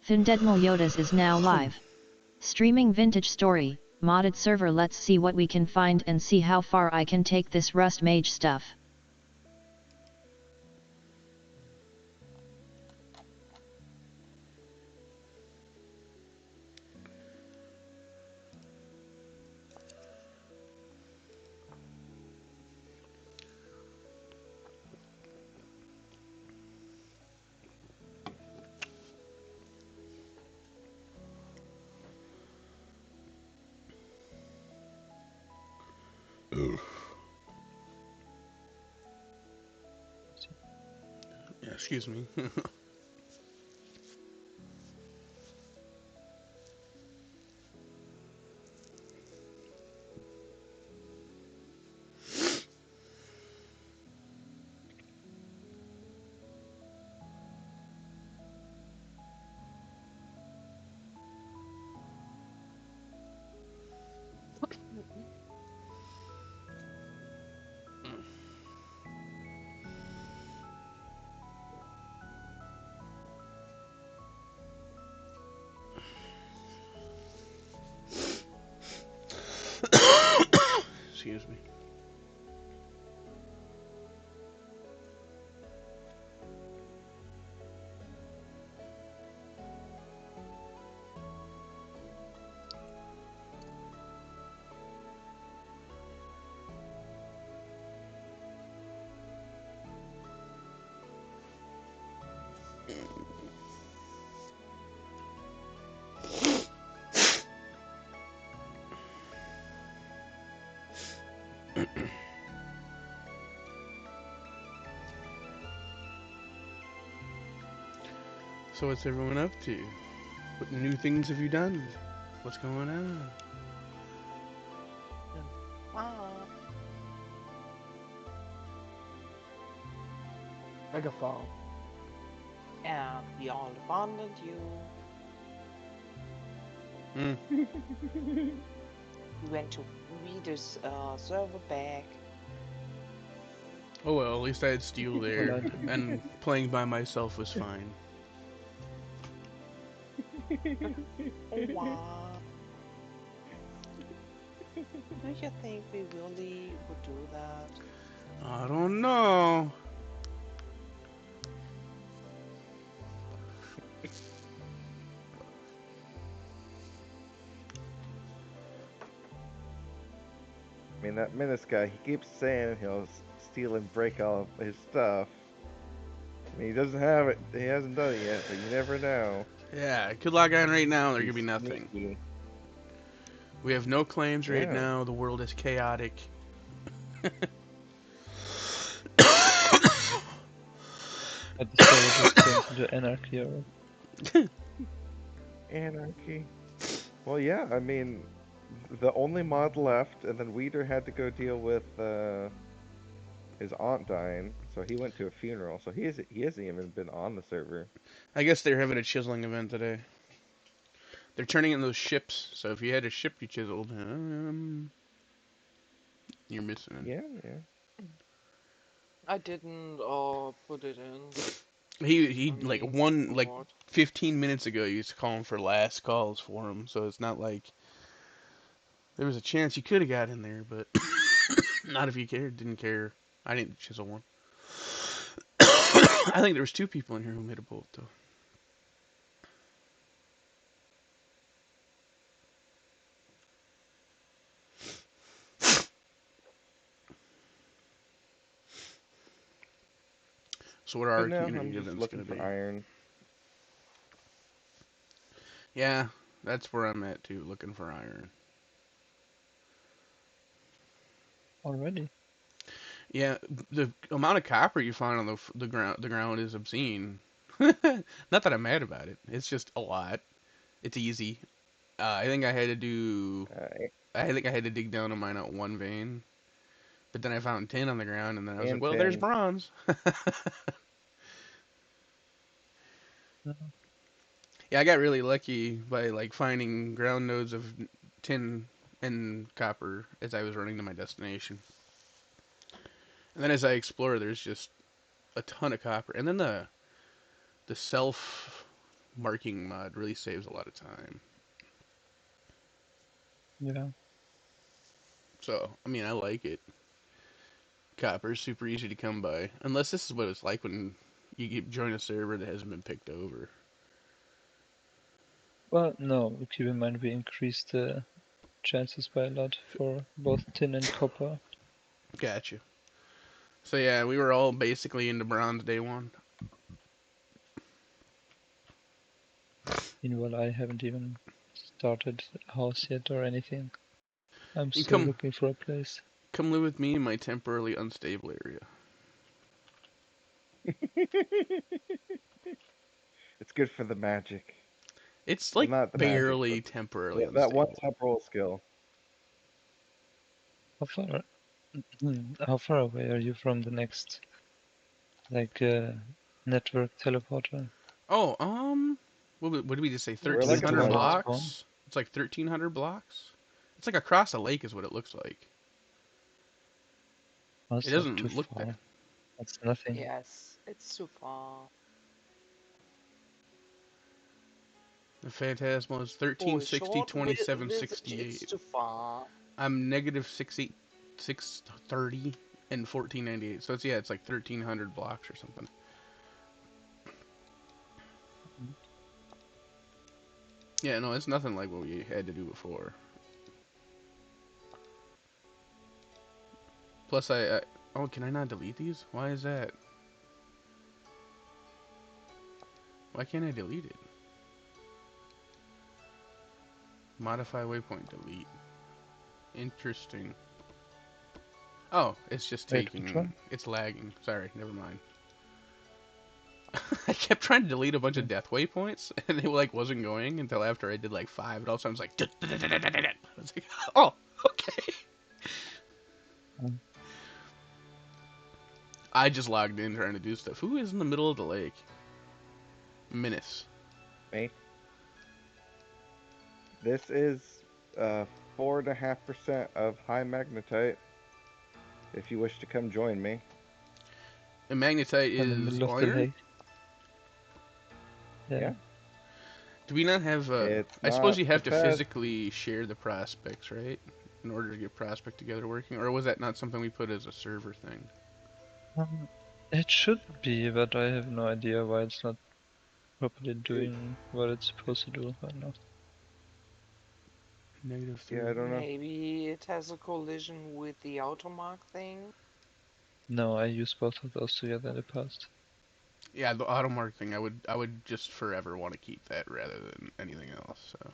Findedmal Yodas is now live. Streaming vintage story, modded server. Let's see what we can find and see how far I can take this Rustmage stuff. Yeah, excuse me. Excuse me. So what's everyone up to? What new things have you done? What's going on? Wow. Megafall. And we all abandoned you. Hmm. We went to readers server back. Oh well, at least I had Steel there, Blood. and playing by myself was fine. Oh wow. Do you think we really would do that? I don't know. I mean, that Menace guy, he keeps saying he'll steal and break all of his stuff. I mean, he doesn't have it. He hasn't done it yet, but you never know. Yeah, I could log on right now, there He's could be nothing. sneaky. We have no claims right Yeah. now, the world is chaotic. At the server just turned into anarchy. Or... Anarchy. Well, yeah, I mean, the only mod left, and then Weeder had to go deal with his aunt dying, so he went to a funeral. So he hasn't even been on the server. I guess they're having a chiseling event today. They're turning in those ships, so if you had a ship you chiseled, you're missing it. Yeah, yeah. I didn't put it in. He I like mean, one like forgot. 15 minutes ago he was calling for last calls for him, so it's not like there was a chance you could have got in there, but not if you cared. Didn't care. I didn't chisel one. I think there was two people in here who made a bullet though. So what are But our now community I'm just events looking gonna for be? iron. Yeah, that's where I'm at too, looking for iron. Already. Yeah, the amount of copper you find on the ground is obscene. Not that I'm mad about it. It's just a lot. It's easy. I think I had to do. Uh, I think I had to dig down to mine out one vein, but then I found tin on the ground, and then I was like, and "Well, there's 10. bronze." Yeah, I got really lucky by like finding ground nodes of tin and copper as I was running to my destination. And then as I explore, there's just a ton of copper, and then the self marking mod really saves a lot of time. Yeah. So, I mean, I like it. Copper's super easy to come by. Unless this is what it's like when you join a server that hasn't been picked over. Well, no, keep in mind we increased the chances by a lot for both tin and copper. Gotcha. So yeah, we were all basically into bronze day one. Meanwhile, I haven't even started a house yet or anything. I'm You still come looking for a place. come live with me in my temporarily unstable area. It's good for the magic. It's Well, like not the magic, but barely temporarily that one unstable. temporal skill. How far? How far away are you from the next, like, network teleporter? Oh, what did we just say? We're like at 1,300 one. Spawn? blocks? It's like 1,300 blocks? It's like across a lake is what it looks like. Oh, It it's not too doesn't look that. far. That's nothing. Yes, it's too far. The Phantasmal is For 1360, short visit, it's 2768. too far. I'm negative 630 and 1498. So it's like 1,300 blocks or something. Yeah, no, it's nothing like what we had to do before. Plus, oh, can I not delete these? Why is that? Why can't I delete it? Modify waypoint delete. Interesting. Oh, it's just Wait, which one? it's lagging. Sorry, never mind. I kept trying to delete a bunch of death waypoints, and it like wasn't going until after I did like 5. And all of a sudden, I was like, I was like, oh, okay. Um, I just logged in trying to do stuff. Who is in the middle of the lake? Menace. Me. This is 4.5% of high magnetite. If you wish to come join me. And magnetite in the is middle of the iron? lake. Yeah. Yeah. Do we not have It's I suppose not you the have to best. physically share the prospects, right? In order to get prospect together working, or was that not something we put as a server thing? Um, it should be, but I have no idea why it's not properly It, doing what it's supposed to do right now. Negative yeah, I 3. don't know. Maybe it has a collision with the automark thing. No, I used both of those together in the past. Yeah, the auto mark thing. I would just forever want to keep that rather than anything else. So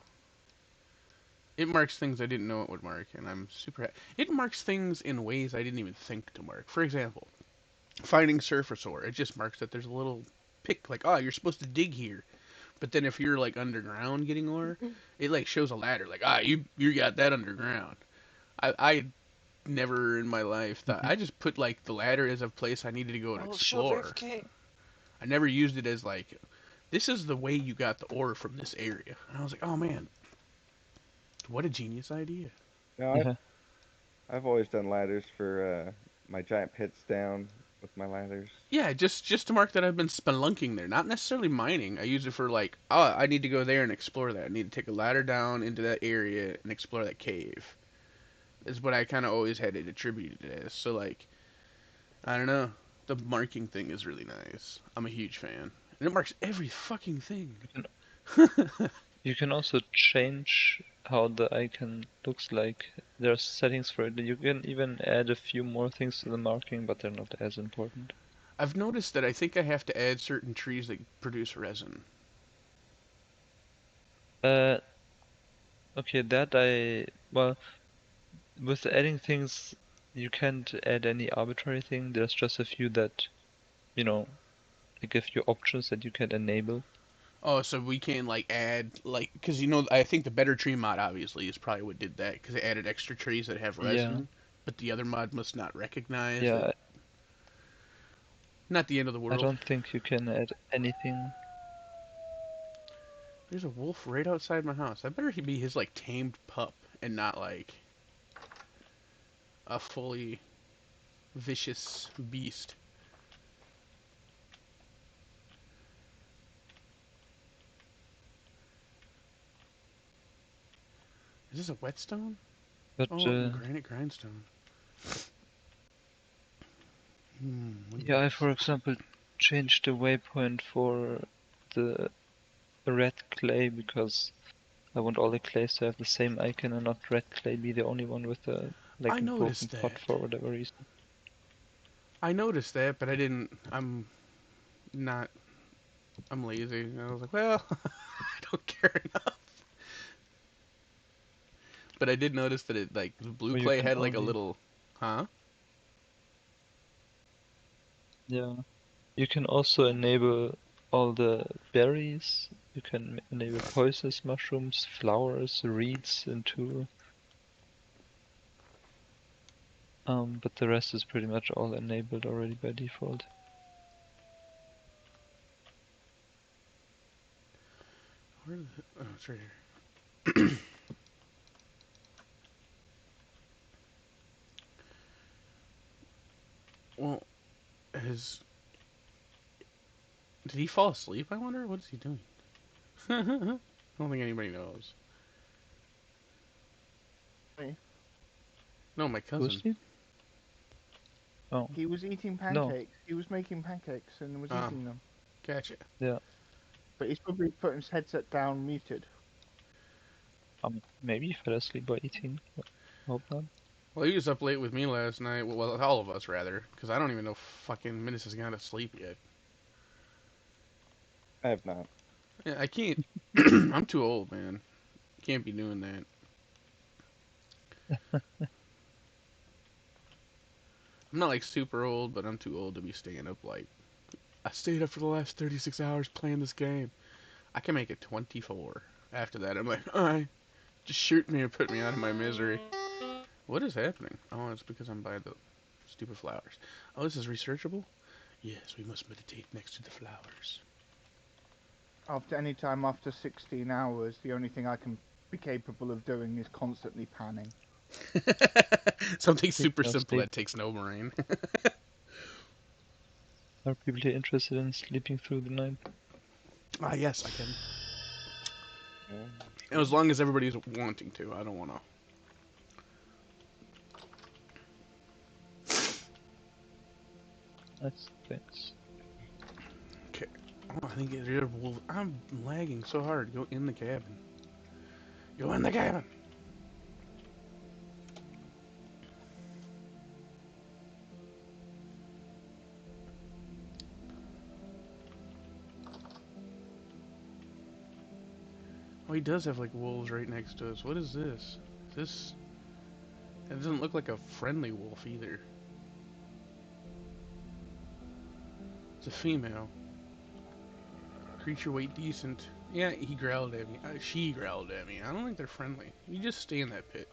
it marks things I didn't know it would mark, and I'm super. It marks things in ways I didn't even think to mark. For example, finding surface ore. It just marks that there's a little pick, like, oh, you're supposed to dig here. But then if you're like underground getting ore, it like shows a ladder, like, ah, you got that underground. I never in my life thought. Mhm. I just put like the ladder as a place I needed to go and Oh, shoot, explore. FK. I never used it as like, this is the way you got the ore from this area. And I was like, oh man, what a genius idea. No, Yeah. I've always done ladders for my giant pits down with my ladders. Yeah, just to mark that I've been spelunking there, not necessarily mining. I use it for like, oh, I need to go there and explore that. I need to take a ladder down into that area and explore that cave. Is what I kind of always had it attributed as. So like, I don't know. The marking thing is really nice. I'm a huge fan, and it marks every fucking thing. You can also change how the icon looks like. There's settings for it. You can even add a few more things to the marking, but they're not as important. I've noticed that I think I have to add certain trees that produce resin. Uh, okay, well, with adding things, you can't add any arbitrary thing. There's just a few that, you know, they give you options that you can enable. Oh, so we can like add like because I think the Better Tree mod obviously is probably what did that because it added extra trees that have Yeah, resin, but the other mod must not recognize that. yeah, Not the end of the I world. don't think you can add anything. There's a wolf right outside my house. I better he be his like tamed pup and not like a fully vicious beast. Is this a whetstone? But Oh, and granite grindstone. yeah, I for example changed the waypoint for the red clay because I want all the clays to have the same icon and not red clay be the only one with a I like a broken noticed pot that. for whatever reason. I noticed that, but I didn't. I'm not. I'm lazy. And I was like, well, I don't care enough. But I did notice that it like the blue Or you clay can had like a only little, huh? yeah. You can also enable all the berries. You can enable poisonous mushrooms, flowers, reeds into but the rest is pretty much all enabled already by default. Where is it? Oh, it's right here. Well, his did he fall asleep? I wonder. What is he doing? I don't think anybody knows. Me. No, my cousin. Boosty? Oh, He was eating no. pancakes. He was making pancakes and was Oh, eating them. gotcha. Yeah. But he's probably put his headset down, muted. Maybe he fell asleep while eating. Hope not. Well, he was up late with me last night. Well, all of us rather, because I don't even know if fucking Minus has gone to sleep yet. I have not. Yeah, I can't. I'm too old, man. Can't be doing that. I'm not like super old, but I'm too old to be staying up like. I stayed up for the last 36 hours playing this game. I can make it 24. After that, I'm like, alright, just shoot me or put me out of my misery. What is happening? Oh, it's because I'm by the stupid flowers. Oh, this is researchable? Yes, we must meditate next to the flowers. After any time after 16 hours, the only thing I can be capable of doing is constantly panning. Something super Speaking of simple sleep, that takes no brain. are people interested in sleeping through the night? Ah, yes, I can. Yeah, And as long as everybody's wanting to, I don't want to. That's thanks. Okay. Oh, I think it's wolf. I'm lagging so hard. Go in the cabin. Go in the cabin. Oh, he does have like wolves right next to us. What is this? This. It doesn't look like a friendly wolf either. It's a female. Creature weight decent. Yeah, he growled at me. She growled at me. I don't think they're friendly. You just stay in that pit.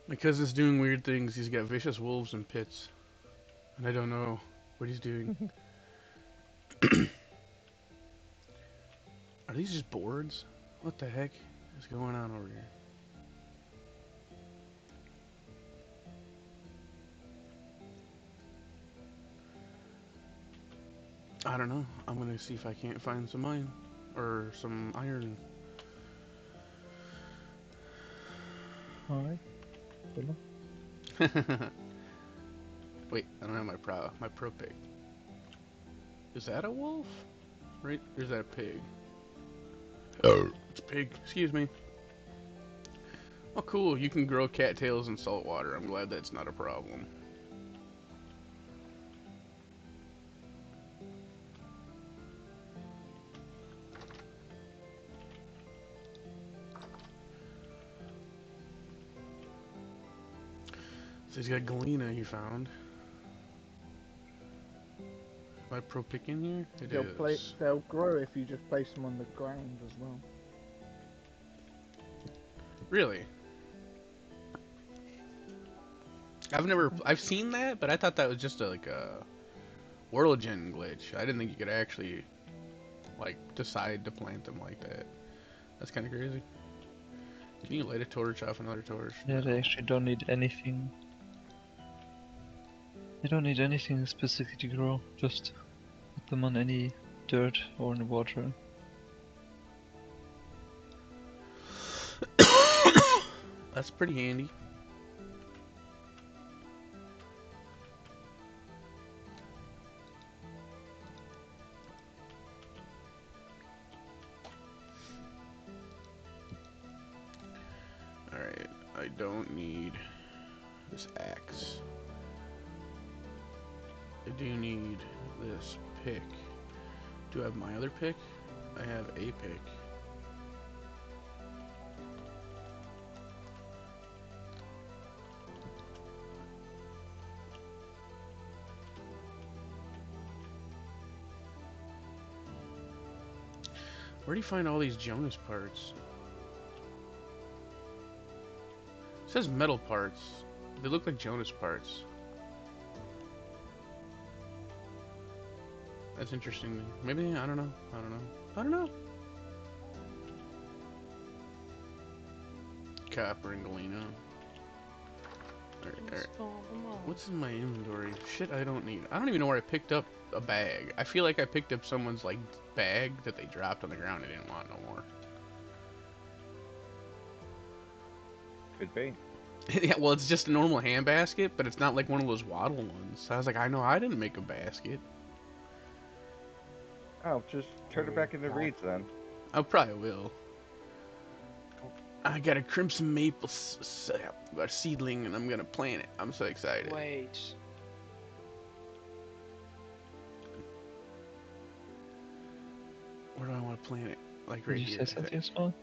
My cousin's doing weird things. He's got vicious wolves in pits. And I don't know what he's doing. Are these just boards? What the heck is going on over here? I don't know. I'm gonna see if I can't find some iron. Or some iron. Alright. Cool. Wait, I don't have my pro pig. Is that a wolf? Right? Or is that a pig? Oh, it's a pig. Excuse me. Oh, cool. You can grow cattails in salt water. I'm glad that's not a problem. So he's got galena he found. Am I pro pick in here? It is. They'll grow if you just place them on the ground as well. Really? I've seen that, but I thought that was just like a Whirlgen glitch. I didn't think you could actually, like, decide to plant them like that. That's kind of crazy. Can you light a torch off another torch? Yeah, they actually don't need anything. They don't need anything specific to grow. Just put them on any dirt or in water. That's pretty handy. Alright, I don't need this axe. I do need this pick. Do I have my other pick? I have a pick. Where do you find all these Jonas parts? It says metal parts. They look like Jonas parts. That's interesting. Maybe, I don't know. I don't know. I don't know. Copper and galena. Alright. What's in my inventory? Shit I don't need. I don't even know where I picked up a bag. I feel like I picked up someone's, like, bag that they dropped on the ground and didn't want no more. Could be. Yeah, well, it's just a normal hand basket, but it's not like one of those waddle ones. So I was like, I know I didn't make a basket. Oh, just turn it back into reeds then. I probably will. I got a crimson maple seedling, and I'm gonna plant it. I'm so excited. Wait. Where do I want to plant it? Like Did right you here. say something small?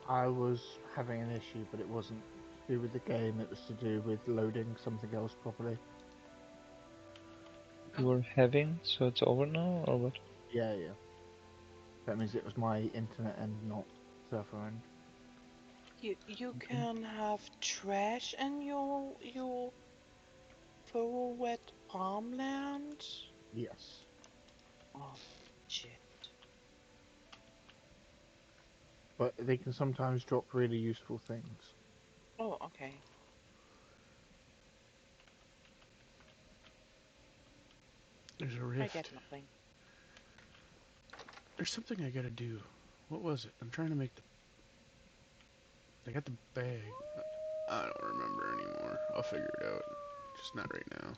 I was having an issue, but it wasn't to do with the game. It was to do with loading something else properly. You were having, so it's over now, or what? Yeah, yeah. That means it was my internet end, not server end. You can have trash in your furrow wet farmland? Yes. Oh shit. But they can sometimes drop really useful things. Oh, okay. There's a I get rift. nothing. There's something I gotta do. What was it? I'm trying to make the... I got the bag. I don't remember anymore. I'll figure it out. Just not right now.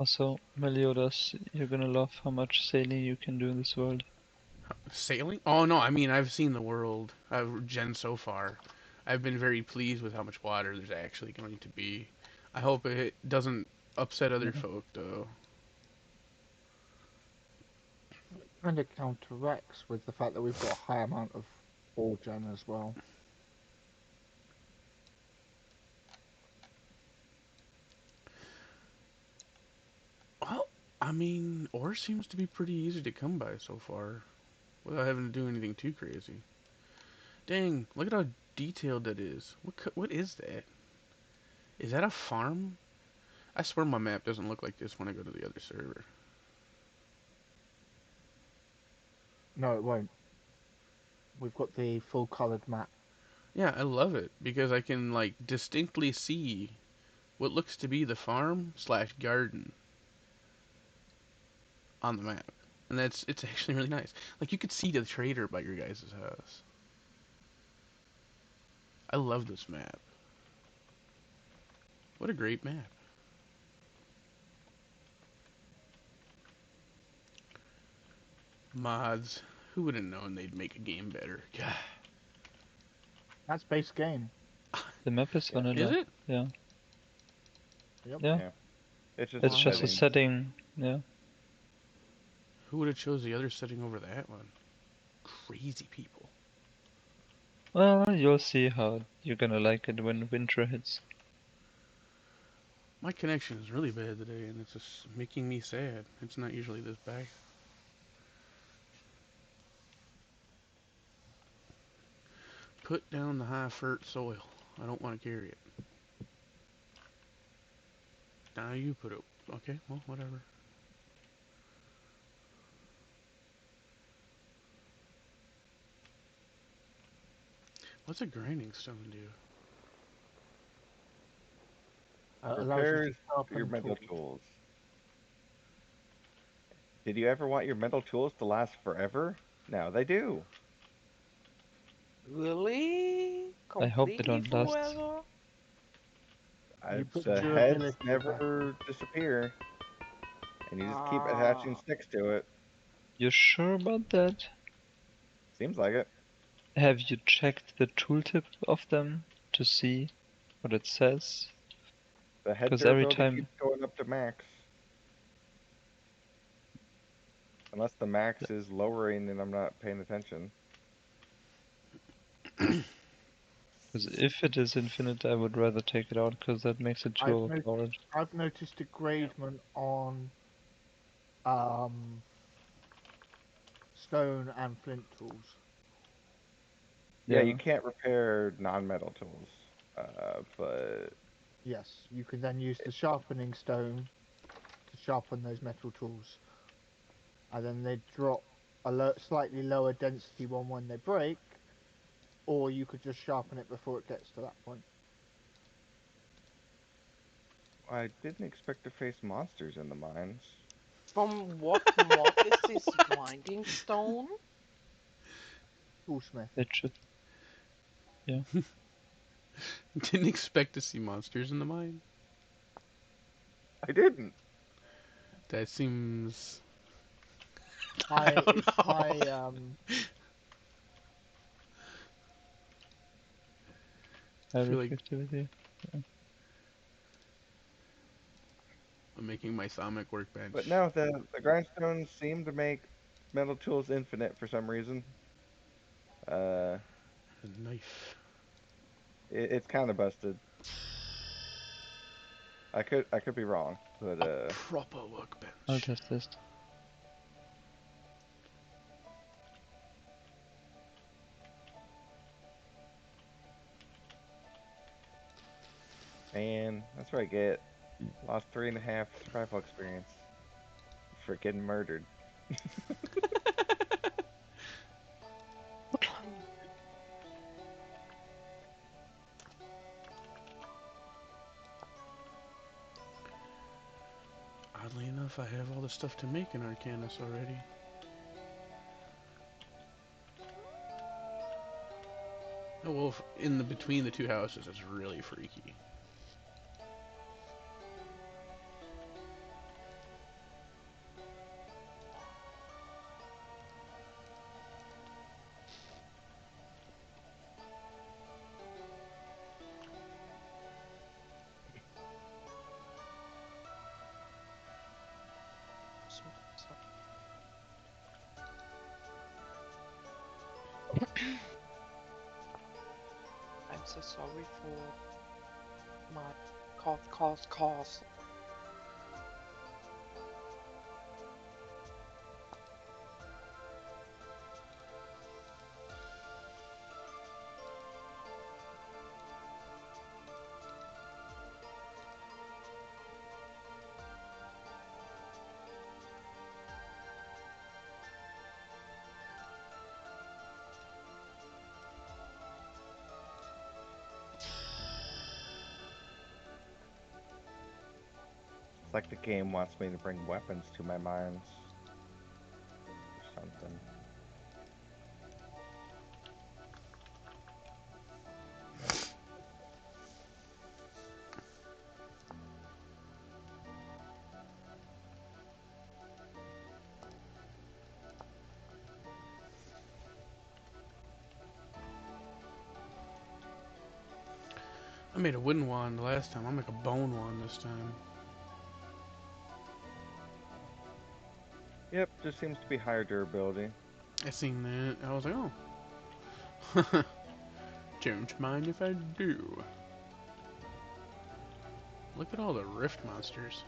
Also, Meliodas, you're gonna love how much sailing you can do in this world. Sailing? Oh no, I mean I've seen the world. I've gen so far. I've been very pleased with how much water there's actually going to be. I hope it doesn't upset other folk though. Kind of counteracts with the fact that we've got a high amount of ore gen as well. Well, I mean, ore seems to be pretty easy to come by so far, without having to do anything too crazy. Dang, look at how detailed that is. What is that? Is that a farm? I swear my map doesn't look like this when I go to the other server. No, it won't. We've got the full coloured map. Yeah, I love it because I can like distinctly see what looks to be the farm slash garden on the map. And it's actually really nice. Like you could see the trader by your guys' house. I love this map. What a great map. Mods. Who would have known they'd make a game better? God. That's base game. The map is Yeah. Is vanilla. it? Yeah. Yep. Yeah. Yeah. It's just It's a just a setting. setting. Yeah. Who would have chose the other setting over that one? Crazy people. Well, you'll see how you're gonna like it when winter hits. My connection is really bad today, and it's just making me sad. It's not usually this bad. Put down the high fert soil. I don't want to carry it. Now you put it. Okay, well, whatever. What's a grinding stone do? Allows you to Repairs your sharpen mental tools. tools. Did you ever want your mental tools to last forever? Now they do. Really? I hope they Completely don't last. forever? You put The heads durability back. never disappear, and you just keep attaching Ah, sticks to it. You sure about that? Seems like it. Have you checked the tooltip of them to see what it says? The head Because every durability time, keeps going up to max. Unless the max is lowering and I'm not paying attention. because if it is infinite, I would rather take it out because that makes it too overpowered. I've noticed degradement on um, stone and flint tools. Yeah, you can't repair non-metal tools, but Yes, you can then use the sharpening stone to sharpen those metal tools, and then they drop a slightly lower density one when they break, or you could just sharpen it before it gets to that point. I didn't expect to face monsters in the mines. from what mod is this winding stone? Toolsmith. It should. Yeah. Didn't expect to see monsters in the mine. I didn't. That seems. High, don't it's know. high. I High feel like reflectivity. I'm making my Sonic workbench. But no, the grindstones seem to make metal tools infinite for some reason. Uh, A knife. it's kind of busted. I could be wrong, but Proper I'll workbench. test this. man, that's what I get. Lost 3.5 survival experience for getting murdered. Oddly enough, I have all the stuff to make an Arcanus already. The wolf in the between the two houses is really freaky. So- I'm so sorry for my cough. It's like the game wants me to bring weapons to my mines or something. I made a wooden wand last time. I'll make a bone wand this time. Yep, just seems to be higher durability. I seen that. I was like, oh. Don't mind if I do. Look at all the rift monsters.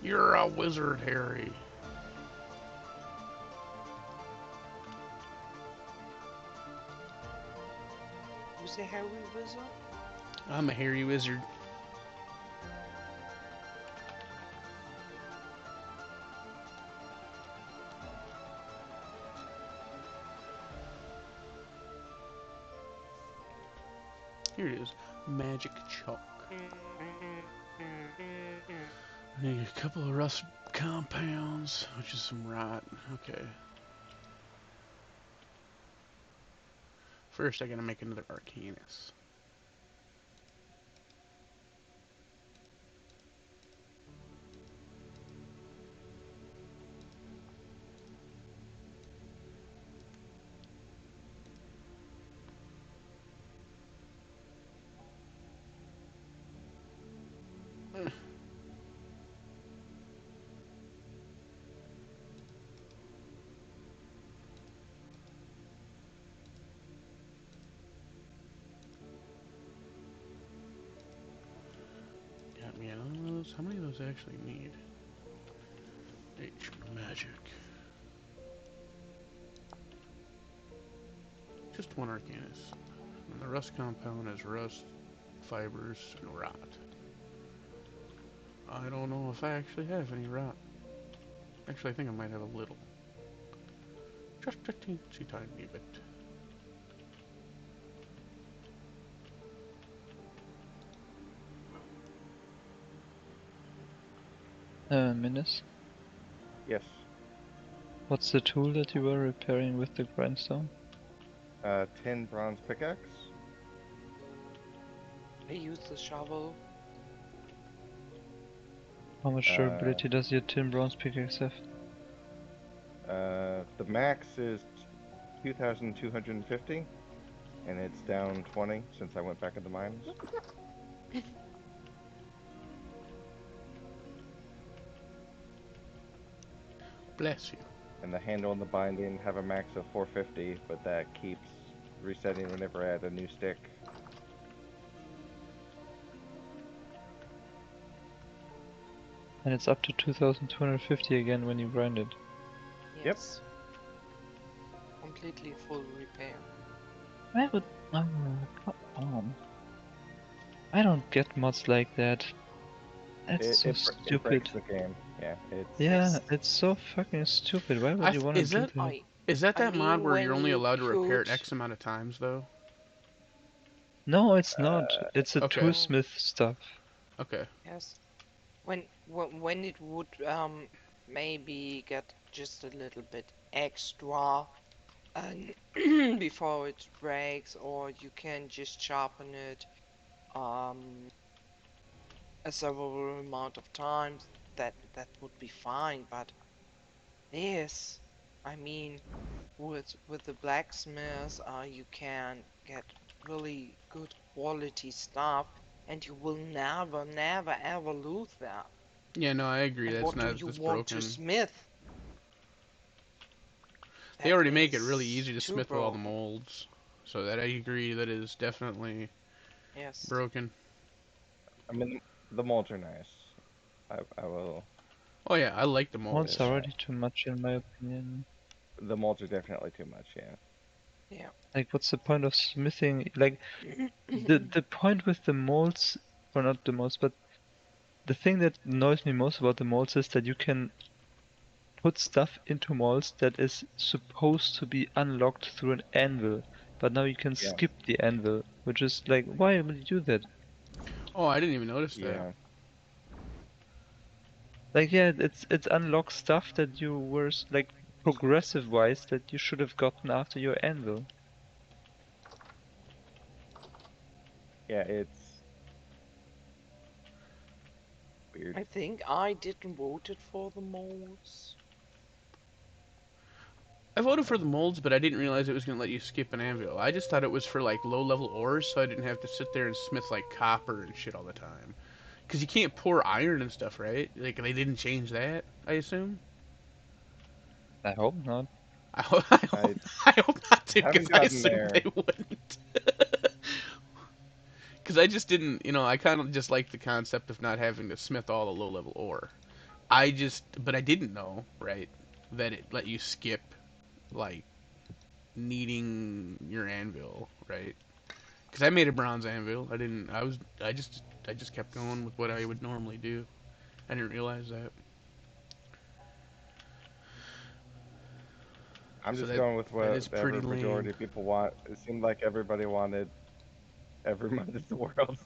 You're a wizard, Harry. You say Harry Wizard? I'm a hairy wizard. Here it is. Magic chalk. I need a couple of rust compounds, which is some rot. Okay. First, I gotta make another Arcanus. Got me on those. How many of those I actually need? H magic. Just one Arcanus. And the rust compound is rust, fibers, and rot. I don't know if I actually have any rot. Actually, I think I might have a little. Just a teensy tiny bit. Minus. Yes. What's the tool that you were repairing with the grindstone? 10 bronze pickaxe. I use the shovel. How much durability does your tin bronze pickaxe have? The max is 2,250, and it's down 20 since I went back in the mines. Bless you. And the handle and the binding have a max of 450, but that keeps resetting whenever I add a new stick. And it's up to 2250 again when you grind it. Yes. Completely full repair. Why would... Oh, come on. I don't get mods like that. That's so It stupid. breaks the game. Yeah, it's... Yeah, Yes. it's so fucking stupid. Why would you want to do that? Is that I mod mean, where you're when only you allowed to repair it put... X amount of times, though? No, it's not. It's a okay. toolsmith stuff. Okay. Yes. When it would maybe get just a little bit extra and before it breaks, or you can just sharpen it a several amount of times, that would be fine. But this, I mean, with the blacksmiths, you can get really good quality stuff, and you will never ever lose that. Yeah, no, I agree. And That's what do not you that's want to broken. smith? They That already make it really is easy to too smith with all the broken. molds, so that I agree that is definitely Yes. broken. I mean, the molds are nice. I will... Oh yeah, I like the Molds molds. are already too much in my opinion. The molds are definitely too much, yeah. Yeah. Like, what's the point of smithing? Like, the point with the molds, or not the molds, but the thing that annoys me most about the molds is that you can put stuff into molds that is supposed to be unlocked through an anvil, but now you can Yeah. skip the anvil, which is like, why would you do that? Oh, I didn't even notice that. Yeah. Like, yeah, it's unlocked stuff that you were like progressive wise that you should have gotten after your anvil. Yeah, it's weird. I think I didn't vote it for the molds. I voted for the molds, but I didn't realize it was going to let you skip an anvil. I just thought it was for like low-level ores, so I didn't have to sit there and smith like copper and shit all the time. Because you can't pour iron and stuff, right? Like they didn't change that, I assume. I hope not. I hope, I hope, I hope not too, because Haven't I gotten assumed there. they wouldn't. Because I just didn't, I kind of just like the concept of not having to smith all the low-level ore. but I didn't know, right, that it let you skip like needing your anvil, right? Because I made a bronze anvil. I didn't. I just kept going with what I would normally do. I didn't realize that. I'm So just going with that is pretty whatever lame. majority of people want. It seemed like everybody wanted every mod in the world.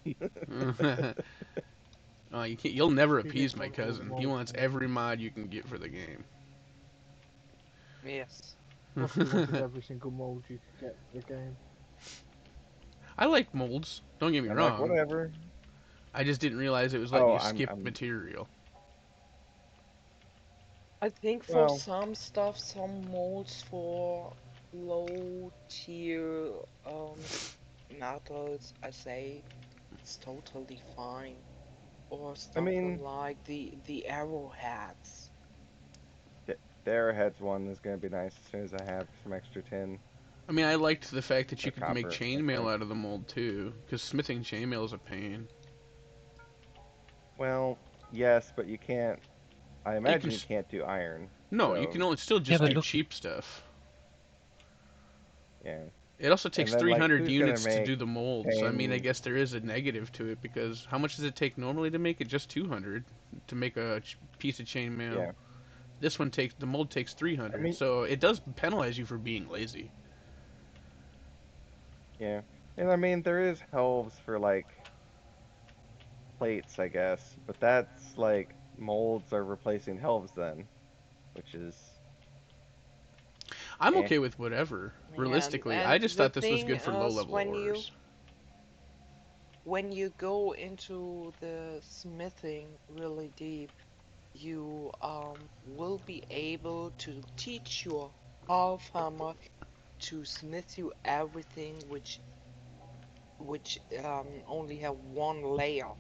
You can't. You'll never You did appease my want all the cousin. He mods, wants mate. every mod you can get for the game. Yes. Frosty wanted every single mold you could get for the game. I like molds. Don't get me I'm like, wrong. whatever. I just didn't realize it was letting Oh, you skip I'm material. I think for well. some stuff, some molds for low tier metals, I say it's totally fine. Or I something mean, like the arrowheads. the Arrowheads one is gonna be nice as soon as I have some extra tin I mean, I liked the fact that or you could make copper. chainmail out of the mold too, because smithing chainmail is a pain. Well, yes, but you can't. I You can imagine you can't do iron. no, you So can only still Yeah, just but do look, cheap stuff. yeah. It also And takes then like, 300 who's gonna units to make do the mold, so I mean, I chain? guess there is a negative to it because how much does it take normally to make it? Just 200 to make a piece of chainmail. Yeah. This one takes the mold takes I 300, mean, so it does penalize you for being lazy. yeah. And I mean, there is helves for like plates, I guess, but that's like molds are replacing helves then, which is I'm eh. okay with whatever. Realistically, I And just the thought this was thing good for low is, level ores. when you go into the smithing really deep, you will be able to teach your half hammer to smith you everything which only have one layer.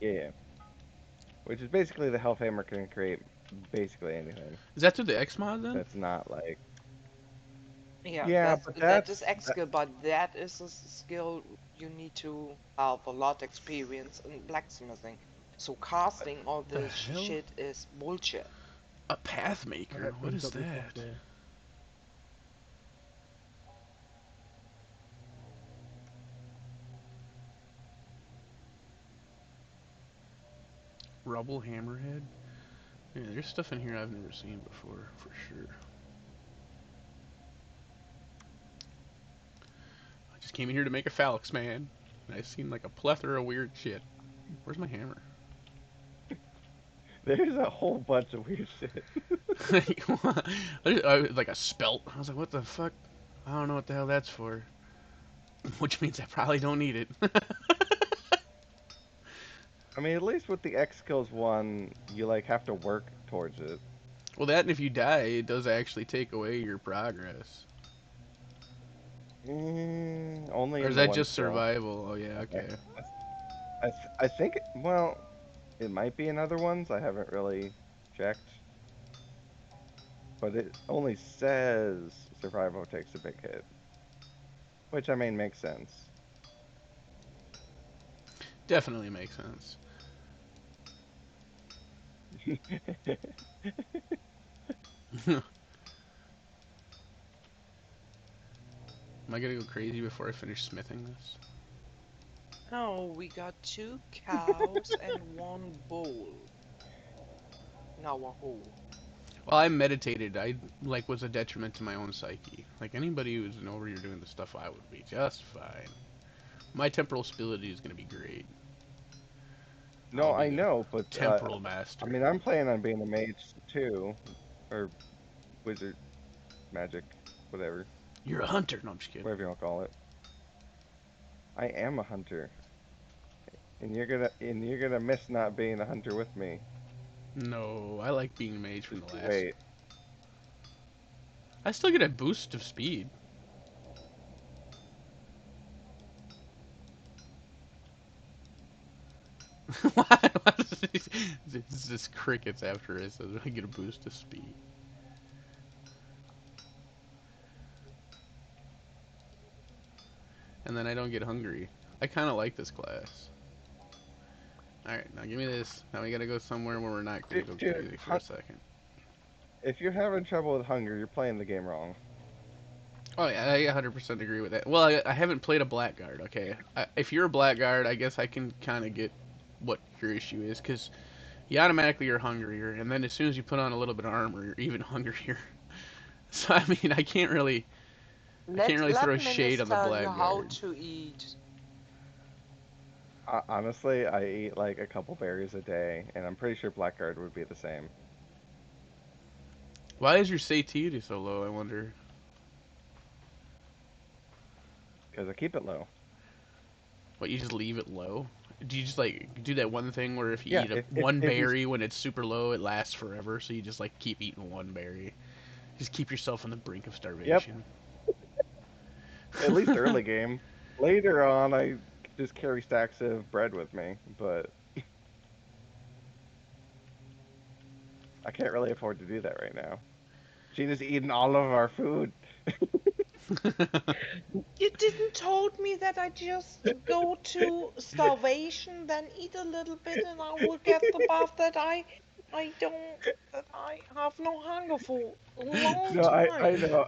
Yeah. Which is basically the health hammer can create basically anything. Is that through the X mod then? That's not like Yeah, yeah, that's but that is that's X skill, but that is a skill you need to have a lot experience in blacksmithing. So casting all The this hell? shit is bullshit. A path And maker? it What brings is up this one that? here. Rubble hammerhead? Yeah, there's stuff in here I've never seen before, for sure. I just came in here to make a phalanx, man. And I've seen like a plethora of weird shit. Where's my hammer? there's a whole bunch of weird shit. Like a spelt. I was like, what the fuck? I don't know what the hell that's for. Which means I probably don't need it. I mean, at least with the X skills one, you like have to work towards it. Well, that and if you die, it does actually take away your progress. Only Or is in the that one just skill. survival? Oh yeah, okay. I think well, it might be in other ones. I haven't really checked, but it only says survival takes a big hit, which I mean makes sense. Definitely makes sense. Am I gonna go crazy before I finish smithing this? Oh, we got 2 cows and 1 bull in our hole. Well, I meditated. I like was a detriment to my own psyche. Like anybody who's over here doing the stuff, I would be just fine. My temporal stability is gonna be great. No, I'll be I the know, but temporal I master. mean, I'm planning on being a mage too, or wizard, magic, whatever, You're a hunter. No, I'm just kidding. whatever you want to call it. I am a hunter, and you're gonna miss not being a hunter with me. No, I like being a mage from Just the you last. wait. I still get a boost of speed. Why? It's just crickets after it says I get a boost of speed. And then I don't get hungry. I kind of like this class. Alright, now give me this. Now we gotta go somewhere where we're not gonna go Dude, crazy for a second. if you're having trouble with hunger, you're playing the game wrong. Oh yeah, I 100% agree with that. Well, I haven't played a blackguard. Okay, if you're a blackguard, I guess I can kind of get what your issue is, because you automatically are hungrier, and then as soon as you put on a little bit of armor, you're even hungrier. So I mean, I can't really throw Let shade Menace on the tell you how blackguard. to eat. Honestly, I eat like a couple berries a day, and I'm pretty sure Blackguard would be the same. Why is your satiety so low? I wonder. Because I keep it low. What, you just leave it low? Do you just like do that one thing where if you Yeah, eat if, if, one if you berry when it's super low, it lasts forever? So you just like keep eating one berry. Just keep yourself on the brink of Yep, starvation. at least early game. Later on, I just carry stacks of bread with me, but I can't really afford to do that right now. Gina's eating all of our food. You didn't told me that I just go to starvation, then eat a little bit, and I will get the buff that I don't that I have no hunger for a long No, I time. know.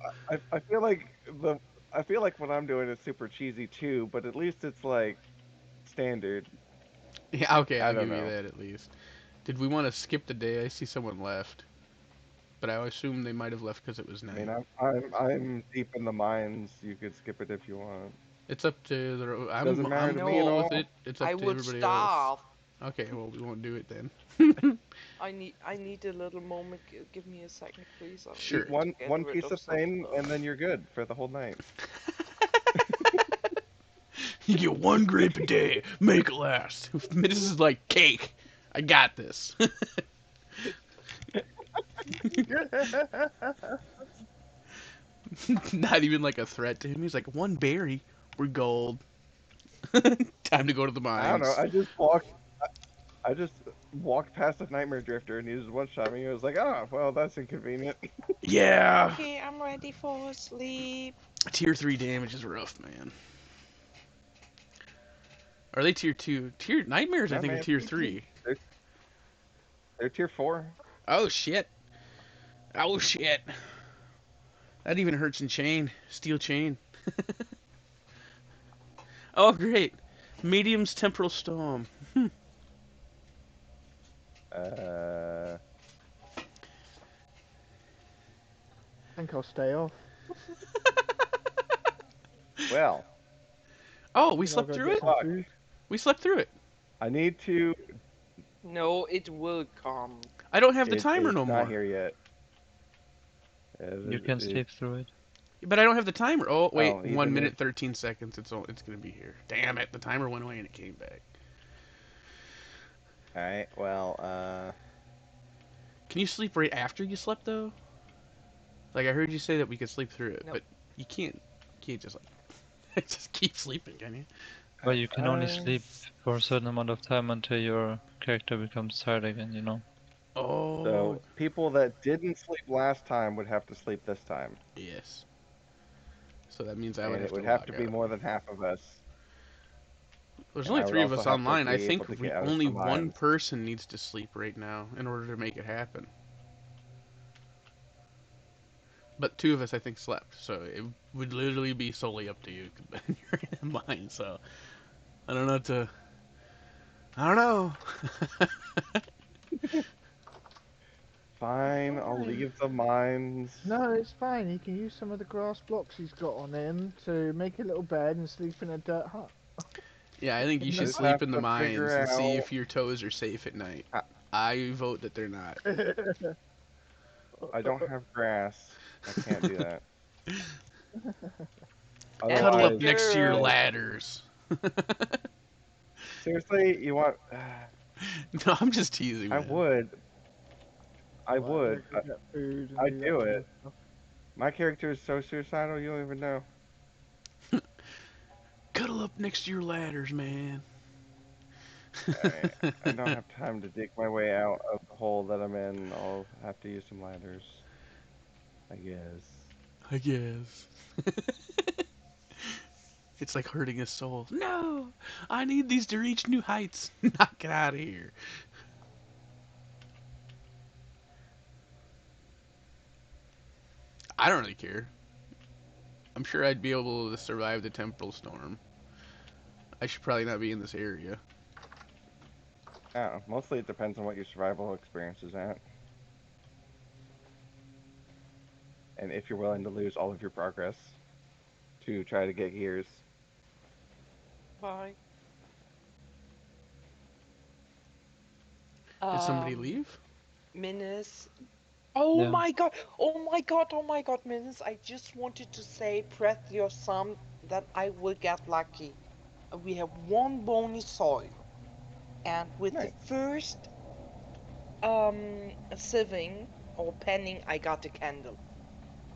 I feel like the I feel like what I'm doing is super cheesy too, but at least it's like standard. Yeah, okay, I I'll don't give you know. that at least. Did we want to skip the day? I see someone left, but I assume they might have left because it was I mean, night. I'm deep in the mines. You could skip it if you want. It's up to the. Doesn't matter to I'm me at cool with No, it. all. It's I up to would everybody else. starve. Okay, well we won't do it then. I need a little moment. Give me a second, please. I Eat Sure. need to get one rid piece of of some thing, stuff. and then you're good for the whole night. You get one grape a day. Make it last. This is like cake. I got this. Not even like a threat to him. He's like, one berry, we're gold. Time to go to the I don't know. mines. I just walked past a nightmare drifter, and he just one shot me. I was like, oh, well, that's inconvenient. Yeah. Okay, I'm ready for sleep. Tier 3 damage is rough, man. Are they tier 2? Tier Nightmares, I No, think, are man, tier 3. they're, they're tier 4. Oh, shit. Oh, shit. That even hurts in chain. Steel chain. Oh, great. Medium's Temporal Storm. Uh, I think I'll stay off. well, Oh, we I think I'll slept go through get it? some fuck. food. We slept through it. I need to. No, it will come. I don't have the timer It's no not more. here yet. You can sleep through it. But I don't have the timer. Oh, wait. Oh, 1 even minute, if 13 seconds. It's going to be here. Damn it. The timer went away and it came back. all right. Well, Can you sleep right after you slept, though? Like, I heard you say that we could sleep through it, No. but you can't just, like, just keep sleeping, can you? But you can only uh, sleep for a certain amount of time until your character becomes tired again, you know? Oh, so people that didn't sleep last time would have to sleep this time, yes. So that means I would and it have to would have log to be out. more than half of us, There's and only I would 3 of also us have to online. I be able think to get out of only the one mines. person needs to sleep right now in order to make it happen. But 2 of us, I think, slept. So it would literally be solely up to you. You're in mine, so I don't know what to. I don't know. Fine, I'll Fine. leave the mines. No, it's fine. He can use some of the grass blocks he's got on him to make a little bed and sleep in a dirt hut. Yeah, I think you In I should the just sleep have in the to mines figure and see out. if your toes are safe at night. I, I vote that they're not. I don't have grass. I can't do that. Cuddle Enter up Otherwise, next to your girl. ladders. seriously, you want? No, I'm just teasing, I man. would. I Well, I'm would. gonna go get food and I'd do that do kind it. of stuff. My character is so suicidal, you don't even know. Cuddle up next to your ladders, man. I don't have time to dig my way out of the hole that I'm in. I'll have to use some ladders, I guess. I guess. It's like hurting his soul. No, I need these to reach new heights. Knock it out of here. I don't really care. I'm sure I'd be able to survive the temporal storm. I should probably not be in this area. I don't know. Mostly it depends on what your survival experience is at. And if you're willing to lose all of your progress to try to get gears. Bye. Did somebody leave? Minus. Oh Yeah. my god! Oh my god! Oh my god, Minus! I just wanted to say, press your thumb that I will get lucky. We have one bony soil, and with the Nice. first sieving or penning, I got a candle.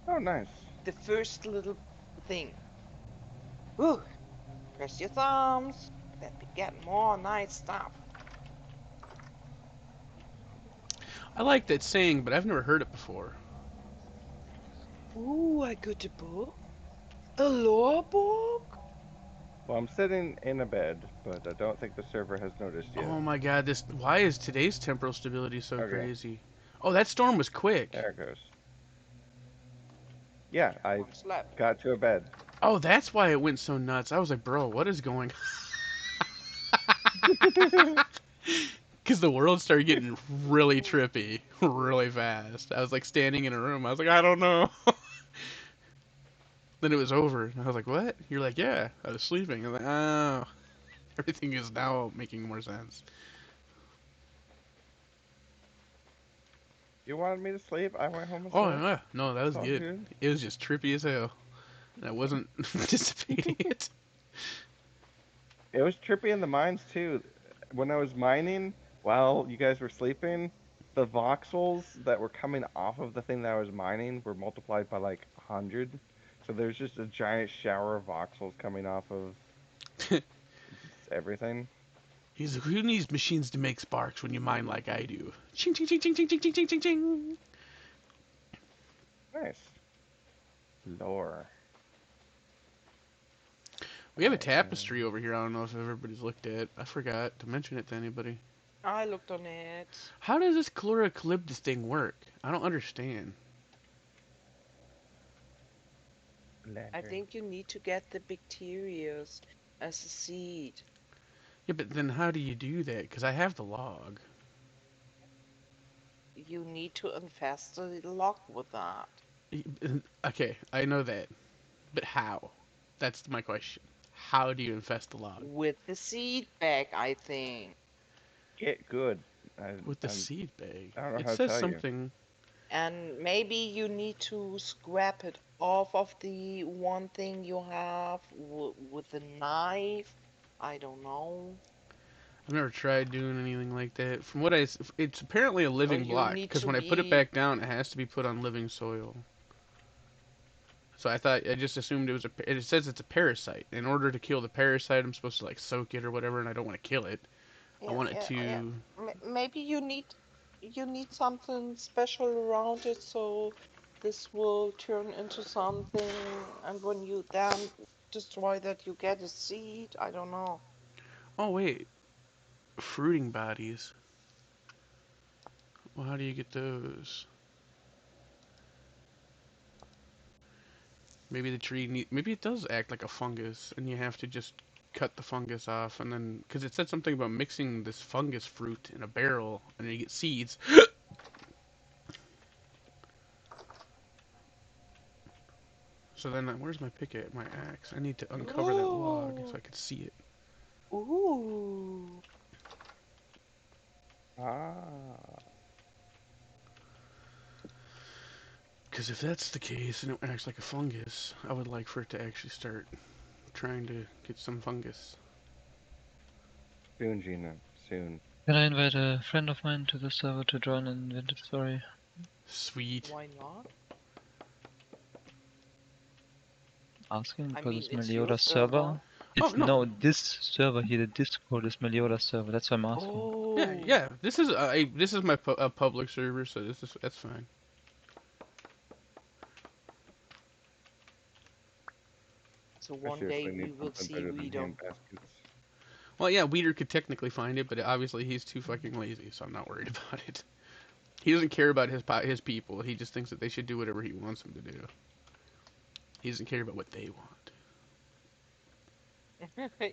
Oh, nice. The first little thing. Whew! Press your thumbs that we get more nice stuff. I like that saying, but I've never heard it before. Ooh, I got a book. A lore book? Well, I'm sitting in a bed, but I don't think the server has noticed yet. Oh my god, this. Why is today's temporal stability so Okay. crazy? Oh, that storm was quick. There it goes. Yeah, I One slap. got to a bed. Oh, that's why it went so nuts. I was like, bro, what is going Because the world started getting really trippy really fast. I was like standing in a room. I was like, I don't know. Then it was over. And I was like, what? You're like, yeah, I was sleeping. I was like, oh. Everything is now making more sense. You wanted me to sleep? I went home and Oh, slept. yeah. No, that was It's all good. good. It was just trippy as hell. And I wasn't anticipating it. It was trippy in the mines too. When I was mining while you guys were sleeping, the voxels that were coming off of the thing that I was mining were multiplied by like 100. So there's just a giant shower of voxels coming off of just everything. He's like, who needs machines to make sparks when you mine like I do? Ching, ching, ching, ching, ching, ching, ching, ching, ching, ching. Nice. Lore. We have a tapestry over here. I don't know if everybody's looked at. I forgot to mention it to anybody. I looked on it. How does this chloroclibdus thing work? I don't understand. I think you need to get the bacterias as a seed. Yeah, but then how do you do that? Because I have the log. You need to infest the log with that. Okay, I know that. But how? That's my question. How do you infest the log? With the seed bag, I think. Get good. With the seed bag. I don't know It how to says tell you. something. And maybe you need to scrap it off of the one thing you have with a knife. I don't know. I've never tried doing anything like that. From what it's apparently a living you block. need Because to when I put it be- back down, it has to be put on living soil. So I just assumed it was it says it's a parasite. In order to kill the parasite, I'm supposed to like soak it or whatever, and I don't want to kill it. I want it to. Maybe you need something special around it so this will turn into something, and when you then destroy that, you get a seed. I don't know. Oh wait, fruiting bodies. Well, how do you get those? Maybe the tree maybe it does act like a fungus, and you have to just cut the fungus off, and then because it said something about mixing this fungus fruit in a barrel, and then you get seeds. So then, where's my pick at? My axe. I need to uncover that log so I can see it. Ooh. Ah. Because if that's the case and it acts like a fungus, I would like for it to actually start trying to get some fungus. Soon, Gina. Soon. Can I invite a friend of mine to the server to join an Vintage Story? Sweet. Why not? Asking I because mean, it's it's your Meliodas server. server. It's no. no, this server here, the Discord is Meliodas server. That's why I'm asking. Oh. Yeah. This is my public server, so that's fine. So I one day seriously need we will something see better than Guido. handbaskets. Well, yeah, Weeder could technically find it, but obviously he's too fucking lazy, so I'm not worried about it. He doesn't care about his people. He just thinks that they should do whatever he wants them to do. He doesn't care about what they want.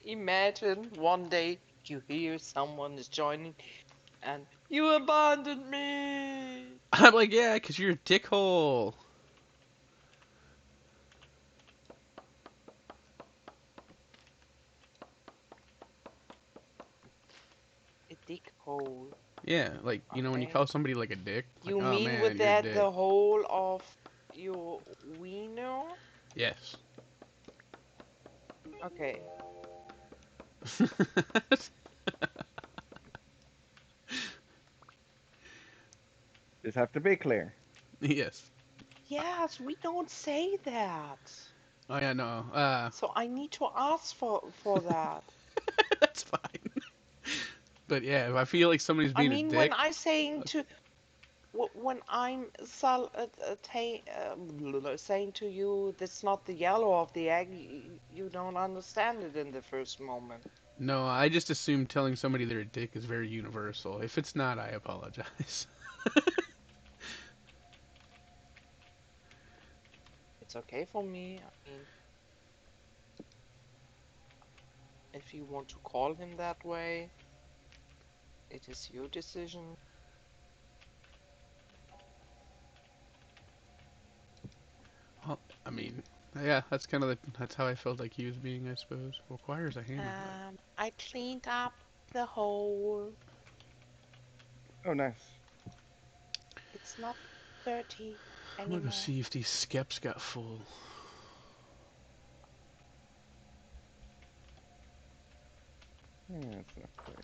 Imagine one day you hear someone is joining and you abandoned me. I'm like, yeah, 'cause you're a dickhole. A dick hole. Yeah, like, you know, when you Okay. call somebody like a dick, like, You oh mean man, with you're a that dick. the whole of your wiener? Yes. Okay. Just have to be clear. Yes. Yes, we don't say that. Oh yeah, no. So I need to ask for that. That's fine. But yeah, if I feel like somebody's I being a mean, when dick, I saying to when I'm saying to you, that's not the yellow of the egg, you don't understand it in the first moment. no, I just assume telling somebody they're a dick is very universal. If it's not, I apologize. It's okay for me. I mean, if you want to call him that way, it is your decision. Well, I mean, yeah, that's kind of that's how I felt like he was being, I suppose. Requires a hammer. I cleaned up the hole. Oh, nice. It's not dirty I'm gonna go anymore. see if these skeps got full. Yeah, that's enough clay.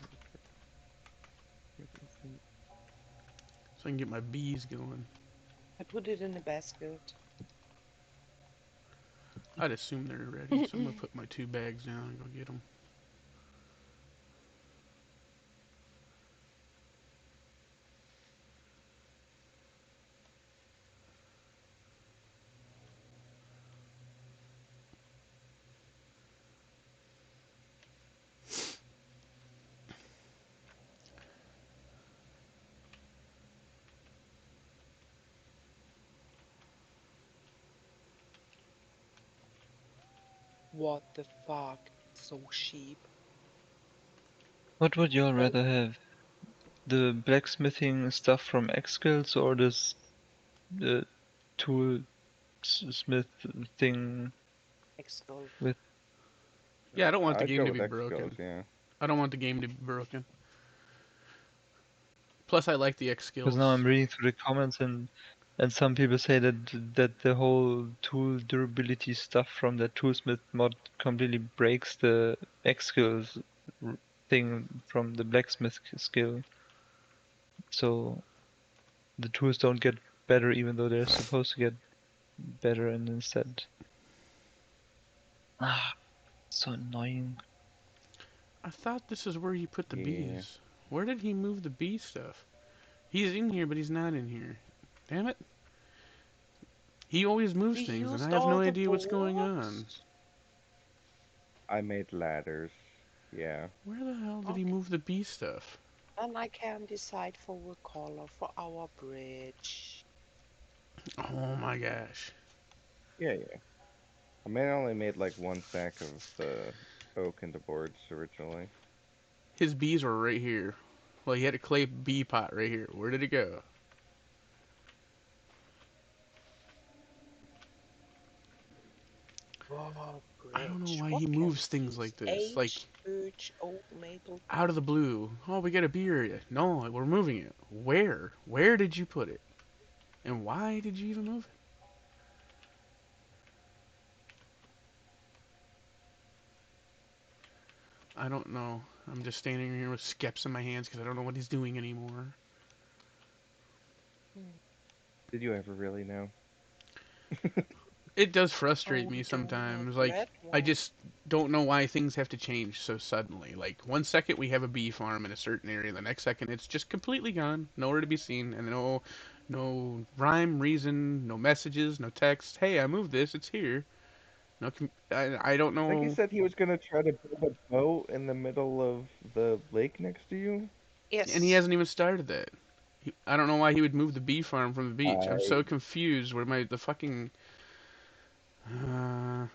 So I can get my bees going. I put it in a basket. I'd assume they're ready, so I'm gonna put my 2 bags down and go get them. What the fuck? So cheap. What would y'all Oh, rather have? The blacksmithing stuff from X Skills or this tool smith thing Excel. with? Yeah, I don't want the I'd game go to with be X skills, broken. yeah. I don't want the game to be broken. Plus, I like the X Because now skills. I'm reading through the comments and some people say that the whole tool durability stuff from the toolsmith mod completely breaks the X skills thing from the blacksmith skill. So the tools don't get better even though they're supposed to get better, and instead, so annoying. I thought this is where you put the Yeah. bees. Where did he move the bee stuff? He's in here, but he's not in here. Damn it. He always moves We things, and I used have no all the idea what's going on. boards. I made ladders. Yeah. Where the hell did he Okay. move the bee stuff? And I can decide for the color for our bridge. Oh my gosh. Yeah, yeah. I mean, I only made like one stack of the oak into boards originally. His bees were right here. Well, he had a clay bee pot right here. Where did it go? Oh, I don't know bridge. why What he can moves we things use? like this. Like, H, birch, oak, maple. out of the blue. Oh, we got a bee area. No, we're moving it. Where? Where did you put it? And why did you even move it? I don't know. I'm just standing here with skeps in my hands because I don't know what he's doing anymore. Did you ever really know? It does frustrate Oh, me we don't have sometimes. Like, red I one. just don't know why things have to change so suddenly. Like, one second we have a bee farm in a certain area, the next second it's just completely gone, nowhere to be seen, and no rhyme, reason, no messages, no text. Hey, I moved this, it's here. No, I don't I think he know. said he was gonna try to build a boat in the middle of the lake next to you. And he Yes. hasn't even started that. I don't know why he would move the bee farm from the beach. I'm I so confused. Where the fucking. Uh,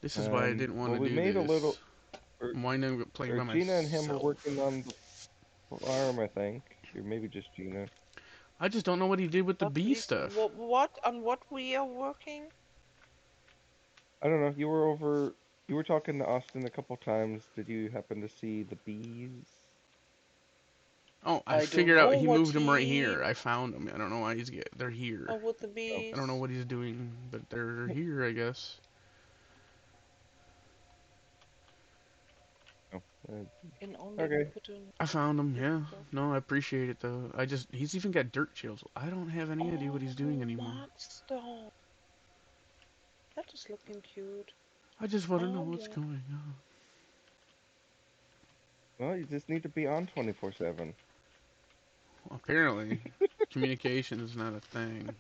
this is why I didn't want well, to we do made a little, this. I'm winding up playing or by Gina and him were myself. working on the farm, I think, or maybe just Gina. I just don't know what he did with the But bee we, stuff. what on what we are working? I don't know. You were talking to Austin a couple times. Did you happen to see the bees? Oh, I I don't figured out know he what moved them right he here. I found them. I don't know why they're here. with the Oh, I don't know bees. what he's doing, but they're here, I guess. oh. Can only Okay. put in I found them, good yeah. stuff. No, I appreciate it though. He's even got dirt shields. I don't have any idea what he's doing Oh, anymore. monster. That is looking cute. I just want to know Oh, what's going on. Well, you just need to be on 24/7. Apparently, communication is not a thing.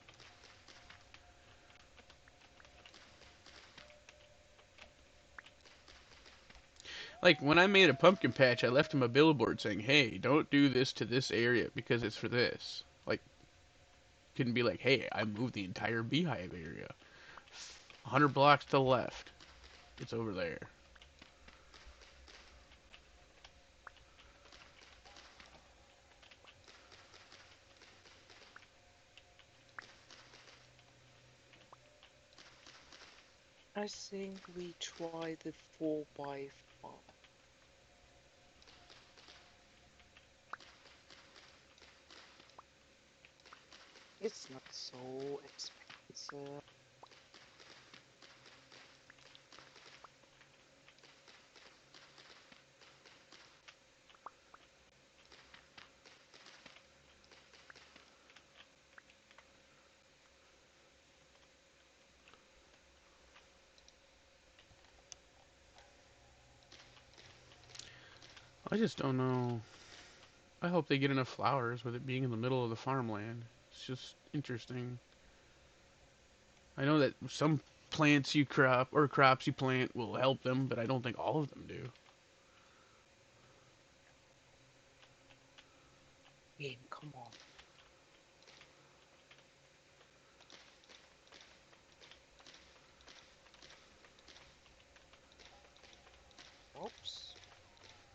Like, when I made a pumpkin patch, I left him a billboard saying, hey, don't do this to this area because it's for this. Like, couldn't be like, hey, I moved the entire beehive area. 100 blocks to the left. It's over there. I think we try the 4x5. It's not so expensive. I just don't know. I hope they get enough flowers with it being in the middle of the farmland. It's just interesting. I know that some plants you crop or crops you plant will help them, but I don't think all of them do. Game, come on. Oops.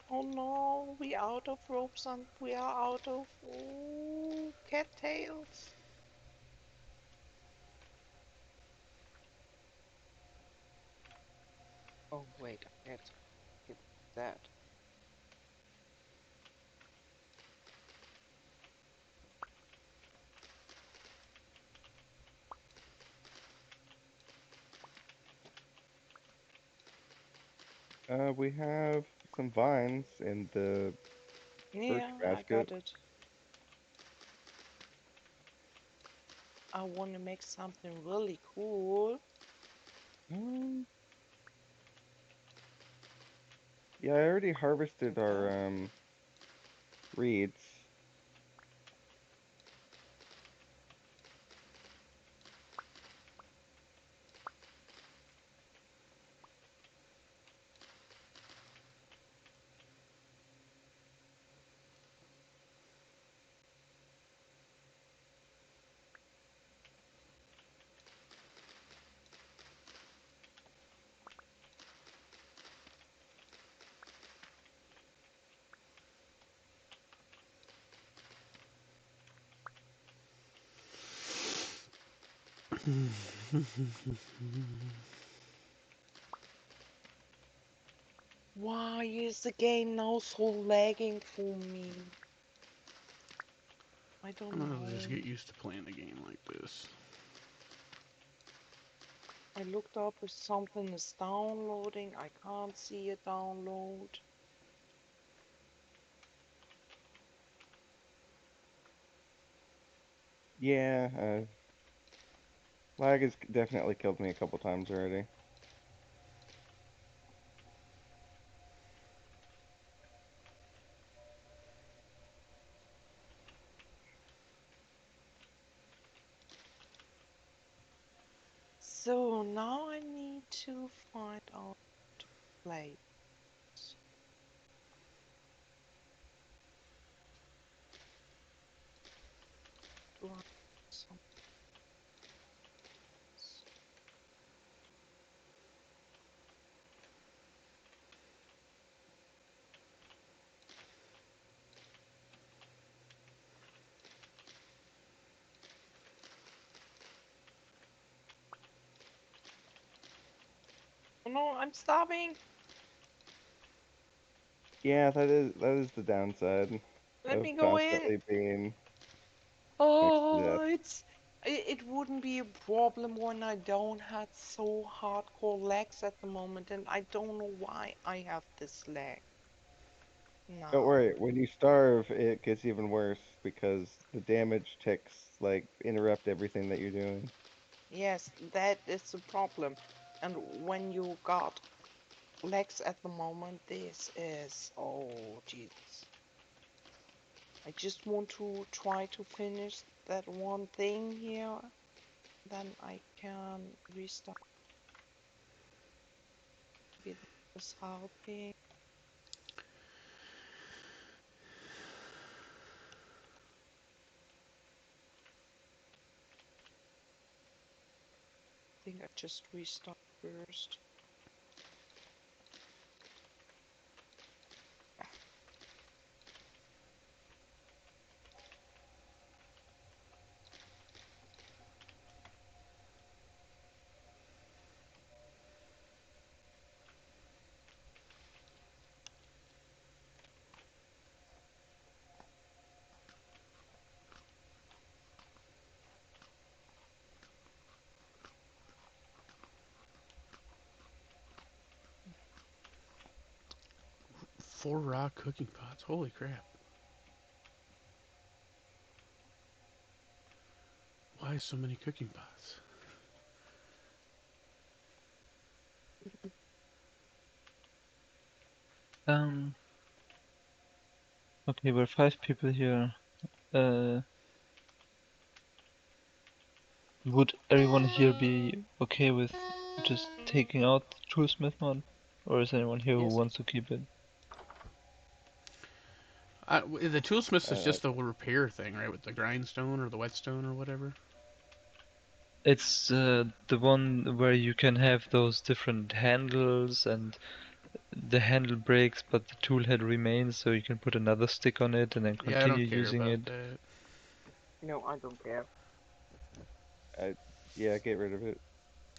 Oh no, we out of ropes and we are out of cattails. Oh wait, I had to get that. We have some vines in the birch Yeah, I basket. got it. I want to make something really cool. Um, yeah, I already harvested our Okay. reeds. Why is the game now so lagging for me? I I don't might as well just know. get used to playing the game like this. I looked up if something is downloading. I can't see it download. Yeah, lag has definitely killed me a couple times already. now I need to find out place. Do I some Oh no, I'm starving. Yeah, that is the downside Let of me go in. constantly being next to death. Oh, it wouldn't be a problem when I don't have so hardcore legs at the moment, and I don't know why I have this leg Don't now. worry, when you starve, it gets even worse because the damage ticks like interrupt everything that you're doing. Yes, that is the problem. And when you got legs at the moment, this is, oh Jesus. I just want to try to finish that one thing here, then I can restart with this helping. I think I just restart first. Four raw cooking pots. Holy crap. Why so many cooking pots? Okay, we're 5 people here. Would everyone here be okay with just taking out the toolsmith mod? Or is anyone here who Yes. wants to keep it? The toolsmith is Uh, just the repair thing, right? With the grindstone or the whetstone or whatever. It's the one where you can have those different handles and the handle breaks but the tool head remains, so you can put another stick on it and then Yeah, I don't continue care using about it. that. No, I don't care. I, yeah, get rid of it.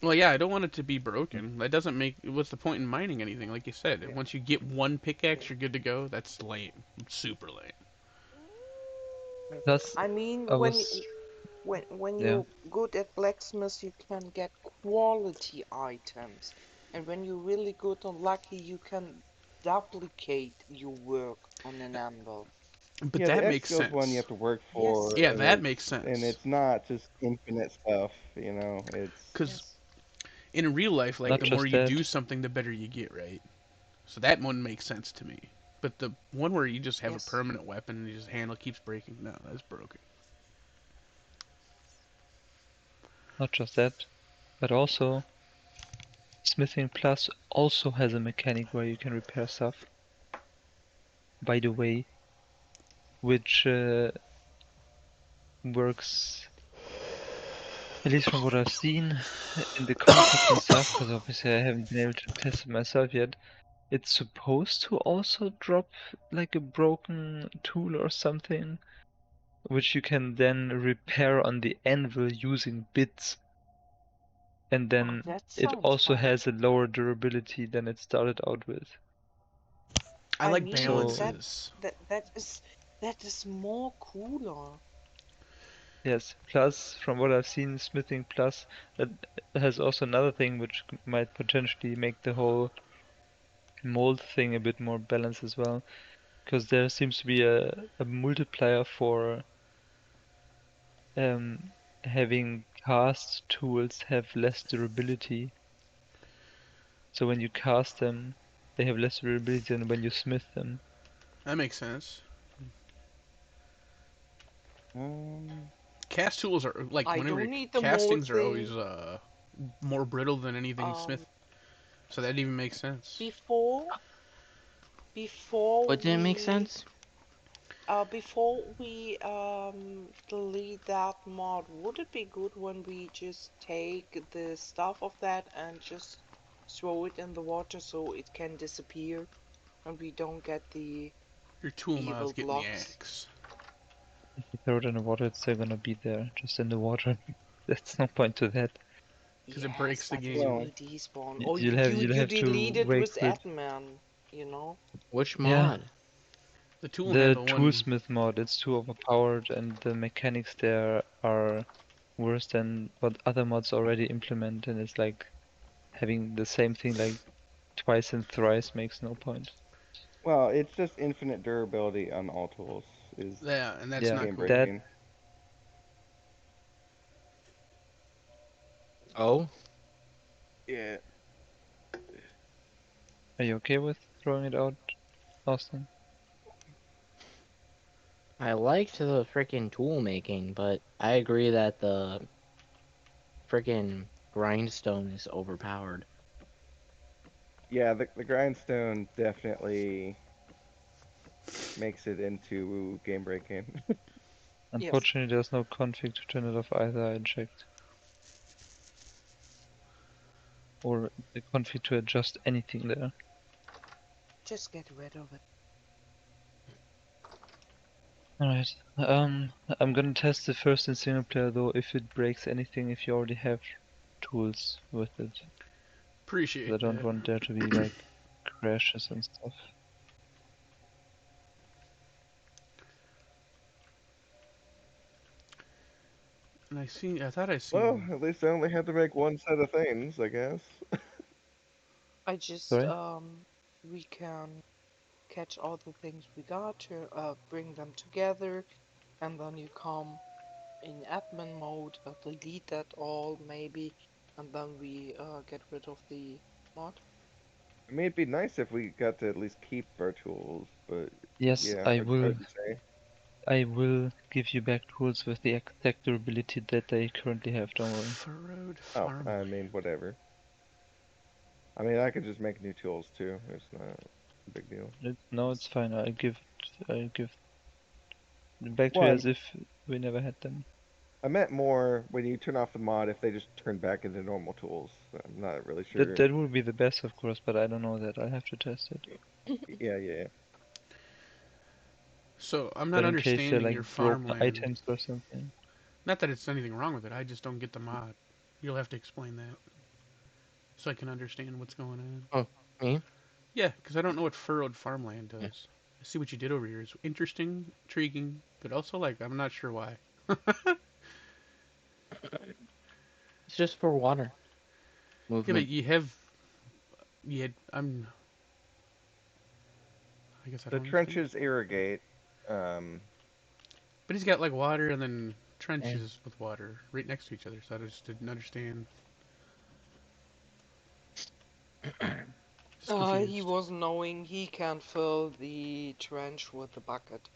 Well, yeah, I don't want it to be broken. That doesn't make. What's the point in mining anything? Like you said, Yeah. once you get one pickaxe, you're good to go. That's lame. Super lame. Plus, I mean, I was, when yeah, you're good at blacksmith, you can get quality items, and when you're really good and lucky, you can duplicate your work on an anvil. But Yeah, the that X makes skill's one you sense. have to work Yes, for, Yeah, and that it's makes and sense. it's not just infinite stuff. You know, it's Because yes, in real life, like not the more just you that. do something, the better you get, right? So that one makes sense to me. But the one where you just have a yes. permanent weapon and your handle keeps breaking, no, that's broken. Not just that, but also Smithing Plus also has a mechanic where you can repair stuff, by the way, which works, at least from what I've seen in the concepts and stuff, because obviously I haven't been able to test it myself yet. It's supposed to also drop like a broken tool or something, which you can then repair on the anvil using bits, and Oh, then that it sounds also fun. has a lower durability than it started out with. I I like mean, So balances. that is more cooler. yes, plus from what I've seen, Smithing Plus that has also another thing which might potentially make the whole mold thing a bit more balanced as well, because there seems to be a multiplier for um, having cast tools have less durability. So when you cast them, they have less durability than when you smith them. That makes sense. um Cast tools are like I whenever don't need the mold castings are always thing. more brittle than anything Um, Smith. So that even makes sense. before before What didn't make we sense? delete that mod, would it be good when we just take the stuff of that and just throw it in the water so it can disappear and we don't get the Your tool mod's evil getting the blocks? axe. If you throw it in the water, it's still gonna be there, just in the water. There's no point to that. Because it Yes, breaks the but it game. Well, will despawn. Or You'll you have to delete it wait with for it. admin, you know? Which Yeah, mod? The tool the handle one. toolsmith mod, it's too overpowered, and the mechanics there are worse than what other mods already implement, and it's like having the same thing like twice and thrice makes no point. well, it's just infinite durability on all tools is Yeah, and that's Yeah, not game cool. that breaking. Oh, Yeah. are you okay with throwing it out, Austin? I liked the freaking tool making, but I agree that the freaking grindstone is overpowered. Yeah, the grindstone definitely makes it into game breaking. Yes. Unfortunately, there's no config to turn it off either, I checked. Or the config to adjust anything there. Just get rid of it. Alright, I'm gonna test it first in single player though, if it breaks anything, if you already have tools with it. 'Cause I Appreciate don't that. want there to be like crashes and stuff. And I thought I Well, seen. at least I only had to make one set of things, I guess. I just Sorry? we can catch all the things we got to bring them together, and then you come in admin mode, delete that all maybe, and then we get rid of the mod. I mean, it'd be nice if we got to at least keep our tools, but Yes, yeah, it's hard to say. I will give you back tools with the exact durability that they currently have, don't worry. Furrowed Oh, I farmland. mean, whatever. I mean, I could just make new tools too. It's not a big deal. No, it's fine. I give them back to Well, you as if we never had them. I meant more when you turn off the mod, if they just turn back into normal tools. I'm not really sure. That would be the best, of course, but I don't know that. I have to test it. Yeah. So I'm not But in case they're understanding like your broken farmland. items or something. Not that it's anything wrong with it. I just don't get the mod. You'll have to explain that so I can understand what's going on. Oh, me? Yeah, because I don't know what furrowed farmland Yeah. does. I see what you did over here. It's interesting, intriguing, but also like I'm not sure why. It's just for water Yeah, but movement. you had. I guess I The don't understand. trenches irrigate. Um, But he's got like water and then Eh. trenches with water right next to each other. So I just didn't understand. Just He confused. was knowing he can fill the trench with the bucket.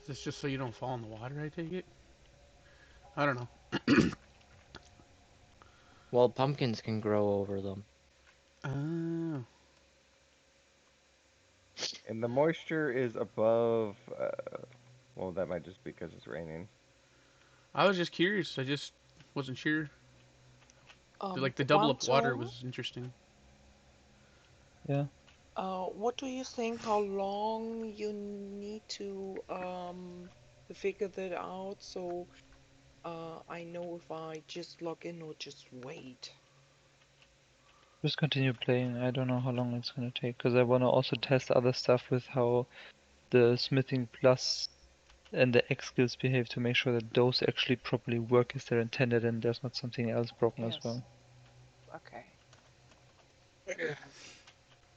Is this just so you don't fall in the water? I take it. I don't know. Well, pumpkins can grow over them. Oh, and the moisture is above. Well, that might just be because it's raining. I was just curious. I just wasn't sure. Like the double up water Quantum, was interesting. Yeah. what do you think? How long you need to figure that out? So I know if I just log in or just wait. Just continue playing. I don't know how long it's gonna take, because I wanna also test other stuff with how the smithing plus and the X skills behave to make sure that those actually properly work as they're intended and there's not something else broken as Yes. well. Okay.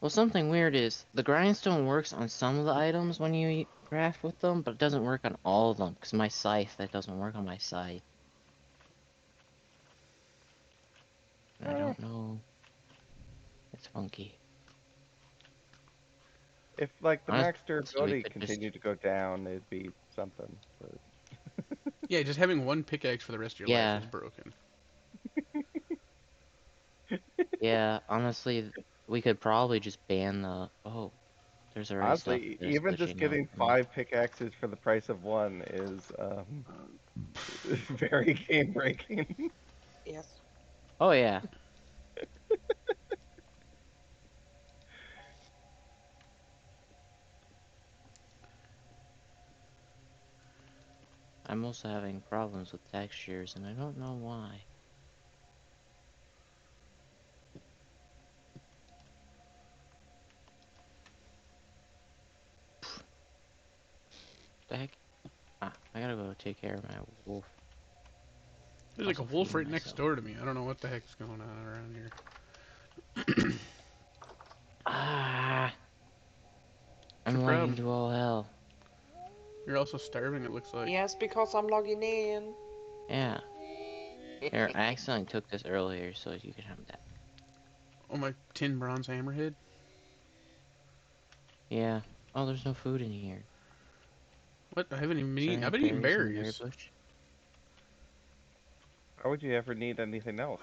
Well, something weird is the grindstone works on some of the items when you craft with them, but it doesn't work on all of them. Because my scythe, that doesn't work on my scythe. I Eh, don't know. It's funky. if like the max Honestly, we durability could just. continued to go down, it'd be something. But Yeah, just having one pickaxe for the rest of your life Yeah. is broken. Yeah, honestly, we could probably just ban the. Oh, there's already stuff Honestly, that's even just glitching out getting for me. 5 pickaxes for the price of one is very game breaking. Yes. Oh yeah. I'm also having problems with textures, and I don't know why. The heck? Ah, I gotta go take care of my wolf. There's like a Also wolf feeding right next myself. door to me. I don't know what the heck's going on around here. Ah, What's your I'm logging problem? into all hell. You're also starving, it looks like. Yes, because I'm logging in. Yeah. Here, I accidentally took this earlier, so you can have that. Oh, my tin bronze hammerhead. Yeah. Oh, there's no food in here. What? I haven't even been Is there eating. any I've been eating berries in the berry berries. bush? Why would you ever need anything else?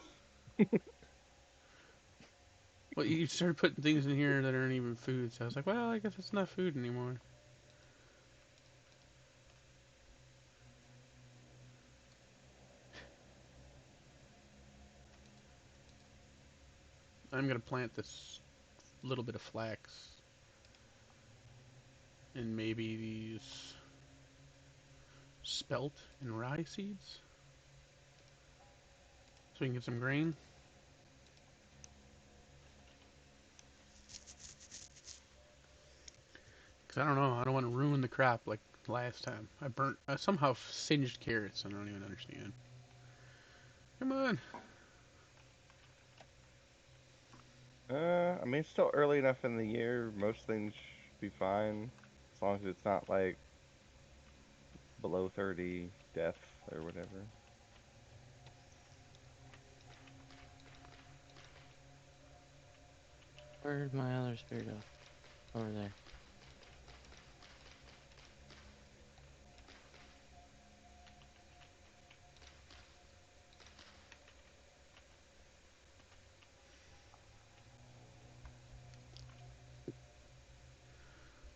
Well, you started putting things in here that aren't even food, so I was like, well, I guess it's not food anymore. I'm gonna plant this little bit of flax and maybe these spelt and rye seeds so we can get some grain. Because I don't know, I don't want to ruin the crop like last time. I somehow singed carrots, and I don't even understand. Come on. I mean, it's still early enough in the year. Most things should be fine, as long as it's not like below 30 death or whatever. Where'd my other spear go? Over there.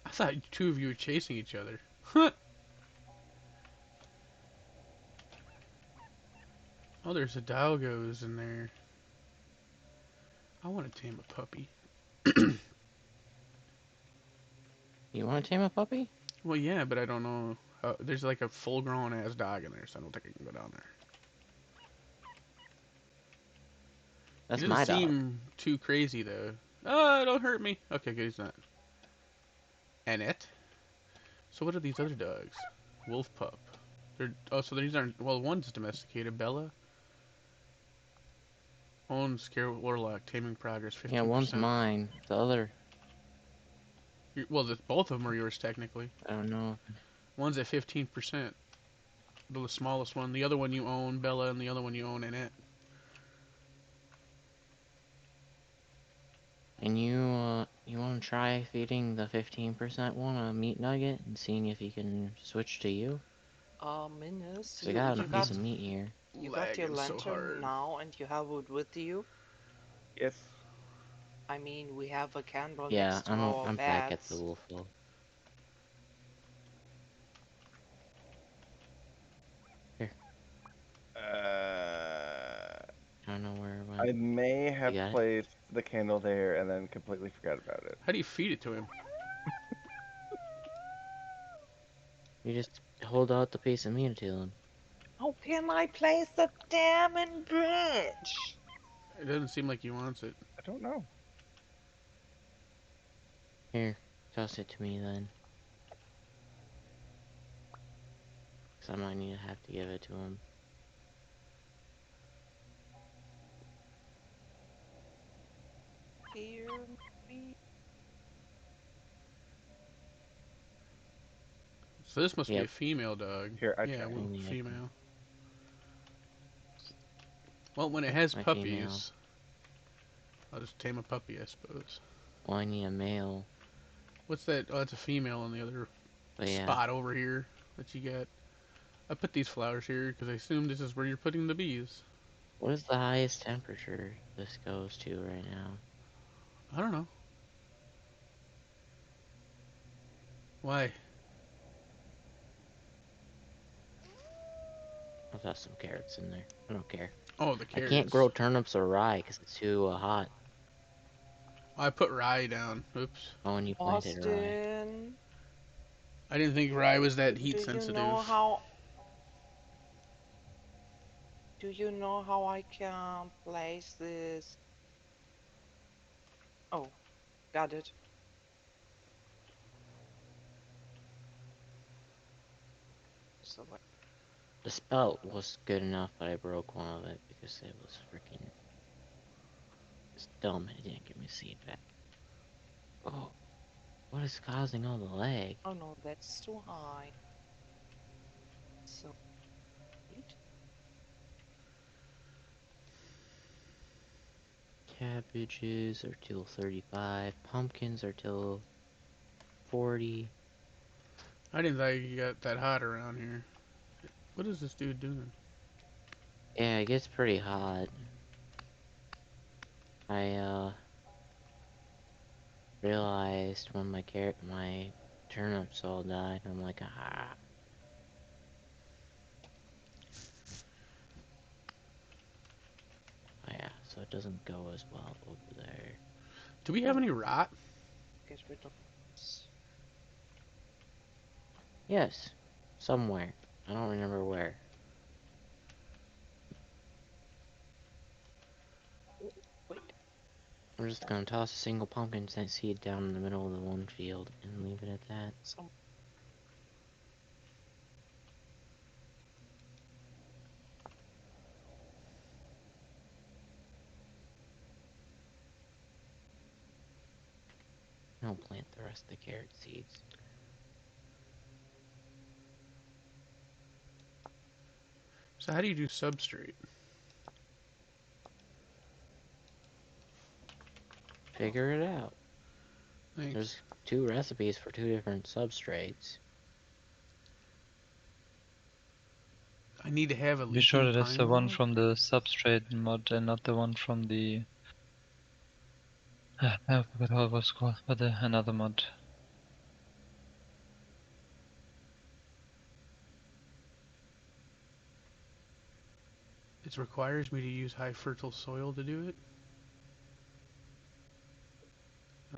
I thought two of you were chasing each other. Huh. Oh, there's a doggos in there. I want to tame a puppy. You want to tame a puppy? Well, yeah, but I don't know. There's like a full-grown ass dog in there, so I don't think I can go down there. He That's doesn't my dog. seem too crazy though. Oh, don't hurt me. Okay, good, he's not. Annette. So what are these other dogs? Wolf pup. So these aren't. Well, one's domesticated. Bella. Own scare warlock. Taming progress Yeah, one's 15%. mine. The other, Well, both of them are yours technically. I don't know. One's at 15%. The smallest one. The other one you own Bella, and the other one you own Annette. And you want to try feeding the 15% one a meat nugget and seeing if he can switch to you? Minus, Cause I got a you piece got of meat here. your Lagging so lantern hard. now, and you have it with you. Yes. I mean, we have a candle Yeah, next to our I'm back at the beds. wolf hole. Here, I don't know where it went. I may You have got it? placed the candle there and then completely forgot about it. How do you feed it to him? You just hold out the piece of meat to him. How can I place the damn bridge? It doesn't seem like he wants it. I don't know. Here, toss it to me then. Cause I might need to have to give it to him. Hear me. So this must be a Yep, female dog. Here, I Yeah, tried. well, only I can. female. Well, when it has My female. puppies, I'll just tame a puppy, I suppose. Well, I need a male. What's that? Oh, it's a female on the other But yeah, spot over here that you got. I put these flowers here because I assume this is where you're putting the bees. What is the highest temperature this goes to right now? I don't know. Why? I've got some carrots in there. I don't care. Oh, the I can't carrots. grow turnips or rye because it's too hot. I put rye down. Oops. Oh, and you planted rye. Austin, I didn't think rye was that heat do you know sensitive. how? Do you know how I can place this? Oh, got it. So like, The spout was good enough, but I broke one of it because it was freaking. It's dumb. It didn't give me seed back. Oh, what is causing all the lag? oh no, that's too high. So wait, Cabbages are till 35. Pumpkins are till 40. I didn't think you got that hot around here. What is this dude doing? Yeah, it gets pretty hot. I realized when my turnips all died. I'm like, ah. Oh, yeah, so it doesn't go as well over there. Do we have any rot? get rid of this. Yes, somewhere. I don't remember where. Oh, wait, I'm just gonna toss a single pumpkin seed down in the middle of the one field and leave it at that. some. I'll plant the rest of the carrot seeds. So how do you do substrate? Figure it out. Thanks. There's 2 recipes for 2 different substrates. I need to have a Be sure leaking that it's pine the one log? from the substrate mod and not the one from the. I forgot how it was called, but another mod. It requires me to use high fertile soil to do it?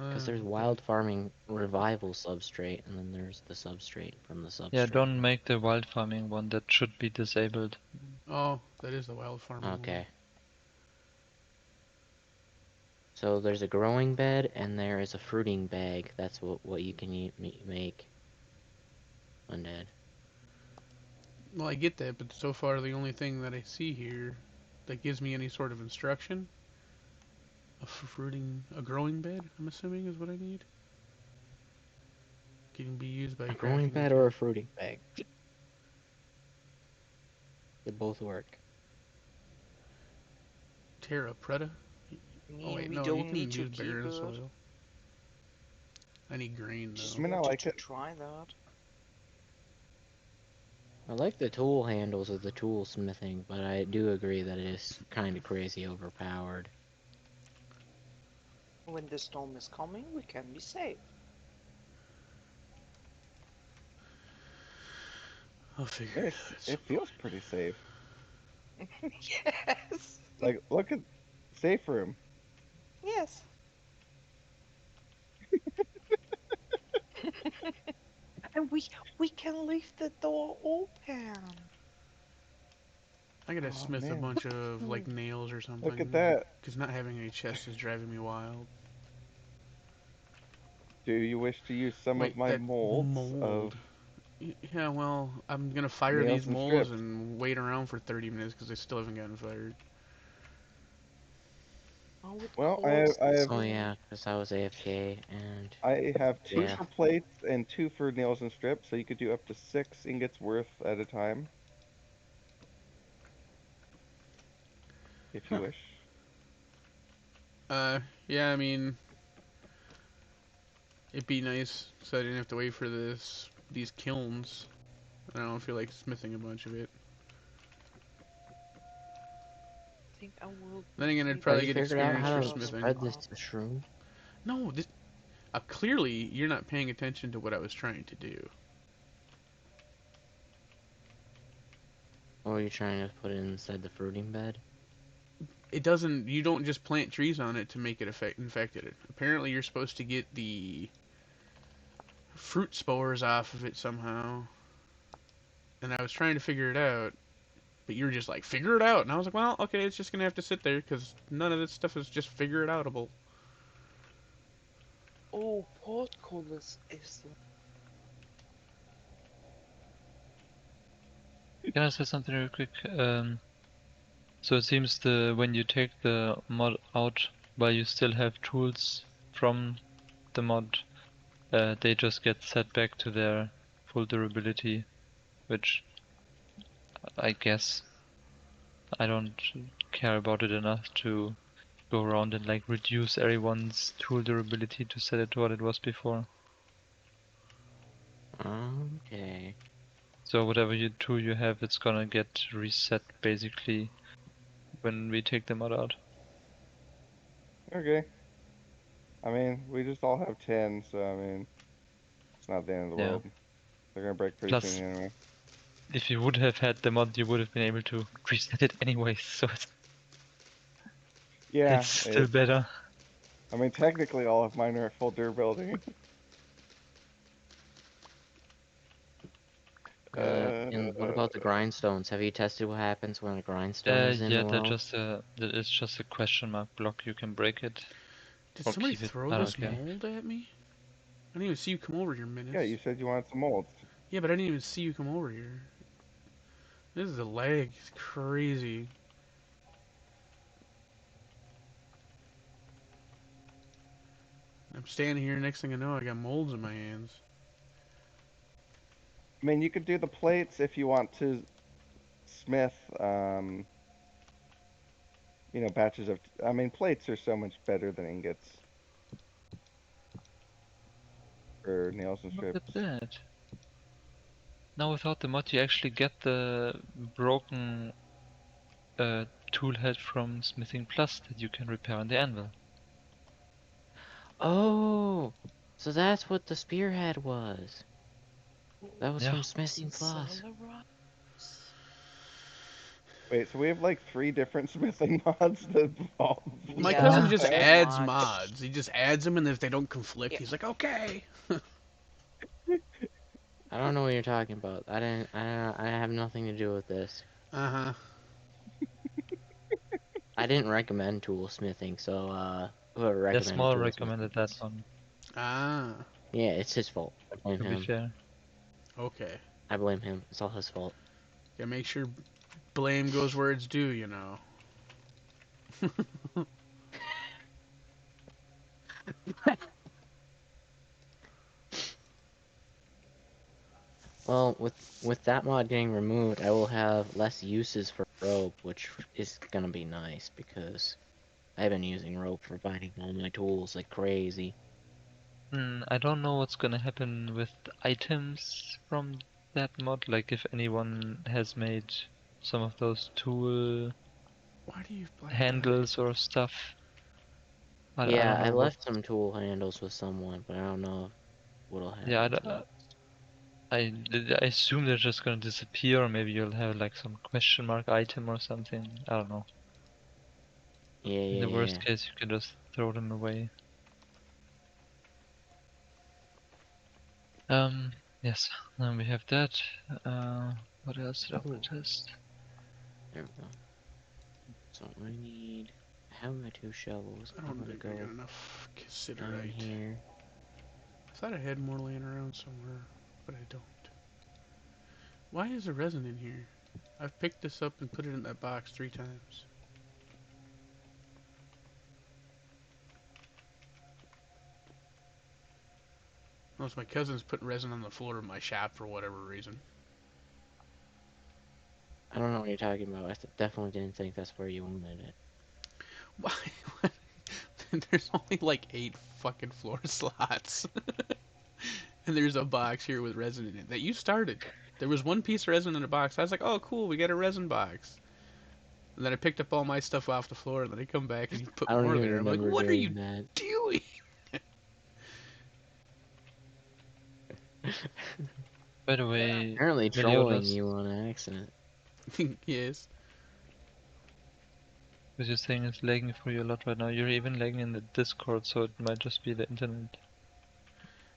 Because there's Okay. wild farming revival substrate, and then there's the substrate from the Yeah, substrate don't mod. make the wild farming one. That should be disabled. Oh, that is the wild farming one. Okay. So there's a growing bed and there is a fruiting bag. That's what you can make undead. Well, I get that, but so far the only thing that I see here that gives me any sort of instruction, a growing bed, I'm assuming is what I need. Can be used by A growing crafting bed or a fruiting bag. They both work. Terra Preta. I Oh mean, wait, we no, you don't need can to use keep barren it. soil. I need grain Just though. I mean, I wanted like to it. try that. I like the tool handles of the tool smithing, but I do agree that it is kind of crazy overpowered. When the storm is coming, we can be safe. I'll figure it It's out at some it feels pretty safe. Yes. Like, look at safe room. Yes. And we can leave the door open. I gotta Oh smith a man, bunch of like Hmm. nails or look at something, that. because not having any chest is driving me wild. Do you wish to use some of Wait, my that molds of mold. Yeah, well, I'm gonna fire these nails and molds strips? and wait around for 30 minutes because they still haven't gotten fired. How it Well, close this Oh way. yeah, because I was AFK and I have 2 yeah. for plates and 2 for nails and strips, so you could do up to 6 ingots worth at a time if you Huh. wish. Yeah, I mean, it'd be nice so I didn't have to wait for these kilns. I don't feel like smithing a bunch of it. I think I will Then again, I'd keep probably Have you get figured out experience how for to smithing. spread this to shroom? No, this, clearly you're not paying attention to what I was trying to do. Or are you trying to put it inside the fruiting bed? It doesn't. You don't just plant trees on it to make it infected. Apparently, you're supposed to get the fruit spores off of it somehow. And I was trying to figure it out, but you were just like, figure it out. And I was like, well, okay, it's just gonna have to sit there because none of this stuff is just figure it outable. Oh, portcullis is Can I say something real quick? So it seems when you take the mod out while you still have tools from the mod, they just get set back to their full durability, which I guess I don't care about it enough to go around and like reduce everyone's tool durability to set it to what it was before. Okay. So whatever tool you have, it's gonna get reset basically when we take the mod out. Okay. I mean, we just all have 10, so I mean, it's not the end of the Yeah. world. They're gonna break pretty Plus, soon anyway. if you would have had the mod, you would have been able to reset it anyway, so Yeah, it's still better. I mean, technically all of mine are at full durability. And what about the grindstones? Have you tested what happens when a grindstone is in Yeah, the world? it's just a question mark block. You can break it Did or somebody keep it. throw I don't this care. mold at me? I didn't even see you come over here, Yeah, Minutes. you said you wanted some molds. Yeah, but I didn't even see you come over here. This is a lag. It's crazy. I'm standing here. Next thing I know, I got molds in my hands. I mean, you could do the plates if you want to smith, batches of. I mean, plates are so much better than ingots for nails and Not that strips. bad. Now without the mod, you actually get the broken tool head from Smithing Plus that you can repair on the anvil. Oh, so that's what the spearhead was. That was Yeah. from Smithing Plus. Celeros. Wait, so we have like 3 different smithing mods that all My Yeah, cousin balance just out? pretty adds much. mods. He just adds them, and if they don't conflict, Yeah. he's like, okay. I don't know what you're talking about. I have nothing to do with this. Uh-huh. I didn't recommend tool smithing, so whoever Yeah, recommended Small tool recommended smithing, that one, Ah. yeah, it's his fault. I blame to be him. fair. Okay. I blame him. It's all his fault. Gotta make sure blame goes where it's due, you know. Well, with that mod getting removed, I will have less uses for rope, which is gonna be nice because I've been using rope for finding all my tools like crazy. I don't know what's gonna happen with items from that mod, like if anyone has made some of those tool Why do you have black dye? handles or stuff. I Yeah, don't I know what. left some tool handles with someone, but I don't know what'll Yeah, happen to them. I assume they're just gonna disappear, or maybe you'll have like some question mark item or something. I don't know. Yeah, In the yeah, worst yeah. case, you can just throw them away. Yes, then we have that. What else did I want Ooh, to test? there we go. So I need. I have my 2 shovels. I I'm don't gonna think I got go enough down considerite. here. I thought I had more laying around somewhere, but I don't. Why is there resin in here? I've picked this up and put it in that box 3 times. Unless my cousin's putting resin on the floor of my shop for whatever reason. I don't know what you're talking about. I definitely didn't think that's where you wanted it. Why? There's only like 8 fucking floor slots. And there's a box here with resin in it that you started. There was one piece of resin in a box. I was like, oh, cool, we got a resin box. And then I picked up all my stuff off the floor, and then I come back and you put I don't more even there. I'm like, remember what are you doing that. doing? By the way, Apparently trolling Meliodas, you on accident. Yes. because your thing is lagging for you a lot right now. You're even lagging in the Discord, so it might just be the internet.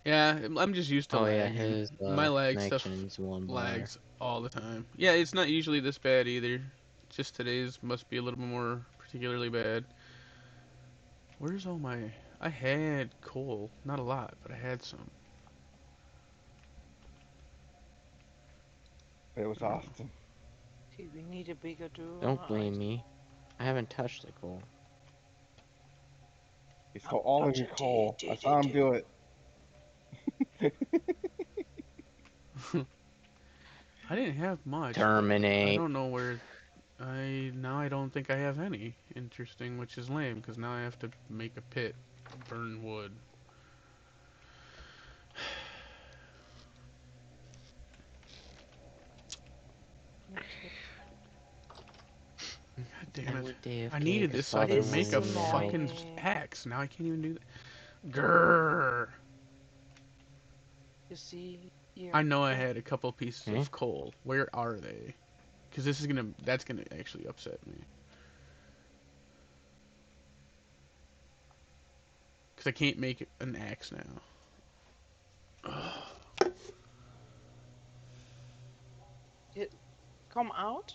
Yeah, I'm just used to Oh yeah, lagging. his My lag stuff connection's 1 bar. lags all the time. Yeah, it's not usually this bad either. Just today's must be a little bit more particularly bad. Where's all my... I had coal. Not a lot, but I had some. It was awesome. Okay, we need a bigger door. Don't blame me. I haven't touched the coal. He stole all of your coal. I saw him do it. I didn't have much. I Terminate. don't know where... Now I don't think I have any. Interesting, which is lame, because now I have to make a pit. Burn wood. Okay. God damn I it. would AFK I needed 'cause this so I father could This make is a wanted me to help. fucking annoying. axe. Now I can't even do that. Grrr. You see here. I know I had a couple pieces Hmm? of coal. Where are they? Because that's gonna actually upset me. Because I can't make an axe now. Ugh. Come out.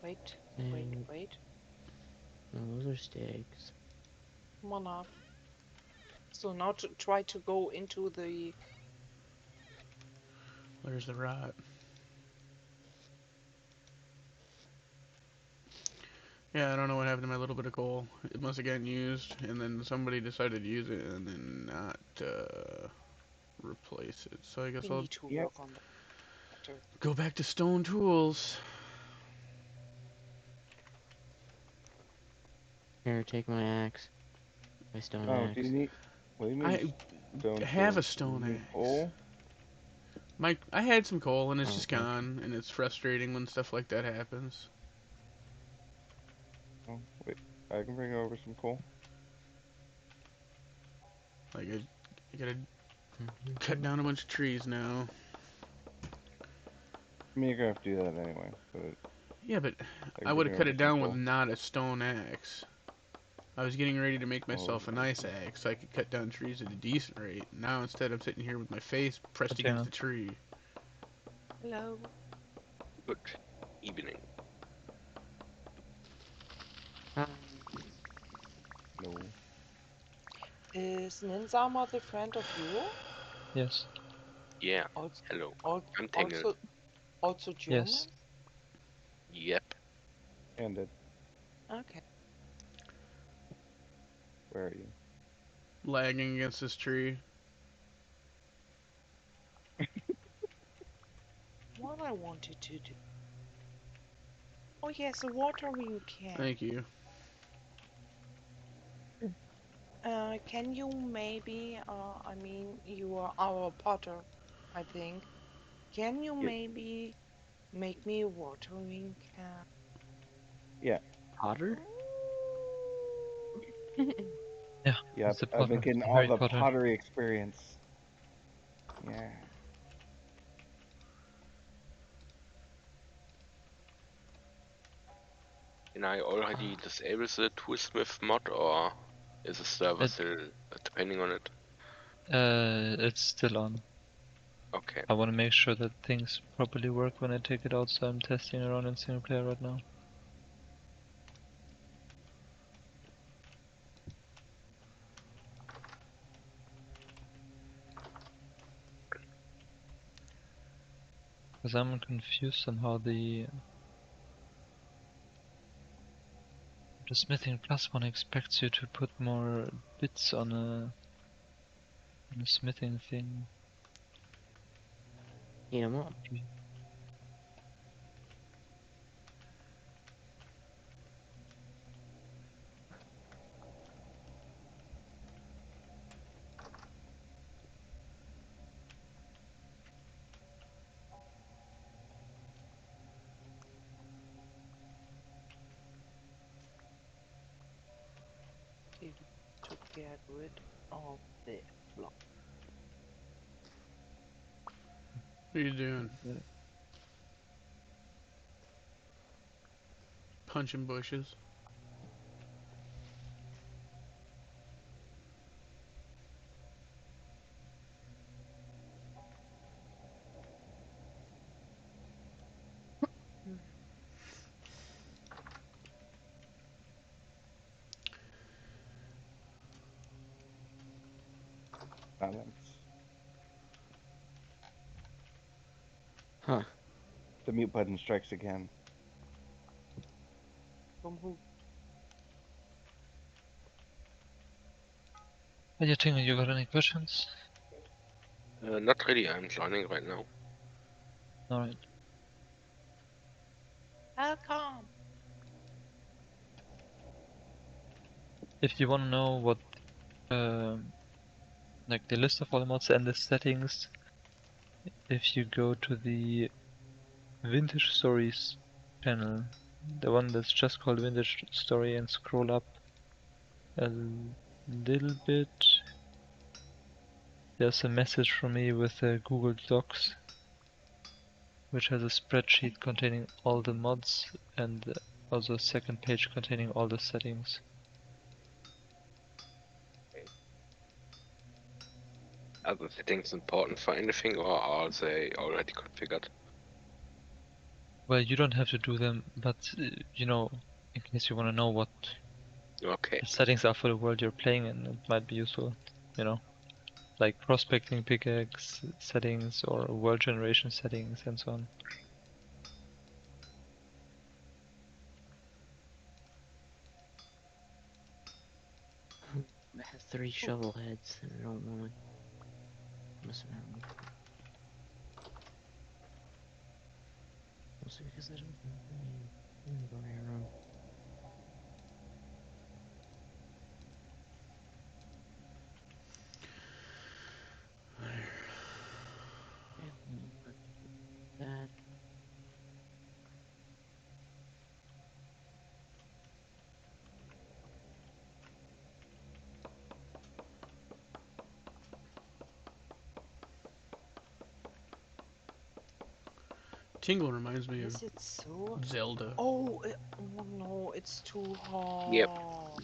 Wait, And wait. no, those are sticks. Come on up. So now to try to go into the... Where's the rot? Yeah, I don't know what happened to my little bit of coal. It must have gotten used, and then somebody decided to use it and then not replace it. So I guess We I'll need to Yep. work on that. go back to stone tools. Here, take my axe. My stone Oh, axe. do you need... What do you mean I stone have a tools? stone You need axe. coal? I had some coal and it's Oh, just okay. gone, and it's frustrating when stuff like that happens. Oh, wait. I can bring over some coal. Like I gotta cut down a bunch of trees now. I mean, you're gonna have to do that anyway, but Yeah, but I I can would bring have cut over it some down with coal. not a stone axe. I was getting ready to make Oh, myself a nice axe so I could cut down trees at a decent rate. Now instead I'm sitting here with my face pressed But against yeah, a tree. Hello. Good evening. Ah, no. Is Ninsama the friend of you? yes, Yeah, Also, hello. al- I'm Tangled. also German? yes. Yep. Ended. Okay. Where are you? Lagging against this tree. What I wanted to do. Oh yes, a watering can. Thank you. Can you maybe, I mean, you are our potter, I think. Can you Yep. maybe make me a watering can? Yeah. Potter? Yeah, Yep. it's a I've been Potter, getting a all Harry the Potter. pottery experience. Yeah. Can I already disable the toolsmith mod, or is the server It, still depending on it? it's still on. Okay. I want to make sure that things properly work when I take it out, so I'm testing around in single player right now. Because I'm confused on how the smithing plus one expects you to put more bits on a smithing thing. Heat 'em up. actually to get rid of the block. What are you doing? Punching bushes. Balance. Huh. The mute button strikes again. From who? What do you think? You got any questions? Not really, I'm joining right now. Alright. Welcome. If you want to know what, like the list of all mods and the settings, if you go to the Vintage Stories channel, the one that's just called Vintage Story, and scroll up a little bit, there's a message from me with Google Docs, which has a spreadsheet containing all the mods and also a second page containing all the settings. Are the settings important for anything, or are they already configured? Well, you don't have to do them, but you know, in case you want to know what Okay. the settings are for the world you're playing in, it might be useful, you know, like prospecting pickaxe settings or world generation settings and so on. I have 3 shovel heads and I don't know what. Must have happened. Mostly because I don't have any inventory room. Okay, put that. Tingle reminds me of Is it so? Zelda. Oh, oh no, it's too Yep, hot.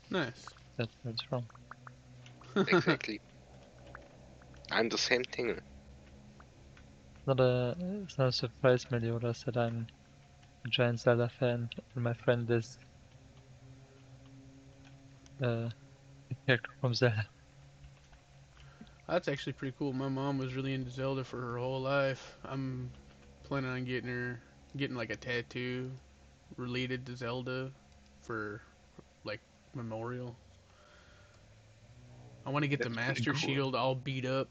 Nice. That's where it's from. exactly. I'm the same thing. It's not a surprise, Meliodas, that I'm a giant Zelda fan, and my friend is a character from Zelda. That's actually pretty cool. My mom was really into Zelda for her whole life. I'm planning on getting like a tattoo related to Zelda for like memorial. I want to get the That's pretty Master cool. Shield all beat up,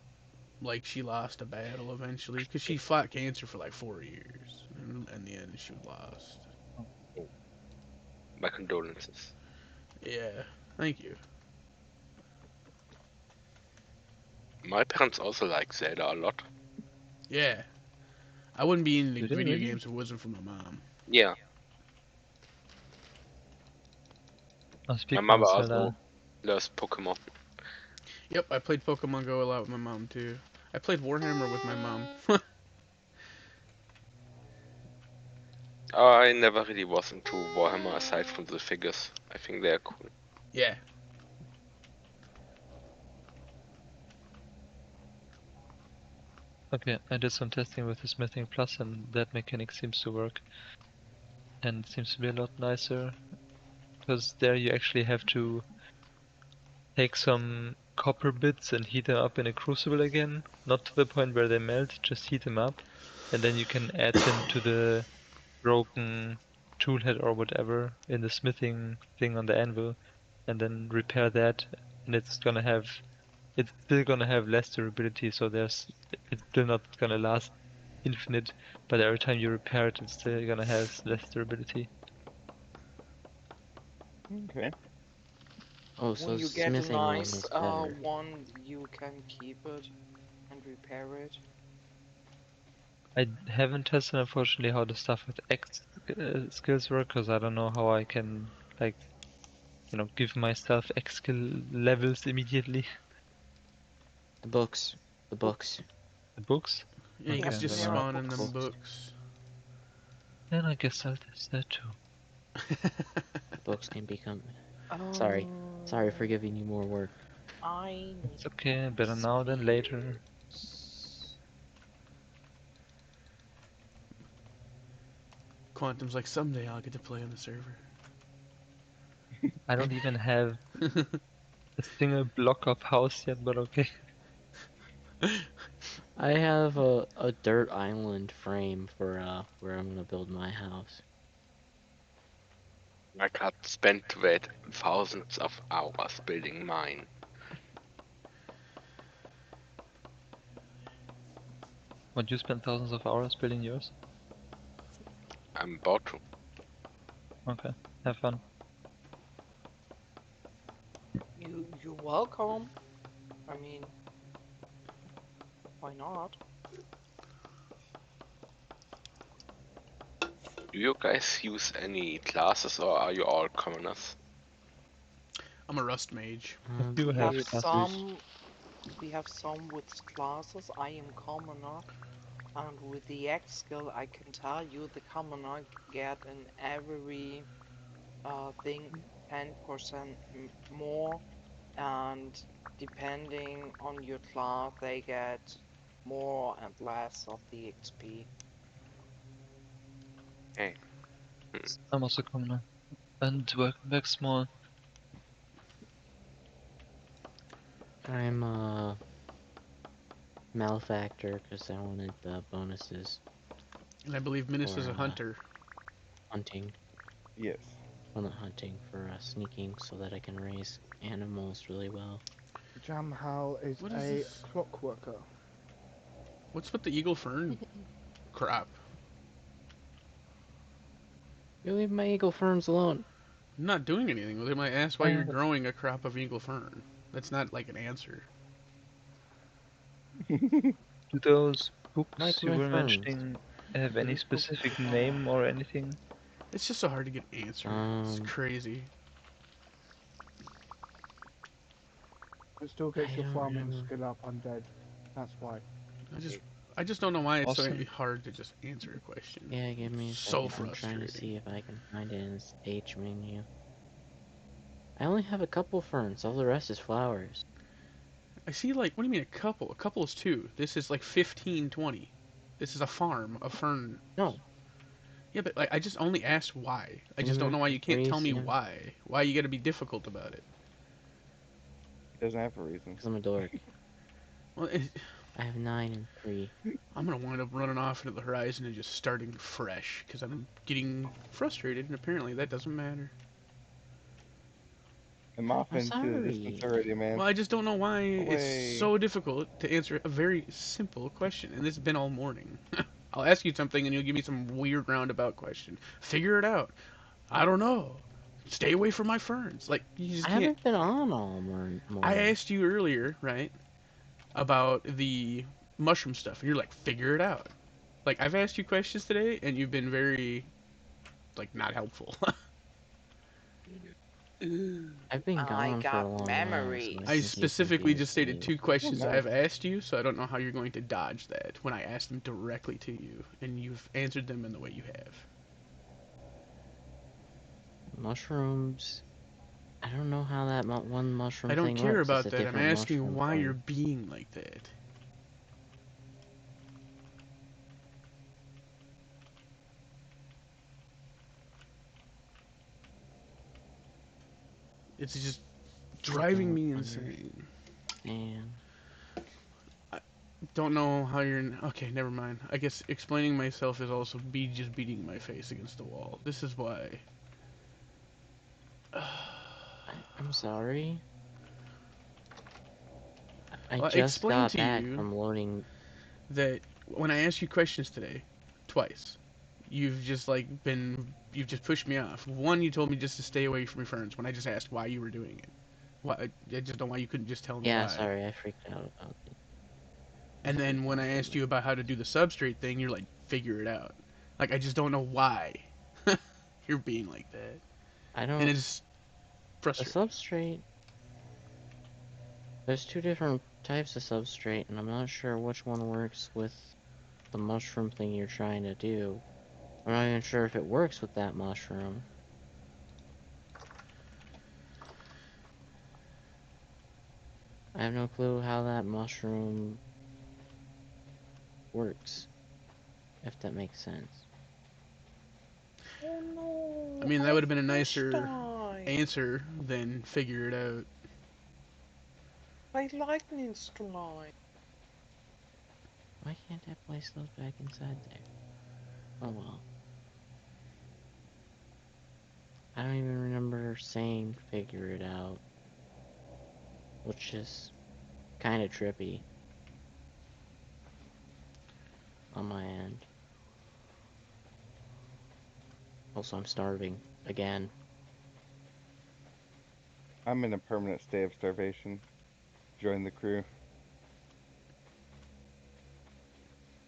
like she lost a battle eventually, because she fought cancer for like 4 years, and in the end she lost. Oh, my condolences. Yeah, thank you. My parents also like Zelda a lot. Yeah, I wouldn't be into Do they video really? games if it wasn't for my mom. Yeah, Oh, my speaking mother of also Zelda, loves Pokemon. Yep, I played Pokemon Go a lot with my mom too. I played Warhammer with my mom. I never really was into Warhammer aside from the figures. I think they are cool. Yeah, okay, I did some testing with the Smithing Plus, and that mechanic seems to work, and seems to be a lot nicer, because there you actually have to take some copper bits and heat them up in a crucible again, not to the point where they melt, just heat them up, and then you can add them to the broken tool head or whatever in the smithing thing on the anvil, and then repair that, and it's still gonna have less durability, so it's still not gonna last infinite, but every time you repair it, it's still gonna have less durability. Okay. Oh, When so you get a smithing one nice is better. one, you can keep it and repair it. I haven't tested, unfortunately, how the stuff with X skills work, because I don't know how I can like give myself X skill levels immediately. The books. The books. The books? Yeah, you Okay, can just then I'll spawn in them books. books. then I guess I'll test that too. The books can become. Um, Sorry for giving you more work. I need It's okay, better now than later. Quantum's like, someday I'll get to play on the server. I don't even have a single block of house yet, but okay. I have a dirt island frame for where I'm gonna build my house. I got spent to it thousands of hours building mine. Would you spend thousands of hours building yours? I'm about to. Okay, have fun. you're welcome. I mean, why not? Do you guys use any classes or are you all commoners? I'm a Rustmage. You We have have classes. some with classes. I am commoner, and with the X skill, I can tell you the commoner get in every thing 10% more, and depending on your class, they get more and less of the XP. Hey. I'm also commoner. And welcome back, Small. I'm a malefactor because I wanted the bonuses And I believe Minas is a for hunter. hunting. Yes. Well, not hunting, for sneaking so that I can raise animals really well. Jamhal is What is a this? clockworker. What's with the eagle fern crap? You leave my eagle ferns alone. I'm not doing anything with it. I asked why you're growing a crop of eagle fern. That's not like an answer. Do those books Like you my were ferns. mentioning have any These books specific are- name or anything? It's just so hard to get an answer. It's crazy. It still gets I your don't farming remember. skill up undead. That's why. I just don't know why it's so Awesome. hard to just answer a question. Yeah, give me a So second. I'm trying to frustrating. see if I can find it in this H menu. I only have a couple ferns. All the rest is flowers. I see, like, what do you mean a couple? A couple is two. This is like 15, 20. This is a farm of fern. No. Yeah, but like, I just only asked why. I just don't Cinnamon, know why you can't tell me raisins. why. Why you gotta be difficult about it. He doesn't have a reason. Because I'm a dork. Well, I have 9 and 3. I'm gonna wind up running off into the horizon and just starting fresh because I'm getting frustrated, and apparently that doesn't matter. I'm off I'm into the distance sorry. already, man. Well, I just don't know why it's Away. so difficult to answer a very simple question, and this has been all morning. I'll ask you something, and you'll give me some weird roundabout question. Figure it out. I don't know. Stay away from my ferns. Like, you just I can't. haven't been on all morning. I asked you earlier, right, about the mushroom stuff, and you're like, figure it out. Like, I've asked you questions today, and you've been very, like, not helpful. I've been I gone for a got long memories. while, so I think you can specifically be just stated asleep. 2 questions Oh, I've nice. asked you, so I don't know how you're going to dodge that when I asked them directly to you, and you've answered them in the way you have. Mushrooms. I don't know how that one mushroom I don't thing care works. It's about a that. I'm different asking mushroom why you're form. being like that. It's just driving me insane. And Don't know how you're. Okay, never mind. I guess explaining myself is also just beating my face against the wall. This is why. I'm sorry. I Well, I just explained got to back you from loading. that when I asked you questions today, twice, you've just pushed me off. One, you told me just to stay away from your ferns when I just asked why you were doing it. Why? I just don't know why you couldn't just tell me Yeah, why. sorry, I freaked out about it. And then when I asked you about how to do the substrate thing, you're like, figure it out. Like, I just don't know why you're being like that. I And don't. it's frustrating. substrate. There's two different types of substrate, and I'm not sure which one works with the mushroom thing you're trying to do. I'm not even sure if it works with that mushroom. I have no clue how that mushroom works, if that makes sense. Oh no! I mean, that would have been a fish nicer died answer than figure it out. by lightning strike. Why can't I place those back inside there? Oh well. I don't even remember saying figure it out, which is kind of trippy on my end. Also, I'm starving again. I'm in a permanent state of starvation. Join the crew.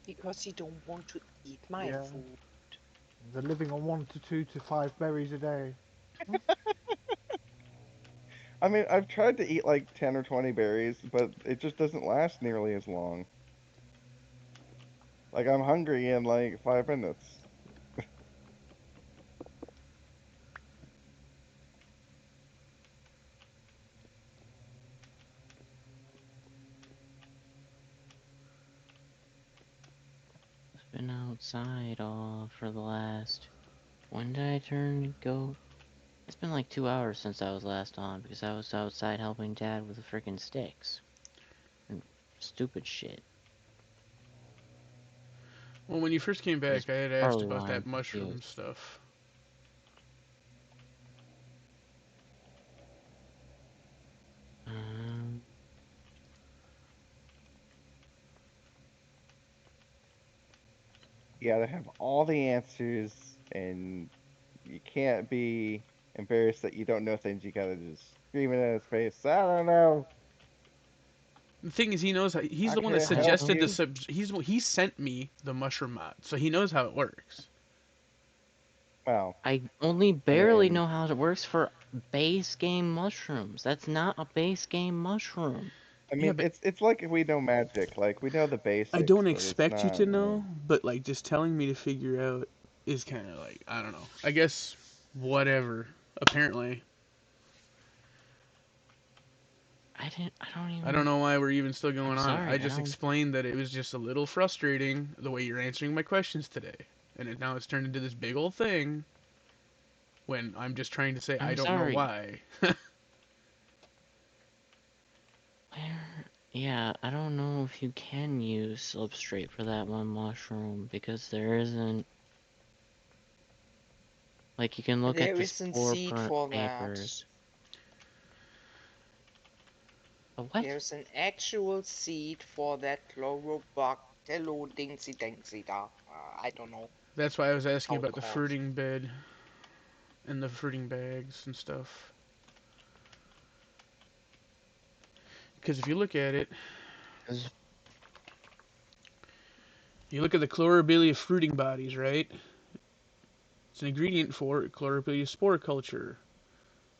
Because you don't want to eat my Yeah. food. They're living on 1 to 2 to 5 berries a day. I mean, I've tried to eat like 10 or 20 berries, but it just doesn't last nearly as long. Like, I'm hungry in like 5 minutes. I've been outside all for the last. When did I turn go? It's been like 2 hours since I was last on because I was outside helping Dad with the freaking sticks and stupid shit. Well, when you first came That's back, I had asked probably about why I'm that mushroom confused. stuff. Um, You gotta have all the answers, and you can't be embarrassed that you don't know things. You gotta just scream it in his face. I don't know. The thing is, he knows he's I the one that can't I help suggested the you. don't. sub. He sent me the mushroom mod, so he knows how it works. Well, I only I barely mean, know how it works for base game mushrooms. That's not a base game mushroom. Yeah, but it's like we know magic. Like we know the I basics, don't but it's expect you not to like know. But like, just telling me to figure out is kind of like, I don't know. I guess whatever. Apparently, I don't I don't even. know why we're even still I'm going on. I sorry. I just don't. explained that it was just a little frustrating the way you're answering my questions today, and now it's turned into this big old thing. When I'm just trying to say I I'm don't know sorry. why. Yeah, I don't know if you can use substrate for that one mushroom because there isn't. Like, you can look at There the isn't spore seed print for that. papers. A what? There's an actual seed for that chlorobactello dingsy dingsy da. I don't know That's why I was asking how it about the calls. fruiting bed and the fruiting bags and stuff. Because if you look at it, you look at the chlorobacteria fruiting bodies, right? It's an ingredient for chlorobacteria spore culture.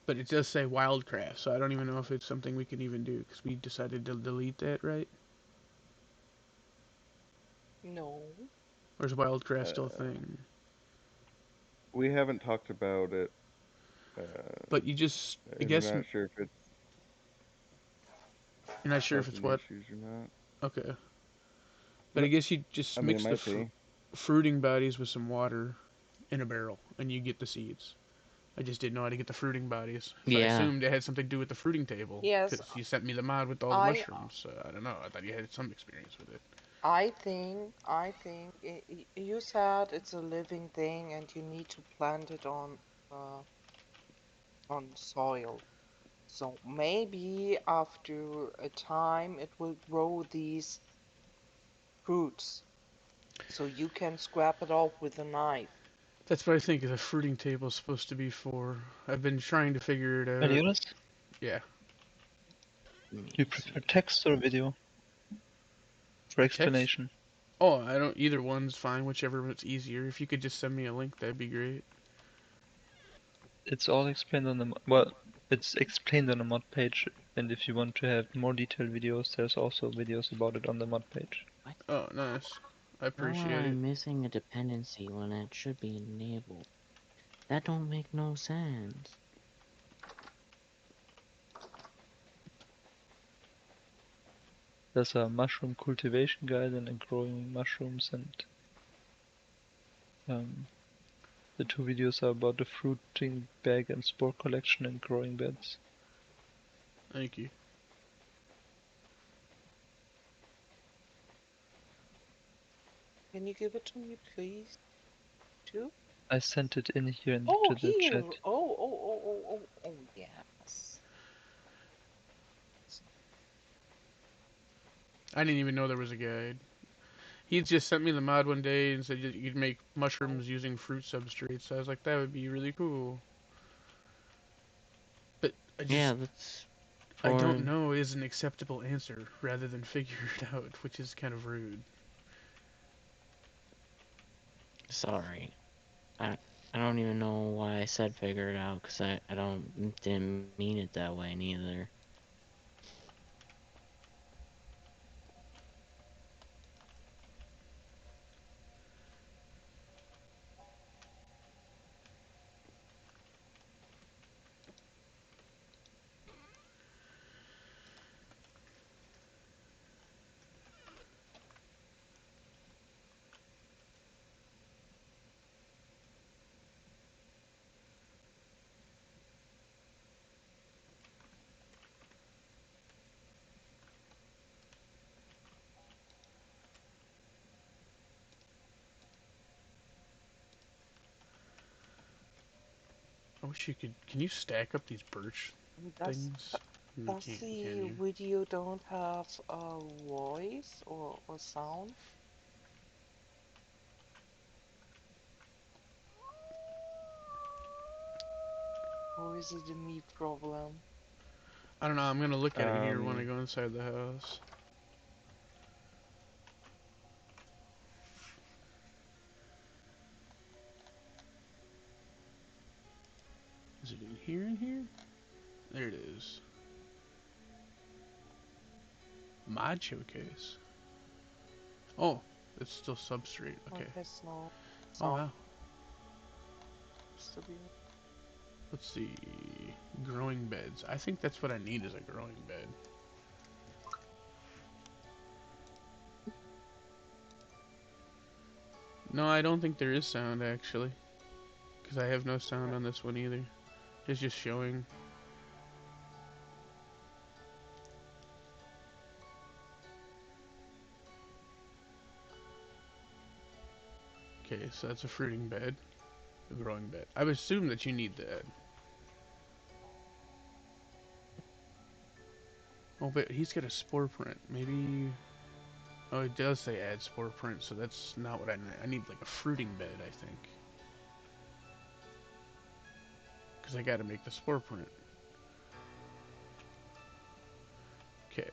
But it does say wildcraft, so I don't even know if it's something we can even do because we decided to delete that, right? No. Or is wildcraft still a uh, thing? we haven't talked about it. But you just, I And we're guess, not sure if it's you're not sure if it's causing what? issues or not. Okay. But I No, guess you just I mean it mix the might be. fruiting bodies with some water in a barrel, and you get the seeds. I just didn't know how to get the fruiting bodies. So I Yeah. assumed it had something to do with the fruiting table, Yes, because you sent me the mod with all the I mushrooms. So I don't know. I thought you had some experience with it. I think you said it's a living thing and you need to plant it on soil. So maybe after a time it will grow these fruits. So you can scrap it off with a knife. That's what I think the fruiting table is supposed to be for. I've been trying to figure it out. Meliodas, Yeah. Let me you see. prefer text or video for Text? explanation? Oh, I don't. Either one's fine. Whichever one's easier. If you could just send me a link, that'd be great. It's all explained on the well. It's explained on the mod page, and if you want to have more detailed videos, there's also videos about it on the mod page. What? Oh, nice. I How am appreciate I it. missing a dependency when it should be enabled? That don't make no sense. There's a mushroom cultivation guide and growing mushrooms, and the two videos are about the fruiting bag and spore collection and growing beds. Thank you. Can you give it to me, please? Too? I sent it in here Oh, into the here. chat. Oh, yes. I didn't even know there was a guide. He just sent me the mod one day and said you could make mushrooms using fruit substrates. So I was like, that would be really cool. But Yeah, that's I for. don't know is an acceptable answer rather than figure it out, which is kind of rude. Sorry. I don't even know why I said figure it out, because I didn't mean it that way neither. I wish you could. Can you stack up these birch Does things? You does can't, can the you? video don't have a voice or sound? Or is it a me problem? I don't know. I'm gonna look at it here when I Um, go inside the house. Is it in here? In here? There it is. Mod showcase. Oh, it's still substrate. Oh, Okay. there's no Oh sound wow. to be. Let's see. Growing beds. I think that's what I need is a growing bed. No, I don't think there is sound actually. Because I have no sound on this one either. It's just showing. Okay, so that's a fruiting bed. A growing bed. I would assume that you need that. Oh, but he's got a spore print. Maybe. Oh, it does say add spore print, so that's not what I need. I need like a fruiting bed, I think. Because I gotta make the spore print. Okay,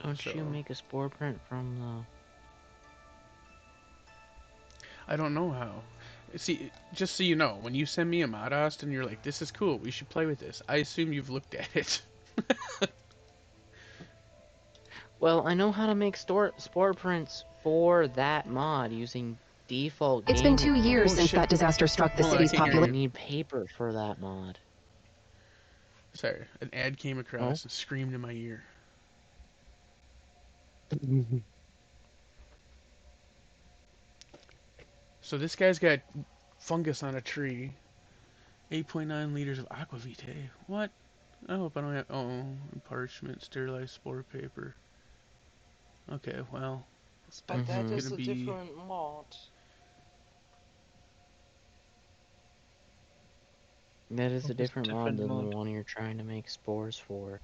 Don't so. you make a spore print from the... I don't know how. See, just so you know, when you send me a Modost and you're like, this is cool, we should play with this, I assume you've looked at it. Well, I know how to make spore prints for that mod using default It's been game 2 years Oh since shit. that disaster struck the Hold on, I city's can't hear I you. population. need paper for that mod. Sorry, an ad came Oh? across and screamed in my ear. So this guy's got fungus on a tree. 8.9 liters of aquavitae. What? I hope I don't have. Oh, parchment, sterilized spore paper. Okay, well, But that's that Mm-hmm. is gonna a be. different mod. That is a Almost different mod different than the mod. one you're trying to make spores for.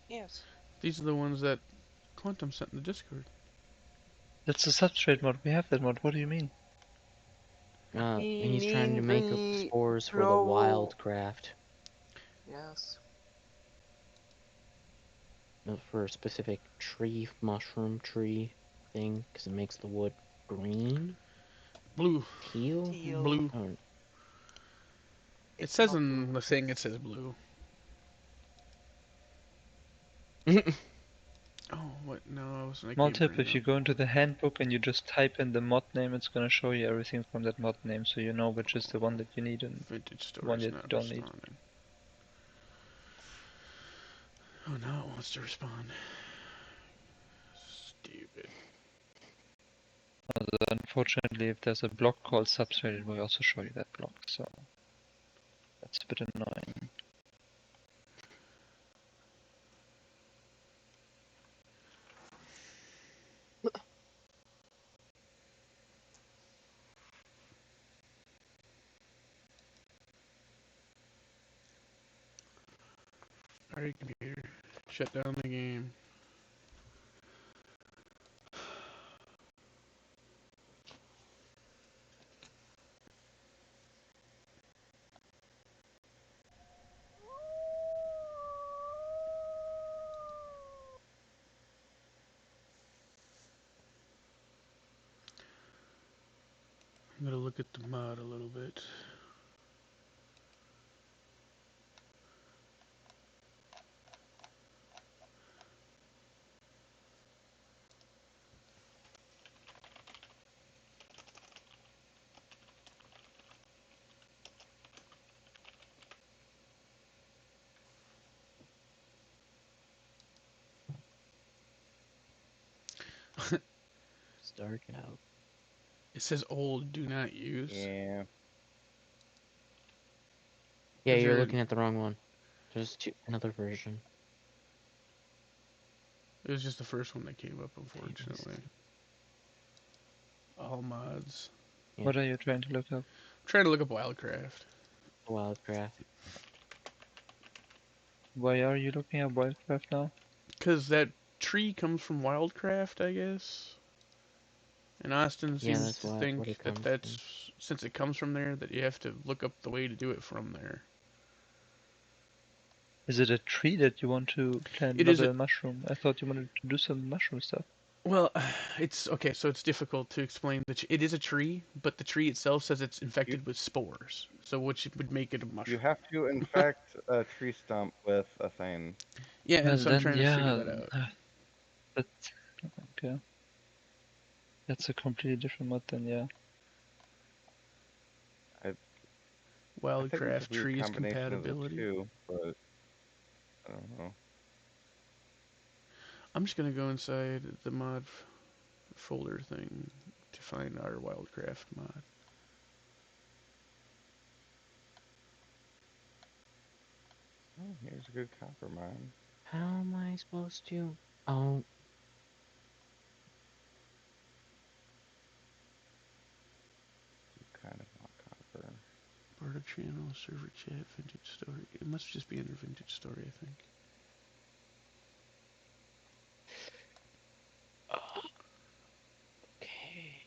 Yes. These are the ones that Quantum sent in the Discord. That's the substrate mod. We have that mod. What do you mean? We He's trying to mean make the spores for the grow. wildcraft. Yes. For a specific tree, mushroom tree thing, because it makes the wood green? Blue. Teal? Teal. Blue. Oh, It It's says not in blue. the thing, it says blue. Oh, what? No, I Small can't tip, bring if it you up. go into the handbook and you just type in the mod name, it's gonna show you everything from that mod name, so you know which is the one that you need and Vintage one story's that not you don't need. responding. Oh, now it wants to respond. Stupid. Unfortunately, if there's a block called substrate, it will also show you that block, so that's a bit annoying. Alright, computer. Shut down the game. I'm gonna look at the mod a little bit. It's dark out. It says old, do not use. Yeah. Yeah, Is you're there looking at the wrong one. There's another version. It was just the first one that came up, Famous. unfortunately. All mods. Yeah. What are you trying to look up? I'm trying to look up Wildcraft. Wildcraft. Why are you looking at Wildcraft now? Because that tree comes from Wildcraft, I guess. And Austin Yeah, seems that's to what think it that comes that's, from. since it comes from there, that you have to look up the way to do it from there. Is it a tree that you want to plant, It not is a, a mushroom? I thought you wanted to do some mushroom stuff. well, it's, okay, so it's difficult to explain. It is a tree, but the tree itself says it's infected with spores. So which would make it a You mushroom. have to infect a tree stump with a thing. Yeah, and Well, so I'm then, trying to figure yeah, that out. but okay. That's a completely different mod then, yeah. I think it's a Wildcraft weird trees combination of the compatibility. two, but I don't know. I'm just gonna go inside the mod folder thing to find our Wildcraft mod. Oh, here's a good copper mine. How am I supposed to? Oh, Do kind of want copper. Barter channel, server chat, vintage story. It must just be under vintage story, I think. okay.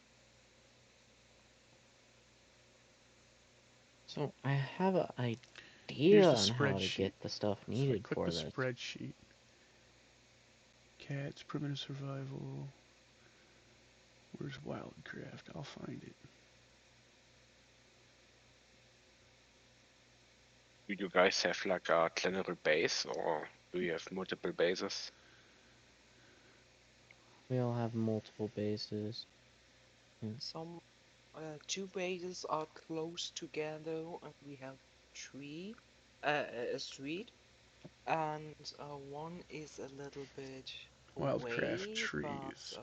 So I have an Here's idea the on how to spreadsheet. get the stuff So I needed click for the this. spreadsheet. Cats, primitive survival. Where's Wildcraft? I'll find it. Do you guys have like a general base, or do you have multiple bases? We all have multiple bases. Some two bases are close together, and we have a street, and one is a little bit Wildcraft away, but trees.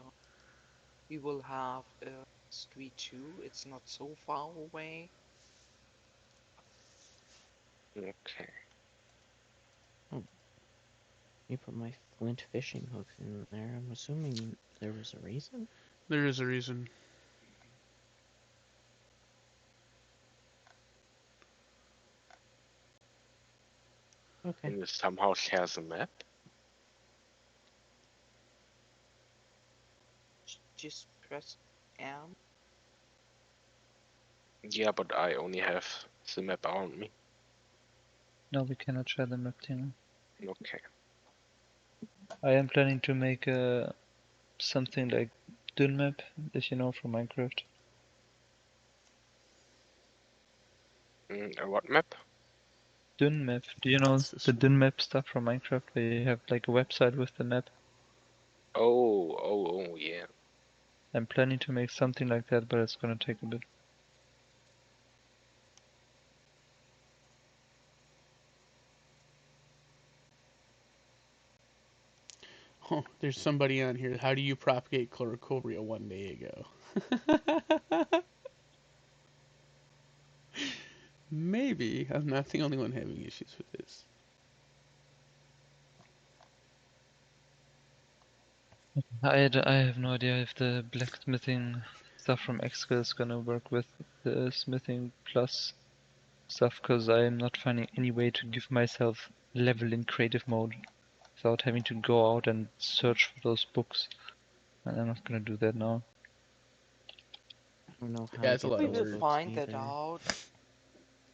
we will have street two. It's not so far away. Okay. Oh, you put my flint fishing hooks in there. I'm assuming there was a reason. There is a reason. Okay. Can you somehow share the map? Just press M. Yeah, but I only have the map around me. No, we cannot share the map, Tina. Okay. I am planning to make something like Dune map, if you know, from Minecraft. A what map? Dun map. Do you know What's this the one? Dun map stuff from Minecraft where you have like a website with the map? Oh, yeah. I'm planning to make something like that, but it's gonna take a bit. Oh, there's somebody on here. How do you propagate chlorocobria 1 day ago? Maybe. I'm not the only one having issues with this. I have no idea if the blacksmithing stuff from Exca is gonna work with the smithing plus stuff, because I am not finding any way to give myself level in creative mode without having to go out and search for those books. And I'm not gonna do that now. I don't know how Yeah, to it's a get lot We of those will work. books find that either. out.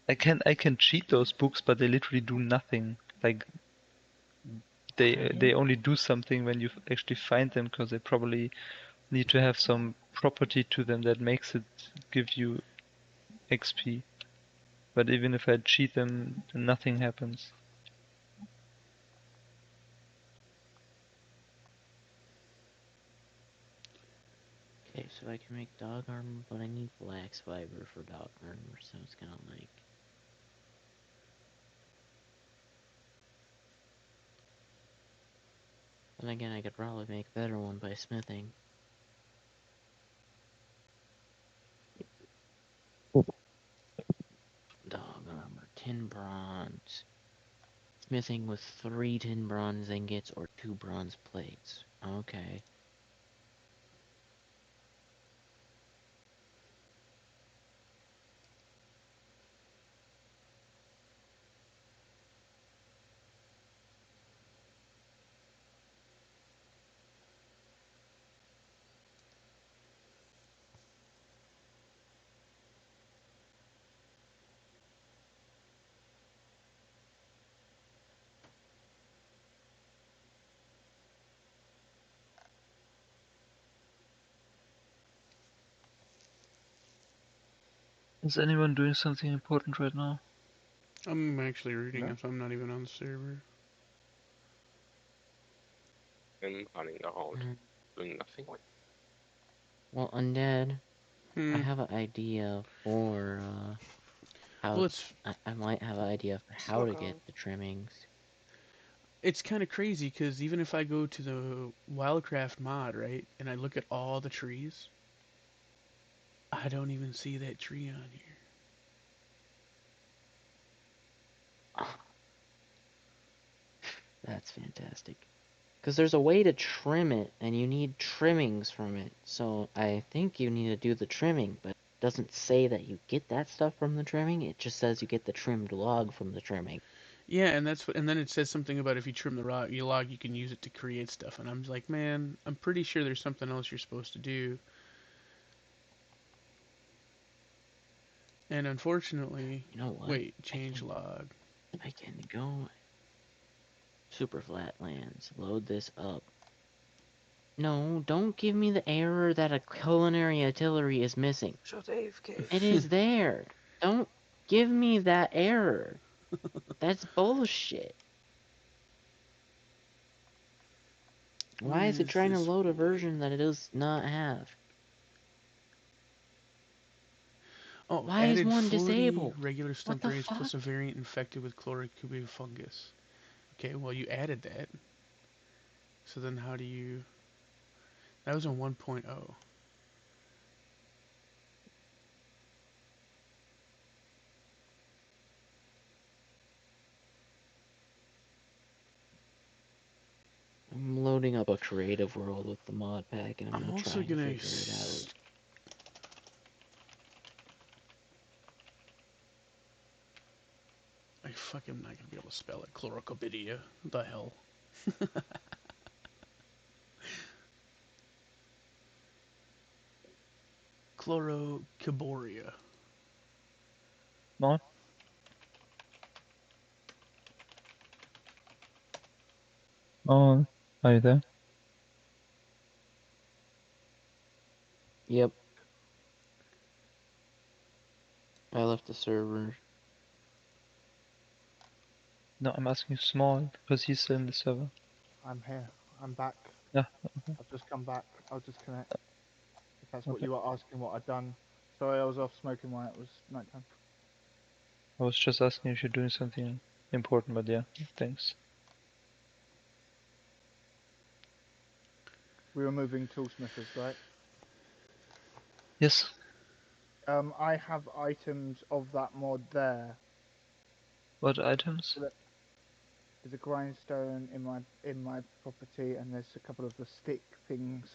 I can cheat those books, but they literally do nothing. Like they only do something when you actually find them, because they probably need to have some property to them that makes it give you XP. But even if I cheat them, nothing happens. Okay, so I can make dog armor, but I need flax fiber for dog armor, so it's kind of like... Then again, I could probably make a better one by smithing. Dog armor, 10 bronze. Smithing with 3 tin bronze ingots or 2 bronze plates. Okay. Is anyone doing something important right now? I'm actually reading No. it, so I'm not even on the server. I'm running around, Mm, doing nothing. Well, undead, I Hmm. have an idea for Well, how I might have an idea for how to Look get out. the trimmings. it's kind of crazy because even if I go to the Wildcraft mod, right, and I look at all the trees, I don't even see that tree on here. That's fantastic. Because there's a way to trim it, and you need trimmings from it. So I think you need to do the trimming, but it doesn't say that you get that stuff from the trimming. It just says you get the trimmed log from the trimming. Yeah, and that's what, and then it says something about if you trim the log, you can use it to create stuff. And I'm like, man, I'm pretty sure there's something else you're supposed to do. And unfortunately, You know what? wait, change log. I can go super flat lands, load this up. No, don't give me the error that a culinary artillery is missing. Shut AFK. It is there. Don't give me that error. That's bullshit. Where Why is it is trying to this load a one? version that it does not have? Oh, Why is added one 40 disabled? regular What stump the berries fuck? plus a variant infected with chlorocubia fungus. Okay, well you added that. So then how do you... That was a 1.0. I'm loading up a creative world with the mod pack and I'm I'm gonna also try and gonna... figure it out. I fucking not gonna be able to spell it. Chlorocobidia. What the hell? Chlorokiboria. No? Oh, are you there? Yep, I left the server. No, I'm asking small because he's still in the server. I'm here. I'm back. Yeah. Okay. I've just come back. I'll disconnect. If that's what Okay. you were asking, what I'd done. Sorry, I was off smoking while it was nighttime. I was just asking if you're doing something important, but yeah, thanks. We were moving toolsmithers, right? Yes. I have items of that mod there. What items? There's a grindstone in my property, and there's a couple of the stick things,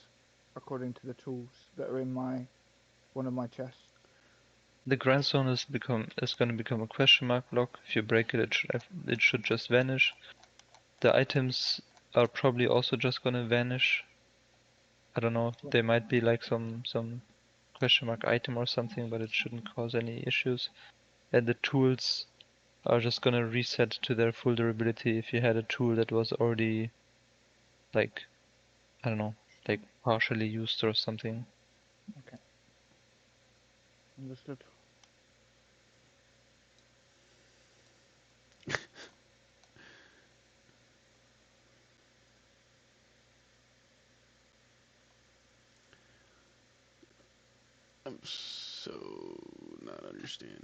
according to the tools that are in one of my chests. The grindstone is going to become a question mark block. If you break it, it should just vanish. The items are probably also just going to vanish. I don't know. They might be like some question mark item or something, but it shouldn't cause any issues. And the tools are just gonna reset to their full durability if you had a tool that was already like, I don't know, like partially used or something. Okay. Understood. I'm so not understanding.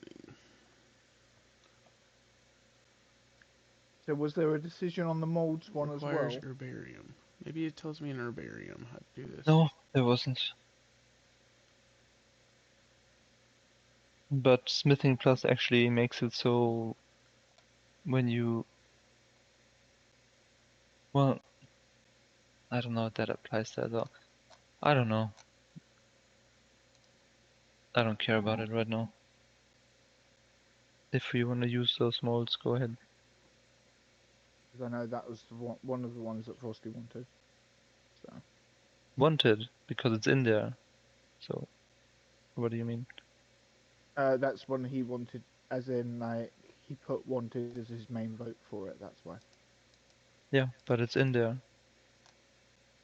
So was there a decision on the molds one as Requires well? herbarium. Maybe it tells me in herbarium how to do this. No, there wasn't. But Smithing Plus actually makes it so when you, well, I don't know if that applies there though. I don't know. I don't care about it right now. If you want to use those molds, go ahead. Because I know that was one of the ones that Frosty wanted. So. Wanted, because it's in there. So, what do you mean? That's one he wanted, as in like he put wanted as his main vote for it. That's why. Yeah, but it's in there.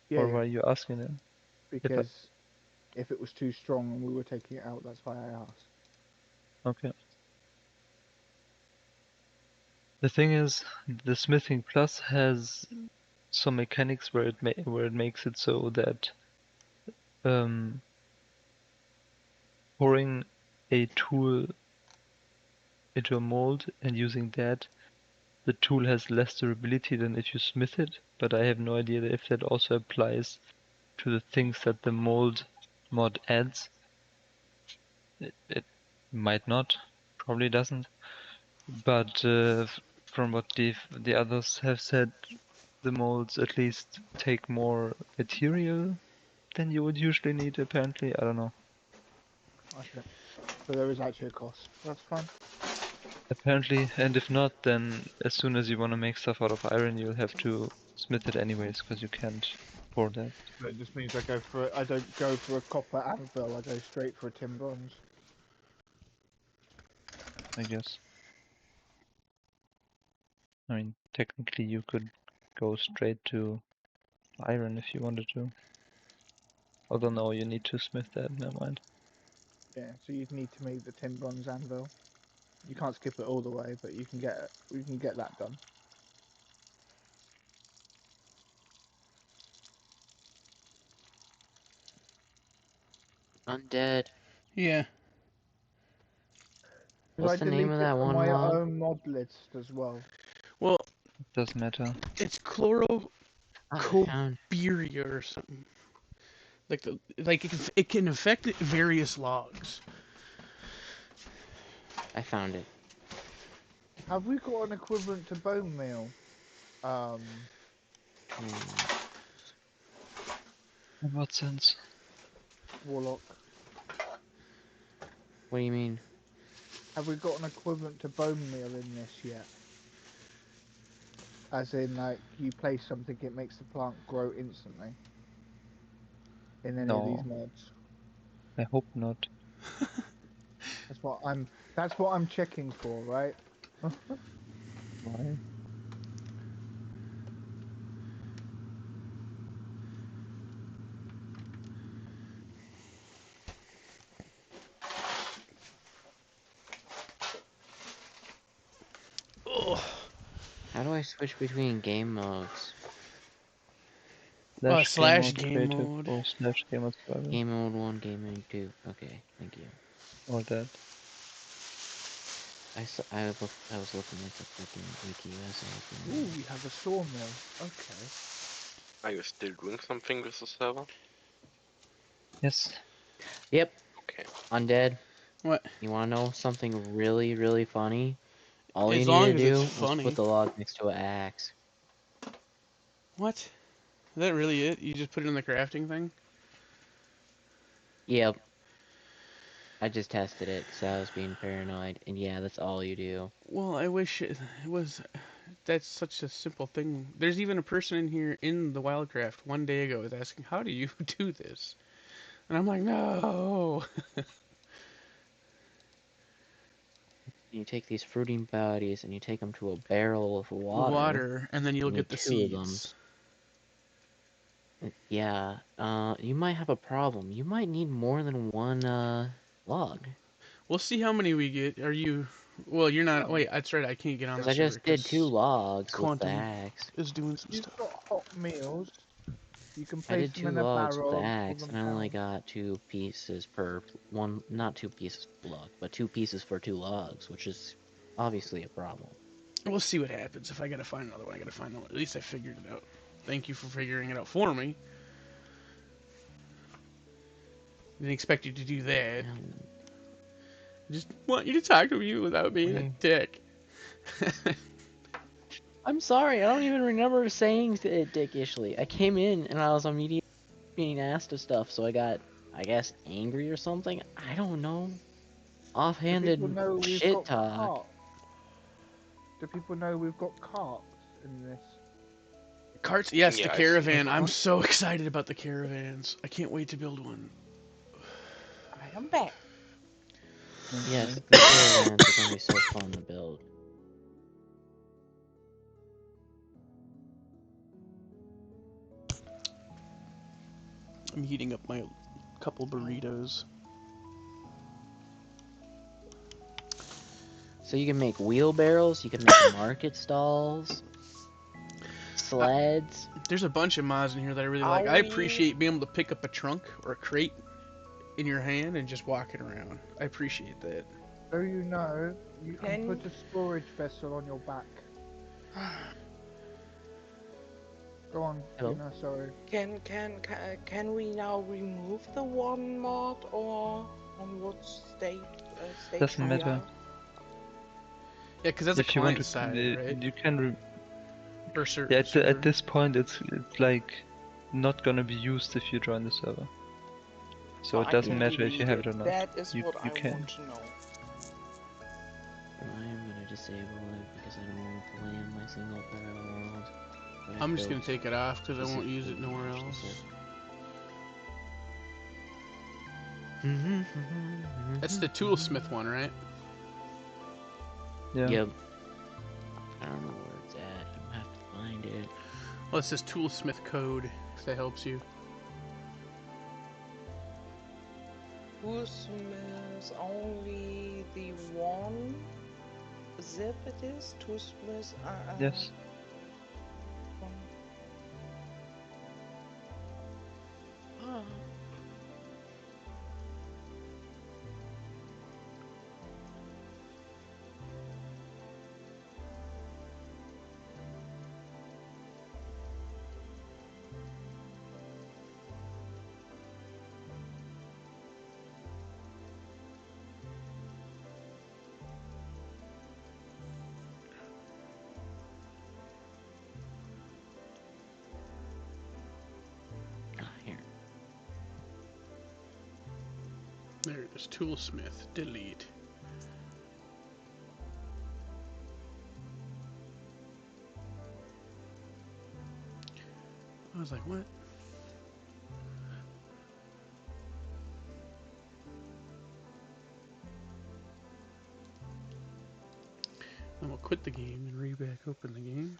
Yeah, Or yeah. why are you asking it? Because if it was too strong and we were taking it out, that's why I asked. Okay. The thing is, the Smithing Plus has some mechanics where it makes it so that um, pouring a tool into a mold and using that, the tool has less durability than if you smith it. But I have no idea if that also applies to the things that the mold mod adds. It might not, probably doesn't. But from what the others have said, the molds at least take more material than you would usually need, apparently. I don't know. Okay. So there is actually a cost. That's fine. Apparently, and if not, then as soon as you want to make stuff out of iron, you'll have to smith it anyways, because you can't pour that, But it just means I don't go for a copper anvil. I go straight for a tin bronze. I guess. I mean, technically you could go straight to iron if you wanted to. Although no, you need to smith that, never mind. Yeah. So you'd need to make the tin bronze anvil. You can't skip it all the way, but you can get that done. Undead. Yeah. Because I What's the name delete of it that from one my mod? own mod list as well. Well, It doesn't matter. it's I found. chlorocoberia or something. Like it can affect various logs. I found it. Have we got an equivalent to bone meal? Tools. In what sense? Warlock. What do you mean? Have we got an equivalent to bone meal in this yet? As in, like, you place something, it makes the plant grow instantly. In any of these No, mods. I hope not. That's what I'm checking for, right? Why? Ugh. How do I switch between game modes? Slash game Slash mode game creative mode. or slash game mode survival. Game mode 1, game mode 2. Okay, thank you. Or that. I was looking at the freaking wiki as I was Ooh, doing we have a sawmill. Okay. Are you still doing something with the server? Yes. it. Yep, Okay. Undead. What? You wanna know something really, really funny? All you As need long to as it's do was funny. put the log next to an axe. What? Is that really it? You just put it in the crafting thing? Yep. I just tested it because I was being paranoid, and yeah, that's all you do. Well, I wish it was. That's such a simple thing. There's even a person in here in the Wildcraft one day ago was asking, "How do you do this?" And I'm like, "No." You take these fruiting bodies and you take them to a barrel of Water, and then you'll You need get the 2 of them. seeds. Yeah, you might have a problem. You might need more than 1 log. We'll see how many we get. Are you? Well, you're not. Oh. Wait, that's right. I can't get on Because the I server just did 2 logs with the Quantum axe. is doing some You've stuff. got hot meals. You can I place did them 2 in a logs with the barrel, pull axe, them and I only down. got 2 pieces per one. Not 2 pieces per log, but 2 pieces for 2 logs, which is obviously a problem. We'll see what happens. If I gotta find another one, I gotta find another one. At least I figured it out. Thank you for figuring it out for me. Didn't expect you to do that. Just want you to talk to me without being a dick. I'm sorry, I don't even remember saying it dickishly. I came in and I was immediately being asked of stuff, so I got, I guess, angry or something. I don't know. Do Offhanded people know we've shit got talk. carts? Do people know we've got carts in this? Carts? Yes, Yeah, the I see. caravan. I'm so excited about the caravans. I can't wait to build one. I am back. Yes, the caravans are gonna be so fun to build. I'm heating up my couple burritos. So you can make wheelbarrows, you can make market stalls, sleds. There's a bunch of mods in here that I really Are like. I we- appreciate being able to pick up a trunk or a crate in your hand and just walk it around. I appreciate that. So you know, you can Can- put a storage vessel on your back. Go on, Hello? Tina, sorry. Can we now remove the one mod, or on what state? Doesn't we matter. are? Yeah, because that's a If you want client to, side, right? you can. Or ser- Yeah, server. at this point, it's like not gonna be used if you join the server. So it I doesn't can matter if you delete have it or not. That is You what I can. want to know. I am gonna disable it because I don't want to play on my single player world. But I I'm just gonna built take it off because I won't use it specifically nowhere for else. the That's the toolsmith one, right? Yeah. Yep. I don't know where it's at. You'll have to find it. Well, it says toolsmith code, if that helps you. Toolsmith only the one zip it is? Toolsmith Yes. one. Ah. Ah, here. There it is, toolsmith. Delete. I was like, what? I'm gonna quit the game and re-back open the game.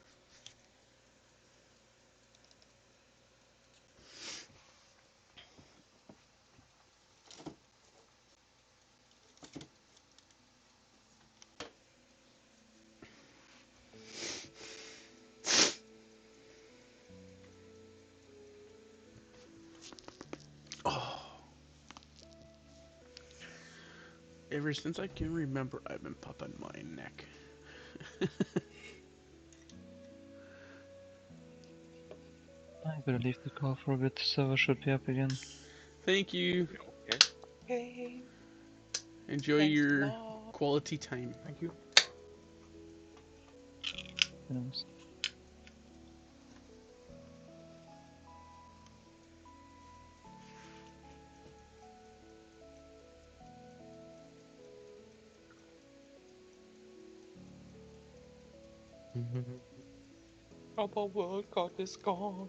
Ever since I can remember, I've been popping my neck. I'm gonna leave the call for a bit. Server should be up again. Thank you. Okay. Okay, Enjoy thanks a your lot. quality time. Thank you. Thanks. Our world god is gone.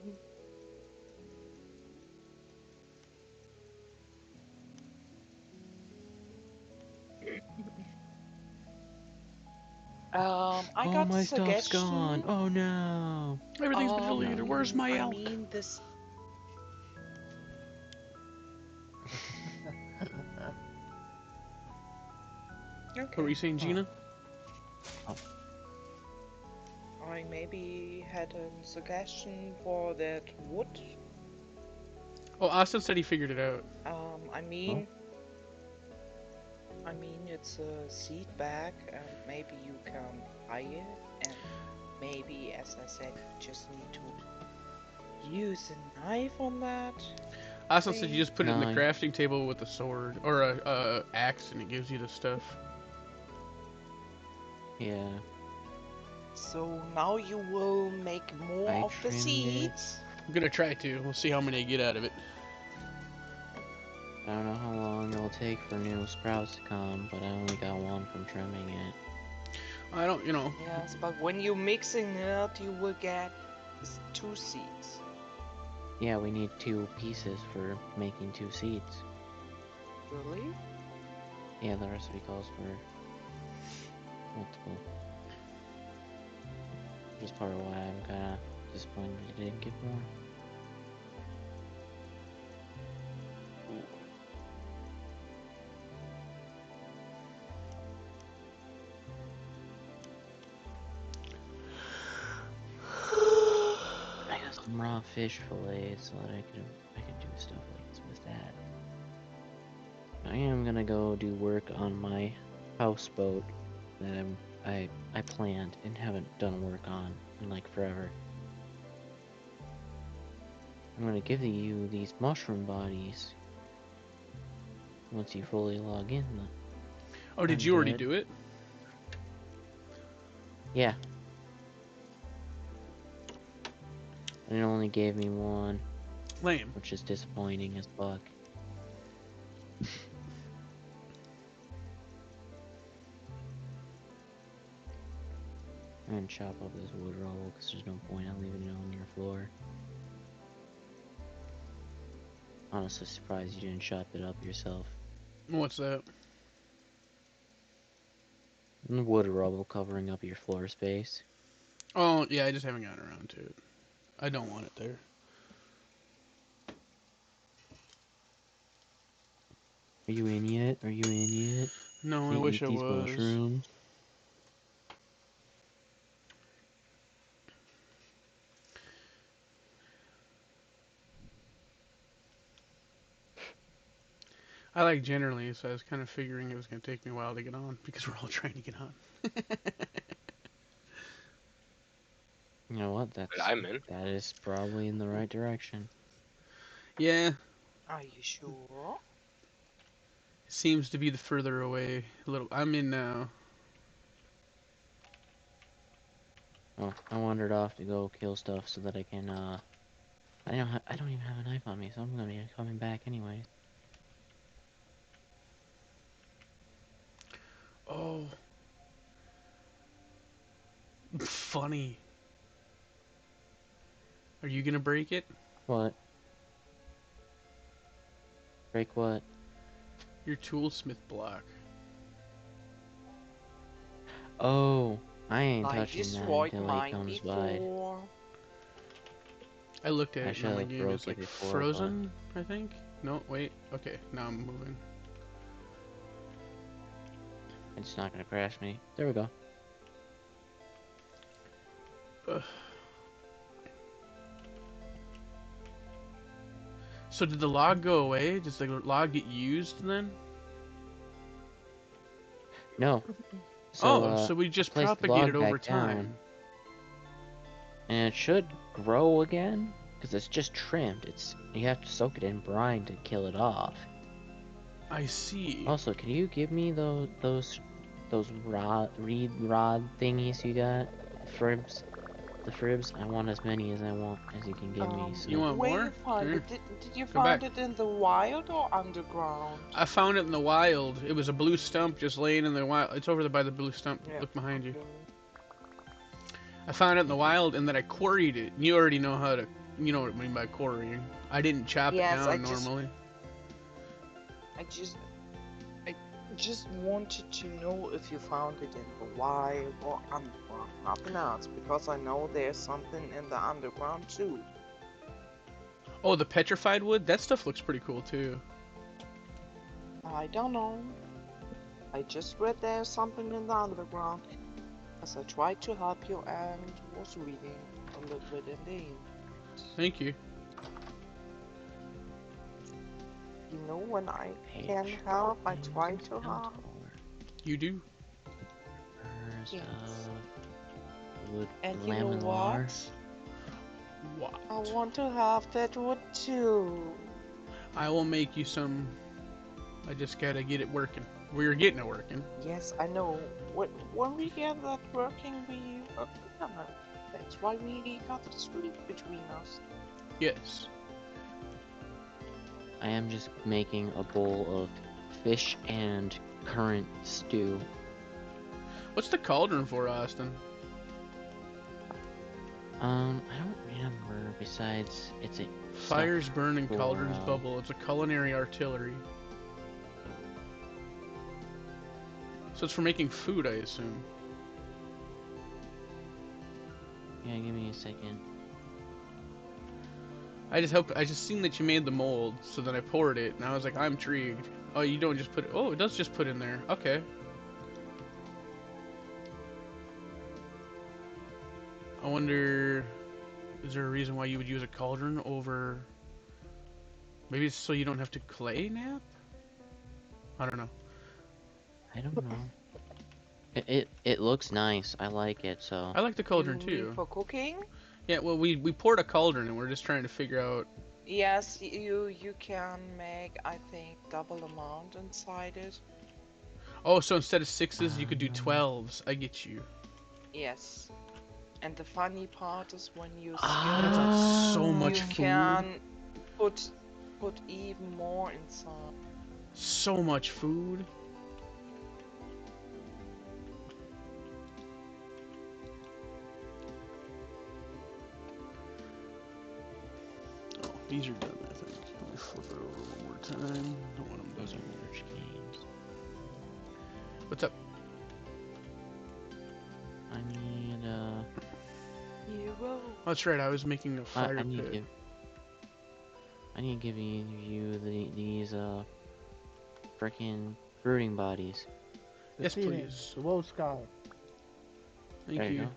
I All got a my stuff's gone. suggestion. Oh no. Everything's been deleted. Where's my I elk? mean this. What were Okay. you saying, Gina? I maybe had a suggestion for that wood. Oh, Austin said he figured it out. I mean, it's a seed bag, and maybe you can buy it, and maybe, as I said, you just need to use a knife on that. Austin said you just put it in the No. crafting table with a sword or a axe, and it gives you the stuff. Yeah. So now you will make more I of the trimmed it. seeds. I'm gonna try to. We'll see how many I get out of it. I don't know how long it'll take for new sprouts to come, but I only got one from trimming it. I don't, you know. Yes, but when you're mixing it, you will get 2 seeds. Yeah, we need 2 pieces for making 2 seeds. Really? Yeah, the recipe calls for multiple. Which is part of why I'm kinda disappointed I didn't get more. I got some raw fish fillets so that I can do stuff like this with that. I am gonna go do work on my houseboat that I planned and haven't done work on in like forever. I'm gonna give you these mushroom bodies once you fully log in. Oh, did you already do it? Yeah. And it only gave me 1, Lame. which is disappointing as fuck. I'm gonna chop up this wood roll because there's no point in leaving it on your floor. Honestly surprised you didn't chop it up yourself. What's that? The wood rubble covering up your floor space. Oh, yeah, I just haven't gotten around to it. I don't want it there. Are you in yet? Are you in yet? No, I Can't wish eat I these was. mushrooms. I like generally, so I was kind of figuring it was going to take me a while to get on because we're all trying to get on. You know what? Well, I'm in. That is probably in the right direction. Yeah, Are you sure? it seems to be the further away. I'm in now. Oh, I wandered off to go kill stuff so that I can I don't even have a knife on me, so I'm gonna be coming back anyway. Oh, funny. Are you gonna break it? What? Break what? Your toolsmith block. Oh, I ain't I touching that destroyed until he mine comes by. before. I looked at I it and should then my have game broke is it like before, frozen, I think. No, wait. Okay, now I'm moving. but it's not gonna crash me. There we go. Ugh. So did the log go away? Does the log get used then? No. So, So we I just placed the propagated log over back down, time. and it should grow again, because it's just trimmed. You have to soak it in brine to kill it off. I see. Also, can you give me those reed rod thingies you got? The fribs. I want as many as you can give me. So. You want Where more? you find Here. it? Did you Come back. find it in the wild or underground? I found it in the wild. It was a blue stump just laying in the wild. It's over there by the blue stump. Yeah. Look behind you. Okay. I found it in the wild, and then I quarried it. You already know how to. You know what I mean by quarrying. I didn't chop Yes, it down normally. I just wanted to know if you found it in the wild or underground. Nothing else, because I know there's something in the underground too. Oh, the petrified wood? That stuff looks pretty cool too. I don't know. I just read there's something in the underground. As I tried to help you and was reading a little bit in the end. Thank you. You know, when I Page can help, I try to help. Contour. You do. Purrs Yes. of wood And you know laminar. What? I want to have that wood too. I will make you some. I just gotta get it working. We're getting it working. Yes, I know. When we get that working, we work together. That's why we got the street between us. Yes. I am just making a bowl of fish and currant stew. What's the cauldron for, Austin? I don't remember. Besides, it's a Fires burn and for, cauldrons bubble. It's a culinary artillery. So it's for making food, I assume. Yeah, give me a second. I just seen that you made the mold, so then I poured it, and I was like, I'm intrigued. Oh, you don't just put it. Oh, it does just put in there. Okay. I wonder, is there a reason why you would use a cauldron over? Maybe it's so you don't have to clay nap? I don't know. I don't know. It looks nice. I like it. So. I like the cauldron You mean too. for cooking? Yeah, well, we poured a cauldron, and we're just trying to figure out. Yes, you can make, I think, double amount inside it. Oh, so instead of 6s, you could do 12s. I get you. Yes. And the funny part is when you That's skill so it, much you food. can put even more inside. So much food. Oh, these are done, I think. Let me flip it over one more time. Don't want them Those are done. merge games. What's up? I need You will. Oh, that's right, I was making a fire I need pit. I need to give you these frickin' brooding bodies. The Yes, ceiling, please. the wall sky. Thank There you you. go.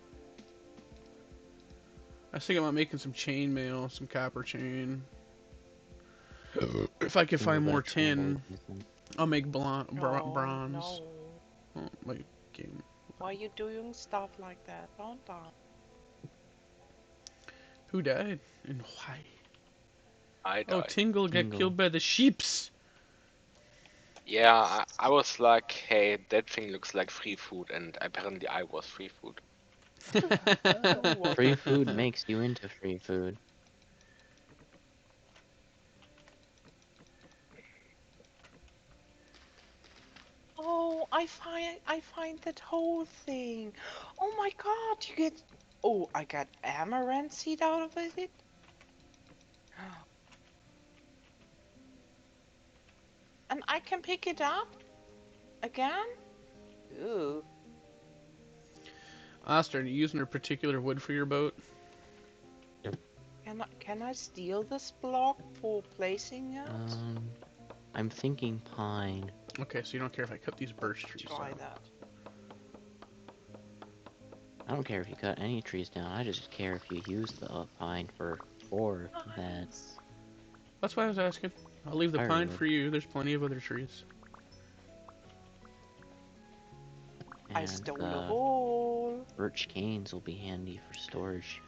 I was thinking about making some chainmail, some copper chain. If I could find more tin, I'll make No, bronze. no. Oh, my game. Why are you doing stuff like that? Don't die. Who died and why? I Oh, died. Tingle got Tingle. killed by the sheeps. Yeah, I was like, hey, that thing looks like free food, and apparently I was free food. Free food makes you into free food. Oh, I find that whole thing. Oh my god, you get. Oh, I got amaranth seed out of it. And I can pick it up again. Ooh. Oster, are you using a particular wood for your boat? Can I steal this block for placing it? I'm thinking pine. Okay, so you don't care if I cut these birch trees Try out. that. I don't care if you cut any trees down. I just care if you use the pine for that. Nice. That's why I was asking. I'll leave the pine Firewood. for you. There's plenty of other trees. I And stole a the hole. birch canes will be handy for storage.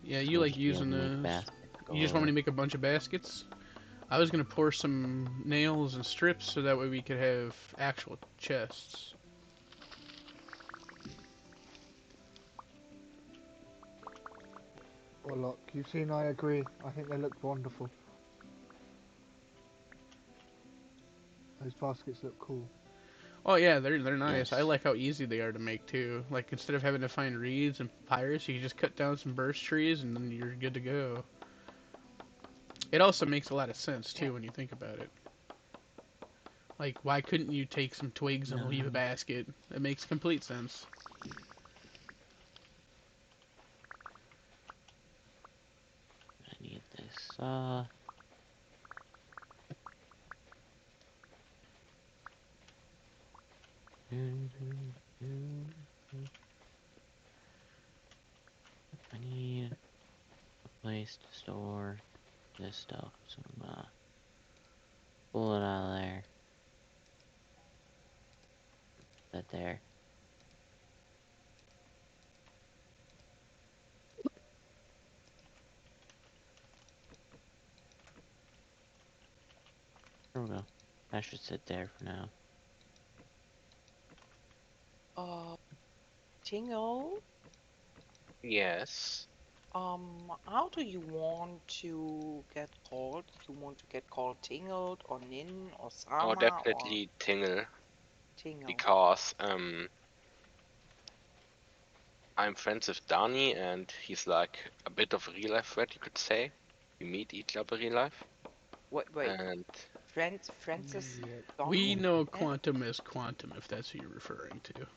Yeah, So you we'll like just be able using to make those. baskets You just want me galore. to make a bunch of baskets? I was gonna pour some nails and strips so that way we could have actual chests. Well, look, you've seen. I agree. I think they look wonderful. Those baskets look cool. Oh yeah, they're nice. I Yes. like how easy they are to make too. Like instead of having to find reeds and papyrus, you can just cut down some birch trees and then you're good to go. It also makes a lot of sense too Yeah. when you think about it. Like why couldn't you take some twigs and leave a No. basket? It makes complete sense. I need this. I need a place to store this stuff, so I'm gonna pull it out of there. That there. There we go. That should sit there for now. Tingle. Yes. How do you want to get called? You want to get called Tingled or Nin or Oh, Sama or definitely Tingle, Tingle? because I'm friends with Dani, and he's like a bit of a real life friend, you could say. We meet each other real life, Wait, and Francis Yeah. We Donald? know Eh? quantum is quantum if that's who you're referring to.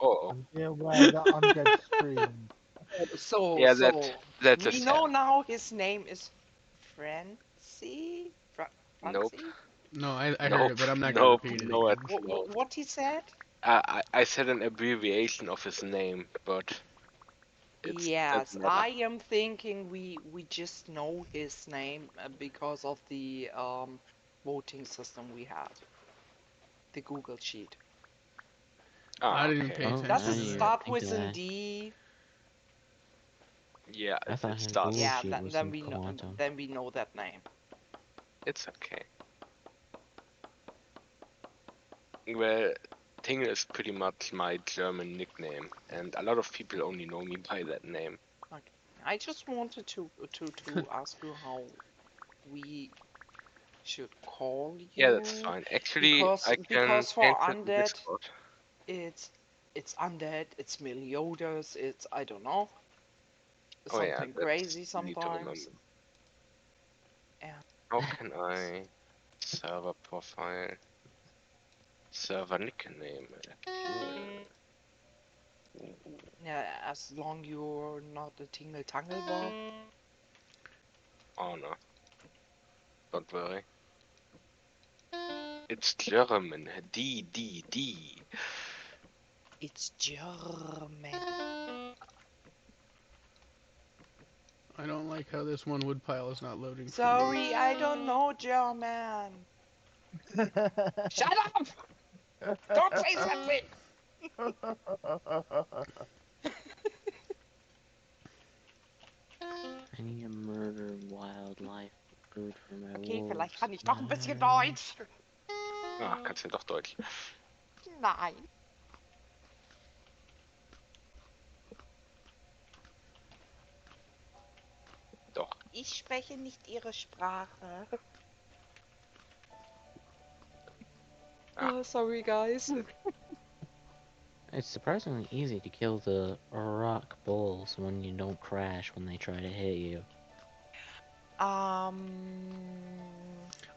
oh, And be aware that undead stream. So, yeah, that's a we set. know now his name is Francie? Nope, Francie? No, I heard nope, it, but I'm not gonna nope, repeat it no, again. no. What he said? I said an abbreviation of his name, but it Yes, doesn't matter. I am thinking we just know his name because of the voting system we had, the Google sheet. I Ah, didn't pay okay. Oh, Does I attention it didn't to even that. start think of with an that. D? Yeah, I thought it his Google starts. Yeah, sheet was in quantum. then we know that name. It's okay. Well, Tingle is pretty much my German nickname, and a lot of people only know me by that name. Okay. I just wanted to ask you how we should call Yeah, that's you fine. Actually, I can because for change it in undead Discord. it's undead, it's Meliodas, it's I don't know, Oh yeah, something that's crazy easy to sometimes. remember. And How can I server profile, server nickname? yeah, as long you're not a tingle tangle ball. Oh no, don't worry. It's German. D. It's German. I don't like how this one wood pile is not loading for Sorry, I don't know German. Shut up! Don't say something! I need to murder wildlife food for my Okay, vielleicht wolves. kann ich doch ein bisschen Deutsch. Ah, kannst ja doch Deutsch. Nein. Doch. Ich spreche nicht ihre Sprache. Ah. Oh, sorry, guys. It's surprisingly easy to kill the rock bulls when you don't crash when they try to hit you.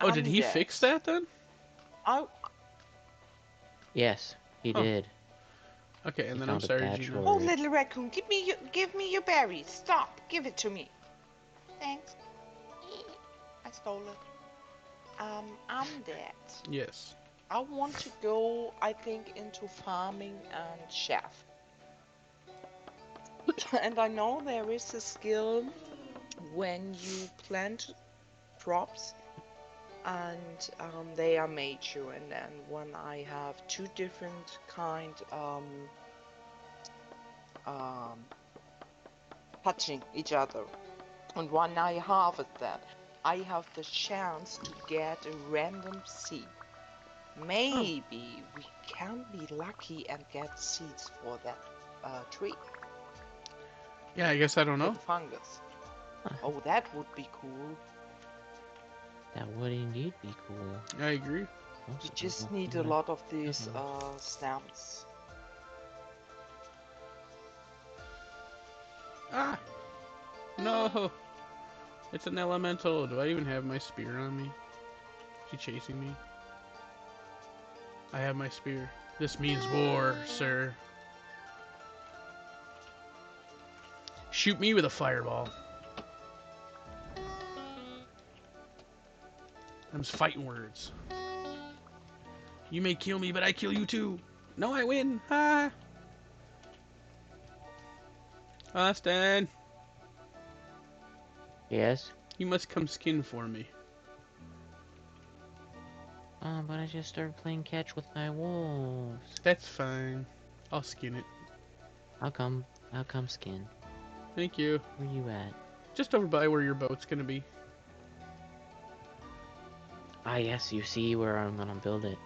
Oh, did he fix that then? Oh, Yes, he Oh. did. Okay, and He then I'm found a sorry, patch Gina. oh, for it. little raccoon, give me your berries. Stop, give it to me. Thanks. I stole it. Undead. Yes. I want to go, I think, into farming and chef. And I know there is a skill when you plant crops and they are major. And then when I have two different kind touching each other, and when I harvest that, I have the chance to get a random seed. Maybe we can be lucky and get seeds for that tree. Yeah, I guess I don't For know. the fungus. Oh, that would be cool. That would indeed be cool. I agree. You just need a lot of these stamps. Ah! No! It's an elemental. Do I even have my spear on me? Is she chasing me? I have my spear. This means war, sir. Shoot me with a fireball. Them's fighting words. You may kill me, but I kill you too. No, I win. Ha! Austin, Yes? you must come skin for me. But I just started playing catch with my wolves. That's fine. I'll skin it. How come skin? Thank you. Where you at? Just over by where your boat's gonna be. Ah, yes, you see where I'm gonna build it.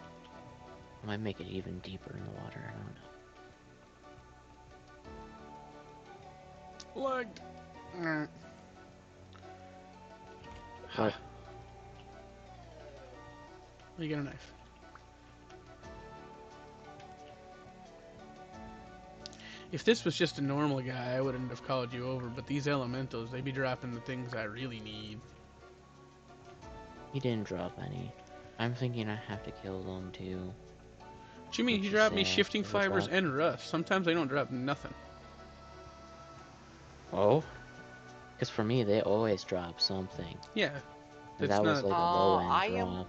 I might make it even deeper in the water, I don't know. Look. What? You got a knife. If this was just a normal guy, I wouldn't have called you over, but these elementals, they be dropping the things I really need. He didn't drop any. I'm thinking I have to kill them too. What you mean? He Which is dropped me sad. shifting They fibers drop- and rust. Sometimes they don't drop nothing. Oh? Because for me, they always drop something. Yeah. And That's that was not... like a low end I drop.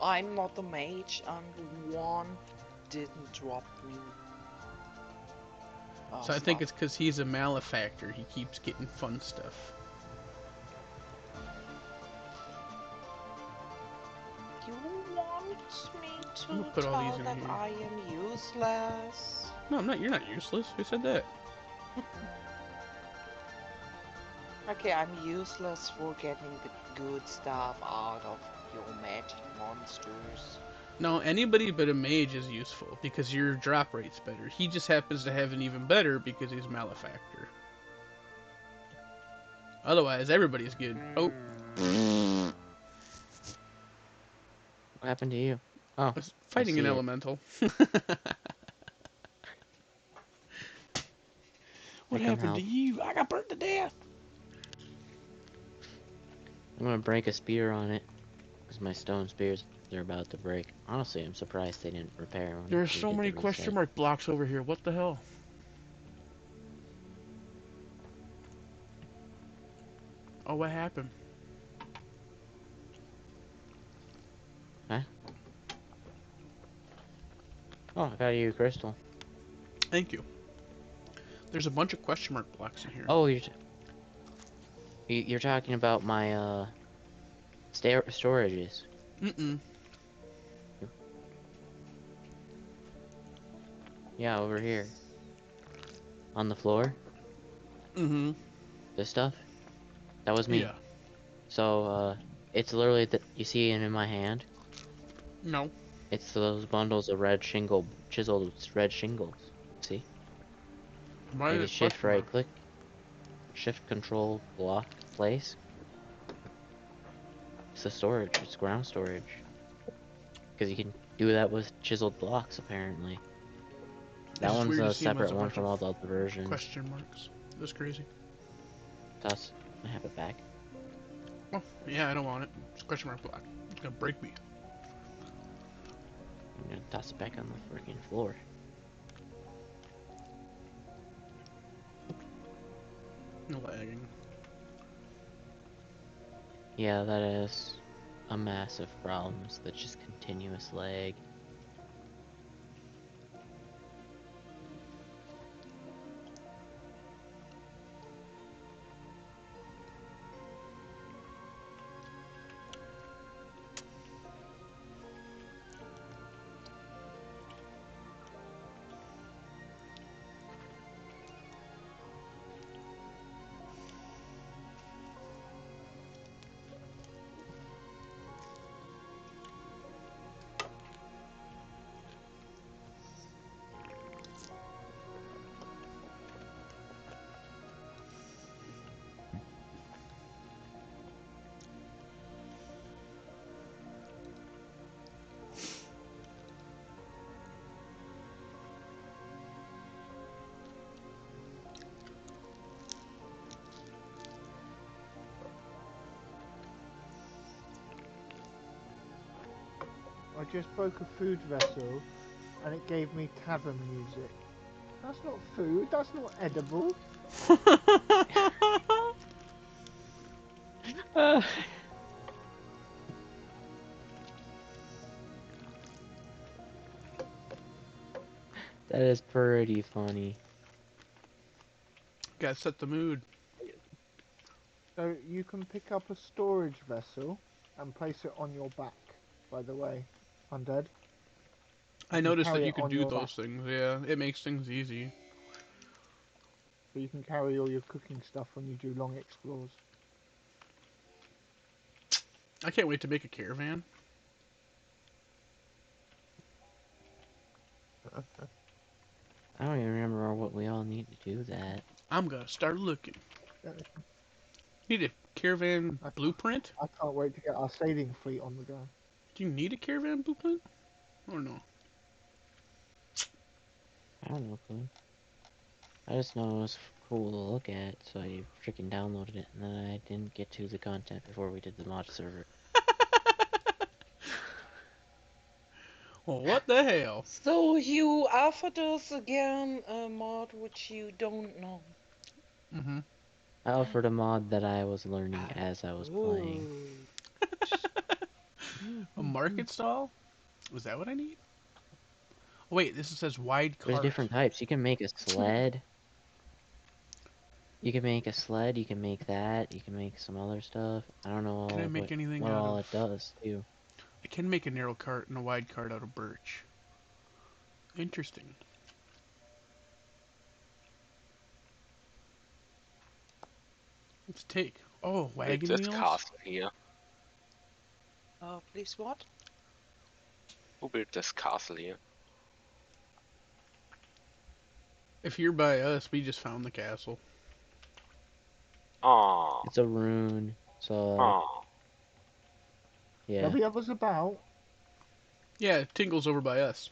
I'm not a mage, and one didn't drop me. So I think it's because he's a malefactor. He keeps getting fun stuff. You want me I'm to gonna put all these tell in that here. I am useless? No, I'm not. You're not useless. Who said that? Okay, I'm useless for getting the good stuff out of your magic monsters. No, anybody but a mage is useful because your drop rate's better. He just happens to have an even better because he's malefactor. Otherwise, everybody's good. Oh, What happened to you? Oh, I was fighting see an it. elemental. What I come happened help. to you? I got burnt to death. I'm gonna break a spear on it. Because my stone spears are about to break. Honestly, I'm surprised they didn't repair when There's we so did many the question reset. mark blocks over here. What the hell? Oh, what happened? Huh? Oh, I got you a crystal. Thank you. There's a bunch of question mark blocks in here. Oh, you're talking about my storages. Mm-mm. Yeah, over here. On the floor. Mm-hmm. This stuff. That was me. Yeah. So, it's literally that you see it in my hand. No. It's those bundles of red chiseled red shingles. See? Why Maybe is it shift question right mark? click. Shift control block place. It's the storage. It's ground storage. Because you can do that with chiseled blocks, apparently. That It's just one's weird to a see 'em as separate a one bunch from of all the other versions. question marks. That's crazy. Toss. I have it back. Oh, yeah, I don't want it. It's a question mark block. It's gonna break me. I'm gonna toss it back on the freaking floor. No lagging. Yeah, that is a massive problem. It's the just continuous lag. I just broke a food vessel, and it gave me tavern music. That's not food. That's not edible. Ah, that is pretty funny. Gotta set the mood. So you can pick up a storage vessel and place it on your back. By the way, undead. I You can noticed that carry you it could on do your back, those things. Yeah, it makes things easy. so you can carry all your cooking stuff when you do long explores. I can't wait to make a caravan. I don't even remember what we all need to do that. I'm gonna start looking. Yeah, Need a caravan I, blueprint? I can't wait to get our sailing fleet on the go. Do you need a caravan blueprint? Or no? I don't know, clue. I just know it was cool to look at, so I freaking downloaded it, and then I didn't get to the content before we did the mod server. Well, what the hell? So you offered us again a mod which you don't know. Mm-hmm. I offered a mod that I was learning as I was playing. A market stall? Was that what I need? Wait, this says wide There's cart. different types. You can make a sled. You can make a sled, you can make that, you can make some other stuff. I don't know Can I all make anything what out all of... it does, too. I can make a narrow cart and a wide cart out of birch. Interesting. Let's take... Oh, Build wagon this wheels? castle here. Please what? Who built this castle here? If you're by us, we just found the castle. Aww. It's a rune, so, Aww. yeah. There'll be others about. Yeah, Tingle's over by us.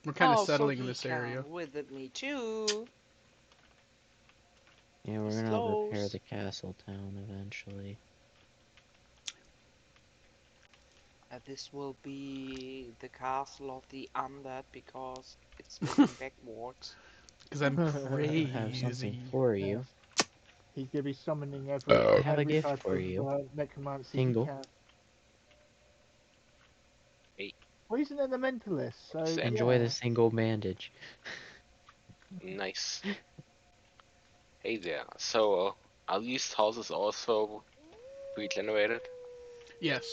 We're kind of Oh, so settling he this can area. visit me too. Yeah, we're He's gonna repair close. the castle town eventually. This will be the castle of the undead because it's moving backwards. Because I'm I have something crazy. for you. He's gonna be summoning I have a every gift type for of you. necromancy Tingle. he can. Hey. Well, he's an elementalist, so Exactly. Enjoy yeah. the single bandage. Nice. Hey there. So, are these houses also regenerated? Yes.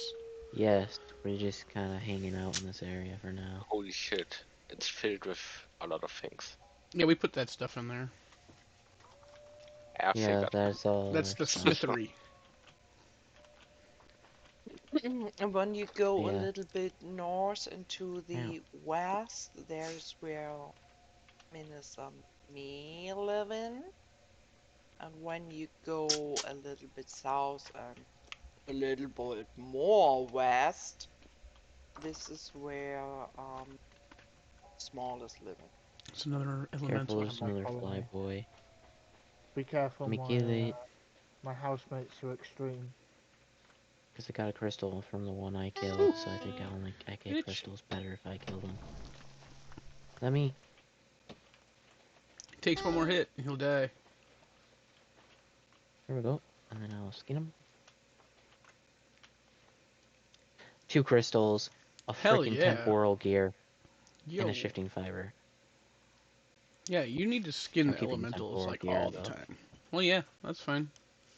Yes, we're just kind of hanging out in this area for now. Holy shit. It's filled with a lot of things. Yeah, we put that stuff in there. I Yeah, figured. that's all That's our the stuff. smithery. And when you go a Yeah. little bit north into Ow. the west, there's where Minas me live in. And when you go a little bit south and a little bit more west, this is where Small is living. It's another Careful, elemental. there's my another colony. flyboy. Be careful, Let me kill it. my housemates are extreme. Because I got a crystal from the one I killed, so I think I get Bitch. crystals better if I kill them. Let me. He takes one more hit and he'll die. Here we go. And then I'll skin him. 2 crystals, a Hell freaking yeah. temporal gear, Yo. and a shifting fiber. Yeah, you need to skin I'm the keeping the elementals temporal like gear all the though. time. Well, yeah, that's fine.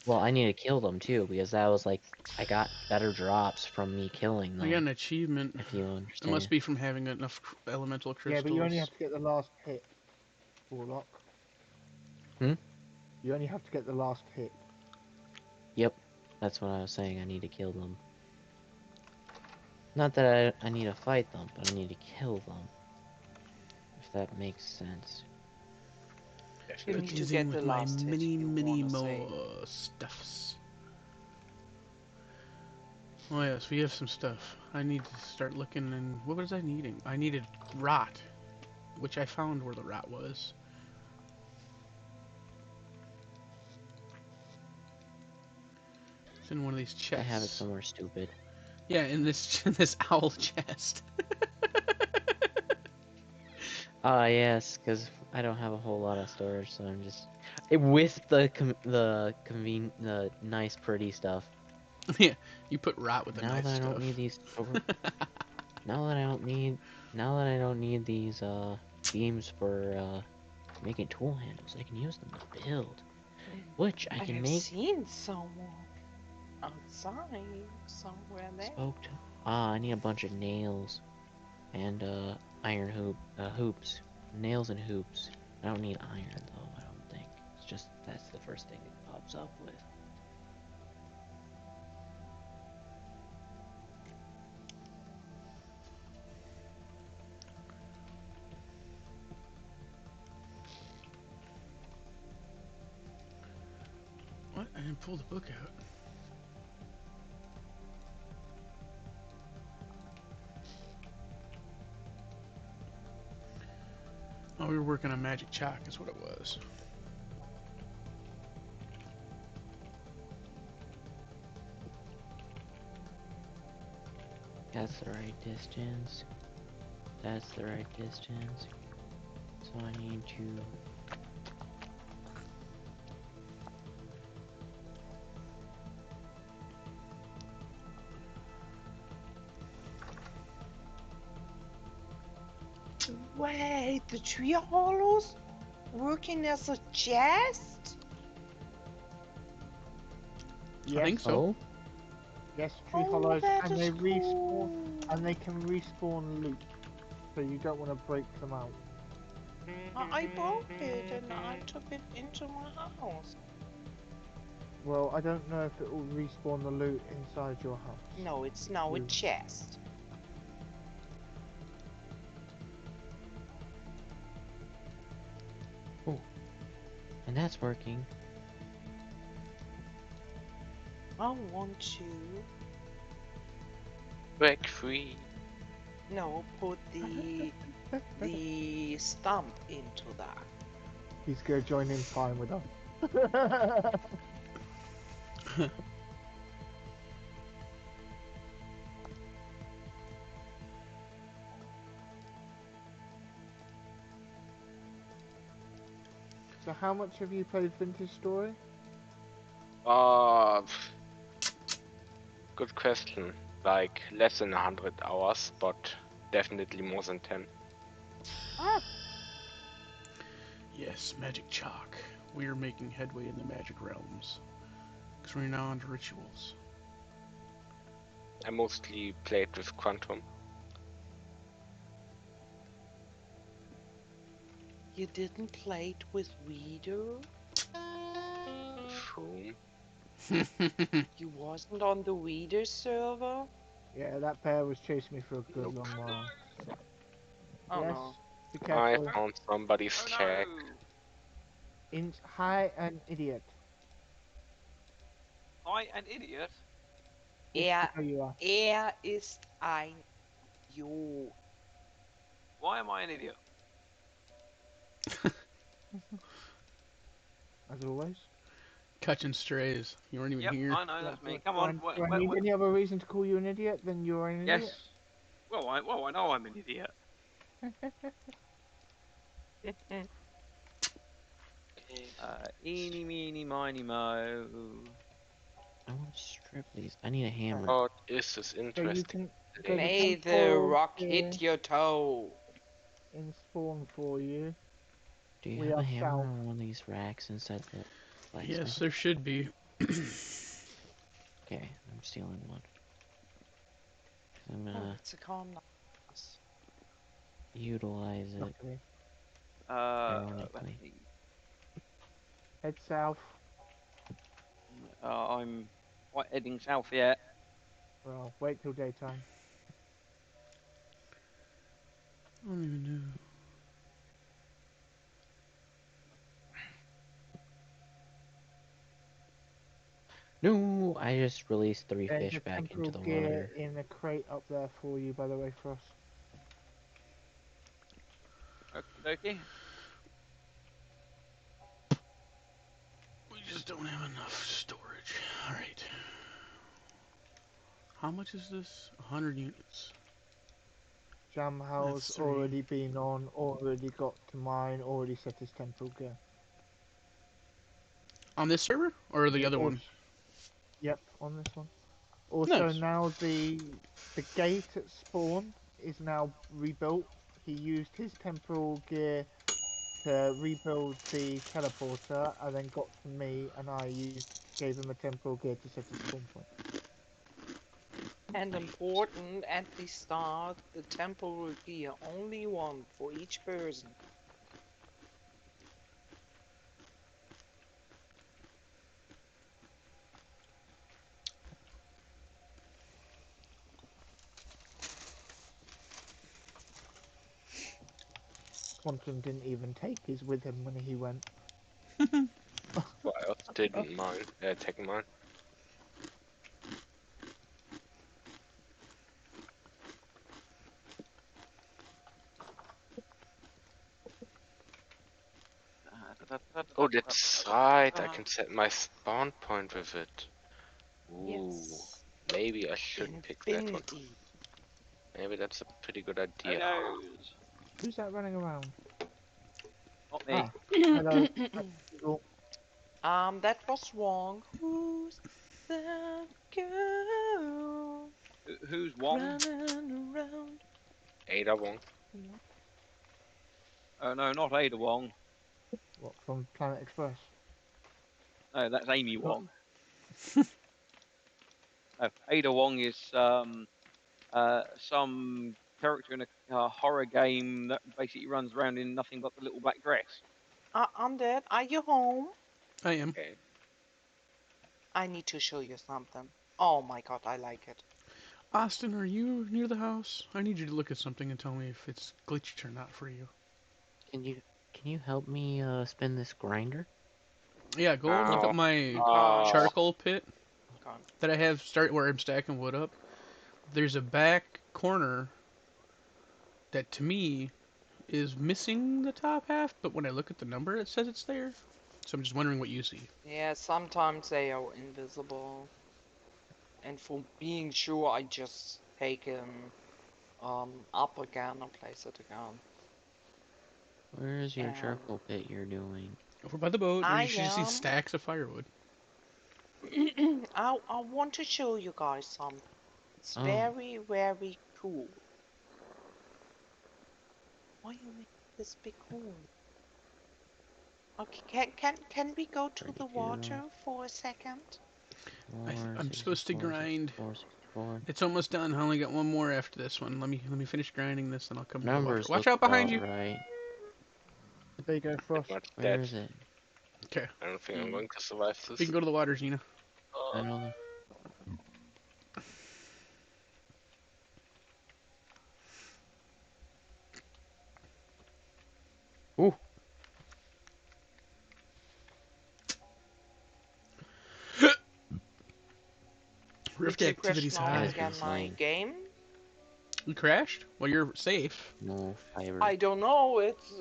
Well, I need to kill them too, because that was like, I got better drops from me killing I got them, an achievement. if you It understand. must be from having enough elemental crystals. Yeah, but you only have to get the last hit, Warlock. Hmm? You only have to get the last hit. Yep, that's what I was saying, I need to kill them. Not that I need to fight them, but I need to kill them. If that makes sense. You Definitely. need to Busy get the with my last hit, mini you wanna say. more stuffs. Oh yes, we have some stuff. I need to start looking and what was I needing? I needed rot, which I found where the rot was. It's in one of these chests. I have it somewhere stupid. Yeah, in this in this owl chest. Ah, yes, because I don't have a whole lot of storage, so I'm just with the nice pretty stuff. Yeah, you put rot with the Now nice that I don't stuff. need these now that I don't need these beams for making tool handles, I can use them to build, which I I can have make. seen someone outside somewhere there. Spoke to. I need a bunch of nails and iron hoops, nails and hoops. I don't need iron though. I don't think. It's just that's the first thing it pops up with. What? I didn't pull the book out. Oh, we were working on magic chalk, is what it was. That's the right distance. That's the right distance. So I need to. Wait, the tree hollows working as a chest? Yes, I think so. Oh, yes, tree Oh, hollows, that and is they respawn, cool. and they can respawn loot, so you don't want to break them out. I broke it and I took it into my house. Well, I don't know if it will respawn the loot inside your house. No, it's now a You- chest. and that's working. I want to Break free. put the stump into that. He's gonna join in fine with us. So how much have you played Vintage Story? Uh, good question. Like less than 100 hours, but definitely more than 10. Ah, Yes, magic chalk. We are making headway in the magic realms. Because we're now onto rituals. I mostly played with Quantum. you didn't play it with Weeder? With whom? You wasn't on the Weeder server? Yeah, that bear was chasing me for a good Nope. long while. Oh Yes, no. be I careful. found somebody's Oh check. no! Hi, an idiot. I an idiot? Er, Oh, you are. ist ein Idiot. Why am I an idiot? As always. Catching strays. You weren't even Yep, here. I know, that's me. Come Do on. I need any other reason to call you an idiot than you're an Yes. idiot? Well, I know I'm an idiot. Eeny, meeny, miny, mo. I want to strip these. I need a hammer. Oh, this is So you interesting. can. So the May the temple rock here hit your toe. in spawn for you. Do you We have a are hammer south. on one of these racks inside the Yes, blacksmith? there should be. Okay, I'm stealing one. I'm Oh, gonna it's a compass. utilize it Luckily. Let's ironically. see. Head south. I'm quite heading south yet. Well, wait till daytime. I don't even know. No, I just released 3 There's fish a back into temporal the gear water. in a crate up there for you, by the way, Frost. Okie dokie. We just don't have enough storage. Alright. How much is this? 100 units. Jamhal's That's 3. already been on, already got to mine, already set his temporal gear. On this server or the other Also, one? yep, on this one. Also Nice. now the gate at spawn is now rebuilt. He used his temporal gear to rebuild the teleporter, and then got to me, and gave him a temporal gear to set his spawn point. And important at the start, the temporal gear, only one for each person. Quantum didn't even take his with him when he went. Well, I also didn't mind taking mine. Oh, that's right. I can set my spawn point with it. Ooh, Yes. maybe I should pick that one. Infinity. Maybe that's a pretty good Who idea. knows? Who's that running around? Not me. Ah, hello. People. That was wrong. Who's that girl Who's Wong? running around? Ada won. No, not Ada Wong. What, from Planet Express? No, that's Amy Wong. No, Ada Wong is some character in a horror game that basically runs around in nothing but the little black dress. Undead, are you home? I am. Okay. I need to show you something. Oh my god, I like it. Austin, are you near the house? I need you to look at something and tell me if it's glitched or not for you. Can you help me spin this grinder? Yeah, go look up my Oh. charcoal pit Gone. that I have where I'm stacking wood up. There's a back corner that to me is missing the top half, but when I look at the number, it says it's there. So I'm just wondering what you see. Yeah, sometimes they are invisible. And for being sure, I just take him up again and place it again. Where is your Um, charcoal pit you're doing? Over by the boat, where I you should see am. stacks of firewood. I want to show you guys something. It's Oh. very, very cool. Why you make this big hole? Okay, can we go to the 32. water for a second? I'm supposed to 64, grind. 64, 64. It's almost done. I only got one more after this one. Let me finish grinding this, and I'll come to the water. Numbers Watch look out behind about you. right. There you go, Frost. Much Where dead. is it? Okay, I don't think I'm going to survive we this. can go to the water, Xena. I know that. Ooh. Rift Did you activity's crash now high. Has been again my slain. game? You crashed? Well, you're safe. No fiber. I don't know. It's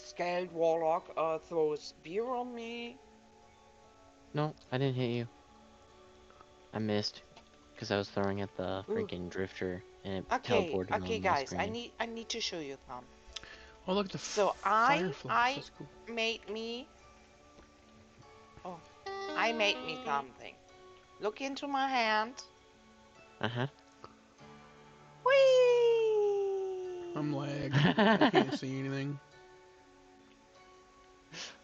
scaled warlock throws beer on me. No, I didn't hit you. I missed. Because I was throwing at the Ooh. freaking drifter and it Okay, teleported on my guys, screen. I need to show you them. Oh, look at the So fireflies. That's cool. made me. Oh, I made me something. Look into my hand. Uh-huh. Whee! I'm lagged. I can't see anything.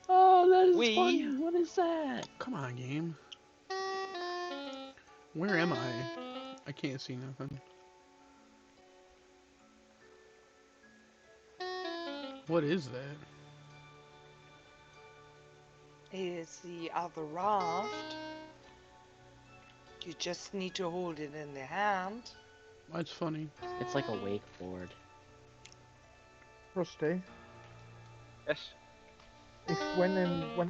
Oh, that is We- funny. What is that? Come on, game. Where am I? I can't see nothing. What is that? Is the other raft. You just need to hold it in the hand. That's funny. It's like a wakeboard. Frosty, Yes. if when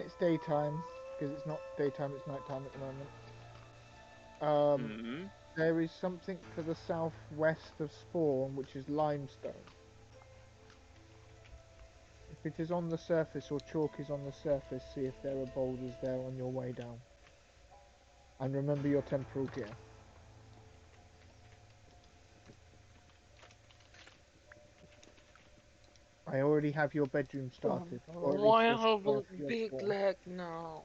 it's daytime, because it's not daytime, it's nighttime at the moment. Mm-hmm. There is something to the southwest of spawn, which is limestone. If it is on the surface or chalk is on the surface, see if there are boulders there on your way down. And remember your temporal gear. I already have your bedroom started, or at least Why your have a your big spawn. leg now?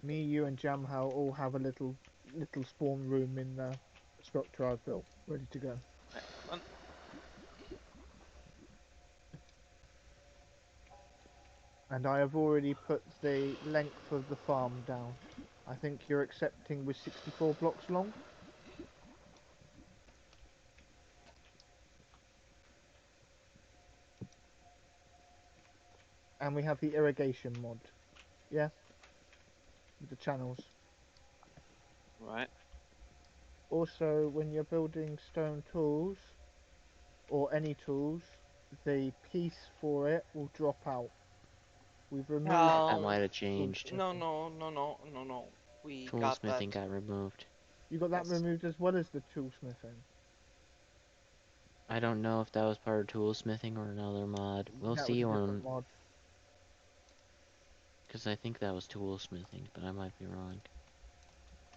Me, you, and Jamhal all have a little spawn room in the structure I've built, ready to go. Excellent. And I have already put the length of the farm down. I think you're accepting with 64 blocks long. And we have the irrigation mod. Yeah? With the channels. Right. Also, when you're building stone tools, or any tools, the piece for it will drop out. We've removed That might No, have changed. no. We got that. Toolsmithing got removed. You got that Yes. removed as well as the toolsmithing. I don't know if that was part of toolsmithing or another mod. We'll That see was a different on... mod. Because I think that was toolsmithing, but I might be wrong.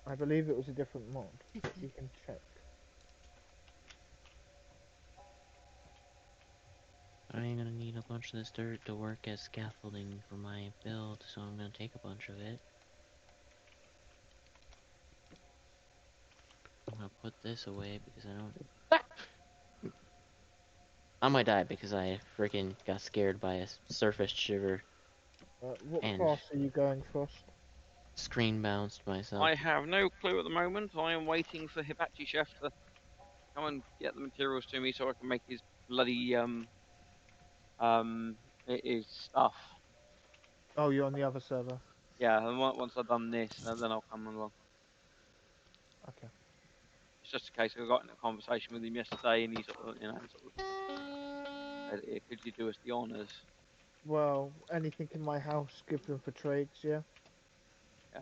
I believe it was a different mod. You can check. I'm gonna need a bunch of this dirt to work as scaffolding for my build, so I'm gonna take a bunch of it. I'm gonna put this away because I don't... I might die because I freaking got scared by a surface shiver What and class are you going, Frost? screen bounced myself. I have no clue at the moment. I am waiting for Hibachi Chef to come and get the materials to me so I can make his bloody his stuff. Oh, you're on the other server. Yeah, and once I've done this, then I'll come along. Okay. It's just a case I got in a conversation with him yesterday, and he sort of, said, could you do us the honours? Well, anything in my house, give them for trades, yeah? Yeah.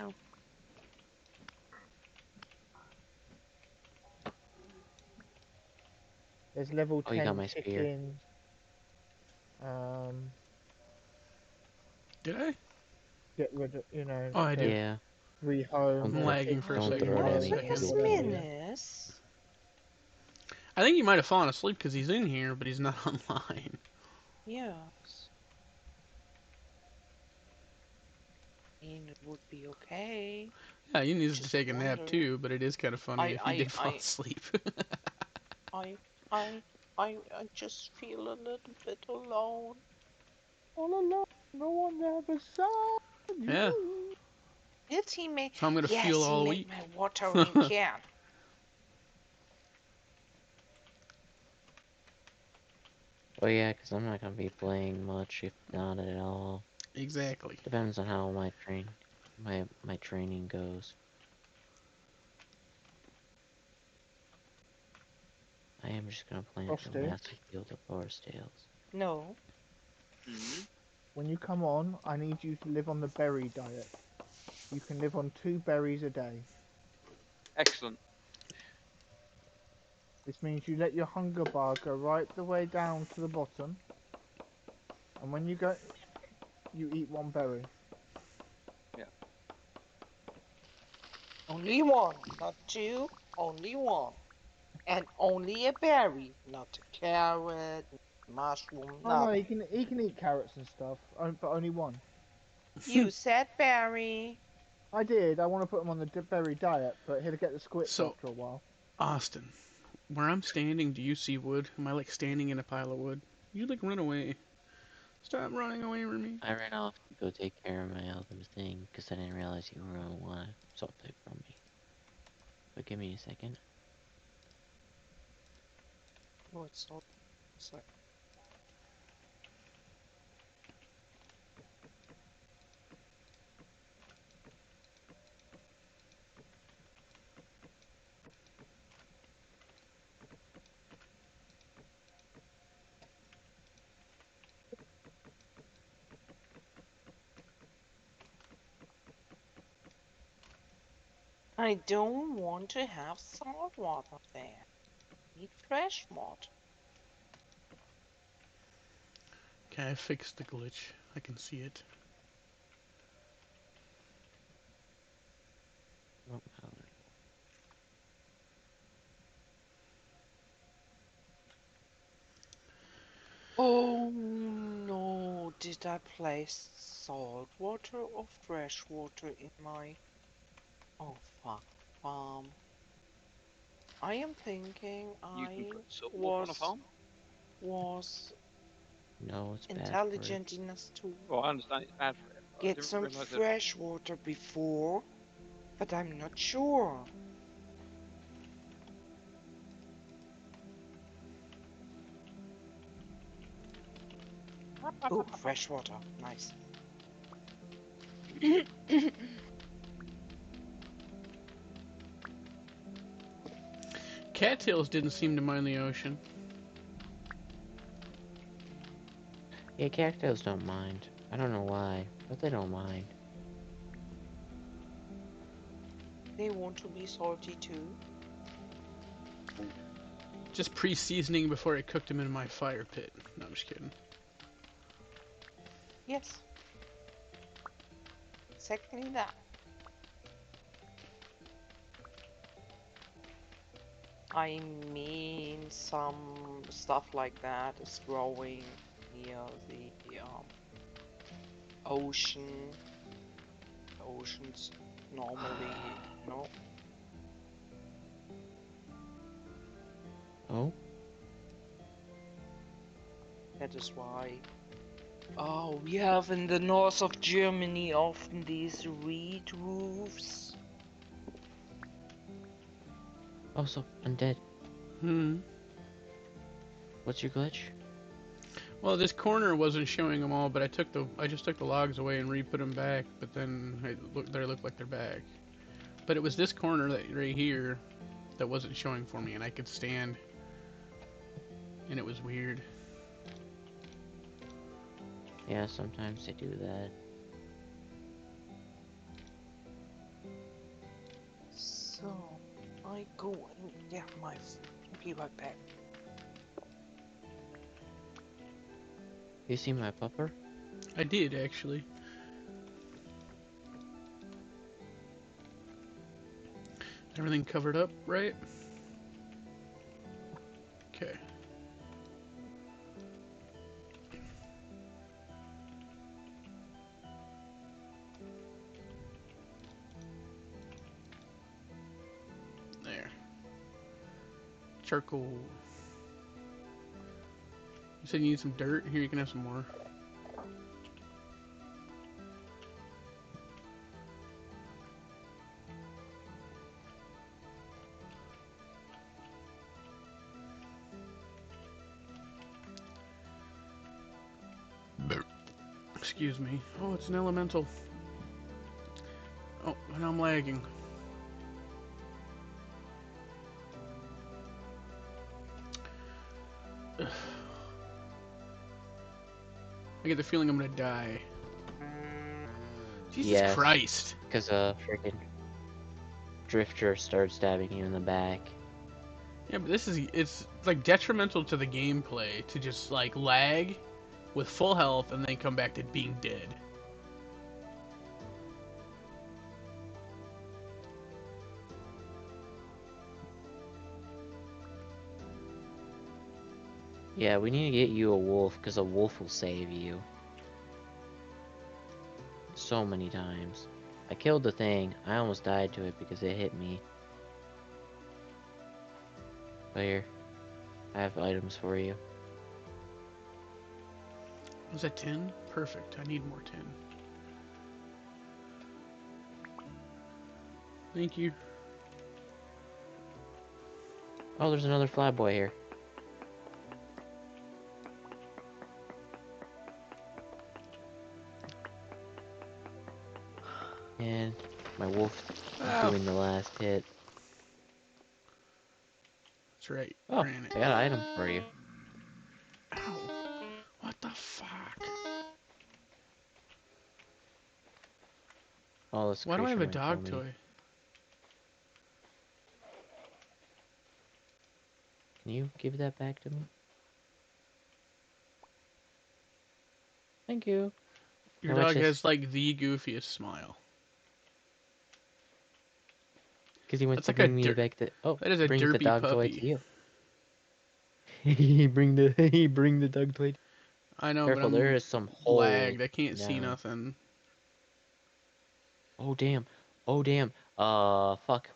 Ow. There's level Oh, you got 10 my spear. chicken. Did I? Get rid of, Oh, I did. Yeah. rehome I'm Don't, or lagging for a don't second. throw Give it me a at me. Where's second. You'll get whatever. it. Minis? I think he might have fallen asleep because he's in here, but he's not online. Yes. And it would be okay. Yeah, he needs to Just take a nap wonder. too, but it is kind of funny if he did fall asleep. I, I, I just feel a little bit alone. All alone, no one there beside you. Yeah. Did he make? So I'm gonna feel Yes, he all made week. my watering can. Oh yeah, because I'm not gonna be playing much, if not at all. Exactly. Depends on how my training goes. I am just gonna plant a Frosty, massive field of forest tails. No. Hmm. when you come on, I need you to live on the berry diet. You can live on 2 berries a day. Excellent. This means you let your hunger bar go right the way down to the bottom. And when you go, you eat 1 berry. Yeah. Only one, not 2. Only one. And only a berry, not a carrot, mushroom, Oh no, nothing. he can eat carrots and stuff, but only 1. You said berry. I did. I want to put him on the berry diet, but he'll get the squits So, after a while. Austin, where I'm standing, do you see wood? Am I like standing in a pile of wood? You like run away. Stop running away from me. I ran off to go take care of my other thing because I didn't realize you were gonna want something from me. But give me a second. Oh, it's so. It's like, I don't want to have salt water there. Need fresh water. Okay, I fixed the glitch. I can see it. What color? Oh no, did I place salt water or fresh water in my... Oh fuck, farm. I am thinking You can I put salt water on a was farm. No, it's bad for it. intelligent enough to Well, I understand it's bad for it, but I get didn't some realise that. fresh water before, but I'm not sure. Oh, fresh water, nice. Cattails didn't seem to mind the ocean. Yeah, cactos don't mind. I don't know why, but they don't mind. They want to be salty too. Just pre-seasoning before I cooked them in my fire pit. No, I'm just kidding. Yes. Exactly that. I mean, some stuff like that is growing near the ocean. Oceans normally, no. Oh? That is why. Oh, we have in the north of Germany often these reed roofs. Oh, so undead. Hmm. What's your glitch? Well, this corner wasn't showing them all, but I just took the logs away and re-put them back. But then they look like they're back. But it was this corner right here that wasn't showing for me, and I could stand, and it was weird. Yeah, sometimes they do that. So, I go and get my... Be right back. You see my pupper? I did actually. Everything covered up, right? Okay. There. Charcoal. You said you need some dirt? Here, you can have some more. Excuse me. Oh, it's an elemental. Oh, and I'm lagging. Ugh. I get the feeling I'm gonna die. Jesus Yes. Christ. Because a freaking drifter starts stabbing you in the back. Yeah, but it's like detrimental to the gameplay to just like lag with full health and then come back to being dead. Yeah, we need to get you a wolf, because a wolf will save you. So many times. I killed the thing. I almost died to it because it hit me. But here, I have items for you. Was that tin? Perfect. I need more tin. Thank you. Oh, there's another flyboy here. And my wolf is Oh, doing the last hit. that's right. Oh, Granite. I got an item for you. Ow. What the fuck? Oh, this Why do I creature have a might kill dog me. toy? Can you give that back to me? Thank you. Your Now watch dog this. has like the goofiest smile. Because he wants That's to like a bring me back to. Oh, that is a brings the derpy dog toy to puppy. you. he bring the dog toy. I know, but Careful, there I'm is some holes lagged. I can't see down. nothing. Oh damn. Oh damn. Fuck.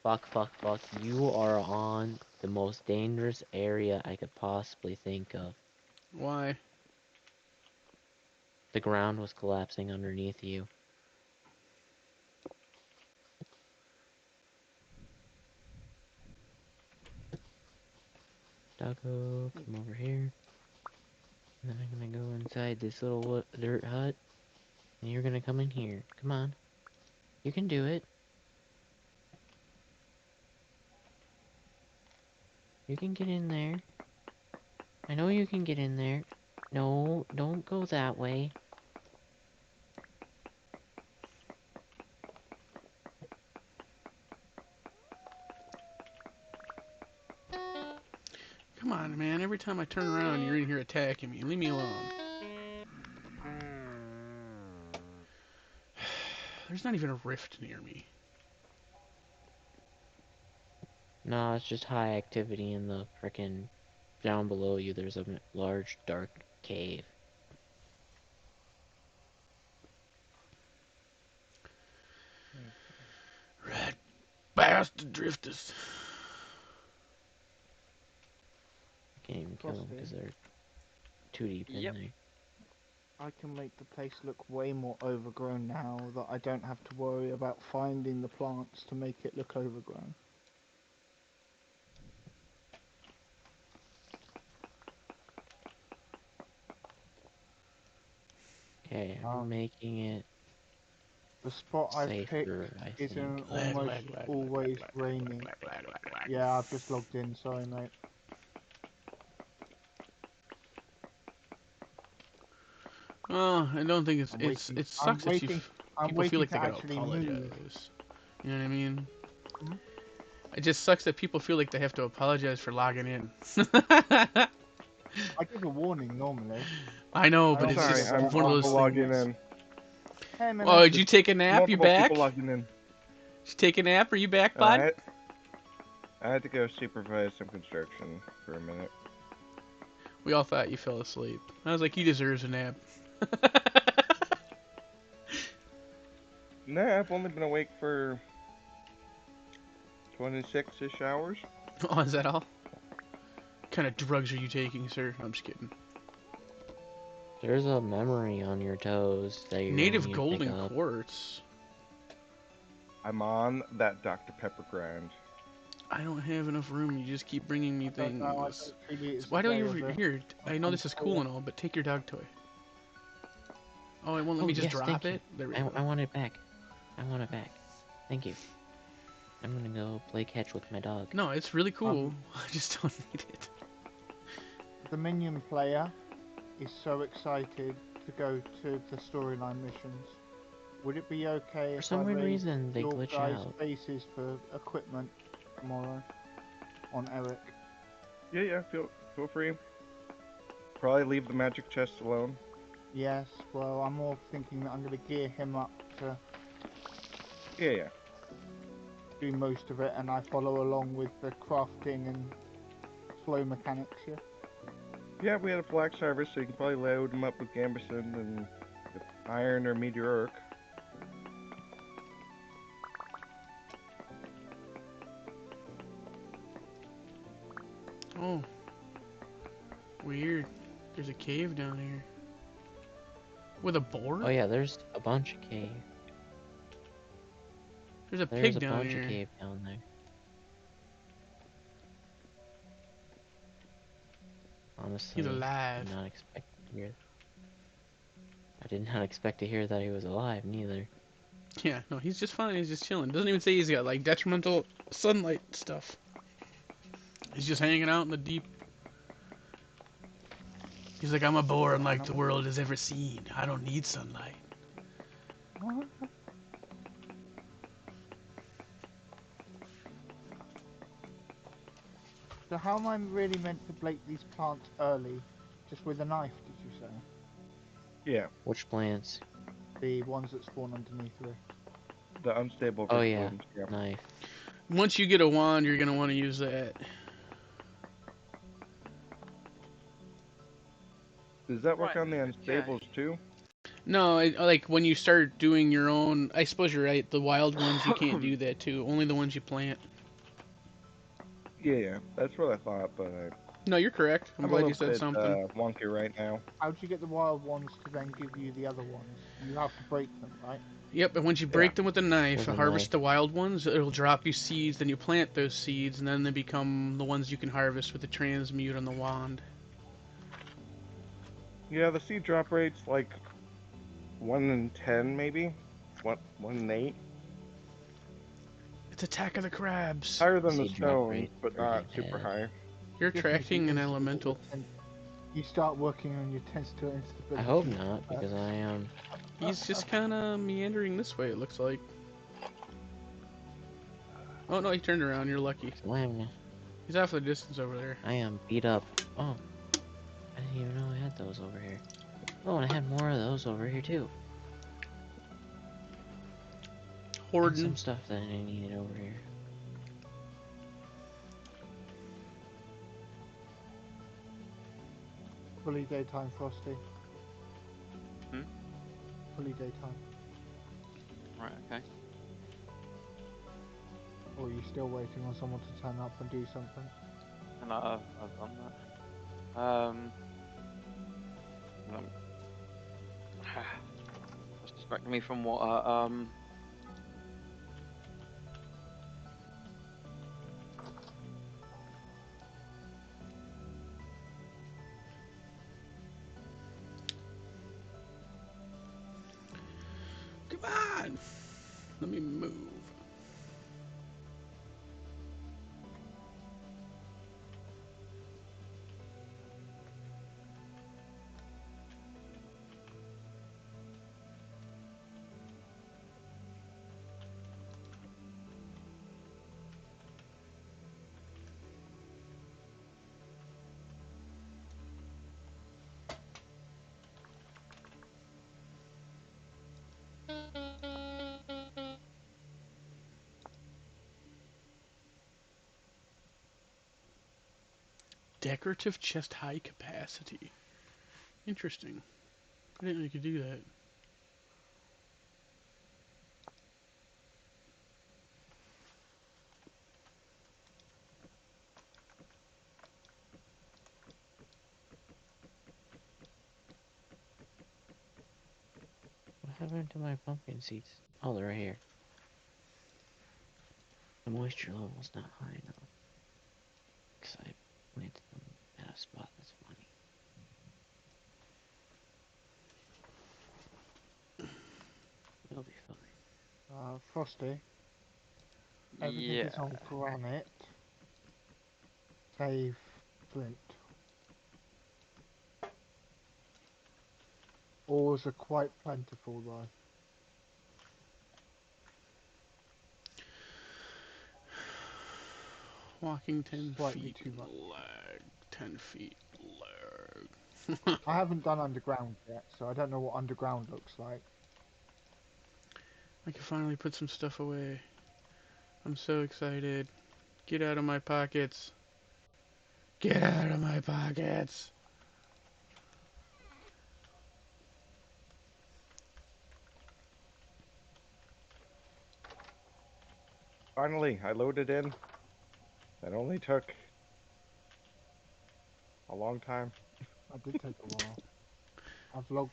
You are on the most dangerous area I could possibly think of. Why? The ground was collapsing underneath you. Doggo, come over here. And then I'm gonna go inside this little dirt hut. And you're gonna come in here. Come on. You can do it. You can get in there. I know you can get in there. No, don't go that way. Come on, man. Every time I turn around, you're in here attacking me. Leave me alone. There's not even a rift near me. No, it's just high activity in the frickin' down below you. There's a large dark cave. Red bastard drifters. I can't even kill them Frosty, because they're too deep in Yep. there. I can make the place look way more overgrown now that I don't have to worry about finding the plants to make it look overgrown. Okay, I'm Um, making it the spot I've picked safer, I think. isn't Lag, almost lag, lag, lag, always lag, lag, raining. lag, lag, lag, lag. Yeah, I've just logged in, sorry mate. Oh, I don't think I'm it's waiting. it I'm sucks that waiting. I'm people feel waiting like they to gotta actually move. apologize. You know what I mean? Hmm? It just sucks that people feel like they have to apologize for logging in. I give a warning normally. I know, I but don't it's give Sorry, a just I'm one of bad also those logging things. in. Hey Oh, minute. did you take a nap? You Multiple back? people logging in. Did you take a nap? Are you back, Uh, I, bud? had, I had to go supervise some construction for a minute. We all thought you fell asleep. I was like, he deserves a nap. Nah, I've only been awake for 26-ish hours. Oh, is that all? What kind of drugs are you taking, sir? I'm just kidding. There's a memory on your toes that you're gonna Native need to pick golden up. quartz. I'm on that Dr. Pepper grind. I don't have enough room. You just keep bringing me I don't know. I things. don't treat it So as why a don't day you of it. here? I know this is cool and all, but take your dog toy. Oh, it won't let Oh me just yes, drop thank you. it. There we I go. want it back. I want it back. Thank you. I'm gonna go play catch with my dog. No, it's really cool. I just don't need it. The minion player is so excited to go to the storyline missions. Would it be okay For if some I weird raised reason, they your glitch guys' out. faces for equipment tomorrow on Eric? Yeah, feel free. Probably leave the magic chest alone. Yes, well, I'm more thinking that I'm going to gear him up to Yeah. do most of it, and I follow along with the crafting and flow mechanics here. Yeah, we had a black service, so you can probably load them up with Gambeson and iron or meteoric. Oh, weird. There's a cave down here. With a boar? Oh yeah, there's a bunch of cave. There's a There's pig a down bunch here. of cave down there. Honestly, He's alive. did not expect to hear. I did not expect to hear that he was alive, neither. Yeah, no, he's just fine. He's just chilling. Doesn't even say he's got like detrimental sunlight stuff. He's just hanging out in the deep. He's like, I'm a boar unlike the world has ever seen. I don't need sunlight. So how am I really meant to break these plants early? Just with a knife, did you say? Yeah, Which plants? The ones that spawn underneath Rift. the unstable Oh rift yeah, blooms. Yeah. knife. Once you get a wand, you're gonna want to use that. Does that work Right, on the okay. unstables too? No, like when you start doing your own, I suppose you're right. The wild ones you can't do that too. Only the ones you plant. Yeah, that's what I thought, but No, you're correct. I'm I'm a glad you little said bit something. wonky right now. How do you get the wild ones to then give you the other ones? You have to break them, right? Yep, and once you Yeah. break them with a knife, With a harvest knife. the wild ones, it'll drop you seeds, then you plant those seeds, and then they become the ones you can harvest with the transmute on the wand. Yeah, the seed drop rate's like 1 in 10, maybe. 1 in 8. It's Attack of the Crabs. Higher than the Seed drop stones, rate but pretty not super bad. high. You're Just means you attracting an instantly get your elemental. you start working on your tensor I instability. hope not, because I am. He's just kind of meandering this way, it looks like. Oh no, he turned around. You're lucky. Slam. He's off the distance over there. I am beat up. Oh, I didn't even know I had those over here. Oh, and I had more of those over here too. And Hoarding. some stuff that I needed over here. Fully daytime, Frosty. Hmm? Fully daytime. Right, okay. Or are you still waiting on someone to turn up and do something? And I've done that. Um, that's distracting me from what Come on! Let me move. Decorative chest high capacity. Interesting. I didn't know you could do that. What happened to my pumpkin seeds? Oh, they're right here. The moisture level's not high enough. Because I planted them at a spot that's funny. It'll be fine. Frosty, everything yeah. is on granite. Save flint. Ores are quite plentiful though. Walking 10 Slightly feet. too much. Lag. 10 feet. Lag. I haven't done underground yet, so I don't know what underground looks like. I can finally put some stuff away. I'm so excited. Get out of my pockets. Get out of my pockets. Finally, I loaded in. That only took a long time. That did take a while.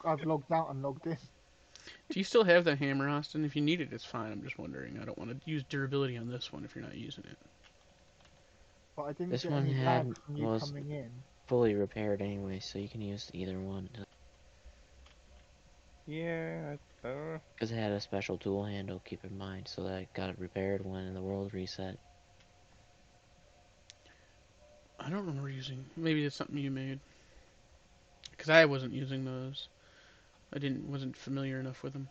I've logged out and logged in. Do you still have that hammer, Austin? If you need it, it's fine. I'm just wondering. I don't want to use durability on this one if you're not using it. But I didn't This get one any lag had from you was coming in. fully repaired anyway, so you can use either one. Yeah, I don't know. Because it had a special tool handle, keep in mind, so that it got repaired when the world reset. I don't remember using. Maybe it's something you made. Because I wasn't using those. Wasn't familiar enough with them.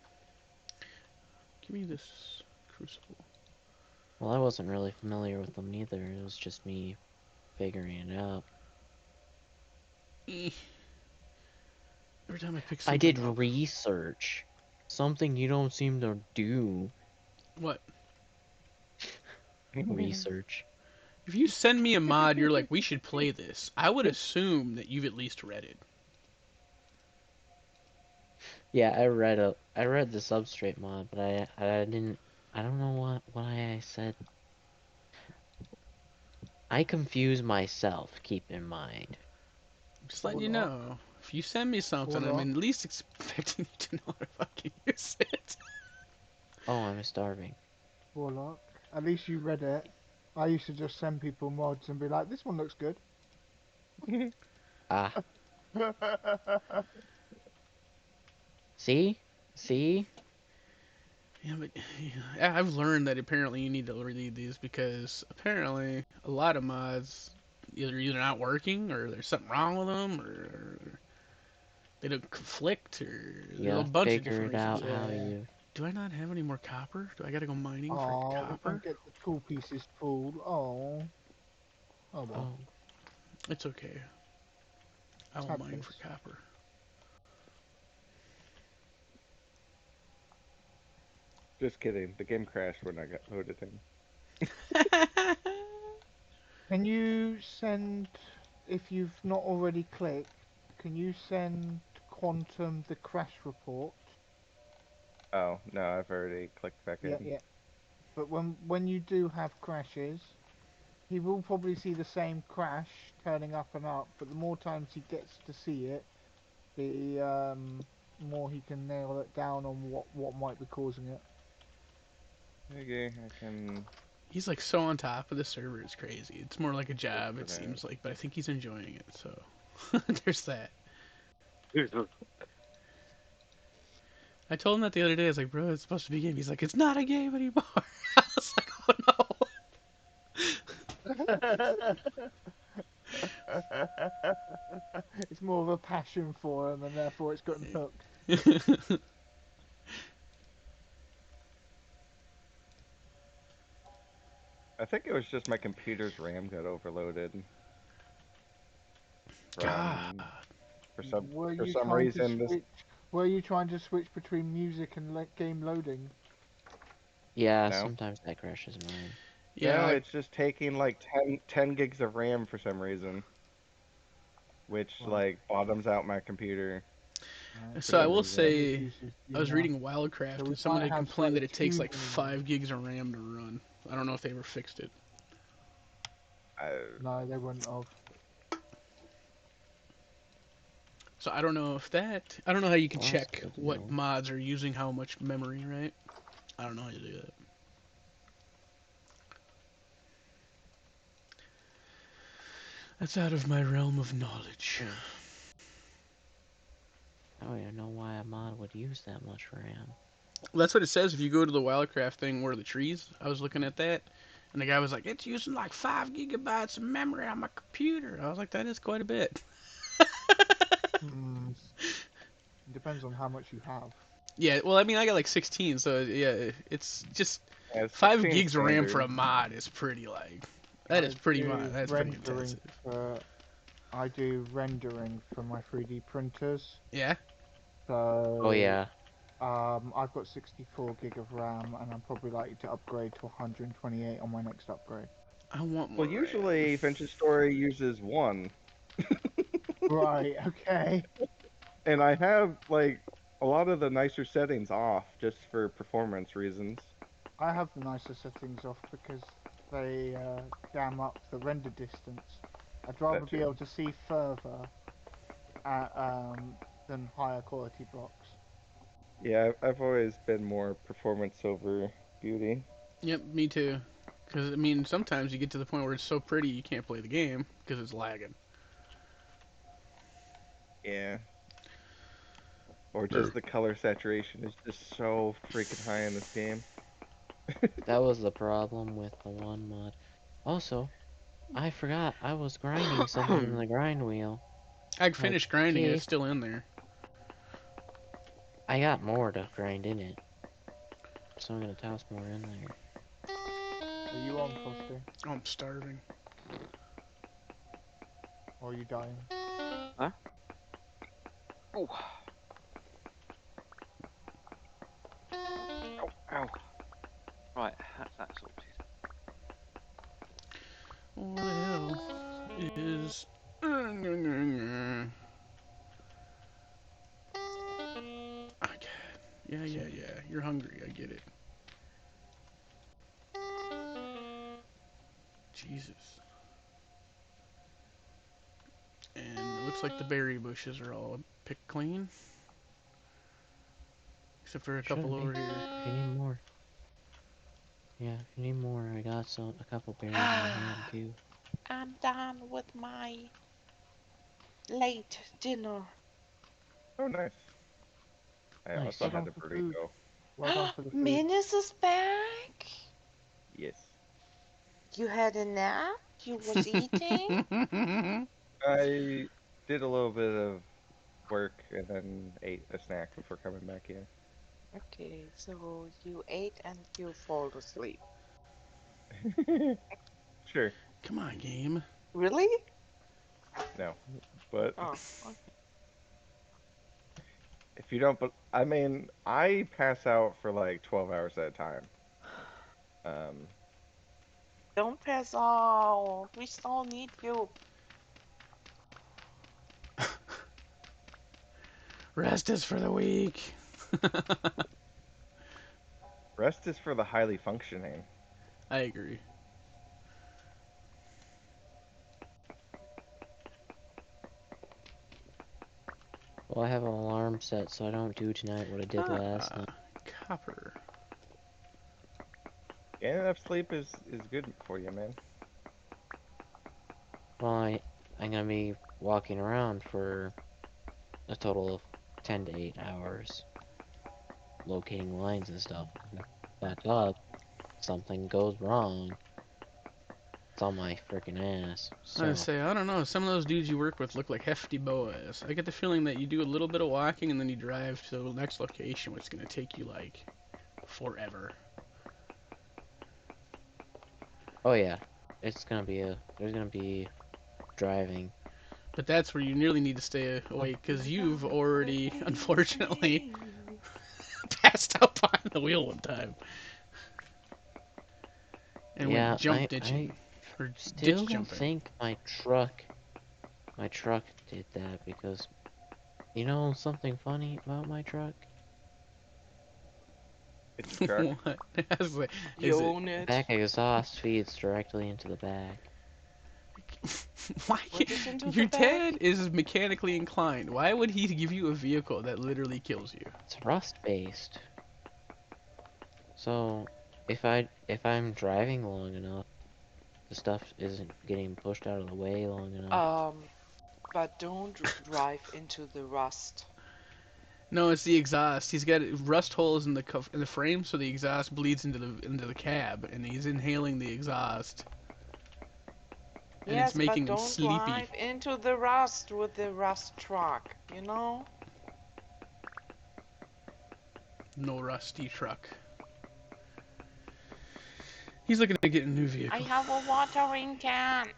Give me this crucible. Well, I wasn't really familiar with them neither. It was just me figuring it out. Eh. Every time I pick I did something up. research. Something you don't seem to do. What? Research. If you send me a mod, you're like, we should play this. I would assume that you've at least read it. Yeah, I read the substrate mod, but I didn't. I don't know what I said. I confuse myself. Keep in mind. Just letting you Warlock. know. If you send me something, I'm Warlock. at least expecting you to know how to fucking use it. Oh, I'm starving. Warlock. At least you read it. I used to just send people mods and be like, this one looks good. Ah, see? Yeah, but yeah, I've learned that apparently you need to read these because apparently a lot of mods either not working or there's something wrong with them or they don't conflict or You there's a gotta bunch of figure different it reasons. out Why. how Yeah. you. Do I not have any more copper? Do I gotta go mining for Oh, we copper? can't get the tool pieces pulled. Oh. Oh well. Oh, It's okay. I will Sad mine for face. copper. Just kidding. The game crashed when I got loaded in. Can you send, if you've not already clicked, can you send Quantum the crash report? Oh, no, I've already clicked back Yeah, in. yeah. But when you do have crashes, he will probably see the same crash turning up and up, but the more times he gets to see it, the more he can nail it down on what might be causing it. Okay, I can He's like so on top of the server, it's crazy. It's more like a look job, for it that. seems like, but I think he's enjoying it, so there's that. I told him that the other day. I was like, bro, it's supposed to be a game. He's like, it's not a game anymore. I was like, It's more of a passion for him, and therefore it's gotten hooked. oh no. I think it was just my computer's RAM got overloaded God. from Were for you some trying to reason this switch? Were you trying to switch between music and game loading? yeah. no. Sometimes that crashes mine. Yeah, No, it's just taking like 10 gigs of RAM for some reason, which Right. like bottoms out my computer Right. for so I some So will which reason. servers say, uses do I you was have? reading So Wildcraft we and someone might had have complained that slightly it takes too like many ones. 5 gigs of RAM to run. I don't know if they ever fixed it. I, No, they wouldn't have. So I don't know if that. I don't know how you can Well, that's check good to what know. mods are using how much memory, right? I don't know how to do that. That's out of my realm of knowledge. I don't even know why a mod would use that much RAM. Well, that's what it says if you go to the Wildcraft thing where the trees. I was looking at that, and the guy was like, "It's using like 5 gigabytes of memory on my computer." I was like, "That is quite a bit." Hmm. Depends on how much you have. Yeah, well, I mean, I got like 16, so yeah, it's just yeah, 5 16 gigs of RAM for standard. a mod is pretty like that I is pretty do that's pretty rendering intensive. for I do rendering for my 3D printers. Yeah. Oh So yeah. I've got 64 gig of RAM, and I'm probably likely to upgrade to 128 on my next upgrade. I want Well, more RAM. usually Finch's Story uses one, Right. Okay. and I have like a lot of the nicer settings off just for performance reasons. I have the nicer settings off because they jam up the render distance. I'd rather That be too. able to see further at, than higher quality blocks. Yeah, I've always been more performance over beauty. Yep, me too. Because I mean, sometimes you get to the point where it's so pretty you can't play the game because it's lagging. Yeah. Or just the color saturation is just so freaking high in this game. That was the problem with the one mod. Also, I forgot I was grinding something in the grind wheel. I Like, finished grinding it; okay, it's still in there. I got more to grind in it, so I'm gonna toss more in there. Are you on, Frosty? Oh, I'm starving. Or are you dying? Huh? Oh. Ow, ow. Right, that's that sorted. What the hell is... Okay. Yeah. You're hungry. I get it. Jesus. And it looks like the berry bushes are all picked clean. Except for a couple Should be. over here. If you need more. Yeah, if you need more, I got a couple berries in my hand too. I'm done with my late dinner. Oh, nice. I Nice. also Well had done a for food. burrito. Well done for the food. Menace is back. Yes. You had a nap? You was eating? I did a little bit of work and then ate a snack before coming back here. Okay, so you ate and you fall asleep. Sure. Come on, game. Really? No. But Oh, okay. if you don't, but I mean, I pass out for like 12 hours at a time. Um, Don't pass out. We still need you. Rest is for the weak. rest is for the highly functioning. I agree. Well, I have an alarm set, so I don't do tonight what I did last night. Copper. Getting enough sleep is good for you, man. Well, I'm gonna be walking around for a total of 10 to 8 hours, locating lines and stuff. Back up, something goes wrong. It's on my freaking ass. So I say, I don't know. Some of those dudes you work with look like hefty boas. I get the feeling that you do a little bit of walking and then you drive to the next location, which is going to take you like forever. oh yeah, there's gonna be driving. But that's where you nearly need to stay awake because you've already, unfortunately, passed out behind the wheel one time and Yeah, went jump I ditching or still ditch don't jumping. think my truck did that because you know something funny about my truck? It's a truck. What? Is You it? own it. Back exhaust feeds directly into the back. Why What is into your the back? dad is mechanically inclined. Why would he give you a vehicle that literally kills you? It's rust based. So if I'm driving long enough, the stuff isn't getting pushed out of the way long enough. But don't drive into the rust. No, it's the exhaust. He's got rust holes in the frame, so the exhaust bleeds into the cab, and he's inhaling the exhaust, and it's Yes, but making him don't sleepy. drive into the rust with the rust truck, you know? No rusty truck. He's looking to get a new I vehicle. have a watering can.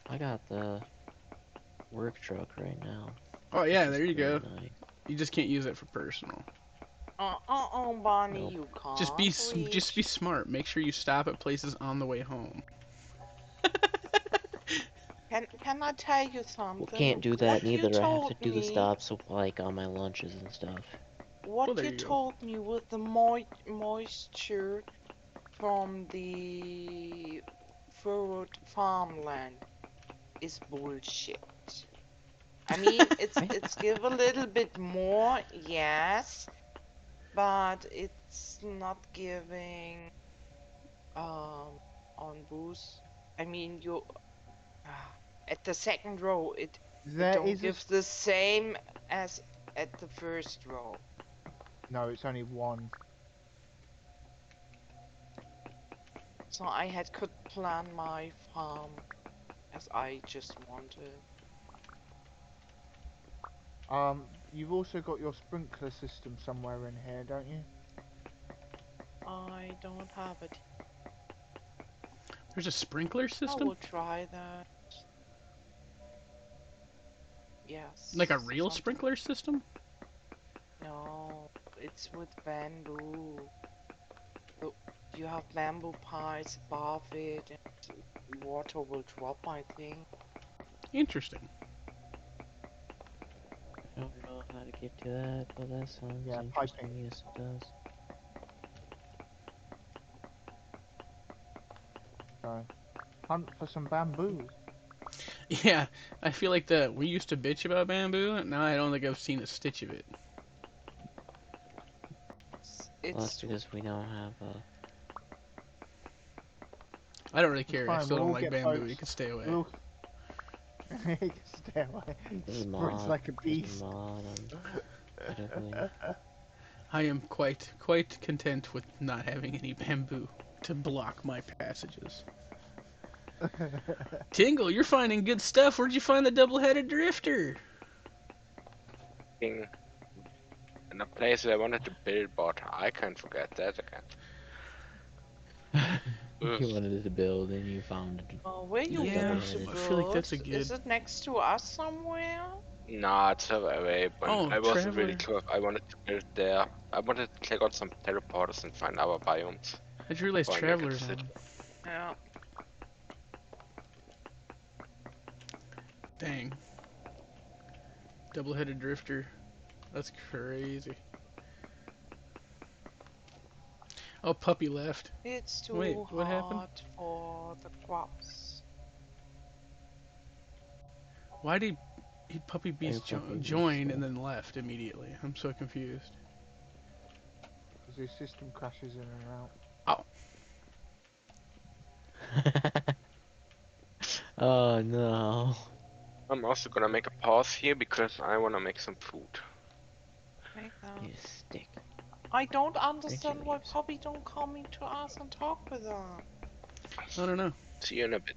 I got the work truck right now. Oh yeah, It's there you go. really nice. You just can't use it for personal. Bonnie, Nope. you can't Just be reach. smart. Make sure you stop at places on the way home. Can I tell you something? Well, can't do that What you neither. I have to told do the me, stops like on my lunches and stuff. Well, what there you you go. told me with the moisture from the furrowed farmland is bullshit. I mean, it's give a little bit more, yes, but it's not giving on boost. I mean, you at the second row it There don't is a... give the same as at the first row. No, it's only one. So I could plan my farm as I just wanted. You've also got your sprinkler system somewhere in here, don't you? I don't have it. There's a sprinkler I system? will try that. Yes. Like a real something. sprinkler system? No, it's with bamboo. So you have bamboo piles above it, and water will drop, I think. Interesting. I don't know how to get to that, but that sounds Yeah, interesting. piping. Yes, it does. So, hunt for some bamboo. Yeah, I feel like we used to bitch about bamboo, and now I don't think I've seen a stitch of it. Well, that's It's because we don't have a. I don't really It's care. I fine. still We'll don't all like get bamboo. boats. You can stay away. We'll stay away. This is Spreads mod. like a This is beast. mod. Literally. I am quite content with not having any bamboo to block my passages. Tingle, you're finding good stuff. Where'd you find the double-headed drifter? Thing in a place that I wanted to build, but I can't forget that again. You wanted to build and you found it. where you Yeah, want to I feel like build? that's a Is good. it next to us somewhere? Nah, it's further away, but Oh, I wasn't really Traveler. sure if I wanted to build there. I wanted to check out some teleporters and find other biomes I just realized before I make a Traveler's decision. on. Yeah. Dang. Double-headed drifter. That's crazy. Oh, puppy left. It's too Wait, what happened? hot for the crops. Why did Puppy Beast Puppy Beast join and left. then left immediately? I'm so confused. Because his system crashes in and out. Oh no. I'm also gonna make a pause here because I wanna make some food. Make that. Need a stick. I don't understand why leaves. Poppy don't come into us and talk with us. I don't know. See you in a bit.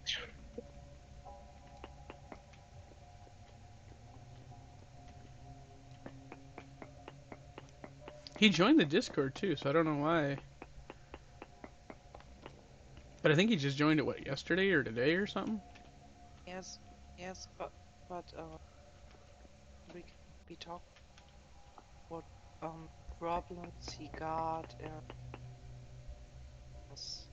He joined the Discord too, so I don't know why. But I think he just joined it, what, yesterday or today or something? Yes, yes, but we talk what problems he got and yes.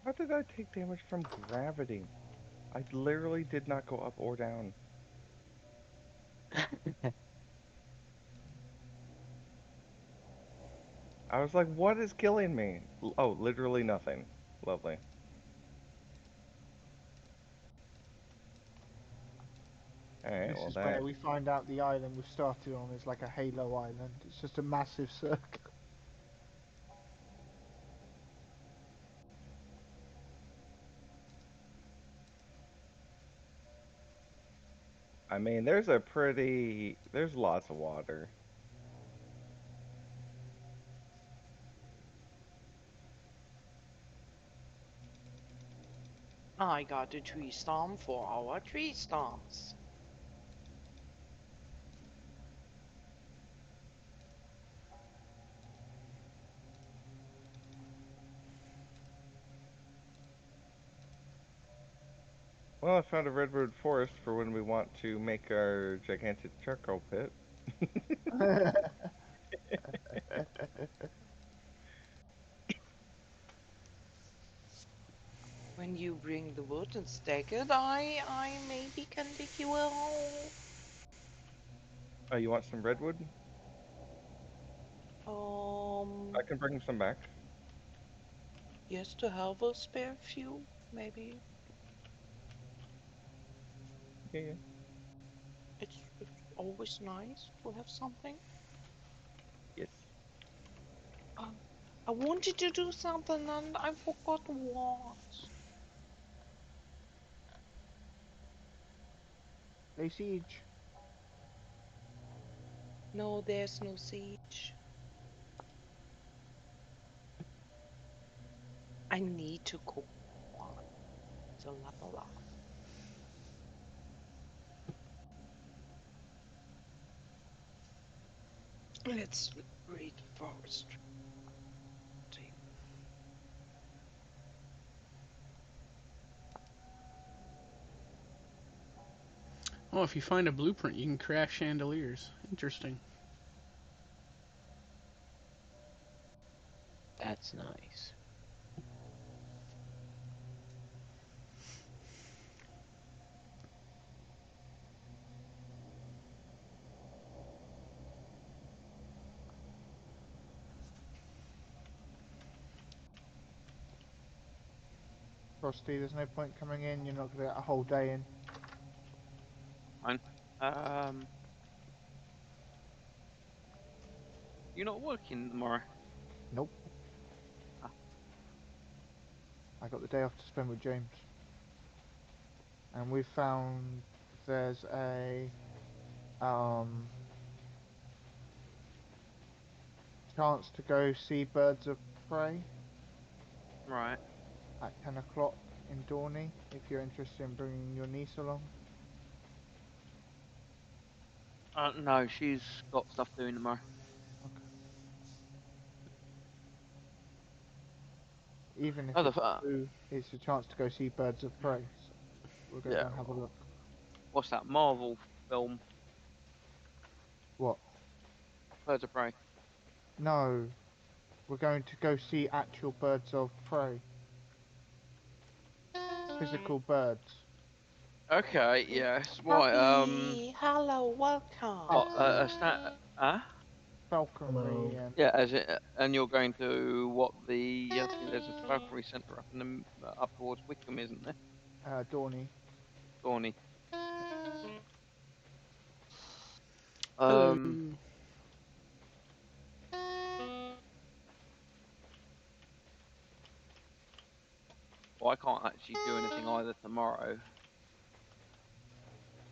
How did I take damage from gravity? I literally did not go up or down. I was like, what is killing me? Oh, literally nothing. Lovely. Alright, This well is that... where we find out the island we've started on is like a Halo island. It's just a massive circle. I mean, there's lots of water. I got a tree stump for our tree stumps. Well, I found a redwood forest for when we want to make our gigantic charcoal pit. When you bring the wood and stack it, I maybe can dig you a hole. Oh, you want some redwood? I can bring some back. Yes, to have a spare few, maybe. Yeah, yeah. It's always nice to have something. Yes. I wanted to do something and I forgot what. They siege. No, there's no siege. I need to cook more to level up. Let's read forestry. Oh, if you find a blueprint, you can craft chandeliers. Interesting. That's nice. Frosty, there's no point coming in. You're not gonna get a whole day in. Fine. You're not working tomorrow. Nope. Ah. I got the day off to spend with James. And we found there's a chance to go see birds of prey Right. at 10 o'clock in Dorney if you're interested in bringing your niece along. No, she's got stuff doing tomorrow. Okay. Even if Oh, it's a chance to go see birds of prey. So we'll go yeah. down and have a look. What's that Marvel film? What? Birds of Prey. No. We're going to go see actual birds of prey. Physical birds. Okay, yes. Right. Puppy, hello, welcome. Falconry and Yeah, and you're going to I think there's a falconry centre up in the up towards Wickham, isn't there? Dorney. Thorny. Hello. Well, I can't actually do anything either tomorrow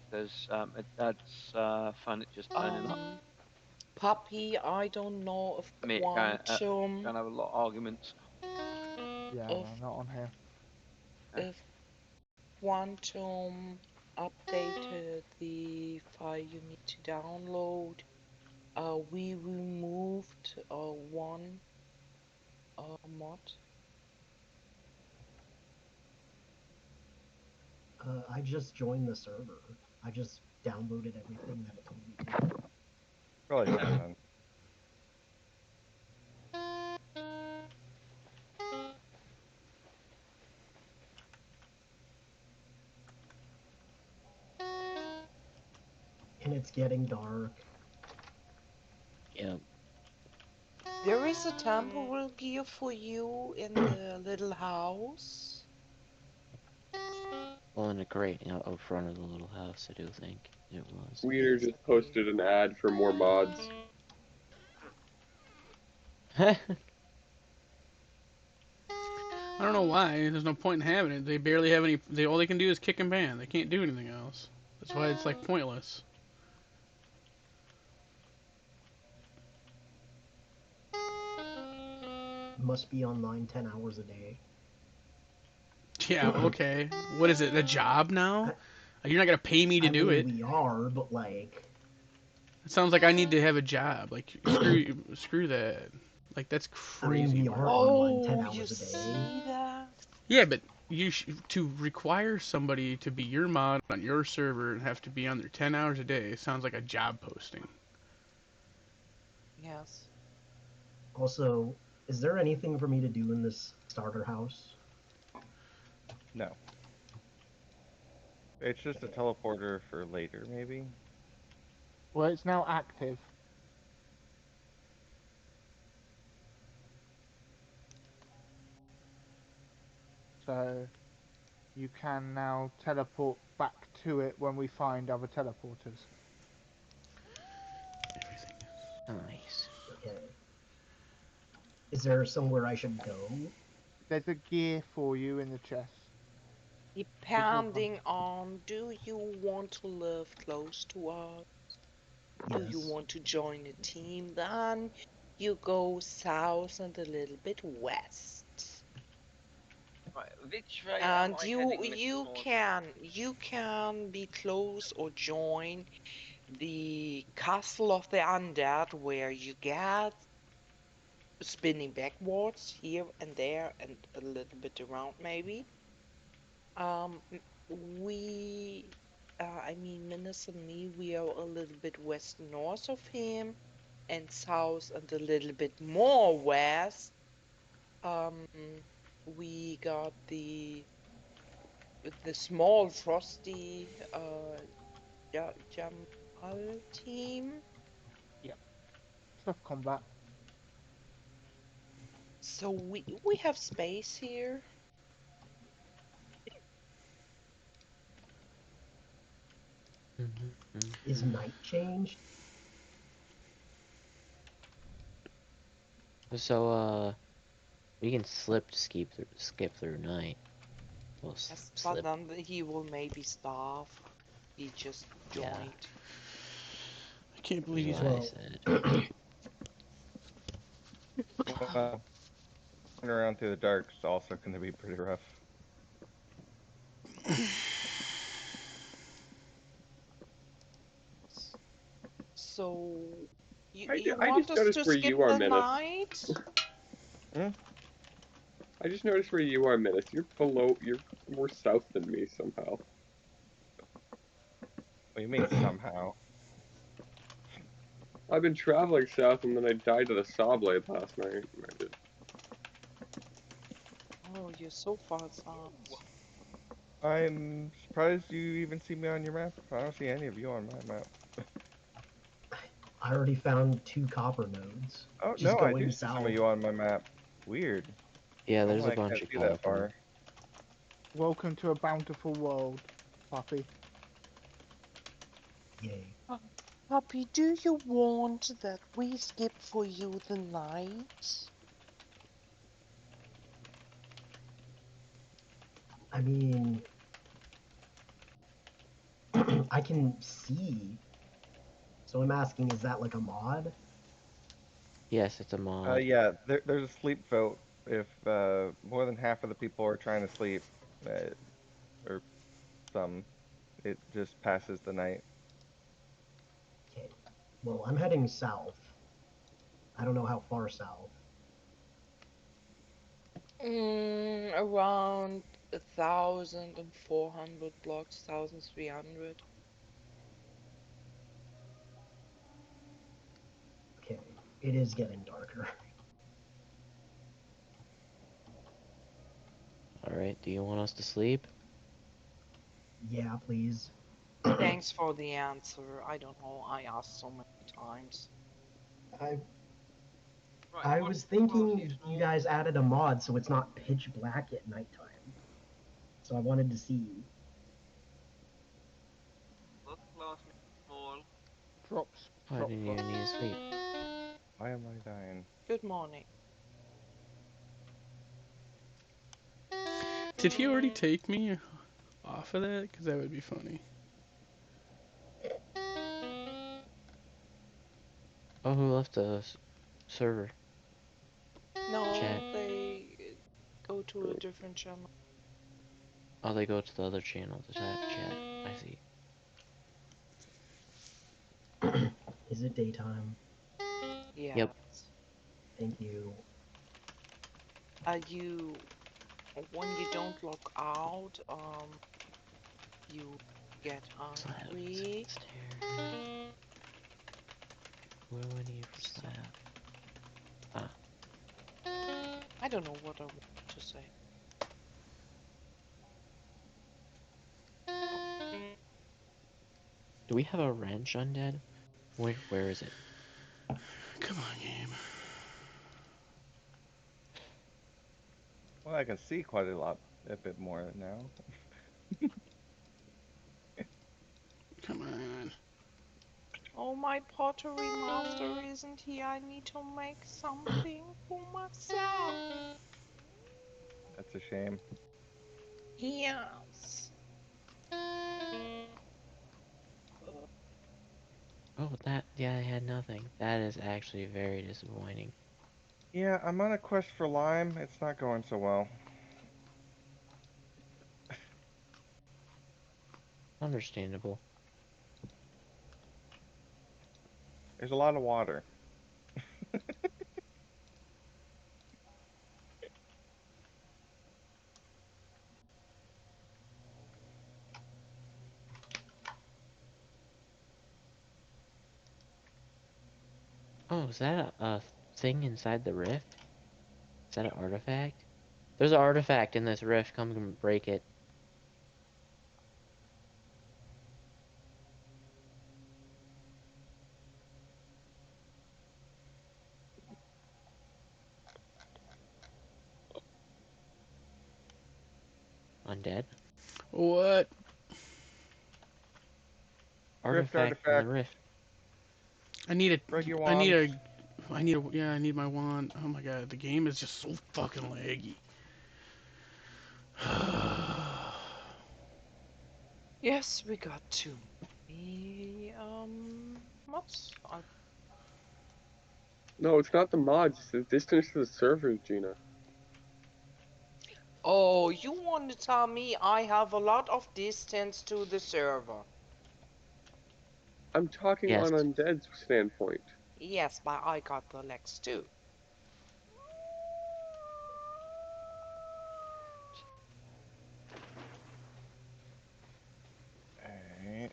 because my dad's furniture's turning up. Puppy, I don't know if Quantum, Gonna have a lot of arguments. Yeah, Of- no, not on here. if Quantum updated the file you need to download. We removed one mod. I just joined the server. I just downloaded everything that it told me to. Probably fine then. And it's getting dark. Yep. There is a temporal gear for you in the little house. Well, in the crate, out front of the little house, I do think it was. Weeder just posted an ad for more mods. I don't know why. There's no point in having it. They barely have any. All they can do is kick and ban. They can't do anything else. That's why it's like pointless. Must be online 10 hours a day. Yeah. Okay. What is it? A job now? You're not gonna pay me to do it. We are, but like. It sounds like I need to have a job. Like screw that. Like that's crazy. I mean, we are online 10 hours a day. See that? Yeah, but to require somebody to be your mod on your server and have to be on there 10 hours a day sounds like a job posting. Yes. Also, is there anything for me to do in this starter house? No. It's just a teleporter for later, maybe? Well, it's now active. So you can now teleport back to it when we find other teleporters. Nice. Okay. Is there somewhere I should go? There's a gear for you in the chest. Depending on, do you want to live close to us? Do you Yes. want to join a team? Then you go south and a little bit west. Right, which way am And I you heading, Mr. you Morse? can be close or join the castle of the undead, where you get spinning backwards here and there and a little bit around maybe. We, I mean, Minus and me, we are a little bit west north of him, and south and a little bit more west. Um, we got the small frosty Jamal team. Tough combat. So we have space here. Is night changed? So, we can skip through night. We'll Yes, but slip. then he will maybe starve. He just Yeah. joined. I can't Is believe he's. what I Well, said. Well, running around through the dark's also going to be pretty rough. So I, you I want just us noticed to where skip you are, the Menace. night? I just noticed where you are, Menace. You're below. You're more south than me somehow. What do you mean somehow? I've been traveling south, and then I died to the saw blade last night. Oh, you're so far south. I'm surprised you even see me on your map. I don't see any of you on my map. I already found 2 copper nodes. Oh, Just no, I do going see some south. of you on my map. Weird. Yeah, there's Normally a I bunch can't of see that copper. far. Welcome to a bountiful world, Puppy. Yay. Puppy, do you want that we skip for you the night? I mean, I can see. So I'm asking, is that like a mod? Yes, it's a mod. Yeah, there's a sleep vote. If more than half of the people are trying to sleep, or some, it just passes the night. Okay. Well, I'm heading south. I don't know how far south. Around 1,400 blocks, 1,300. Okay. It is getting darker. Alright, do you want us to sleep? Yeah, please. Thanks for the answer. I don't know. I asked so many times. I Right, I what was policy thinking is you more? guys added a mod so it's not pitch black at nighttime. So I wanted to see. What class, Mr. Small? Drops. Why Drop didn't you pod. need to sleep? Why am I dying? Good morning. Did he already take me off of that? Because that would be funny. Oh, who left the server? No, Chat. they go to a different channel. Oh, they go to the other channel to chat. I see. Is it daytime? Yes. Yep. Thank you. You when you don't log out, you get hungry. What do I need for slab? Ah, I don't know what I want to say. do we have a wrench undead? Where is it? Come on, game. Well, I can see quite a bit more now. Come on. Oh, my pottery master isn't here. I need to make something for myself. That's a shame. Yes. Oh, yeah, I had nothing. That is actually very disappointing. Yeah, I'm on a quest for lime. It's not going so well. Understandable. There's a lot of water. Oh, is that a thing inside the rift? Is that an artifact? There's an artifact in this rift. Come and break it. Undead? What? Rift Artifact in the artifact. rift. I need Break your a. I need wands. a. I need a. Yeah, I need my wand. Oh my god, the game is just so fucking laggy. Yes, we got too many mods. No, it's not the mods. It's the distance to the servers, Gina. Oh, you want to tell me I have a lot of distance to the server? I'm talking Yes. on Undead's standpoint. Yes, but I got the legs too. Alright.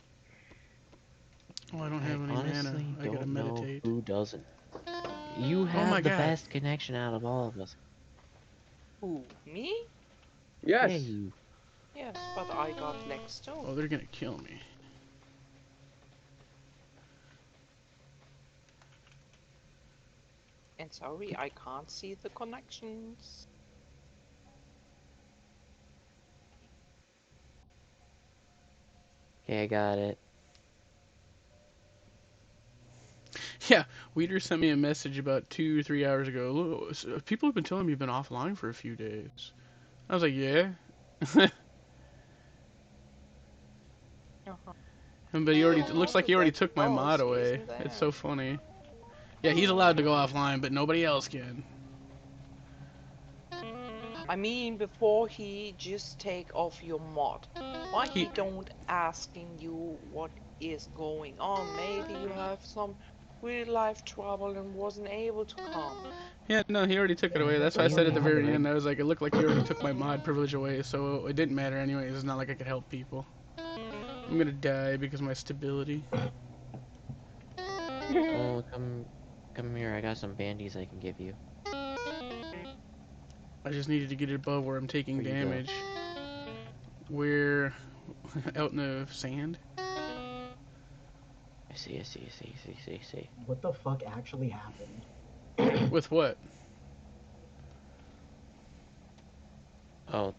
Oh, I don't I have any mana. honestly I gotta don't know meditate. who doesn't. You Oh my have the god. best connection out of all of us. Who, me? Yeah, Yes. you. Yes, but I got legs too. Oh, they're gonna kill me. And sorry, I can't see the connections. Okay, I got it. Yeah, Weeder sent me a message about 2 or 3 hours ago. Look, people have been telling me you've been offline for a few days. I was like, yeah. Uh-huh. But he already. It looks like he already That's took my mod because he away. isn't there. It's so funny. Yeah, he's allowed to go offline, but nobody else can. I mean, before he just take off your mod, why he don't asking you what is going on? Maybe you have some real life trouble and wasn't able to come. Yeah, no, he already took it Yeah, away. That's why I that's said what at the very happened. end, I was like, it looked like he already took my mod privilege away, so it didn't matter anyways. It's not like I could help people. I'm gonna die because of my stability. Oh, come here. I got some bandies I can give you. I just needed to get it above where I'm taking Here you go. damage. We're out in the sand. I see. What the fuck actually happened? With what? Oh,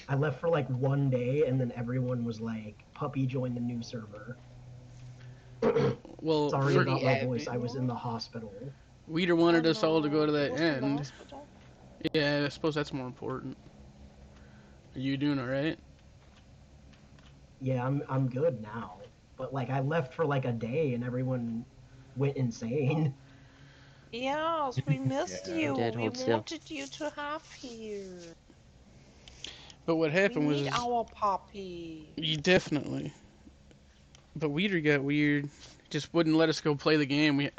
I left for like one day, and then everyone was like, "Puppy joined the new server." Well, Sorry for, about my voice. I was in the hospital. Weeder wanted Oh us all to go to no, he that was in the end. hospital. Yeah, I suppose that's more important. Are you doing alright? Yeah, I'm good now. But like, I left for like a day, and everyone went insane. Yes, we missed Yeah. you. Undead, We hold still. wanted you to have here. But what We happened need was, our puppy. you definitely. But Weeder got weird. Just wouldn't let us go play the game.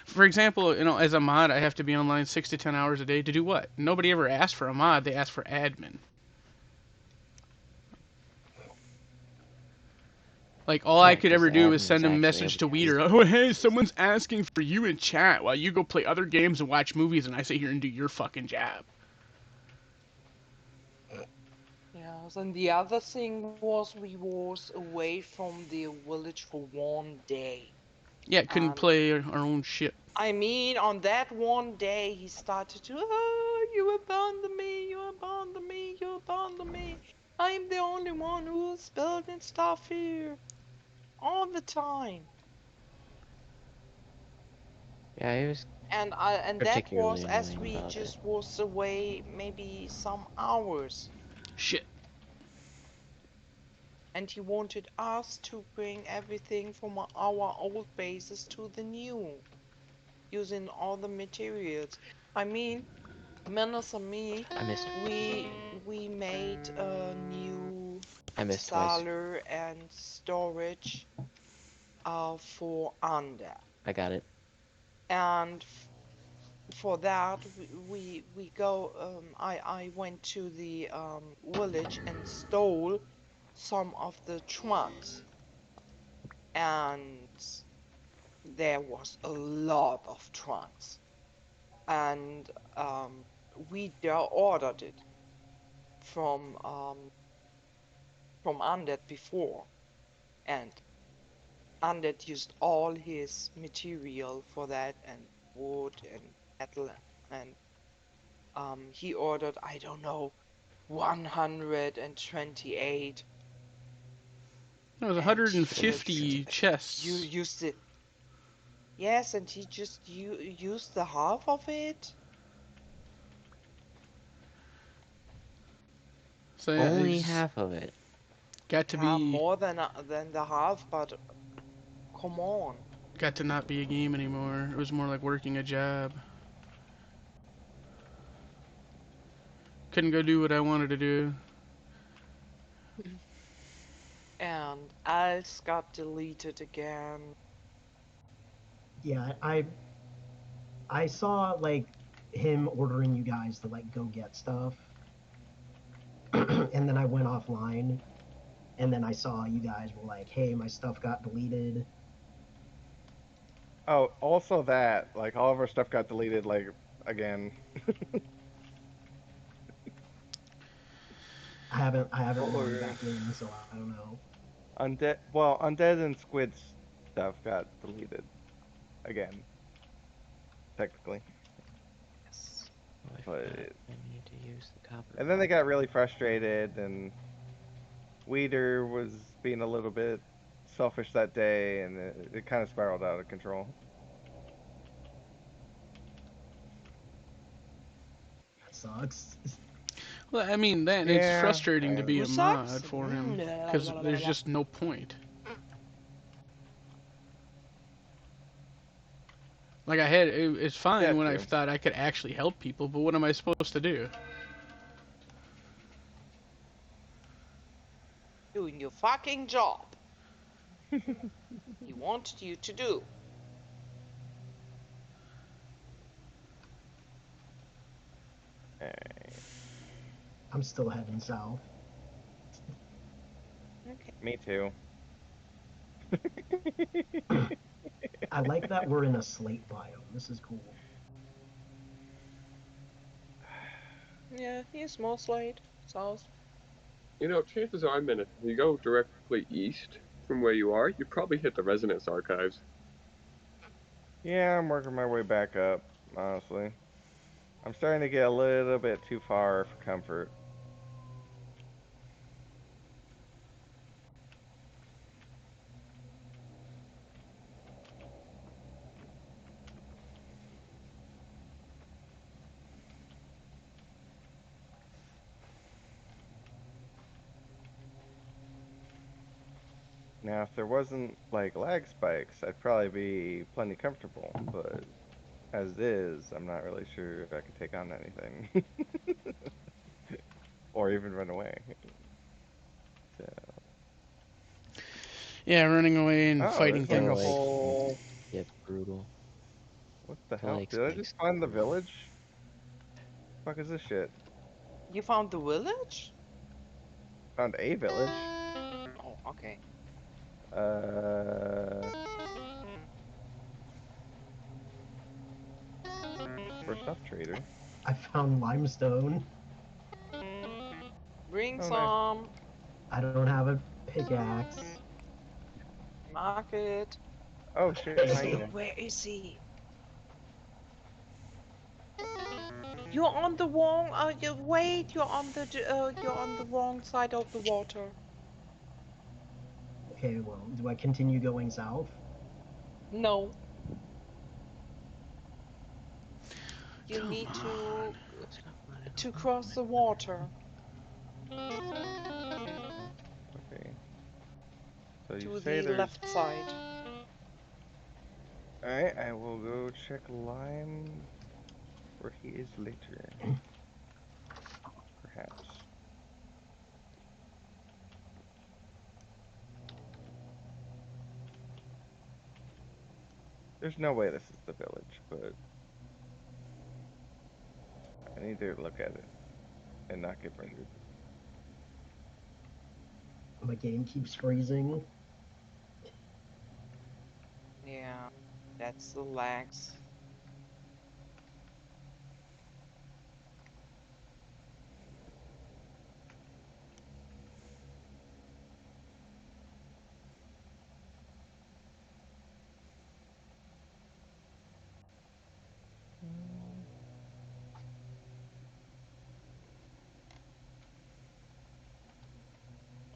For example, as a mod, I have to be online 6 to 10 hours a day to do what? Nobody ever asked for a mod. They asked for admin. Like, all I Yeah, could 'cause ever the do is admin is send a actually message able to to do. Weeder. Oh, hey, someone's asking for you in chat while you go play other games and watch movies, and I sit here and do your fucking job. Yes, and the other thing was we was away from the village for one day. Yeah, couldn't And play our own shit. I mean, on that one day, he started to, oh, you abandoned me, you abandoned me, you abandoned me. I'm the only one who's building stuff here. All the time. Yeah, it was And that was particularly as annoying we about it. just was away maybe some hours. Shit. and he wanted us to bring everything from our old bases to the new, using all the materials. I mean, Menace and me, I missed. we made a new I missed twice. cellar and storage for Under, I got it. and for that we go. I went to the village and stole some of the trunks, and there was a lot of trunks, and we ordered it from Undead before, and Undead used all his material for that, and wood and metal, and he ordered, I don't know, 128, That was and he 150 just chests. used it. Yes, and he just used the half of it. So yeah, Only it's half of it. got to Yeah, be more than the half, but come on. got to not be a game anymore. It was more like working a job. Couldn't go do what I wanted to do. And Als got deleted again. Yeah, I saw like him ordering you guys to like go get stuff, and then I went offline, and then I saw you guys were like, "Hey, my stuff got deleted." Oh, also that, like, all of our stuff got deleted, like, again. I haven't logged Or back in, so I don't know. Undead and Squid's stuff got deleted again, technically. Yes. Oh, I But forgot. I need to use the copper. and then they got really frustrated, and Weeder was being a little bit selfish that day, and it kind of spiraled out of control. That sucks. Well, I mean, that it's Yeah, frustrating to be Who a sucks? mod for him Blah, because blah, blah, there's blah. just no point. Like it's fine that when I too. thought I could actually help people, but what am I supposed to do? Doing your fucking job. He wanted you to do. I'm still heading south. Okay. Me too. I like that we're in a slate biome. This is cool. Yeah, he's more slate. South. You know, chances are, man, if you go directly east from where you are, you probably hit the Resonance Archives. Yeah, I'm working my way back up, honestly. I'm starting to get a little bit too far for comfort. Now, if there wasn't, like, lag spikes, I'd probably be plenty comfortable, but as is, I'm not really sure if I could take on anything. Or even run away. So, Yeah, running away and oh, fighting there's like a like- things. whole... Get brutal. What the The hell? lag Did I spikes. just find the village? Fuck is this shit? You found the village? Found a village. Oh, okay. First off, trader. I found limestone. Bring Oh, nice. some. I don't have a pickaxe. Market. Oh shit, Is behind he? you. Where is he? You're on the wrong. Wait. You're on the wrong side of the water. Okay, well, do I continue going south? No. You Come need on. Stop running to away cross from the it. water. Okay. So you To say the there's... left side. Alright, I will go check Lime where he is later. Perhaps. There's no way this is the village, but I need to look at it and not get murdered. My game keeps freezing. Yeah, that's the lags.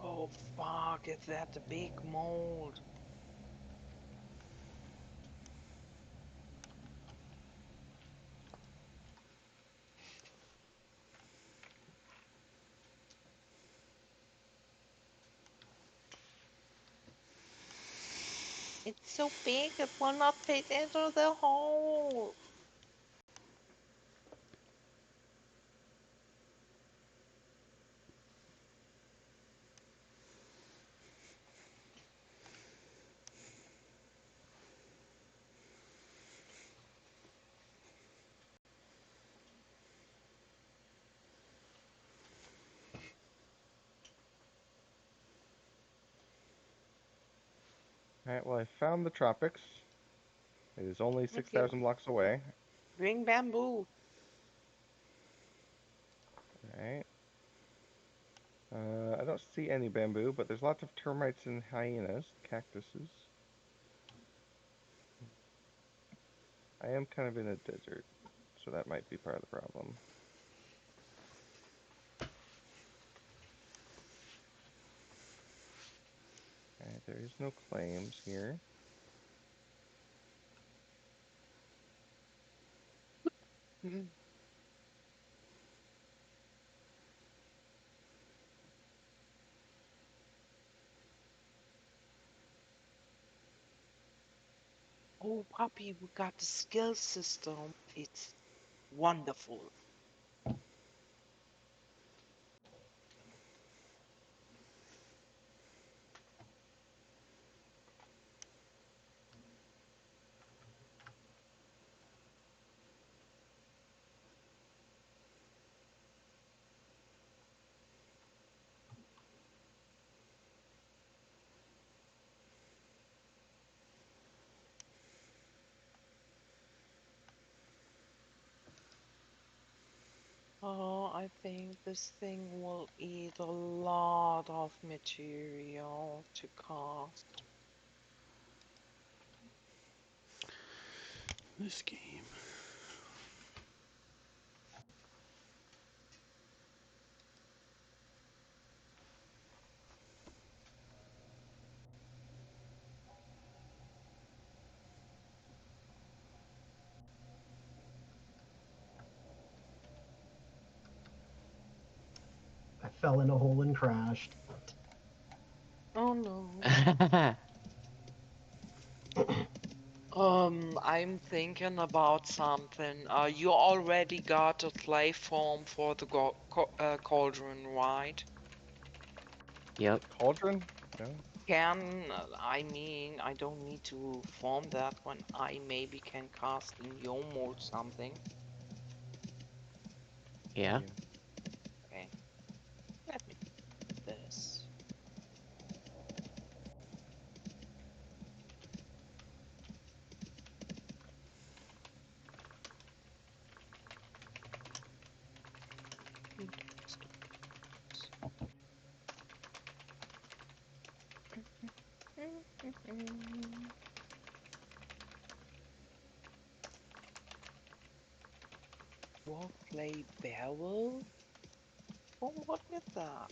Oh fuck, is that the big mold? It's so big it will not fit into the hole. Alright, well I found the tropics. It is only Okay, 6,000 blocks away. bring bamboo. Alright. I don't see any bamboo, but there's lots of termites and hyenas, cactuses. I am kind of in a desert, so that might be part of the problem. Alright, there is no claims here. Mm. Oh, puppy, we got the skill system. It's wonderful. Oh, I think this thing will eat a lot of material to cast. This game. I fell in a hole and crashed. Oh no. I'm thinking about something. You already got a clay form for the cauldron, right? Yep. Cauldron? No? I mean, I don't need to form that one. I maybe can cast in your mode something. Yeah. Okay, let me do this. War clay barrel? Oh, what is that?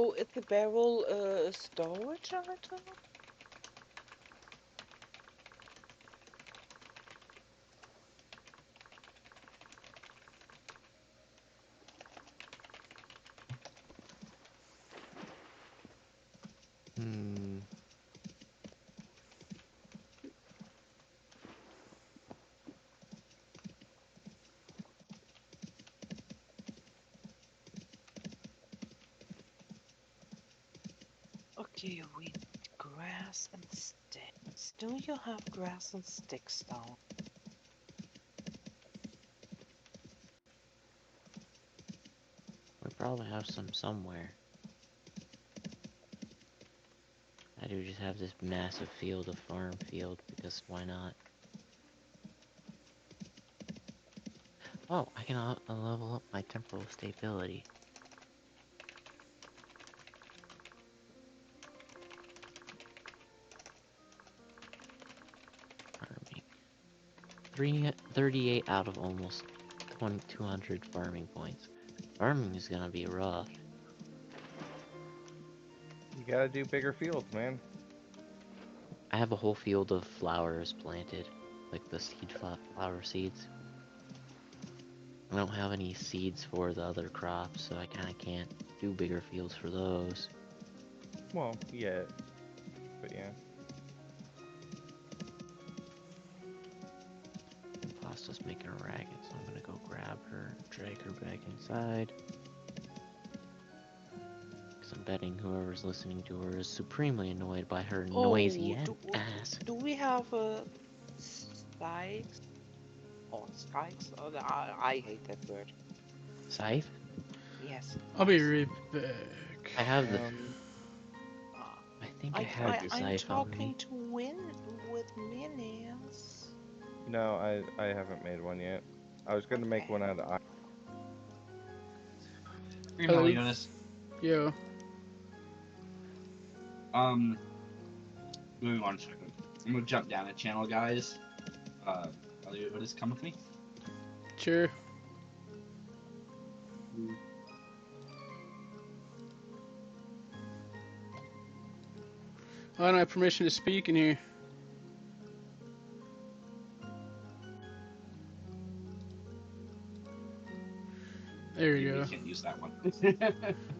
Oh, is the barrel a storage item? Hmm. Okay, we need grass and sticks. Do you have grass and sticks down? We probably have some somewhere. I do just have this massive field of farm field because why not? Oh, I can level up my temporal stability. Farming. 38 out of almost 200 farming points. Farming is gonna be rough. You gotta do bigger fields, man. I have a whole field of flowers planted, like the flower seeds. I don't have any seeds for the other crops, so I kinda can't do bigger fields for those. Well, yeah, but yeah. Pasta's making her ragged, so I'm gonna go grab her, drag her back inside. Because I'm betting whoever's listening to her is supremely annoyed by her noisy ass. Do we have spikes? Or spikes? Oh, I hate that word. Scythe? Yes. I'll be right back. I have the. Uh, I think I have the I'm scythe on talking me. to with minis. No, I haven't made one yet. I was gonna make one out of Hello. Jonas. Yo. Give me 1 second. I'm gonna jump down a channel, guys. Just come with me. Sure. I don't have permission to speak in here. There you go. Can't use that one.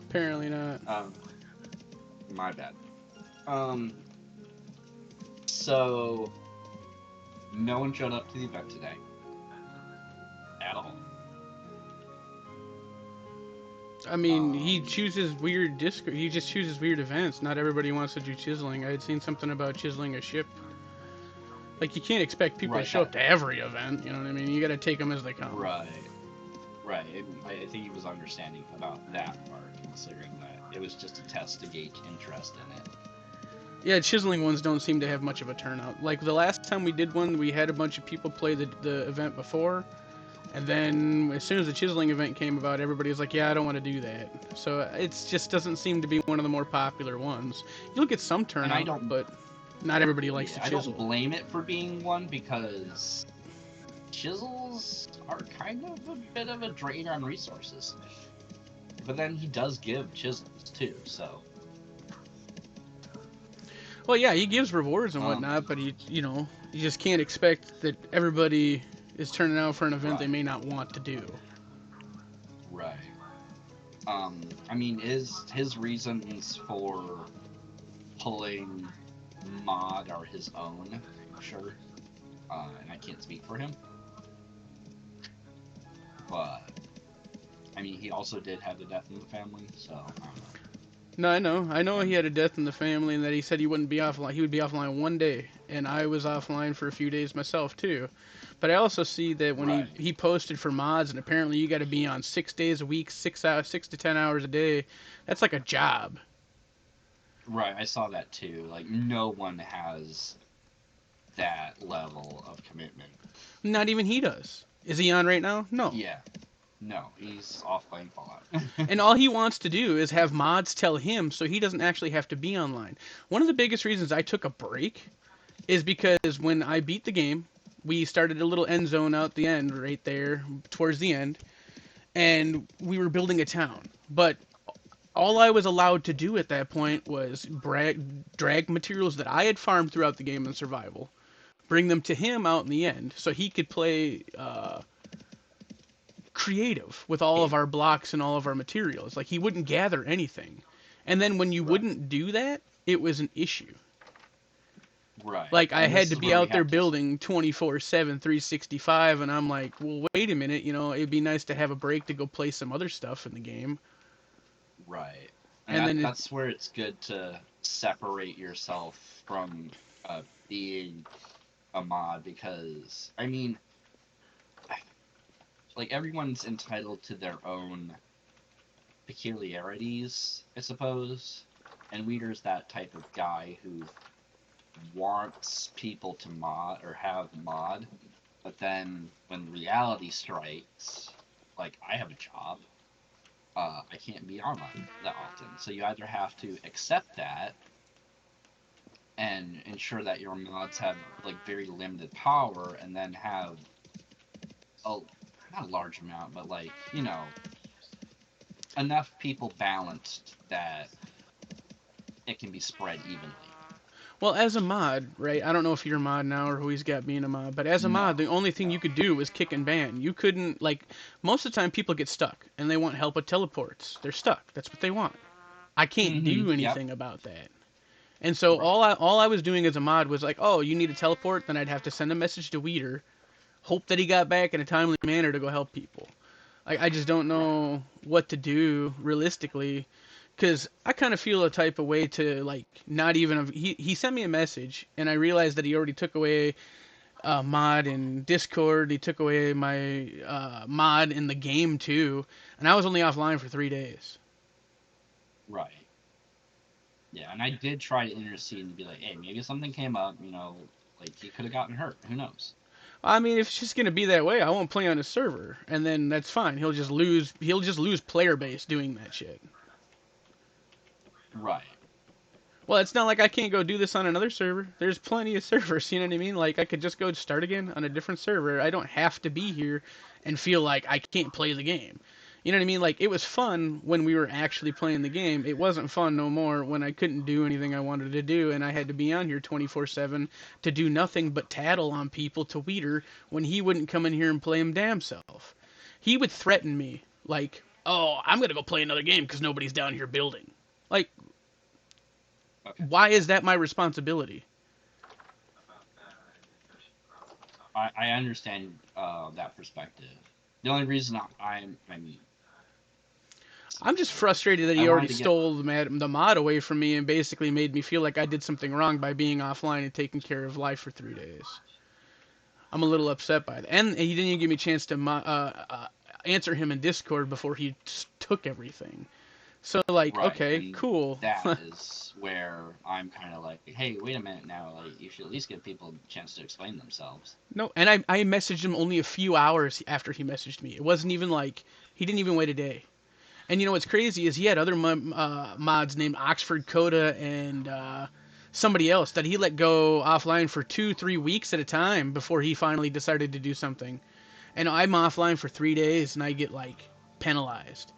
Apparently not. My bad. So no one showed up to the event today. At all. I mean, he chooses weird Discord. He just chooses weird events. Not everybody wants to do chiseling. I had seen something about chiseling a ship. Like, you can't expect people to show up to every event. You know what I mean? You got to take them as they come. Right. I think he was understanding about that part, considering that it was just a test to gauge interest in it. Yeah, chiseling ones don't seem to have much of a turnout. Like, the last time we did one, we had a bunch of people play the event before. And then, as soon as the chiseling event came about, everybody was like, yeah, I don't want to do that. So, it just doesn't seem to be one of the more popular ones. You'll get some turnout, but not everybody likes to chisel. I don't blame it for being one, because chisels are kind of a bit of a drain on resources. But then he does give chisels, too, so... Well, yeah, he gives rewards and whatnot, but you just can't expect that everybody is turning out for an event they may not want to do. Right. I mean, his reasons for pulling mod are his own, sure. And I can't speak for him. But, I mean, he also did have a death in the family, so, I don't know. No, I know he had a death in the family and that he said he wouldn't be offline. He would be offline one day, and I was offline for a few days myself too. But I also see that when he posted for mods, and apparently you got to be on 6 days a week, 6 to 10 hours a day. That's like a job. Right, I saw that too. Like, no one has that level of commitment. Not even he does. Is he on right now? No. Yeah. No, he's off playing Fallout. And all he wants to do is have mods tell him so he doesn't actually have to be online. One of the biggest reasons I took a break is because when I beat the game, we started a little end zone out the end right there towards the end, and we were building a town. But all I was allowed to do at that point was drag materials that I had farmed throughout the game in survival, bring them to him out in the end, so he could play creative with all of our blocks and all of our materials. Like, he wouldn't gather anything. And then when you wouldn't do that, it was an issue. Right. Like, I And had this to is be where we out there have to- building 24/7, 365, and I'm like, well, wait a minute, it'd be nice to have a break to go play some other stuff in the game. Right. And And then that's where it's good to separate yourself from being a mod, because, I mean, like, everyone's entitled to their own peculiarities, I suppose. And Weeder's that type of guy who wants people to mod or have mod, but then when reality strikes, like, I have a job, I can't be online that often. So you either have to accept that and ensure that your mods have like very limited power, and then have not a large amount, but like, enough people balanced that it can be spread evenly. Well, as a mod, right? I don't know if you're a mod now or who he's got being a mod, but as a mod, the only thing you could do was kick and ban. You couldn't, like, most of the time people get stuck and they want help with teleports. They're stuck. That's what they want. I can't do anything about that. And so all I was doing as a mod was like, oh, you need a teleport? Then I'd have to send a message to Weeder, hope that he got back in a timely manner to go help people. I just don't know what to do realistically, because I kind of feel a type of way to, like, not even... He sent me a message, and I realized that he already took away mod in Discord. He took away my mod in the game, too. And I was only offline for 3 days. Right. Yeah, and I did try to intercede and be like, hey, maybe something came up, like he could have gotten hurt. Who knows? I mean, if it's just gonna be that way, I won't play on his server, and then that's fine. He'll just lose player base doing that shit. Right. Well, it's not like I can't go do this on another server. There's plenty of servers, you know what I mean? Like, I could just go start again on a different server. I don't have to be here and feel like I can't play the game. You know what I mean? Like, it was fun when we were actually playing the game. It wasn't fun no more when I couldn't do anything I wanted to do, and I had to be on here 24/7 to do nothing but tattle on people to Weeder when he wouldn't come in here and play him damn self. He would threaten me, like, oh, I'm going to go play another game because nobody's down here building. Like, why is that my responsibility? I understand that perspective. The only reason I'm just frustrated that he already stole the mod away from me and basically made me feel like I did something wrong by being offline and taking care of life for 3 days. I'm a little upset by that. And he didn't even give me a chance to answer him in Discord before he took everything. So, like, right, okay, cool. That is where I'm kind of like, hey, wait a minute now. Like, you should at least give people a chance to explain themselves. No, and I messaged him only a few hours after he messaged me. It wasn't even like, he didn't even wait a day. And you know what's crazy is he had other mods named Oxford Coda and somebody else that he let go offline for 2-3 weeks at a time before he finally decided to do something. And I'm offline for 3 days and I get, like, penalized.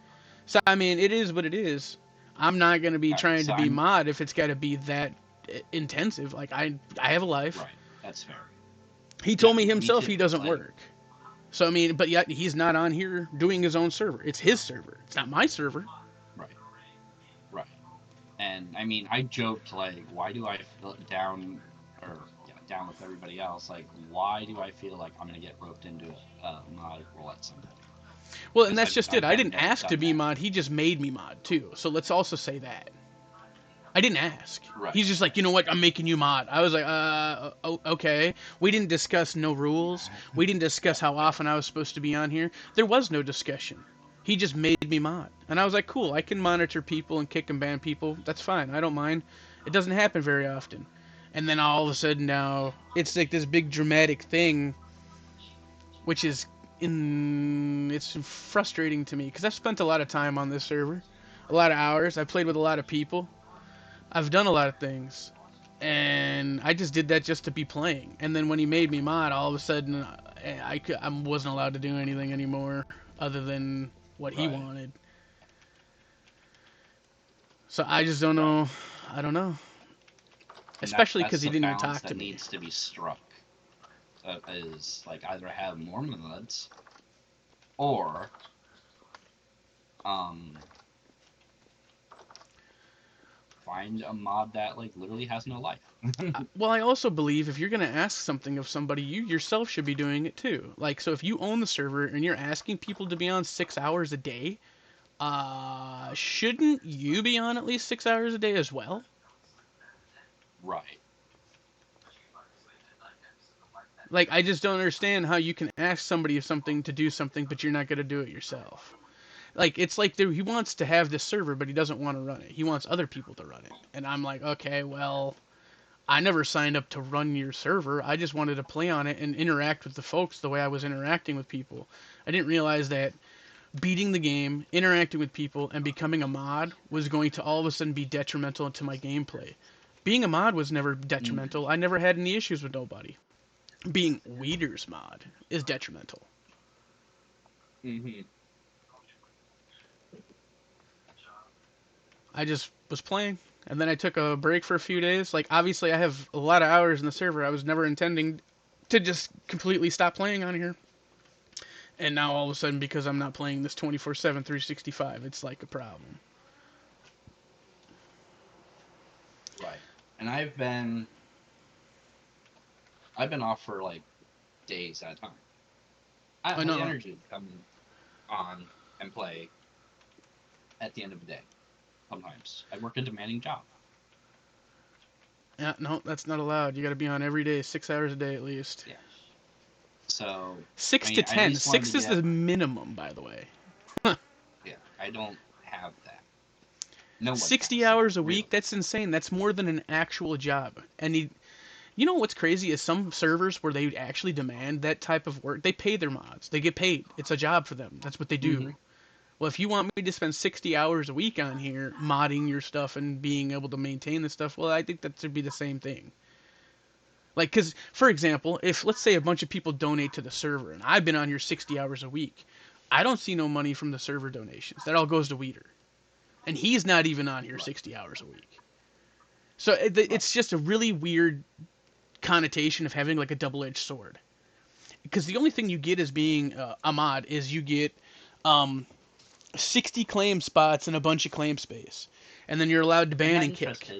So, I mean, it is what it is. I'm not going to be trying to be mod if it's got to be that intensive. Like, I have a life. Right, that's fair. He told me himself he doesn't work. So, I mean, but yet he's not on here doing his own server. It's his server. It's not my server. Right. Right. And, I mean, I joked, like, why do I feel down with everybody else? Like, why do I feel like I'm going to get roped into a mod role at some point? Well, and that's just it. I didn't ask to be mod. He just made me mod, too. So let's also say that. I didn't ask. Right. He's just like, you know what? I'm making you mod. I was like, okay. We didn't discuss no rules. We didn't discuss how often I was supposed to be on here. There was no discussion. He just made me mod. And I was like, cool. I can monitor people and kick and ban people. That's fine. I don't mind. It doesn't happen very often. And then all of a sudden now, it's like this big dramatic thing, which is... it's frustrating to me because I've spent a lot of time on this server, a lot of hours. I've played with a lot of people. I've done a lot of things, and I just did that just to be playing. And then when he made me mod, all of a sudden I wasn't allowed to do anything anymore other than what he wanted. So I just don't know. I don't know. And Especially that's because he the didn't even balance talk that to me. needs to be struck. Is like either have more mods or find a mod that like literally has no life. Well, I also believe if you're going to ask something of somebody, you yourself should be doing it too. Like, so if you own the server and you're asking people to be on 6 hours a day, shouldn't you be on at least 6 hours a day as well? Right. Like, I just don't understand how you can ask somebody something to do something, but you're not going to do it yourself. Like, it's like he wants to have this server, but he doesn't want to run it. He wants other people to run it. And I'm like, okay, well, I never signed up to run your server. I just wanted to play on it and interact with the folks the way I was interacting with people. I didn't realize that beating the game, interacting with people, and becoming a mod was going to all of a sudden be detrimental to my gameplay. Being a mod was never detrimental. I never had any issues with nobody. Being Weeder's mod is detrimental. Mm-hmm. I just was playing, and then I took a break for a few days. Like, obviously, I have a lot of hours in the server. I was never intending to just completely stop playing on here. And now all of a sudden, because I'm not playing this 24/7, 365, it's like a problem. Right. And I've been off for like days at a time. I don't have the energy to come on and play at the end of the day. Sometimes I work a demanding job. Yeah, no, that's not allowed. You got to be on every day, 6 hours a day at least. Yeah. So 6 to 10. 6 is the minimum, by the way. Yeah, I don't have that. No. 60 hours a week. That's insane. That's more than an actual job. And you know what's crazy is some servers where they actually demand that type of work. They pay their mods. They get paid. It's a job for them. That's what they do. Mm-hmm. Well, if you want me to spend 60 hours a week on here modding your stuff and being able to maintain the stuff, well, I think that should be the same thing. Like, because, for example, if, let's say, a bunch of people donate to the server, and I've been on here 60 hours a week, I don't see no money from the server donations. That all goes to Weeder. And he's not even on here 60 hours a week. So it's just a really weird connotation of having, like, a double-edged sword. Because the only thing you get as being a mod is you get 60 claim spots and a bunch of claim space. And then you're allowed to ban and kick.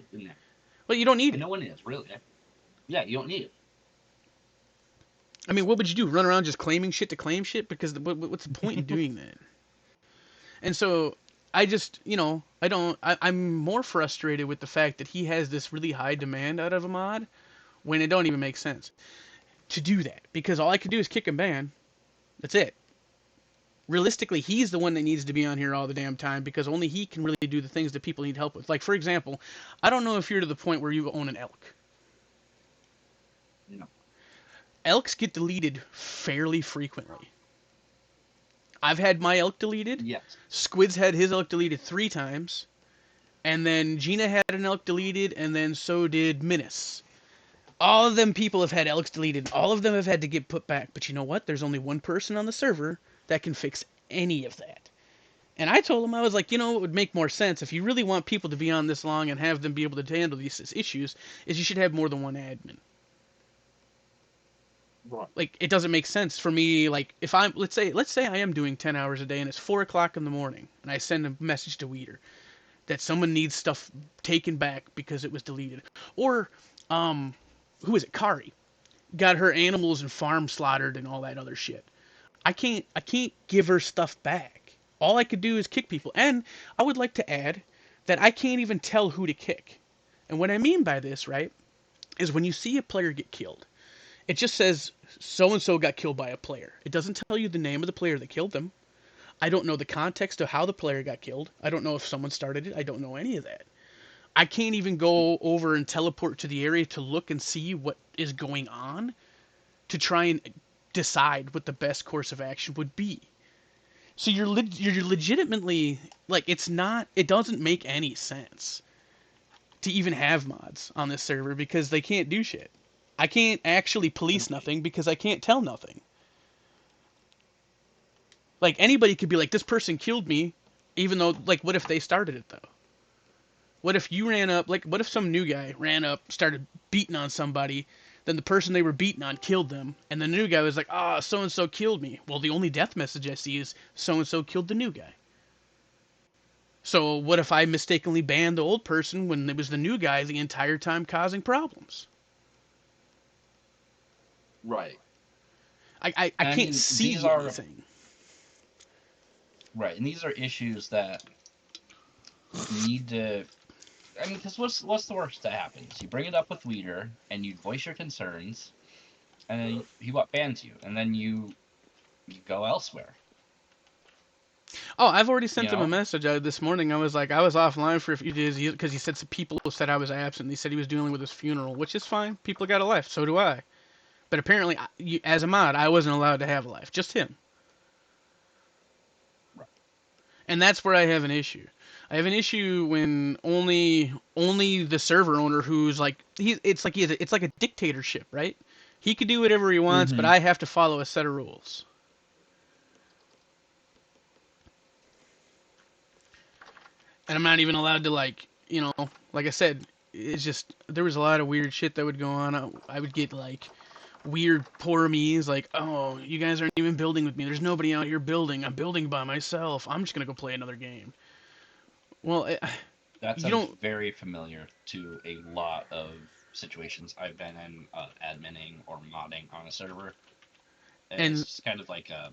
Well, you don't need it. No one is, really. Yeah, you don't need it. I mean, what would you do? Run around just claiming shit to claim shit? Because what's the point in doing that? And so I just, I'm more frustrated with the fact that he has this really high demand out of a mod when it don't even make sense to do that. Because all I could do is kick and ban. That's it. Realistically, he's the one that needs to be on here all the damn time because only he can really do the things that people need help with. Like, for example, I don't know if you're to the point where you own an elk. No. Elks get deleted fairly frequently. I've had my elk deleted. Yes. Squid's had his elk deleted 3 times. And then Gina had an elk deleted, and then so did Minus. All of them people have had elks deleted. All of them have had to get put back. But you know what? There's only one person on the server that can fix any of that. And I told him, I was like, it would make more sense if you really want people to be on this long and have them be able to handle these issues, is you should have more than one admin. Right. Like, it doesn't make sense for me, like, if I'm, let's say I am doing 10 hours a day and it's 4 o'clock in the morning, and I send a message to Weeder that someone needs stuff taken back because it was deleted. Or, who is it? Kari. Got her animals and farm slaughtered and all that other shit. I can't give her stuff back. All I could do is kick people. And I would like to add that I can't even tell who to kick. And what I mean by this, right, is when you see a player get killed, it just says so-and-so got killed by a player. It doesn't tell you the name of the player that killed them. I don't know the context of how the player got killed. I don't know if someone started it. I don't know any of that. I can't even go over and teleport to the area to look and see what is going on to try and decide what the best course of action would be. So you're legitimately, like, it doesn't make any sense to even have mods on this server because they can't do shit. I can't actually police nothing because I can't tell nothing. Like, anybody could be like, this person killed me, even though, like, what if they started it, though? What if you ran up, like, what if some new guy ran up, started beating on somebody, then the person they were beating on killed them, and the new guy was like, ah, so and so killed me. Well, the only death message I see is so and so killed the new guy. So what if I mistakenly banned the old person when it was the new guy the entire time causing problems? Right. I can't mean, see these are anything. right, and these are issues that need to. I mean, because what's the worst that happens? You bring it up with Weeder, and you voice your concerns, and then he what bans you, and then you go elsewhere. Oh, I've already sent You him a know? message this morning. I was like, I was offline for a few days because he said some people said I was absent. He said he was dealing with his funeral, which is fine. People got a life, so do I. But apparently, as a mod, I wasn't allowed to have a life, just him. Right. And that's where I have an issue. I have an issue when only the server owner who's like it's like a dictatorship, right? He could do whatever he wants, but I have to follow a set of rules. And I'm not even allowed to, like, like I said, it's just there was a lot of weird shit that would go on. I would get like weird poor me's like, oh, you guys aren't even building with me. There's nobody out here building. I'm building by myself. I'm just gonna go play another game. Well, that you sounds don't. very familiar to a lot of situations I've been in, adminning or modding on a server. And It's just kind of like a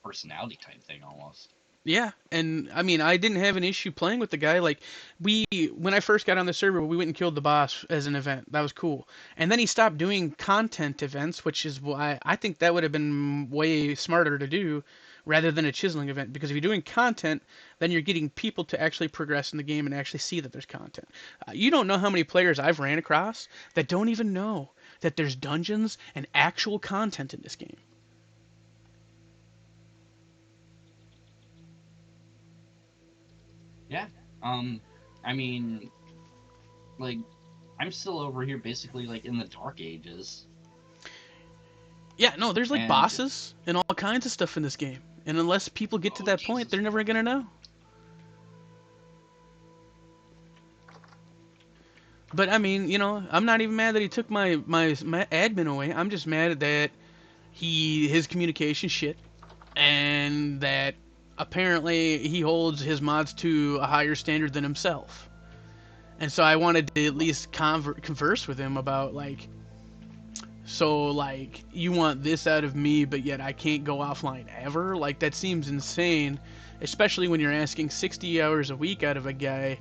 personality type thing almost. yeah, and I mean, I didn't have an issue playing with the guy. Like, when I first got on the server, we went and killed the boss as an event. That was cool. And then he stopped doing content events, which is why I think that would have been way smarter to do rather than a chiseling event. Because if you're doing content, then you're getting people to actually progress in the game and actually see that there's content. You don't know how many players I've ran across that don't even know that there's dungeons and actual content in this game. Yeah. I mean, like, I'm still over here basically like in the Dark Ages. Yeah, no, there's like And bosses and all kinds of stuff in this game. And unless people get to that point, they're never gonna know. But I mean, I'm not even mad that he took my admin away. I'm just mad that his communication shit, and that apparently he holds his mods to a higher standard than himself. And so I wanted to at least converse with him about, like, so, like, you want this out of me, but yet I can't go offline ever? Like, that seems insane, especially when you're asking 60 hours a week out of a guy.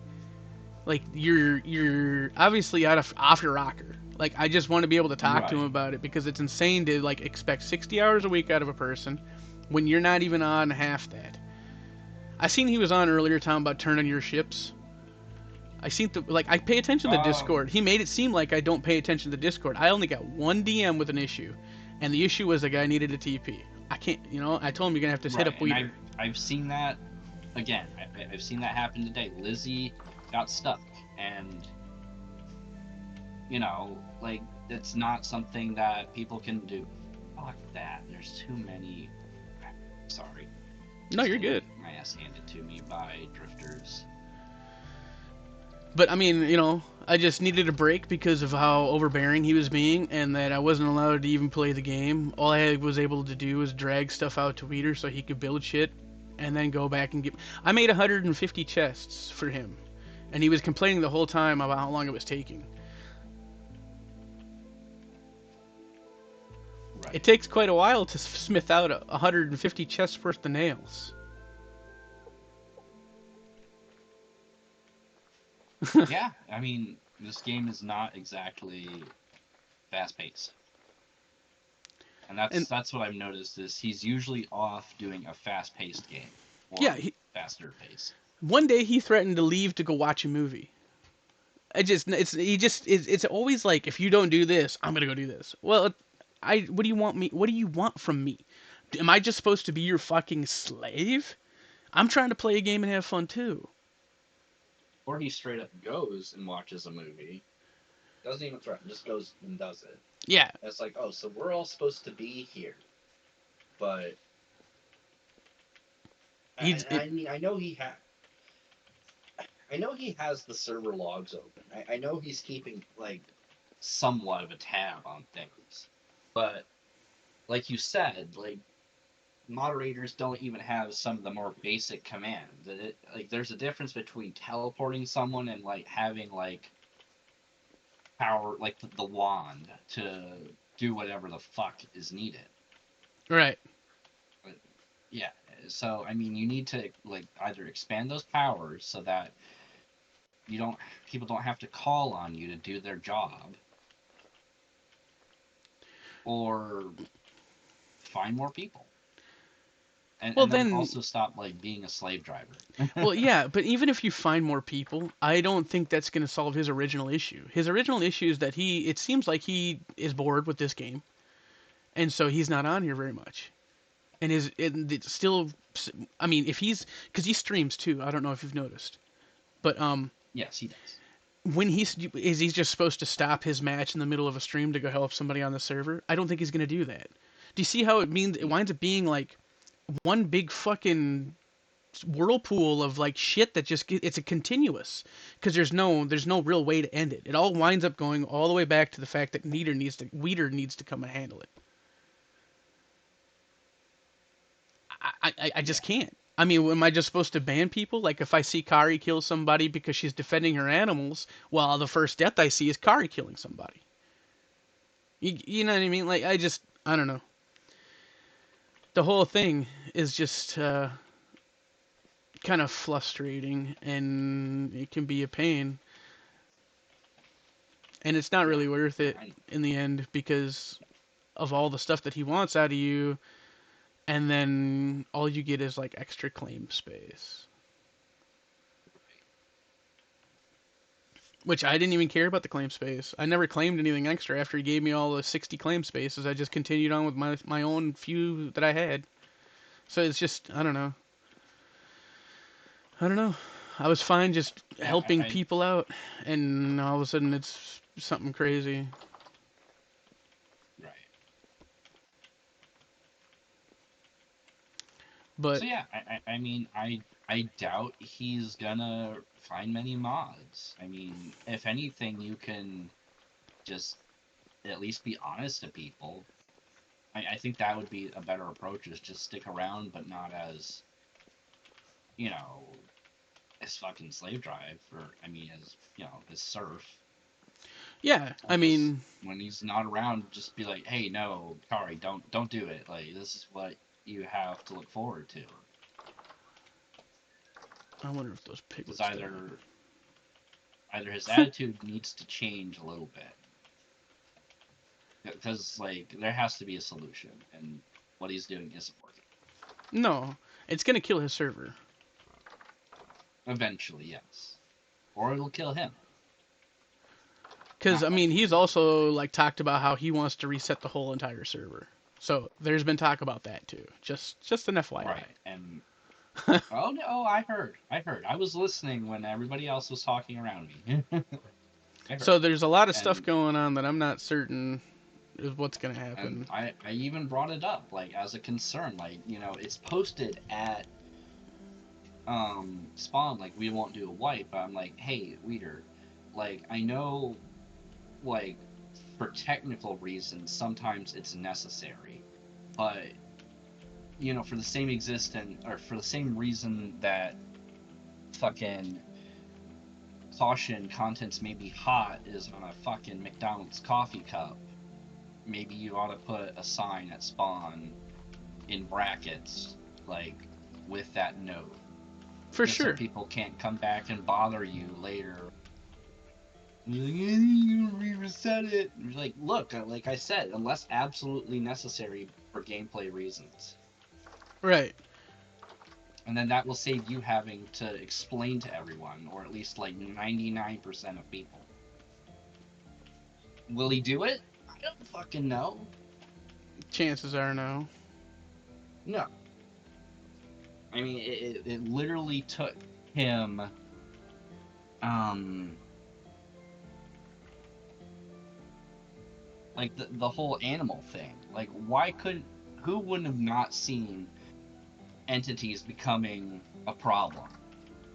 Like, you're obviously off your rocker. Like, I just want to be able to talk to him about it, because it's insane to, like, expect 60 hours a week out of a person when you're not even on half that. I seen he was on earlier talking about turning your ships. I pay attention to Discord. He made it seem like I don't pay attention to Discord. I only got one DM with an issue, and the issue was a guy needed a TP. I can't, I told him you're gonna have to hit up Weeder. I've seen that again. I've seen that happen today. Lizzie got stuck, and like, it's not something that people can do. Fuck that. There's too many. Sorry. No, you're good. My ass handed to me by drifters. But I mean, I just needed a break because of how overbearing he was being, and that I wasn't allowed to even play the game. All I was able to do was drag stuff out to Weeder so he could build shit, and then go back and get. I made 150 chests for him, and he was complaining the whole time about how long it was taking. Right. It takes quite a while to smith out 150 chests worth of nails. Yeah, I mean, this game is not exactly fast-paced. And that's what I've noticed is he's usually off doing a fast-paced game. Or faster pace. One day he threatened to leave to go watch a movie. It's always like, if you don't do this, I'm gonna go do this. Well, what do you want from me? Am I just supposed to be your fucking slave? I'm trying to play a game and have fun too. Or he straight up goes and watches a movie. Doesn't even threaten, just goes and does it. Yeah. It's like, oh, so we're all supposed to be here. But I mean, I know he had. I know he has the server logs open. I know he's keeping like somewhat of a tab on things, but like you said, like moderators don't even have some of the more basic commands. Like there's a difference between teleporting someone and like having like power, like the wand to do whatever the fuck is needed. Right. But, yeah. So I mean, you need to like either expand those powers so that people don't have to call on you to do their job, or find more people. And then also stop like being a slave driver. Well, yeah, but even if you find more people, I don't think that's going to solve his original issue. His original issue is that it seems like he is bored with this game, and so he's not on here very much. And it's still, I mean, because he streams too. I don't know if you've noticed, but yes, he does. When he's just supposed to stop his match in the middle of a stream to go help somebody on the server? I don't think he's going to do that. Do you see how it winds up being like one big fucking whirlpool of like shit that just it's a continuous, because there's no real way to end it. It all winds up going all the way back to the fact that Weeder needs to come and handle it. I just can't. I mean, am I just supposed to ban people? Like if I see Kari kill somebody because she's defending her animals, well, the first death I see is Kari killing somebody. You know what I mean? Like I don't know. The whole thing is just kind of frustrating, and it can be a pain. And it's not really worth it in the end because of all the stuff that he wants out of you, and then all you get is like extra claim space. Which I didn't even care about the claim space. I never claimed anything extra after he gave me all the 60 claim spaces. I just continued on with my own few that I had. So it's just, I don't know. I was fine just helping people out, and all of a sudden it's something crazy. Right. But so yeah, I mean, I doubt he's gonna find many mods. I mean, if anything, you can just at least be honest to people. I think that would be a better approach, is just stick around, but not as, as fucking slave drive, or, I mean, as, as serf. Yeah, I mean, when he's not around, just be like, hey, no, Kari, don't do it. Like, this is what you have to look forward to. I wonder if those piglets. Either his attitude needs to change a little bit, because like there has to be a solution, and what he's doing isn't working. No, it's gonna kill his server. Eventually, yes, or it'll kill him. Because I mean, he's also like talked about how he wants to reset the whole entire server. So there's been talk about that too. Just an FYI. Right, and I heard. I was listening when everybody else was talking around me. So there's a lot of stuff going on that I'm not certain is what's gonna happen. And I even brought it up, like, as a concern. Like, it's posted at Spawn, like, we won't do a wipe, but I'm like, hey, Weeder, like, I know, like, for technical reasons, sometimes it's necessary, but, for the same reason that fucking caution contents may be hot is on a fucking McDonald's coffee cup, maybe you ought to put a sign at Spawn in brackets, like, with that note. For sure. So people can't come back and bother you later. You're like, you reset it. You're like, look, like I said, unless absolutely necessary for gameplay reasons. Right. And then that will save you having to explain to everyone, or at least like 99% of people. Will he do it? I don't fucking know. Chances are no. No. I mean, it literally took him, like the whole animal thing. Like, who wouldn't have not seen entities becoming a problem?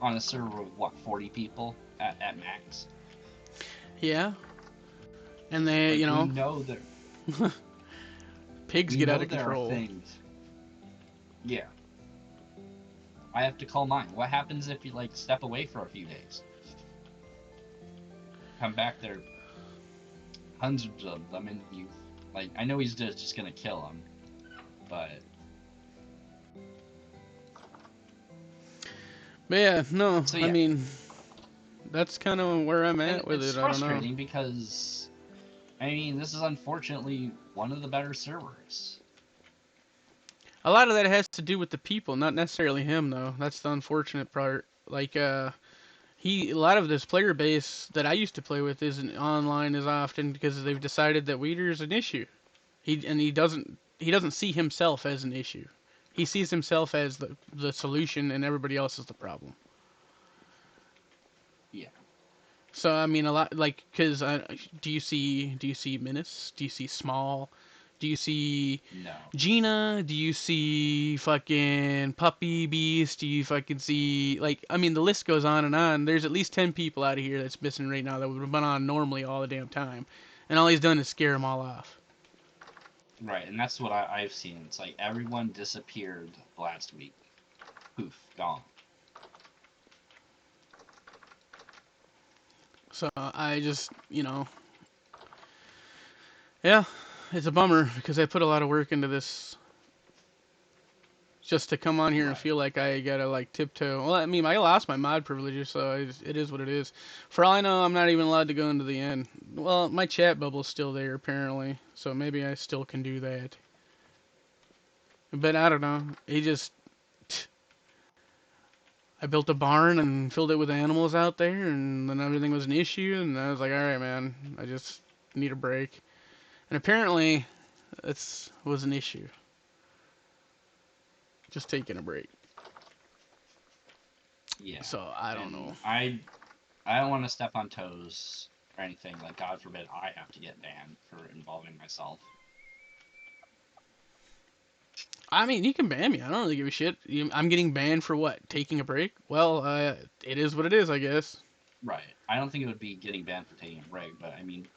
on a server of what, 40 people at max. Yeah. And they, Like, you we know, know that pigs we get out know of there are control. things. Yeah. I have to call mine. What happens if you like step away for a few days? Come back there, hundreds of them, and you like. I know he's just gonna kill them, but Yeah, no, so I yeah, mean, that's kind of where I'm and at with it's it. I don't know. frustrating because I mean this is unfortunately one of the better servers. A lot of that has to do with the people, not necessarily him, though. That's the unfortunate part. Like, a lot of this player base that I used to play with isn't online as often because they've decided that Weeder is an issue. He doesn't see himself as an issue. He sees himself as the solution, and everybody else is the problem. Yeah. So I mean, a lot like because do you see Menace? Do you see Small? Do you see No. Gina? Do you see fucking Puppy Beast? Do you fucking see like I mean the list goes on and on. There's at least 10 people out of here that's missing right now that would have been on normally all the damn time, and all he's done is scare them all off. Right, and that's what I've seen. It's like everyone disappeared last week. Poof, gone. So I just yeah, it's a bummer because I put a lot of work into this just to come on here and Right. feel like I gotta like tiptoe. Well, I mean, I lost my mod privileges, so it is what it is. For all I know, I'm not even allowed to go into the end. Well, my chat bubble's still there apparently, so maybe I still can do that. But I don't know. I built a barn and filled it with animals out there, and then everything was an issue, and I was like, all right, man, I just need a break. And apparently, it was an issue. Just taking a break. Yeah. So I don't And know. I don't want to step on toes or anything. Like, God forbid I have to get banned for involving myself. I mean, you can ban me. I don't really give a shit. I'm getting banned for what? Taking a break? Well, it is what it is, I guess. Right. I don't think it would be getting banned for taking a break, but I mean,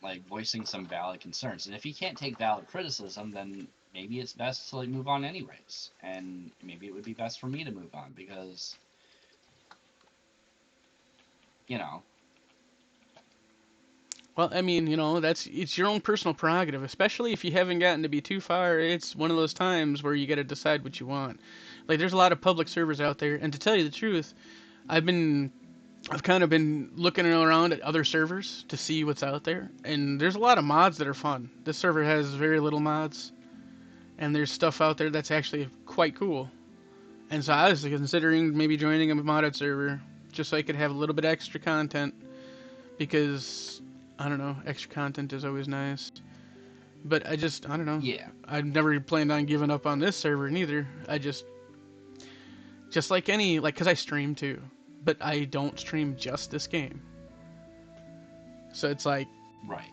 like, voicing some valid concerns. And if you can't take valid criticism, then maybe it's best to, like, move on anyways. And maybe it would be best for me to move on because, you know. Well, I mean, it's your own personal prerogative, especially if you haven't gotten to be too far. It's one of those times where you got to decide what you want. Like, there's a lot of public servers out there, and to tell you the truth, I've kind of been looking around at other servers to see what's out there, and there's a lot of mods that are fun. This server has very little mods, and there's stuff out there that's actually quite cool. And so I was considering maybe joining a modded server just so I could have a little bit extra content because I don't know, extra content is always nice. But I don't know. Yeah. I've never planned on giving up on this server neither. I just like because I stream too, but I don't stream just this game. So it's like, Right.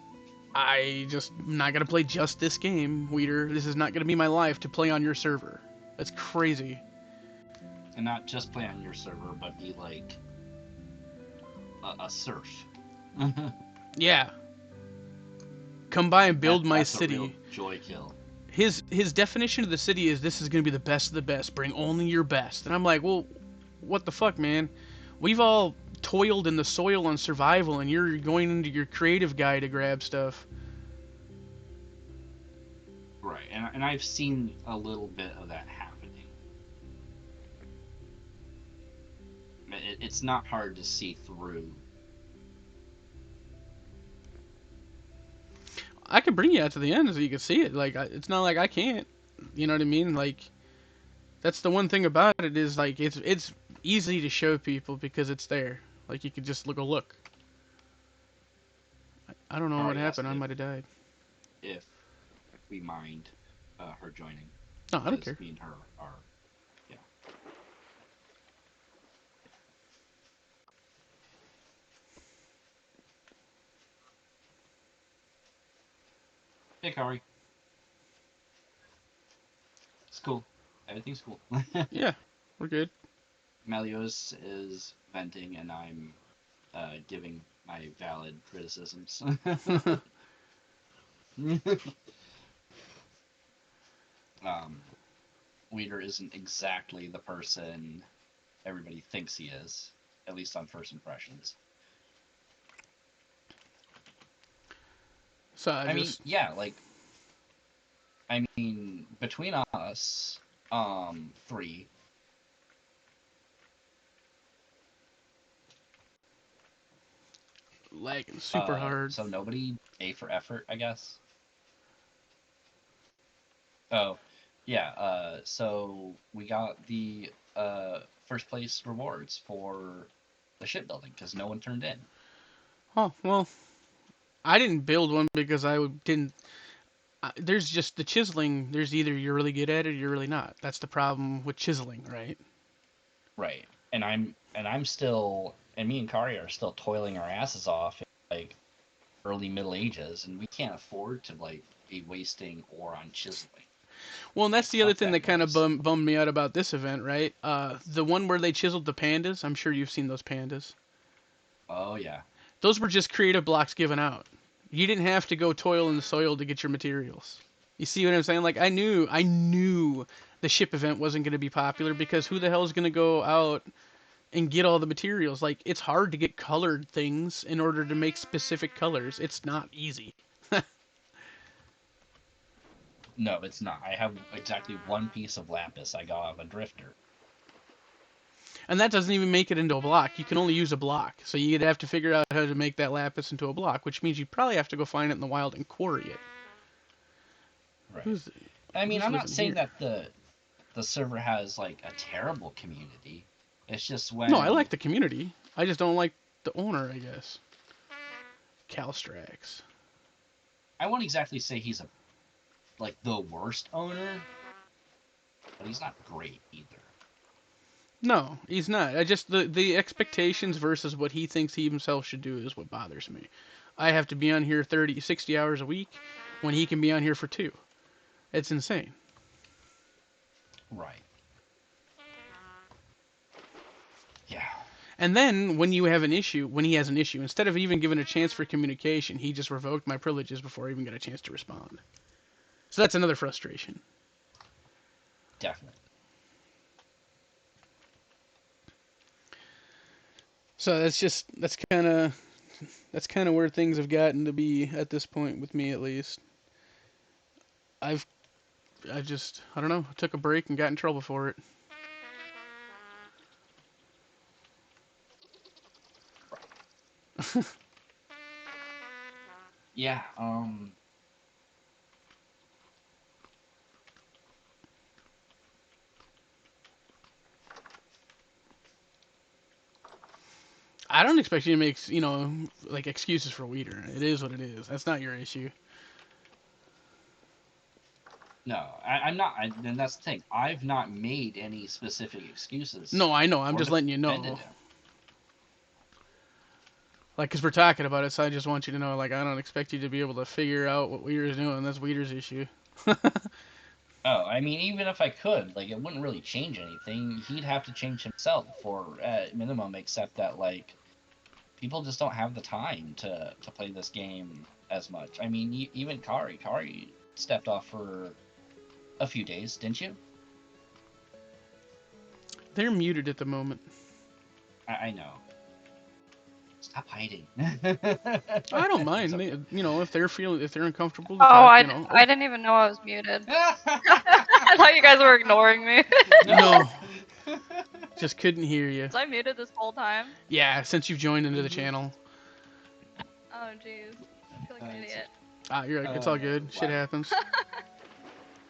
I'm not gonna play just this game, Weeder. This is not gonna be my life to play on your server. That's crazy. And not just play on your server, but be like a serf. Yeah. Come by and build my That's city. a real joy kill. His definition of the city is this is gonna be the best of the best. Bring only your best. And I'm like, well, what the fuck, man? We've all toiled in the soil on survival, and you're going into your creative guy to grab stuff. Right, and I've seen a little bit of that happening. It's not hard to see through. I can bring you out to the end so you can see it. Like, it's not like I can't. You know what I mean? Like, that's the one thing about it is like it's easy to show people because it's there. Like you could just look. I don't know what happened. I might have died. If we mind her joining. No, I don't care. Me and her are, yeah. Hey, Kari. It's cool. Everything's cool. Yeah, we're good. Melios is venting, and I'm giving my valid criticisms. Weeder isn't exactly the person everybody thinks he is, at least on first impressions. So I mean, yeah, like, I mean, between us, 3. Lagging super hard. So nobody A for effort, I guess. Oh, yeah. So we got the first place rewards for the shipbuilding because no one turned in. Oh well, I didn't build one because I didn't. There's just the chiseling. There's either you're really good at it or you're really not. That's the problem with chiseling, right? Right. And I'm still, and me and Kari are still toiling our asses off in like early Middle Ages, and we can't afford to like be wasting ore on chiseling. Well, and that's Like, the other fuck thing that kind of noise. bummed me out about this event, right? The one where they chiseled the pandas. I'm sure you've seen those pandas. Oh yeah. Those were just creative blocks given out. You didn't have to go toil in the soil to get your materials. You see what I'm saying? Like I knew the ship event wasn't going to be popular because who the hell is going to go out and get all the materials? Like it's hard to get colored things in order to make specific colors. It's not easy. No, it's not. I have exactly one piece of lapis I got off a drifter. And that doesn't even make it into a block. You can only use a block. So you'd have to figure out how to make that lapis into a block, which means you probably have to go find it in the wild and quarry it. Right. I mean, I'm not saying here? that the server has like a terrible community. It's just when No, I like the community. I just don't like the owner, I guess. Calstrax. I won't exactly say he's like the worst owner, but he's not great either. No, he's not. I just the expectations versus what he thinks he himself should do is what bothers me. I have to be on here 30, 60 hours a week when he can be on here for 2. It's insane. Right. Yeah. And then when you have an issue, when he has an issue, instead of even giving a chance for communication, he just revoked my privileges before I even got a chance to respond. So that's another frustration. Definitely. So that's kind of where things have gotten to be at this point with me, at least. I don't know, took a break and got in trouble for it. Yeah, I don't expect you to make, like excuses for Weeder. It is what it is. That's not your issue. no, I'm not. And that's the thing. I've not made any specific excuses. No, I know. I'm just letting you know. Like, because we're talking about it, so I just want you to know, like, I don't expect you to be able to figure out what Weeder's doing. That's Weeder's issue. Oh, I mean, even if I could, like, it wouldn't really change anything. He'd have to change himself, or at minimum, accept that, like, people just don't have the time to play this game as much. I mean, even Kari stepped off for a few days, didn't you? They're muted at the moment. I know. Stop hiding. I don't mind. Okay. If they're uncomfortable. I didn't even know I was muted. I thought you guys were ignoring me. No. Just couldn't hear you. Was I muted this whole time? Yeah, since you've joined into the channel. Oh jeez, I feel like an idiot. You're like, it's all good. Wow. Shit happens.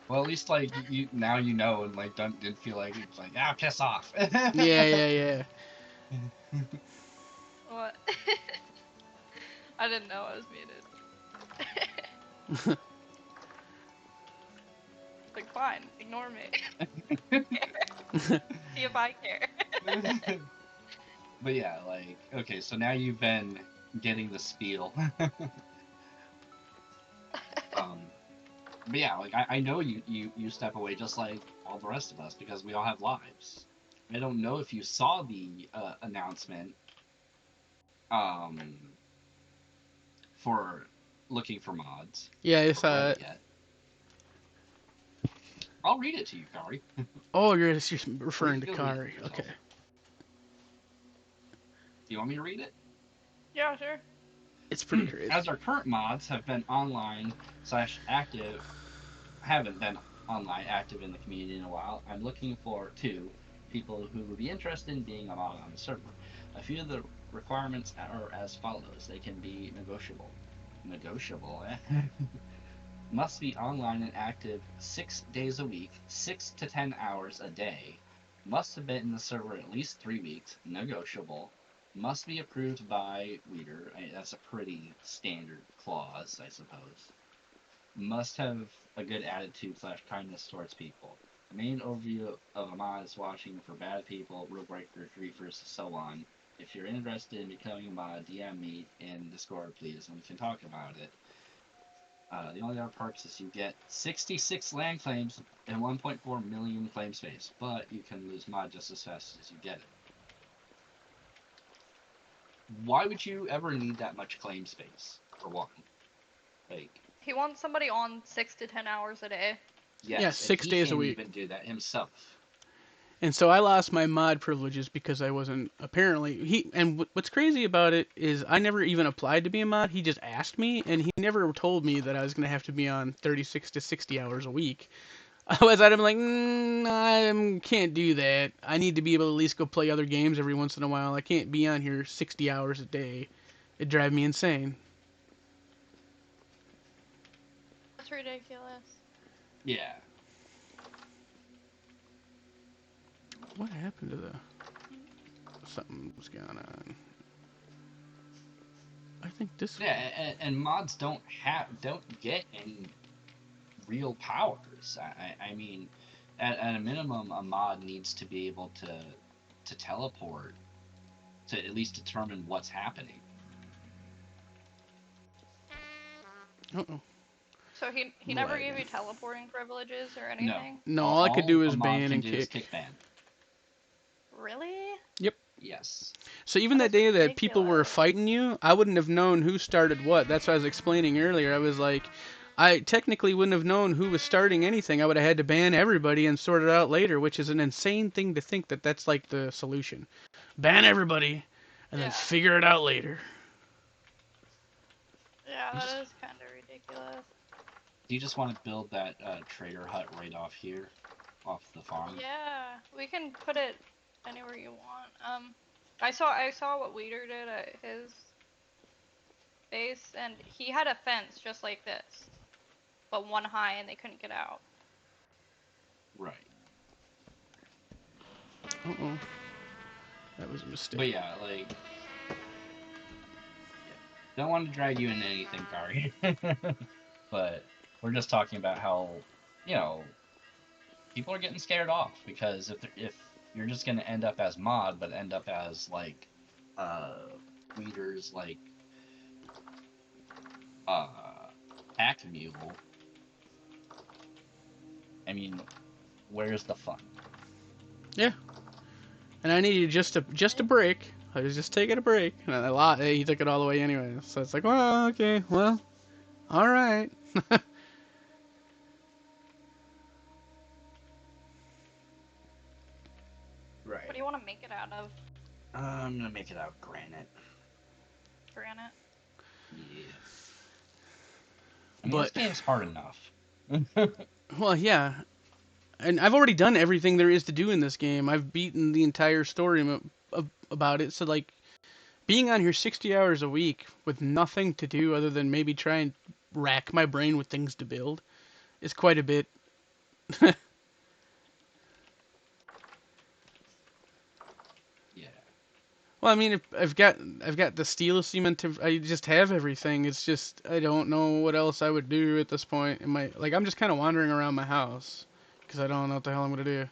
Well, at least like now you know, and like didn't feel like it's like piss off. Yeah. What? I didn't know I was muted. Like, fine, ignore me. See if I care. But yeah, like, okay, so now you've been getting the spiel. But yeah, like I know you step away just like all the rest of us because we all have lives. I don't know if you saw the announcement for looking for mods. Yeah, I Or saw read it. yet. I'll read it to you, Kari. Oh, you're referring to You'll read it Kari. yourself. Okay. Do you want me to read it? Yeah, sure. It's pretty crazy. As our current mods have been online/active, haven't been online active in the community in a while, I'm looking for two people who would be interested in being a mod on the server. A few of the requirements are as follows. They can be negotiable. Negotiable, eh? Must be online and active 6 days a week, 6 to 10 hours a day. Must have been in the server at least 3 weeks, negotiable. Must be approved by reader. That's a pretty standard clause, I suppose. Must have a good attitude/kindness towards people. The main overview of a mod is watching for bad people, rule breakers, griefers, so on. If you're interested in becoming a mod, DM me in Discord, please, and we can talk about it. The only other perks is you get 66 land claims and 1.4 million claim space, but you can lose mod just as fast as you get it. Why would you ever need that much claim space, for one? Like, He wants somebody on 6 to 10 hours a day. yes, Yeah, 6 days a week. He can't even do that himself. And so I lost my mod privileges because I wasn't apparently and what's crazy about it is I never even applied to be a mod. He just asked me, and he never told me that I was gonna have to be on 36 to 60 hours a week. Otherwise, I'd have been like, I can't do that. I need to be able to at least go play other games every once in a while. I can't be on here 60 hours a day. It'd drive me insane. That's ridiculous. Yeah. What happened to the... Something was going on. I think this... Yeah, and mods don't get any real powers. I mean, at a minimum, a mod needs to be able to teleport to at least determine what's happening. Uh-oh. So he never gave you teleporting privileges or anything? No, all I could do is a mod ban can and do is kick. kick ban. Really? Yep. Yes. So even that day that people were fighting you, I wouldn't have known who started what. That's what I was explaining earlier. I was like, I technically wouldn't have known who was starting anything. I would have had to ban everybody and sort it out later, which is an insane thing to think that that's like the solution. Ban everybody and then figure it out later. Yeah, that is kind of ridiculous. Do you just want to build that trader hut right off here, off the farm? Yeah, we can put it anywhere you want. I saw what Weeder did at his base, and he had a fence just like this, but one high, and they couldn't get out. Right. Uh-oh. That was a mistake. But yeah, like, don't want to drag you into anything, Kari. But we're just talking about how, you know, people are getting scared off because if you're just gonna end up as mod, but end up as like Weeder's like pack mule. I mean, where's the fun? Yeah. And I needed just a break. I was just taking a break, and he took it all the way anyway. So it's like, well, okay, well, all right. Right. What do you want to make it out of? I'm gonna make it out of granite. Granite? Yeah. I mean, this game's hard enough. Well, yeah. And I've already done everything there is to do in this game. I've beaten the entire story about it. So, like, being on here 60 hours a week with nothing to do other than maybe try and rack my brain with things to build is quite a bit. Yeah. Well, I mean, I've got the steel cement. I just have everything. It's just I don't know what else I would do at this point. I'm just kind of wandering around my house because I don't know what the hell I'm gonna do.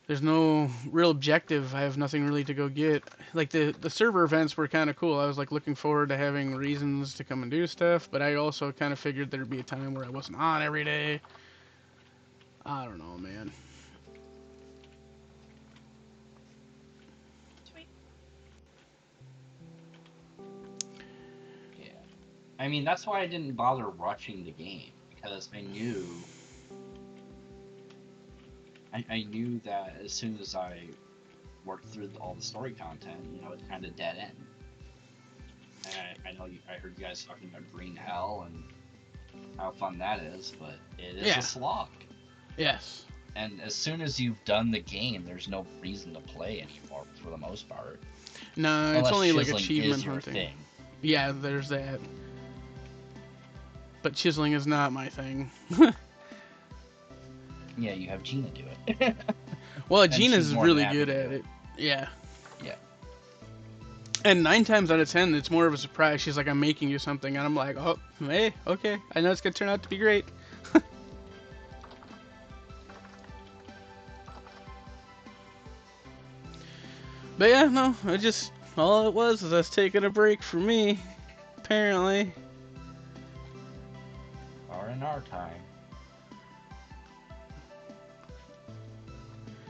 There's no real objective. I have nothing really to go get. Like the server events were kind of cool. I was like looking forward to having reasons to come and do stuff, but I also kind of figured there'd be a time where I wasn't on every day. I don't know, man. I mean, that's why I didn't bother rushing the game, because I knew that as soon as I worked through all the story content, it's kind of dead end. And I know I heard you guys talking about Green Hell and how fun that is, but it is a slog. Yes. And as soon as you've done the game, there's no reason to play anymore for the most part. No, Unless it's only like chiseling achievement is your hunting. thing. Yeah, there's that. But chiseling is not my thing. Yeah, you have Gina do it. Well, And Gina's she's more than really happy good to at do it. Yeah. Yeah. And 9 times out of 10, it's more of a surprise. She's like, I'm making you something. And I'm like, oh, hey, okay. I know it's going to turn out to be great. But yeah, no, all it was us taking a break for me, apparently. Or in our time.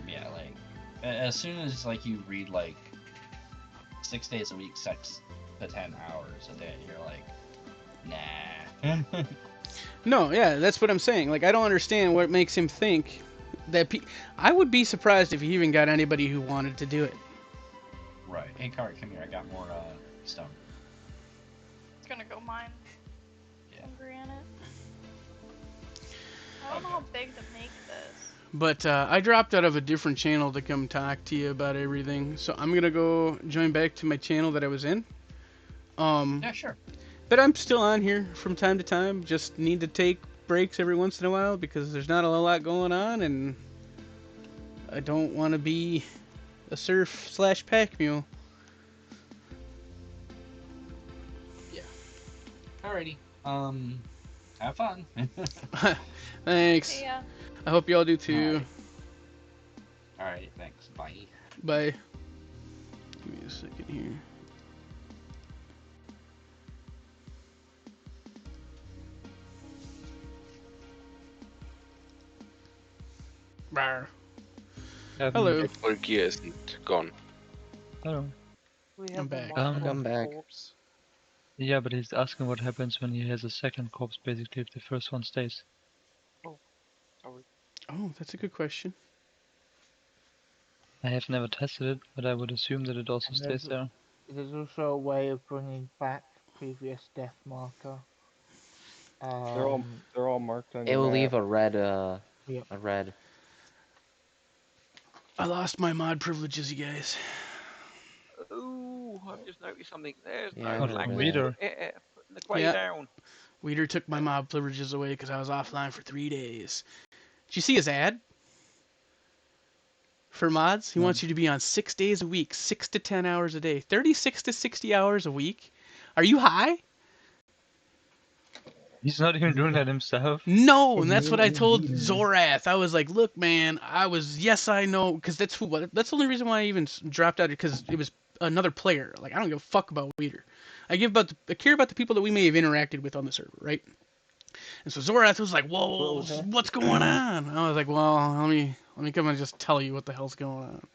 Yeah, like, as soon as, like, you read, like, 6 days a week, 6 to 10 hours a day, you're like, nah. No, yeah, that's what I'm saying. Like, I don't understand what makes him think that I would be surprised if he even got anybody who wanted to do it. Right. Hey, Cart, come here. I got more stone. It's gonna go mine. Yeah. Some granite. I don't know how big to make this. But I dropped out of a different channel to come talk to you about everything. So I'm going to go join back to my channel that I was in. Yeah, sure. But I'm still on here from time to time. Just need to take breaks every once in a while because there's not a lot going on. And I don't want to be a surf/pack mule. Yeah. Alrighty. Have fun. Thanks. Yeah. I hope you all do too. Alright, thanks. Bye. Bye. Give me a second here. Rawr. Hello. Volgear isn't gone. Hello. We I'm have a back. model corpse. Yeah, but he's asking what happens when he has a second corpse, basically, if the first one stays. Oh, sorry. Oh, that's a good question. I have never tested it, but I would assume that it also And stays there. There's also a way of bringing back previous death marker. They're all marked on It your will map. leave a red, Yep. a red. I lost my mod privileges, you guys. Ooh, I've just noticed something. There's Yeah, no I heard language. that. Putting the quay Yeah. down. Weeder took my mod privileges away because I was offline for 3 days. Did you see his ad? For mods, he wants you to be on 6 days a week, 6 to 10 hours a day, 36 to 60 hours a week. Are you high? He's not even doing that himself. No, and that's what I told Zorath. I was like, look, man, yes, I know, because that's the only reason why I even dropped out, because it was another player. Like, I don't give a fuck about Weeder. I care about the people that we may have interacted with on the server, right? And so Zorath was like, whoa, what's going on? I was like, well, let me come and just tell you what the hell's going on,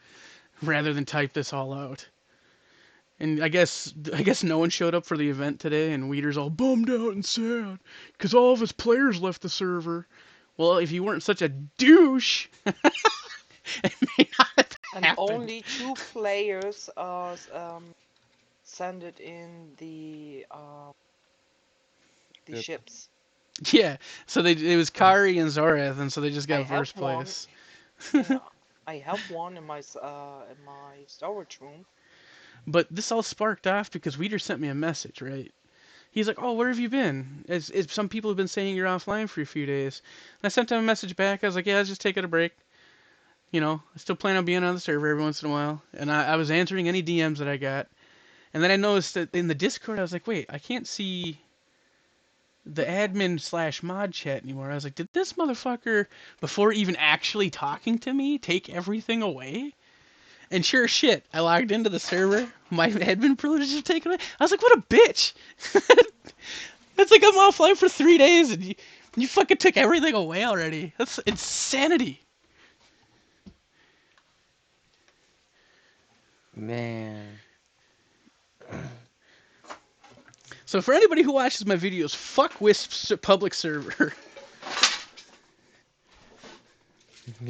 rather than type this all out. And I guess no one showed up for the event today, and Weeder's all bummed out and sad because all of his players left the server. Well, if you weren't such a douche, it may not have And happened. only 2 players send it in the ships. Yeah, so it was Kari and Zorath, and so they just got first place. Yeah, I have one in my storage room. But this all sparked off because Weeder sent me a message, right? He's like, oh, where have you been? Some people have been saying you're offline for a few days. And I sent him a message back. I was like, yeah, I was just taking a break. I still plan on being on the server every once in a while. And I was answering any DMs that I got. And then I noticed that in the Discord, I was like, wait, I can't see the admin/mod chat anymore. I was like, did this motherfucker, before even actually talking to me, take everything away? And sure as shit, I logged into the server. My admin privileges are taken away. I was like, what a bitch. It's like I'm offline for 3 days and you fucking took everything away already. That's insanity. So So for anybody who watches my videos, fuck Wisp's public server.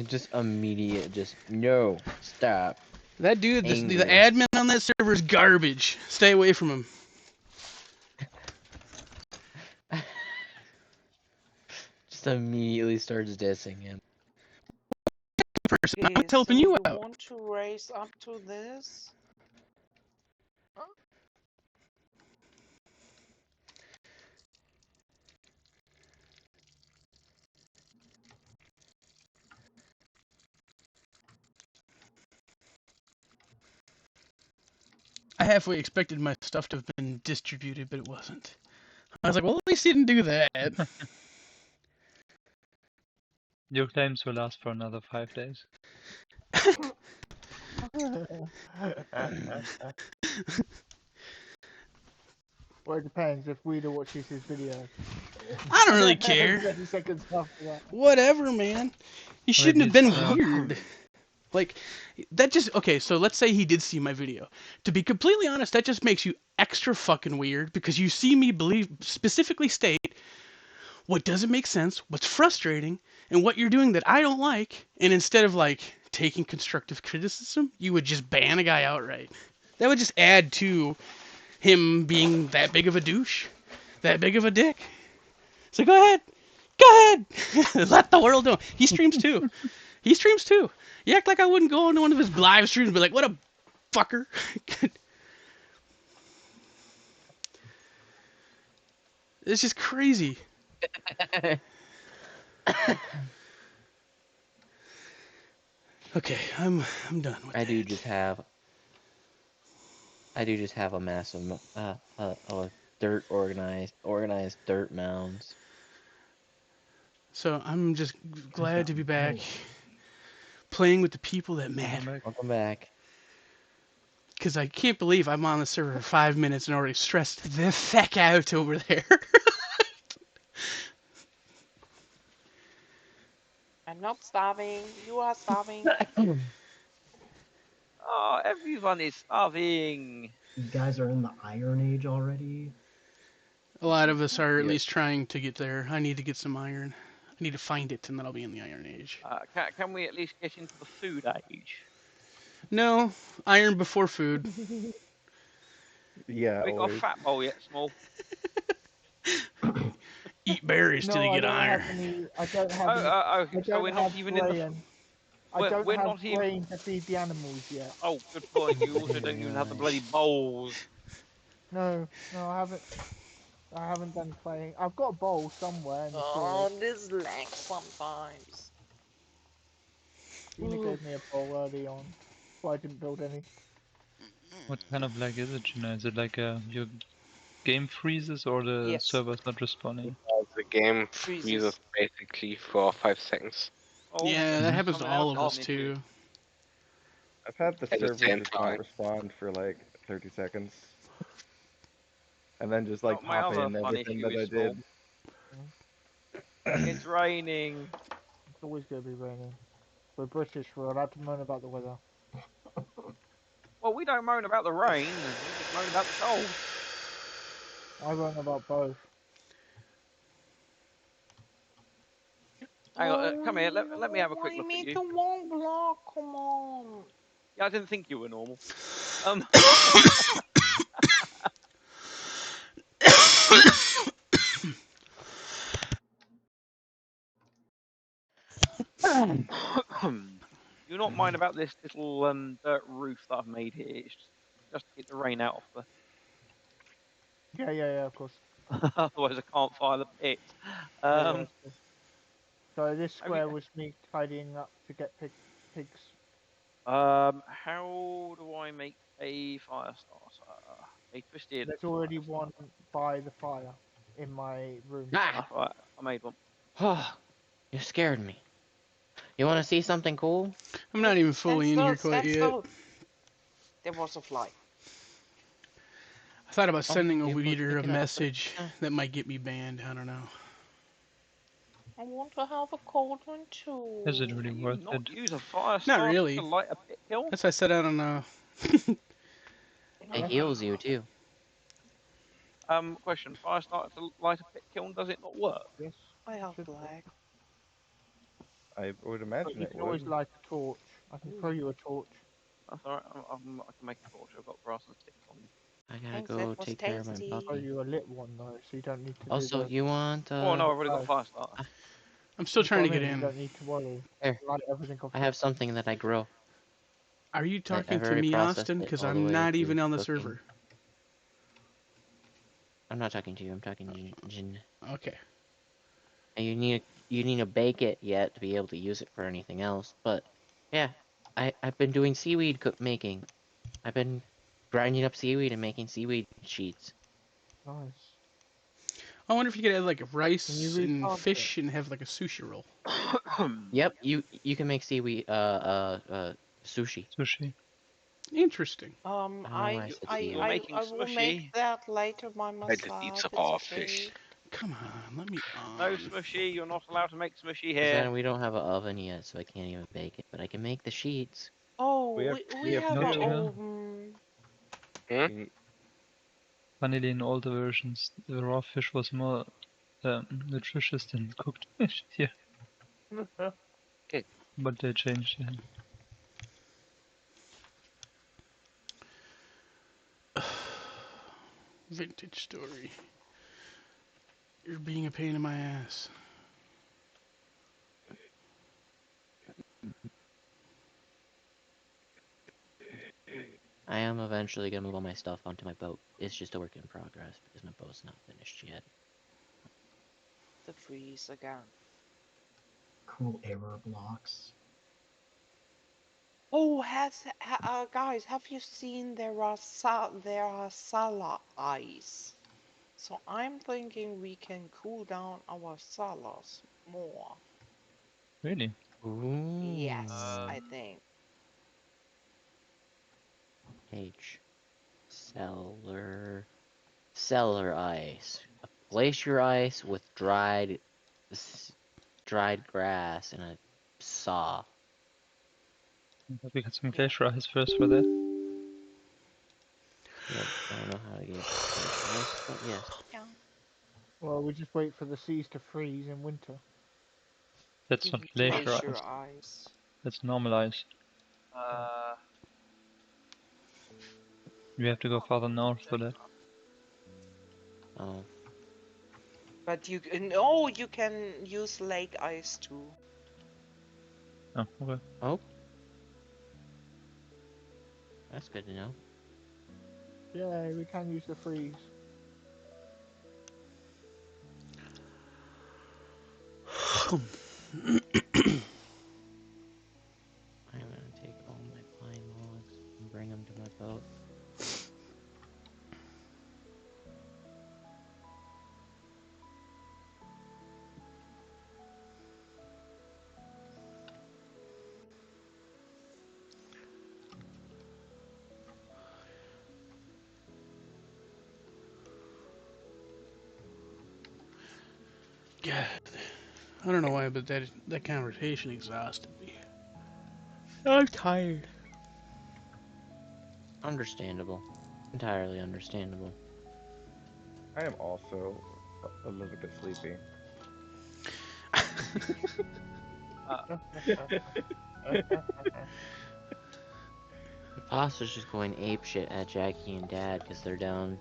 Just immediate, just no, stop. That dude, the Angry. admin on that server is garbage. Stay away from him. Just immediately starts dissing him. Person, I'm Okay, helping so you you out. want to race up to this? I halfway expected my stuff to have been distributed, but it wasn't. I was like, well, at least he didn't do that. Your claims will last for another 5 days. Well, it depends if Weeder watches his video. I don't really care. 30 seconds after that. Whatever, man. He shouldn't have been weird. Like, that just... Okay, so let's say he did see my video. To be completely honest, that just makes you extra fucking weird, because you see me specifically state what doesn't make sense, what's frustrating, and what you're doing that I don't like, and instead of, like, taking constructive criticism, you would just ban a guy outright. That would just add to him being that big of a douche, that big of a dick. So go ahead. Let the world know. He streams too. You act like I wouldn't go into one of his live streams and be like, what a fucker. It's just crazy. Okay, I'm done with I do just have a massive dirt organized dirt mounds. So I'm just glad to be back playing with the people that matter. Welcome back. Because I can't believe I'm on the server for 5 minutes and already stressed the feck out over there. I'm not starving. You are starving. Oh, everyone is starving. You guys are in the Iron Age already? A lot of us are at least trying to get there. I need to get some iron. I need to find it, and then I'll be in the Iron Age. Can we at least get into the food age? No, iron before food. Yeah, We got a fat bowl yet, small. Eat berries till you get iron. I don't have any. So we're not even in the. I don't We're have not even. grain to feed the animals yet. Oh, good point. You also don't even have the bloody bowls. No, I haven't done playing. I've got a bowl somewhere in the Oh, storage. this lags sometimes. Gina gave me a bowl early on, but I didn't build any. What kind of lag is it, Gina? Is it like your game freezes or the server's not responding? The game freezes basically for 5 seconds. Oh, yeah, that happens to all of us too. I've had the At the server same just time. not respond for like 30 seconds. And then just like my pop other in funny everything issue that I is did. It's raining. It's always going to be raining. We're British, we're allowed to moan about the weather. Well, we don't moan about the rain, we just moan about the cold. I moan about both. Hang on, come here, let me have a quick look at you. The one block, come on. Yeah, I didn't think you were normal. Do not mind about this little dirt roof that I've made here. It's just to keep the rain out of the. Yeah, of course. Otherwise, I can't fire the pit. So this square was me tidying up to get pigs. How do I make a fire starter? A twisted. There's already one by the fire in my room. Ah! Right, I made one. You scared me. You want to see something cool? I'm not even fully in here quite yet. There was a fly. I thought about sending a weeder a message that might get me banned. I don't know. I want to have a cold one too. Is it really worth it? Use a fire Not really. to light a pit hill? That's why I said I don't know. It heals you too. Question: fire starter to light a pit kiln, does it not work? Yes. I it have should do. black. I would But imagine you it can always would. light a torch. I can throw you a torch. That's alright. I can make a torch. I've got brass and sticks on me. I gotta Thanks, that go was take care of my tasty. Throw puppy. you a lit one though, so you don't need to do Also, the. you want Oh no, I've already got a Oh. fire starter. I'm still That's trying what to I get mean. You in. don't need to worry. here? Light everything off I your have something that I grow. Are you talking I've to already me, processed Austin? it Because all the I'm way not even to on the cooking. server. I'm not talking to you. I'm talking to Jin. Okay. And you need to bake it yet to be able to use it for anything else. But yeah, I've been doing seaweed making. I've been grinding up seaweed and making seaweed sheets. Nice. I wonder if you could add like Can you rice and replant it? fish and have like a sushi roll. Yep, you can make seaweed sushi. Sushi. Interesting. I don't know why I said You're seaweed. making I will make smushy. that later by I just eat myself. some It's raw okay. fish. Come on, let me No smushy. You're not allowed to make smushy Because here. then we don't have an oven yet, so I can't even bake it. But I can make the sheets. Oh, We have we have have Not a two. yeah. oven. Hmm? We need, Funnily, in older versions, the raw fish was more nutritious than cooked fish. Yeah, Okay. but they changed. Yeah. Vintage story. You're being a pain in my ass. I am eventually gonna move all my stuff onto my boat. It's just a work in progress because my boat's not finished yet. The freeze again. Cool error blocks. Oh, guys, have you seen there are Sala ice? So I'm thinking we can cool down our Salas more. Really? Ooh. Yes, I think. H. Cellar ice. Place your ice with dried grass and a saw. But we got some glacier ice first for that. Yep, I don't know how to get glacier ice, but yes. Yeah. Well, we just wait for the seas to freeze in winter. That's not glacier Glacier ice. ice. That's normal ice. We have to go farther north for that. Oh. But you can use lake ice too. Oh, okay. Oh. That's good to know. Yeah, we can use the freeze. I'm gonna take all my pine logs and bring them to my boat. God, I don't know why, but that conversation exhausted me. I'm tired. Understandable. Entirely understandable. I am also a little bit sleepy. The pasta's just going apeshit at Jackie and Dad because they're down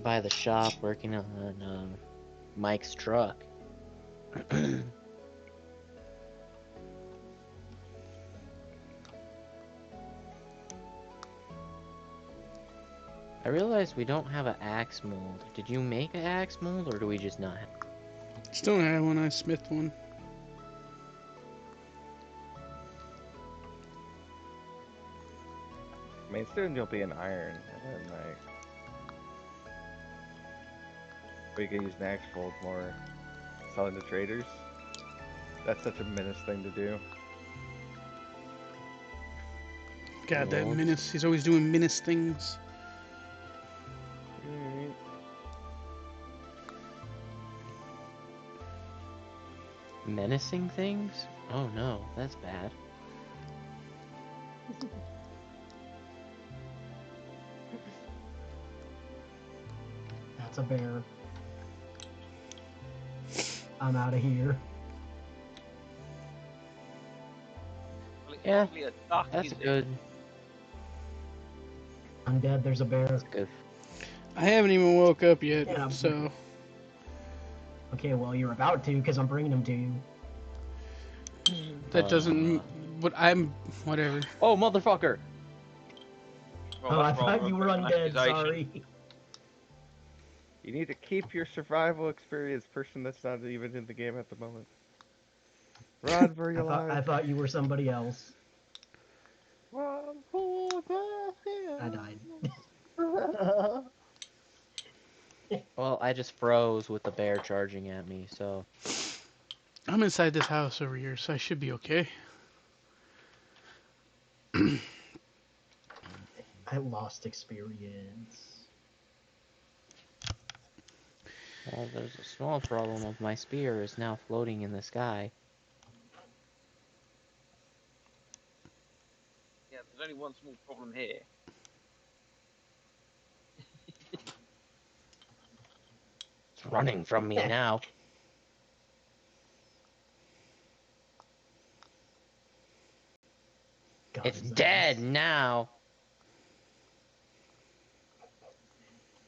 by the shop working on Mike's truck. I realize we don't have an axe mold. Did you make an axe mold, or do we just not have? Still have one. I smithed one. I mean, soon you'll be an iron, and then like we can use an axe fold more, selling to traders. That's such a menace thing to do. God, that Mold? menace. He's always doing menace things. Menacing things? Oh no, that's bad. That's a bear. I'm out of here. Well, it's Yeah, actually a duck, that's is it? good. I'm dead. There's a bear. That's good. I haven't even woke up yet, Yeah. so Okay, well, you're about to, because I'm bringing them to you. that doesn't. But I'm whatever. Oh, motherfucker! Well, Oh, I that's rather thought you a were bit of an undead. accusation. Sorry. You need to keep your survival experience, person that's not even in the game at the moment. Run for your I life. thought you were somebody else. Run for the hills. I died. Well, I just froze with the bear charging at me, so... I'm inside this house over here, so I should be okay. I lost experience. Well, there's a small problem of my spear is now floating in the sky. Yeah, there's only one small problem here. It's running from me now. God, It's nice. dead now!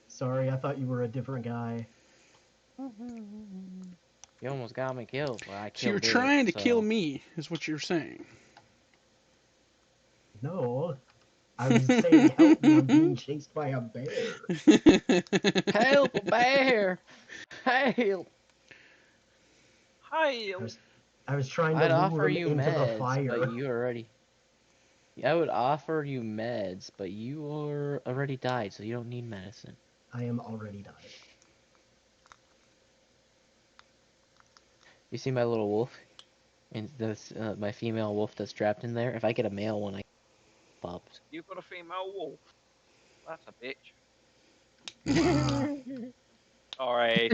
Sorry, I thought you were a different guy. You almost got me killed. Well, I So you're killed trying to so... kill me, is what you're saying. No, I was saying help me. I'm being chased by a bear. Help, a bear! Help! Hi. I was trying to I'd lure offer him you into the meds, fire. but you already... I would offer you meds, but you already died, so you don't need medicine. I am already died. You see my little wolf? And this, my female wolf that's trapped in there? If I get a male one, I pops. You've got a female wolf. That's a bitch. Sorry.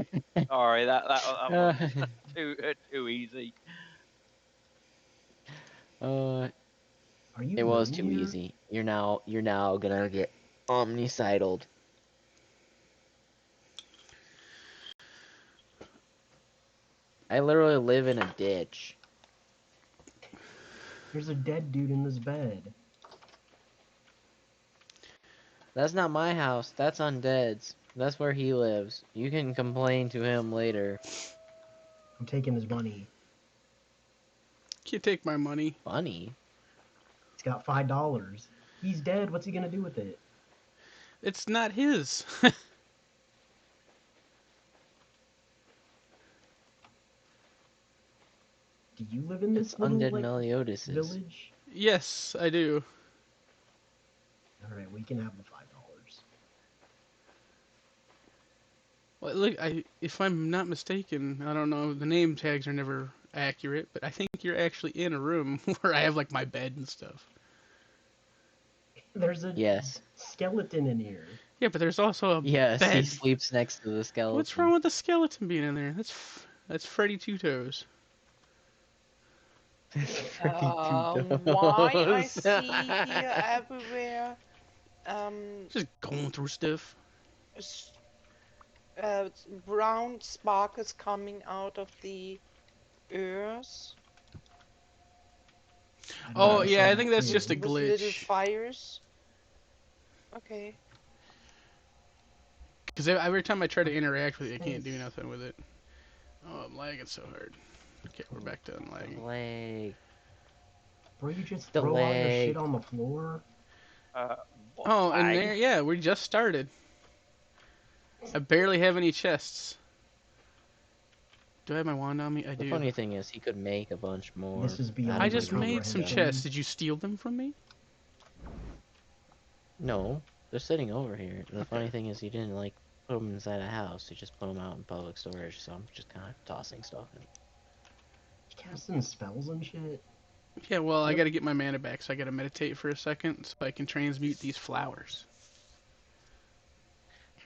Sorry, that was too easy. Are you It was living too here? easy. You're now gonna get omnicidaled. I literally live in a ditch. There's a dead dude in this bed. That's not my house. That's Undead's. That's where he lives. You can complain to him later. I'm taking his money. Can't take my money. Funny. He's got $5. He's dead. What's he gonna do with it? It's not his. Do you live in this It's little, Undead like, Meliodas'. village? Yes, I do. Alright, we can have the $5. Well, look, if I'm not mistaken, I don't know, the name tags are never accurate, but I think you're actually in a room where I have like my bed and stuff. There's a Yes. skeleton in here. Yeah, but there's also a Yes, bed. he sleeps next to the skeleton. What's wrong with the skeleton being in there? That's Freddy Two Toes. Why I see here everywhere Just going through stuff. brown sparkles coming out of the earth. Oh yeah, I think that's just a with little glitch. fires. Okay. Because every time I try to interact with it, I can't do nothing with it. Oh, I'm lagging so hard. Okay, we're back to unlagging. Lag. Bro, you just throw all your shit on the floor? Oh, and there, yeah, we just started. I barely have any chests. Do I have my wand on me? I do. The funny thing is, he could make a bunch more. This is beyond I just made some chests. Did you steal them from me? No, they're sitting over here. And the funny thing is, he didn't like put them inside a house. He just put them out in public storage. So I'm just kind of tossing stuff in. Casting spells and shit? Yeah, well, I gotta get my mana back, so I gotta meditate for a second so I can transmute these flowers.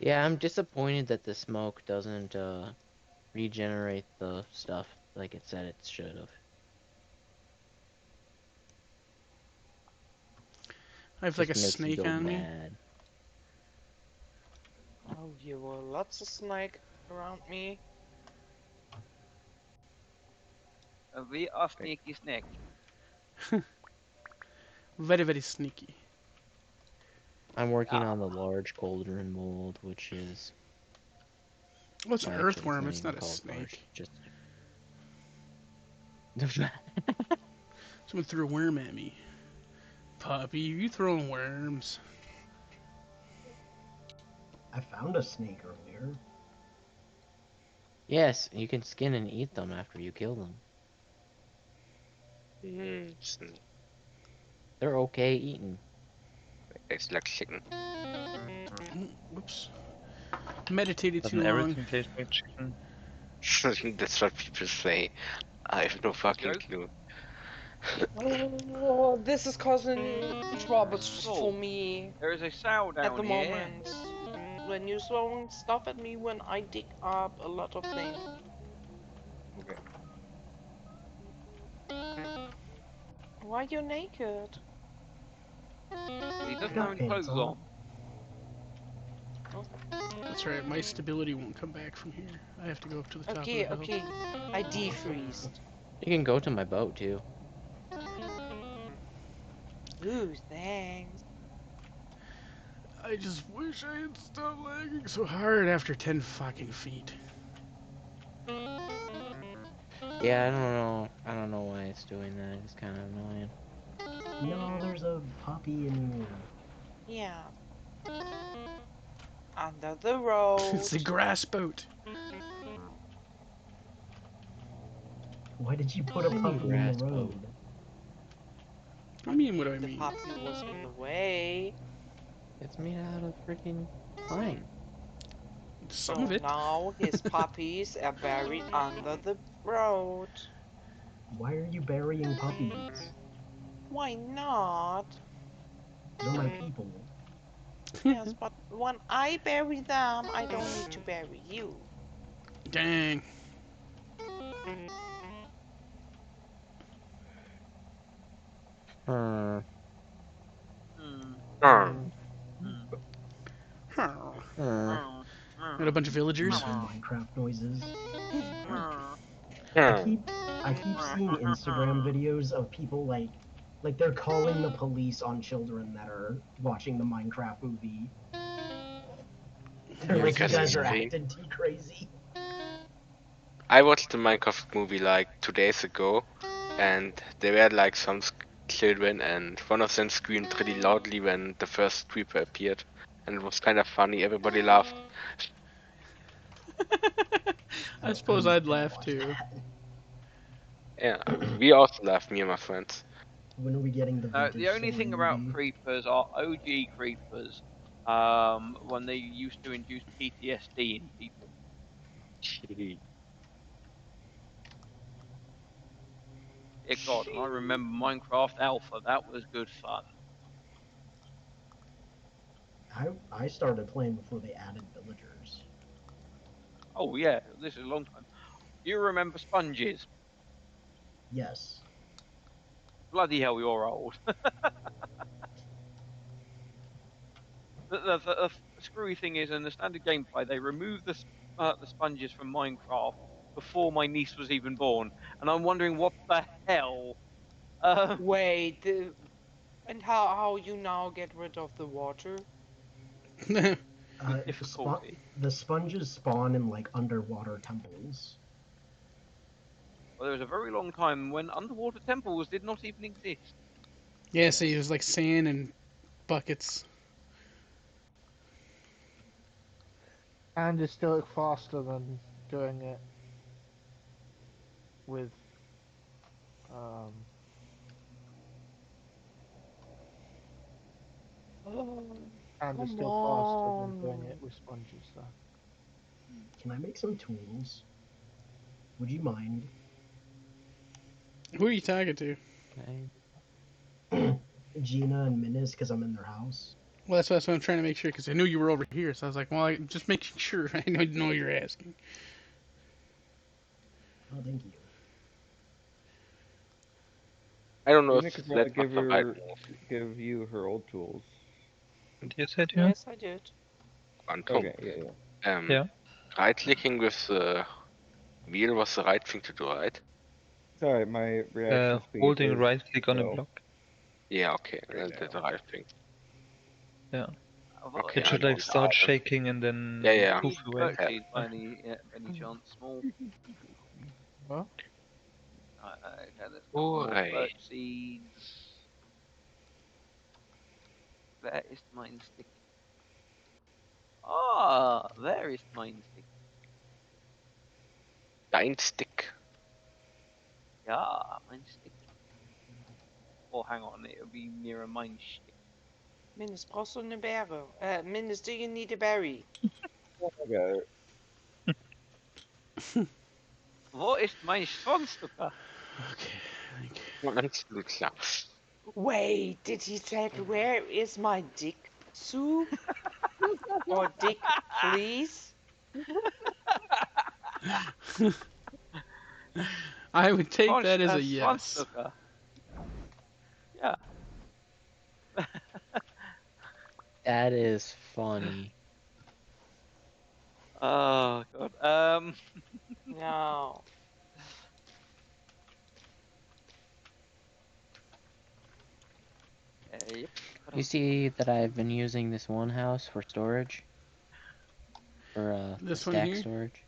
Yeah, I'm disappointed that the smoke doesn't regenerate the stuff like it said it should have. I have like a snake on me. Mad. Oh, here were lots of snake around me. We are sneaky snake. Very, very sneaky. I'm working on the large cauldron mold, which is Well, it's an actually, it's earthworm. not It's even not a called large. snake. Just Someone threw a worm at me. Puppy, you throwing worms? I found a snake earlier. yes, you can skin and eat them after you kill them. Snake. They're okay eating. It's like chicken. Whoops. Meditated too Doesn't long. everything taste like chicken? That's what people say. I have no fucking Joke. clue. Oh, this is causing troubles for Oh, me there is a sow at the down here. moment. When you're throwing stuff at me when I dig up a lot of things. Okay. Why are you naked? He I doesn't have got any pants clothes on. That's right. My stability won't come back from here. I have to go up to the top Okay, of the hill. okay. I defreezed. You can go to my boat too. Ooh, thanks. I just wish I had stopped lagging so hard after 10 fucking feet. Yeah, I don't know. I don't know why it's doing that. It's kind of annoying. No, there's a puppy in here. Yeah. Under the road. It's the grass boat. Why did you put a What do you mean puppy in the grass boat? road? I mean, what do I The mean? puppy was in the way. It's made out of freaking pine. Some So of it. now his puppies are buried under the road. Why are you burying puppies? Why not? They're my people. Yes, but when I bury them, I don't need to bury you. Dang. Hmm. Hmm. Got a bunch of villagers. Some Minecraft noises. Hmm. I keep seeing Instagram videos of people like they're calling the police on children that are watching the Minecraft movie. They're like, you Because it's guys are free. acting too crazy. I watched the Minecraft movie like 2 days ago, and there were like some children, and one of them screamed pretty loudly when the first creeper appeared, and it was kind of funny. Everybody laughed. I suppose I'd didn't laugh watch too. Yeah, we also laughed, me and my friends. When are we getting the vintage The only story thing about movie? creepers are OG creepers. When they used to induce PTSD in people. Yeah, God, and I remember Minecraft Alpha. That was good fun. I started playing before they added villagers. Oh yeah, this is a long time. You remember sponges? Yes. Bloody hell, you're old. The screwy thing is, in the standard gameplay, they removed the sponges from Minecraft before my niece was even born, and I'm wondering what the hell. Wait, and how you now get rid of the water? With difficulty. The sponges spawn in like underwater temples. Well, there was a very long time when underwater temples did not even exist. Yeah, see, it was like sand and buckets. And it's still faster than doing it with and it's Come still faster than doing on. it with sponges though. Can I make some tools? Would you mind? Who are you talking to? Gina and Minus, because I'm in their house. Well, that's what I'm trying to make sure, because I knew you were over here, so I was like, well, I'm just making sure I know you're asking. Oh, thank you. I don't know Gina if could that probably was the right move. give you her old tools. Yes, I do. Yes, I did. Anton. Okay, yeah. Yeah. Right-clicking with the wheel was the right thing to do, right? Sorry, my reaction speed Holding is right click on a slow. block. Yeah, okay, Right then did the now. right thing. Yeah. Okay, It should I like did start R. shaking and then Yeah, yeah. poof away. Purchase by any chance small. What? Okay, there's a couple more Hooray. birch seeds. Where is mein Stick? Ah, there is mein Stick. Dein Stick. Ja, mein Stick. Oh, hang on, it'll be nearer mein Stick. Mindest brauchst du eine Beere. Mindest, do you need a berry? I got it. Wo ist mein Schwanzstucker? Ganz klar. Wait, did he say where is my dick soup? Or dick, please? I would take Wo that ist as a das yes. Schwanzstucker? Ja. That is funny. Oh god. No. Yep. You see that I've been using this one house for storage? For This the one stack here? storage?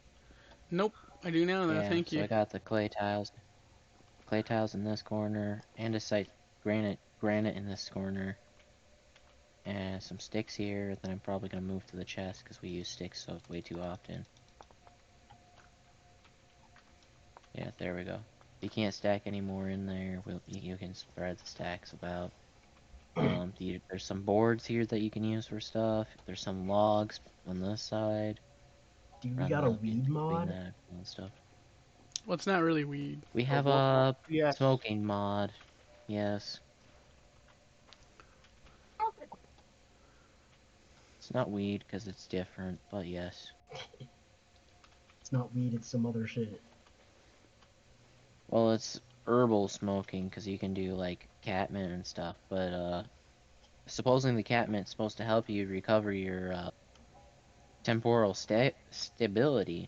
Nope, I do now though, Yeah, thank so you. I got the clay tiles in this corner, andesite granite in this corner, and some sticks here that I'm probably gonna move to the chest because we use sticks so way too often. Yeah, there we go. You can't stack any more in there. You can spread the stacks about. There's some boards here that you can use for stuff. There's some logs on this side. Do we got a weed mod? That and stuff. Well, it's not really weed. We have what? a Yes. smoking mod. Yes. It's not weed because it's different, but yes. It's not weed, it's some other shit. Well, it's herbal smoking because you can do like catmint and stuff, but supposedly catmint's supposed to help you recover your temporal stability,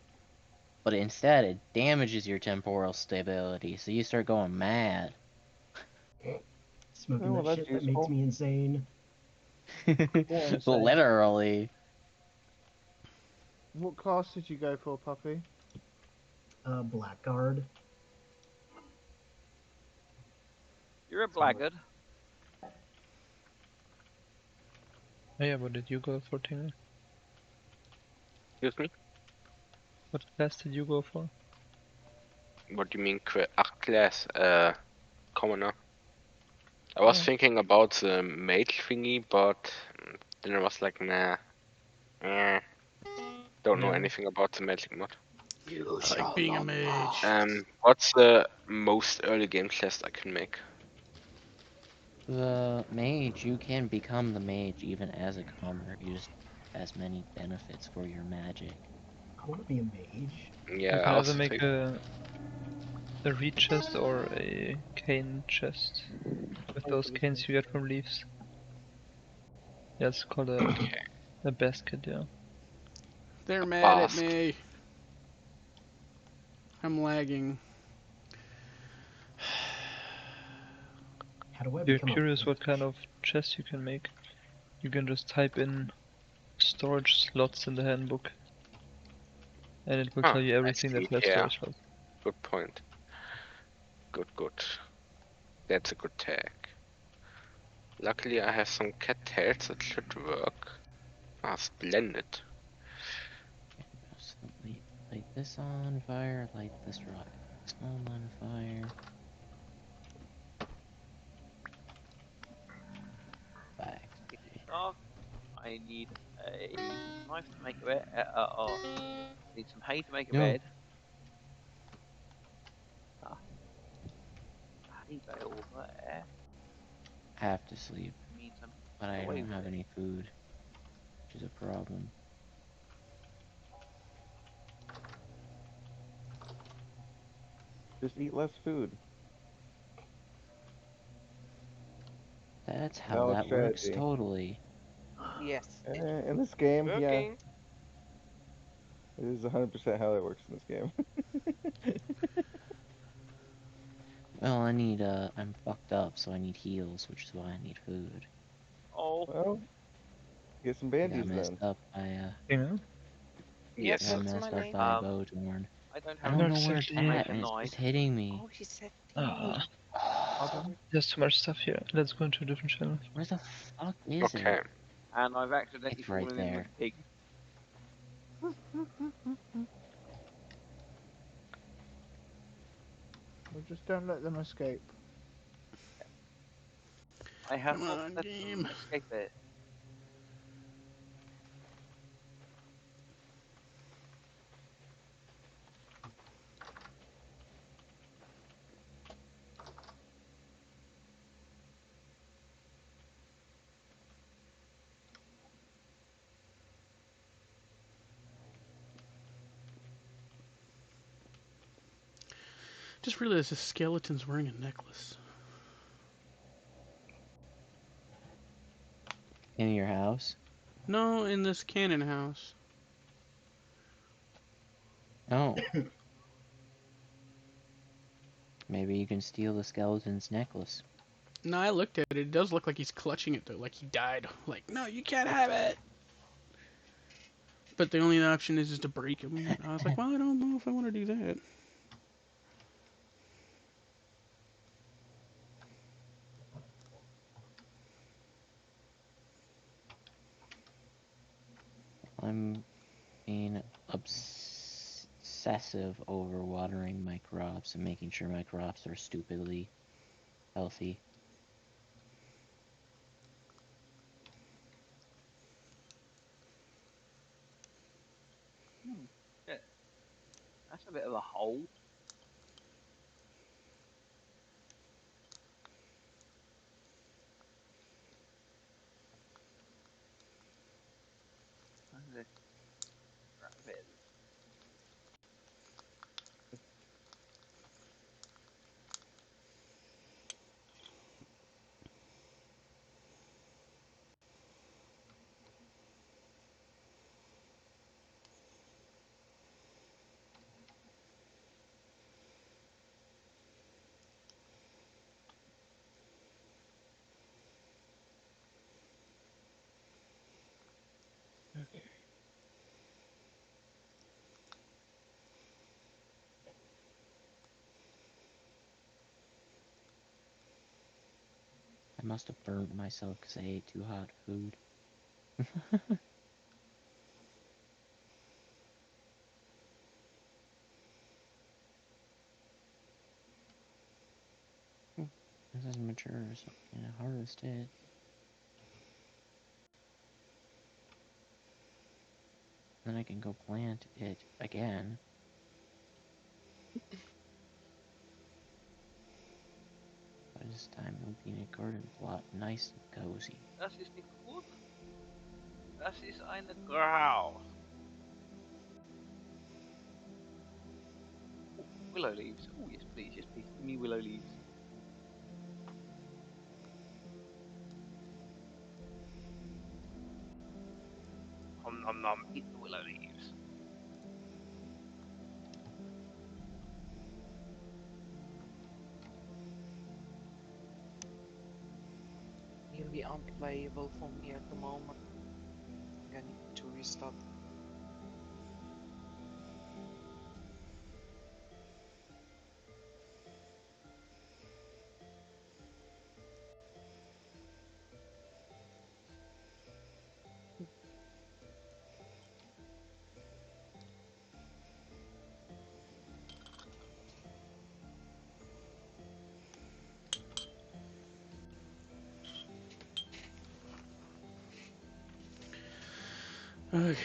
but instead it damages your temporal stability, so you start going mad. Smoking Oh, well, that that's shit that makes useful. me insane. Literally. What class did you go for, puppy? Blackguard. You're a blackguard. Oh, yeah, what did you go for, Tina? Excuse me? What class did you go for? What do you mean, class? Commoner. I was Oh. thinking about the mage thingy, but then I was like, nah. Don't know Yeah. anything about the magic mod. I like being a mage. What's the most early game class I can make? The mage, you can become the mage even as a commoner. You just as many benefits for your magic. I want to be a mage. Yeah, You I can was either make thinking. a reed chest or a cane chest with those canes you get from leaves. Yeah, it's called a basket, yeah. They're mad at Basket. me. I'm lagging. How do I If you're become curious a what kind of chest you can make, you can just type in storage slots in the handbook, and it will Huh, tell you I everything that see. has Yeah, storage slots. good point. Good. That's a good tag. Luckily, I have some cattails that should work. Ah, splendid. Just light this on fire, light this rock. Small on fire. Back. Dark. I need a knife to make a bed. I need some hay to make a No. bed. Ah, hay bale there. Have to sleep, Means I'm but I away don't with have it. any food, which is a problem. Just eat less food. That's how Valid that works strategy. totally. Yes, it In this game, yeah, working. it is 100% how that works in this game. Well, I'm fucked up, so I need heals, which is why I need food. Oh, Well, get some I got bandies messed then. up by, You know? Yes, I got Yes. that's my messed up name. by a bow torn. I don't I have don't enough know Not where food it's to exactly. at, make a and it's knife. just hitting Oh, me. he said Ah, Timmy. Hold on. there's too much stuff here. Let's go into a different channel. Where the fuck is Okay. it? And I've accidentally It's right fallen in with there. the pig. Well, just don't let them escape. I have Come not on, let game. them escape it. Just realized this skeleton's wearing a necklace. In your house? No, in this cannon house. Oh. Maybe you can steal the skeleton's necklace. No, I looked at it. It does look like he's clutching it though, like he died. Like, no, you can't have it. But the only option is just to break him. I was like, well, I don't know if I want to do that. I'm being obsessive over watering my crops and making sure my crops are stupidly healthy. Yeah, that's a bit of a hole. I'm gonna grab it. Okay. I must have burnt myself because I ate too hot food. This is mature, so I'm gonna harvest it. Then I can go plant it again. But this time it'll be in a garden plot, nice and cozy. Das ist nicht gut. Das ist eine Grau. Oh, willow leaves. Oh, yes, please. Yes, please. Give me willow leaves. Nom nom nom. Eat the willow leaves. Nearly unplayable for me at the moment. I need to restart. Okay.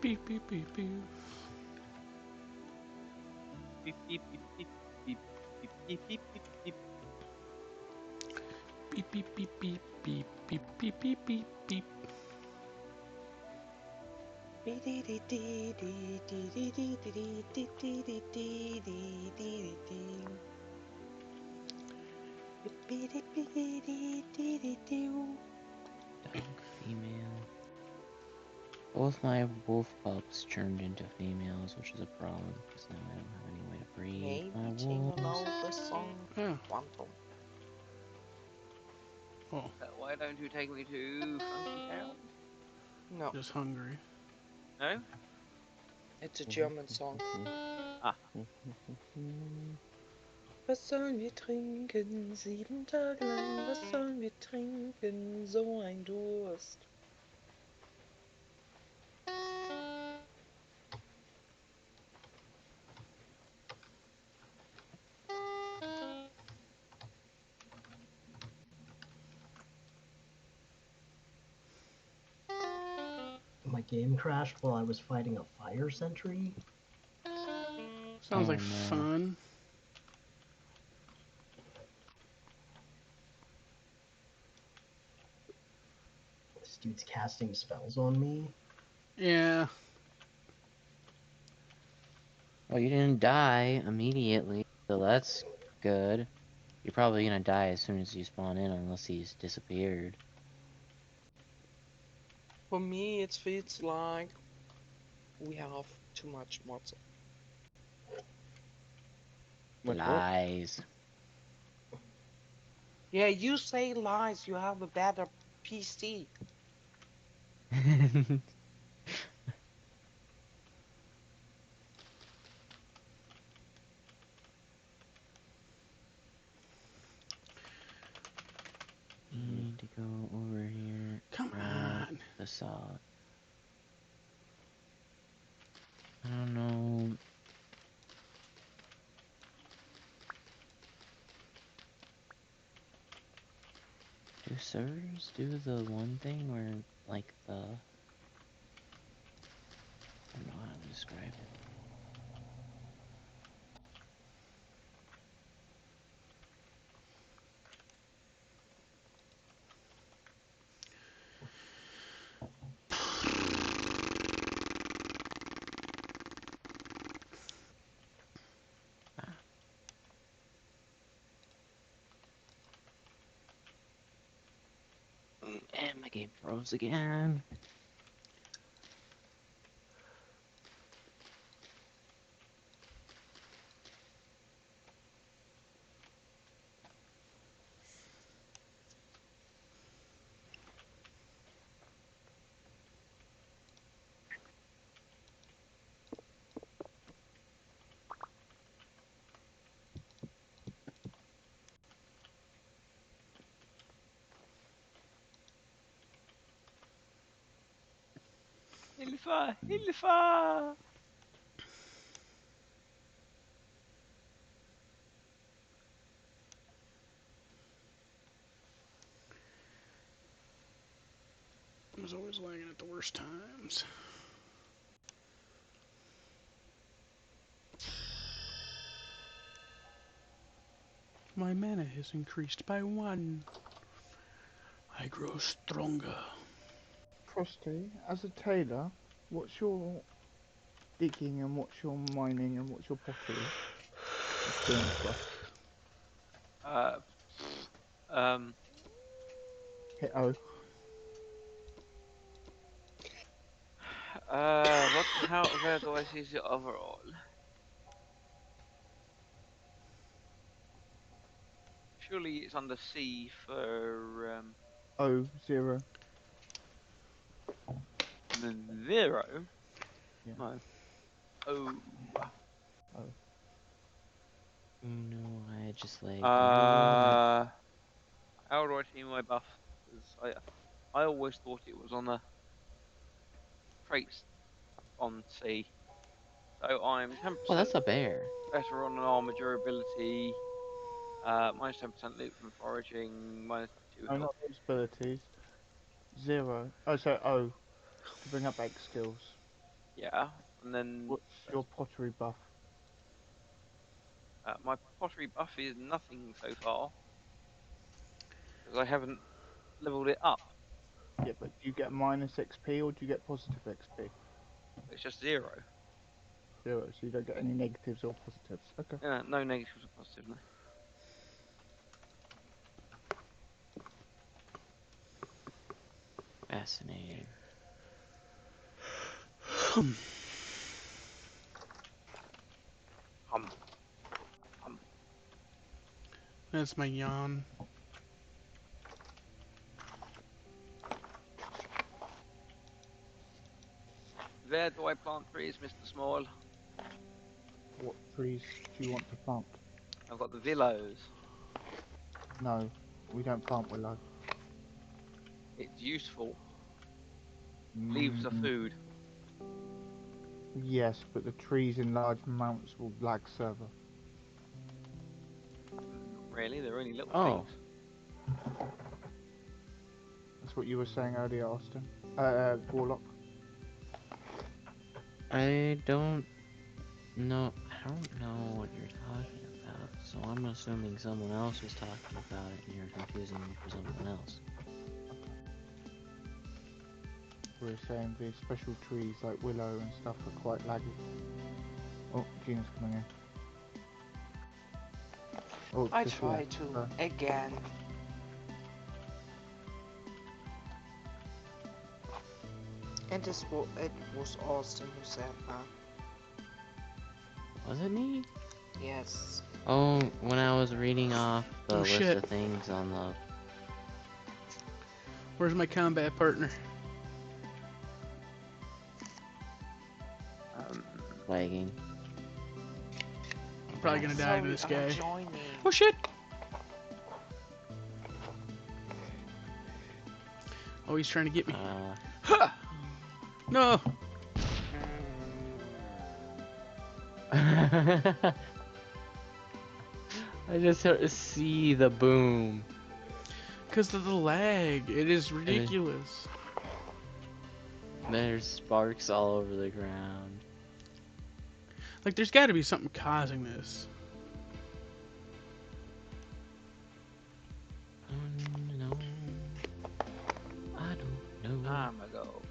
Beep beep beep beep. Beep beep beep beep beep beep beep beep beep beep. Beep beep beep beep beep beep beep beep beep beep. Dog female. Both my wolf pups turned into females, which is a problem because now I don't have any way to breed my Maybe Tina wolves. knows the song Yeah. Quantum. Oh, Why don't you take me to Funky Town? No, just hungry. No? it's a German song. Ah. Was sollen wir trinken? 7 Tage lang, was sollen wir trinken? So ein Durst. My game crashed while I was fighting a fire sentry. Sounds Oh, like no. fun. This dude's casting spells on me. Yeah. Well, you didn't die immediately, so that's good. You're probably gonna die as soon as you spawn in, unless he's disappeared. For me, it feels like we have too much mods. Much what? Lies. Yeah, you say lies, you have a better PC. Need to go over here. Come grab on. the saw. I don't know. Do servers do the one thing where, like, I don't know how to describe it. And my game froze again. Hilfa! Hilfa! I was always lagging at the worst times. My mana has increased by 1. I grow stronger. Frosty, as a tailor, what's your digging and what's your mining and what's your pottery experience like? Um, Hit O. where do I see the overall? Surely it's under C for, O, 0. the 0? Yeah. No. Oh. O. No, I just lagged a little bit. How do I see my buff? Because I always thought it was on the traits on C. So I'm 10% Oh, that's a bear. better on an armor durability, minus 10% loot and foraging, minus 2 No, health. not those abilities. 0. Oh, so O. To bring up X skills. Yeah, and then What's your pottery buff? my pottery buff is nothing so far because I haven't leveled it up. Yeah, but do you get minus XP or do you get positive XP? It's just 0. 0, so you don't get any negatives or positives. Okay. No negatives or positives. No. Fascinating. Hum. Hum. That's my yawn. Where do I plant trees, Mr. Small? What trees do you want to plant? I've got the willows. No, we don't plant willow. It's useful. Leaves are food. Yes, but the trees in large amounts will lag server. Really, they're only little Oh. things. That's what you were saying earlier, Austin. Warlock. I don't know. I don't know what you're talking about. So I'm assuming someone else was talking about it, and you're confusing me for someone else. We were saying these special trees like willow and stuff are quite laggy. Oh, Gina's coming in. Oh, I just try left. to again. And it was Austin who said that. Was it me? Yes. Oh, when I was reading off the list shit. of things on the... Where's my combat partner? Flagging. I'm probably gonna die to this guy. Joining. Oh shit! Oh, he's trying to get me. Ha! No! I just see the boom. Because of the lag. It is ridiculous. There's sparks all over the ground. Like, there's got to be something causing this. No, I don't know. I'm a go.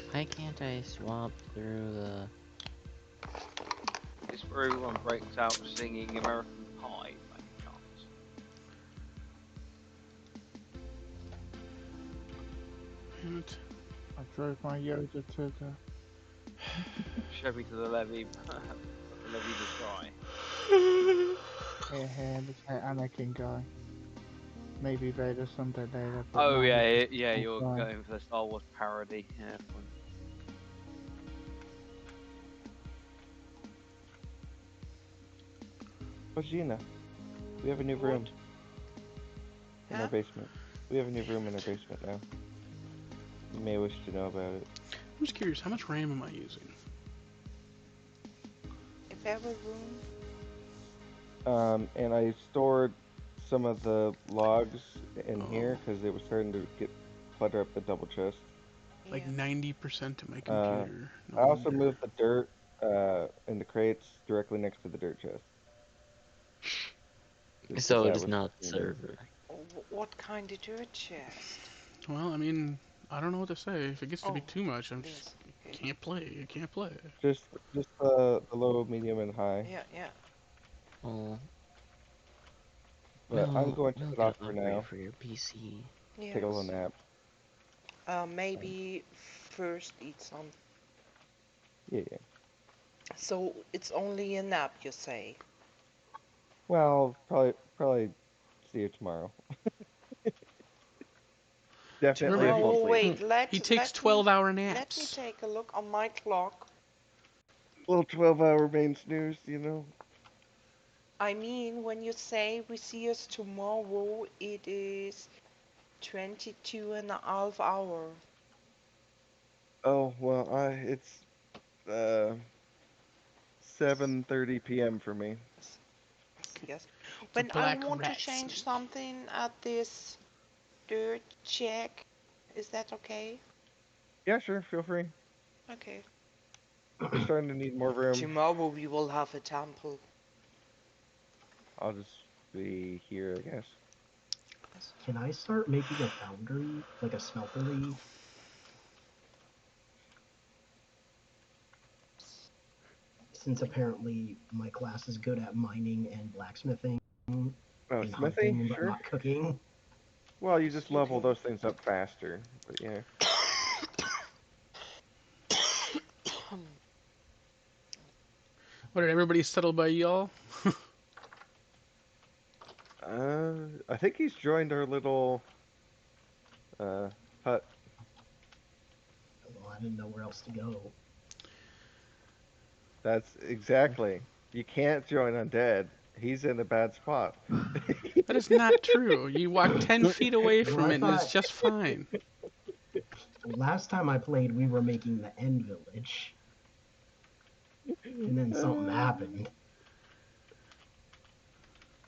Why can't I swap through the... This where everyone breaks out singing American Pie, by any chance. Damn it. I drove my Yoda to the... Chevy to the levee, the levee to try. Here, look at Anakin guy. Maybe Vader someday later. But Oh now yeah, he's yeah, just you're fine. going for the Star Wars parody. Yeah, fine. Oh, Gina, we have a new room in our basement. We have a new room in our basement now. You may wish to know about it. I'm just curious, how much RAM am I using? If ever room. And I stored some of the logs in here because it was starting to clutter up the double chest. Like 90% of my computer. I also moved the dirt in the crates directly next to the dirt chest. So it is not the server. What kind of dirt chest? Well, I mean, I don't know what to say. If it gets to be too much, I'm just can't play. I can't play. Just the low, medium, and high. Yeah. Oh. But I'm going to we'll head get off an for upgrade now. for your PC. Yes. Take a little nap. Maybe first eat some. Yeah. So it's only a nap, you say? Well, probably see you tomorrow. Definitely a full sleep. Wait, he takes 12-hour naps. Let me take a look on my clock. Little 12-hour main snooze, you know. I mean, when you say we see us tomorrow, it is 22 and a half hours. Oh, well, it's 7:30 p.m. for me. Yes. When I want to change something at this dirt check, Is that okay? Yeah, sure. Feel free. Okay. We're starting to need more room. Tomorrow we will have a temple. I'll just be here, I guess. Can I start making a foundry, like a smeltery? Since apparently my class is good at mining and blacksmithing Oh, and smithy? hunting, but Sure. not cooking. Well, you just level can- those things up faster. But yeah. What, did everybody settle by y'all? I think he's joined our little hut. Well, I didn't know where else to go. That's exactly. You can't join undead. He's in a bad spot. That is not true. You walk 10 feet away Well, from I it and it's thought just fine. last time I played, we were making the end village, and then something happened.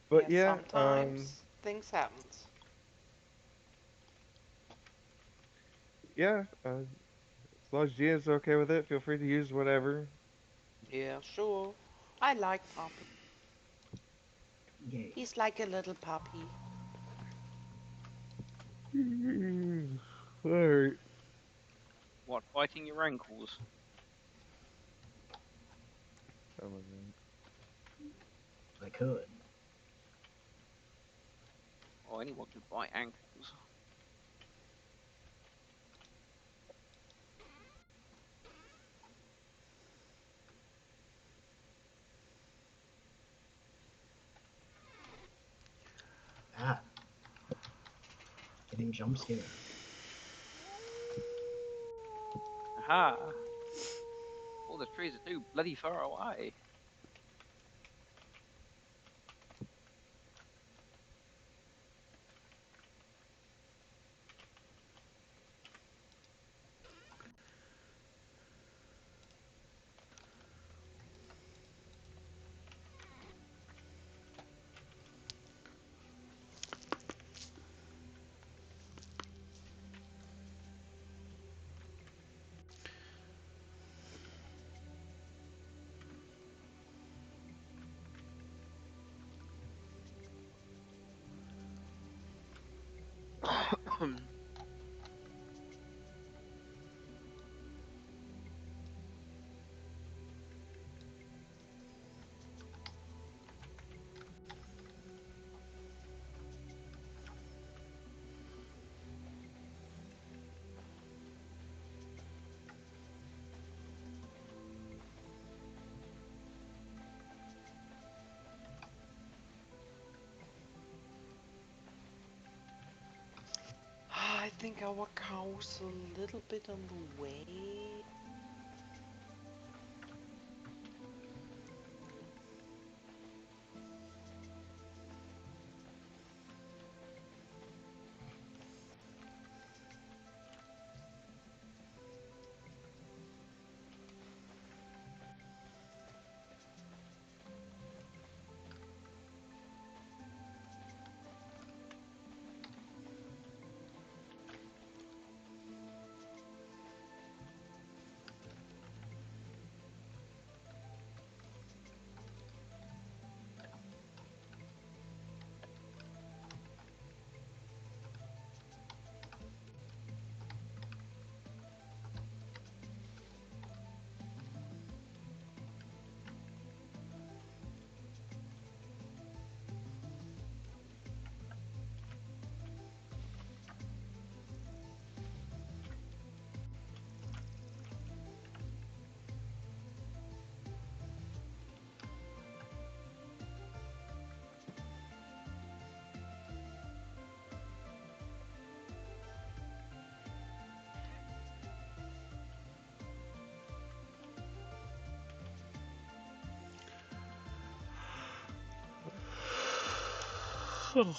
But Yeah, yeah, sometimes things happen. yeah. As long as Gia's okay with it, feel free to use whatever. Yeah, sure. I like Poppy. Yay. He's like a little puppy. Alright. What, biting your ankles? I could. Oh, anyone could bite ankles. Ah, getting jump scared. Aha! All the trees are too bloody far away. I think our cow's a little bit on the way. Oh.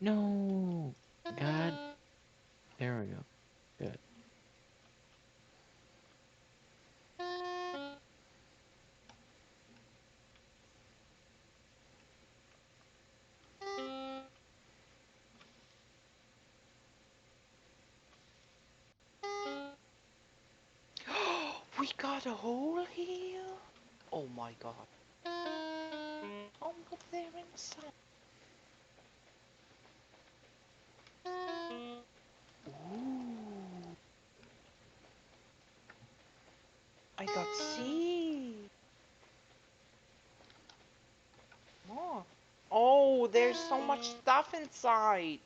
No! God. There we go. Good. We got a hole here? Oh my god. Oh, but they're inside. Ooh. I got seeds. More. Oh, there's so much stuff inside.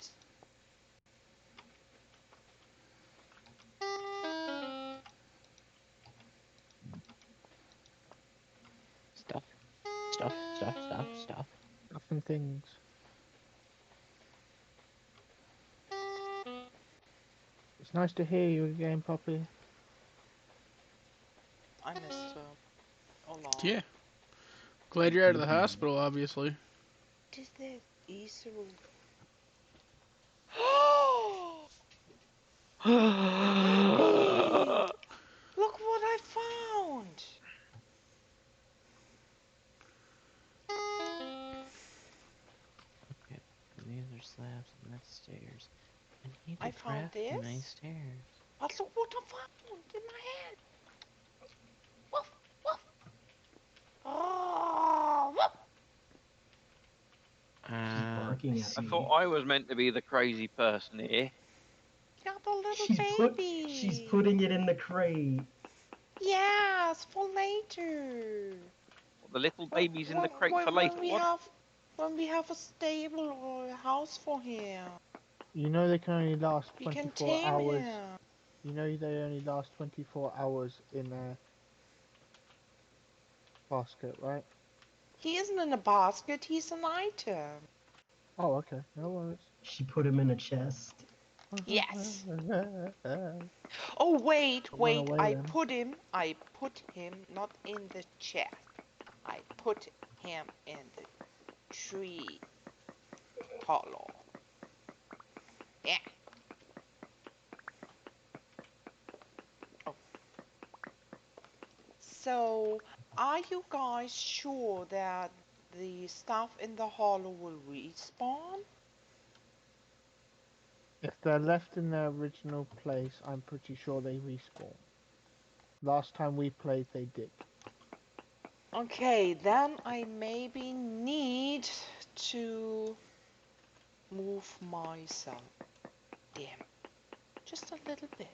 Stuff. Stuff. Stuff. Stuff. Stuff. Stuff and things. It's nice to hear you again, Poppy. I missed a lot. Yeah. Glad you're out of the hospital, obviously. What is that? Easter. Oh! Hey! Look what I found! Okay. These are slabs and that's stairs. I need to I found craft nice this. stairs. But look what I found in my hand. Woof, woof. Oh, woof. She's barking at I me. thought I was meant to be the crazy person here. Got a little She's baby. putting it in the crate. Yes, for later. Well, the little baby's in the crate for later. What? When we have a stable or a house for him, You know they can only last we can 24 tame hours. him. You know they only last 24 hours in a basket, right? He isn't in a basket. He's an item. Oh, okay. No worries. She put him in a chest. Yes. Run Oh wait. away I then. put him not in the chest. I put him in the tree hollow. Yeah. Oh. So, are you guys sure that the stuff in the hollow will respawn? If they're left in their original place, I'm pretty sure they respawn. Last time we played, they did. Okay, then I maybe need to move myself. Damn. Just a little bit.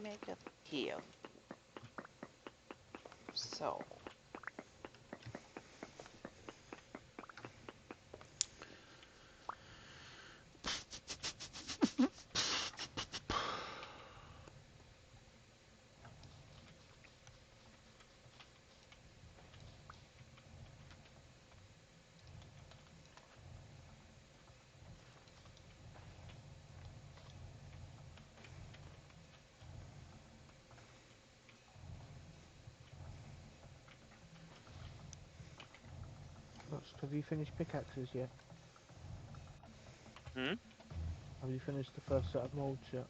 Make it here. So. Rust, have you finished pickaxes yet? Hmm? Have you finished the first set of molds yet?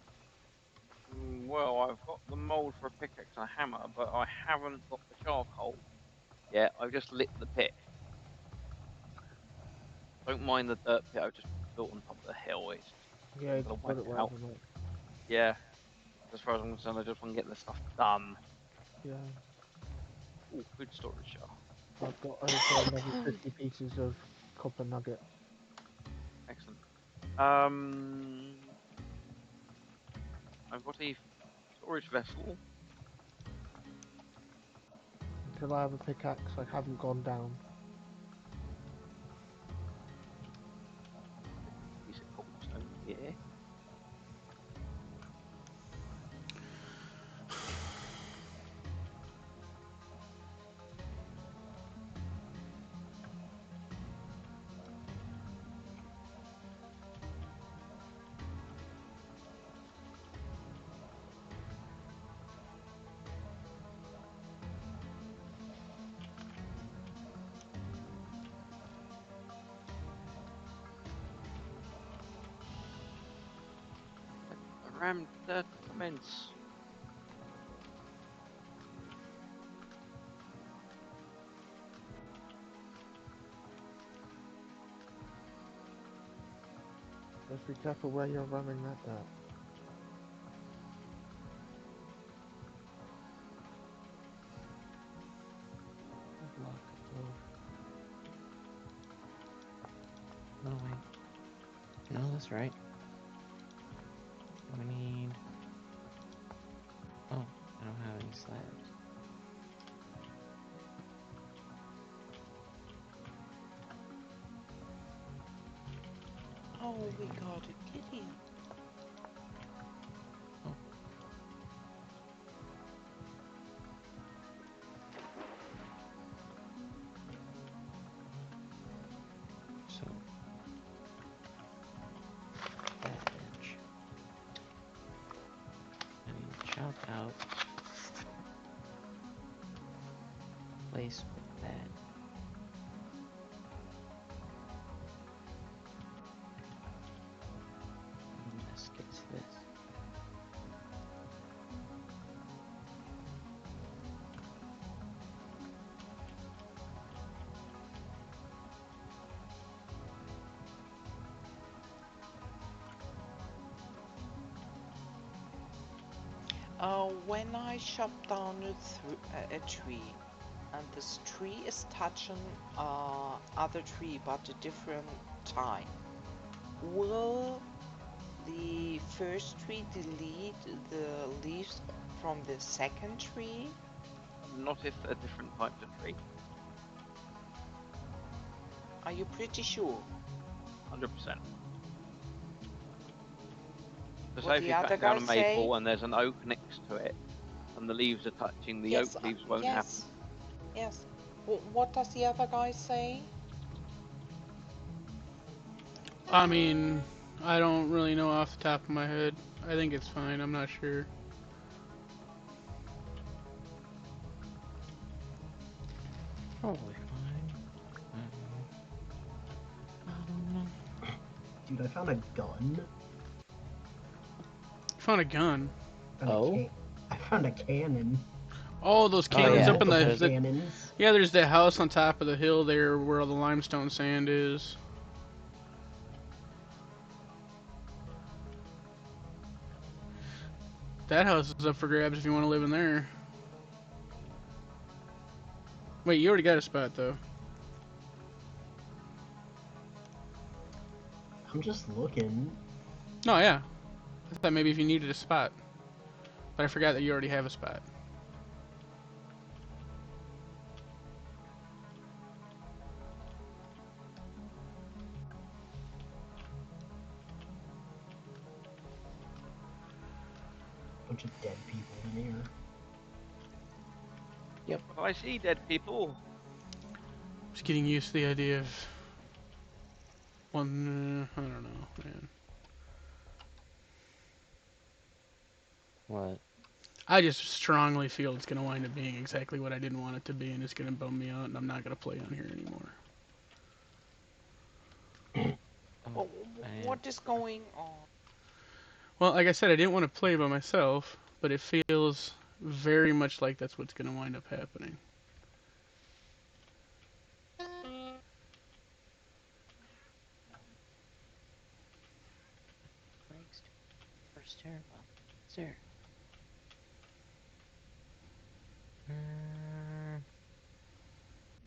Well, I've got the mold for a pickaxe and a hammer, but I haven't got the charcoal. Yeah, I've just lit the pit. Don't mind the dirt pit I've just built on top of the hill. It's just Yeah, I'm gonna just whack put it it out. wherever, mate. Yeah, as far as I'm concerned, I just want to get this stuff done. Yeah. Oh, food storage jar. I've got over another 50 pieces of copper nugget. Excellent. I've got a storage vessel. Until I have a pickaxe, I haven't gone down. Piece of cobblestone here. Program commence. Just be careful where you're ramming that up. Good luck. Oh. No, wait. No, that's right. We need... Oh, I don't have any slabs. Oh, we got a kitty. Oh. So... that edge. I need to chop out... place with that. And this gets this. When I chop down a tree, and this tree is touching other tree but a different time, will the first tree delete the leaves from the second tree? Not if they're different types of tree. Are you pretty sure? 100%. So What say if the you're other cutting down a guys maple say? and there's an oak next to it, and the leaves are touching, the Yes, oak leaves won't happen. yes. What does the other guy say? I mean, I don't really know off the top of my head. I think it's fine. I'm not sure. Probably fine. I don't know. Dude, I found a gun. Found a gun. And I found a cannon. Oh, those cannons up in the cannons. yeah. There's that house on top of the hill there where all the limestone sand is. That house is up for grabs if you want to live in there. Wait, you already got a spot though. I'm just looking. No, yeah. I thought maybe if you needed a spot, but I forgot that you already have a spot. Bunch of dead people in here. Yep. I see dead people. Just getting used to the idea of one. I don't know, man. What? I just strongly feel it's gonna wind up being exactly what I didn't want it to be, and it's gonna bum me out, and I'm not gonna play on here anymore. What is going on? Well, like I said, I didn't want to play by myself, but it feels very much like that's what's gonna wind up happening. Christ. First terrible. Sir.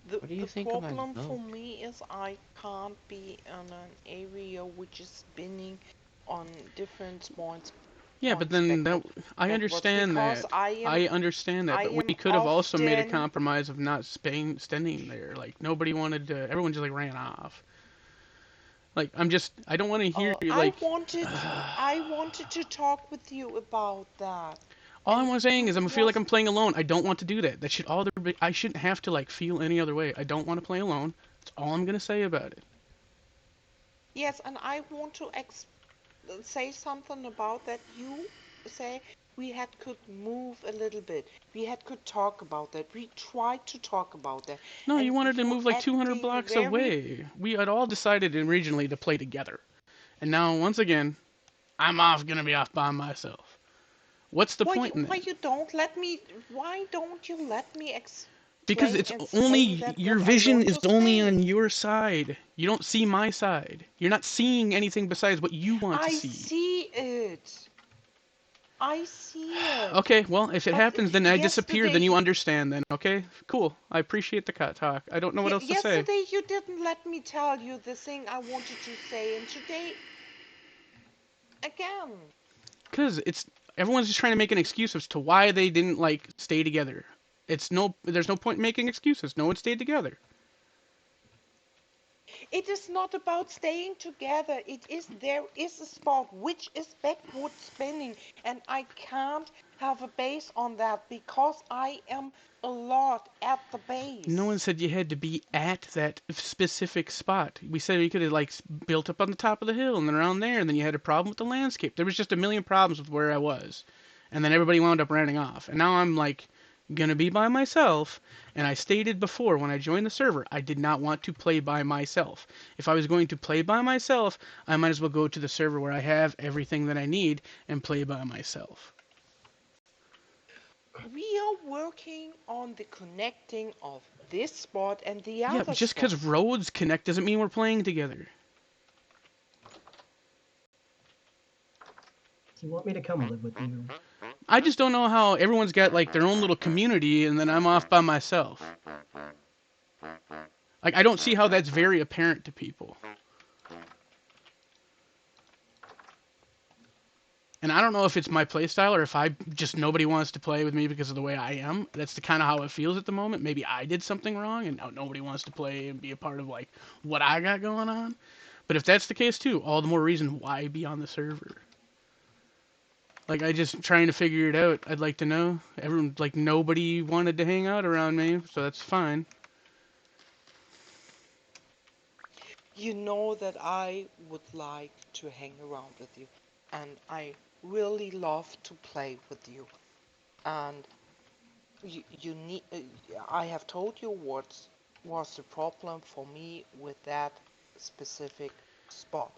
What do you think of my problem for boat? me is I can't be in an area which is spinning on different points. Yeah, but then that, I understand because that. I understand that, I but am we could have also made a often compromise of not standing there. Like nobody wanted to. Everyone just like ran off. Like I don't want to hear you like. I wanted to talk with you about that. All And I'm saying is you I feel like I'm wasn't. playing alone. I don't want to do that. That should all there be. I shouldn't have to like feel any other way. I don't want to play alone. That's all I'm gonna say about it. Yes, and I want to say something about that. You say we could move a little bit. We could talk about that. We tried to talk about that. No, you And wanted to you move like 200 acting blocks very. away. We had all decided originally to play together, and now once again, I'm gonna be off by myself. What's the point in Why that? you don't let me? Why don't you let me Because explain it's and say only that your what I vision want is to only say? on your side. You don't see my side. You're not seeing anything besides what you want to I see. see it. I see it. Okay, well, if it But happens, then I disappear. Then you yesterday, understand. Then okay, cool. I appreciate the cut talk. I don't know what else to say. yesterday you didn't let me tell you the thing I wanted to say, and today again. Cause everyone's just trying to make an excuse as to why they didn't like stay together. There's no point in making excuses. No one stayed together. It is not about staying together. There is a spot which is backward spinning, and I can't have a base on that because I am a lot at the No one base. said you had to be at that specific spot. We said you could have like built up on the top of the hill and then around there, and then you had a problem with the landscape. There was just a million problems with where I was, and then everybody wound up running off. And now I'm like gonna be by myself. And I stated before when I joined the server, I did not want to play by myself. If I was going to play by myself, I might as well go to the server where I have everything that I need and play by myself. We are working on the connecting of this spot and the Yeah, other just because spots. roads connect doesn't mean we're playing together. Do you want me to come live with you? I just don't know how everyone's got like their own little community and then I'm off by myself. Like I don't see how that's very apparent to people. And I don't know if it's my playstyle or if I just nobody wants to play with me because of the way I am. That's the kind of how it feels at the moment. Maybe I did something wrong and now nobody wants to play and be a part of like what I got going on. But if that's the case too, all the more reason why be on the server. Like I just trying to figure it out. I'd like to know. Everyone like nobody wanted to hang out around me, so that's fine. You know that I would like to hang around with you, and I really love to play with you. And you need. I have told you what was the problem for me with that specific spot,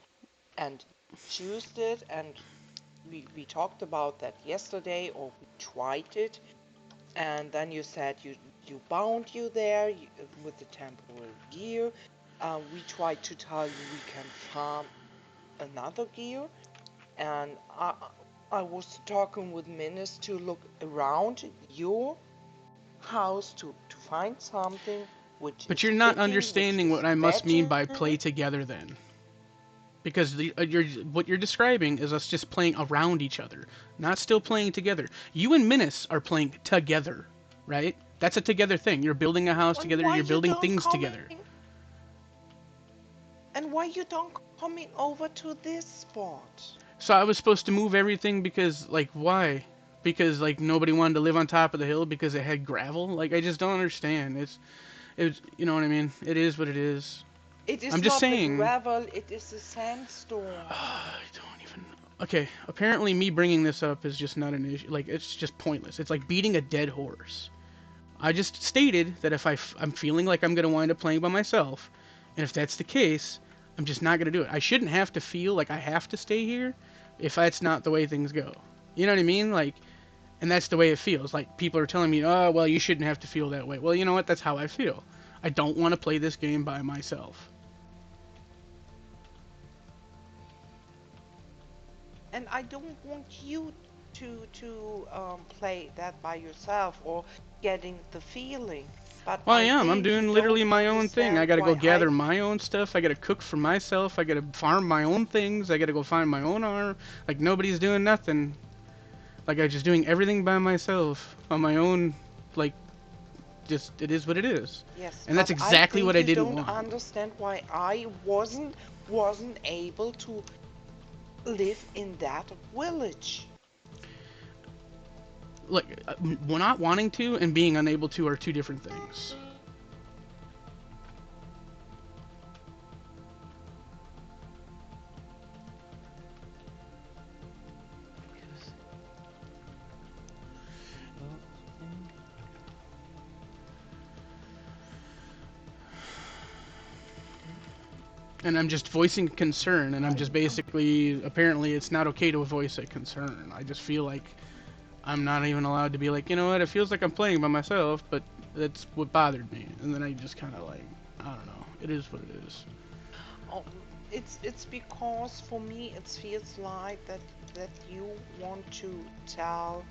and choose it. And we talked about that yesterday, or we tried it. And then you said you bound you there with the temporary gear. We tried to tell you we can farm another gear, and I was talking with Minis to look around your house to find something which But is you're not fitting, which understanding is what I must mean better. by play together then. Because what you're describing is us just playing around each other, not still playing together. You and Minis are playing together, right? That's a together thing. You're building a house And together, why you're you building don't things coming? together. And why you don't coming over to this spot? So I was supposed to move everything because, like, why? Because, like, nobody wanted to live on top of the hill because it had gravel? Like, I just don't understand. It's, you know what I mean? It is what it is. It I'm is just not the saying. gravel, it is the sandstorm. I don't even. Okay, apparently me bringing this up is just not an issue. Like, it's just pointless. It's like beating a dead horse. I just stated that if I'm feeling like I'm going to wind up playing by myself, and if that's the case, I'm just not going to do it. I shouldn't have to feel like I have to stay here if that's not the way things go. You know what I mean? Like, and that's the way it feels. Like, people are telling me, oh, well, you shouldn't have to feel that way. Well, you know what? That's how I feel. I don't want to play this game by myself. And I don't want you to play that by yourself or getting the feeling. But Well, I I am. I'm think you doing don't literally my own thing. I understand gotta go why I. gather my own stuff. I gotta cook for myself. I gotta farm my own things. I gotta go find my own armor. Like, nobody's doing nothing. Like, I'm just doing everything by myself on my own. Like, just, it is what it is. Yes, And that's but I exactly what think I you didn't don't want. understand why I wasn't able to live in that village. Like, not wanting to and being unable to are two different things. And I'm just voicing concern, and I'm just basically, apparently it's not okay to voice a concern. I just feel like I'm not even allowed to be like, you know what, it feels like I'm playing by myself, but that's what bothered me. And then I just kind of like, I don't know, it is what it is. It's because for me it feels like that you want to tell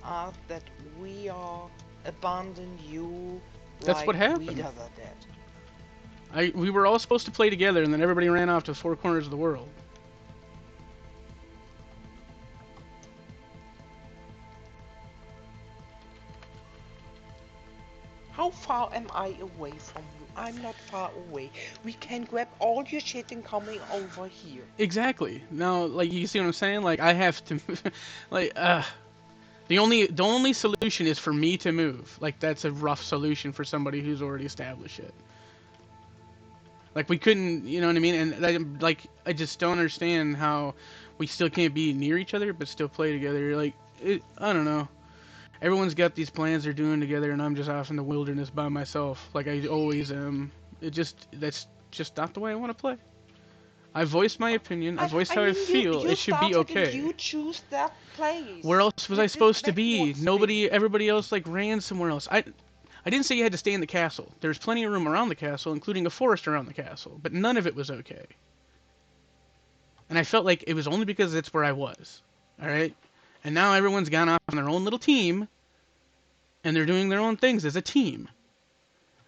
us that we are abandon you That's what like we happened. did that. We were all supposed to play together, and then everybody ran off to the four corners of the world. How far am I away from you? I'm not far away. We can grab all your shit and coming over here. Exactly. Now, like, you see what I'm saying? Like, I have to, like, the only solution is for me to move. Like, that's a rough solution for somebody who's already established it. Like, we couldn't, you know what I mean? And I just don't understand how we still can't be near each other but still play together. Like, I don't know. Everyone's got these plans they're doing together, and I'm just off in the wilderness by myself, like I always am. That's just not the way I want to play. I voiced my opinion. I voiced how I feel. You it should be started and okay. you choose that place. Where else was I supposed to That be? was Everybody else like ran somewhere else. I didn't say you had to stay in the castle. There's plenty of room around the castle, including a forest around the castle, but none of it was okay. And I felt like it was only because that's where I was. All right? And now everyone's gone off on their own little team, and they're doing their own things as a team.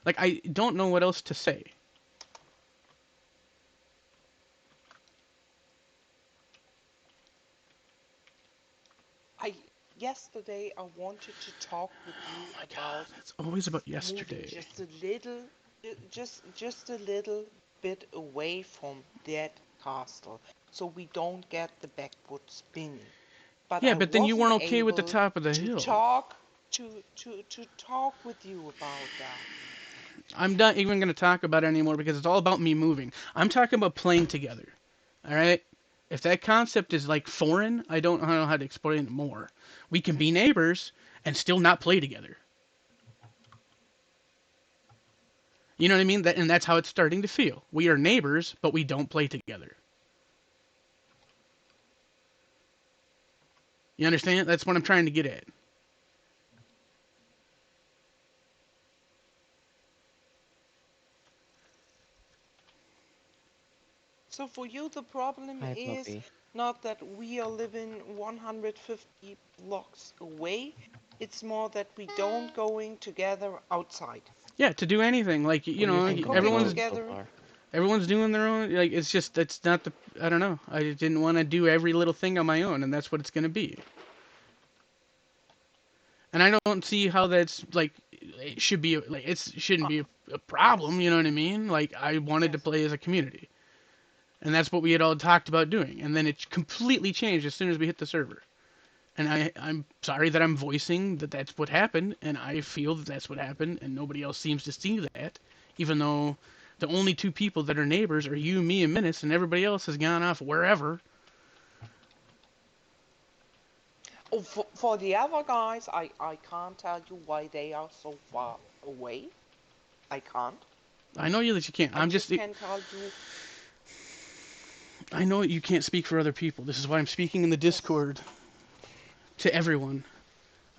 Like, I don't know what else to say. Yesterday I wanted to talk with you about. God, it's always about yesterday. Just a little bit away from that castle, so we don't get the backwood spinning. But yeah, but then you weren't okay with the top of the hill. To talk with you about that. I'm not even going to talk about it anymore because it's all about me moving. I'm talking about playing together. All right? If that concept is like foreign, I don't know how to explain it more. We can be neighbors and still not play together. You know what I mean? And that's how it's starting to feel. We are neighbors, but we don't play together. You understand? That's what I'm trying to get at. So for you, the problem is not that we are living 150 blocks away. It's more that we don't going together outside. Yeah, to do anything. Like, you know, everyone's doing their own. Like, it's just, it's not the, I don't know. I didn't want to do every little thing on my own, and that's what it's going to be. And I don't see how that's, like, it should be, like, it shouldn't be a problem, you know what I mean? Like, I wanted to play as a community. And that's what we had all talked about doing. And then it completely changed as soon as we hit the server. And I'm sorry that I'm voicing that that's what happened, and I feel that that's what happened, and nobody else seems to see that, even though the only two people that are neighbors are you, me, and Menace, and everybody else has gone off wherever. Oh, for the other guys, I can't tell you why they are so far away. I can't. I know that you can't. I just can't tell you. I know you can't speak for other people. This is why I'm speaking in the Discord to everyone.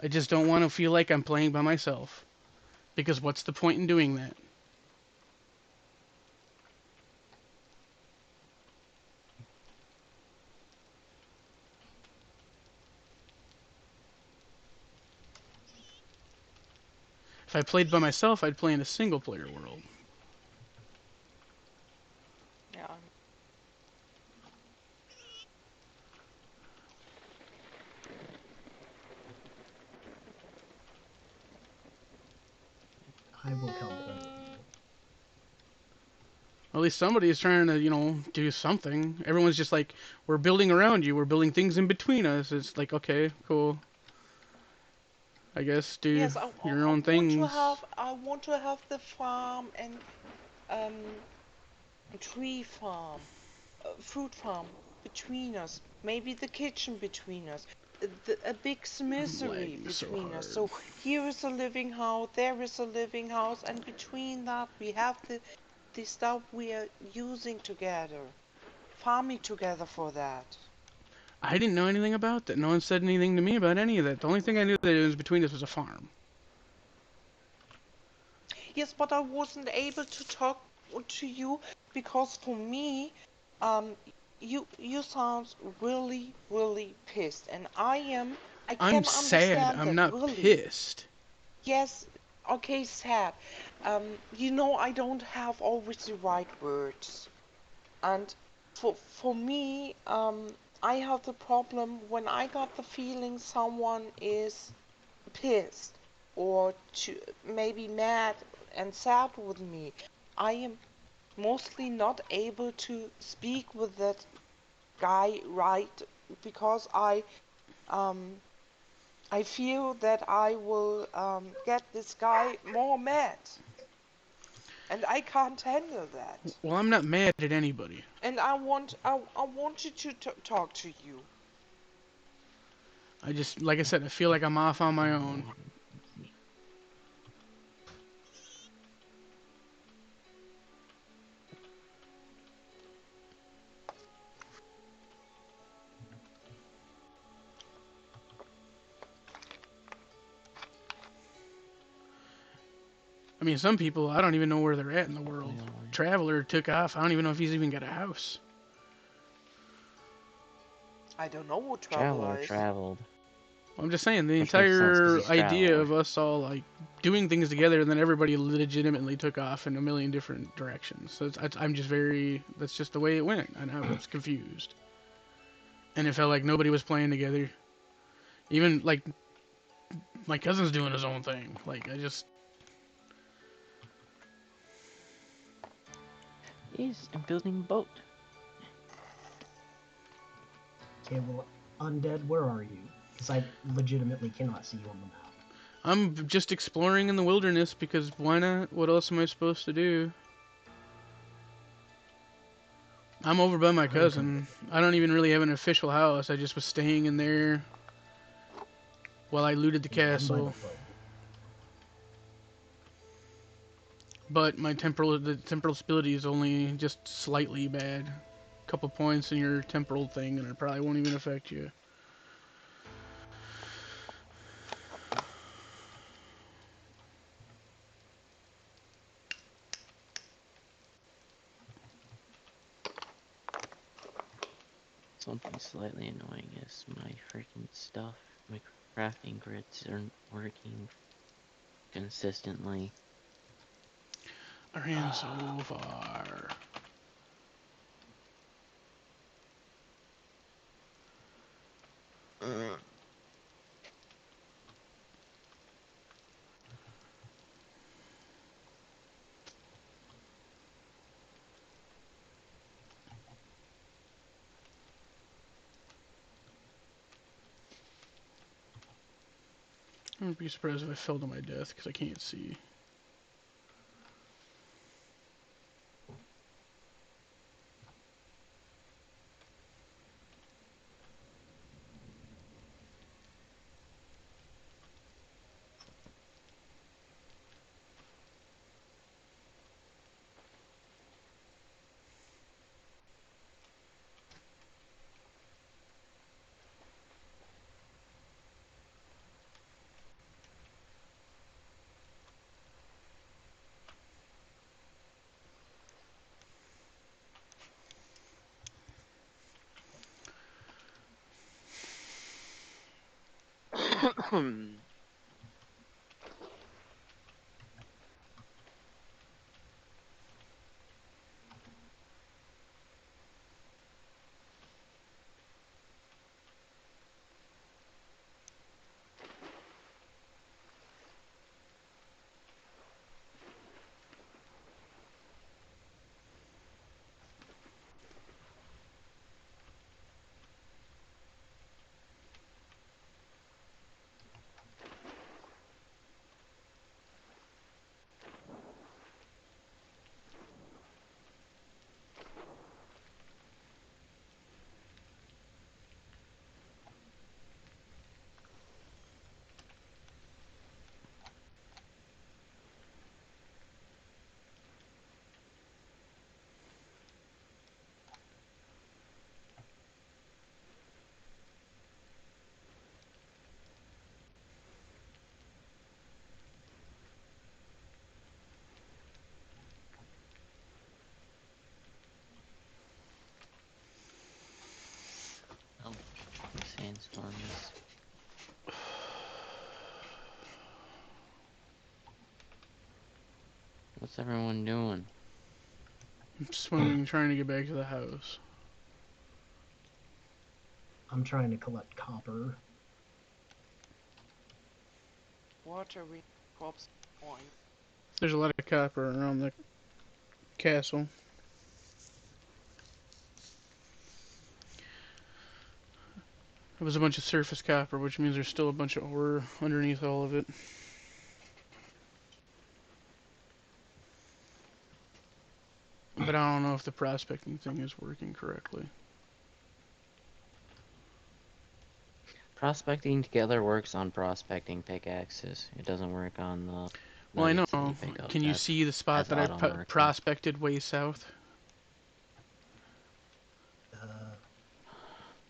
I just don't want to feel like I'm playing by myself. Because what's the point in doing that? If I played by myself, I'd play in a single-player world. Yeah. I will come play with you. At least somebody is trying to, you know, do something. Everyone's just like, we're building around you. We're building things in between us. It's like, okay, cool. I guess do your own things. I want to have the farm and tree farm, fruit farm between us. Maybe the kitchen between us. A big smithery between us. So here is a living house, there is a living house, and between that we have the the stuff we are using together, farming together for that. I didn't know anything about that. No one said anything to me about any of that. The only thing I knew that it was between us was a farm. Yes, but I wasn't able to talk to you because for me, um, you sound really, really pissed, and I I'm can sad. understand I'm that, not really. pissed. Yes, okay, sad. You know I don't have always the right words. And for me, I have the problem when I got the feeling someone is pissed or maybe mad and sad with me. I am mostly not able to speak with that guy right because um I feel that I will get this guy more mad, and I can't handle that. Well, I'm not mad at anybody. And I want you to talk to you. I just, like I said, I feel like I'm off on my own. I mean, some people, I don't even know where they're at in the world. Traveler took off. I don't even know if he's even got a house. I don't know what Traveler traveler is. traveled. I'm just saying, the Which makes sense 'cause entire he's idea Traveler. of us all, like, doing things together and then everybody legitimately took off in a million different directions. So I'm just that's just the way it went, and I was confused. And it felt like nobody was playing together. Even, like, my cousin's doing his own thing. Like, Yes, I'm building a boat. Okay, well, Undead, where are you? Because I legitimately cannot see you on the map. I'm just exploring in the wilderness because why not? What else am I supposed to do? I'm over by my cousin. I don't even really have an official house. I just was staying in there while I looted the Yeah, I'm by the castle. boat. But the temporal ability is only just slightly bad. A couple points in your temporal thing, and it probably won't even affect you. Something slightly annoying is my freaking stuff. My crafting grids aren't working consistently. I ran so far. I wouldn't be surprised if I fell to my death because I can't see. What's everyone doing? I'm swimming, trying to get back to the house. I'm trying to collect copper. Water we crops on. There's a lot of copper around the castle. It was a bunch of surface copper, which means there's still a bunch of ore underneath all of it. But I don't know if the prospecting thing is working correctly. Prospecting together works on prospecting pickaxes. It doesn't work on the Well, I nuggets that know. you pick up. Can you see the spot that I prospected way south?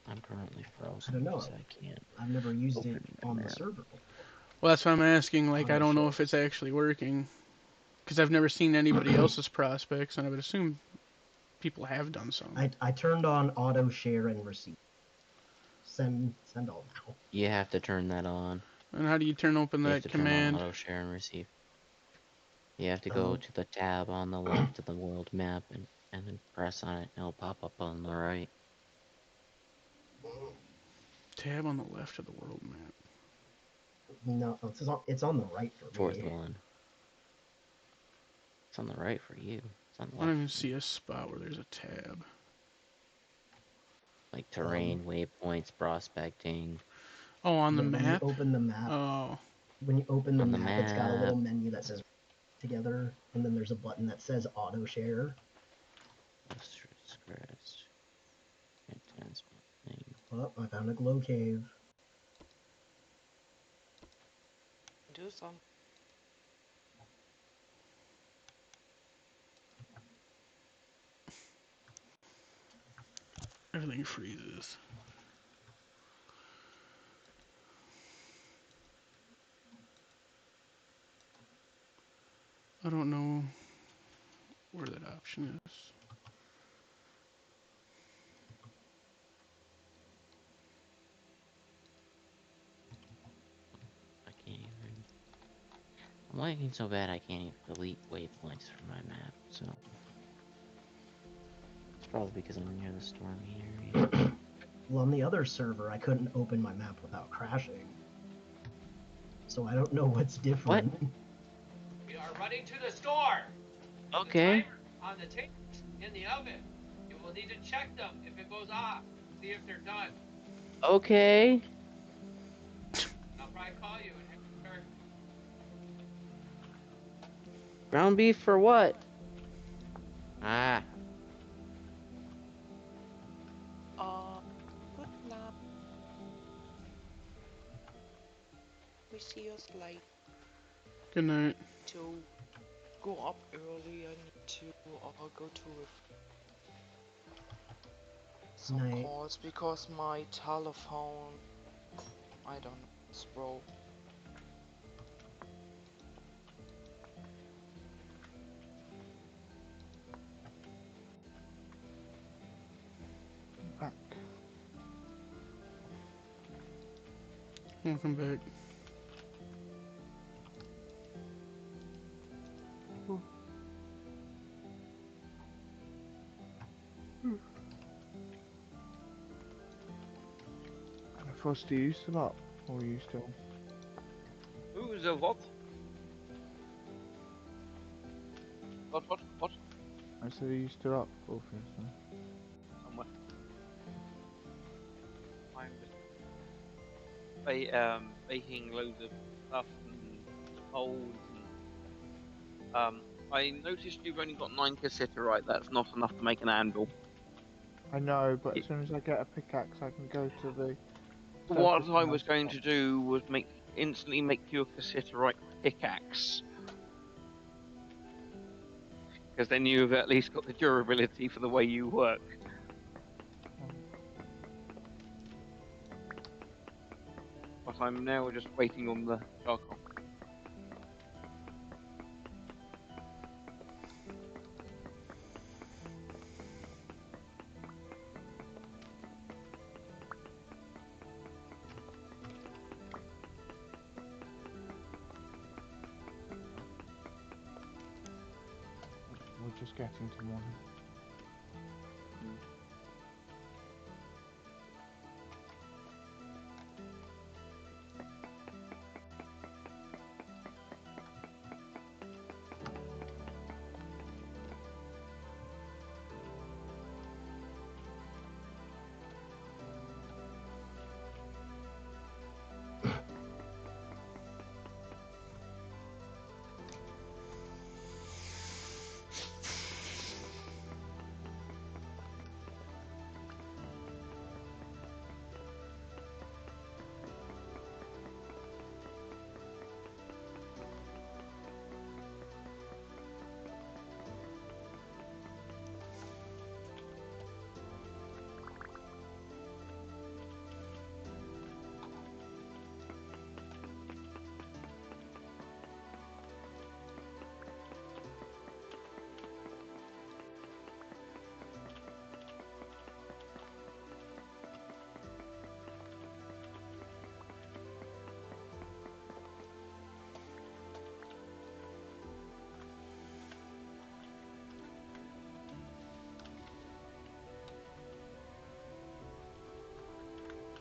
I'm currently frozen. I don't know. So I can't. I've never used it on the server before. Well, that's what I'm asking. Like, I don't know if it's actually working. Because I've never seen anybody else's prospects, and I would assume people have done some. I turned on auto share and receive. Send all now. You have to turn that on. And how do you turn open that command? Turn on auto share and receive. You have to go to the tab on the left of the world map and then press on it, and it'll pop up on the right. Tab on the left of the world map. No, it's on the right for me. Fourth one. It's on the right for you. It's on the left. I don't even see a spot where there's a tab. Like terrain, waypoints, prospecting. Oh, on the map? When you open the map. Oh. When you open the map, it's got a little menu that says together, and then there's a button that says auto share. Oh, I found a glow cave. Do some. Everything freezes. I don't know where that option is. I can't even. I'm lagging so bad I can't even delete waypoints from my map, so. It's probably because I'm near the stormy area. Well, on the other server, I couldn't open my map without crashing. So I don't know what's different. What? We are running to the store. Okay. On the tape in the oven. You will need to check them if it goes off. See if they're done. Okay. I'll probably call you and have you Ground beef for what? Ah. Good night. We see us late. Good night. To go up early, I need to go to some calls because my telephone, I don't know, it's broke. Back. Welcome back. Frosty, you still up? Or are you still? Who's a what? What? I said, are you still up, Orpheus? Somewhere. I'm just baking loads of stuff and molds and I noticed you've only got 9 cassiterite. That's not enough to make an anvil. I know, but as soon as I get a pickaxe, I can go to the. What I was going to do was instantly make you a cassiterite pickaxe. Because then you've at least got the durability for the way you work. But I'm now just waiting on the charcoal. just getting to morning.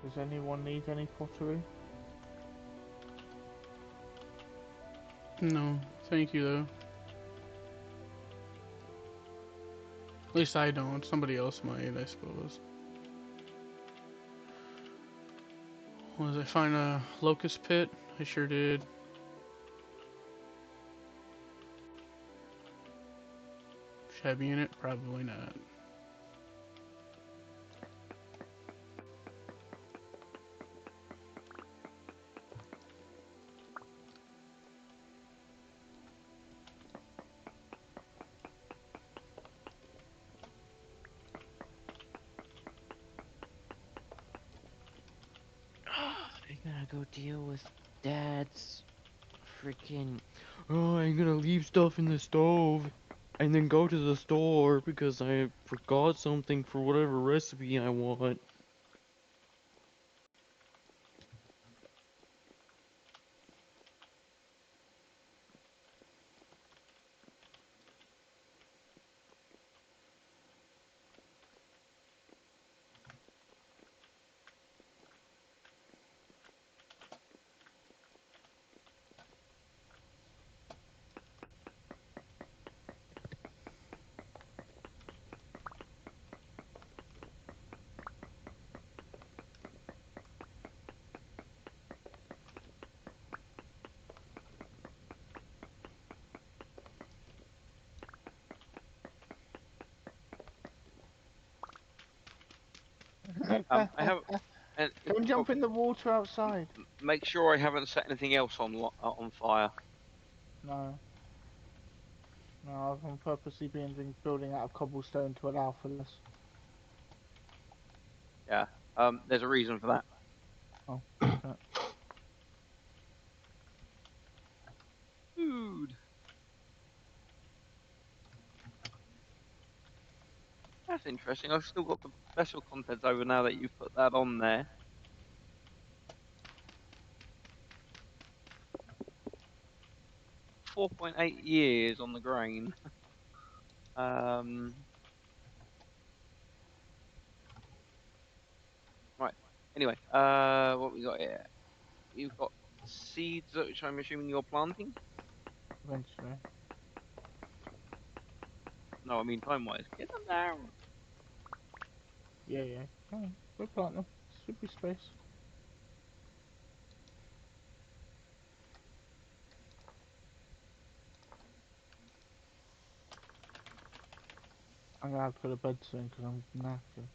Does anyone need any pottery? No, thank you though. At least I don't. Somebody else might, I suppose. Was I find a locust pit? I sure did. Should I be in it? Probably not. I gotta go deal with Dad's freaking. Oh, I'm gonna leave stuff in the stove and then go to the store because I forgot something for whatever recipe I want. I have, and Go and jump in the water outside. make sure I haven't set anything else on fire. No. No, I'm purposely building out of cobblestone to allow for this. Yeah. There's a reason for that. Oh, okay. Food. That's interesting. I've still got the special contents over now that you've put that on there. 4.8 years on the grain. Right. Anyway, what we got here? You've got seeds, which I'm assuming you're planting. Eventually. No, I mean time-wise. Get them down. Yeah, yeah. Oh, we'll plant them. Should be space. I'm gonna have to go to bed soon because I'm knackered.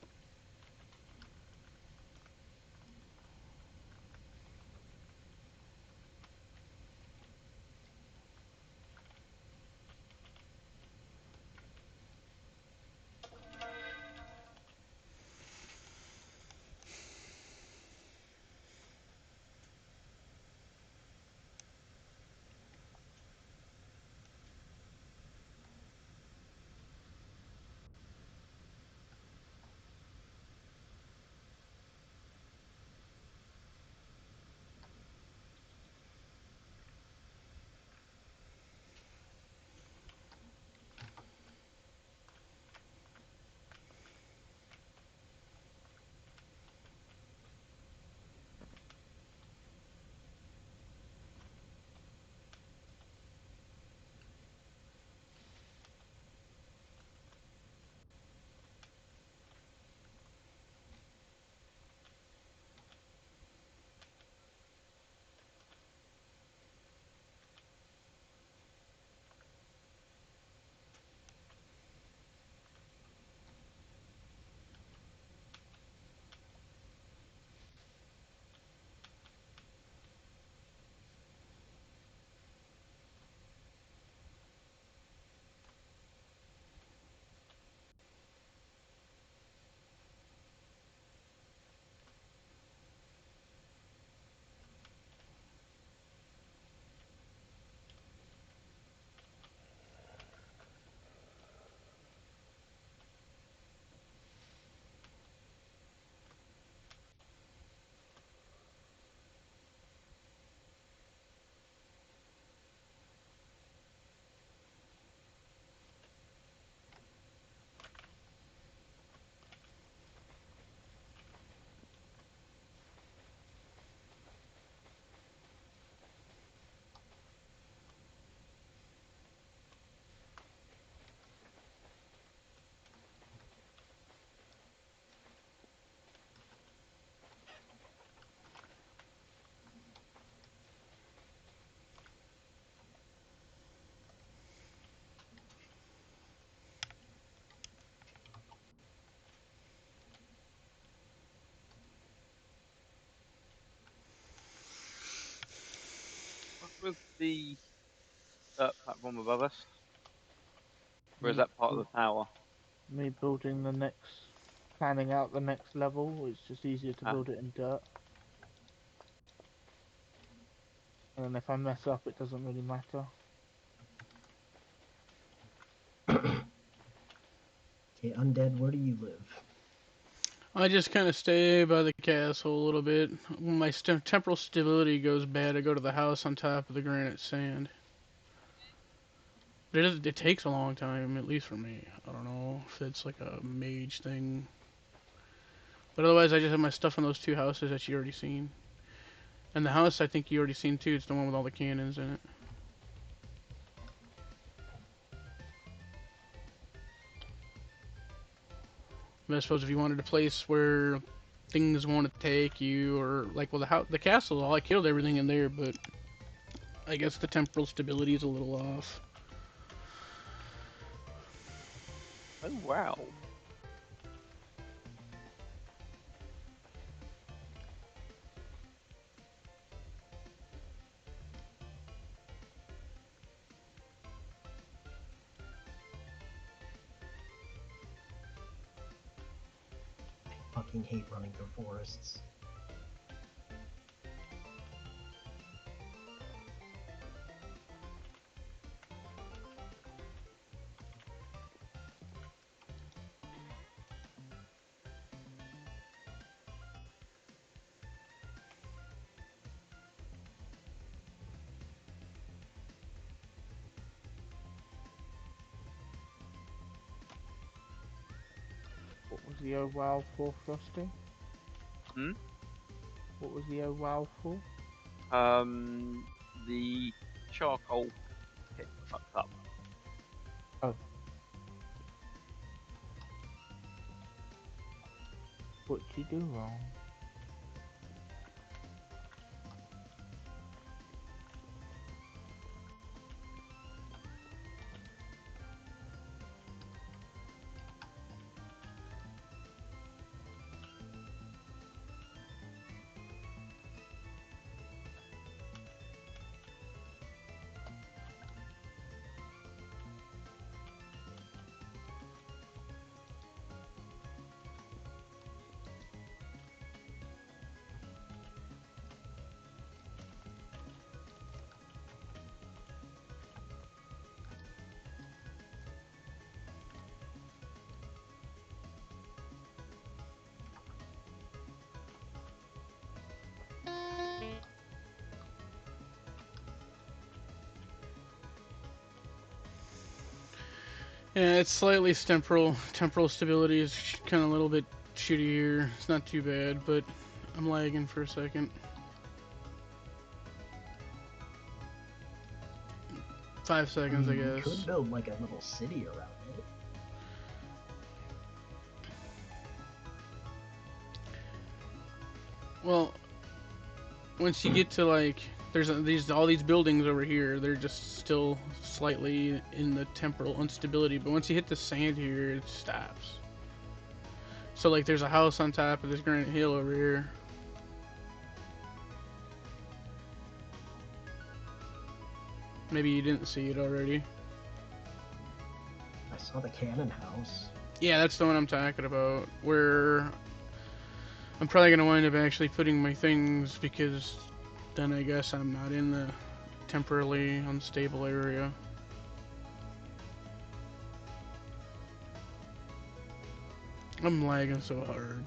with the platform above us? Or is Me, that part of the tower? me building the next, planning out the next level. It's just easier to Ah. build it in dirt. And then if I mess up, it doesn't really matter. Okay, Undead, where do you live? I just kind of stay by the castle a little bit. When my temporal stability goes bad, I go to the house on top of the granite sand. But it takes a long time, at least for me. I don't know if it's like a mage thing. But otherwise, I just have my stuff in those two houses that you already seen. And the house I think you already seen too. It's the one with all the cannons in it. But I suppose if you wanted a place where things want to take you, or like, well, the castle, I killed everything in there, but I guess the temporal stability is a little off. Oh wow. Fucking hate running through forests. What was the oh wow for, Frosty? Hmm? What was the oh wow for? The charcoal pit fucked up. Oh. What'd you do wrong? Yeah, it's slightly temporal. Temporal stability is kind of a little bit shitty here. It's not too bad, but I'm lagging for a second. 5 seconds, I You guess. could build like a little city around it. Well, once you get to like, there's all these buildings over here. They're just still slightly in the temporal instability. But once you hit the sand here, it stops. So like, there's a house on top of this granite hill over here. Maybe you didn't see it already. I saw the cannon house. Yeah, that's the one I'm talking about. Where I'm probably gonna wind up actually putting my things, because then I guess I'm not in the temporarily unstable area. I'm lagging so hard.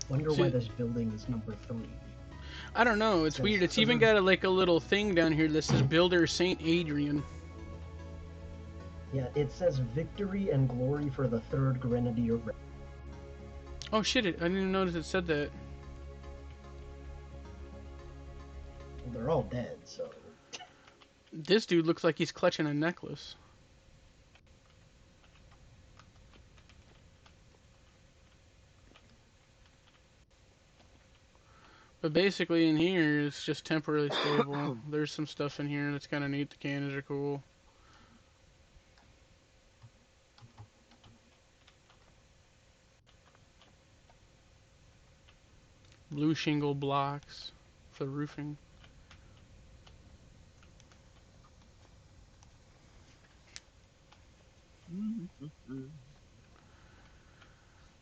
Wonder See, why this building is number 3. I don't know. It's Says weird. It's even server- got like a little thing down here that says Builder Saint Adrian. Yeah, it says victory and glory for the 3rd Grenadier. Oh shit! I didn't even notice it said that. Well, they're all dead, so. This dude looks like he's clutching a necklace. But basically in here, it's just temporarily stable. There's some stuff in here that's kind of neat. The cannons are cool. Blue shingle blocks for roofing.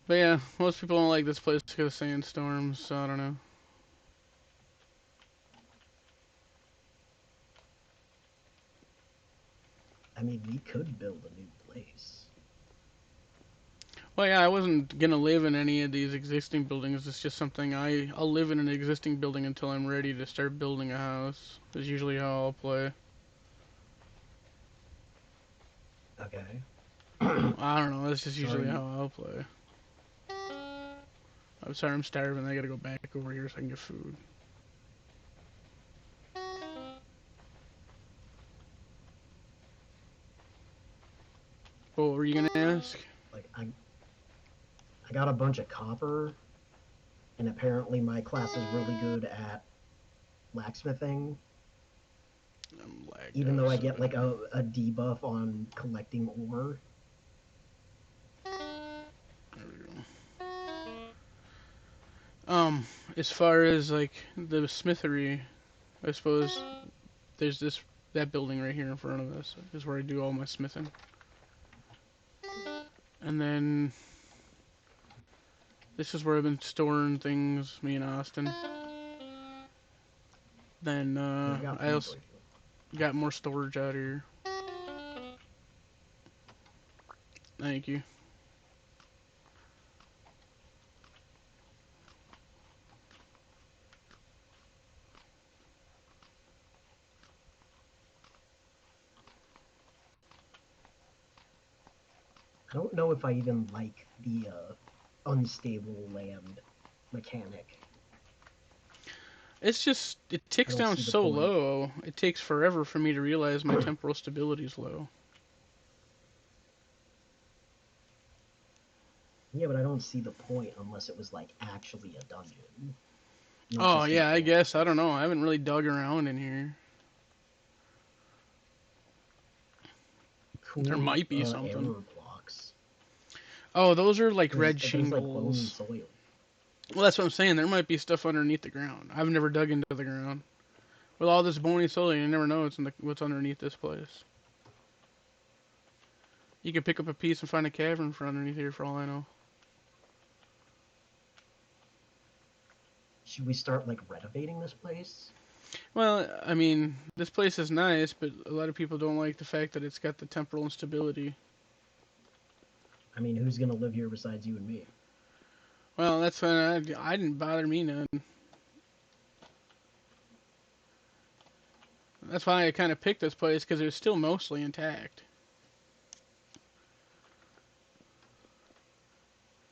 But yeah, most people don't like this place because of sandstorms, so I don't know. I mean, we could build a new place. Well, yeah, I wasn't gonna live in any of these existing buildings. It's just something I'll live in an existing building until I'm ready to start building a house. Is usually how I'll play. Okay. I don't know. That's just usually Sorry. how I'll play. I'm sorry, I'm starving. I gotta go back over here so I can get food. What were you gonna ask? Like, I got a bunch of copper, and apparently my class is really good at blacksmithing. Even though I get like a debuff on collecting ore. There we go. As far as like the smithery, I suppose there's that building right here in front of us is where I do all my smithing. And then this is where I've been storing things, me and Austin. Then I also got more storage out here. Thank you. I don't know if I even like the unstable land mechanic. It's just, it ticks down so low, it takes forever for me to realize my temporal stability is low. Yeah, but I don't see the point unless it was like actually a dungeon. Oh yeah, I guess. I don't know. I haven't really dug around in here. Cool, there might be something. Error blocks. Oh, those are like red shingles. Like soil. Well, that's what I'm saying. There might be stuff underneath the ground. I've never dug into the ground. With all this bony soil, you never know what's underneath this place. You could pick up a piece and find a cavern for underneath here, for all I know. Should we start like renovating this place? Well, I mean, this place is nice, but a lot of people don't like the fact that it's got the temporal instability. I mean, who's gonna live here besides you and me? Well, that's why I didn't bother me none. That's why I kind of picked this place, because it was still mostly intact.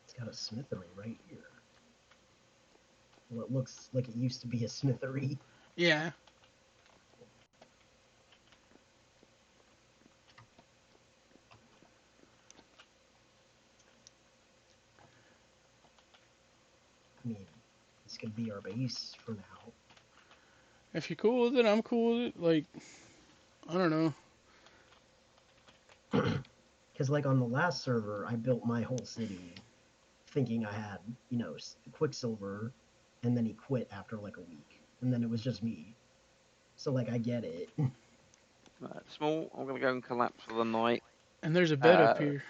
It's got a smithery right here. Well, it looks like it used to be a smithery. Yeah. I mean, this could be our base for now. If you're cool with it, I'm cool with it. Like, I don't know. Because, like, on the last server, I built my whole city thinking I had, you know, Quicksilver, and then he quit after, like, a week. And then it was just me. So, like, I get it. Right, small, I'm going to go and collapse for the night. And there's a bed up here.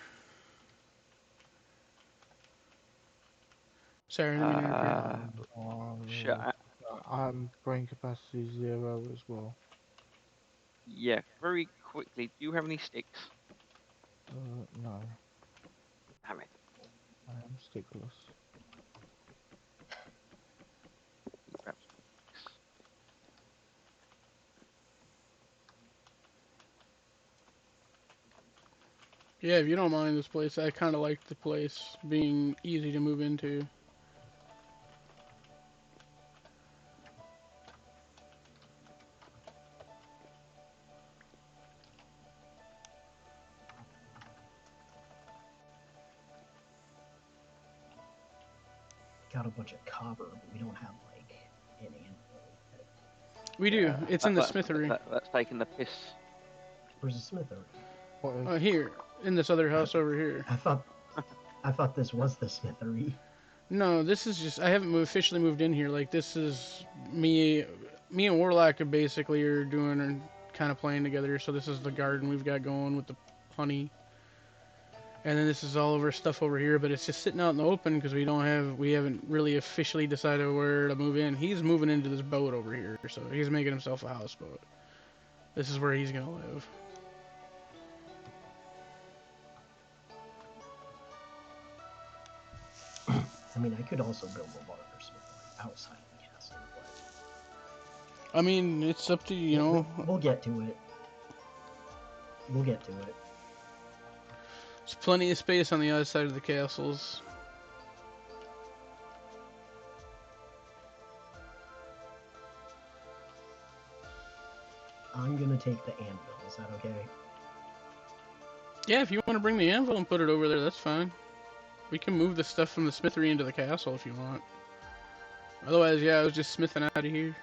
Sorry, I didn't mean to Shut. I'm brain capacity 0 as well. Yeah, very quickly. Do you have any sticks? No. Damn it. I am stickless. Grab some. Yeah, if you don't mind this place, I kind of like the place being easy to move into. got a bunch of copper, but we don't have like an anvil. We do. It's in the smithery. That's taking the piss. Where's the smithery? What is? Here, in this other house over here. I thought this was the smithery. No, this is just, I haven't officially moved in here. Like, this is me and Warlock basically are doing and kind of playing together. So this is the garden we've got going with the honey. And then this is all of our stuff over here, but it's just sitting out in the open because we haven't really officially decided where to move in. He's moving into this boat over here, so he's making himself a houseboat. This is where he's gonna live. I mean, I could also build a larger smithery outside of the castle, but I mean, it's up to you know. We'll get to it. We'll get to it. There's plenty of space on the other side of the castles. I'm gonna take the anvil. Is that okay? Yeah, if you want to bring the anvil and put it over there, that's fine. We can move the stuff from the smithery into the castle if you want. Otherwise, yeah, I was just smithing out of here.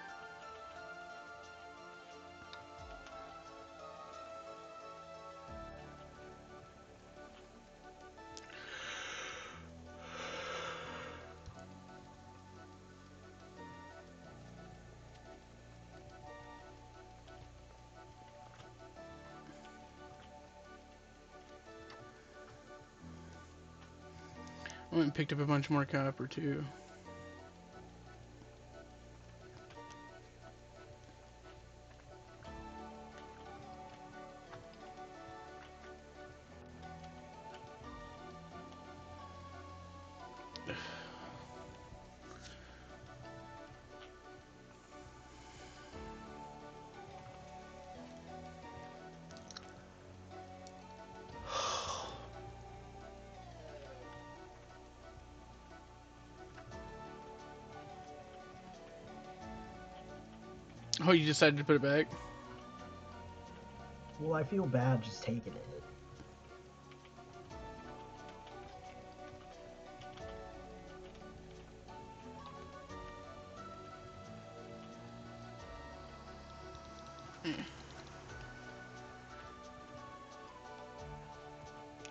I went and picked up a bunch more copper too. Oh, you decided to put it back? Well, I feel bad just taking it.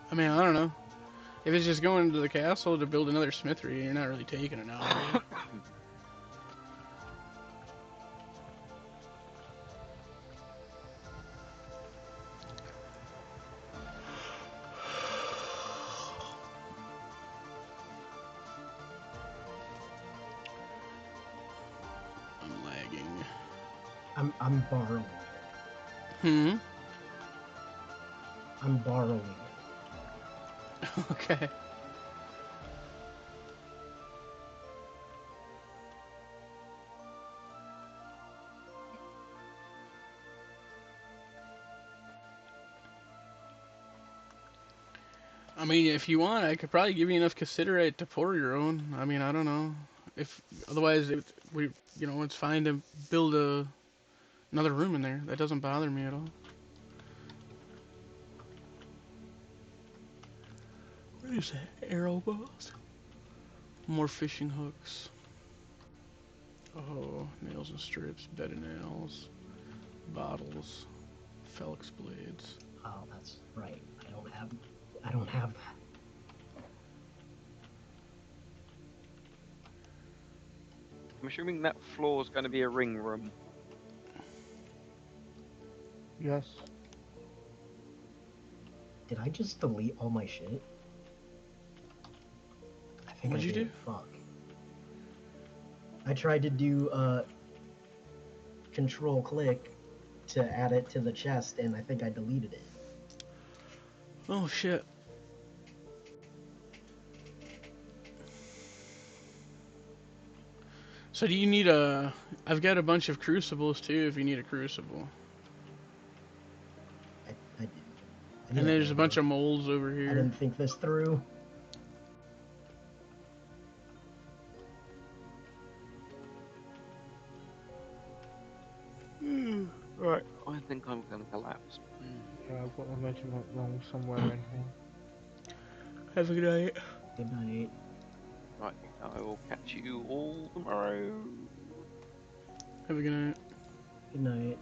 I mean, I don't know. If it's just going to the castle to build another smithery, you're not really taking it now. I'm lagging. I'm borrowing it. I'm borrowing it. Okay. I mean, if you want, I could probably give you enough considerate to pour your own. I mean, I don't know. If otherwise, it's fine to build another room in there. That doesn't bother me at all. What is that? Arrow bows? More fishing hooks. Oh, nails and strips, bed and nails, bottles, Felix blades. Oh, that's right. I don't have that. I'm assuming that floor is going to be a ring room. Yes. Did I just delete all my shit? I think What'd I you did. do? Fuck. I tried to do control click to add it to the chest, and I think I deleted it. Oh shit. So do you need I've got a bunch of crucibles too if you need a crucible. I did. And there's a bunch of molds over I here. didn't think this through. Right. I think I'm going to collapse. Yeah, I've got a measurement wrong somewhere in here. Have a good night. Good night. Right, I will catch you all tomorrow. Have a good night. Good night.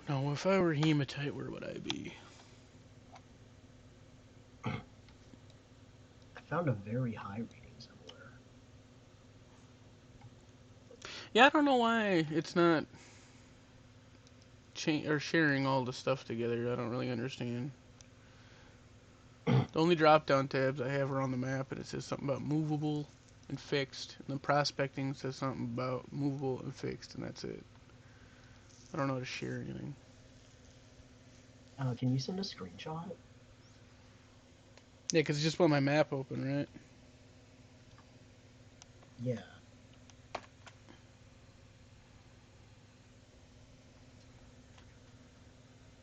Now, if I were hematite, where would I be? I found a very high reading somewhere. Yeah, I don't know why it's not or sharing all the stuff together. I don't really understand. The only drop-down tabs I have are on the map, and it says something about movable and fixed. And then prospecting says something about movable and fixed, and that's it. I don't know how to share anything. Can you send a screenshot? Yeah, because it's just put my map open, right? Yeah.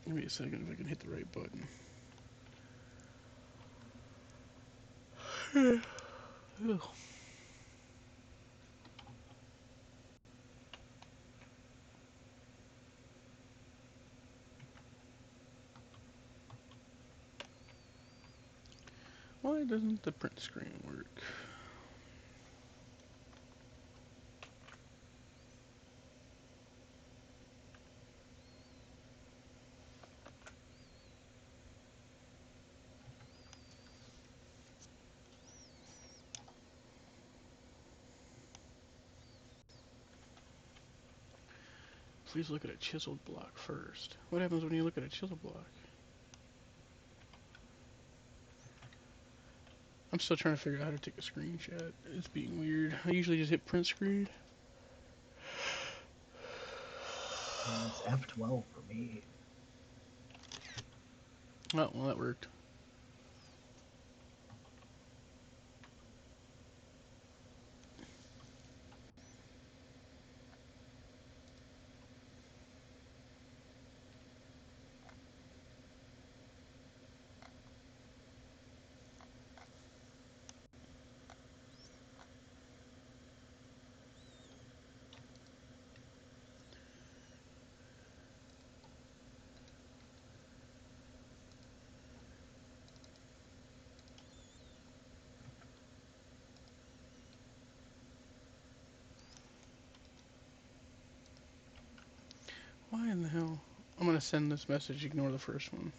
Give me a second if I can hit the right button. Ugh. Why doesn't the print screen work? Please look at a chiseled block first. What happens when you look at a chiseled block? I'm still trying to figure out how to take a screenshot. It's being weird. I usually just hit print screen. It's F12 for me. Oh, well, that worked. Why in the hell? I'm gonna send this message, ignore the first one.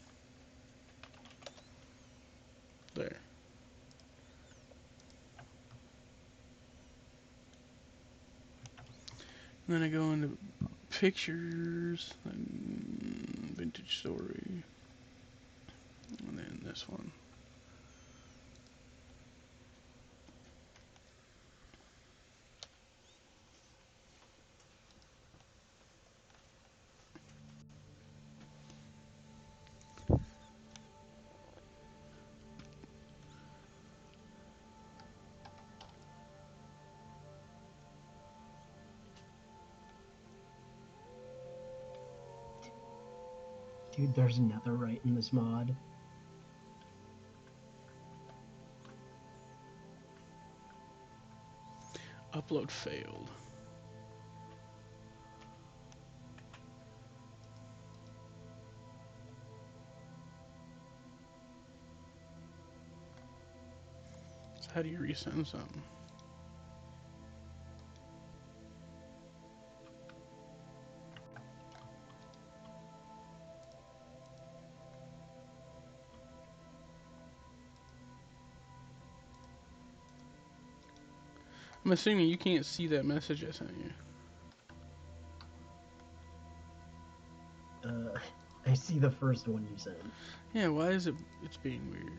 There. And then I go into pictures, and vintage story, and then this one. Dude, there's netherite in this mod. Upload failed. So how do you resend something? I'm assuming you can't see that message I sent you. I see the first one you sent. Yeah, why is it? It's being weird.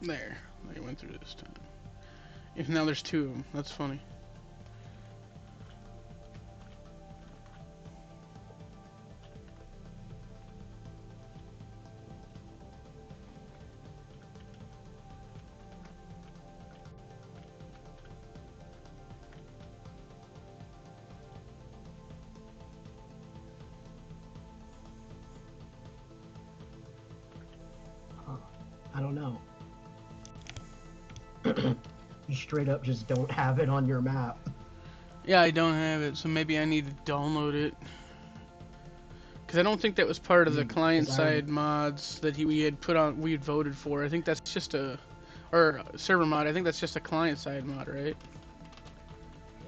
There. They went through this time. If now there's two of them. That's funny. I don't know. You straight up just don't have it on your map. Yeah, I don't have it, so maybe I need to download it. Because I don't think that was part of the client-side mods that we had put on, we had voted for. I think that's just a, or server mod. I think that's just a client-side mod, right?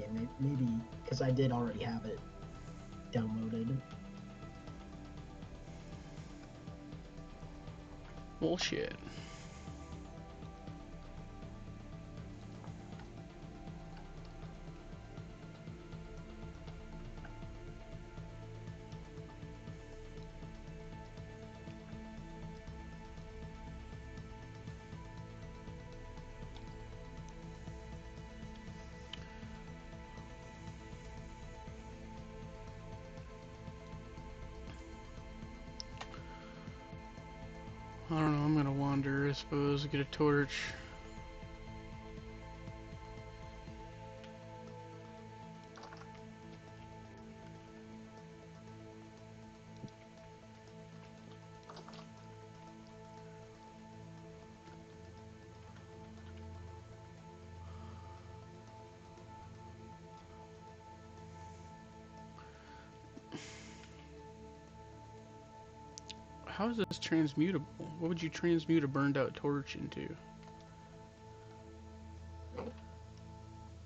Yeah, maybe because I did already have it downloaded. Bullshit. I don't know, I'm gonna wander, I suppose, get a torch. How is this transmutable? What would you transmute a burned out torch into?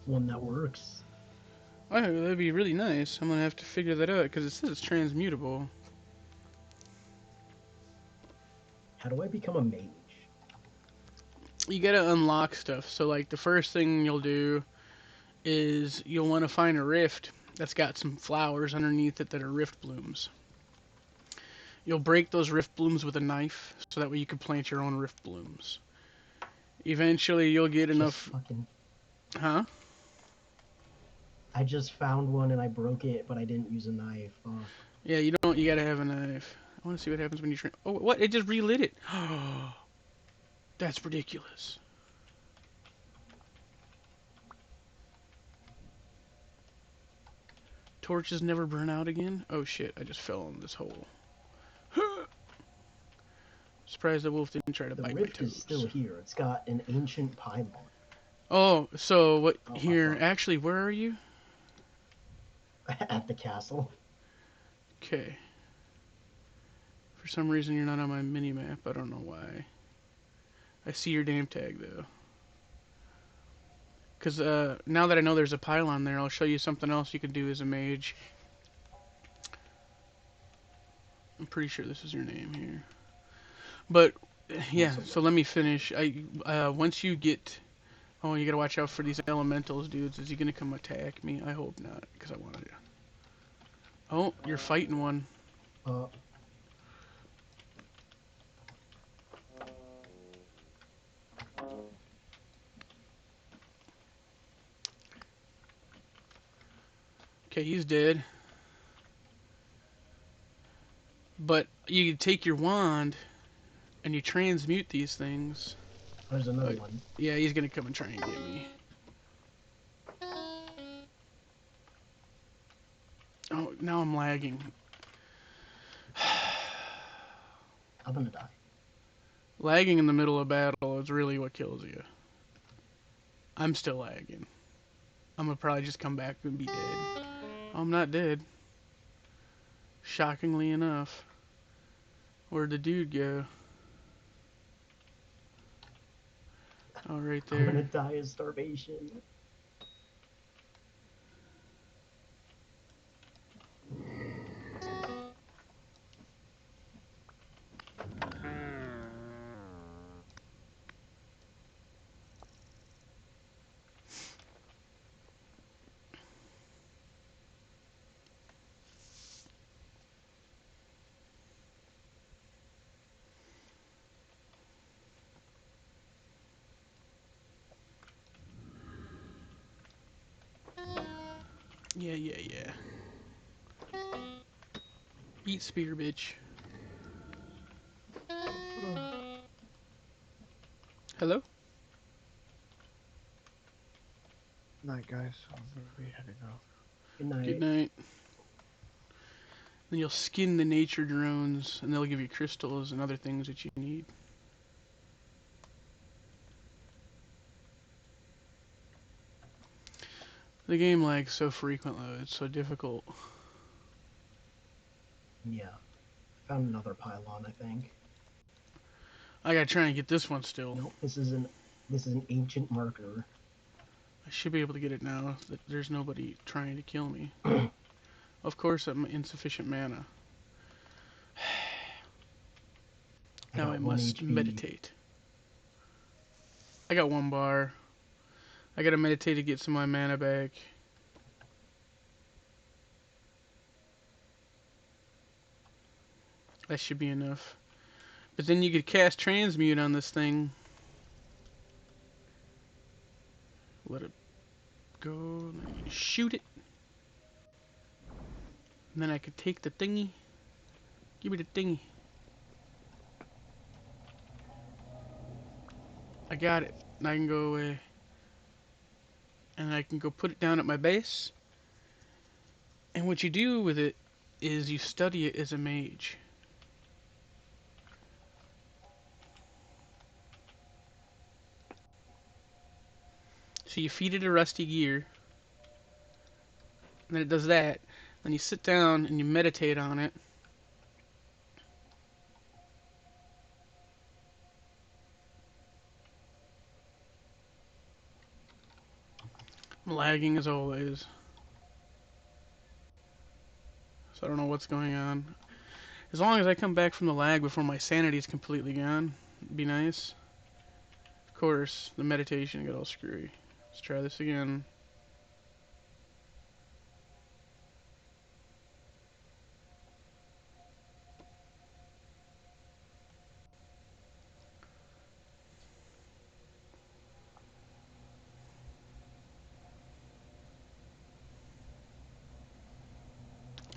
One that works. Oh, that'd be really nice. I'm gonna have to figure that out because it says it's transmutable. How do I become a mage? You gotta unlock stuff. So like the first thing you'll do is you'll want to find a rift that's got some flowers underneath it that are rift blooms. You'll break those rift blooms with a knife so that way you can plant your own rift blooms. Eventually you'll get enough. Fucking... Huh? I just found one and I broke it, but I didn't use a knife. Fuck. Yeah, you don't. You gotta have a knife. I want to see what happens when you train. Oh, what? It just relit it. That's ridiculous. Torches never burn out again? Oh shit, I just fell in this hole. Surprised the wolf didn't try to bite my toes. The rift is still here. It's got an ancient pylon. Oh, so what? Oh, here, actually, where are you? At the castle. Okay. For some reason, you're not on my mini-map. I don't know why. I see your name tag, though. Because now that I know there's a pylon there, I'll show you something else you can do as a mage. I'm pretty sure this is your name here. But, yeah, so let me finish. Once you get... Oh, you gotta watch out for these elementals, dudes. Is he gonna come attack me? I hope not, because I wanted to. Oh, you're fighting one. Okay, he's dead. But you take your wand and you transmute these things. There's another one. Yeah, he's gonna come and try and get me. Oh, now I'm lagging. I'm gonna die. Lagging in the middle of battle is really what kills you. I'm still lagging. I'm gonna probably just come back and be dead. Oh, I'm not dead. Shockingly enough. Where'd the dude go? Oh, right there. I'm gonna die of starvation. Yeah. Eat spear, bitch. Hello? Night, guys. I'm gonna be heading off. Good night. Good night. Then you'll skin the nature drones, and they'll give you crystals and other things that you need. The game lags so frequently, it's so difficult. Yeah. Found another pylon, I think. I gotta try and get this one still. Nope, this is an ancient marker. I should be able to get it now. There's nobody trying to kill me. Of course, I'm insufficient mana. Now I must HP. meditate. I got 1 bar. I gotta meditate to get some of my mana back. That should be enough. But then you could cast transmute on this thing. Let it go. Shoot it. And then I could take the thingy. Give me the thingy. I got it. And I can go away. And I can go put it down at my base. And what you do with it is you study it as a mage. So you feed it a rusty gear. And then it does that. Then you sit down and you meditate on it. I'm lagging as always. So I don't know what's going on. As long as I come back from the lag before my sanity is completely gone, it'd be nice. Of course, the meditation got all screwy. Let's try this again.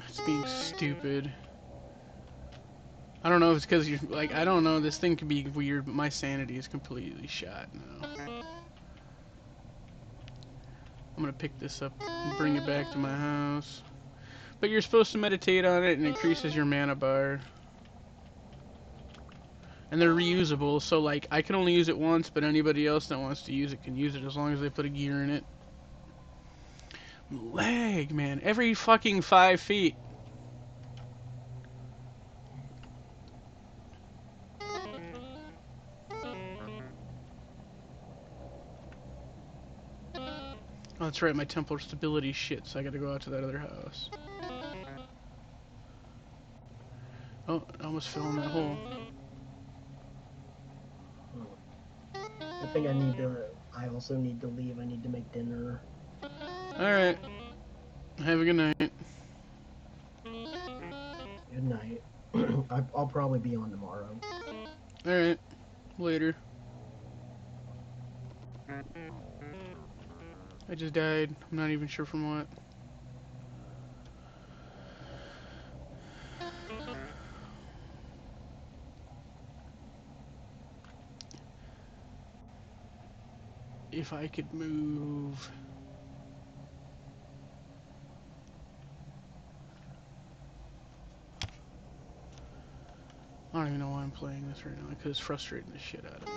It's being stupid. I don't know if it's because you're like, I don't know, this thing could be weird, but my sanity is completely shot now. I'm gonna pick this up and bring it back to my house. But you're supposed to meditate on it and it increases your mana bar. And they're reusable, so like I can only use it once, but anybody else that wants to use it can use it as long as they put a gear in it. Lag, man. Every fucking 5 feet. Oh, that's right, my temple stability shit, so I gotta go out to that other house. Oh, I almost fell in that hole. I think I need to. I also need to leave. I need to make dinner. Alright. Have a good night. Good night. I'll probably be on tomorrow. Alright. Later. I just died. I'm not even sure from what. If I could move. I don't even know why I'm playing this right now, because it's frustrating the shit out of me.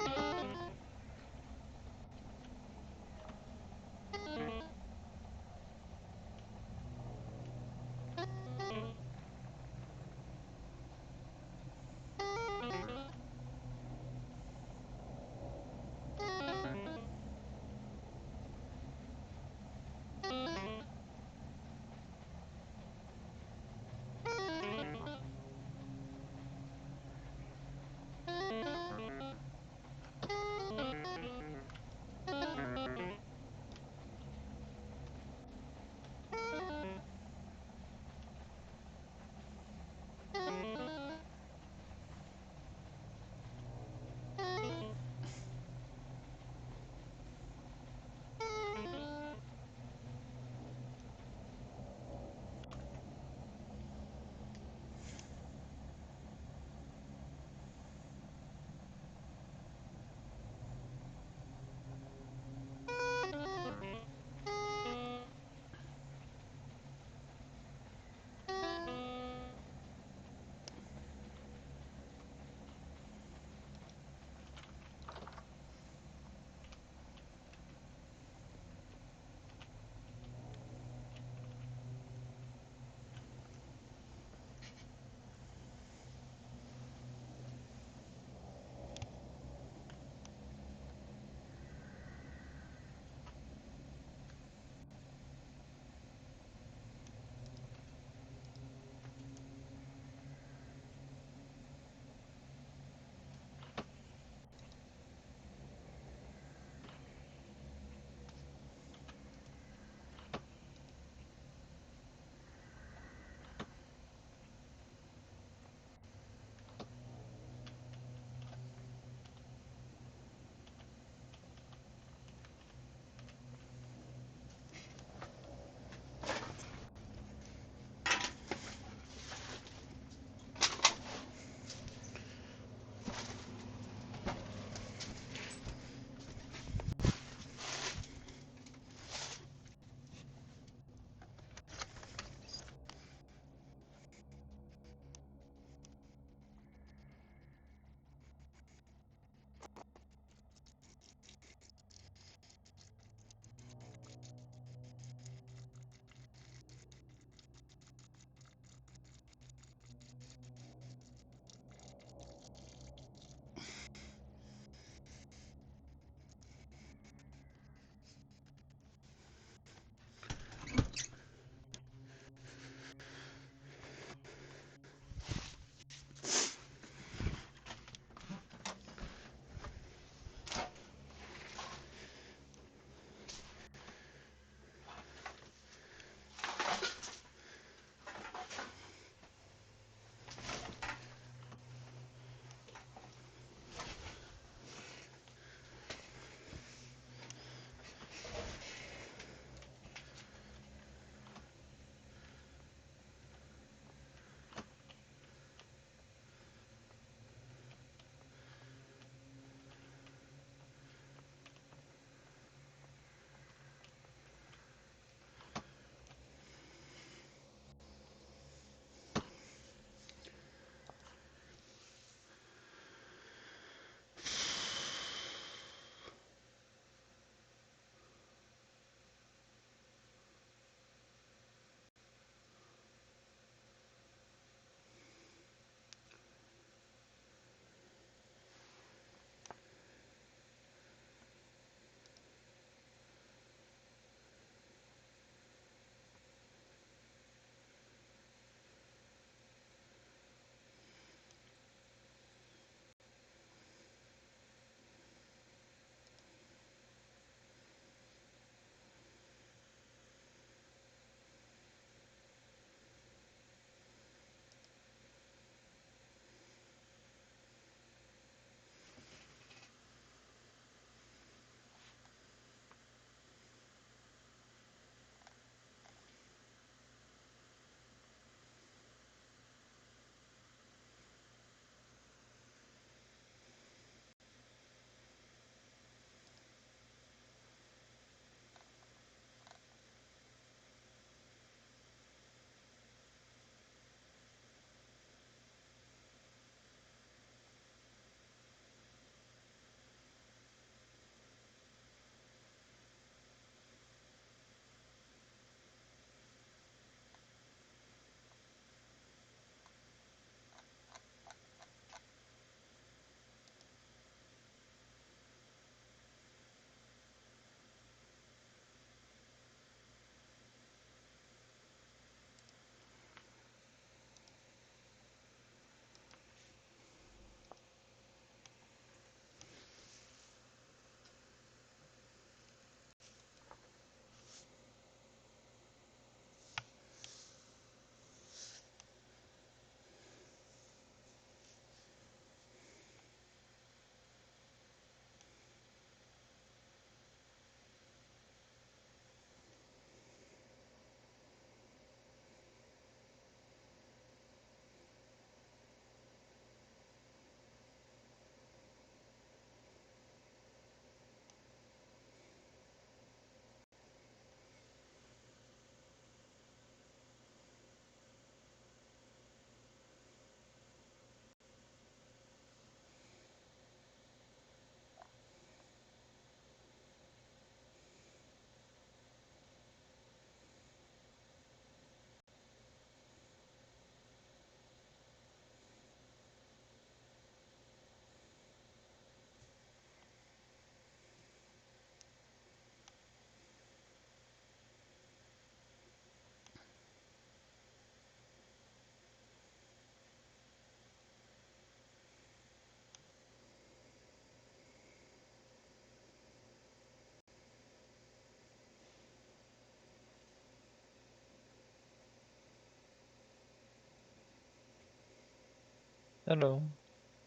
Hello.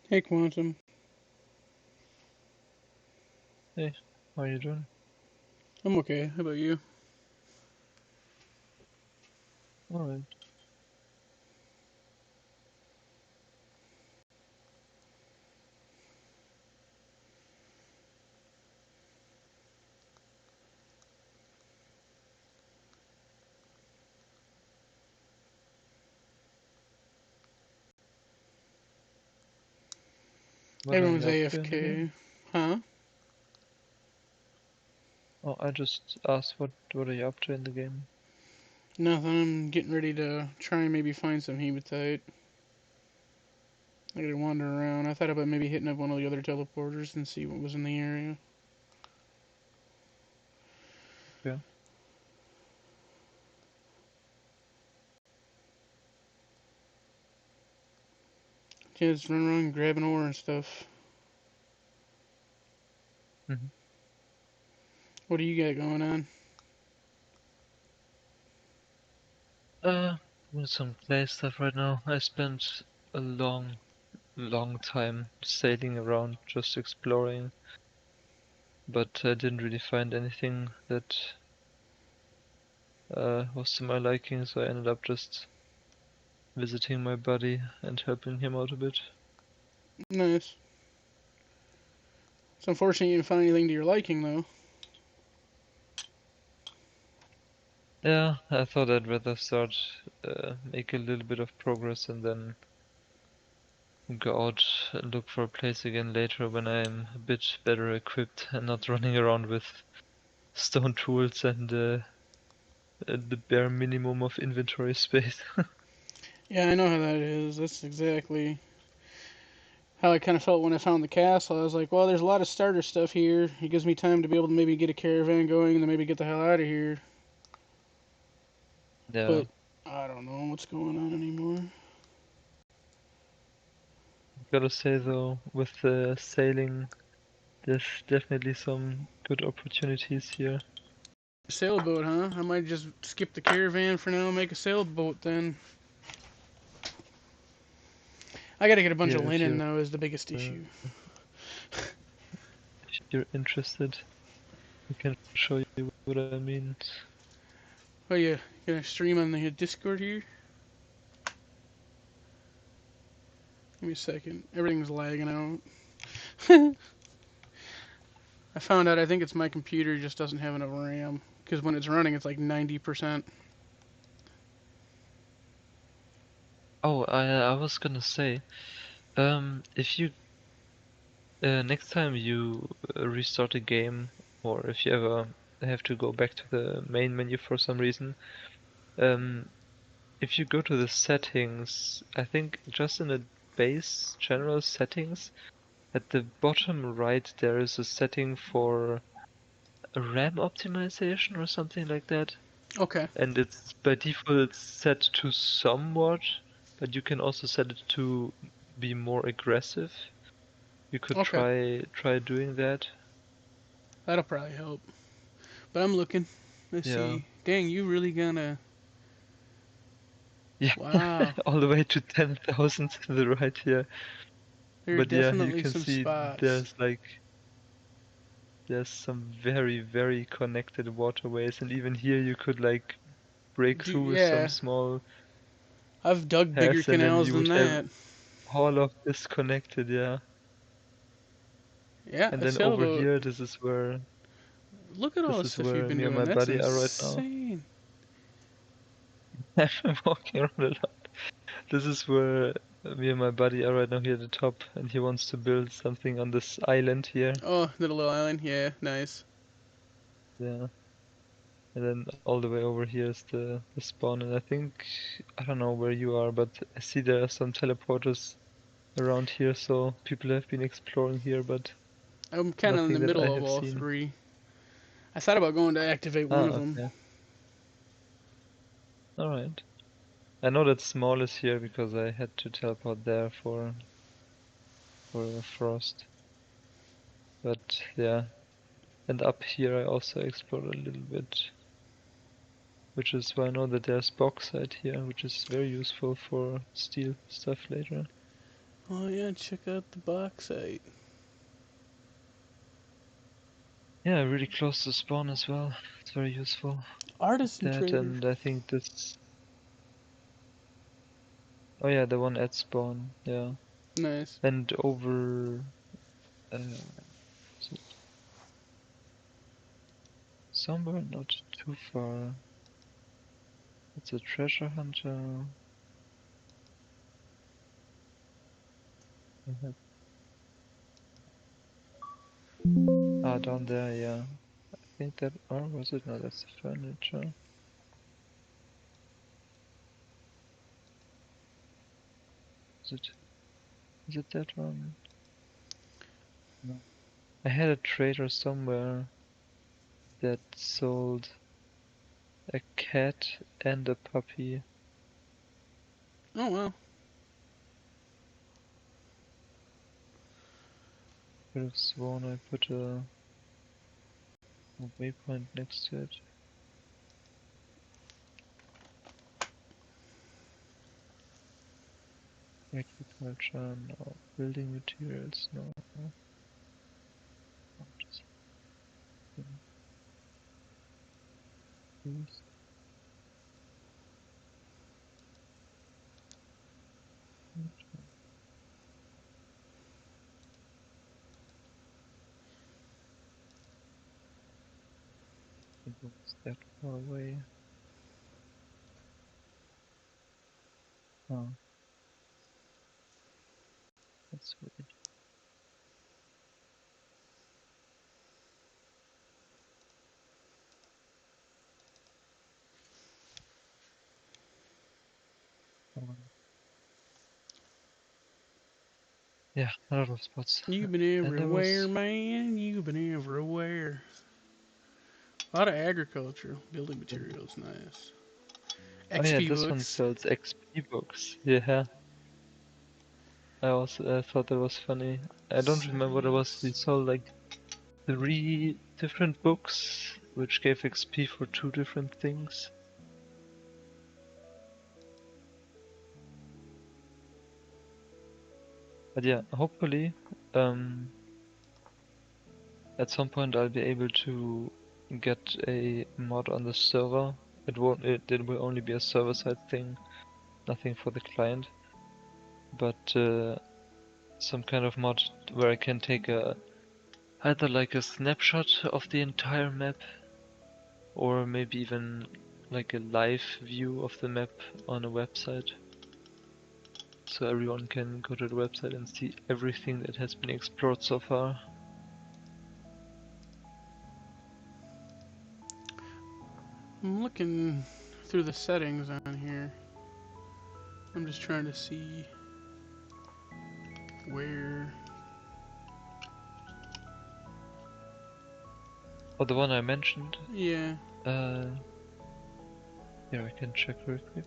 Hey, Quantum. Hey, how are you doing? I'm okay. How about you? Alright. What are Everyone's you up to in the AFK. game? Huh? Oh, I just asked what are you up to in the game? Nothing. I'm getting ready to try and maybe find some hematite. I gotta wander around. I thought about maybe hitting up one of the other teleporters and see what was in the area. Yeah. Yeah, just run around grabbing ore and stuff. Mm-hmm. What do you got going on? Doing some play stuff right now. I spent a long time sailing around, just exploring, but I didn't really find anything that was to my liking, so I ended up just visiting my buddy and helping him out a bit. Nice. It's unfortunate you didn't find anything to your liking, though. Yeah, I thought I'd rather start make a little bit of progress and then go out and look for a place again later when I'm a bit better equipped and not running around with stone tools and the bare minimum of inventory space. Yeah, I know how that is. That's exactly how I kind of felt when I found the castle. I was like, well, there's a lot of starter stuff here. It gives me time to be able to maybe get a caravan going and then maybe get the hell out of here. Yeah, But I don't know what's going on anymore. gotta say though, with the sailing, there's definitely some good opportunities here. Sailboat, huh? I might just skip the caravan for now and make a sailboat then. I gotta get a bunch Yeah, of linen though, is the biggest issue. if you're interested, I can show you what I mean. Oh yeah, gonna stream on the Discord here? Give me a second. Everything's lagging out. I found out I think it's my computer just doesn't have enough RAM. Because when it's running, it's like 90%. Oh, I was gonna say, if you next time you restart a game, or if you ever have to go back to the main menu for some reason, um, if you go to the settings, I think just in the base general settings, at the bottom right there is a setting for a RAM optimization or something like that. Okay. And it's by default set to somewhat, but you can also set it to be more aggressive. You could Okay. try doing that. That'll probably help. But I'm looking. Let's Yeah. see. Dang, you really gonna... Yeah, Wow. all the way to 10,000 to the right here. There are But yeah, you definitely can some see spots. there's some very connected waterways, and even here you could like break through with some Yeah. small I've dug bigger paths, and then canals you than would have that. all of this connected, yeah. Yeah, And a then over sailboat. here, Look at all this the is stuff you've where been me and doing. my That's buddy are right now. insane. I'm walking around a lot. This is where me and my buddy are right now here at the top, and he wants to build something on this island here. Oh, the little island. Yeah, nice. Yeah. And then all the way over here is the spawn, and I think, I don't know where you are, but I see there are some teleporters around here, so people have been exploring here, but I'm kind of in the nothing that I middle of have all seen. three. I thought about going to activate one of Ah, them. okay. Alright. I know that small is here because I had to teleport there for frost. But yeah. And up here I also explored a little bit. Which is why I know that there's bauxite here, which is very useful for steel stuff later. Oh yeah, check out the bauxite. Yeah, really close to spawn as well. It's very useful. Artisan That trader. and I think this. Oh yeah, the one at spawn. Yeah, Nice. and over. Is it somewhere not too far. It's a treasure hunter. Ah, down there, yeah. I think that. Or was it? No, that's the furniture. Is it? Is it that one? No. I had a trader somewhere that sold a cat and a puppy. Oh well. Could have sworn I put a waypoint next to it. Agriculture, no. Building materials, no. Just things. It was that far away. Oh, that's weird. Yeah, a lot of spots. You've been And there everywhere, was. man. You've been everywhere. A lot of agriculture, building materials, nice. Oh yeah, XP this one books. sells XP books. Yeah, I also thought that was funny. I don't remember what it was. We sold like 3 different books, which gave XP for 2 different things. But yeah, hopefully, at some point I'll be able to get a mod on the server. It won't. It will only be a server-side thing, nothing for the client. But some kind of mod where I can take either like a snapshot of the entire map, or maybe even like a live view of the map on a website. So everyone can go to the website and see everything that has been explored so far. I'm looking through the settings on here. I'm just trying to see where. Oh, the one I mentioned. Yeah. Here I can check real quick.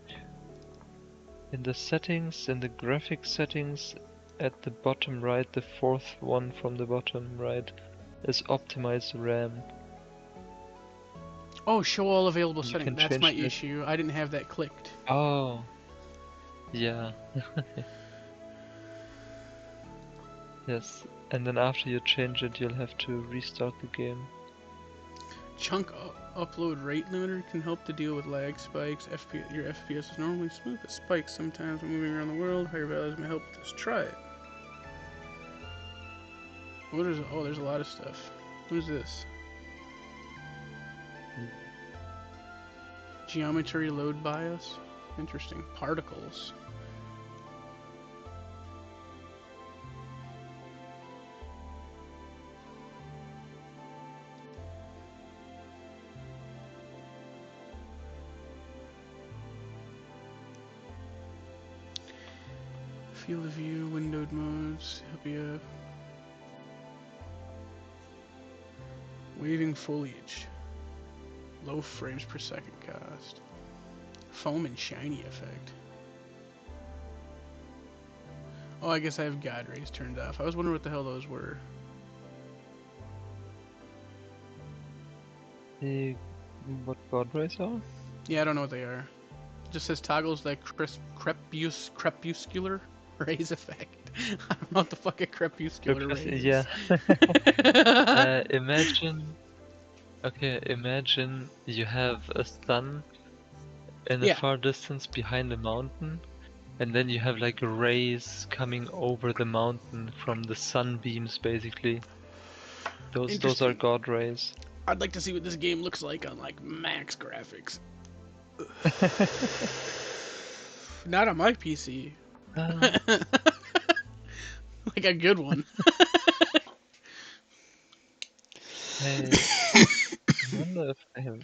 In the settings, in the graphics settings, at the bottom right, the 4th one from the bottom right, is optimize RAM. Oh, show all available You settings. can That's my change that. issue. I didn't have that clicked. Oh, yeah. Yes, and then after you change it, you'll have to restart the game. Chunk upload rate limiter can help to deal with lag spikes. Your FPS is normally smooth, but spikes sometimes when moving around the world. Higher values may help with this. Try it. What is? Oh, there's a lot of stuff. What is this? Geometry load bias. Interesting. Particles. Field of view, windowed modes, help you. Waving foliage. Low frames per second cost. Foam and shiny effect. Oh, I guess I have God rays turned off. I was wondering what the hell those were. What god rays are? Yeah, I don't know what they are. It just says toggles like crepuscular rays effect. I don't know what the fuck a crepuscular ray is. Yeah. Imagine. Okay, imagine you have a sun in a Yeah. far distance behind a mountain, and then you have like rays coming over the mountain from the sunbeams, basically. Those are Interesting. God rays. I'd like to see what this game looks like on like max graphics. Not on my PC. Like a good one. I wonder if I have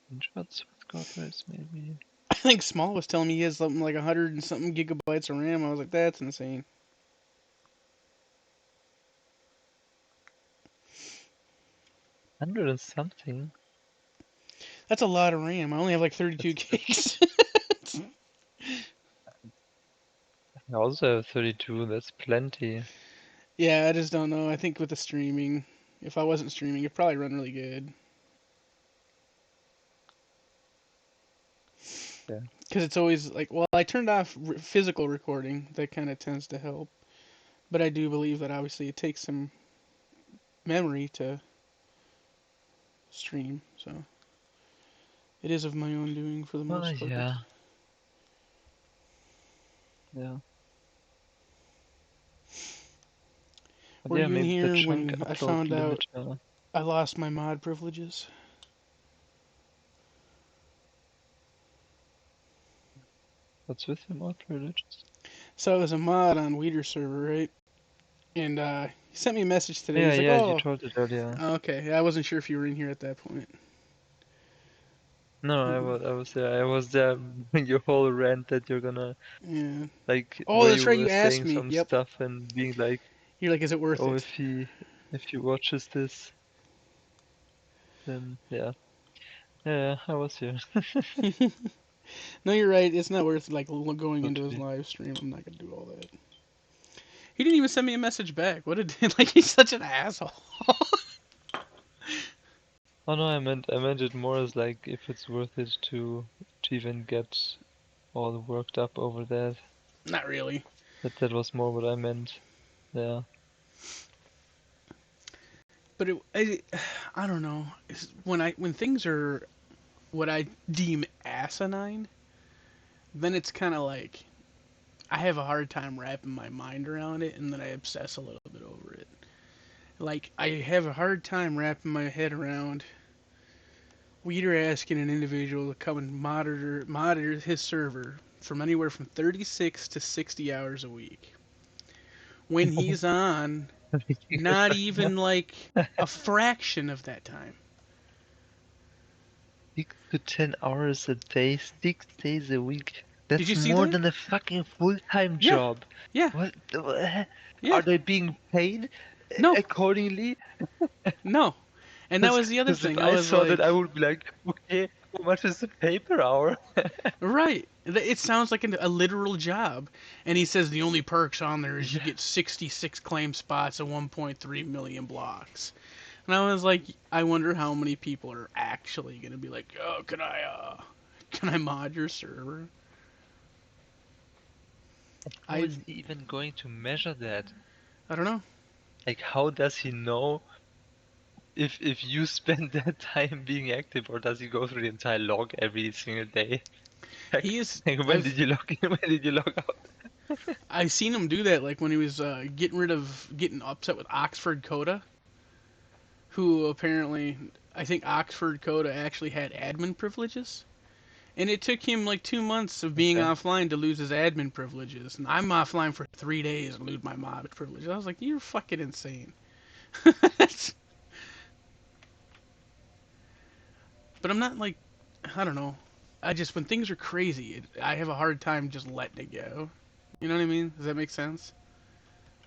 screenshots with God rays, maybe. I think Small was telling me he has something like 100 and something gigabytes of RAM. I was like, that's insane. 100 and something. That's a lot of RAM. I only have like 32 gigs. I also have 32. That's plenty. Yeah, I just don't know. I think with the streaming, if I wasn't streaming, it'd probably run really good. Yeah. Because it's always like, well, I turned off physical recording. That kind of tends to help. But I do believe that obviously it takes some memory to stream. So it is of my own doing for the most part. Yeah. Yeah. But Were yeah, you in maybe the here chunk when I upload found out limiter. I lost my mod privileges? What's with your mod privileges? So I was a mod on Weeder server, right? And he sent me a message today. Yeah, He's like, yeah, you "Oh, told it earlier. okay." I wasn't sure if you were in here at that point. No, I was there. I was there when your whole rant that you're gonna Yeah. like Oh, where that's you right. were You asked saying me. some Yep. stuff and being like, You're like, "Is it worth oh, it?" if he watches this, then yeah, yeah, I was here. No, you're right. It's not worth like going So into to his be. live stream. I'm not gonna do all that. He didn't even send me a message back. What a like he's such an asshole. Oh no, I meant it more as like if it's worth it to even get all worked up over that. Not really. That was more what I meant. Yeah. But I don't know. When things are what I deem asinine, then it's kind of like I have a hard time wrapping my mind around it, and then I obsess a little bit over it. Like I have a hard time wrapping my head around Weeder asking an individual to come and monitor his server from anywhere from 36 to 60 hours a week. When he's on, not even like a fraction of that time. 6 to 10 hours a day, 6 days a week. Did you That's see more that? than a fucking full-time Yeah. job. Yeah. What? Yeah. Are they being paid No. accordingly? No. And that was the other Because if thing. I I was saw that, I like, would be like, okay, how much is the pay per hour? right. It sounds like a literal job. And he says the only perks on there is you Yeah. get 66 claim spots and 1.3 million blocks. And I was like, I wonder how many people are actually going to be like, oh, can I mod your server? How is he even going to measure that? I don't know. Like, how does he know if you spend that time being active, or does he go through the entire log every single day? Like, when did you log in? When did you log out? I've seen him do that, like when he was getting upset with Oxford Coda, who apparently, I think Oxford Coda actually had admin privileges. And it took him like 2 months of being offline to lose his admin privileges. And I'm offline for 3 days and lose my mod privileges. I was like, you're fucking insane. But I'm not like, I don't know. When things are crazy, I have a hard time just letting it go. You know what I mean? Does that make sense?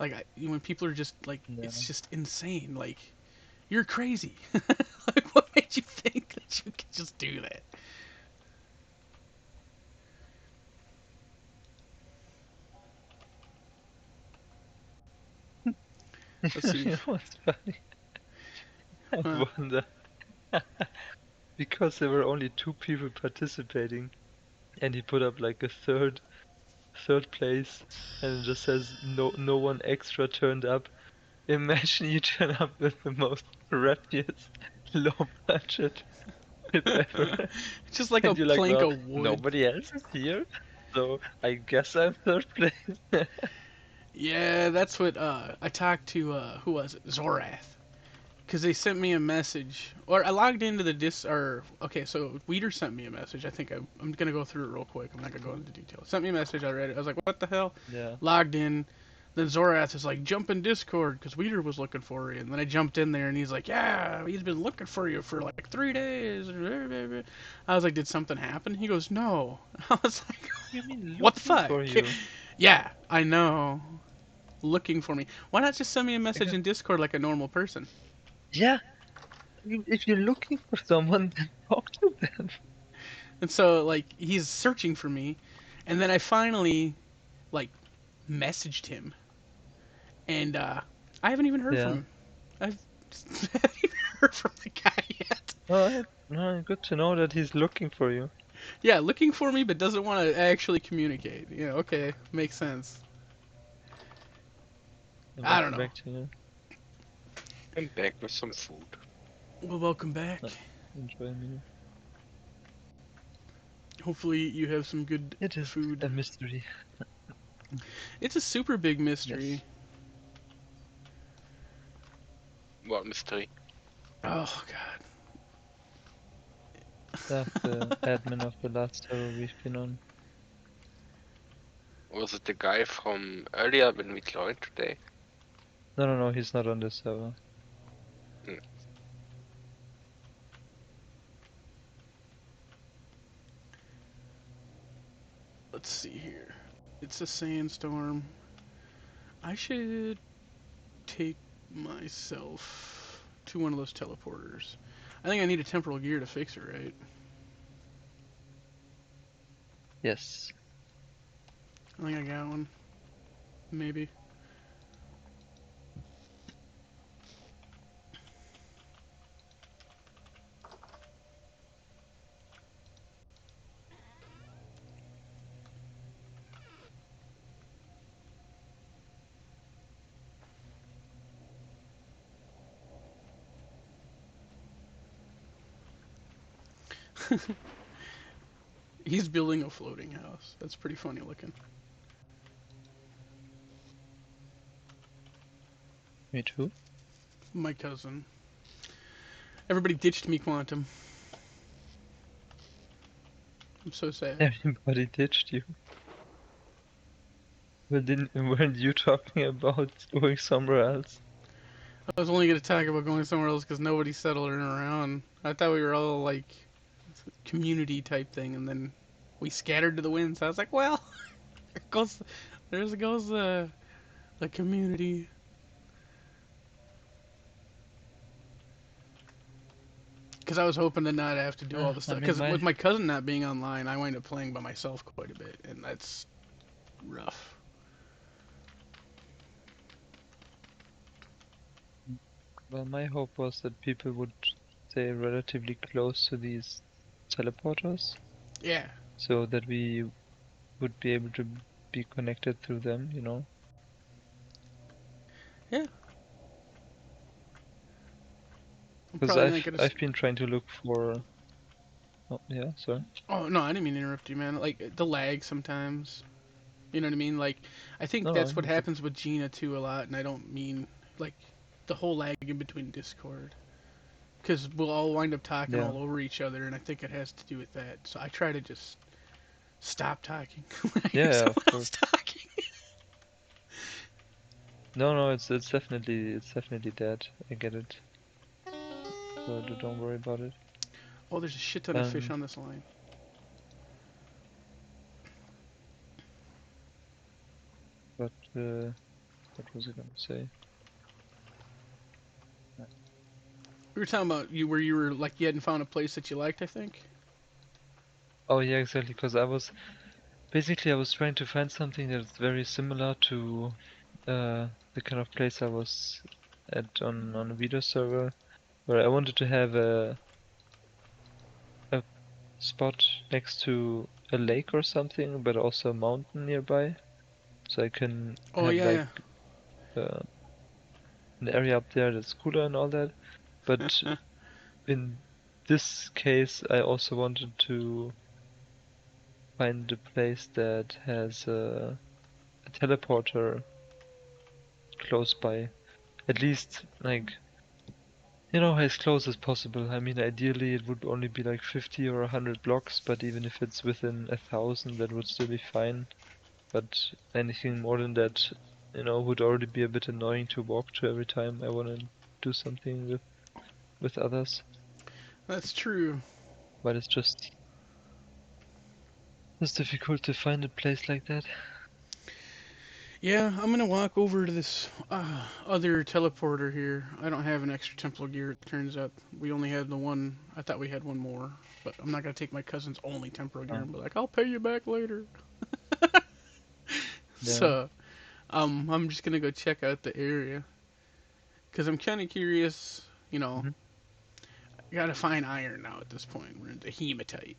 Like, when people are just like, it's just insane. Like, you're crazy. Like, what made you think that you could just do that? Let's see. You know what's funny? I wonder. Because there were only 2 people participating, and he put up like a third third place, and it just says no one extra turned up. Imagine you turn up with the most crappest low budget trip ever, Just like a and you're like, plank well, of wood. nobody else is here, so I guess I'm third place. Yeah, that's what I talked to. Who was it? Zorath. Because they sent me a message, or I logged into the or okay, so Weeder sent me a message. I think I'm gonna go through it real quick. I'm not gonna go into detail. Sent me a message. I read it. I was like, what the hell? Yeah. Logged in. Then Zorath is like, jump in Discord because Weeder was looking for you. And then I jumped in there and he's like, yeah, he's been looking for you for like 3 days. I was like, did something happen? He goes, no. I was like, You mean what the looking fuck? for you? Yeah, I know. Looking for me. Why not just send me a message in Discord like a normal person? Yeah. If you're looking for someone, then talk to them. And so like he's searching for me, and then I finally like messaged him, and I haven't even heard from Yeah. him. I've haven't even heard from the guy yet. Oh, no, good to know that he's looking for you. Yeah, looking for me, but doesn't want to actually communicate. Yeah, okay, makes sense. I don't Welcome know. back to you. I'm back with some food. Well, welcome back. Enjoy a meal. Hopefully you have some good It is food. a mystery. It's a super big mystery. Yes. What mystery? Oh god. That's the admin of the last server we've been on. Was it the guy from earlier when we joined today? No, he's not on this server. Hmm. Let's see here. It's a sandstorm. I should take myself to one of those teleporters. I think I need a temporal gear to fix it, right? Yes. I think I got one. Maybe. He's building a floating house. That's pretty funny looking. Me too. My cousin. Everybody ditched me, Quantum. I'm so sad. Everybody ditched you. Well, weren't you talking about going somewhere else? I was only going to talk about going somewhere else because nobody settled around. I thought we were all like community type thing, and then we scattered to the winds. I was like, well, there goes the community. Because I was hoping to not have to do all the stuff. Because with my cousin not being online, I wind up playing by myself quite a bit, and that's rough. Well, my hope was that people would stay relatively close to these teleporters. Yeah. So that we would be able to be connected through them, you know? Yeah. Because I've been trying to look for... Oh, yeah, sorry. Oh, no, I didn't mean to interrupt you, man. Like, the lag sometimes. You know what I mean? Like, I think No, that's what happens with Gina, too, a lot, and I don't mean, like, the whole lag in between Discord. Because we'll all wind up talking all over each other, and I think it has to do with that. So I try to just stop talking when I hear someone else talking. No, it's definitely dead. I get it. So don't worry about it. Oh, there's a shit ton of fish on this line. But what was I gonna say? We were talking about where you were like you hadn't found a place that you liked, I think. Oh yeah, exactly. Because I was trying to find something that's very similar to the kind of place I was at on a video server, where I wanted to have a spot next to a lake or something, but also a mountain nearby, so I can Oh have yeah, like an area up there that's cooler and all that. But yeah. in this case, I also wanted to find a place that has a teleporter close by. At least, like, as close as possible. I mean, ideally it would only be like 50 or 100 blocks, but even if it's within 1,000, that would still be fine. But anything more than that, would already be a bit annoying to walk to every time I want to do something with others. That's true. But it's difficult to find a place like that. Yeah, I'm gonna walk over to this other teleporter here. I don't have an extra Templar gear. It turns out we only had the one. I thought we had one more, but I'm not gonna take my cousin's only Templar gear and be like, "I'll pay you back later." Yeah. So, I'm just gonna go check out the area because I'm kind of curious. Mhm. I gotta find iron now at this point. We're into hematite,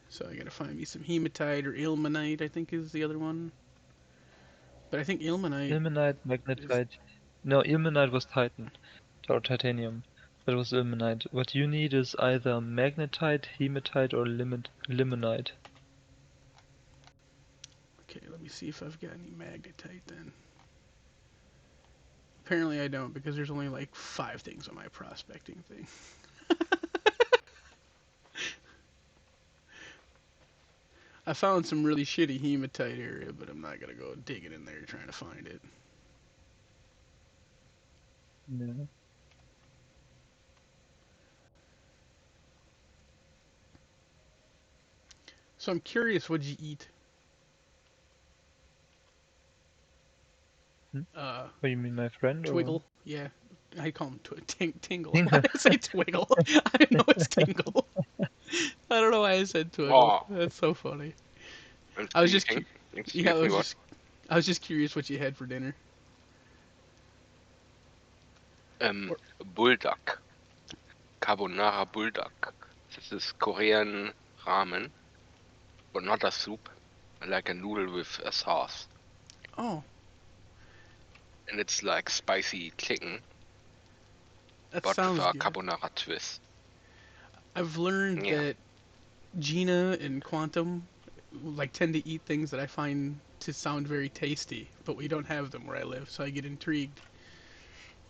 so I gotta find me some hematite or ilmenite. I think is the other one, but I think ilmenite Ilmenite, is magnetite. No, ilmenite was Titan or titanium. That was ilmenite. What you need is either magnetite, hematite, or limonite. okay. Let me see if I've got any magnetite then. Apparently I don't because there's only like 5 things on my prospecting thing. I found some really shitty hematite area, but I'm not gonna go digging in there trying to find it. Yeah. So I'm curious, what'd you eat? Hmm? Uh, What, you mean my friend or Twiggle? Yeah, I call him Tingle. Why Tingle? did I say Twiggle? I didn't know it's Tingle. I don't know why I said Twiggle. Oh, That's so funny. I was excuse just, me. yeah, Excuse me, what? I was just curious what you had for dinner. Or, Bulldog. Carbonara Bulldog. This is Korean ramen, but not a soup, like a noodle with a sauce. oh, And it's like spicy chicken, that but with sounds a good. carbonara twist. I've learned Yeah. that Gina and Quantum like tend to eat things that I find to sound very tasty, but we don't have them where I live, so I get intrigued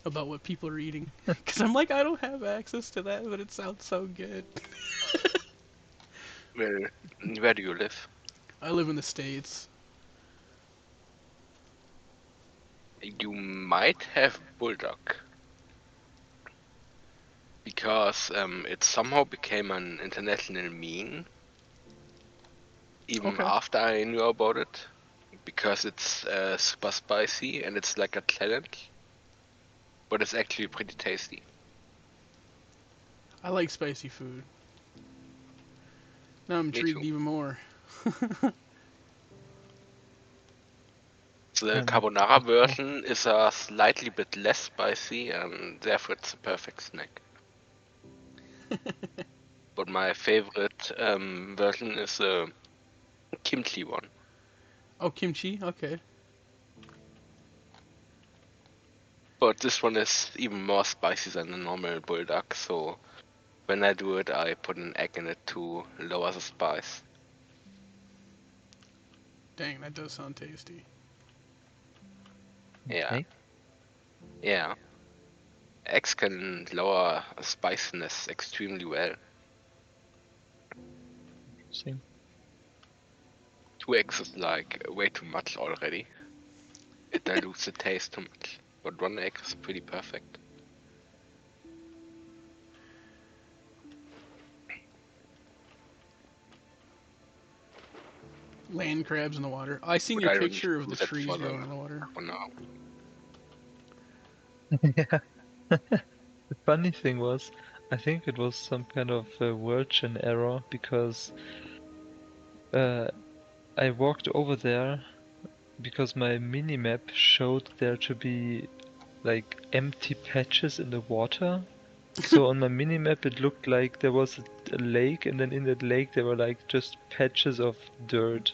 about what people are eating. Because I'm like, I don't have access to that, but it sounds so good. Well, where do you live? I live in the States. You might have Bulldog. Because it somehow became an international meme, even Okay. after I knew about it. Because it's super spicy and it's like a challenge. But it's actually pretty tasty. I like spicy food. Now I'm Me intrigued too. even more. So the Um, carbonara oh, version is a slightly bit less spicy and therefore it's a perfect snack. But my favorite version is the kimchi one. Oh, kimchi? Okay. But this one is even more spicy than the normal bulldog, so when I do it, I put an egg in it to lower the spice. Dang, that does sound tasty. Yeah, okay. yeah. Eggs can lower spiciness extremely well. Interesting. 2 eggs is like way too much already. It dilutes the taste too much. But 1 egg is pretty perfect. Land crabs in the water. I seen But your I don't picture of do the that trees for the growing in the water. carbonara. Yeah. The funny thing was, I think it was some kind of Virgin error because uh, I walked over there because my minimap showed there to be like empty patches in the water, So on my minimap, it looked like there was a lake, and then in that lake there were like just patches of dirt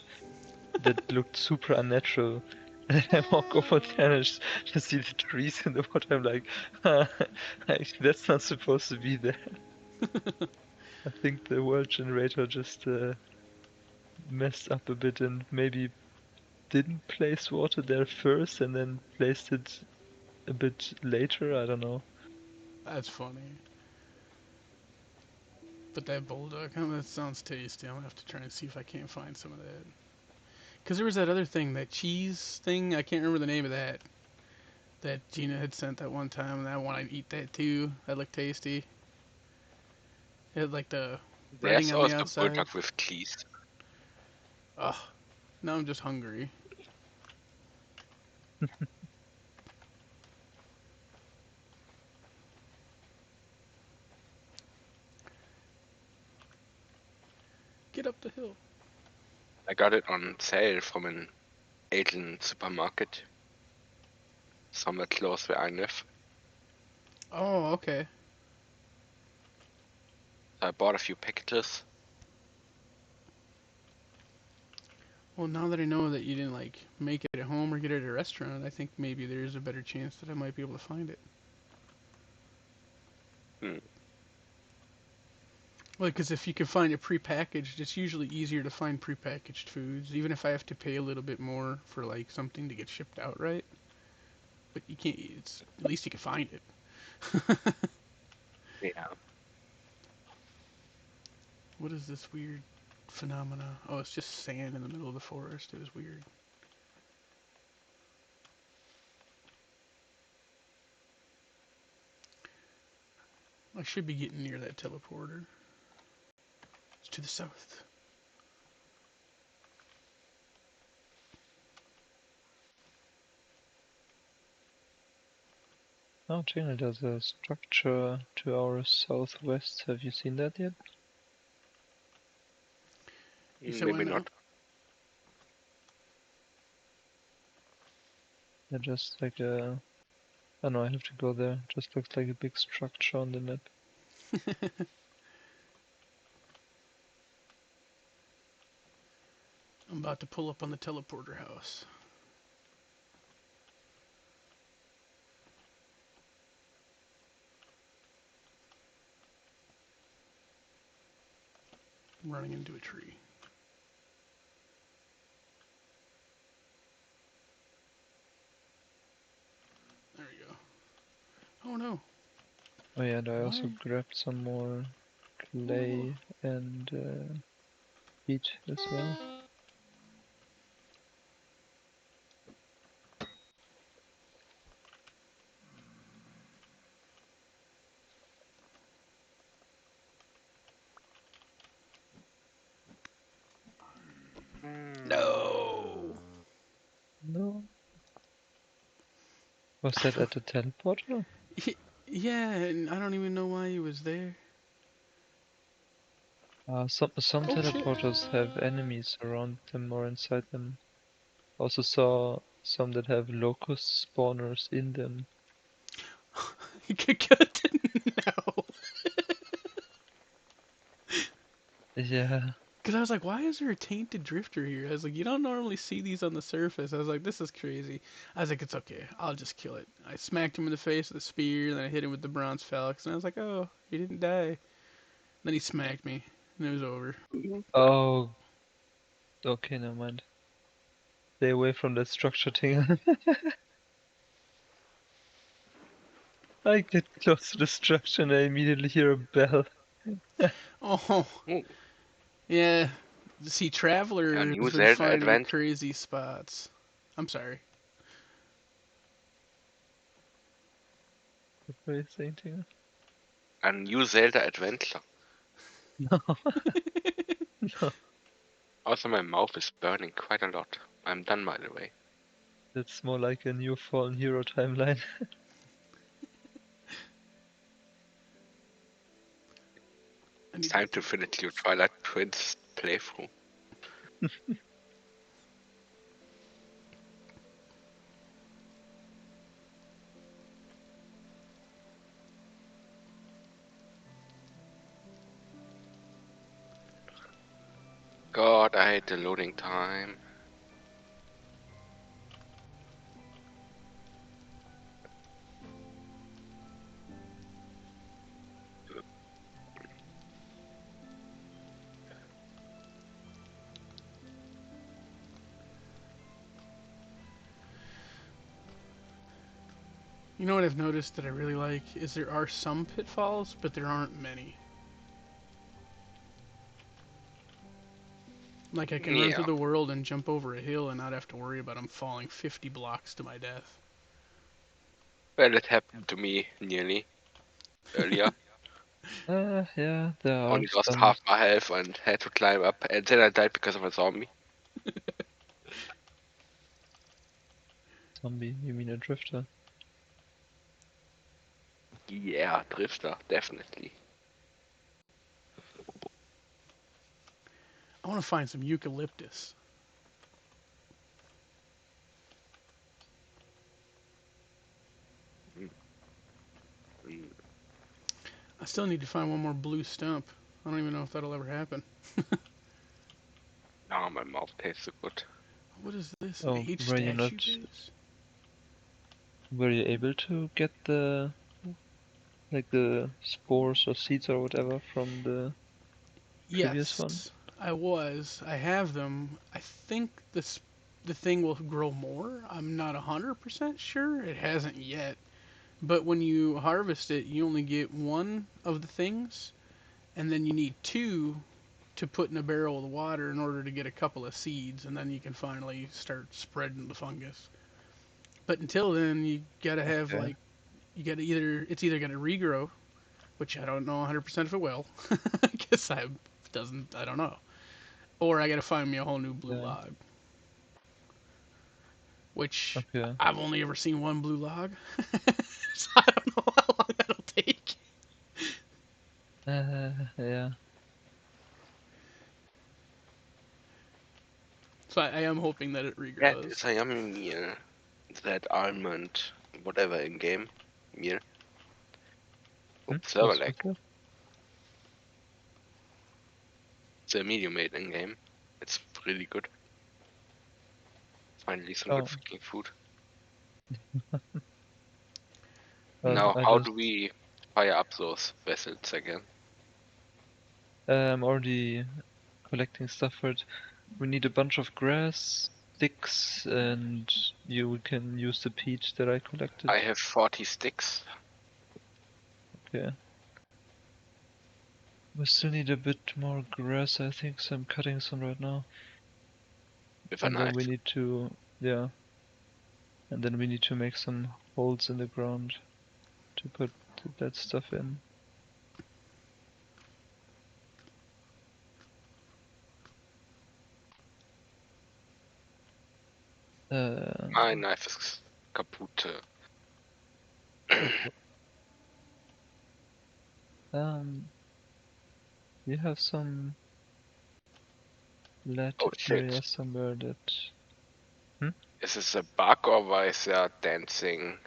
that looked super unnatural. And then I walk over there and I just see the trees in the water. I'm like, actually, that's not supposed to be there. I think the world generator just messed up a bit and maybe didn't place water there first and then placed it a bit later. I don't know. That's funny. But that bulldog, that sounds tasty. I'm gonna have to try and see if I can't find some of that. Cause there was that other thing, that cheese thing. I can't remember the name of that. That Gina had sent that one time, and I want to eat that too. That looked tasty. It had like the There's breading on the also outside. bulldog with cheese. Ugh. Now I'm just hungry. Get up the hill. I got it on sale from an Asian supermarket, somewhere close where I live. Oh, okay. I bought a few packages. Well, now that I know that you didn't like make it at home or get it at a restaurant, I think maybe there's a better chance that I might be able to find it. Hmm. Well, because if you can find it prepackaged, it's usually easier to find prepackaged foods, even if I have to pay a little bit more for like something to get shipped out, right? But you can't. It's at least you can find it. Yeah. What is this weird phenomena? Oh, it's just sand in the middle of the forest. It was weird. I should be getting near that teleporter. It's to the south. Oh, Gina, there's a structure to our southwest. Have you seen that yet? You said Maybe when now? not. Yeah, just like a... I don't know, I have to go there. Just looks like a big structure on the map. I'm about to pull up on the teleporter house. I'm running into a tree. There we go. Oh no. Oh yeah, and I also Why? grabbed some more clay and peat as well. No. No. Was that at the teleporter? Yeah, and I don't even know why he was there. Some Oh shit. teleporters have enemies around them or inside them. Also saw some that have locust spawners in them. Good to know. Yeah. Because I was like, why is there a tainted drifter here? I was like, you don't normally see these on the surface. I was like, this is crazy. I was like, it's okay. I'll just kill it. I smacked him in the face with a spear, and then I hit him with the bronze phalanx, and I was like, oh, he didn't die. Then he smacked me, and it was over. Oh, okay, never mind. Stay away from that structure thing. I get close to the structure and I immediately hear a bell. Oh, Ooh, yeah. See, a Traveler new has been Zelda finding adventure. crazy spots. I'm sorry. What were you saying, Tina? A new Zelda adventure. No. No. Also, my mouth is burning quite a lot. I'm done, by the way. That's more like a new Fallen Hero timeline. I It's need to time get to some finish your clothes. Twilight Prince playthrough. God, I hate the loading time. You know what I've noticed that I really like is there are some pitfalls, but there aren't many. Like I can run Yeah, through the world and jump over a hill and not have to worry about I'm falling 50 blocks to my death. well, it happened to me nearly earlier. Yeah, there are Only lost some half my health and had to climb up, and then I died because of a zombie. zombie. You mean a drifter? Yeah, Drifter, definitely. I want to find some eucalyptus. Mm, mm. I still need to find one more blue stump. I don't even know if that'll ever happen. Oh, my mouth tastes so good. What is this? An Oh, H were you statue not? base? Were you able to get the like the spores or seeds or whatever from the previous one? Yes, I was. I have them. I think the thing will grow more. I'm not 100% sure. It hasn't yet. But when you harvest it, you only get one of the things, and then you need two to put in a barrel of water in order to get a couple of seeds, and then you can finally start spreading the fungus. But until then, you gotta have Okay. like you gotta it's either gonna regrow, which I don't know 100% if it will. I guess I don't know. Or I gotta find me a whole new blue Yeah. log, which Okay. I've only ever seen one blue log, so I don't know how long that'll take. Yeah. So I am hoping that it That regrows. is a yummy meal. That almond, whatever in game meal. Oops, server lag. What's that? It's a medium made in game. It's really good. Finally, some good Oh, freaking food. well, Now, I how do just we fire up those vessels again? I'm already collecting stuff for it. We need a bunch of grass, sticks, and you can use the peach that I collected. I have 40 sticks. Okay. We still need a bit more grass, I think, so I'm cutting some right now. With a And then knife. we need to, yeah. And then we need to make some holes in the ground to put that stuff in. My knife is kaput. Um, you have some lead Oh shit. area somewhere that. Is this a bug or why is there dancing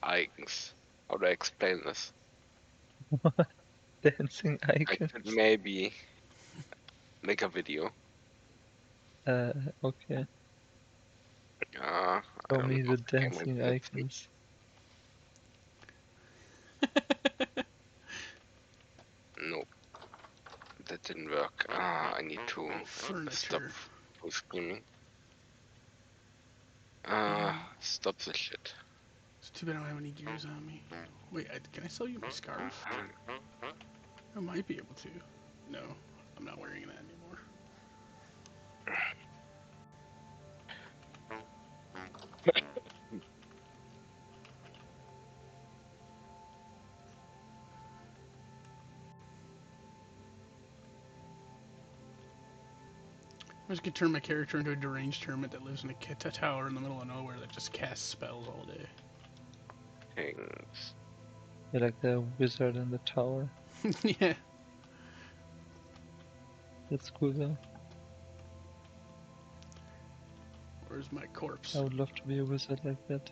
icons? How do I explain this? Dancing I could icons. maybe make a video. Okay. I Show don't me know. the Okay, maybe dancing let's see. icons. Nope, that didn't work. I need to stop Furniture. full screaming. Um, Stop the shit. it's too bad I don't have any gears on me. Wait, can I sell you my scarf? I might be able to. No, I'm not wearing that anymore. I just could turn my character into a deranged hermit that lives in a tower in the middle of nowhere that just casts spells all day. Things. You're like the wizard in the tower. Yeah. That's cool though. Where's my I corpse? would love to be a wizard like that.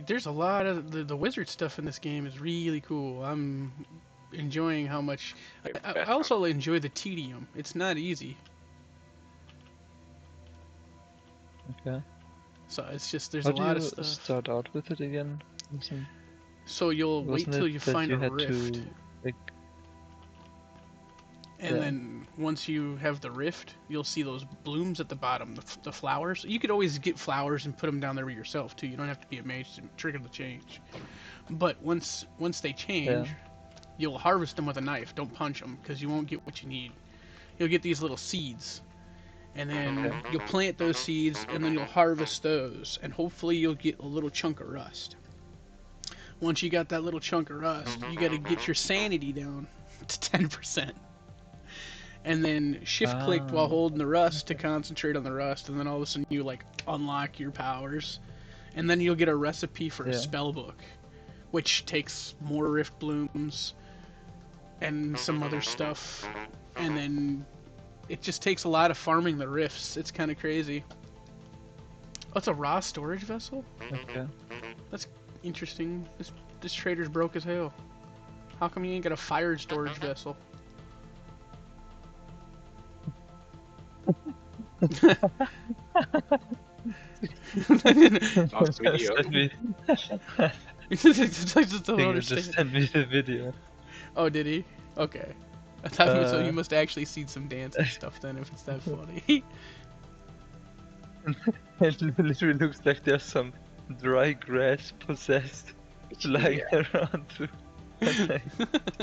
There's a lot of the wizard stuff in this game is really cool. enjoying how much. I Better. also enjoy the tedium. It's not easy. Okay. So it's just there's How a do lot of you stuff. start out with it again? So you'll wait Wasn't till it you that find you a had rift, to like and yeah. then once you have the rift, you'll see those blooms at the bottom, the flowers. You could always get flowers and put them down there yourself too. You don't have to be a mage to trigger the change. But once they change, Yeah. you'll harvest them with a knife. Don't punch them because you won't get what you need. You'll get these little seeds, and then Okay. you'll plant those seeds, and then you'll harvest those, and hopefully you'll get a little chunk of rust. Once you got that little chunk of rust, you got to get your sanity down to 10%. And then shift clicked while holding the rust to concentrate on the rust, and then all of a sudden you like unlock your powers, and then you'll get a recipe for a spell book, which takes more rift blooms and some other stuff, and then it just takes a lot of farming the rifts. It's kind of crazy. Oh, it's a raw storage vessel? Okay. That's interesting. This trader's broke as hell. How come you ain't got a fired storage vessel? Last video. Just send me the video. Oh, did he? Okay. I thought so. You Uh, must actually see some dancing stuff then, if it's that funny. It literally looks like there's some dry grass possessed lying around too. Like,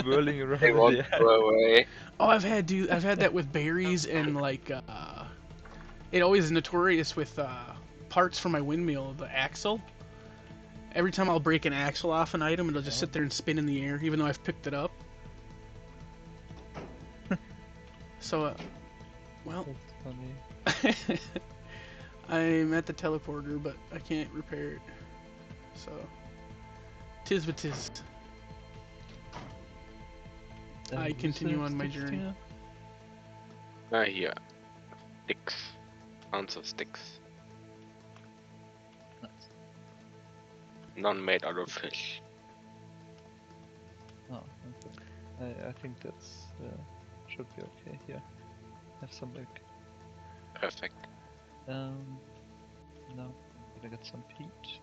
whirling around They in won't the air. go away. Oh, I've had that with berries and like it always is notorious with parts for my windmill, the axle. Every time I'll break an axle off an item, it'll just sit there and spin in the air, even though I've picked it up. So, well, That's funny. I'm at the teleporter, but I can't repair it. So, tis what tis. I continue on my journey. Here. Sticks. Ounce of sticks. None made out of fish. Oh, okay. I think that's should be okay here. Have some like Perfect. no, I'm gonna get some peat.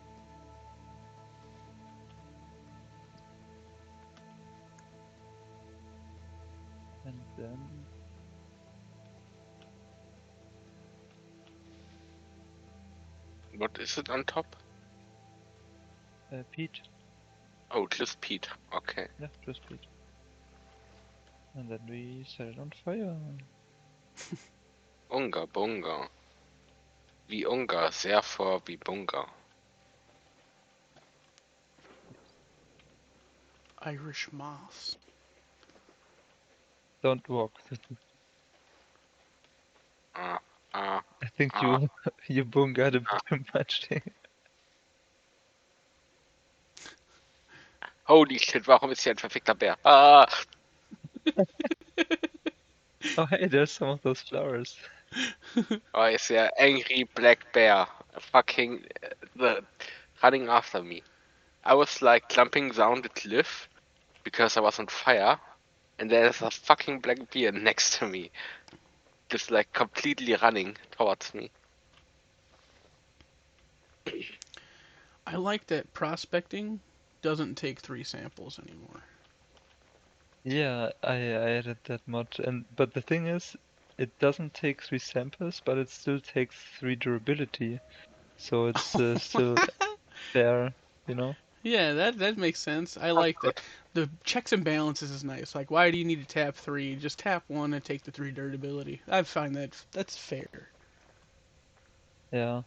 And then What is it on top? peat. Oh, just peat. Okay. Yeah, just peat. And then we set it on fire. Unga bunga. Wie Ungar, sehr vor wie Bunga. Irish moss. Don't walk. I think you bunga a bit too much. Holy shit, warum ist hier ein verfickter Bär? Ah! Oh hey, there's some of those flowers. Oh, it's an angry black bear. Fucking running after me. I was like jumping down the cliff because I was on fire, and there's a fucking black bear next to me. Just like completely running towards me. I like that prospecting doesn't take 3 samples anymore. Yeah, I added that mod, but the thing is, it doesn't take 3 samples, but it still takes 3 durability, so it's still there, you know? Yeah, that makes sense. I like that. The checks and balances is nice. Like, why do you need to tap 3? Just tap 1 and take the 3 durability. I find that's fair. Yeah.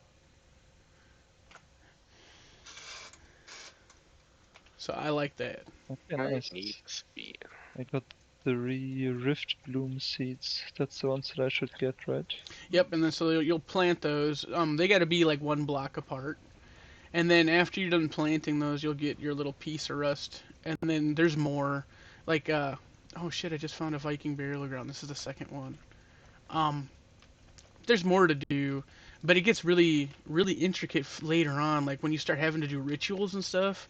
So I like that. Okay, nice. I got 3 Rift Bloom seeds. That's the ones that I should get, right? Yep, and then so you'll plant those. They got to be like 1 block apart. And then after you're done planting those, you'll get your little piece of rust. And then there's more. Like, oh shit, I just found a Viking burial ground. This is the second one. There's more to do, but it gets really, really intricate later on. Like when you start having to do rituals and stuff.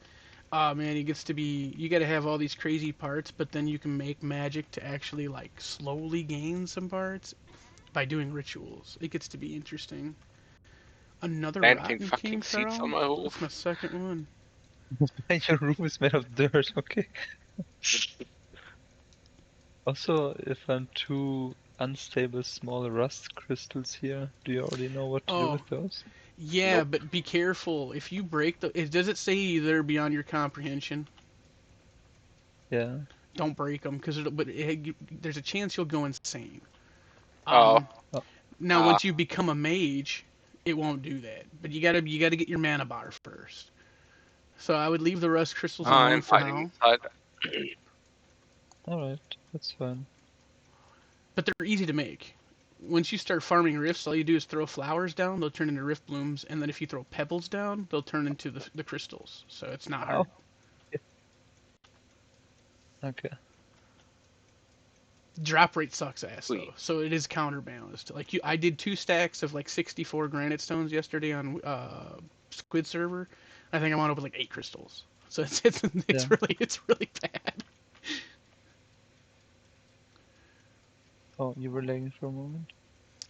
Oh man, it gets to be, you gotta have all these crazy parts, but then you can make magic to actually like slowly gain some parts by doing rituals. It gets to be interesting. Another Planting rotten fucking king seeds on pharaoh? my That's my roof. second one. Your roof is made of dirt, okay. Also, if I'm too unstable small rust crystals here, do you already know what to do Oh, with those? yeah, Nope. but be careful. If you break does it say they're beyond your comprehension? Yeah. Don't break them, there's a chance you'll go insane. Oh, Um, Oh, Now ah, once you become a mage, it won't do that. But you gotta get your mana bar first. So I would leave the rust crystals alone I'm for hiding now. inside. alright, that's fine. But they're easy to make. Once you start farming rifts, all you do is throw flowers down, they'll turn into rift blooms, and then if you throw pebbles down, they'll turn into the crystals. So it's not hard. Oh, okay. Drop rate sucks ass Sweet. though, so it is counterbalanced. Like I did 2 stacks of like 64 granite stones yesterday on Squid server. I think I wound up with like 8 crystals. So it's Yeah. it's really bad. Oh, you were lagging for a moment?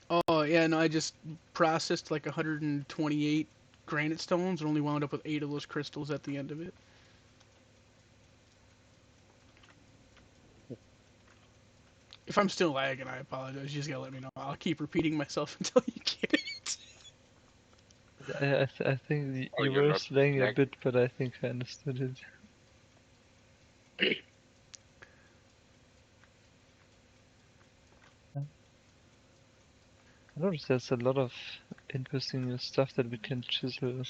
Oh yeah, no, I just processed like 128 granite stones and only wound up with 8 of those crystals at the end of it. If I'm still lagging, I apologize. You just gotta let me know. I'll keep repeating myself until you get it. I think Oh, you you're were not lagging a lagging. bit, but I think I understood it. I noticed there's a lot of interesting new stuff that we can chisel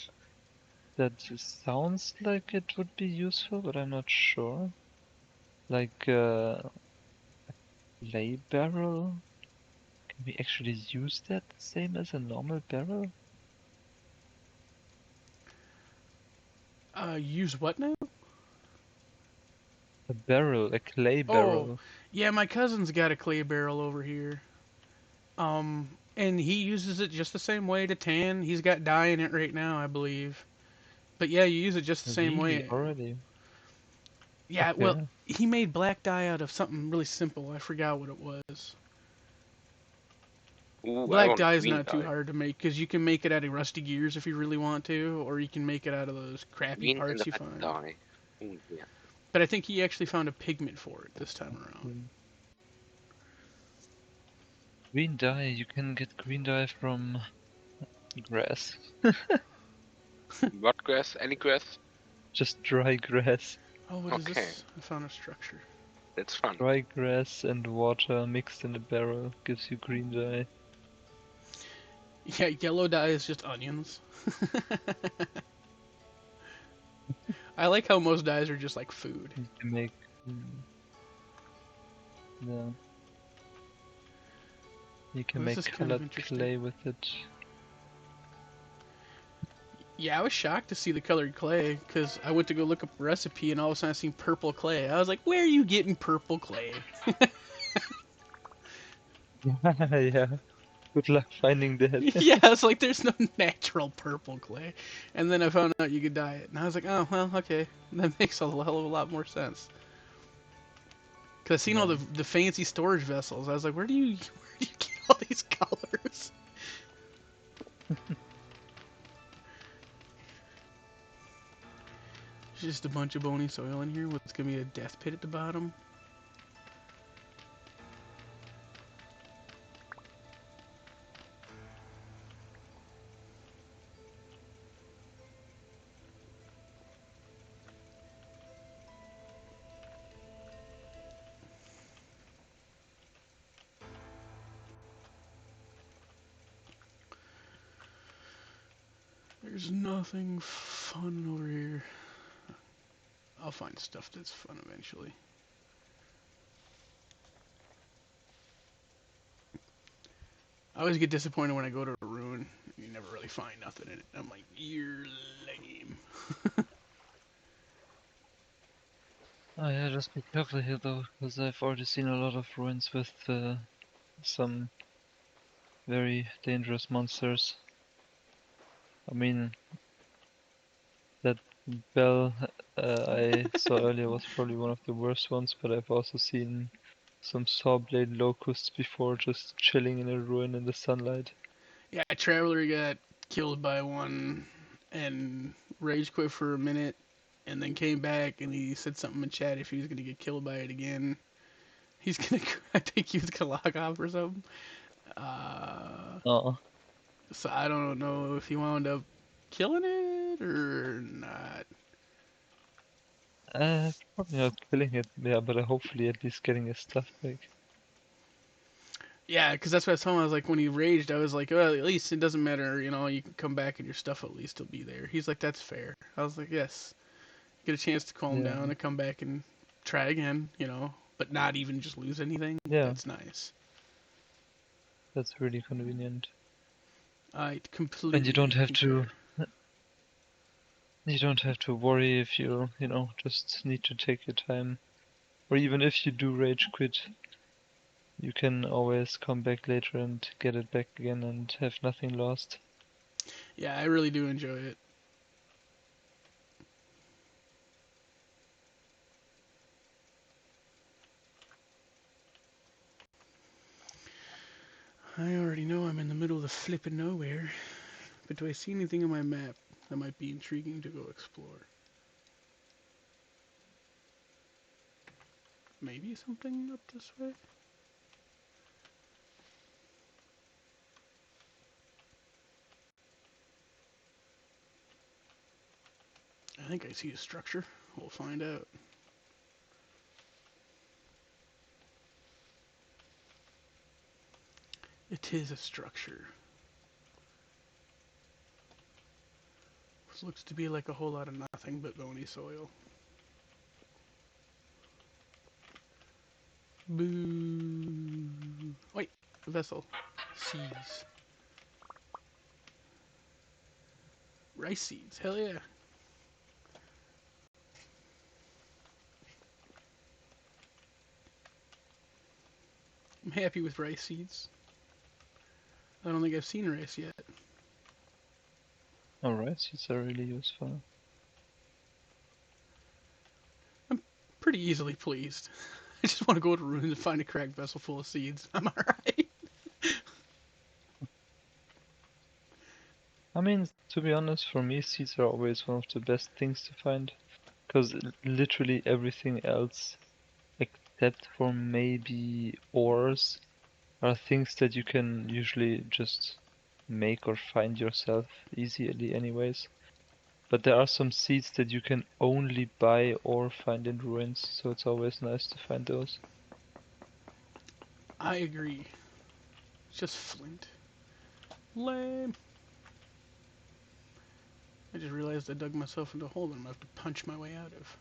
that sounds like it would be useful, but I'm not sure. Like clay barrel? Can we actually use that the same as a normal barrel? Use what now? A barrel, a clay Oh, barrel. yeah, my cousin's got a clay barrel over here. And he uses it just the same way to tan. He's got dye in it right now, I believe. But yeah, you use it just the same Really? way. Already? Yeah, well, Okay. he made black dye out of something really simple. I forgot what it was. Ooh, I Black want dye is green not too dye. hard to make because you can make it out of rusty gears if you really want to, or you can make it out of those crappy Green and parts you red find. dye. Ooh, yeah. But I think he actually found a pigment for it this time around. Green dye, you can get green dye from grass. What grass? Any grass? Just dry grass. Oh, what is Okay, this? I found a structure. that's fun. Dry grass and water mixed in a barrel gives you green dye. Yeah, yellow dye is just onions. I like how most dyes are just like food. You can make yeah. You can Well, this make is kind of colored interesting. clay with it. Yeah, I was shocked to see the colored clay because I went to go look up a recipe and all of a sudden I seen purple clay. I was like, where are you getting purple clay? Yeah. Good luck finding that. Yeah, it's like there's no natural purple clay. And then I found out you could dye it. And I was like, oh, well, okay. That makes a hell of a lot more sense. Because I seen all Yeah. the fancy storage vessels. I was like, where do you get all these colors? There's just a bunch of bony soil in here. What's going to be a death pit at the bottom? There's nothing fun over here. I'll find stuff that's fun eventually. I always get disappointed when I go to a ruin and you never really find nothing in it. I'm like, you're lame. Oh yeah, just be careful here though, because I've already seen a lot of ruins with some very dangerous monsters. I mean, that bell I saw earlier was probably one of the worst ones, but I've also seen some Sawblade locusts before just chilling in a ruin in the sunlight. Yeah, Traveler got killed by one and rage quit for a minute and then came back and he said something in chat if he was gonna get killed by it again. He's gonna, I think he was gonna log off or something. Oh, So I don't know if he wound up killing it or not. probably not killing it, yeah, but hopefully at least getting his stuff back. Yeah, because that's what I told him. I was like, when he raged, I was like, well, at least it doesn't matter, you can come back and your stuff at least will be there. He's like, that's fair. I was like, yes. Get a chance to calm Yeah. down and come back and try again, but not even just lose anything. Yeah. That's nice. That's really convenient. I completely And you don't have concur. to worry if you just need to take your time. Or even if you do rage quit, you can always come back later and get it back again and have nothing lost. Yeah, I really do enjoy it. I already know I'm in the middle of the flippin' nowhere, but do I see anything on my map that might be intriguing to go explore? Maybe something up this way? I think I see a structure. We'll find out. It is a structure. This looks to be like a whole lot of nothing but bony soil. Boo. Wait, vessel. Seeds. Rice seeds, hell yeah. I'm happy with rice seeds. I don't think I've seen rice yet. Alright, seeds are really useful. I'm pretty easily pleased. I just want to go to ruins and find a cracked vessel full of seeds. I'm alright. I mean, to be honest, for me, seeds are always one of the best things to find. Because literally everything else, except for maybe ores, are things that you can usually just make or find yourself easily anyways. But there are some seeds that you can only buy or find in ruins, so it's always nice to find those. I agree. It's just flint. Lame. I just realized I dug myself into a hole that I'm going to have to punch my way out of.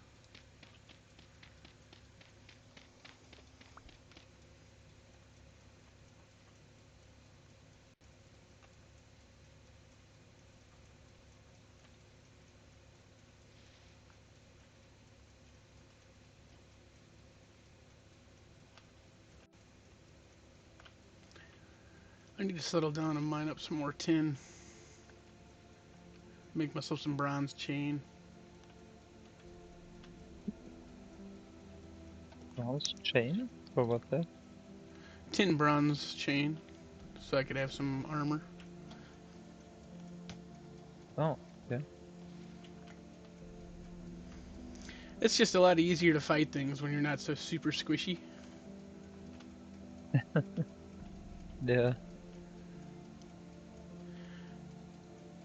I need to settle down and mine up some more tin. Make myself some bronze chain. Bronze chain? For what that? Tin bronze chain. So I could have some armor. Oh, yeah. It's just a lot easier to fight things when you're not so super squishy. Yeah.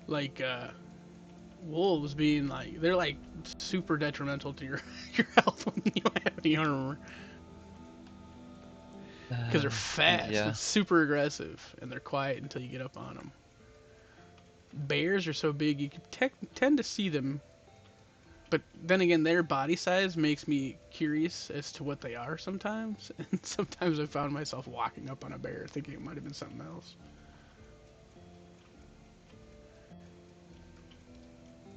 Like, wolves being like, they're like super detrimental to your, your health when you don't have any armor. Because they're fast Yeah. and super aggressive, and they're quiet until you get up on them. Bears are so big you can tend to see them, but then again, their body size makes me curious as to what they are sometimes. And sometimes I found myself walking up on a bear thinking it might have been something else.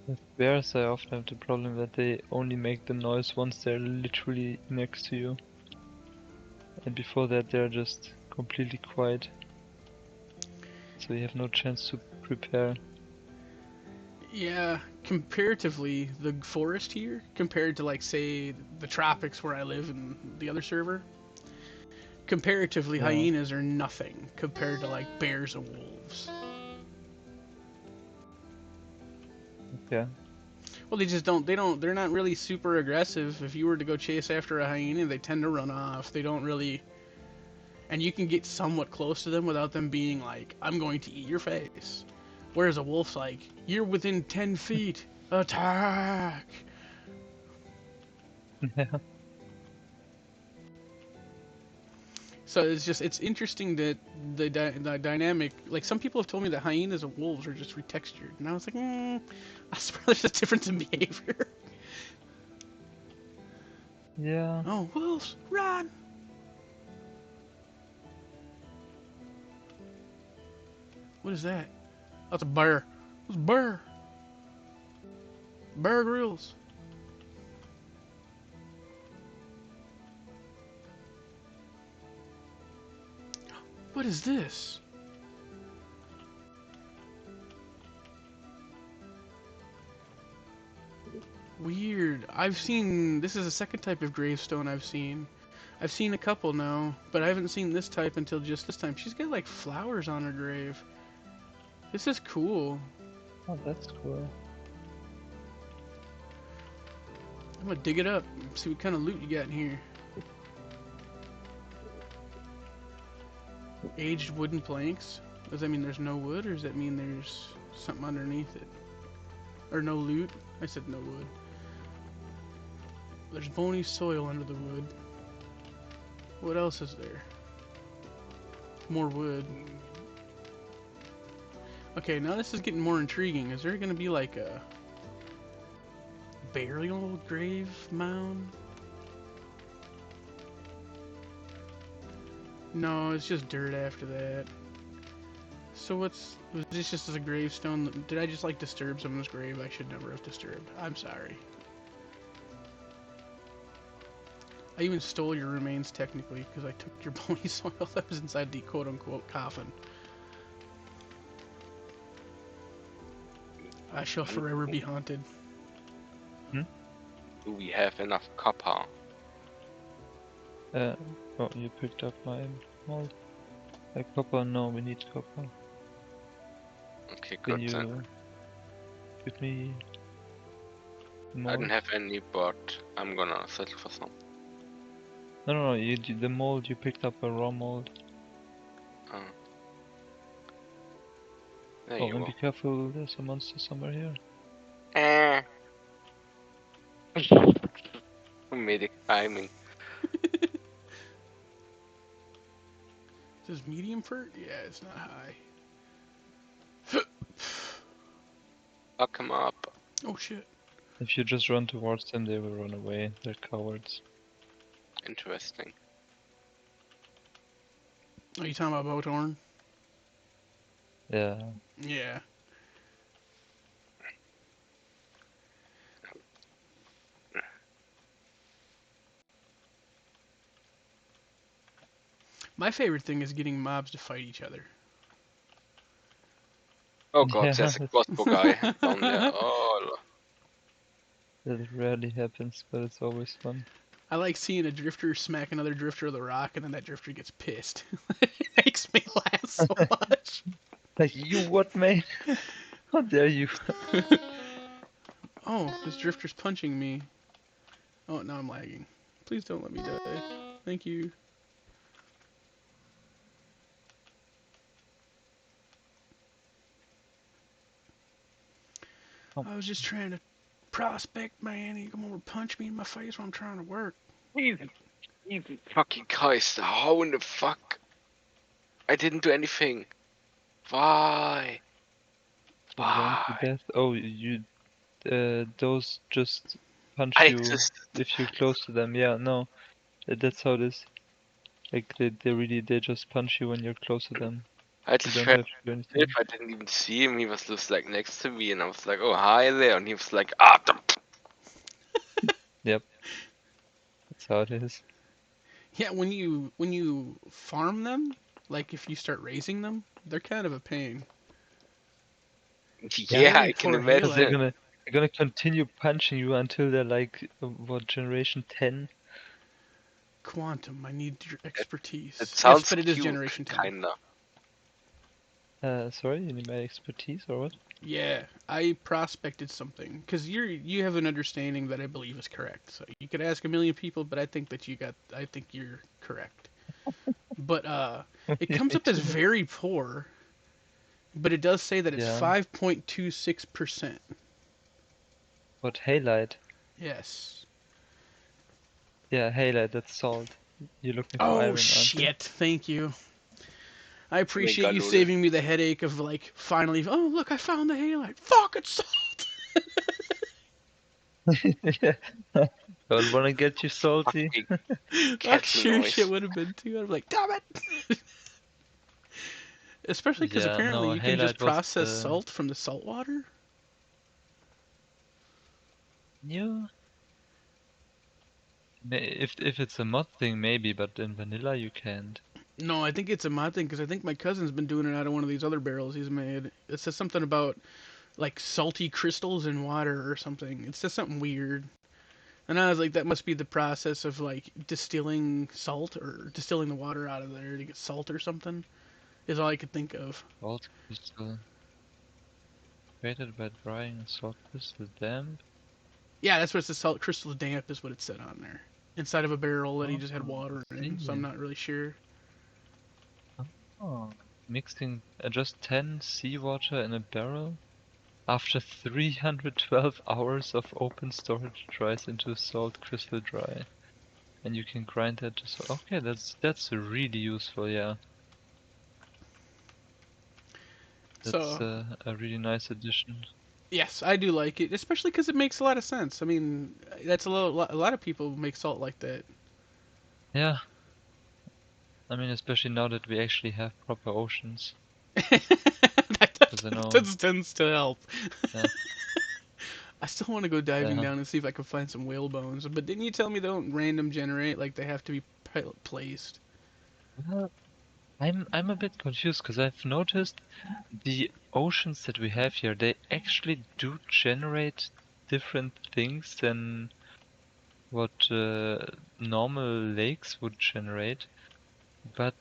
With bears, I often have the problem that they only make the noise once they're literally next to you. And before that, they're just completely quiet. So you have no chance to prepare. Yeah, comparatively, the forest here, compared to like say the tropics where I live in the other server, comparatively Yeah. hyenas are nothing compared to like bears and wolves. Okay. Well, they just don't. They're not really super aggressive. If you were to go chase after a hyena, they tend to run off. They don't really. And you can get somewhat close to them without them being like, "I'm going to eat your face." Whereas a wolf's like, "You're within 10 feet. Attack!" Yeah. So it's interesting that the dynamic. Like some people have told me that hyenas and wolves are just retextured, and I was like, I swear there's a difference in behavior. Yeah. Oh, wolves, run! What is that? That's a bear. It's a bear. Bear Grylls. What is this? Weird. I've seen. This is a second type of gravestone I've seen. I've seen a couple now, but I haven't seen this type until just this time. She's got like flowers on her grave. This is cool. Oh, that's cool. I'm gonna dig it up, see what kind of loot you got in here. Aged wooden planks? Does that mean there's no wood, or does that mean there's something underneath it? Or no loot? I said no wood. There's bony soil under the wood. What else is there? More wood. Okay, now this is getting more intriguing. Is there gonna be like a burial grave mound? No, it's just dirt after that. So was this just as a gravestone? Did I just like disturb someone's grave I should never have disturbed? I'm sorry. I even stole your remains technically because I took your bony soil that was inside the quote-unquote coffin. I shall forever be haunted. Do we have enough copper? Oh, you picked up my mold. Copper? No, we need copper. Okay, Can good then. you give me I mold? don't have any, but I'm gonna settle for some. No, the mold, you picked up a raw mold. There Oh, you and go. be careful, there's a monster somewhere here. Comedic timing. Is this medium fur? Yeah, it's not high. Fuck him up. Oh shit. If you just run towards them, they will run away. They're cowards. Interesting. Are you talking about Botorn? Yeah. Yeah. My favorite thing is getting mobs to fight each other. Oh god, Yeah, there's a crossbow guy down there. Oh. that rarely happens, but it's always fun. I like seeing a drifter smack another drifter with a rock and then that drifter gets pissed. It makes me laugh so much. Like, you what, mate? How dare you? Oh, this drifter's punching me. Oh, now I'm lagging. Please don't let me die. Thank you. I was just trying to prospect, man. You come over and punch me in my face while I'm trying to work. Jesus fucking Christ, how in the fuck? I didn't do anything. Why? Run to Why? death? Oh, those just punch I you just... if you're close to them. Yeah, no, that's how it is. Like, they just punch you when you're close to them. I You just don't tried have to do to anything. flip, I didn't even see him, he was just like next to me and I was like, oh hi there, and he was like, ah, Yep, that's how it is. Yeah, when you farm them, like if you start raising them, they're kind of a pain. yeah, I Especially can for a Because they're Halo. imagine. gonna They're gonna continue punching you until they're like, what, generation 10? Quantum, I need your expertise. It Yes, sounds but it is cute, generation 10. kinda. Sorry, you need my expertise or what? Yeah, I prospected something because you have an understanding that I believe is correct. So you could ask a million people, but I think you're correct. But it comes up as very poor, but it does say that it's Yeah. 5.26%. What, halite? Yes. Yeah, halite, that's salt. You're looking for Oh iron, aren't you? shit! Thank you. I appreciate you Megalode. saving me the headache of like finally. Oh look, I found the halite. Fuck, it's salt. Don't wanna get you salty. Fucking That kettle sure shit noise. would have been too. I'm like, damn it. Especially because Yeah, apparently no, you can just halite was process the salt from the salt water. new. If it's a mod thing, maybe, but in vanilla you can't. No, I think it's a mod thing because I think my cousin's been doing it out of one of these other barrels he's made. It says something about like salty crystals in water or something. It says something weird. And I was like, that must be the process of like distilling salt or distilling the water out of there to get salt or something. Is all I could think of. Salt crystal created by drying a salt crystal damp. Yeah, that's what it says. Salt crystal damp is what it said on there. Inside of a barrel that he Oh, just had water I in, so see. I'm not really sure. Oh, mixing just 10 seawater in a barrel after 312 hours of open storage dries into salt crystal dry, and you can grind that to salt. Okay, that's really useful. Yeah, that's So a really nice addition. yes, I do like it, especially because it makes a lot of sense. I mean, that's a lot of people make salt like that. Yeah, I mean, especially now that we actually have proper oceans, because I know. That tends to help. Yeah, I still want to go diving yeah. down and see if I can find some whale bones. But didn't you tell me they don't random generate? Like they have to be placed. Well, I'm a bit confused because I've noticed the oceans that we have here, they actually do generate different things than what normal lakes would generate, but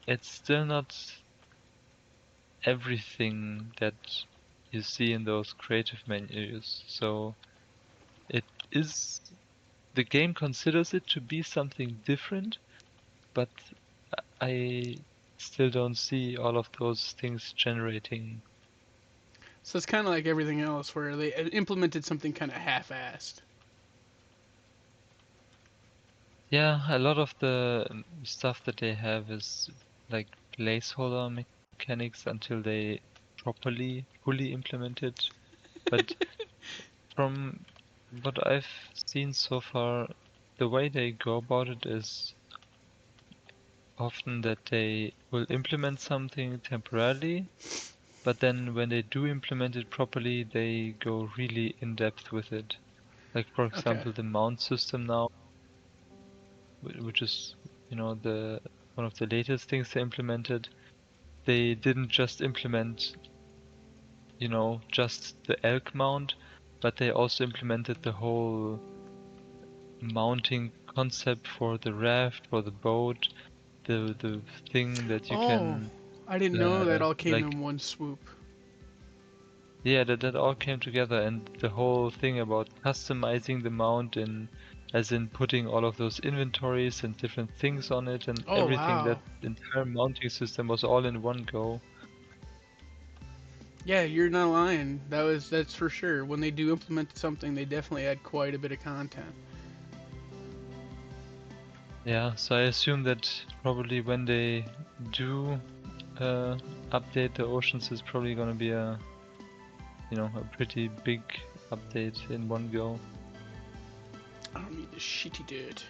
it's still not everything that you see in those creative menus. So it is, the game considers it to be something different, but I still don't see all of those things generating. So it's kind of like everything else, where they implemented something kind of half-assed. Yeah, a lot of the stuff that they have is like placeholder mechanics until they properly, fully implement it. But from what I've seen so far, the way they go about it is often that they will implement something temporarily, but then when they do implement it properly, they go really in depth with it. Like for Okay. example, the mount system now, which is, the one of the latest things they implemented. They didn't just implement, just the elk mount, but they also implemented the whole mounting concept for the raft, for the boat, the thing that you Oh, can I didn't know that all came like, in one swoop. yeah, that all came together, and the whole thing about customizing the mount in, as in putting all of those inventories and different things on it and Oh everything, wow. that entire mounting system was all in one go. Yeah, you're not lying. That's for sure. When they do implement something, they definitely add quite a bit of content. Yeah, so I assume that probably when they do update the oceans, is probably gonna be a pretty big update in one go. I don't need this shitty dirt.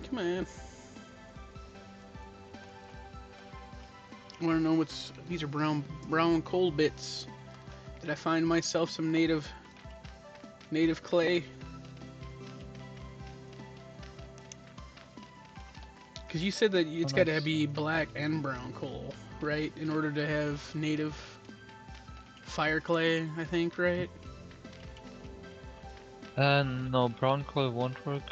Come on. I want to know what's these are brown coal bits. Did I find myself some native clay? Because you said that Oh, it's got to nice. be black and brown coal, right? In order to have native Fire clay, I think, right? No, brown coal won't work.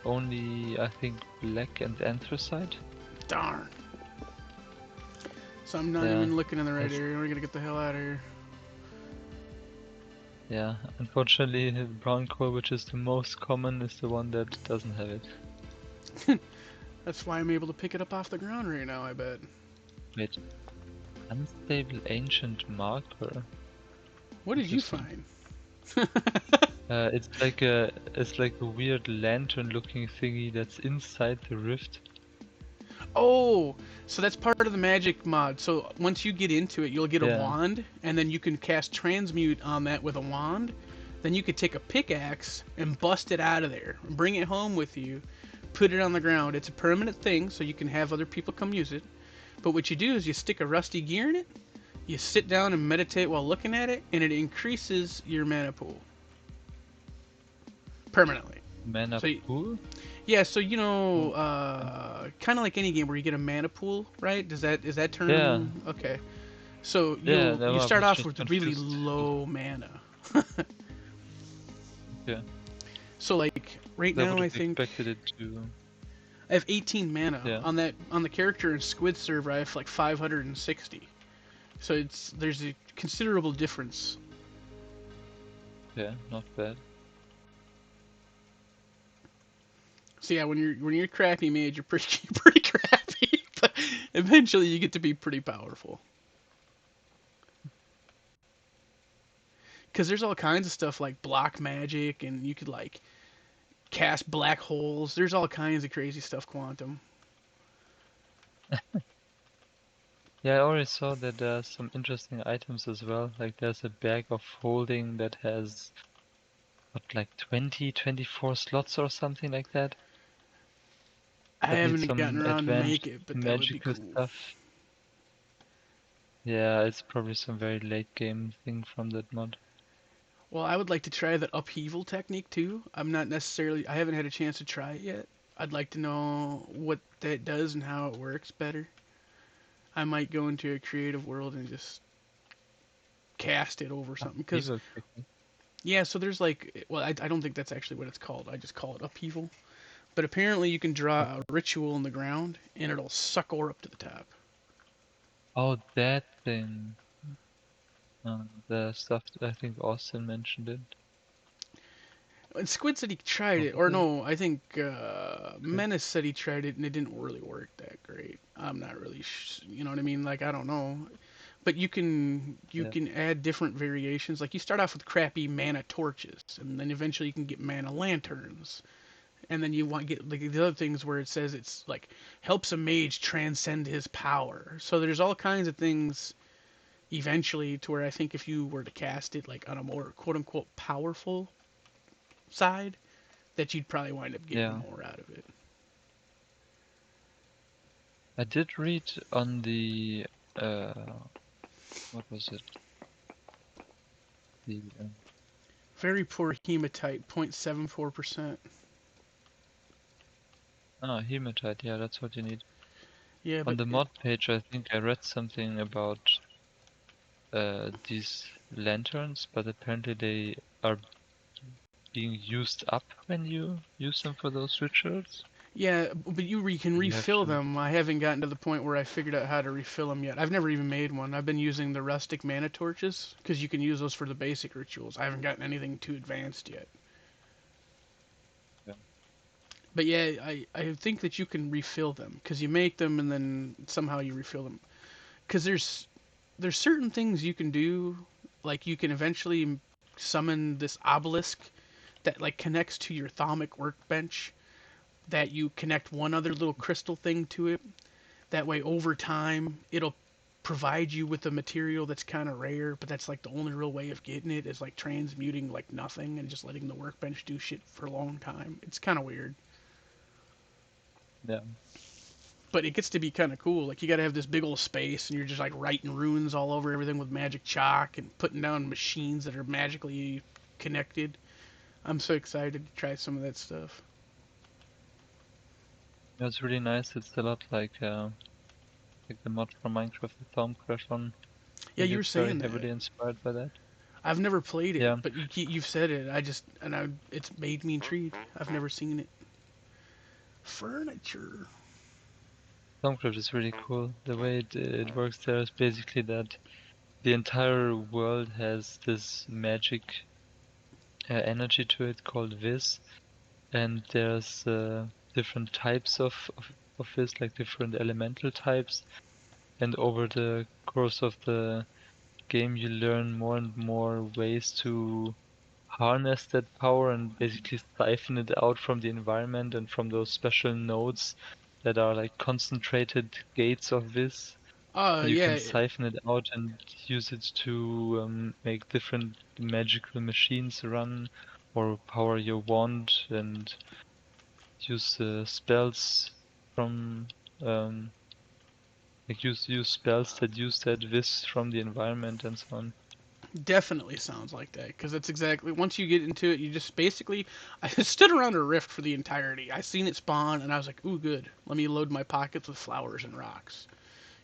Only I think black and anthracite. Darn. So I'm not Yeah, even looking in the right that's- area. We're gonna get the hell out of here. Yeah, unfortunately, brown coal, which is the most common, is the one that doesn't have it. That's why I'm able to pick it up off the ground right now, I bet. Wait, unstable ancient marker. What did you Interesting. find? It's like a weird lantern-looking thingy that's inside the rift. Oh, so that's part of the magic mod. So once you get into it, you'll get a Yeah. wand, and then you can cast transmute on that with a wand. Then you could take a pickaxe and bust it out of there, bring it home with you, put it on the ground. It's a permanent thing, so you can have other people come use it. But what you do is you stick a rusty gear in it, you sit down and meditate while looking at it, and it increases your mana pool permanently. Mana So pool? yeah, so you know, kind of like any game where you get a mana pool, right? Is that term? Yeah. Okay. So Yeah, you I start was off just with really confused. low mana. Yeah. So like right I now, would I have think expected it to. I have 18 mana Yeah. on the character in Squid server. I have like 560. So there's a considerable difference. Yeah, not bad. So yeah, when you're crappy mage, you're pretty pretty crappy, but eventually you get to be pretty powerful. Because there's all kinds of stuff like block magic, and you could like cast black holes. There's all kinds of crazy stuff quantum. Yeah, I already saw that there's some interesting items as well. Like there's a bag of holding that has what, like 24 slots or something like that. I That needs haven't gotten some around to make advanced it, but that would be magical cool. stuff. Yeah, it's probably some very late game thing from that mod. Well, I would like to try the upheaval technique too. I haven't had a chance to try it yet. I'd like to know what that does and how it works better. I might go into a creative world and just cast it over something. Because, Upheaval technique. yeah, so there's like, well, I don't think that's actually what it's called. I just call it upheaval. But apparently you can draw a ritual in the ground and it'll suck ore up to the top. Oh, that thing. The stuff that I think Austin mentioned it. And Squid said he tried it, or no, I think Menace said he tried it and it didn't really work that great. I'm not really, you know what I mean? Like I don't know, but you can add different variations. Like you start off with crappy mana torches, and then eventually you can get mana lanterns, and then you want to get like the other things where it says it's like helps a mage transcend his power. So there's all kinds of things eventually to where I think if you were to cast it like on a more quote unquote powerful side, that you'd probably wind up getting more out of it. I did read on the what was it? The very poor hematite, 0.74%. hematite, yeah, that's what you need. Yeah, on the mod page, I think I read something about these lanterns, but apparently they are being used up when you use them for those rituals. Yeah, but you can refill them. I haven't gotten to the point where I figured out how to refill them yet. I've never even made one. I've been using the rustic mana torches because you can use those for the basic rituals. I haven't gotten anything too advanced yet. Yeah. But yeah, I think that you can refill them because you make them and then somehow you refill them. Because there's certain things you can do, like you can eventually summon this obelisk that like connects to your thaumic workbench, that you connect one other little crystal thing to it. That way over time it'll provide you with a material that's kind of rare, but that's like the only real way of getting it is like transmuting like nothing and just letting the workbench do shit for a long time. It's kind of weird. Yeah. But it gets to be kind of cool. Like you got to have this big old space, and you're just like writing runes all over everything with magic chalk and putting down machines that are magically connected. I'm so excited to try some of that stuff. It's really nice. It's a lot like the mod from Minecraft, the Thaumcraft one. Yeah, you were it's very saying that. heavily inspired by that. I've never played it, Yeah. but you've said it. It's made me intrigued. I've never seen it. Furniture. Stormcraft is really cool. The way it works there is basically that the entire world has this magic energy to it called Viz, and there's different types of Viz, like different elemental types. And over the course of the game, you learn more and more ways to harness that power and basically siphon it out from the environment and from those special nodes that are like concentrated gates of Viz. And you can Yeah. siphon it out and use it to make different magical machines run, or power your wand and use spells from like use spells that use that Viz from the environment and so on. Definitely sounds like that, because it's exactly, once you get into it, you just basically, I stood around a rift for the entirety. I seen it spawn, and I was like, ooh, good. Let me load my pockets with flowers and rocks.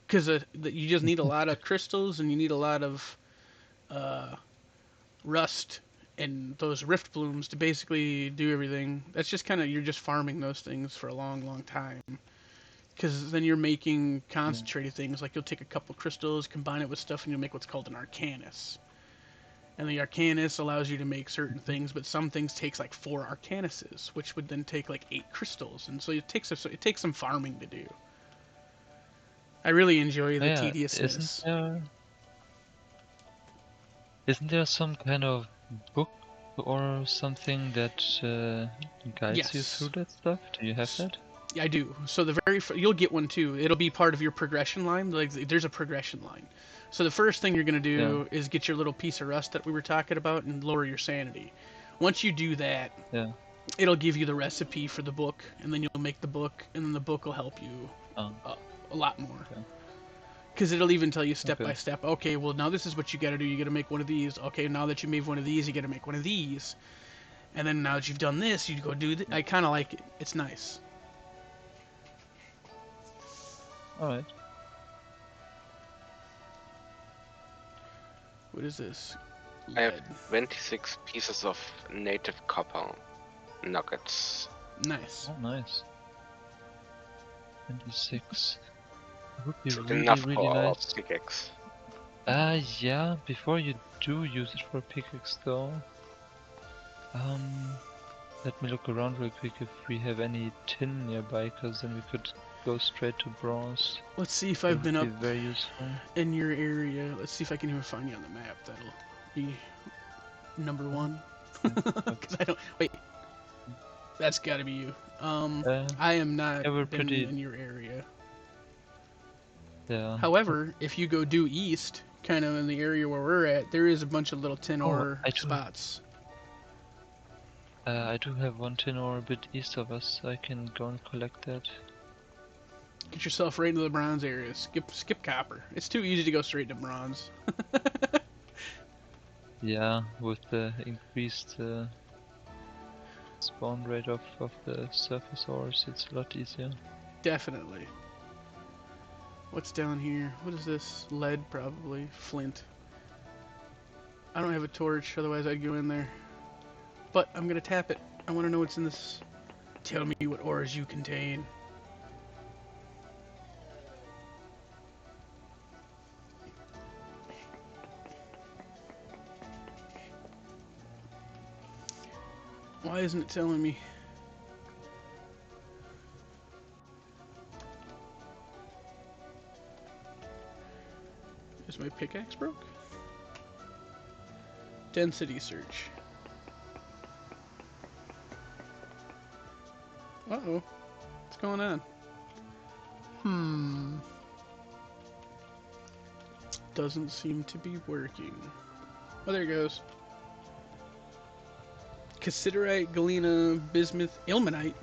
Because you just need a lot of crystals, and you need a lot of rust and those rift blooms to basically do everything. That's just kind of, you're just farming those things for a long, long time. Because then you're making concentrated things, like you'll take a couple crystals, combine it with stuff, and you'll make what's called an arcanus. And the Arcanus allows you to make certain things, but some things takes like 4 Arcanuses, which would then take like 8 crystals, and so it takes some farming to do. I really enjoy the tediousness. Isn't there some kind of book or something that guides you through that stuff? Do you have that? Yeah, I do. So you'll get one too. It'll be part of your progression line. Like there's a progression line. So the first thing you're gonna do is get your little piece of rust that we were talking about and lower your sanity. Once you do that, it'll give you the recipe for the book, and then you'll make the book, and then the book will help you a lot more. Because it'll even tell you step by step. Okay, well now this is what you gotta do. You gotta make one of these. Okay, now that you made one of these, you gotta make one of these. And then now that you've done this, you go do. I kind of like it. It's nice. Alright. What is this? I have 26 pieces of native copper nuggets. Nice. Oh, nice. 26. Would be It's really, enough really for nice. our pickaxe. Yeah, before you do use it for pickaxe though, let me look around real quick if we have any tin nearby, because then we could go straight to bronze. Let's see if I've been up very useful in your area. Let's see if I can even find you on the map. That'll be number 1. Because I don't. Wait. That's got to be you. I am not in your area. Yeah. However, if you go due east, kind of in the area where we're at, there is a bunch of little tin ore spots. I do have one tin ore a bit east of us. I can go and collect that. Get yourself right into the bronze area. Skip copper. It's too easy to go straight to bronze. Yeah, with the increased spawn rate of the surface ores, it's a lot easier. Definitely. What's down here? What is this? Lead, probably. Flint. I don't have a torch, otherwise I'd go in there. But I'm gonna tap it. I want to know what's in this. Tell me what ores you contain. Why isn't it telling me? Is my pickaxe broke? Density search. Uh-oh. What's going on? Doesn't seem to be working. Oh, there it goes. Cassiterite, galena, bismuth, ilmenite.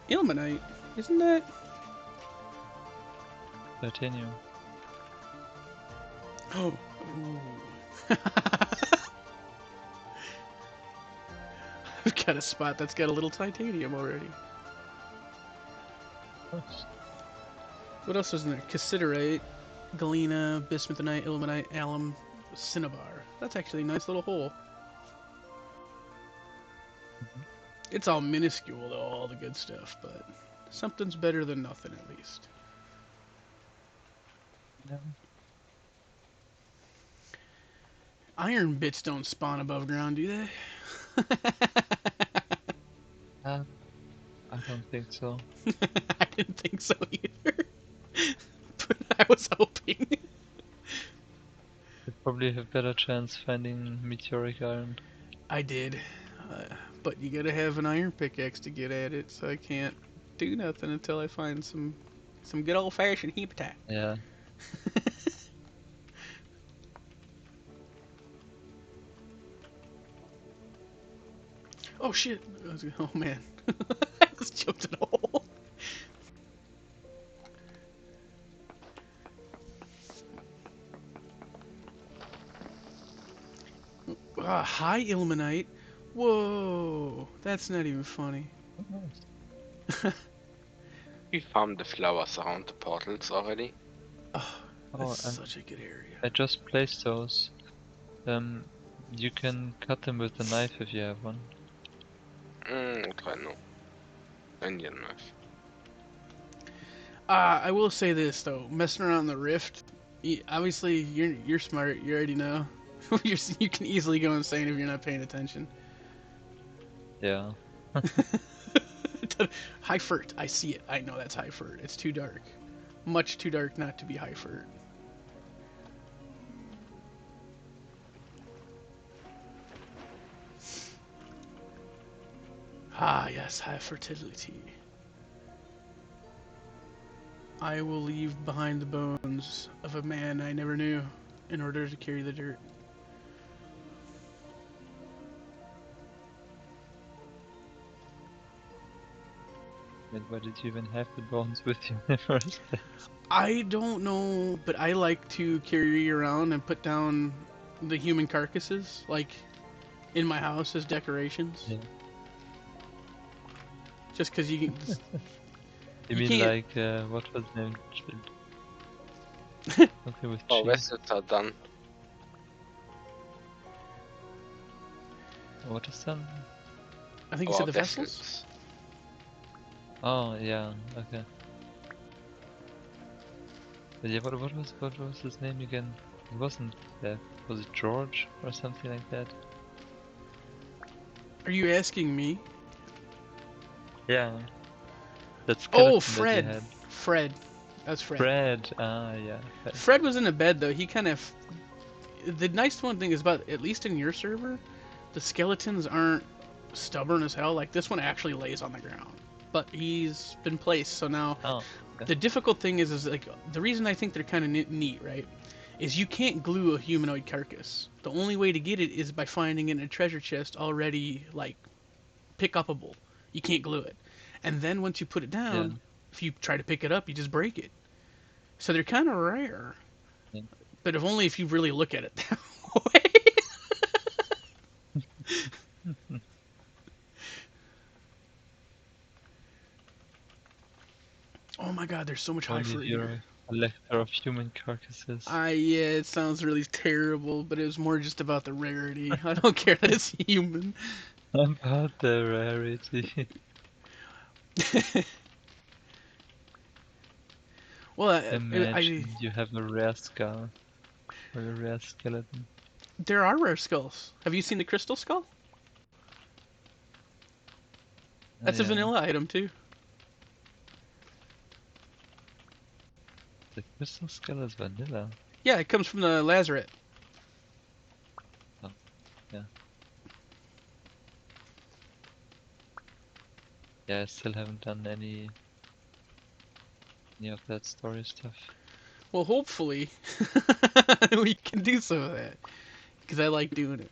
Ilmenite? Isn't that? Titanium. Oh. I've got a spot that's got a little titanium already. Nice. What else was in there? Cassiterite. galena, bismuthinite, ilmenite, alum, cinnabar. That's actually a nice little hole. It's all minuscule though, all the good stuff, but something's better than nothing at least. Yeah. Iron bits don't spawn above ground, do they? I don't think so. I didn't think so either. But I was hoping. You probably have better chance finding meteoric iron. I did. But you gotta have an iron pickaxe to get at it, so I can't do nothing until I find some good old fashioned hematite. Yeah. Oh shit! Oh man, I just jumped in a hole. High ilmenite. Whoa, that's not even funny. We found the flowers around the portals already. Oh, that's such a good area. I just placed those. You can cut them with a knife if you have one. Okay, no. Indian knife. I will say this though, messing around the rift. Obviously, you're smart. You already know. You can easily go insane if you're not paying attention. Yeah. High furt. I see it. I know that's high furt. It's too dark. Much too dark not to be high furt. Ah, yes, high fertility. I will leave behind the bones of a man I never knew in order to carry the dirt. And why did you even have the bones with you in the first place? I don't know, but I like to carry around and put down the human carcasses, like in my house as decorations. Yeah. Just because you can. You mean can't... like what was the name? Okay, with Oh, cheese. vessels are done. What is done? I think you said the vessels. Oh yeah, okay. But yeah, what was his name again? It wasn't was it George or something like that? Are you asking me? Yeah. That skeleton Fred. that you had. Fred. That's Fred. Fred. Ah, yeah. Fred was in a bed though. He kind of. The nice one thing is about, at least in your server, the skeletons aren't stubborn as hell. Like this one actually lays on the ground, but he's been placed. So now, the difficult thing is like the reason I think they're kind of neat, right? Is you can't glue a humanoid carcass. The only way to get it is by finding it in a treasure chest already like pick upable. You can't glue it, and then once you put it down, if you try to pick it up, you just break it. So they're kind of rare. Yeah. But if only if you really look at it that way. Oh my god, there's so much high fruit you're here. A collector of human carcasses. Yeah, it sounds really terrible, but it was more just about the rarity. I don't care that it's human. About the rarity. Well, imagine you have a rare skull or a rare skeleton. There are rare skulls. Have you seen the crystal skull? That's a vanilla item too. The crystal skull is vanilla. Yeah, it comes from the lazaret. Oh, yeah. Yeah, I still haven't done any of that story stuff. Well, hopefully we can do some of that, because I like doing it.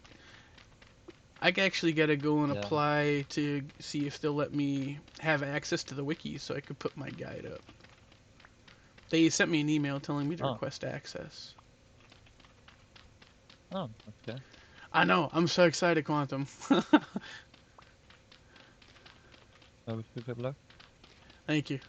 I actually gotta go and apply to see if they'll let me have access to the wiki so I could put my guide up. They sent me an email telling me to request access. Oh, okay. I know, I'm so excited, Quantum. I wish you good luck. Thank you.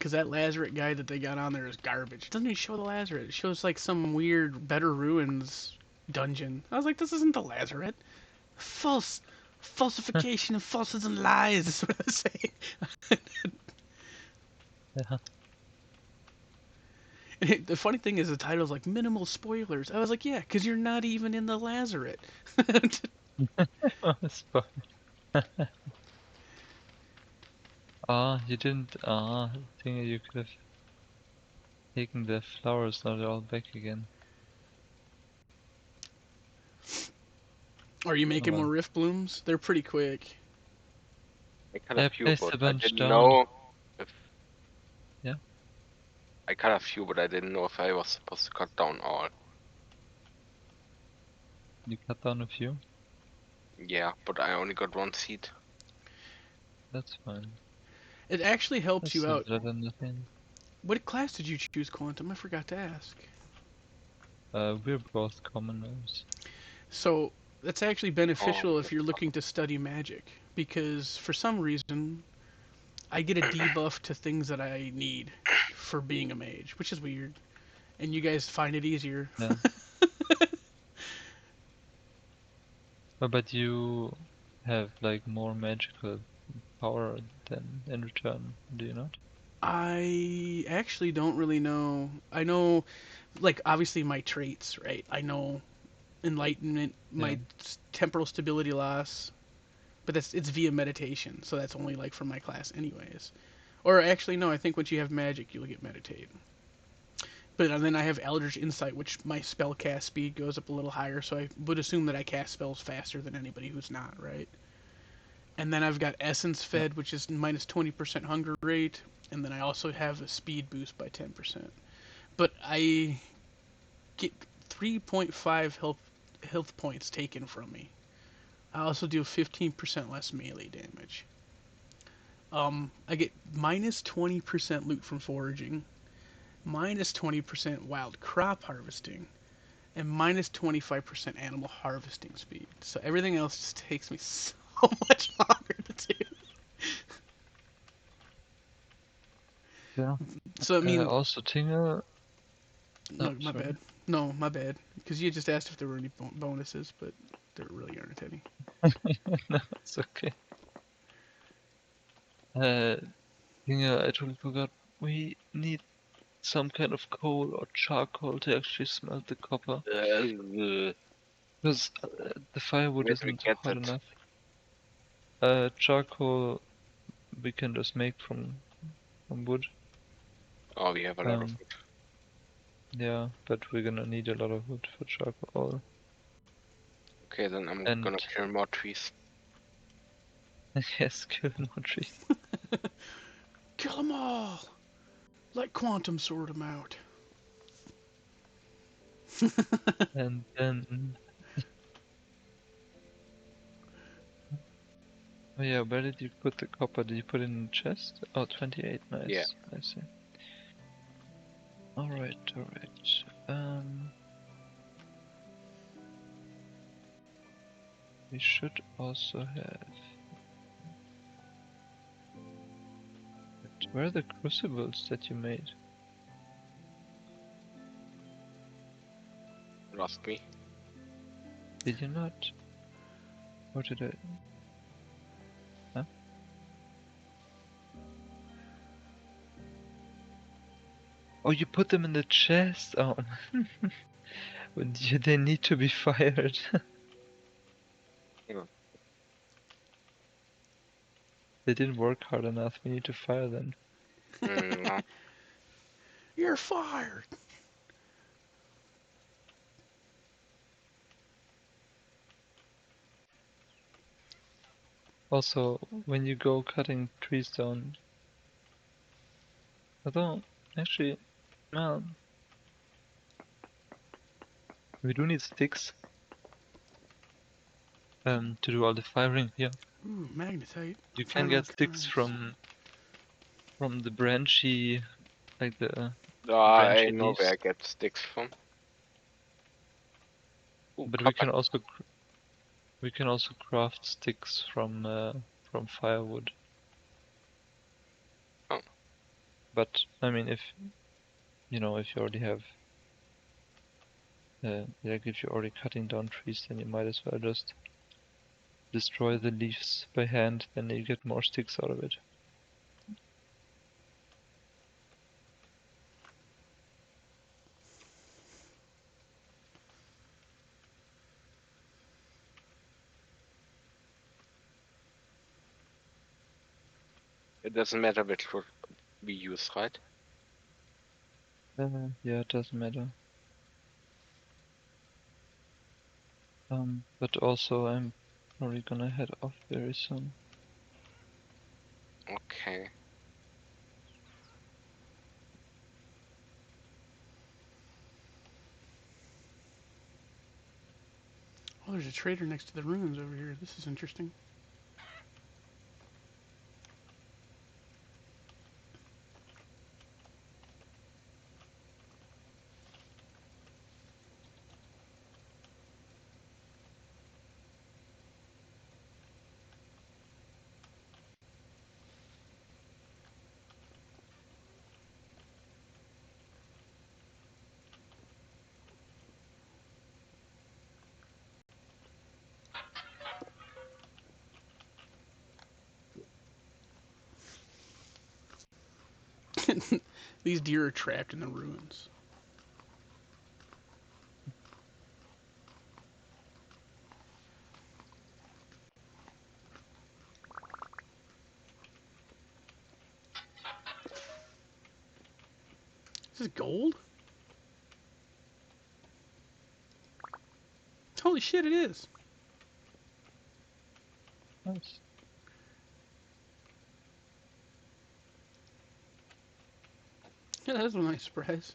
Because that Lazarus guy that they got on there is garbage. It doesn't even show the Lazarus. It shows like some weird Better Ruins dungeon. I was like, this isn't the Lazarus. Falsification and falses and lies is what I was saying. Yeah. And the funny thing is the title's like minimal spoilers. I was like, yeah, because you're not even in the Lazarus. It's fine. You didn't. I think you could have taken the flowers. Now they're all back again. Are you making well. more rift blooms? They're pretty quick. I cut I a few, placed but a I bunch didn't down. know if. Yeah. I cut a few, but I didn't know if I was supposed to cut down all. You cut down a few? Yeah, but I only got one seed. That's fine. It actually helps That's you out. simpler than nothing. What class did you choose, Quantum? I forgot to ask. We're both commoners. So that's actually beneficial if you're looking to study magic, because for some reason I get a debuff to things that I need for being a mage, which is weird. And you guys find it easier. Yeah. But you have like more magical power than in return, do you not? I actually don't really know. I know, like, obviously my traits, right? I know enlightenment, my temporal stability loss, but it's via meditation, so that's only like for my class anyways. Or actually, no, I think once you have magic, you'll get meditate. But then I have Eldritch Insight, which my spell cast speed goes up a little higher, so I would assume that I cast spells faster than anybody who's not, right? And then I've got Essence Fed, which is minus 20% hunger rate, and then I also have a speed boost by 10%. But I get 3.5 health points taken from me. I also do 15% less melee damage. I get minus 20% loot from foraging, minus 20% wild crop harvesting, and minus 25% animal harvesting speed. So everything else just takes me so much longer to do. Yeah. So I mean, also Tingle. no, my bad. No, my bad. Because you just asked if there were any bonuses, but there really aren't any. No, it's okay. Tingle, I totally forgot. We need some kind of coal or charcoal to actually smelt the copper. Because the firewood Where do we isn't get hot it? enough. Charcoal we can just make from wood. Oh, we have a lot of wood. Yeah, but we're gonna need a lot of wood for charcoal. Okay, then I'm gonna kill more trees. Yes, kill more trees. Kill them all! Let Quantum sort them out. And then... Oh yeah, where did you put the copper? Did you put it in the chest? Oh, 28, nice. Yeah. I see. Alright, alright. We should also have... Where are the crucibles that you made? Lost me. Did you not? Or did I... Huh? Oh, you put them in the chest? Oh, they need to be fired. Yeah. They didn't work hard enough, we need to fire them. No. You're fired! Also, when you go cutting trees down... Although, actually, well... We do need sticks. To do all the firing here. Ooh, magnetite. You can get sticks times. from the branchy, like the I branchy know leaves. where I get sticks from. Ooh, But copper. we can also craft sticks from firewood. Oh. But I mean, if you already have, like if you're already cutting down trees, then you might as well just destroy the leaves by hand. Then you get more sticks out of it. It doesn't matter which wood we use, right? Yeah, it doesn't matter. But also I'm probably gonna head off very soon. Okay. Oh, there's a trader next to the ruins over here. This is interesting. These deer are trapped in the ruins. This is gold? Holy shit, it is. Nice. Yeah, that was a nice surprise.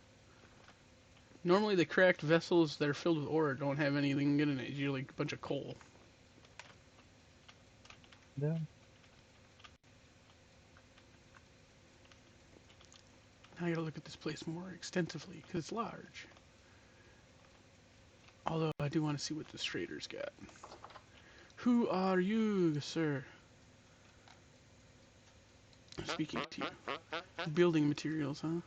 Normally the cracked vessels that are filled with ore don't have anything good in it. It's usually a bunch of coal. Yeah. Now I gotta look at this place more extensively, because it's large. Although I do want to see what this trader's got. Who are you, sir? Speaking to you. Building materials, huh?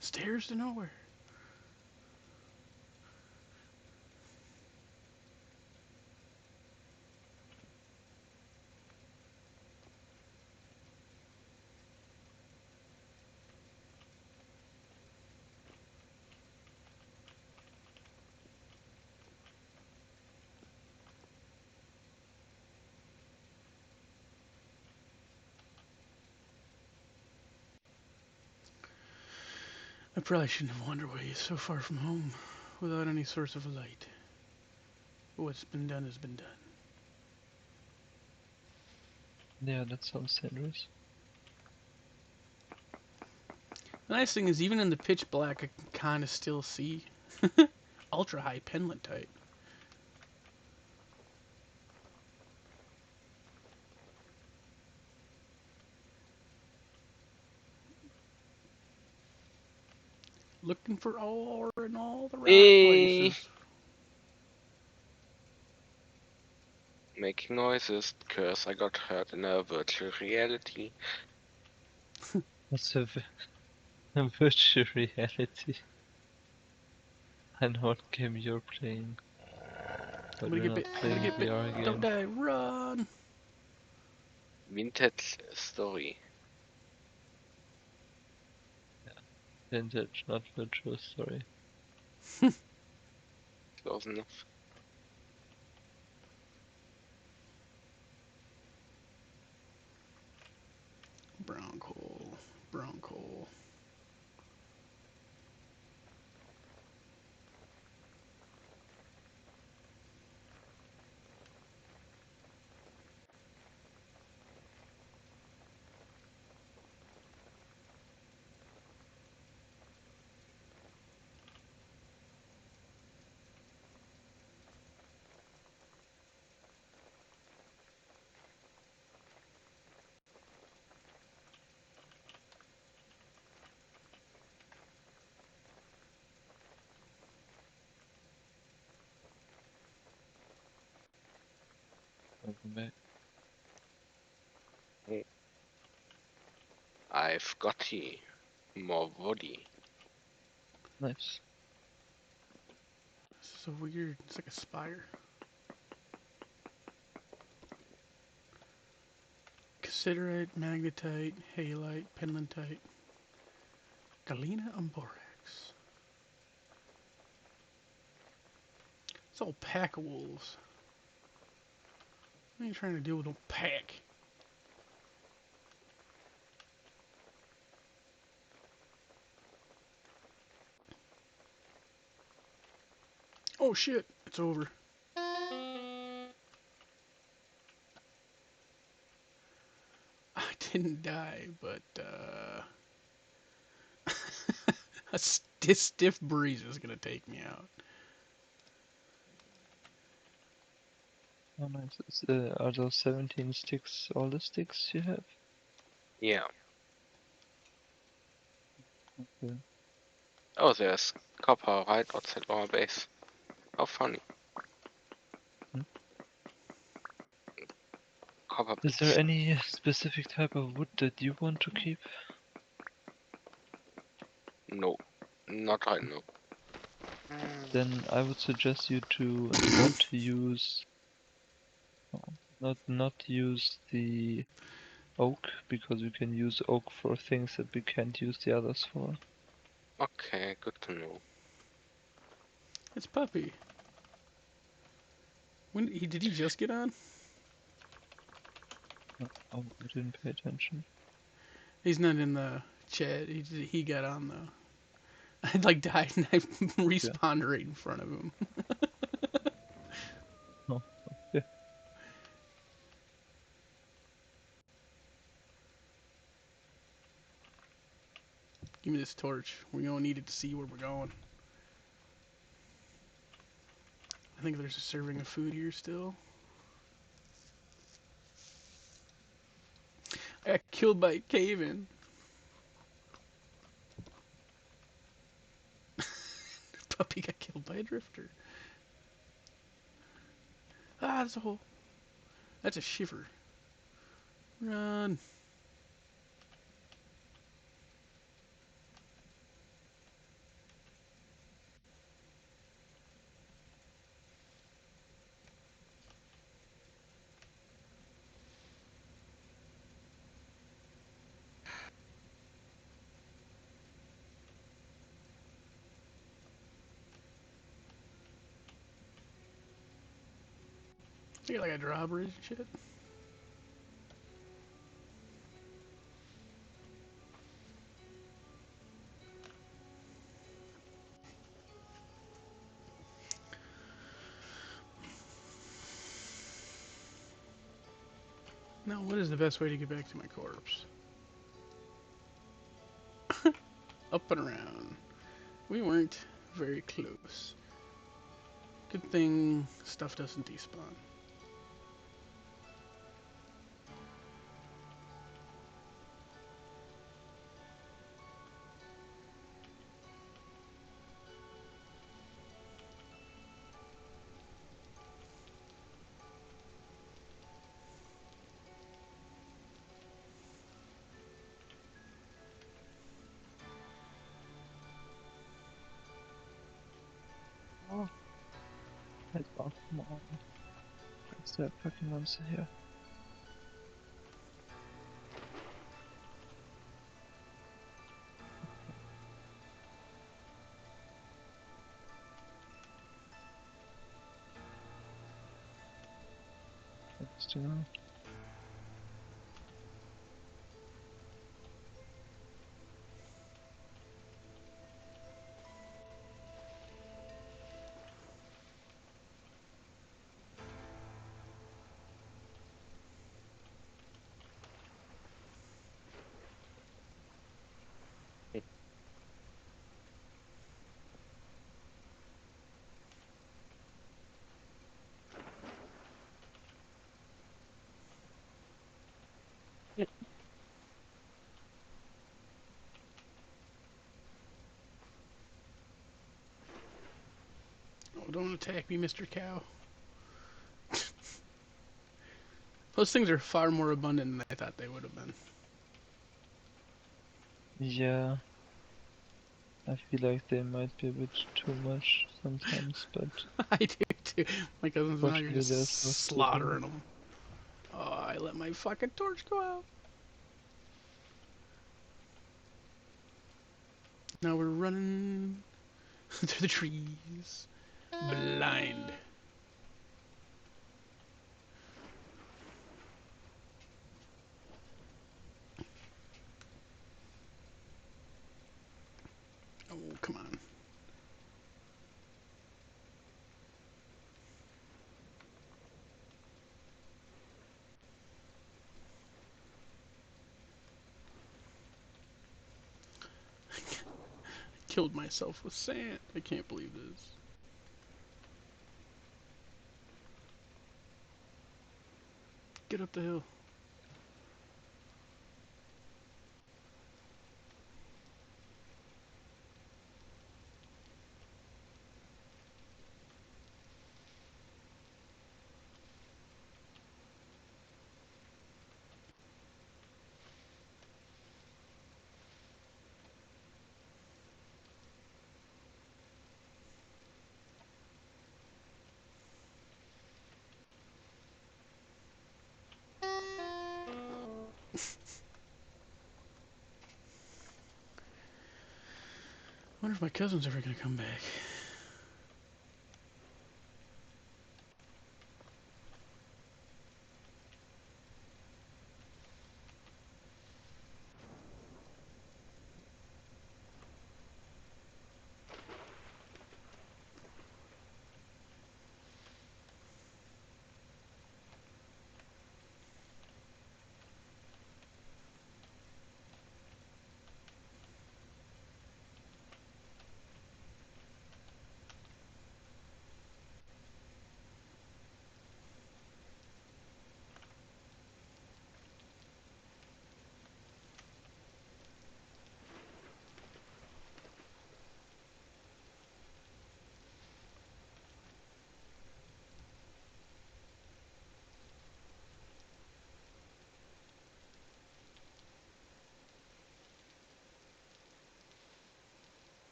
Stairs to nowhere. I probably shouldn't have wandered away so far from home without any source of light. But what's been done has been done. Yeah, that sounds dangerous. The nice thing is, even in the pitch black, I can kind of still see. Ultra high penlentite. Looking for ore in all the right Hey! places. Making noises because I got hurt in a virtual reality. What's a virtual reality? I know what game you're playing, but we're not I'm gonna playing get bit. VR Don't game. die. Run. Vintage story. Vintage, not virtual story. Close enough. Brown coal. Brown coal. Welcome back. I've got here more woody. Nice. This is so weird. It's like a spire. Cassiterite, magnetite, halite, penlandite, galena, and borax. It's all pack of wolves. What are you trying to do with a pack? Oh shit, it's over. I didn't die, but a stiff breeze is gonna take me out. Oh, nice. Are those 17 sticks all the sticks you have? Yeah. Okay. Oh, there's copper right outside our base. How funny. Hmm? Copper Is bits. there any specific type of wood that you want to keep? No, not right now. Then I would suggest you to not use the oak, because we can use oak for things that we can't use the others for. Okay, good to know. It's Puppy. Did he just get on? Oh, I didn't pay attention. He's not in the chat. He got on though. I like died and I respawned right in front of him. Oh, okay. Give me this torch. We're gonna need it to see where we're going. I think there's a serving of food here still. I got killed by a cave-in. Puppy got killed by a drifter. Ah, that's a hole. That's a shiver. Run. I got like a drawbridge and shit. Now, what is the best way to get back to my corpse? Up and around. We weren't very close. Good thing stuff doesn't despawn. Oh, head off, come on. Is that fucking monster here? Thanks to know. Oh, don't attack me, Mr. Cow. Those things are far more abundant than I thought they would have been. Yeah, I feel like they might be a bit too much sometimes, but I do too. My cousins and I are fortunately there's just no skipping. slaughtering them. Oh, I let my fucking torch go out. Now we're running through the trees, blind. Oh, come on. Killed myself with sand. I can't believe this. Get up the hill. I wonder if my cousin's ever gonna come back.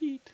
Pete.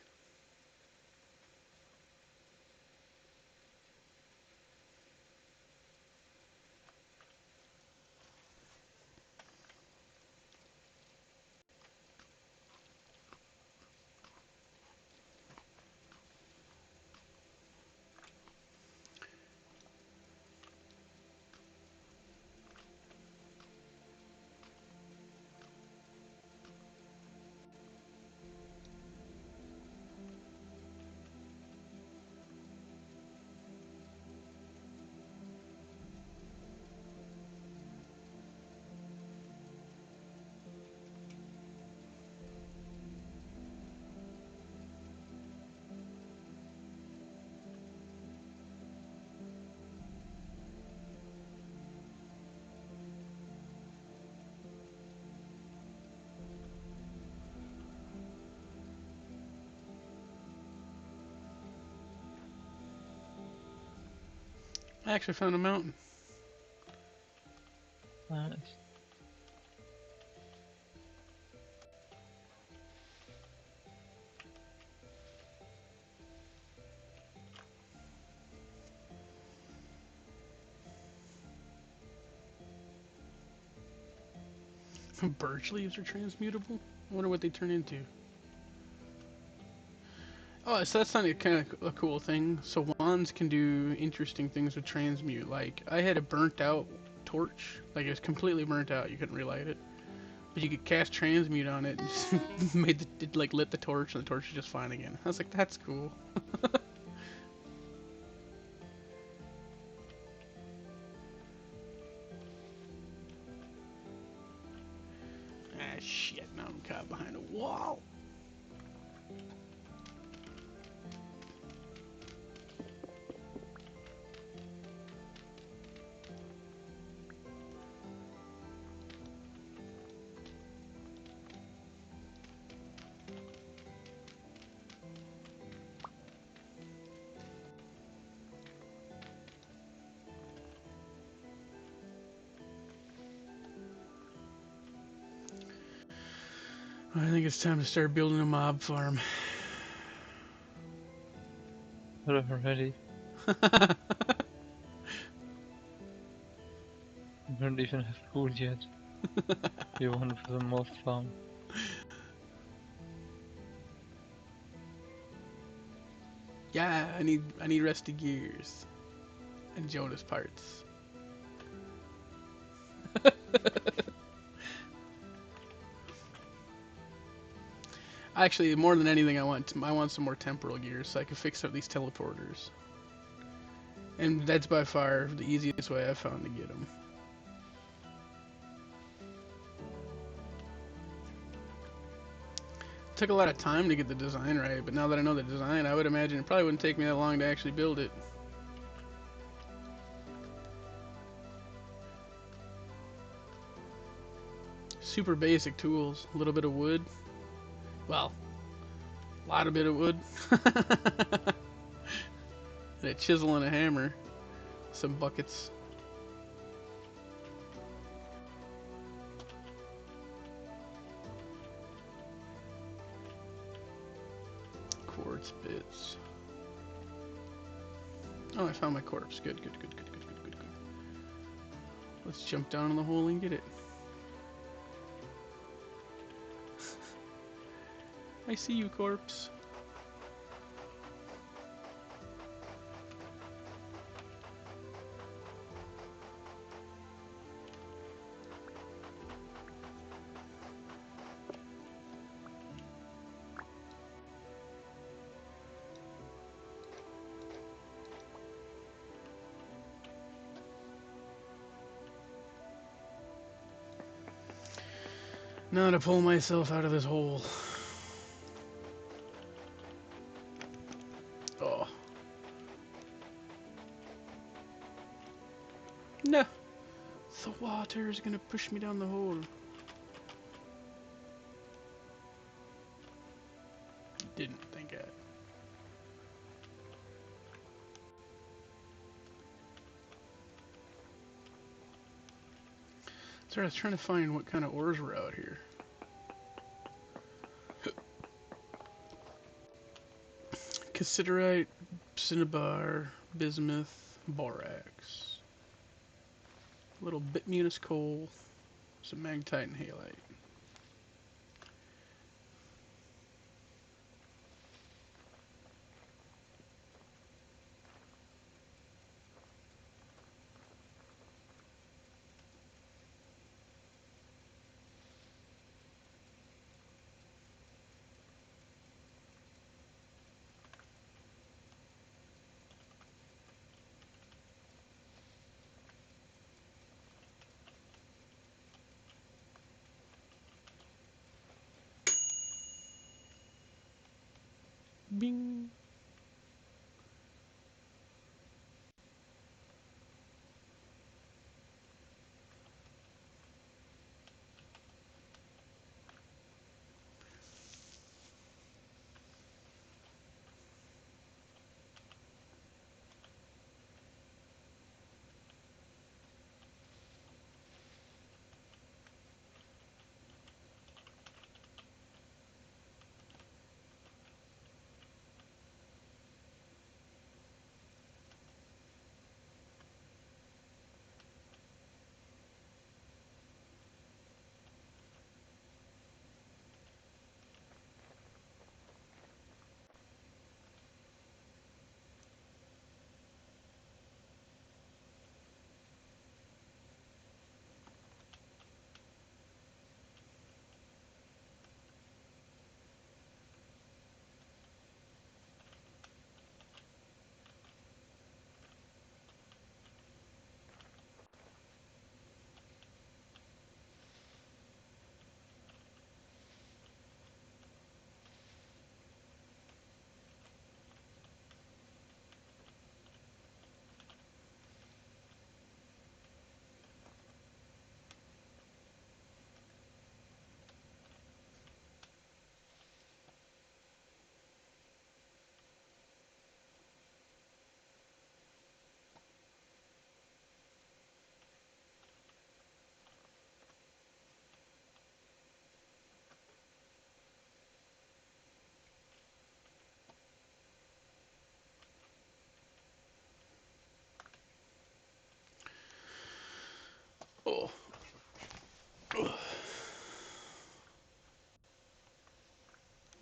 I actually found a mountain. Nice. Birch leaves are transmutable? I wonder what they turn into. Oh, so that's not a kind of a cool thing. So wands can do interesting things with transmute. Like, I had a burnt out torch. Like, it was completely burnt out. You couldn't relight it. But you could cast transmute on it and just made it, like, lit the torch and the torch was just fine again. I was like, that's cool. Ah, shit. Now I'm caught behind a wall. I think it's time to start building a mob farm. Already. I don't even have food yet. You want for the mob farm? Yeah, I need rusty gears and Jonas parts. Actually, more than anything, I want some more temporal gears so I can fix up these teleporters. And that's by far the easiest way I've found to get them. Took a lot of time to get the design right, but now that I know the design, I would imagine it probably wouldn't take me that long to actually build it. Super basic tools. A little bit of wood. Well, a lot of bit of wood. And a chisel and a hammer. Some buckets. Quartz bits. Oh, I found my corpse. Good, good, good, good, good, good, good, good. Let's jump down in the hole and get it. I see you, corpse. Now to pull myself out of this hole. Oh. No. The water is gonna push me down the hole. Didn't think it. Sorry, I was trying to find what kind of ores were out here. Cassiterite, cinnabar, bismuth, borax. A little bituminous coal, some magnetite and halite. Bing.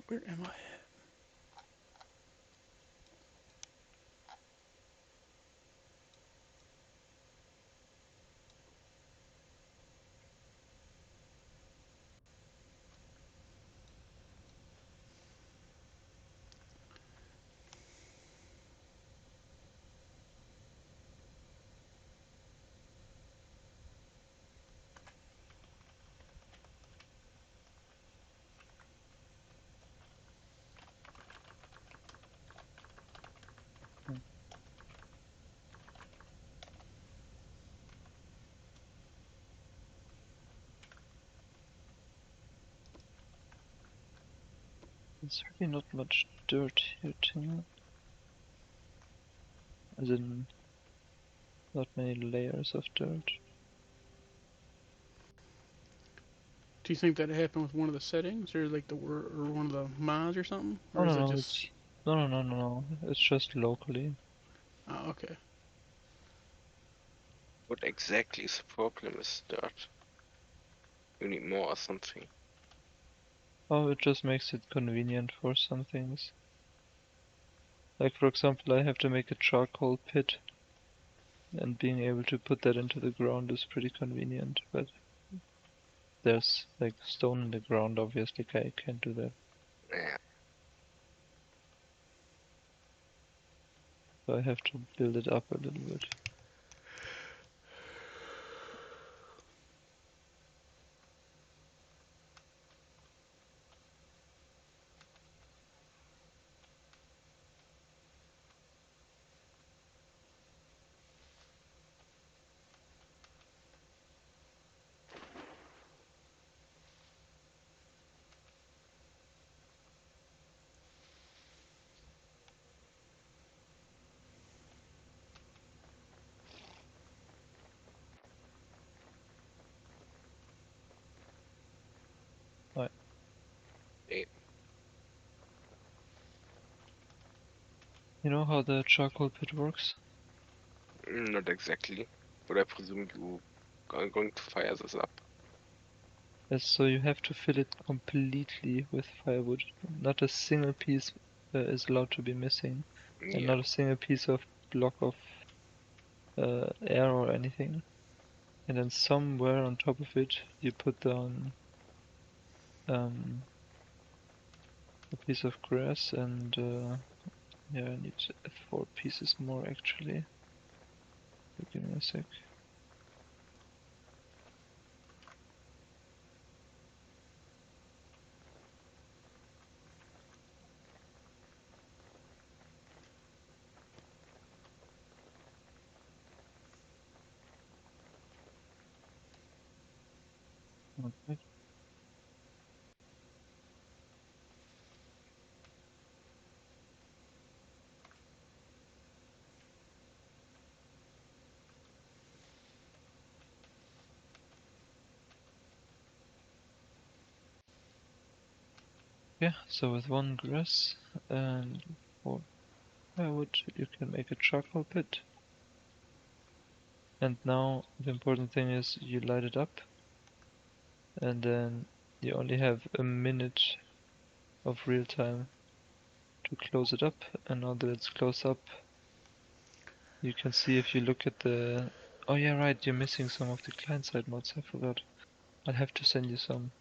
Where am I? There's really not much dirt here, too. As in, not many layers of dirt. Do you think that happened with one of the settings, or like the or one of the mods or something, Oh or is no, it no, just? it's no. It's just locally. Oh, okay. What exactly is the problem with dirt? You need more or something. Oh, it just makes it convenient for some things. Like for example, I have to make a charcoal pit, and being able to put that into the ground is pretty convenient, but there's like stone in the ground, obviously I can't do that. Yeah. So I have to build it up a little bit. Right. Hey, You know how the charcoal pit works? not exactly, but I presume you are going to fire this up. Yes, so you have to fill it completely with firewood. Not a single piece is allowed to be missing, and Yeah. not a single piece of block of air or anything. And then somewhere on top of it, you put down a piece of grass, and yeah, I need 4 pieces more actually. Give me a sec. Okay. Yeah, so with 1 grass and 4 firewood, you can make a charcoal pit. And now the important thing is you light it up, and then you only have a minute of real time to close it up. And now that it's closed up, you can see if you look at the... Oh yeah, right, you're missing some of the client-side mods, I forgot. I'll have to send you some.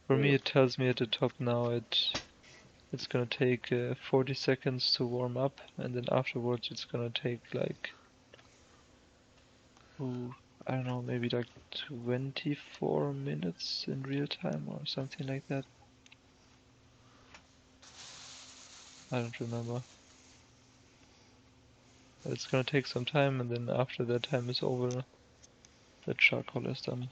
For me, it tells me at the top now it's gonna take 40 seconds to warm up, and then afterwards it's gonna take like, ooh, I don't know, maybe like 24 minutes in real time or something like that. I don't remember. But it's gonna take some time, and then after that time is over, the charcoal is done.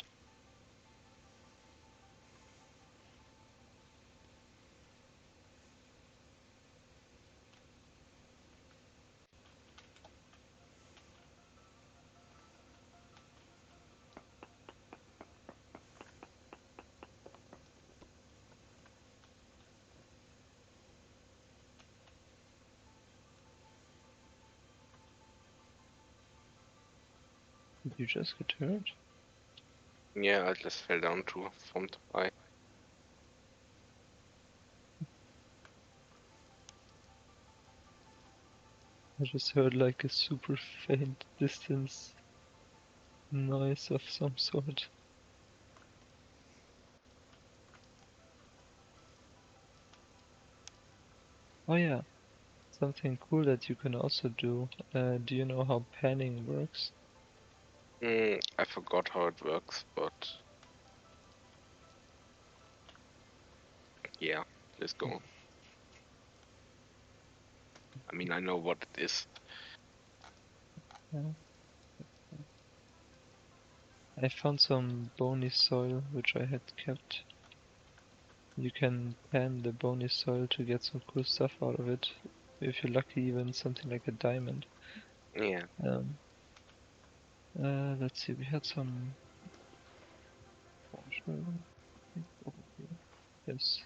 Did you just get hurt? Yeah, I just fell down too from too high. I just heard like a super faint distance noise of some sort. Oh yeah, something cool that you can also do. Do you know how panning works? I forgot how it works, but yeah, let's go. I mean, I know what it is. Yeah. I found some bony soil which I had kept. You can pan the bony soil to get some cool stuff out of it. If you're lucky, even something like a diamond. Yeah. Let's see, we had some water, I think, over here. Yes.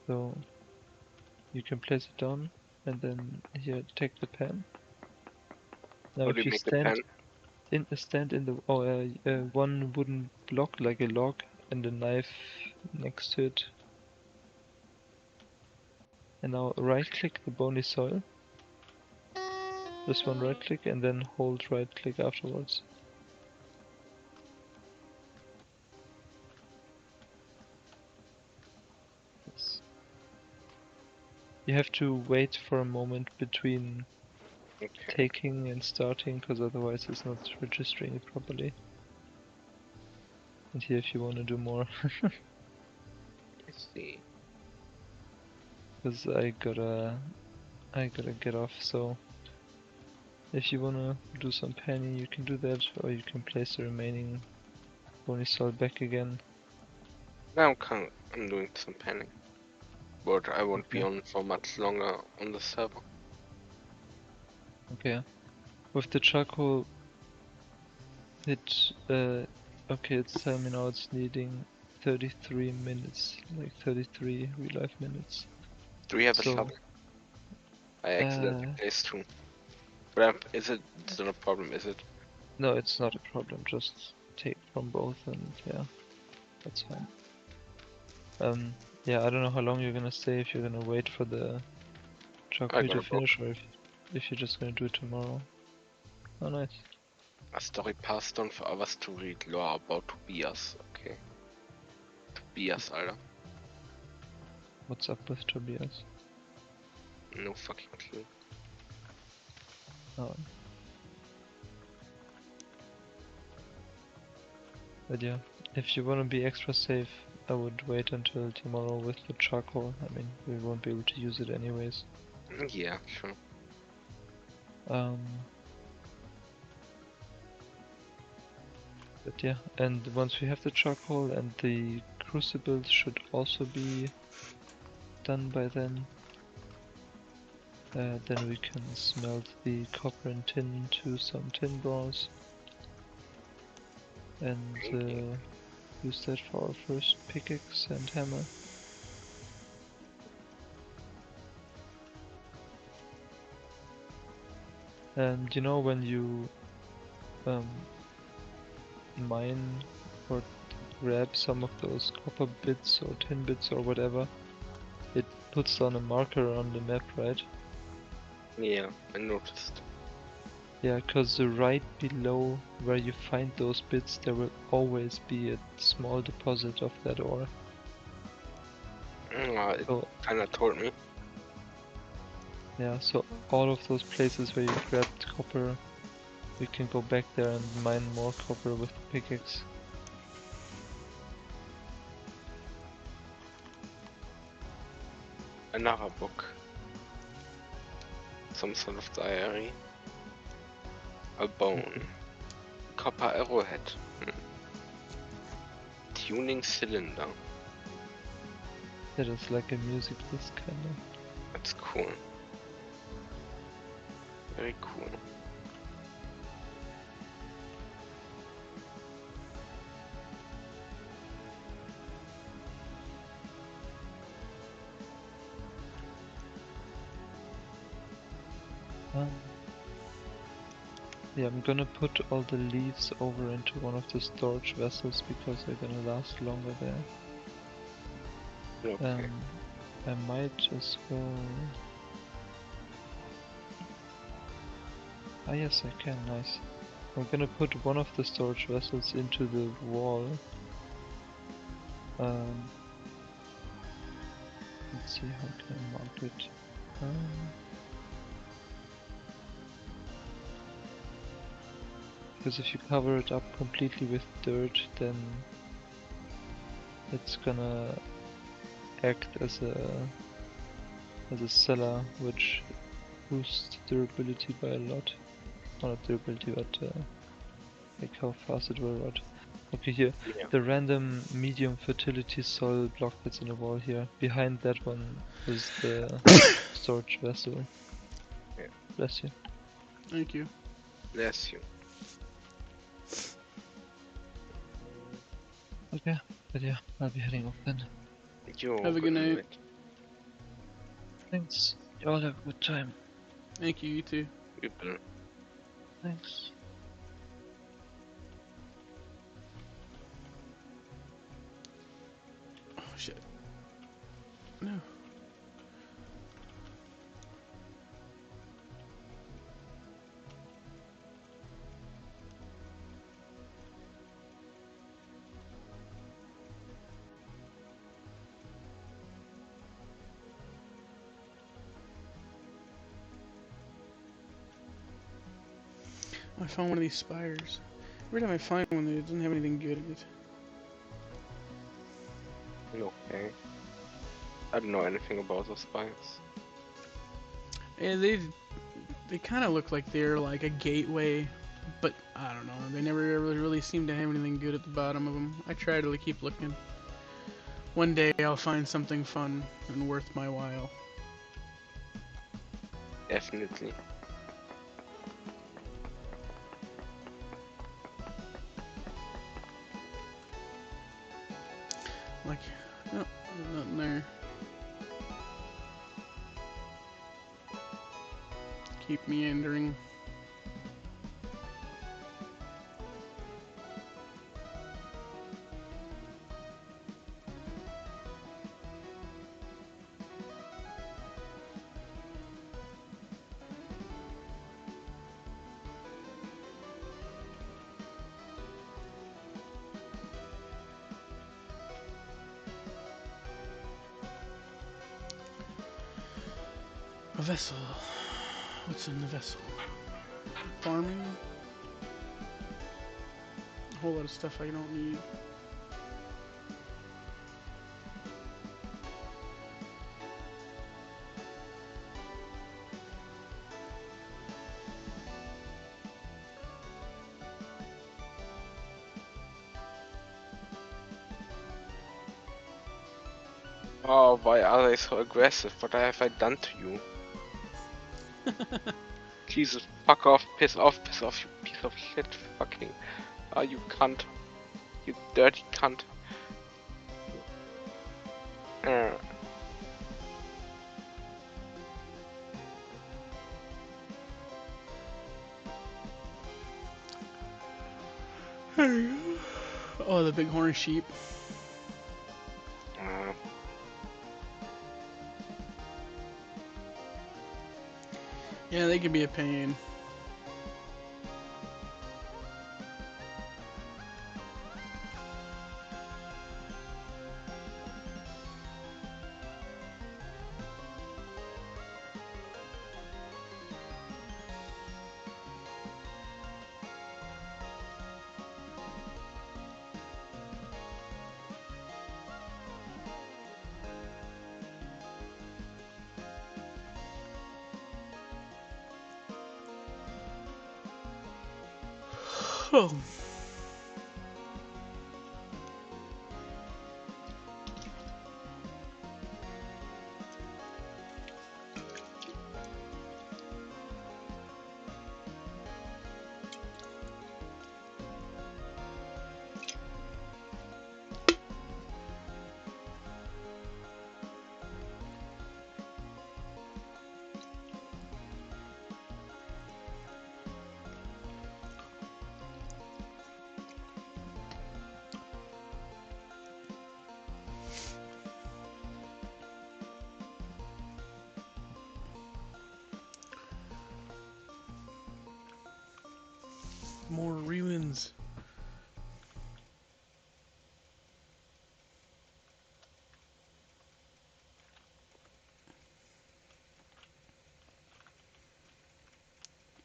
So you can place it down and then here take the pan. Now How do if you you make the pen? stand in the one wooden block like a log and a knife next to it. And now right click the bony soil. Just one right click and then hold right click afterwards. Yes. You have to wait for a moment between taking and starting, because otherwise it's not registering it properly. And here if you want to do more. Let's see. Because I gotta get off, so if you wanna do some panning you can do that, or you can place the remaining bony soil back again. Now I'm doing some panning, but I won't be Okay. on for much longer on the server. Okay. With the charcoal, okay, it's telling me now it's needing 33 minutes, like 33 real life minutes. Do we have a So, shovel? I accidentally placed 2. But is it not a problem, is it? No, it's not a problem, just take from both and yeah, that's fine. Yeah, I don't know how long you're gonna stay, if you're gonna wait for the charcoal to finish or if you're just gonna do it tomorrow. Oh, nice. A story passed on for others to read lore about Tobias. Okay. Tobias, Alter. What's up with Tobias? No fucking clue. Oh. But yeah, if you wanna be extra safe, I would wait until tomorrow with the charcoal. I mean, we won't be able to use it anyways. Yeah, sure. But yeah, and once we have the charcoal and the crucibles should also be done by then, then we can smelt the copper and tin into some tin bronze and use that for our first pickaxe and hammer. And you know when you mine or grab some of those copper bits or tin bits or whatever, it puts down a marker on the map, right? Yeah, I noticed. Yeah, because right below where you find those bits, there will always be a small deposit of that ore. It kinda told me. Yeah, so all of those places where you grabbed copper, we can go back there and mine more copper with the pickaxe. Another book. Some sort of diary. A bone. Copper arrowhead. Tuning cylinder. That is like a music disc kinda. That's cool. Very cool. Yeah, I'm gonna put all the leaves over into one of the storage vessels because they're gonna last longer there. Okay. I might as well Ah yes, I can, nice. I'm gonna put one of the storage vessels into the wall. Let's see, how can I mark it? Because if you cover it up completely with dirt, then it's gonna act as a cellar, which boosts durability by a lot. Not durability, but like how fast it will rot. Okay, here, Yeah. the random medium fertility soil block that's in the wall here. Behind that one is the storage vessel. Yeah. Bless you. Thank you. Bless you. Okay, but yeah, I'll be heading off then. Yo, Have a good night. Thanks. You all have a good time. Thank you, you too. People. Thanks. Oh shit. No. I found one of these spires. Every time I find one, it doesn't have anything good in it. Okay. I don't know anything about those spines. Yeah, they kind of look like they're like a gateway, but I don't know. They never really seem to have anything good at the bottom of them. I try to keep looking. One day I'll find something fun and worth my while. Definitely. Like, no, there's nothing there. Keep meandering. A vessel. What's in the vessel? Farming? A whole lot of stuff I don't need. Oh, why are they so aggressive? What have I done to you? Jesus, fuck off, piss off, you piece of shit, fucking. Oh, you cunt. You dirty cunt. Uh, Oh, the bighorn sheep. uh, Yeah, they can be a pain. Oh. more ruins.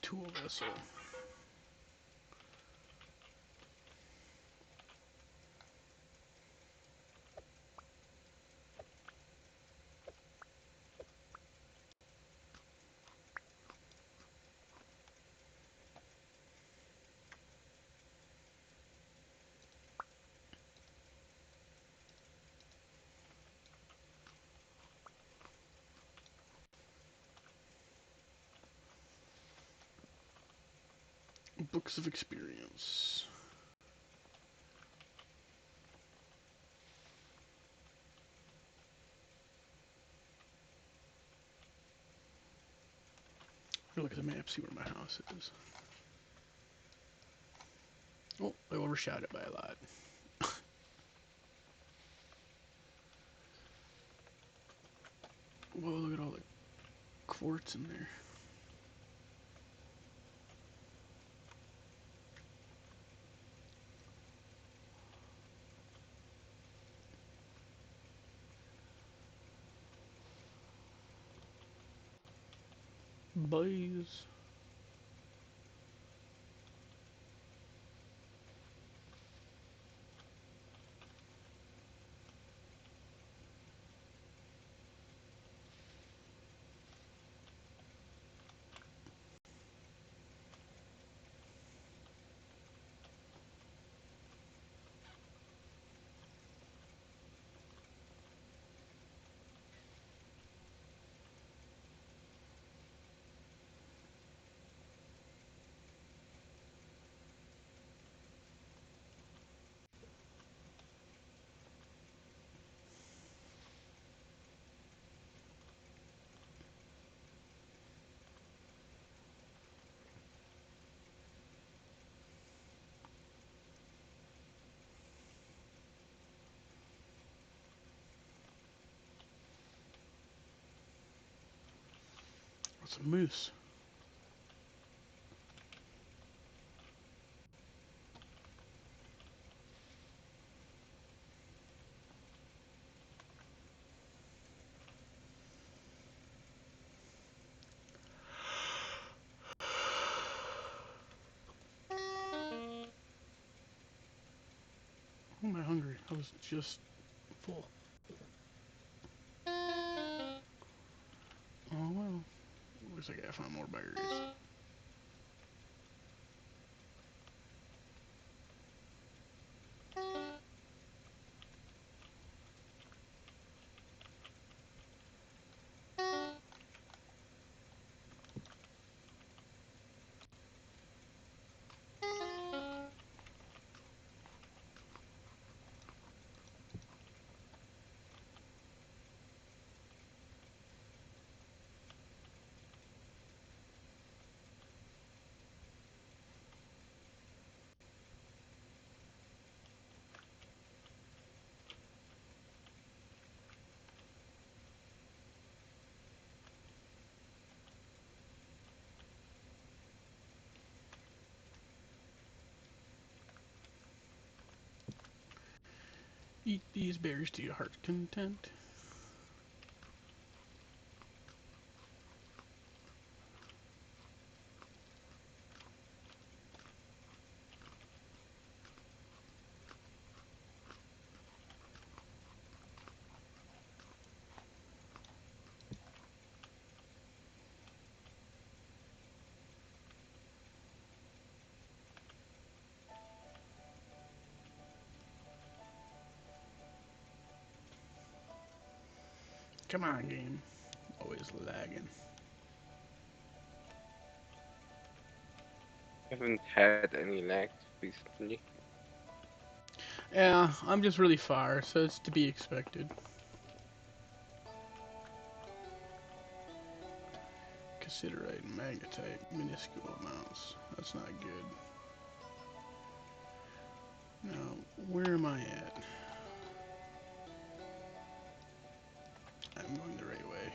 Tool vessel. Books of experience. Look at the map, see where my house is. Oh, I overshot it by a lot. Whoa, look at all the quartz in there. Boys. That's a moose. Oh, am I hungry? I was just full. Oh well. Looks like I found more berries. Eat these berries to your heart's content. Come on, game. Always lagging. Haven't had any lag recently. Yeah, I'm just really far, so it's to be expected. Cassiterite and magnetite, minuscule amounts. That's not good. Now, where am I at? I'm going the right way.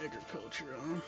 Agriculture, huh?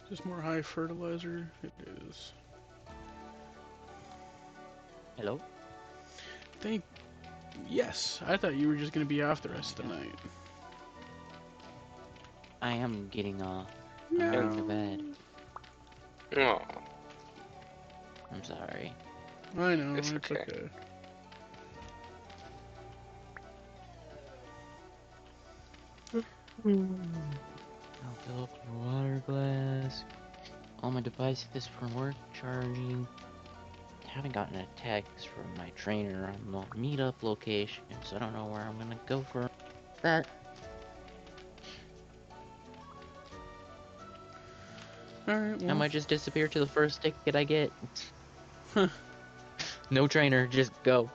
Just more high fertilizer? It is. Hello? Thank. Yes, I thought you were just gonna be off the rest of the night. I am getting off. No. I'm going to bed. Oh, I'm sorry. I know, it's it's okay. okay. I'll fill up your water glass. All my devices from work charging. I haven't gotten a text from my trainer on the meetup location, so I don't know where I'm gonna go for that. Alright, I well. might just disappear to the first ticket I get. No trainer, just go.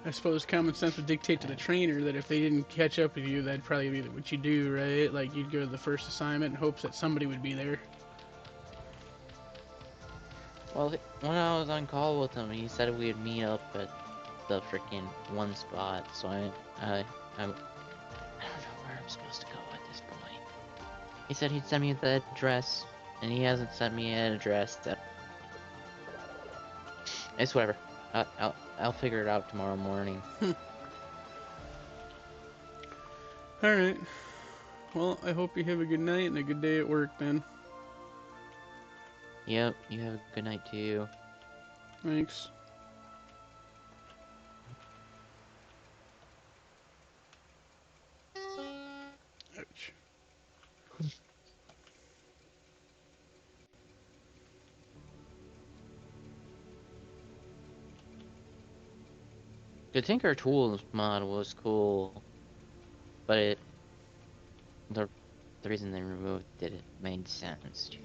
I suppose common sense would dictate to the trainer that if they didn't catch up with you, that'd probably be what you do, right? Like, you'd go to the first assignment in hopes that somebody would be there. Well, when I was on call with him, he said we'd meet up at the freaking one spot, so I don't know where I'm supposed to go at this point. He said he'd send me the address, and he hasn't sent me an address. It's whatever. I'll figure it out tomorrow morning. Alright. Well, I hope you have a good night and a good day at work then. Yep, you have a good night too. Thanks. Ouch. The Tinker Tools mod was cool, but the reason they removed it made sense too.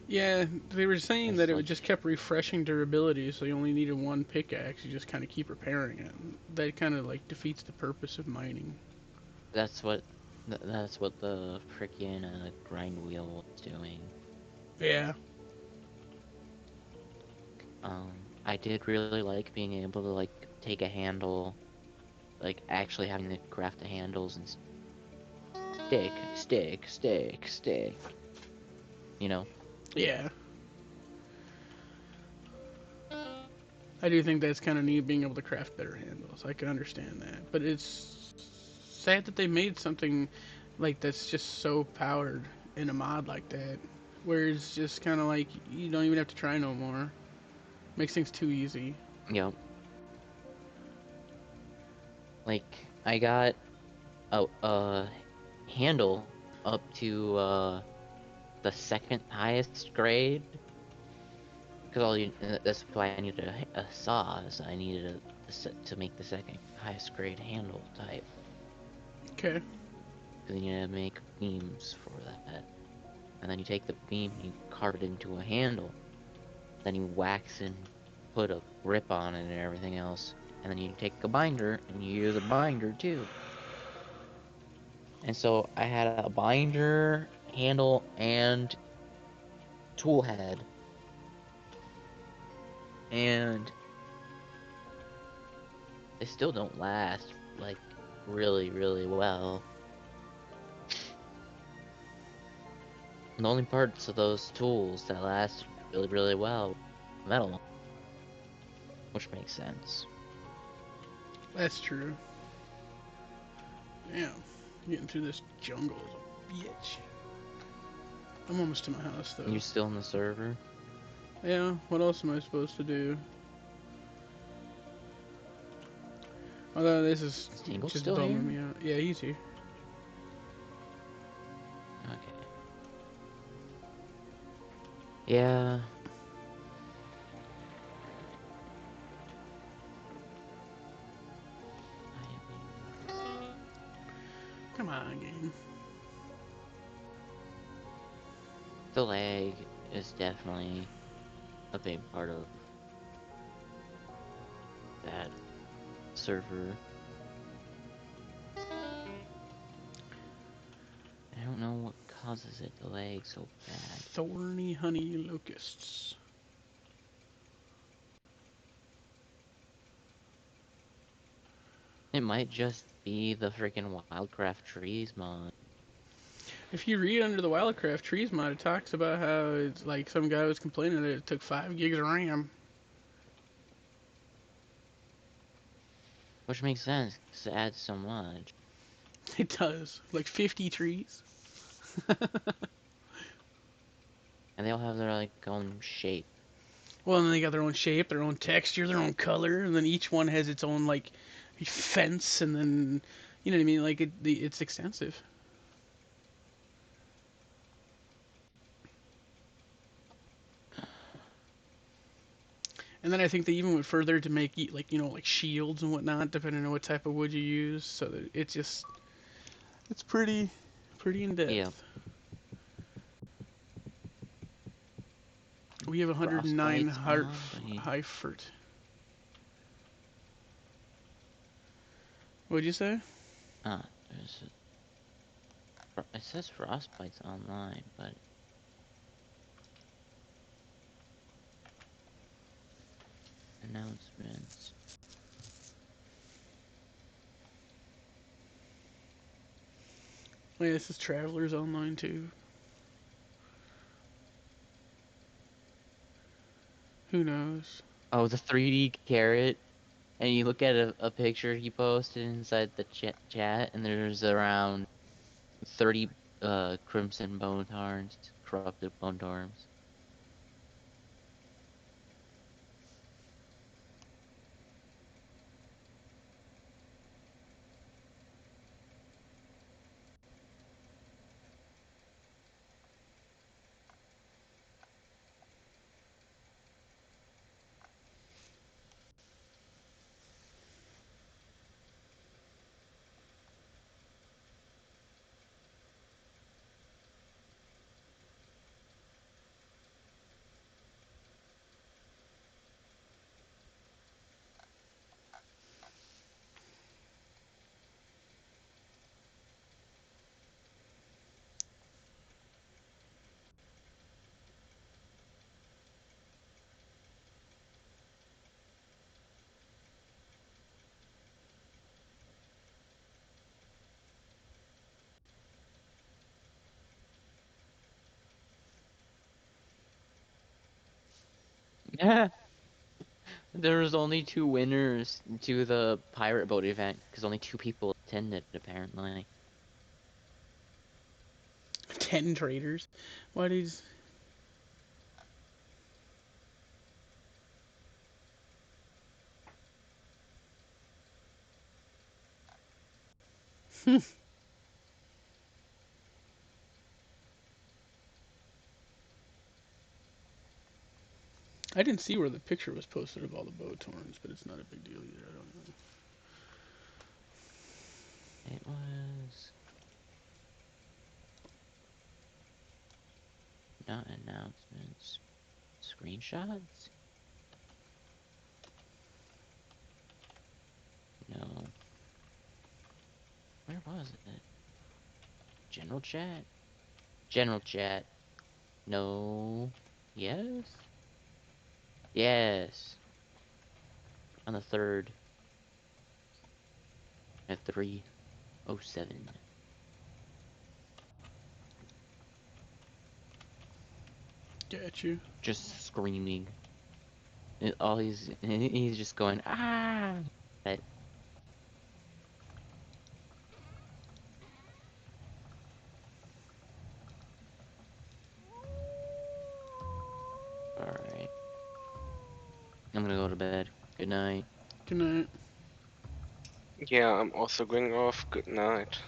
Yeah, they were saying It's that it like, would just kept refreshing durability, so you only needed one pickaxe. You just kind of keep repairing it. That kind of like defeats the purpose of mining. that's what the freaking grind wheel was doing. Yeah. I did really like being able to like take a handle, like actually having to craft the handles and stick. You know? Yeah. I do think that's kind of neat being able to craft better handles. I can understand that. But it's sad that they made something like that's just so powered in a mod like that. Where it's just kind of like you don't even have to try no more. Makes things too easy. Yep. Like I got a handle up to the second highest grade. Because that's why I needed a saw, so I needed to make the second highest grade handle type. Okay. Because you need to make beams for that. And then you take the beam and you carve it into a handle. Then you wax and put a grip on it and everything else. And then you take a binder and you use a binder too. And so I had a binder, handle, and tool head. And they still don't last, like, really, really well. The only parts of those tools that last really, really well, metal. Which makes sense. That's true. Damn. Getting through this jungle is a bitch. I'm almost to my house though. You still in the server? Yeah, what else am I supposed to do? Although this is Tingle's just still bumming here? me out. Yeah, he's here. Okay. Yeah. Come on, game. The lag is definitely a big part of that server. I don't know what causes it to lag so bad. Thorny honey locusts. It might just be the freaking Wildcraft trees mod. If you read under the Wildcraft trees mod, it talks about how it's like some guy was complaining that it took 5 gigs of RAM. Which makes sense, because it adds so much. It does. Like 50 trees. And they all have their like own shape. Well, and then they got their own shape, their own texture, their own color, and then each one has its own like fence, and then you know what I mean. Like it's extensive. And then I think they even went further to make like like shields and whatnot, depending on what type of wood you use. So that it's pretty in depth. Yeah. We have 109 Frostbite's high fert. What'd you say? There's it says Frostbite's online, but announcements. Oh, yeah, this is Travelers Online too. Who knows? Oh, the 3D carrot. And you look at a picture he posted inside the chat, and there's around 30 crimson bone tarns, corrupted bone torms. Yeah. There was only 2 winners to the pirate boat event because only 2 people attended apparently. 10 traders. What is? I didn't see where the picture was posted of all the bow torns, but it's not a big deal either. I don't know. It was not announcements. Screenshots? No. Where was it? General chat? General chat. No. Yes? Yes. On the 3rd at 3:07. Got you. Just screaming. All he's just going ah. But all right. I'm gonna go to bed. Good night. Good night. Yeah, I'm also going off. Good night.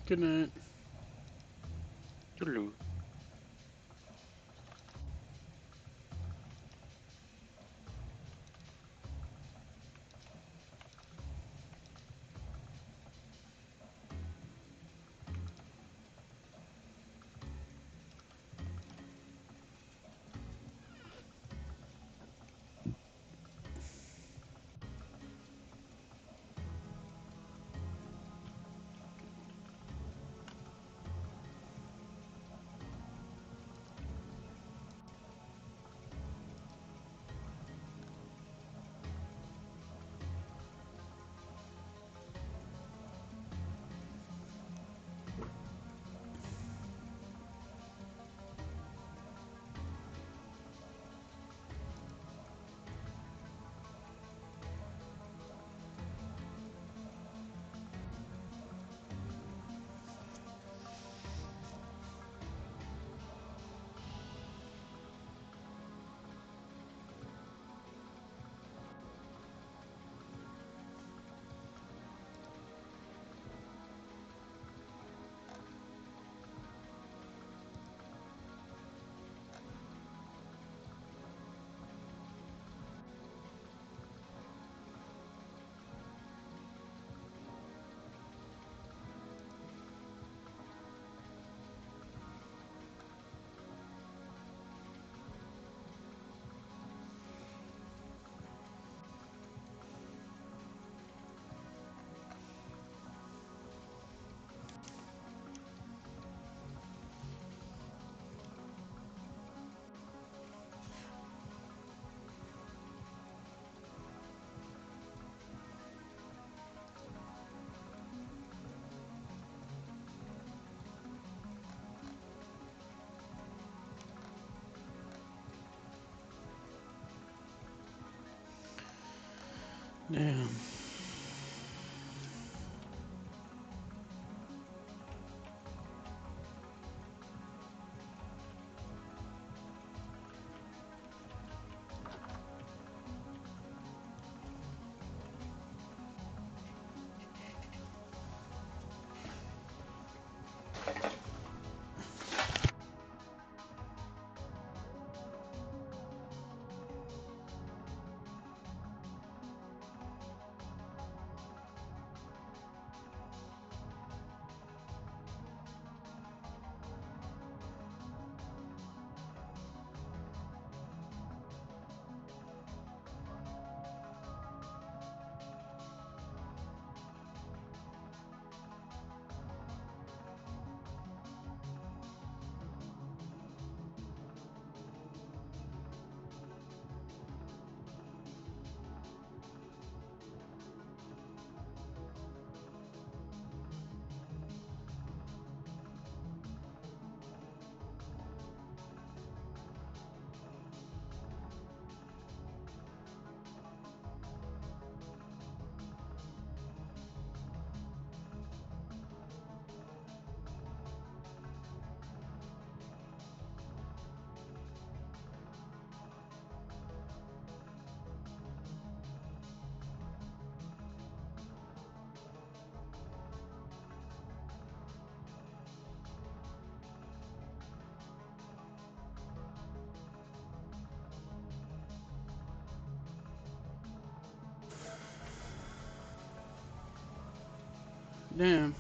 Good night. Toodaloo. Damn. Damn.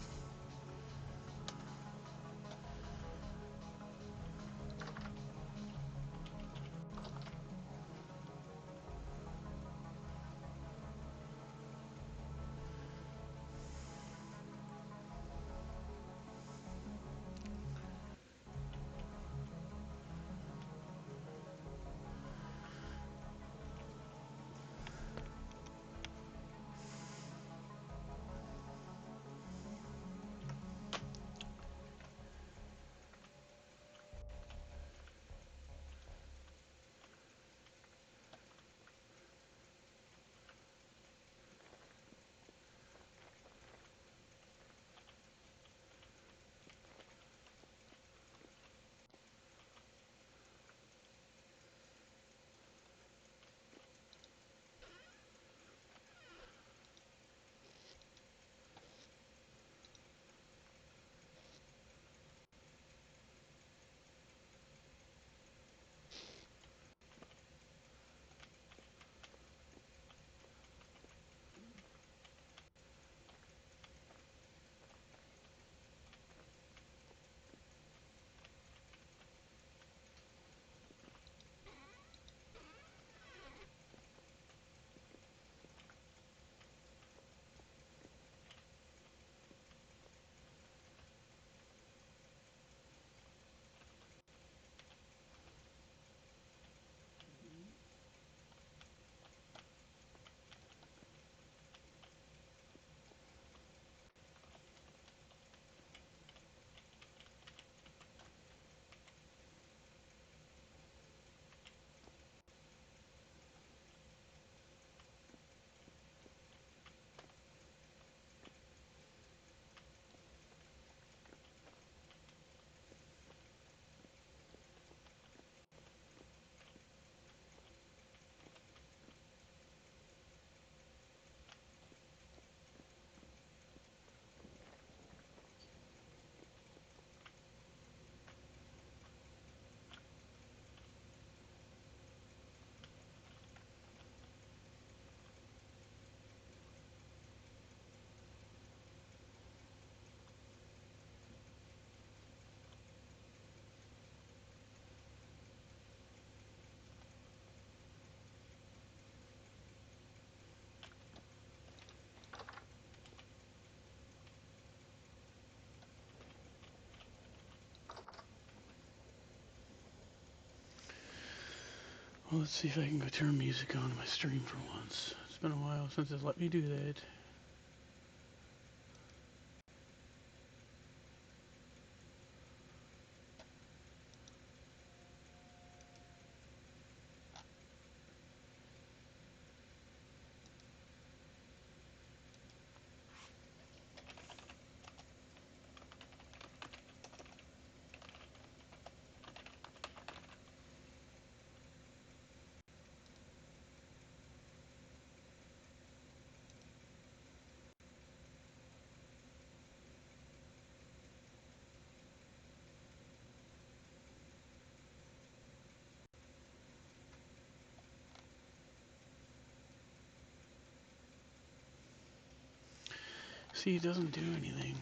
Well, let's see if I can go turn music on my stream for once. It's been a while since it's let me do that. See, it doesn't do anything.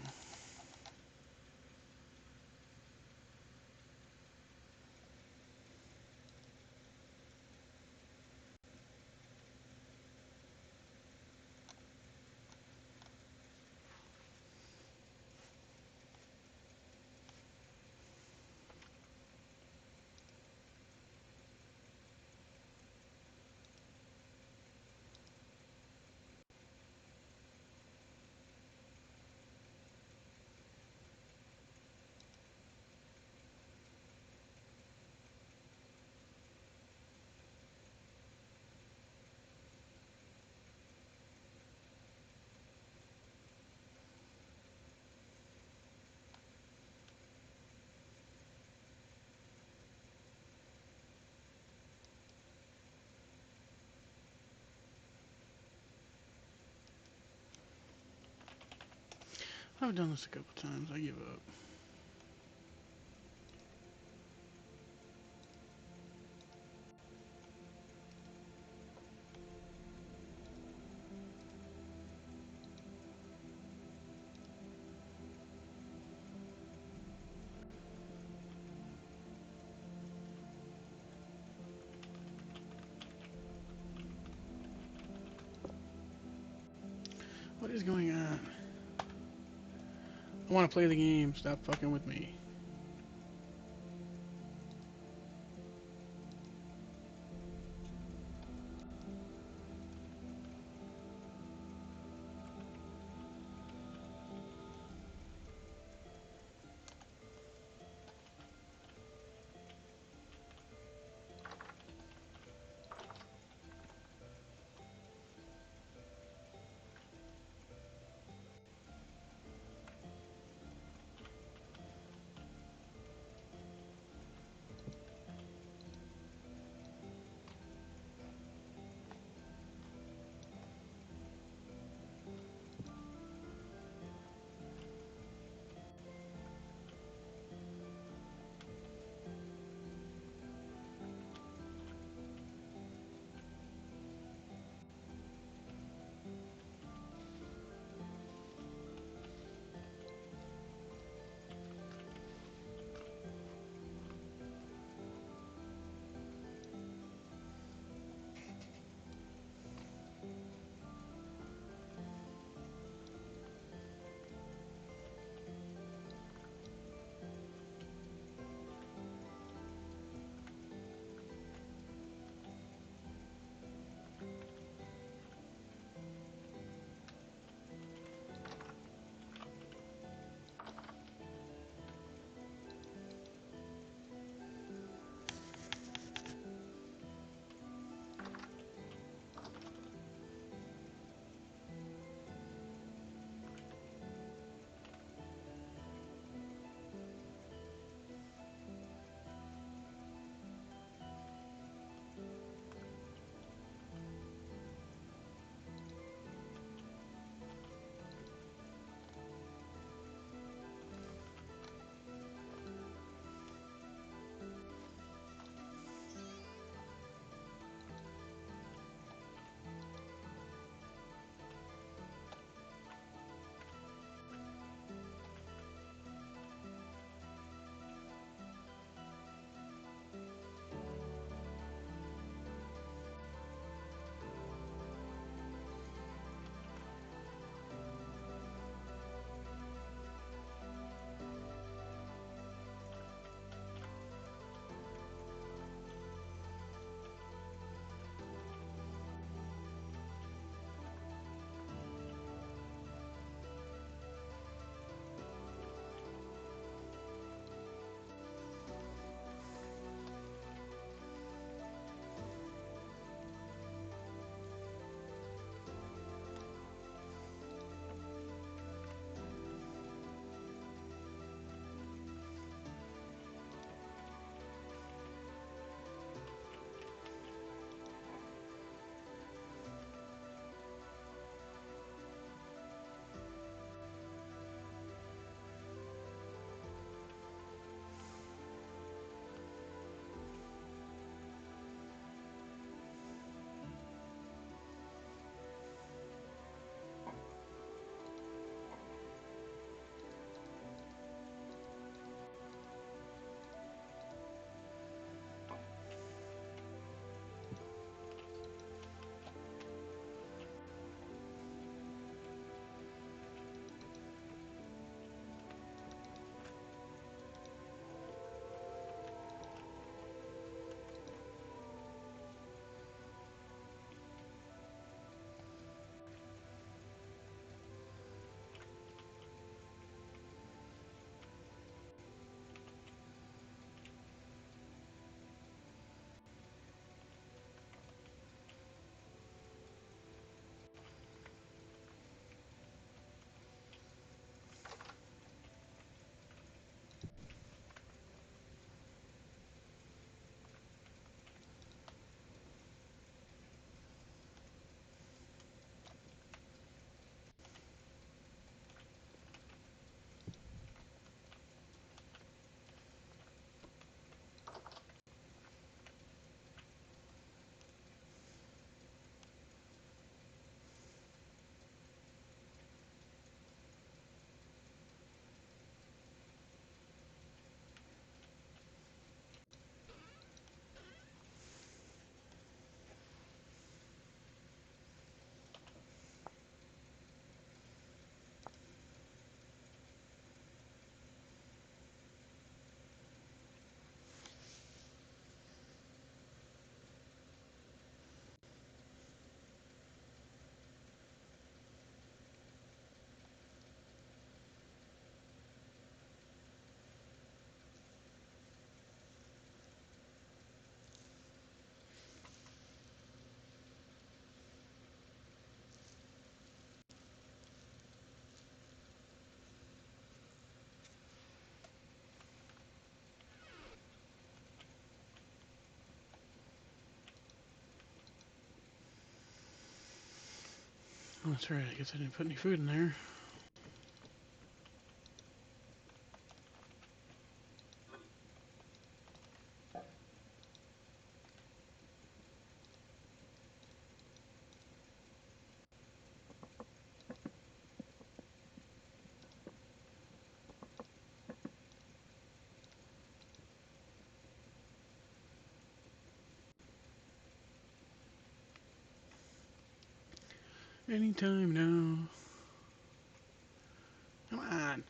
I've done this a couple times. I give up. What is going on? I want to play the game. Stop fucking with me. Oh, that's right. I guess I didn't put any food in there. Anytime now. Come on.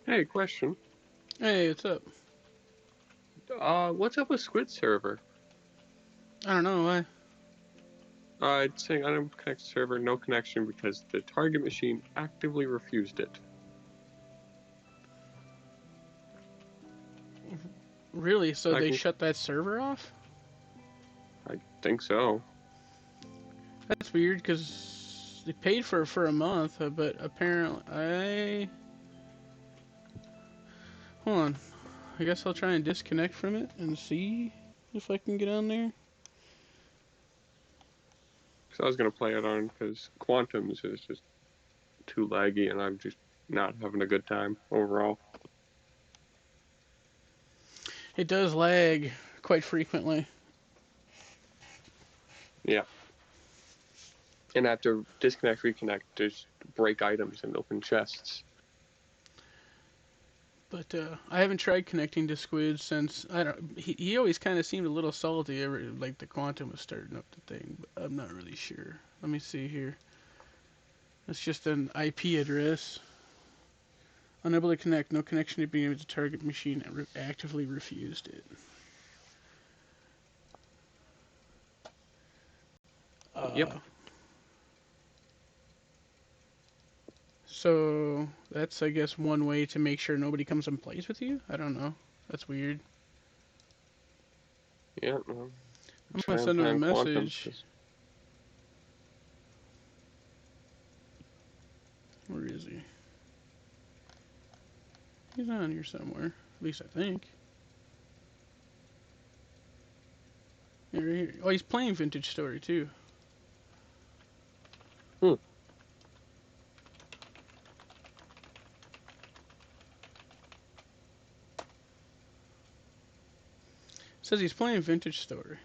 Hey, question. Hey, what's up? What's up with Squid server? I don't know why. It's saying unconnected server, no connection because the target machine actively refused it. Really? So I they can, shut that server off? I think so. That's weird because they paid for a month, but apparently hold on. I guess I'll try and disconnect from it and see if I can get on there. Because I was gonna play it on because Quantums is just too laggy, and I'm just not having a good time overall. It does lag quite frequently. Yeah. And I have to disconnect, reconnect, just break items and open chests. But I haven't tried connecting to Squid since I don't. He always kind of seemed a little salty like the Quantum was starting up the thing, but I'm not really sure. Let me see here. It's just an IP address. Unable to connect. No connection to being able to target machine. Actively refused it. Yep. So that's, I guess, one way to make sure nobody comes and plays with you. I don't know. That's weird. Yeah. I'm Try gonna and send him a find Quantums. message. Where is he? He's on here somewhere. At least I think. Yeah, right here. Oh, he's playing Vintage Story too. Hmm. Says he's playing Vintage Story.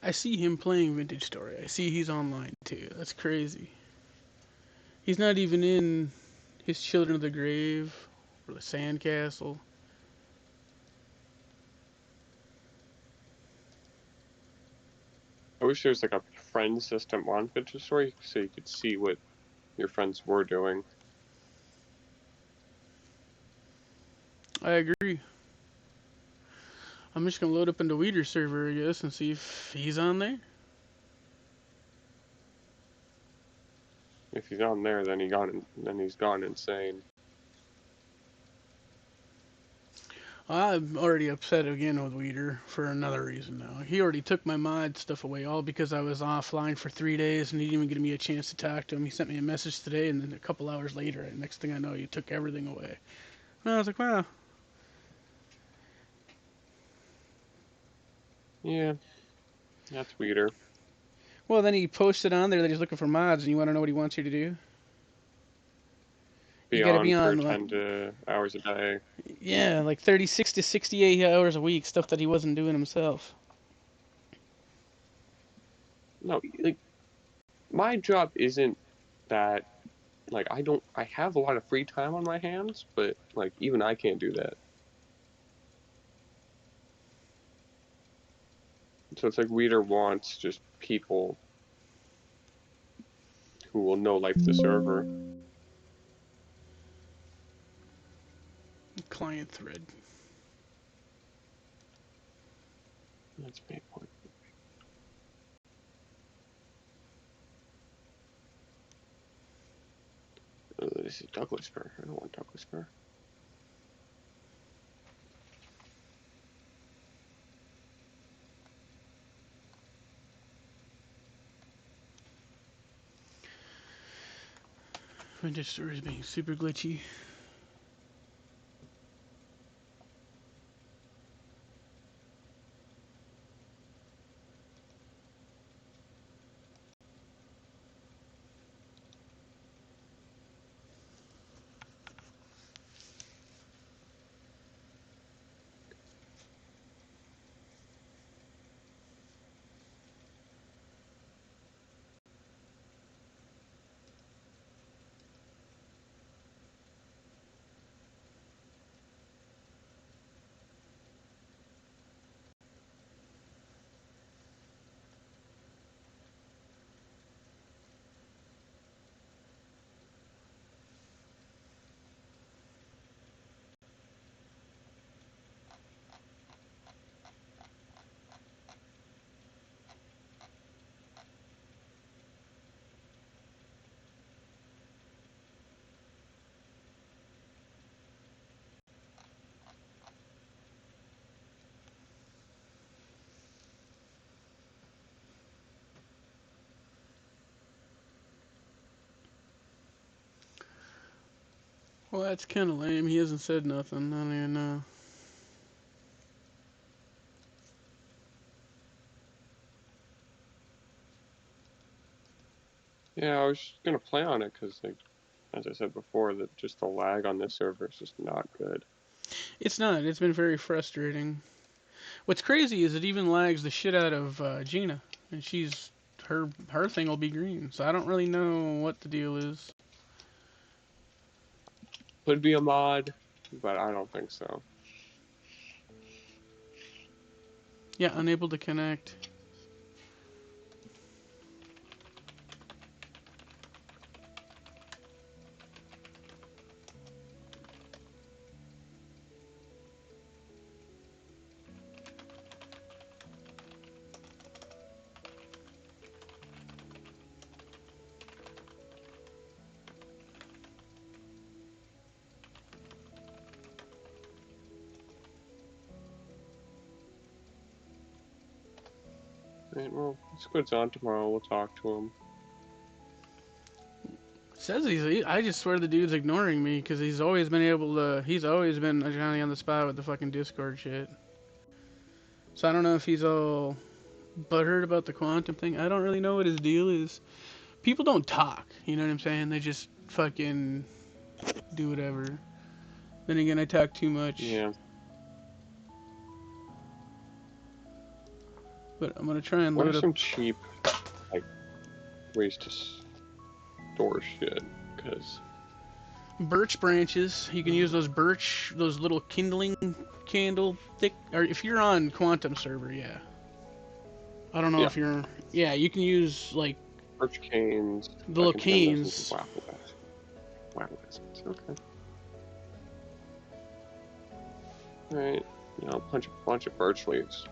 I see him playing Vintage Story. I see he's online too. That's crazy. He's not even in his Children of the Grave or the Sandcastle. I wish there was like a friend system on Vintage Story so you could see what your friends were doing. I agree. I'm just gonna load up into Weeder's server, I guess, and see if he's on there. If he's on there, then he's gone insane. I'm already upset again with Weeder for another reason now. He already took my mod stuff away, all because I was offline for 3 days and he didn't even give me a chance to talk to him. He sent me a message today, and then a couple hours later, and next thing I know, he took everything away. And I was like, wow. Yeah, that's weirder. Well, then he posted on there that he's looking for mods, and you want to know what he wants you to do? Be You gotta on be for on, 10 hours a day. yeah, like 36 to 68 hours a week, stuff that he wasn't doing himself. No, like my job isn't that. Like I have a lot of free time on my hands, but like even I can't do that. So it's like Weeder wants just people who will know like the server. Client thread. That's my point. This is Douglas Spur. I don't want Douglas Spur. Vintage Stories being super glitchy. Well, that's kind of lame. He hasn't said nothing. I don't even know. Yeah, I was just gonna play on it because, like, as I said before, that just the lag on this server is just not good. It's not. It's been very frustrating. What's crazy is it even lags the shit out of Gina, and her thing will be green. So I don't really know what the deal is. Could be a mod, but I don't think so. Yeah, unable to connect. Right, well, let's go to John tomorrow. We'll talk to him. Says I just swear the dude's ignoring me because he's always been able to. He's always been a Johnny on the spot with the fucking Discord shit. So I don't know if he's all butthurt about the quantum thing. I don't really know what his deal is. People don't talk. You know what I'm saying? They just fucking do whatever. Then again, I talk too much. Yeah. But I'm gonna try and What are load up some cheap, like, ways to store shit? Because birch branches. You can use those birch, those little kindling candle thick. Or if you're on quantum server, yeah. I don't know yeah, if you're. Yeah, you can use like birch canes. the I little can turn those into canes. waffle baskets. Waffle baskets. Okay. All right. You know, bunch of birch leaves.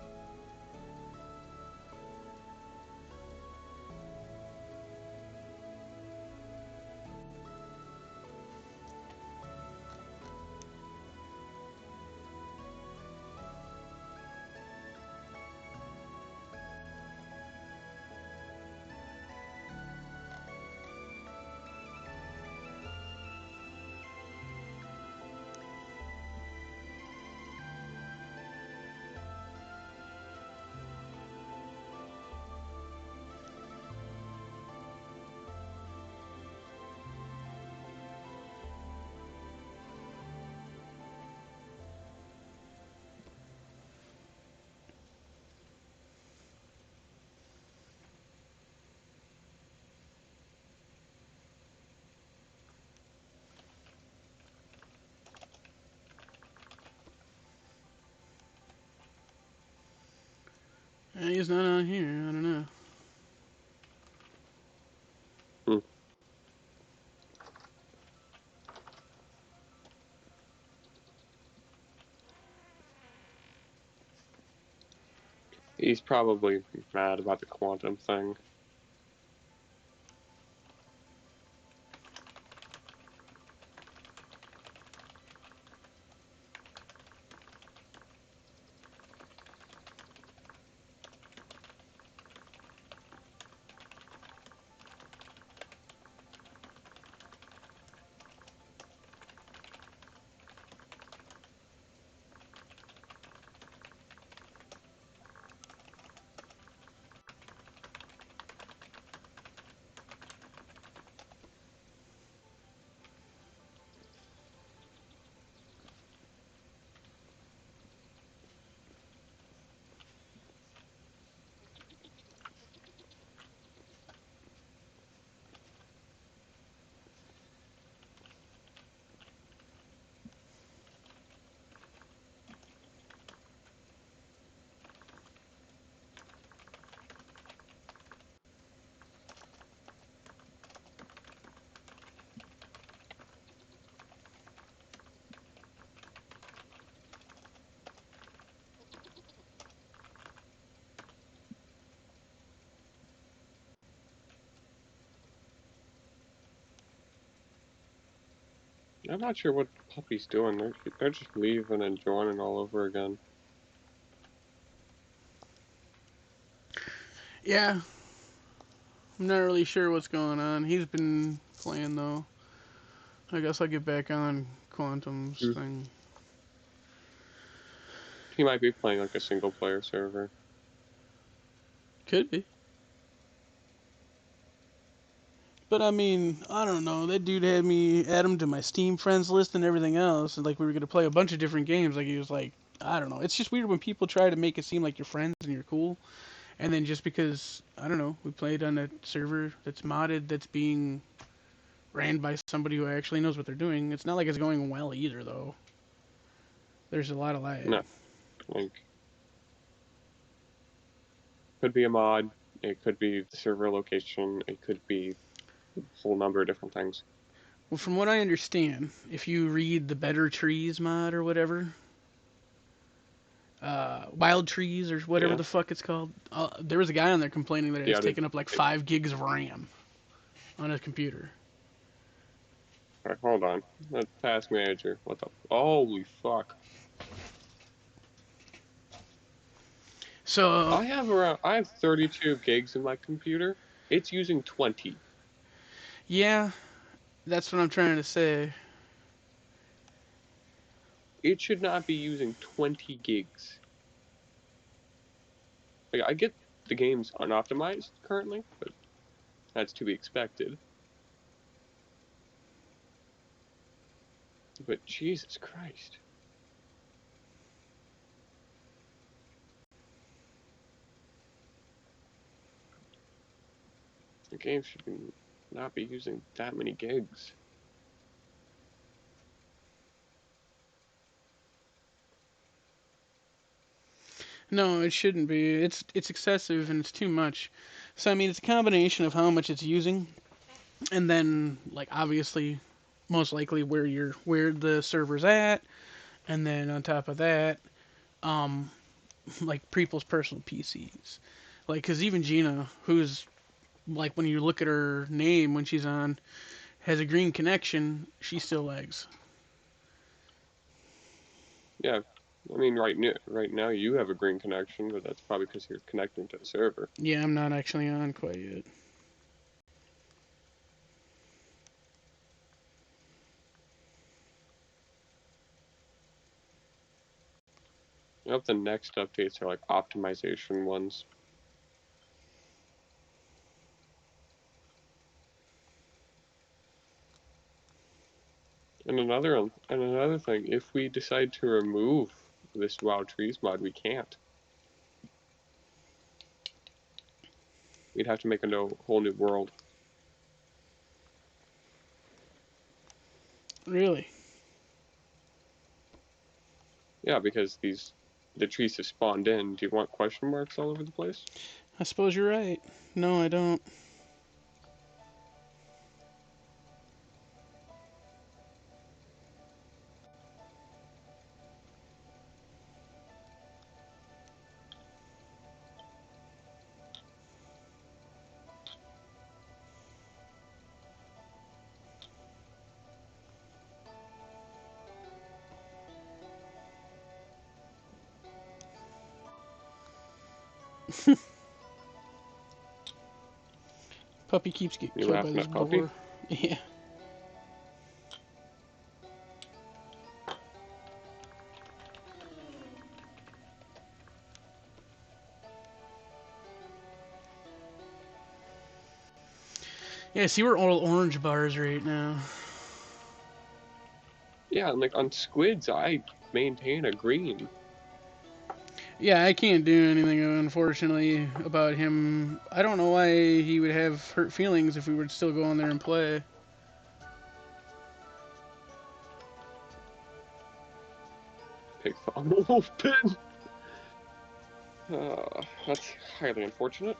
He's not on here. I don't know. Hmm. He's probably mad about the quantum thing. I'm not sure what Puppy's doing. They're just leaving and joining all over again. Yeah, I'm not really sure what's going on. He's been playing though. I guess I'll get back on Quantum's thing. He might be playing like a single player server. Could be. But I mean, I don't know. That dude had me add him to my Steam friends list and everything else. And like we were gonna play a bunch of different games. Like he was like, I don't know. It's just weird when people try to make it seem like you're friends and you're cool, and then just because I don't know, we played on a server that's modded, that's being ran by somebody who actually knows what they're doing. It's not like it's going well either, though. There's a lot of lag. No, like Could be a mod. It could be the server location. It could be a whole number of different things. Well, from what I understand, if you read the Better Trees mod or whatever, Wild Trees or whatever Yeah. the fuck it's called, there was a guy on there complaining that it's Yeah. taking up like 5 gigs of RAM on his computer. Alright, hold on. That task manager. What the? Holy fuck! So I have 32 gigs in my computer. It's using 20. yeah, that's what I'm trying to say. It should not be using 20 gigs. Like, I get the game's unoptimized currently, but that's to be expected. But Jesus Christ. The game should not be using that many gigs. No, it shouldn't be. It's excessive and it's too much. So I mean, it's a combination of how much it's using, and then like obviously, most likely where the server's at, and then on top of that, um, like people's personal PCs. Like, cause even Gina, who's like when you look at her name when she's on, has a green connection, she still lags. Yeah, I mean, right now you have a green connection, but that's probably because you're connecting to the server. Yeah, I'm not actually on quite yet. I hope the next updates are like optimization ones. And another thing, if we decide to remove this Wild Trees mod, we can't. We'd have to make a whole new world. Really? Yeah, because the trees have spawned in. Do you want question marks all over the place? I suppose you're right. No, I don't. Puppy keeps getting You killed by laughing this at Puppy? boar. Yeah. Yeah, see, we're all orange bars right now. Yeah, and like on squids, I maintain a green. Yeah, I can't do anything, unfortunately, about him. I don't know why he would have hurt feelings if we would still go on there and play. Pig on the wolf pin. That's highly unfortunate.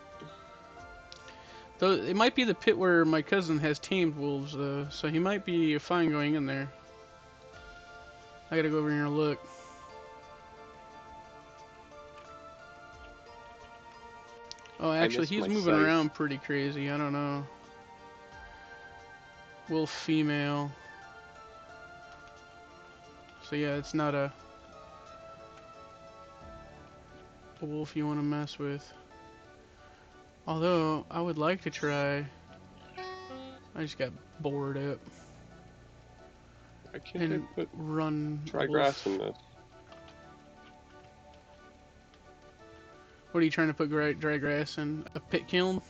Though it might be the pit where my cousin has tamed wolves, though, so he might be fine going in there. I gotta go over here and look. Oh, actually, missed he's my moving scythe. around pretty crazy. I don't know. Wolf female. So yeah, it's not a wolf you want to mess with. Although, I would like to try. I just got bored up. I can't And put run dry grass wolf. in this. What are you trying to put dry grass in? A pit kiln?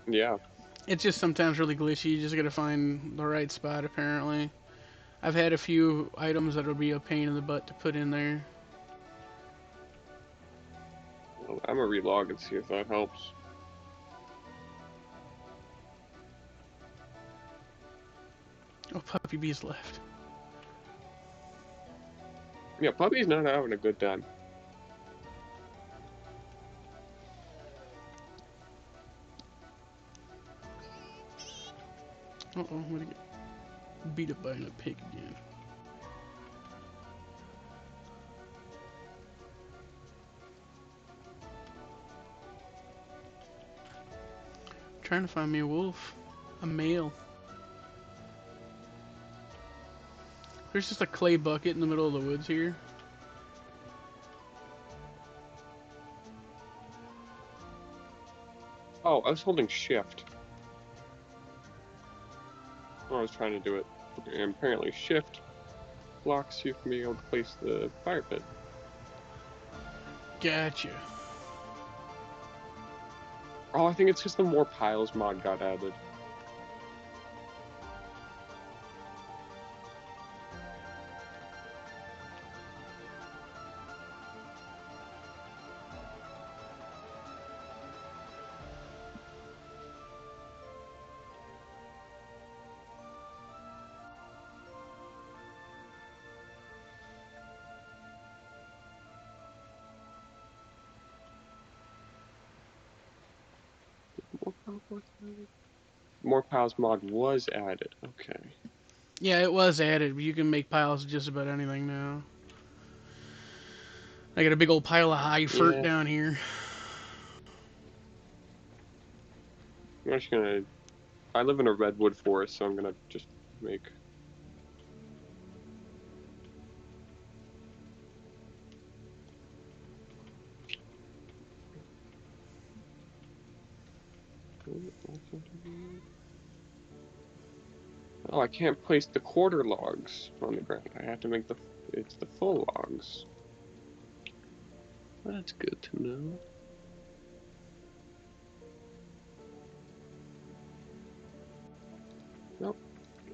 Yeah. It's just sometimes really glitchy. You just gotta find the right spot, apparently. I've had a few items that'll be a pain in the butt to put in there. Well, I'm gonna relog and see if that helps. Oh, puppy bees left. Yeah, Puppy's not having a good time. Uh-oh, I'm gonna get beat up by a pig again. Trying to find me a wolf. A male. There's just a clay bucket in the middle of the woods here. Oh, I was holding shift. Oh, I was trying to do it. And apparently shift blocks you from being able to place the fire pit. Gotcha. Oh, I think it's just the more piles mod got added. More piles mod was added. Okay. Yeah, it was added. You can make piles of just about anything now. I got a big old pile of high fert down here. I'm just gonna. I live in a redwood forest, so I'm gonna just make. Oh, I can't place the quarter logs on the ground. I have to make it's the full logs. That's good to know. Nope.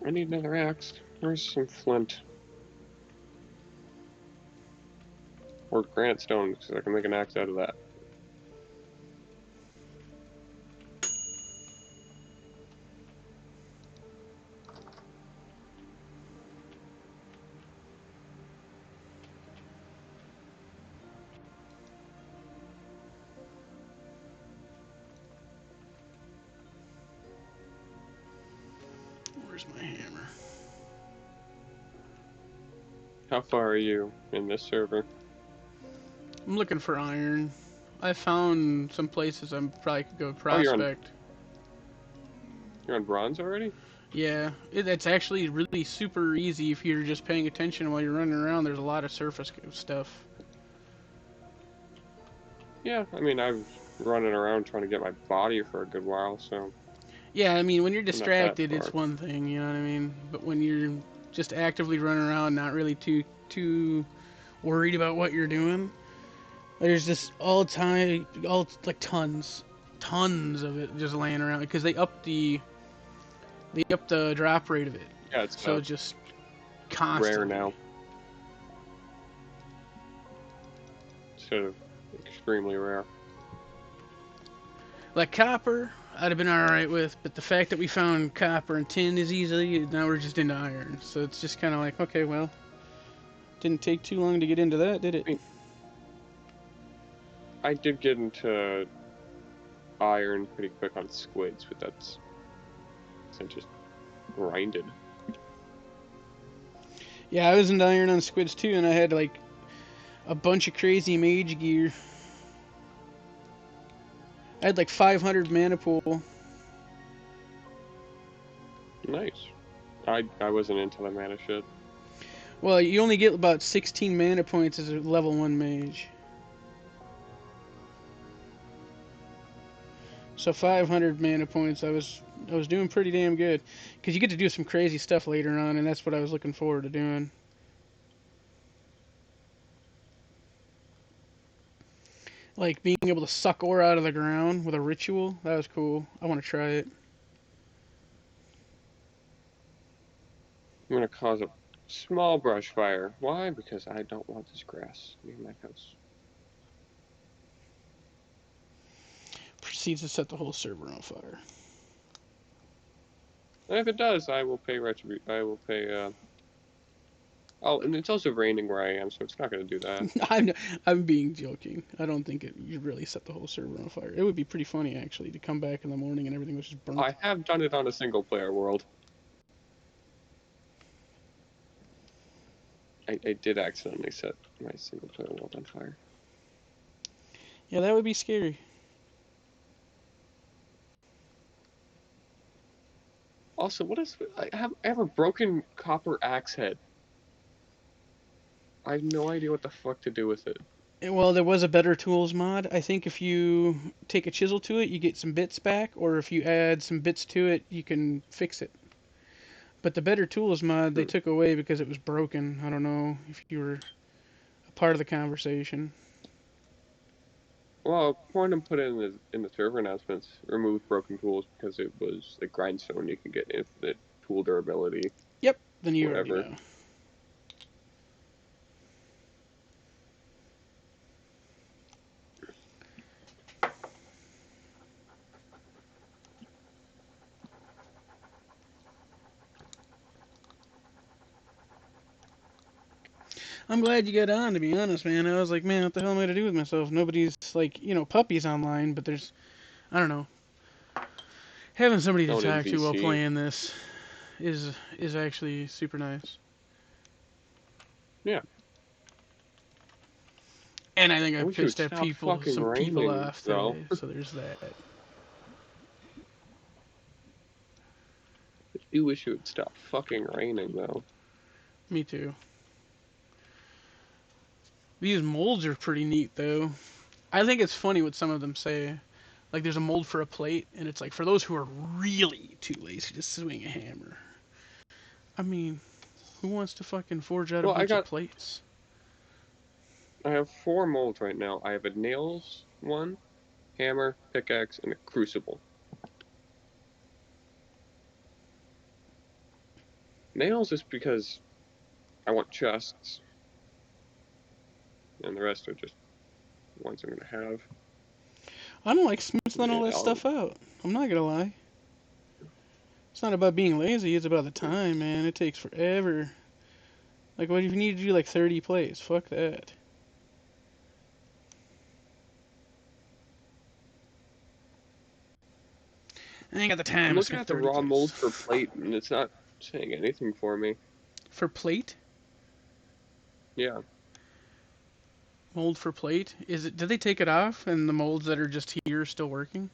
I need another axe. Where's some flint? Or granite stone, because I can make an axe out of that. Where's my hammer? How far are you in this server? I'm looking for iron. I found some places I probably could go Oh, prospect. You're on bronze already? Yeah, it's actually really super easy if you're just paying attention while you're running around. There's a lot of surface stuff. Yeah, I mean, I was running around trying to get my body for a good while, so... Yeah, I mean, when you're I'm not that distracted, it's far. one thing, you know what I mean? But when you're just actively running around, not really too worried about what you're doing, there's just all like tons of it just laying around because they upped the drop rate of it. Yeah, it's so just rare constantly. now. Instead of extremely rare. Like copper, I'd have been alright with, but the fact that we found copper and tin as easily, now we're just into iron. So it's just kind of like, okay, well, didn't take too long to get into that, did it? I mean, I did get into iron pretty quick on squids, but that's just grinded. Yeah, I was into iron on squids too, and I had like a bunch of crazy mage gear. I had like 500 mana pool. Nice. I wasn't into the mana shit. Well, you only get about 16 mana points as a level 1 mage. So 500 mana points, I was doing pretty damn good. Because you get to do some crazy stuff later on, and that's what I was looking forward to doing. Like being able to suck ore out of the ground with a ritual, that was cool. I want to try it. I'm gonna cause a small brush fire. Why? Because I don't want this grass near my house. Proceeds to set the whole server on fire. And if it does, I will pay I will pay. Oh, and it's also raining where I am, so it's not gonna do that. I'm being joking. I don't think you'd really set the whole server on fire. It would be pretty funny actually to come back in the morning and everything was just burnt. I have done it on a single player world. I did accidentally set my single player world on fire. Yeah, that would be scary. Also, I have a broken copper axe head. I have no idea what the fuck to do with it. Well, there was a better tools mod. I think if you take a chisel to it, you get some bits back, or if you add some bits to it, you can fix it. But the better tools mod they took away because it was broken. I don't know if you were a part of the conversation. Well, Quantum put in the server announcements, remove broken tools because it was a grindstone. You can get infinite tool durability. Yep, then you already Whatever. know. I'm glad you got on, to be honest, man. I was like, man, what the hell am I to do with myself? Nobody's like, puppies online, but there's, I don't know. Having somebody to No talk to while NPC. playing this is actually super nice. Yeah. And I think I I've wish it would pissed stop fucking some people raining, off though. today, so there's that. I do wish it would stop fucking raining, though. Me too. These molds are pretty neat, though. I think it's funny what some of them say. Like, there's a mold for a plate, and it's like, for those who are really too lazy to swing a hammer. I mean, who wants to fucking forge out a Well, bunch of plates? I have 4 molds right now. I have a nails one, hammer, pickaxe, and a crucible. Nails is because I want chests, and the rest are just ones I'm gonna have. I don't like smithing all that I'll, stuff out. I'm not gonna lie. It's not about being lazy, it's about the time, man. It takes forever. Like, what if you need to do like 30 plays? Fuck that. I ain't got the time I'm to looking smith at the 30 raw plates. molds for plate, and it's not saying anything for me. For plate? Yeah. Mold for plate? Did they take it off and the molds that are just here are still working?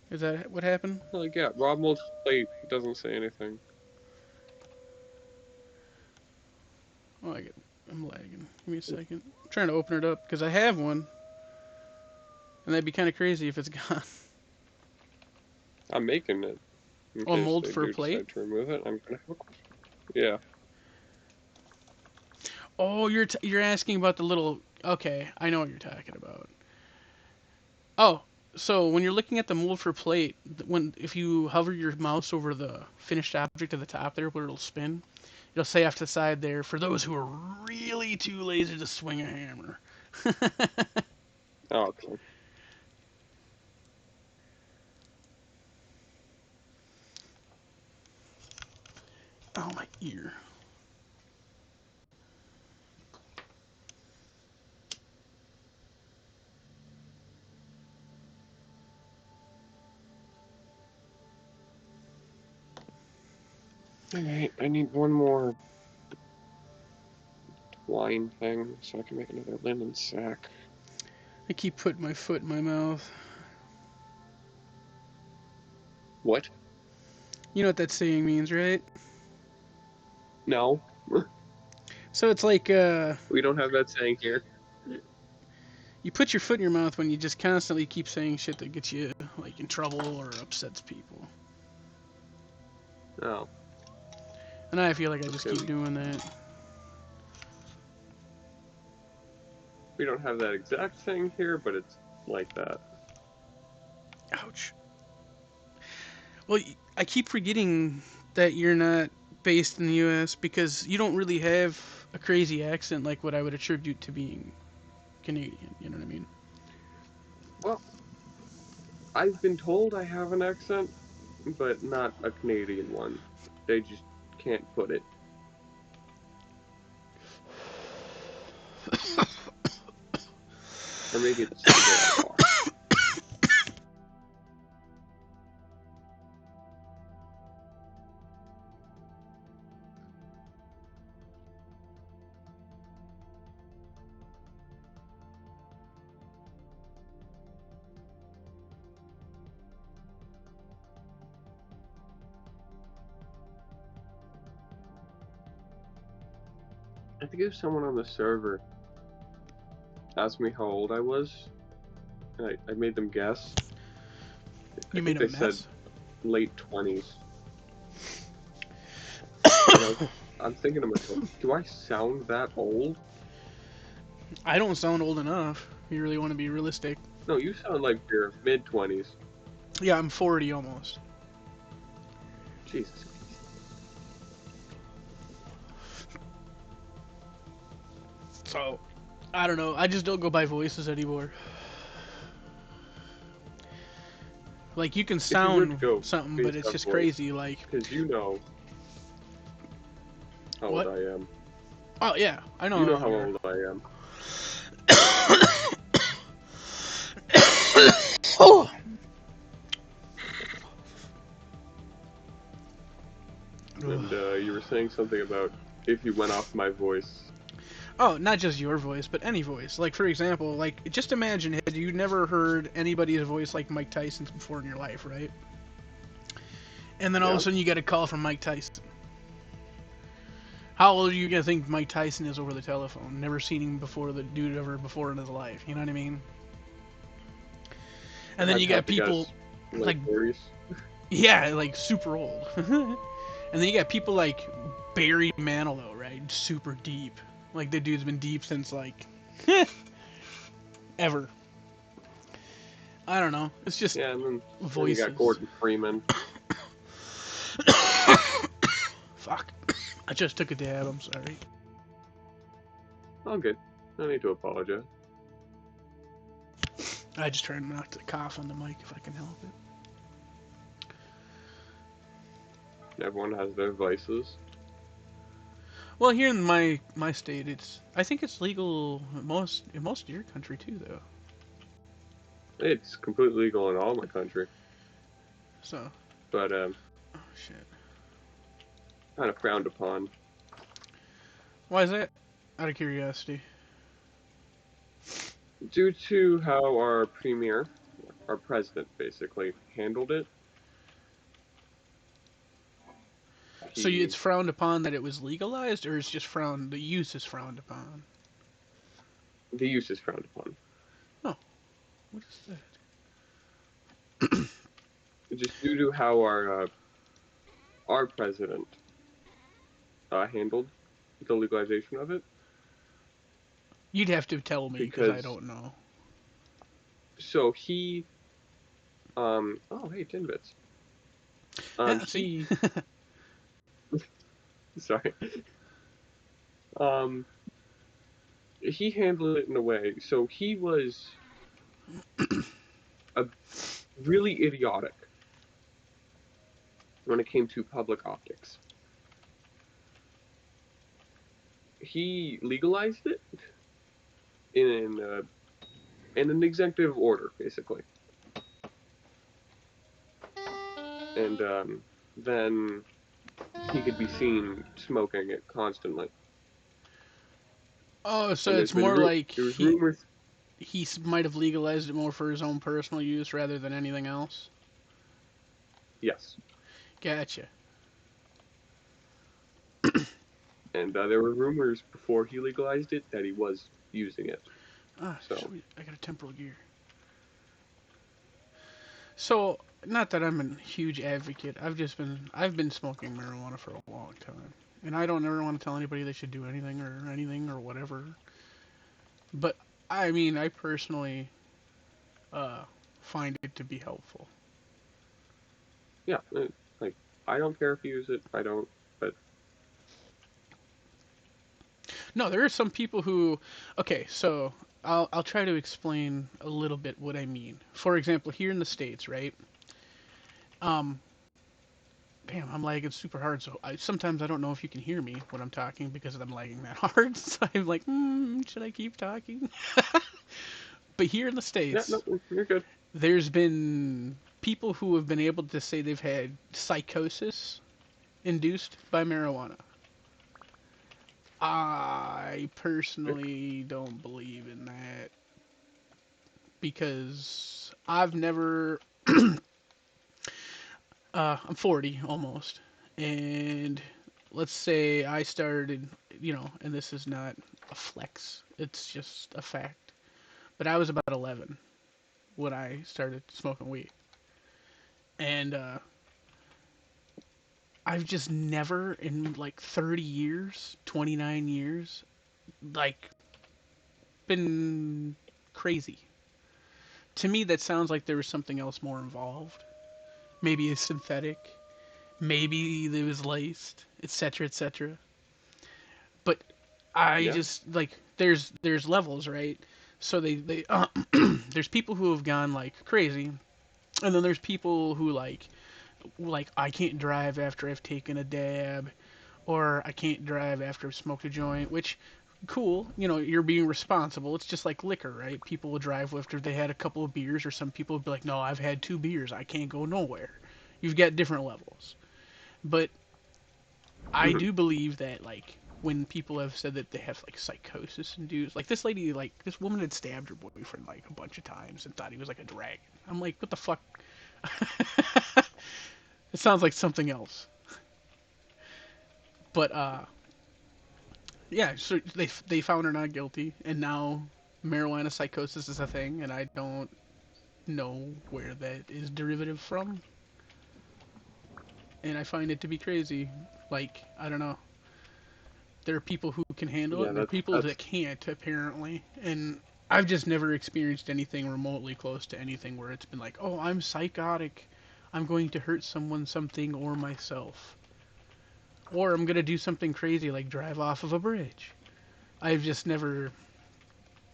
Is that what happened? Like, yeah, raw mold for plate doesn't say anything. Oh, I'm lagging. Give me a second. I'm trying to open it up because I have one. And that'd be kind of crazy if it's gone. I'm making it. In Oh, case mold they for a do plate? decide to remove it, I'm gonna have a question. Yeah. Oh, you're asking about the little... Okay, I know what you're talking about. Oh, so when you're looking at the mold for plate, if you hover your mouse over the finished object at the top there where it'll spin, it'll say off to the side there, for those who are really too lazy to swing a hammer. Oh, okay. Oh, my ear. Alright, I need one more twine thing so I can make another linen sack. I keep putting my foot in my mouth. What? You know what that saying means, right? No. So it's like, We don't have that saying here. you put your foot in your mouth when you just constantly keep saying shit that gets you, like, in trouble or upsets people. Oh. And I feel like I just Okay, keep doing that. we don't have that exact thing here, but it's like that. Ouch. Well, I keep forgetting that you're not based in the U.S. because you don't really have a crazy accent like what I would attribute to being Canadian. You know what I mean? Well, I've been told I have an accent, but not a Canadian one. They just can't put it. Or maybe it's the way I talk. I think it was someone on the server asked me how old I was, and I made them guess. You I made think a they said mess. late 20s. I'm thinking to myself, do I sound that old? I don't sound old enough. You really want to be realistic. No, you sound like you're mid 20s. Yeah, I'm 40 almost. Jesus. So, I don't know. I just don't go by voices anymore. Like, you can If you were to sound go something, but based it's on just voice, crazy. Like, because you know how old what? I am. Oh, yeah. I know You know how how old old I am. Oh! And you were saying something about if you went off my voice. Oh, not just your voice, but any voice. Like, for example, like, just imagine had you never heard anybody's voice like Mike Tyson's before in your life, right? And then all of a Yeah. sudden you get a call from Mike Tyson. How old are you gonna think Mike Tyson is over the telephone? Never seen him before, the dude ever before in his life. You know what I mean? And then I'd you have got to people guess like, late 30s. yeah, like super old. And then you got people like Barry Manilow, right? Super deep. Like the dude's been deep since like ever. I don't know. It's just Yeah, and then you got voices. Gordon Freeman. Fuck. I just took a dab. I'm sorry. All good. No need to apologize. I just tried not to cough on the mic if I can help it. Everyone has their vices. Well, here in my state, I think it's legal in most of your country too, though. It's completely legal in all my country. So. But Oh shit. kind of frowned upon. Why is that? Out of curiosity. Due to how our premier, our president, basically handled it. So it's frowned upon that it was legalized, or it's just frowned, the use is frowned upon? The use is frowned upon. Oh, what is that? Just due to how our president handled the legalization of it. You'd have to tell me because I don't know. So he, oh hey, Tinbits. See? Sorry. He handled it in a way. So he was really idiotic when it came to public optics. He legalized it in an executive order, basically, and then he could be seen smoking it constantly. Oh, so it's more like there was rumors. He might have legalized it more for his own personal use rather than anything else? Yes. Gotcha. And there were rumors before he legalized it that he was using it. Ah, so sweet. I got a temporal gear. So, not that I'm a huge advocate. I've been smoking marijuana for a long time. And I don't ever want to tell anybody they should do anything or whatever. But, I mean, I personally find it to be helpful. Yeah, like, I don't care if you use it, I don't, but... No, there are some people who... Okay, so, I'll try to explain a little bit what I mean. For example, here in the States, right? Damn, I'm lagging super hard, so sometimes I don't know if you can hear me when I'm talking because I'm lagging that hard. So I'm like, should I keep talking? But here in the States, yeah, no, you're good. There's been people who have been able to say they've had psychosis induced by marijuana. I personally don't believe in that because I've never... I'm 40 almost, and let's say I started and this is not a flex, it's just a fact. But I was about 11 when I started smoking weed. And I've just never in like 30 years, 29 years, like been crazy. To me, that sounds like there was something else more involved. Maybe it's synthetic, maybe it was laced, etc., etc. But I Yeah. just like there's levels, right? So they there's people who have gone like crazy, and then there's people who like I can't drive after I've taken a dab, or I can't drive after I've smoked a joint, which cool, you're being responsible. It's just like liquor, right? People will drive after they had a couple of beers, or some people will be like, no, I've had 2 beers, I can't go nowhere. You've got different levels. But I Mhm. do believe that like when people have said that they have like psychosis induced, like this lady, like this woman had stabbed her boyfriend like a bunch of times and thought he was like a dragon. I'm like, what the fuck? It sounds like something else. But yeah, so they found her not guilty, and now marijuana psychosis is a thing, and I don't know where that is derivative from, and I find it to be crazy. Like, I don't know. There are people who can handle it, Yeah, and there are people that's that can't, apparently. And I've just never experienced anything remotely close to anything where it's been like, oh, I'm psychotic. I'm going to hurt someone, something, or myself. Or I'm going to do something crazy like drive off of a bridge. I've just never,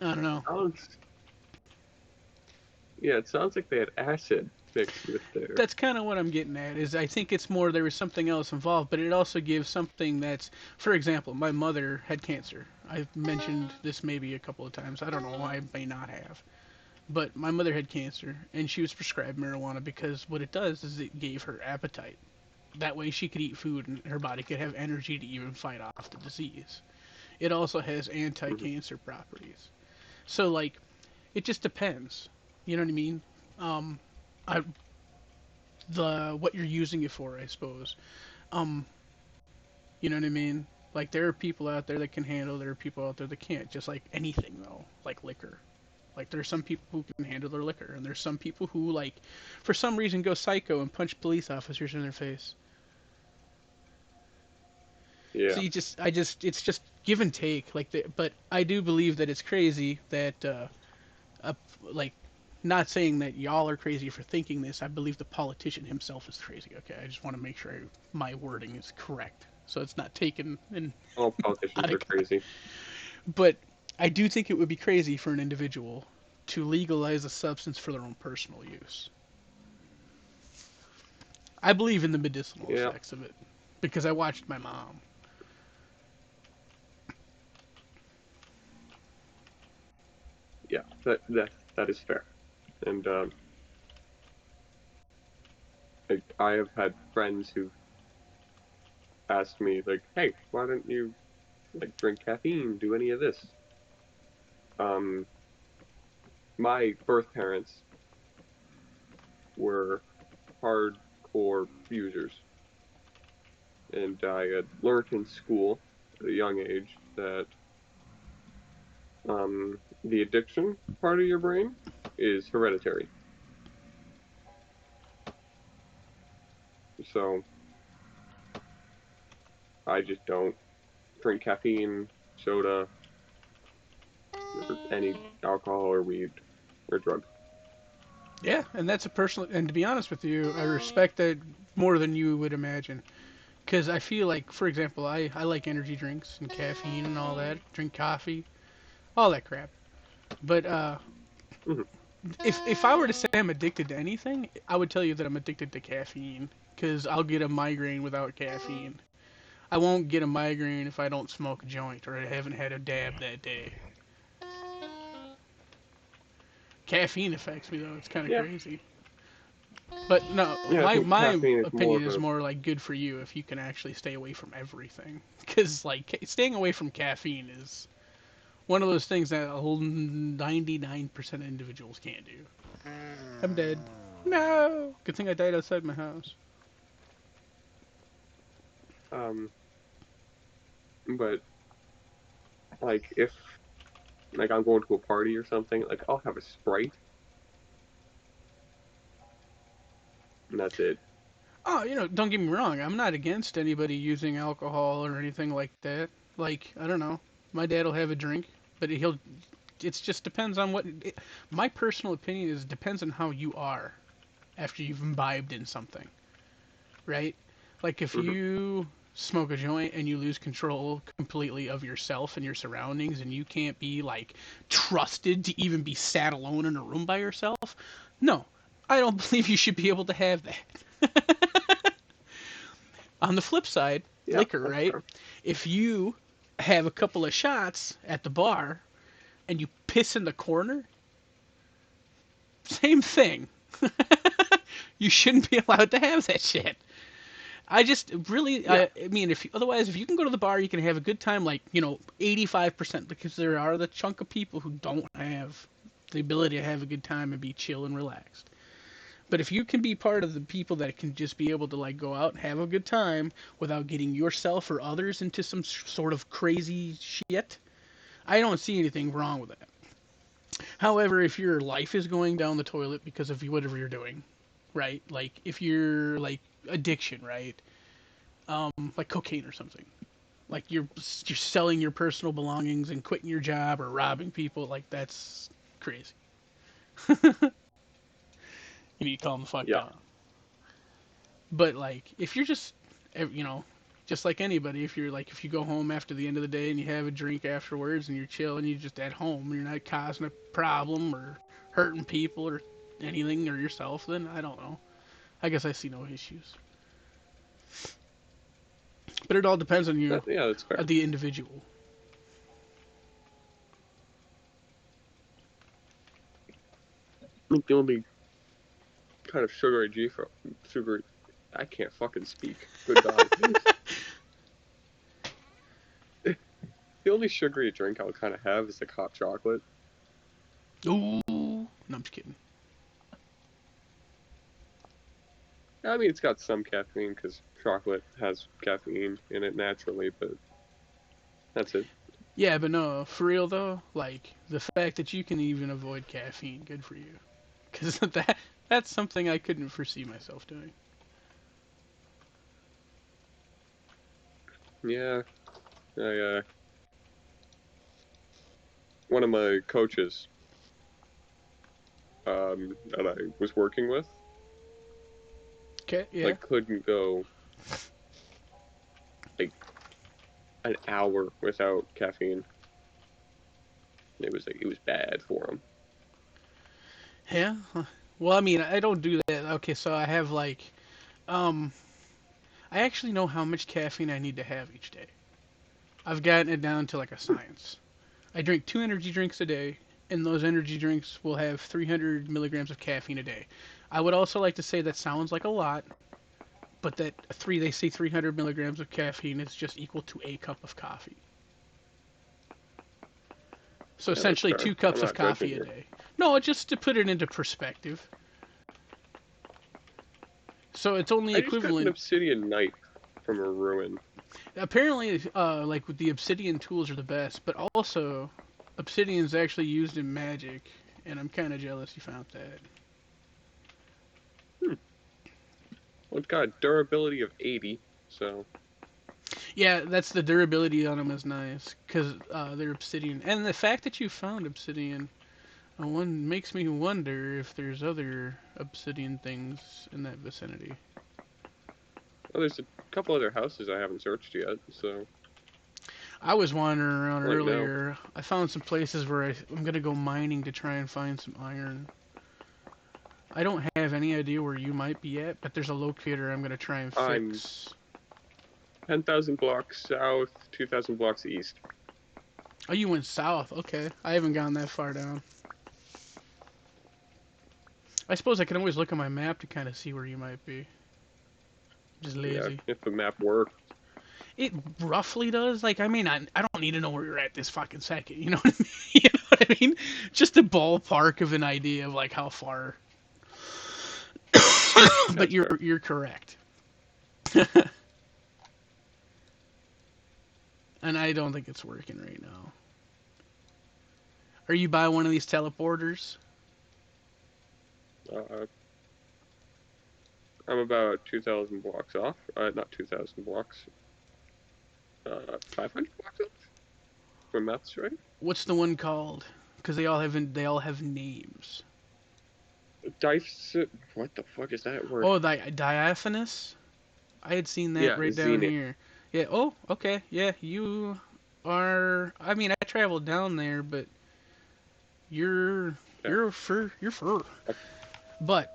I don't know. sounds. Yeah, it sounds like they had acid mixed with their. That's kind of what I'm getting at. Is I think it's more there was something else involved, but it also gives something that's, for example, my mother had cancer. I've mentioned this maybe a couple of times. I don't know. I may not have. But my mother had cancer, and she was prescribed marijuana because what it does is it gave her appetite. That way she could eat food and her body could have energy to even fight off the disease. It also has Mhm. anti-cancer properties. So like, it just depends. You know what I mean? Um, I, the what you're using it for, I suppose. Um, you know what I mean? Like there are people out there that can handle, there are people out there that can't. Just like anything though, like liquor. Like there's some people who can handle their liquor, and there's some people who like, for some reason, go psycho and punch police officers in their face. So Yeah. it's just give and take. But I do believe that it's crazy that, uh, like, not saying that y'all are crazy for thinking this. I believe the politician himself is crazy. Okay, I just want to make sure my wording is correct, so it's not taken in All politicians out of are context. crazy. But I do think it would be crazy for an individual to legalize a substance for their own personal use. I believe in the medicinal Yeah. effects of it because I watched my mom. Yeah. That is fair. And I have had friends who've asked me like, "Hey, why don't you like drink caffeine? Do any of this?" Um, my birth parents were hardcore users, and I had learned in school at a young age that the addiction part of your brain is hereditary. So I just don't drink caffeine, soda, or any alcohol or weed or drug. Yeah, and that's a personal. And to be honest with you, I respect that more than you would imagine. Because I feel like, for example, I like energy drinks and caffeine and all that. Drink coffee, all that crap. But Mhm. if I were to say I'm addicted to anything, I would tell you that I'm addicted to caffeine. Because I'll get a migraine without caffeine. I won't get a migraine if I don't smoke a joint or I haven't had a dab that day. Caffeine affects me though. It's kind of Yeah, crazy. But no, yeah. I think my caffeine is more opinion of is a. more like good for you if you can actually stay away from everything. Because like staying away from caffeine is one of those things that 99% of individuals can't do. I'm dead. No. Good thing I died outside my house. Um, but like if like I'm going to a party or something, like I'll have a Sprite, and that's it. Oh, don't get me wrong. I'm not against anybody using alcohol or anything like that. Like, I don't know. My dad will have a drink, but he'll. It just depends on what. My personal opinion is it depends on how you are after you've imbibed in something, right? Like if Hmm. you smoke a joint and you lose control completely of yourself and your surroundings and you can't be like trusted to even be sat alone in a room by yourself, no, I don't believe you should be able to have that. On the flip side, Yeah, liquor, that's right? fair. If you have a couple of shots at the bar and you piss in the corner, same thing. You shouldn't be allowed to have that shit. I just really, Yeah, I mean, if you can go to the bar, you can have a good time, like 85%, because there are the chunk of people who don't have the ability to have a good time and be chill and relaxed. But if you can be part of the people that can just be able to like go out and have a good time without getting yourself or others into some sort of crazy shit, I don't see anything wrong with that. However, if your life is going down the toilet because of whatever you're doing, right? Like if you're like addiction, right? Like cocaine or something. Like you're selling your personal belongings and quitting your job or robbing people. Like that's crazy. You need to calm the fuck yeah. down. But like if you're just you know just like anybody, if you go home after the end of the day and you have a drink afterwards and you're chill and you're just at home and you're not causing a problem or hurting people or anything or yourself, then I don't know. I guess I see no issues. But it all depends on you, Yeah, that's fair. the individual. I think the only kind of sugar, I can't fucking speak. Good God. The only sugary drink I'll kind of have is like hot chocolate. Ooh, no, I'm just kidding. I mean, it's got some caffeine because chocolate has caffeine in it naturally, but that's it. Yeah, but no, for real though, like the fact that you can even avoid caffeine, good for you. Because that's something I couldn't foresee myself doing. Yeah, I one of my coaches that I was working with Okay, yeah. like couldn't go like an hour without caffeine. It was bad for him. Yeah. Well, I mean, I don't do that. Okay, so I have like, um, I actually know how much caffeine I need to have each day. I've gotten it down to like a science. I drink 2 energy drinks a day, and those energy drinks will have 300 milligrams of caffeine a day. I would also like to say that sounds like a lot, but they say 300 milligrams of caffeine is just equal to a cup of coffee. So Yeah, that's essentially fair. two I'm cups of not judging coffee a you. day. No, just to put it into perspective. So it's only I just got an equivalent. obsidian knife from a ruin. Apparently, like with the obsidian tools are the best, but also obsidian is actually used in magic, and I'm kind of jealous you found that. Hmm. Well, it's got a durability of 80, so Yeah, that's the durability on them is nice because they're obsidian, and the fact that you found obsidian, one makes me wonder if there's other obsidian things in that vicinity. well, there's a couple other houses I haven't searched yet, so I was wandering around I'll let you know. earlier. I found some places where I'm gonna go mining to try and find some iron. I don't have any idea where you might be at, but there's a locator I'm gonna try and I'm fix. 10,000 blocks south, 2,000 blocks east. Oh, you went south. Okay, I haven't gone that far down. I suppose I can always look at my map to kind of see where you might be. Just Yeah, lazy. if the map worked. It roughly does. Like, I mean, I don't need to know where you're at this fucking second. You know what I mean? You know what I mean? Just a ballpark of an idea of like how far. But That's fair. you're correct. And I don't think it's working right now. Are you by one of these teleporters? I'm about 2,000 blocks off. Not 2,000 blocks. 500 blocks off. My math's right. What's the one called? Because they all have names. Dice. What the fuck is that word? Oh, diaphanous. I had seen that Yeah, right down Zenith. here. Yeah. Oh, okay. Yeah, you are. I mean, I traveled down there, but you're Yeah. you're fur. But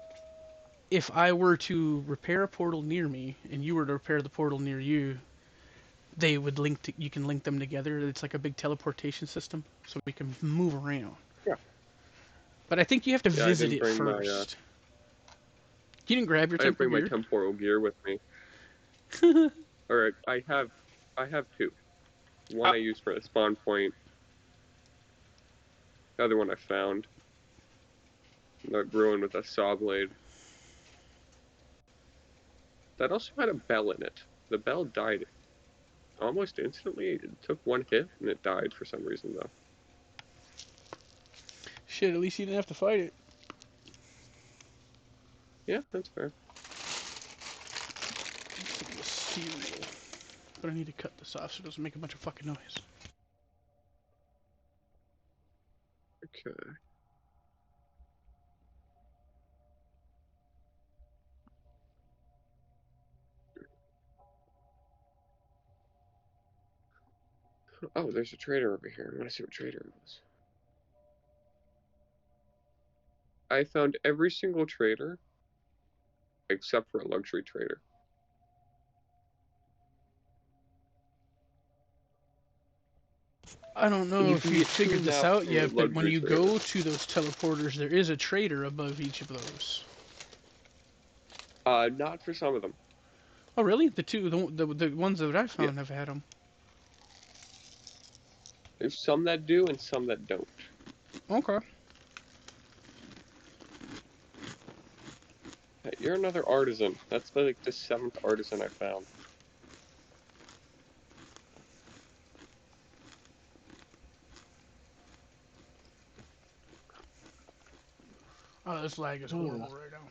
if I were to repair a portal near me and you were to repair the portal near you, they would link to, you can link them together. It's like a big teleportation system, so we can move around. Yeah. But I think you have to Yeah, I visit didn't it bring my. first. You didn't grab your I didn't temple bring my gear. temporal gear with me. All right, I have two. One I used for the spawn point. The other one I found. That ruined with a saw blade. That also had a bell in it. The bell died almost instantly. It took one hit and it died for some reason though. Shit, at least you didn't have to fight it. Yeah, that's fair. Cereal. But I need to cut this off so it doesn't make a bunch of fucking noise. Okay. Oh, there's a trader over here. I want to see what trader it was. I found every single trader except for a luxury trader. I don't know You if can you get figured 2 this maps out from a yet, but when luxury you trader. go to those teleporters, there is a trader above each of those. Not for some of them. Oh, really? The ones that I Yeah. found have had them. There's some that do and some that don't. Okay. Hey, you're another artisan. That's like the 7th artisan I found. Oh, this lag is horrible right now.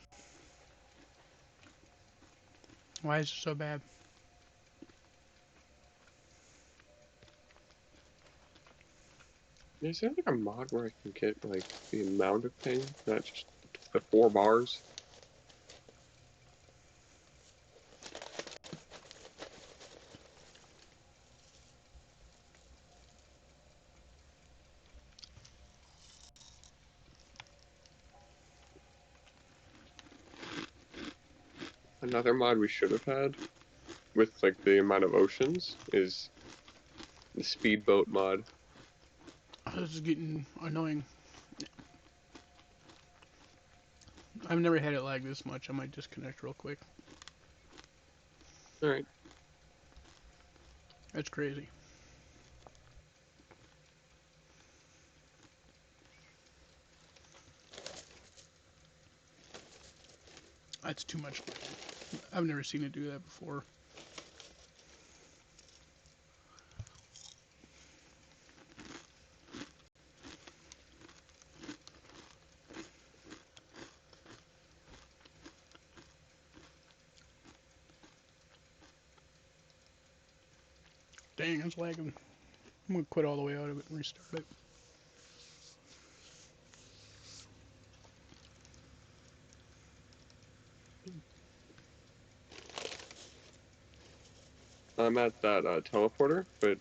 Why is it so bad? Is there like a mod where I can get like the amount of ping, not just the 4 bars? Another mod we should have had with like the amount of oceans is the speedboat mod. This is getting annoying. I've never had it lag this much. I might disconnect real quick. Alright. That's crazy. That's too much. I've never seen it do that before. Dang, it's lagging. I'm gonna quit all the way out of it and restart it. I'm at that teleporter, but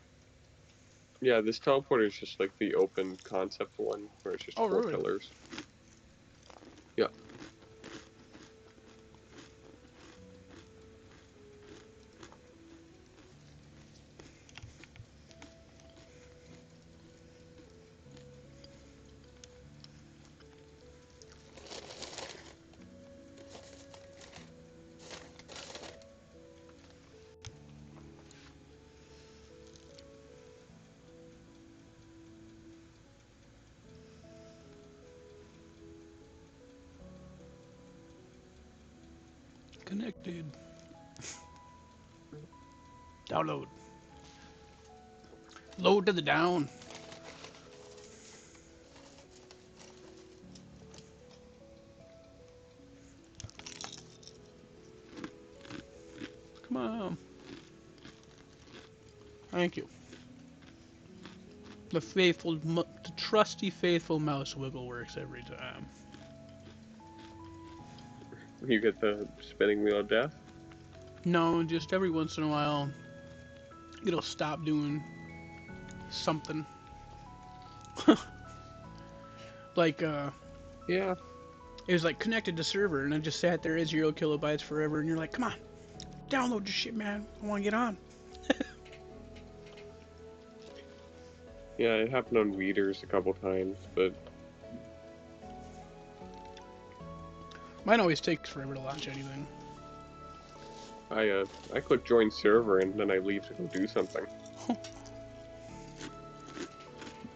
yeah, this teleporter is just like the open concept one where it's just Oh, 4 really? pillars. Yeah. Connected. Download. Load to the down. Come on. Thank you. The trusty, faithful mouse wiggle works every time. You get the spinning wheel of death? No, just every once in a while, it'll stop doing something. Like, Yeah. it was like connected to server, and I just sat there at 0 kilobytes forever, and you're like, come on, download this shit, man. I want to get on. Yeah, it happened on Weeders a couple times, but Mine always takes forever to launch anything. I click join server and then I leave to go do something.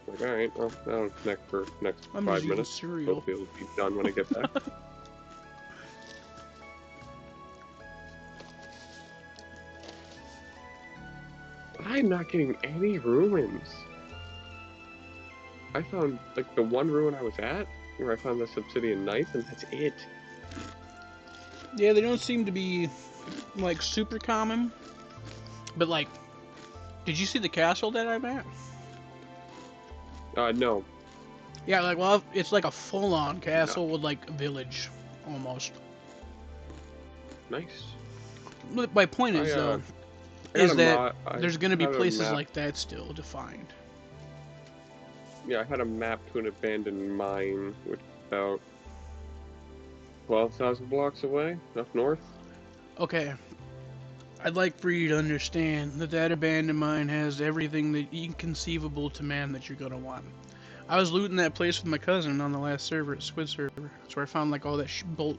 Like, alright, well, that'll connect for next I'm 5 just eating minutes. cereal. Hopefully it'll be done when I get back. I'm not getting any ruins. I found, like, the one ruin I was at, where I found the obsidian knife, and that's it. Yeah, they don't seem to be, like, super common. But, like, did you see the castle that I'm at? No. Yeah, like, well, it's like a full-on castle with, like, a village, almost. Nice. My point is, though, is that there's going to be places like that still to find. Yeah, I had a map to an abandoned mine, which is about 12,000 blocks away, up north. Okay. I'd like for you to understand that that abandoned mine has everything that inconceivable to man that you're going to want. I was looting that place with my cousin on the last server at Squid Server. That's where I found like all that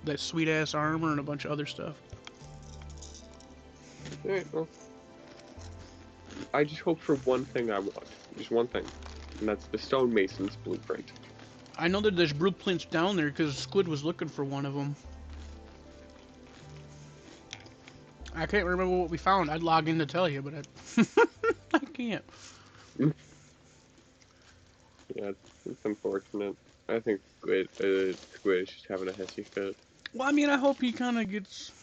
that sweet ass armor and a bunch of other stuff. Alright, well. I just hope for one thing I want. Just one thing. And that's the stonemason's blueprint. I know that there's blueprints down there because Squid was looking for one of them. I can't remember what we found. I'd log in to tell you, but I can't. Yeah, it's unfortunate. I think Squid is just having a hissy fit. Well, I mean, I hope he kind of gets,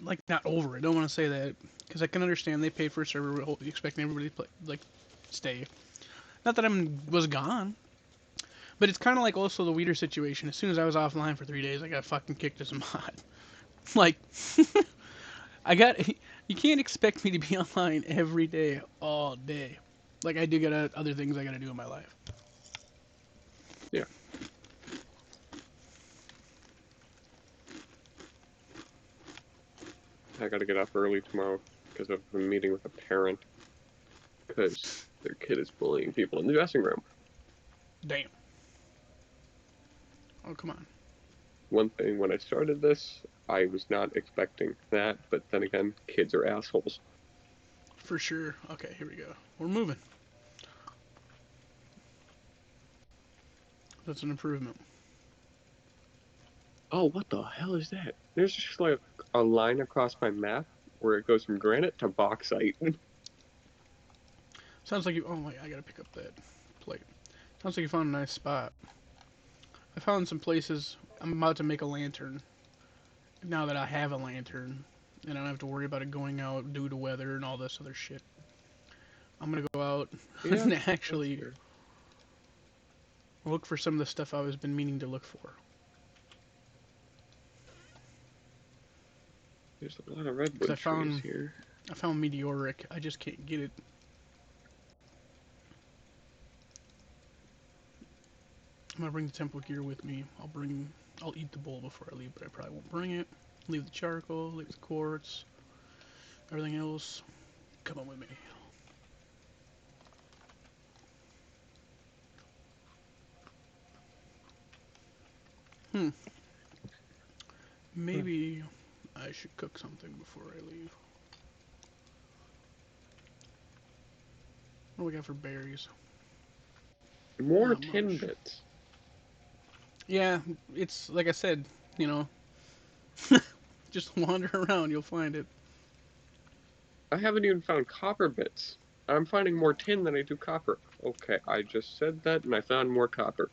like, not over it. I don't want to say that, because I can understand they paid for a server expecting everybody to play, like, stay. Not that I was gone, but it's kind of like also the Weeder situation. As soon as I was offline for 3 days, I got fucking kicked as a mod. Like, you can't expect me to be online every day, all day. Like, I do got other things I gotta do in my life. Yeah. I gotta get up early tomorrow because of a meeting with a parent. Because their kid is bullying people in the dressing room. Damn. Oh, come on. One thing, when I started this, I was not expecting that, but then again, kids are assholes. For sure. Okay, here we go. We're moving. That's an improvement. Oh, what the hell is that? There's just like a line across my map where it goes from granite to bauxite. Sounds like you... Oh, wait, I gotta pick up that plate. Sounds like you found a nice spot. I found some places... I'm about to make a lantern. Now that I have a lantern. And I don't have to worry about it going out due to weather and all this other shit. I'm gonna go out and actually look for some of the stuff I've been meaning to look for. There's a lot of redwood trees here. I found meteoric. I just can't get it. I'm gonna bring the temple gear with me. I'll eat the bowl before I leave, but I probably won't bring it. Leave the charcoal, leave the quartz, everything else. Come on with me. Maybe I should cook something before I leave. What do we got for berries? More tin bits. Yeah, it's like I said, you know, just wander around, you'll find it. I haven't even found copper bits. I'm finding more tin than I do copper. Okay, I just said that and I found more copper.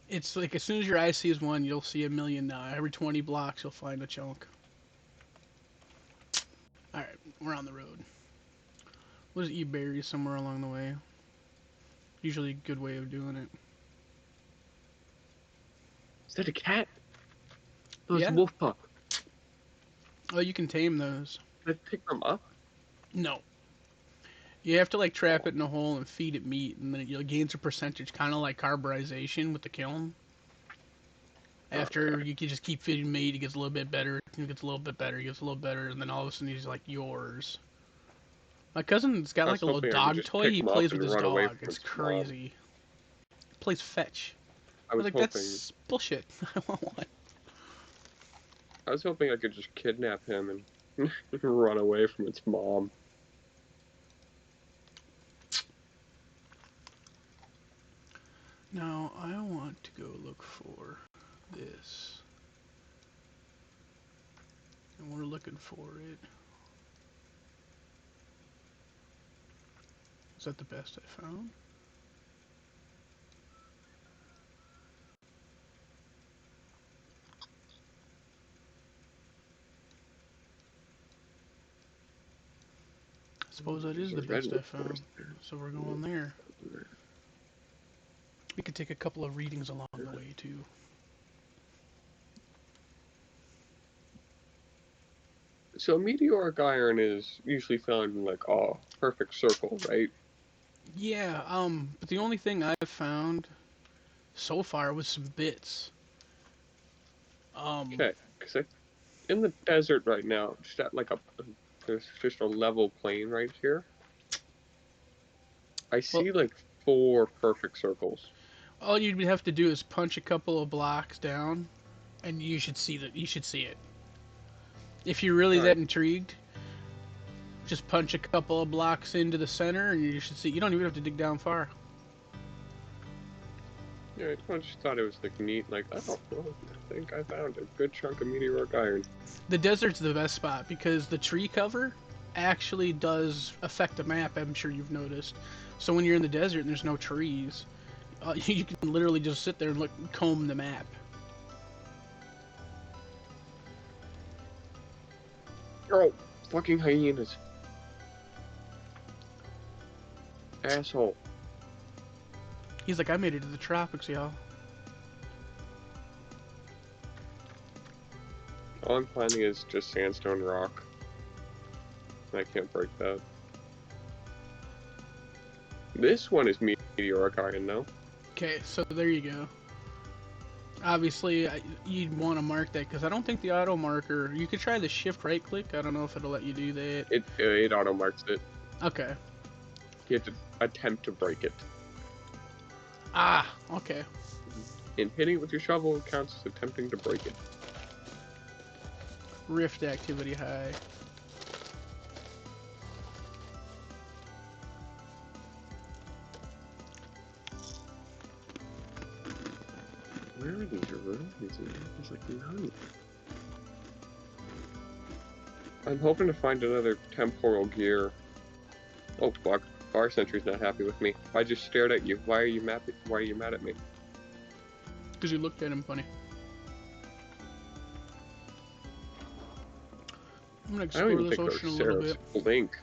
It's like as soon as your eye sees one, you'll see a million now. Every 20 blocks, you'll find a chunk. Alright. We're on the road. We'll just eat berries somewhere along the way. Usually a good way of doing it. Is that a cat? Oh, it's Yeah. a wolf pup. Oh, you can tame those. Can I pick them up? No. You have to like trap it in a hole and feed it meat, and then it gains a percentage, kind of like carburization with the kiln. After you can just keep feeding meat, it gets a little bit better, it gets a little bit better, it gets a little better, and then all of a sudden he's like yours. My cousin's got I like was a little hoping I could dog just toy. pick He him up plays with and his run away dog. from It's its mom. crazy. Plays fetch. I I was was like, hoping. that's bullshit. I want one. I was hoping I could just kidnap him and run away from its mom. Now I want to go look for this, and we're looking for it. Is that the best I found? I suppose that There's is a the best I redwood found. forest there. So we're going there. We could take a couple of readings along the way too. So meteoric iron is usually found in like a perfect circle, right? Yeah, but the only thing I've found so far was some bits. Okay, because in the desert right now, just at like there's just a level plane right here. I see like 4 perfect circles. All you'd have to do is punch a couple of blocks down, and you should see that. You should see it. If you're really that intrigued, just punch a couple of blocks into the center, and you should see. You don't even have to dig down far. Yeah, I just thought it was like neat. Like, oh, well, I think I found a good chunk of meteoric iron. The desert's the best spot because the tree cover actually does affect the map. I'm sure you've noticed. So when you're in the desert and there's no trees, you can literally just sit there and comb the map. Oh, fucking hyenas. Asshole. He's like, I made it to the tropics, y'all. All I'm finding is just sandstone rock. I can't break that. This one is meteoric iron, though. Okay, so there you go. Obviously, you'd want to mark that because I don't think the auto marker. You could try the shift right click. I don't know if it'll let you do that. It auto marks it. Okay. You have to attempt to break it. Ah, okay. And hitting it with your shovel counts as attempting to break it. Rift activity high. Where are these ruins? There's like none. I'm hoping to find another temporal gear. Oh fuck! Fire Sentry's not happy with me. I just stared at you. Why are you mad? Why are you mad at me? Because you looked at him funny. I'm gonna explore this ocean a little bit. Blink.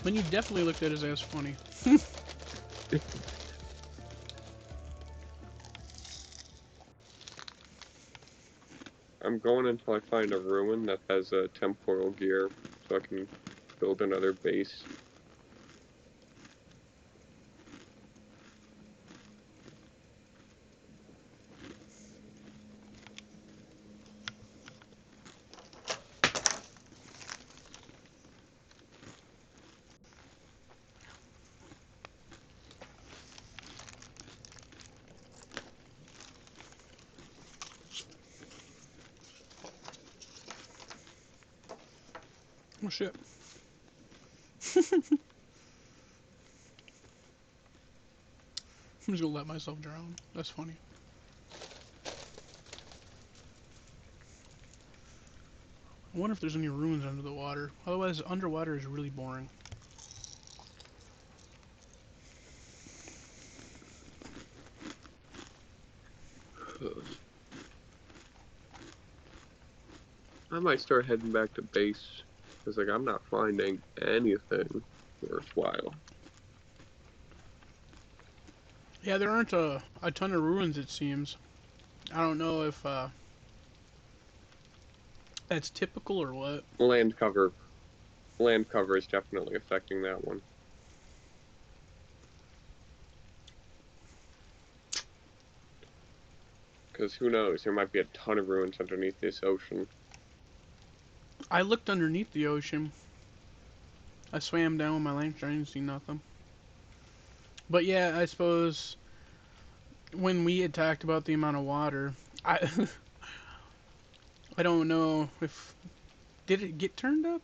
Then you definitely looked at his ass funny. I'm going until I find a ruin that has a temporal gear, so I can build another base. Oh shit. I'm just gonna let myself drown. That's funny. I wonder if there's any ruins under the water. Otherwise, underwater is really boring. I might start heading back to base. Because, like, I'm not finding anything worthwhile. Yeah, there aren't a ton of ruins, it seems. I don't know if that's typical or what. Land cover is definitely affecting that one. Because who knows, there might be a ton of ruins underneath this ocean. I looked underneath the ocean. I swam down with my lantern, I didn't see nothing. But yeah, I suppose when we had talked about the amount of water, I I don't know if did it get turned up?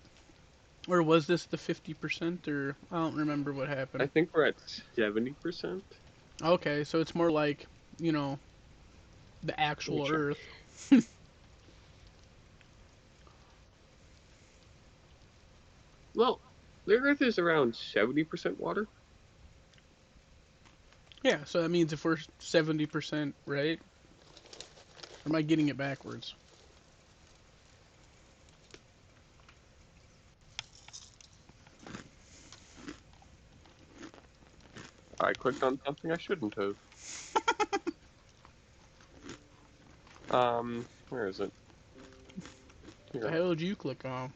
Or was this the 50%, or I don't remember what happened. I think we're at 70%. Okay, so it's more like, you know, the actual Earth. Well, the Earth is around 70% water. Yeah, so that means if we're 70%, right? Or am I getting it backwards? I clicked on something I shouldn't have. Where is it? Here. The hell did you click on?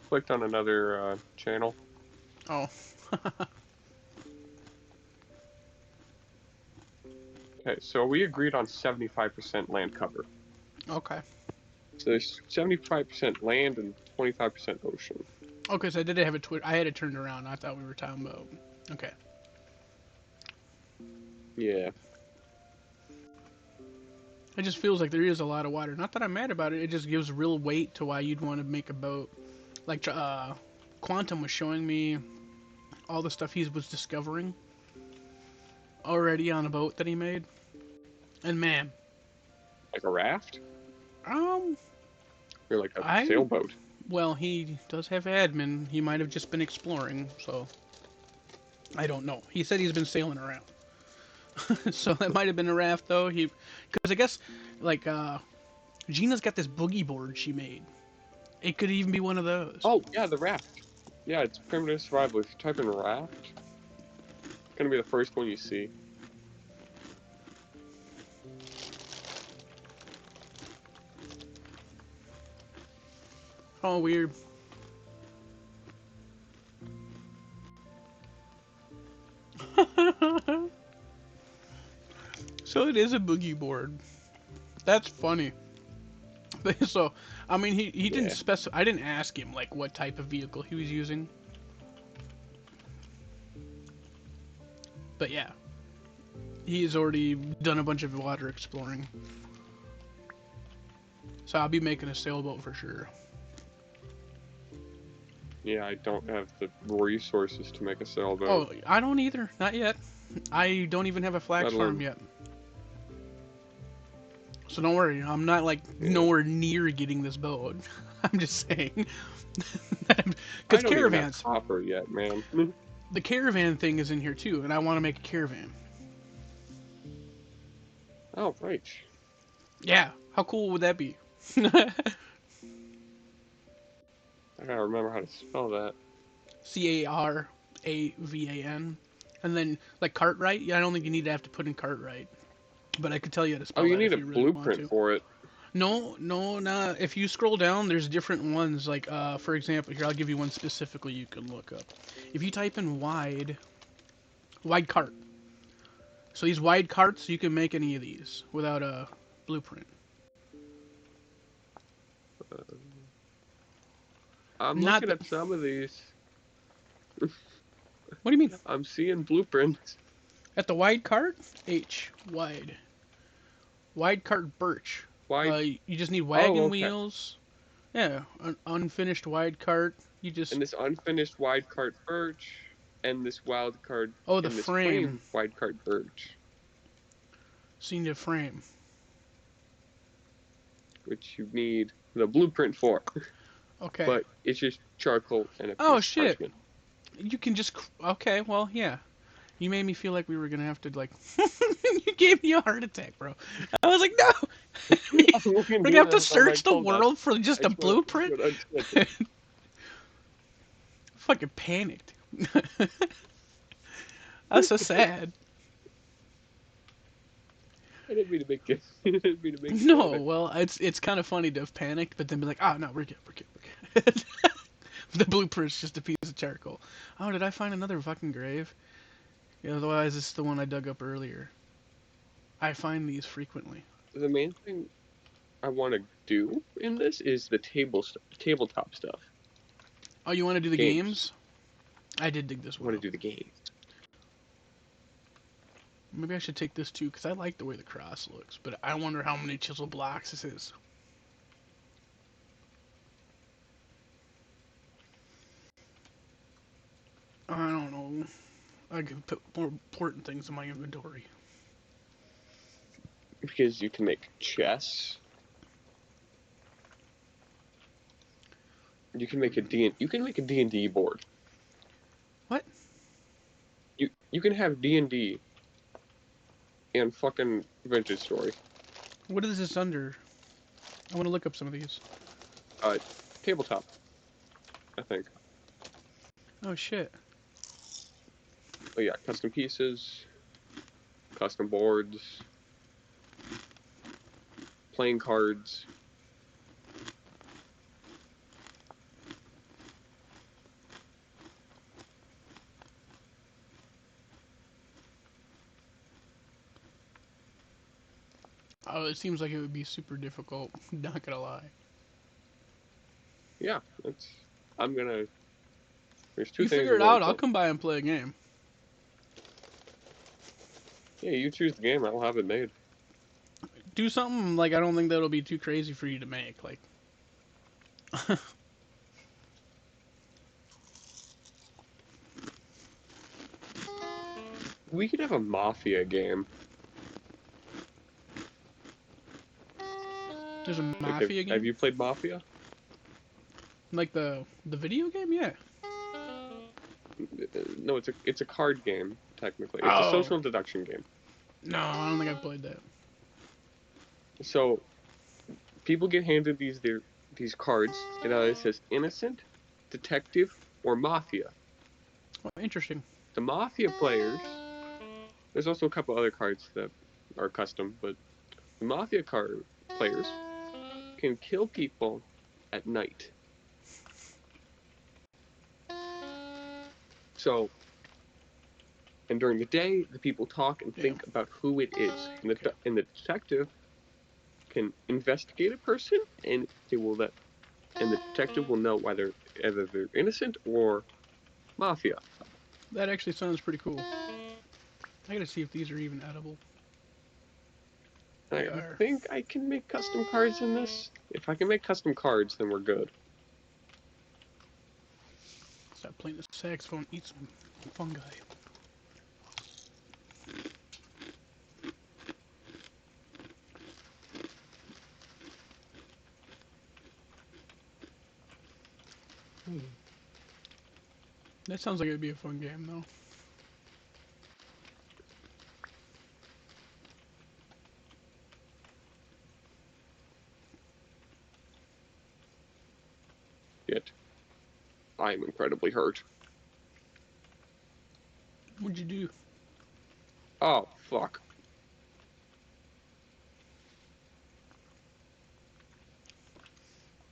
Clicked on another channel. Oh. Okay, so we agreed on 75% land cover. Okay. So there's 75% land and 25% ocean. Okay, so I did have I had it turned around. I thought we were talking about. Okay. Yeah. It just feels like there is a lot of water. Not that I'm mad about it. It just gives real weight to why you'd want to make a boat. Like Quantum was showing me all the stuff he was discovering already on a boat that he made. And man, like a raft? Or like a sailboat? Well, he does have admin. He might have just been exploring, so I don't know. He said he's been sailing around. So that might have been a raft, though. Because I guess, like, Gina's got this boogie board she made. It could even be one of those. Oh, yeah, the raft. Yeah, it's primitive survival. If you type in raft, it's gonna be the first one you see. Oh, weird. So it is a boogie board. That's funny. So, I mean, he didn't specify. I didn't ask him like what type of vehicle he was using. But yeah, he's already done a bunch of water exploring. So I'll be making a sailboat for sure. Yeah, I don't have the resources to make a sailboat. Oh, I don't either. Not yet. I don't even have a flax farm yet. So don't worry. I'm not like nowhere near getting this boat. I'm just saying. Because caravans. Even have copper yet, man. The caravan thing is in here too, and I want to make a caravan. Oh, right. Yeah. How cool would that be? I gotta remember how to spell that. Caravan. And then, like, Cartwright? Yeah, I don't think you need to have to put in Cartwright. But I could tell you how to spell that. Oh, you need a really blueprint for it. No, nah. If you scroll down, there's different ones. Like, for example, here, I'll give you one specifically you can look up. If you type in wide cart. So these wide carts, you can make any of these without a blueprint. I'm looking at some of these. What do you mean? I'm seeing blueprints. At the wide cart? H. Wide. Wide cart birch. Wide. You just need wagon wheels. Yeah, an unfinished wide cart. You just. And this unfinished wide cart birch, and this wild cart. Oh, the and this frame. Wide cart birch. So you need a frame. Which you need the blueprint for. Okay. But it's just charcoal and a piece Oh, of shit. parchment. You can just. Okay, well, yeah. You made me feel like we were gonna have to like. You gave me a heart attack, bro. I was like, no. We're gonna have to search the world for just a blueprint. Fucking panicked. That's so sad. I didn't mean to make it. I didn't mean to make you No, panic. well, it's kind of funny to have panicked, but then be like, oh no, we're good, we're good, we're good. The blueprint's just a piece of charcoal. Oh, did I find another fucking grave? Yeah, otherwise, this is the one I dug up earlier. I find these frequently. The main thing I want to do in this is the tabletop stuff. Oh, you want to do the Games. games? I did dig this I one want up. to do the games. Maybe I should take this too, because I like the way the cross looks, but I wonder how many chisel blocks this is. I don't know. I can put more important things in my inventory. Because you can make chess. You can make a D&D board. What? You can have D&D and fucking Vintage Story. What is this under? I want to look up some of these. Tabletop, I think. Oh shit. Oh yeah, custom pieces, custom boards, playing cards. Oh, it seems like it would be super difficult. Not gonna lie. Yeah, I'm gonna. There's two You things figure I'm it going out. I'll for. come by and play a game. Yeah, you choose the game. I'll have it made. Do something like I don't think that'll be too crazy for you to make. Like. We could have a Mafia game. There's a Like, Mafia game? have you played Mafia? Like the video game? Yeah. No, it's a card game technically. It's a Oh. social deduction game. No, I don't think I've played that. So people get handed these cards. It either says innocent, detective, or mafia. Well, interesting. The mafia players. There's also a couple other cards that are custom, but the mafia card players can kill people at night. So, and during the day, the people talk and think about who it is, and the detective can investigate a person, and the detective will know whether either they're innocent or mafia. That actually sounds pretty cool. I gotta see if these are even edible. I think I can make custom cards in this. If I can make custom cards, then we're good. Stop playing the saxophone, eat some fungi. That sounds like it'd be a fun game, though. Yet, I am incredibly hurt. What'd you do? Oh, fuck.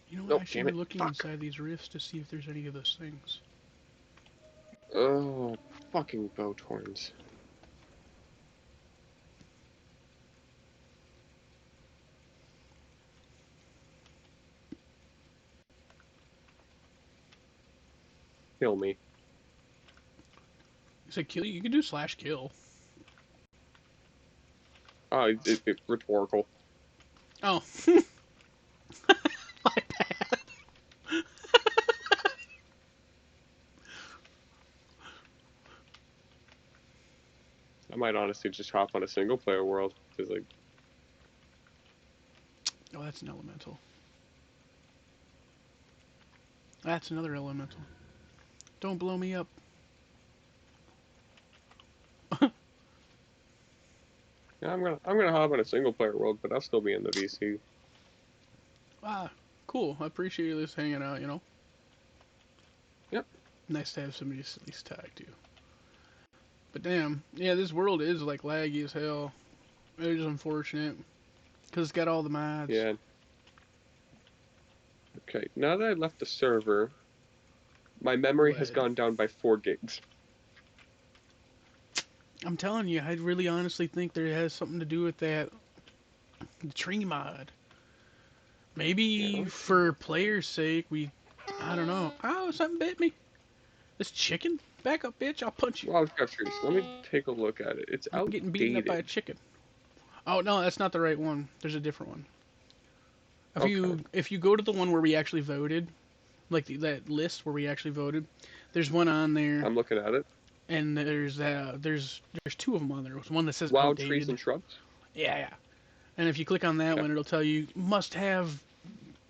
You know what? Nope, I should damn be it. looking Fuck. inside these rifts to see if there's any of those things. Oh, fucking boat horns. Kill me. You said kill? You can do slash kill. Oh, it's rhetorical. Oh. My bad. I might honestly just hop on a single player world, because, like... Oh, that's an elemental. That's another elemental. Don't blow me up. Yeah, I'm gonna hop on a single player world, but I'll still be in the VC. Ah, cool. I appreciate you just hanging out. Yep. Nice to have somebody to at least talk to. But damn, yeah, this world is like laggy as hell. It is unfortunate because it's got all the mods. Yeah. Okay, now that I left the server, my memory has What? gone down by 4 gigs. I'm telling you, I really honestly think there has something to do with that tree mod. Maybe Yeah, for players' sake, I don't know. Oh, something bit me. This chicken? Back up, bitch! I'll punch you. Wildcat Trees. Let me take a look at it. It's I'm getting beaten up by a outdated. chicken. Oh no, that's not the right one. There's a different one. If you go to the one where we actually voted, like that list where we actually voted, there's one on there, I'm looking at it. and there's two of them on there. There's one that says Wild outdated. trees and shrubs. Yeah. And if you click on that one, it'll tell you must have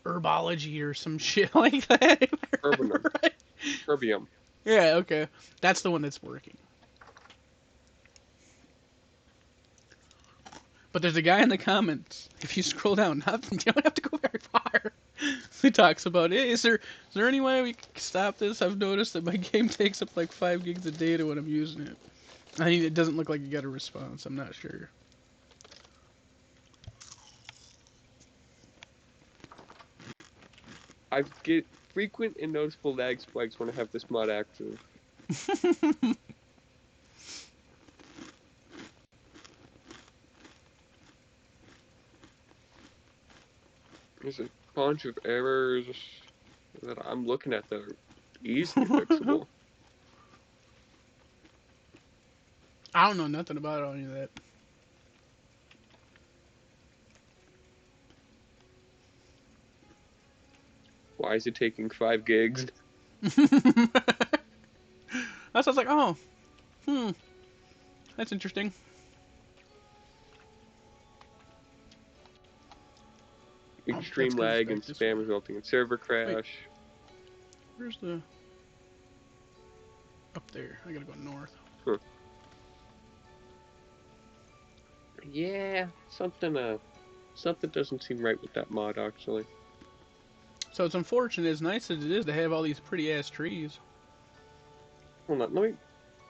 herbology or some shit like that. Herbinum. Right? Herbium. Yeah, okay. That's the one that's working. But there's a guy in the comments. If you scroll down, you don't have to go very far. He talks about, hey, is there any way we can stop this? I've noticed that my game takes up like 5 gigs of data when I'm using it. I mean, it doesn't look like you got a response. I'm not sure. I get frequent and noticeable lag spikes when I have this mod active. There's a bunch of errors that I'm looking at that are easily fixable. I don't know nothing about any of that. Why is it taking 5 gigs? I was like, oh, that's interesting. Extreme lag and spam resulting in server crash. Wait. Where's the... Up there. I gotta go north. Huh. Yeah, something doesn't seem right with that mod, actually. So it's unfortunate, as nice as it is to have all these pretty-ass trees. Hold on, I'm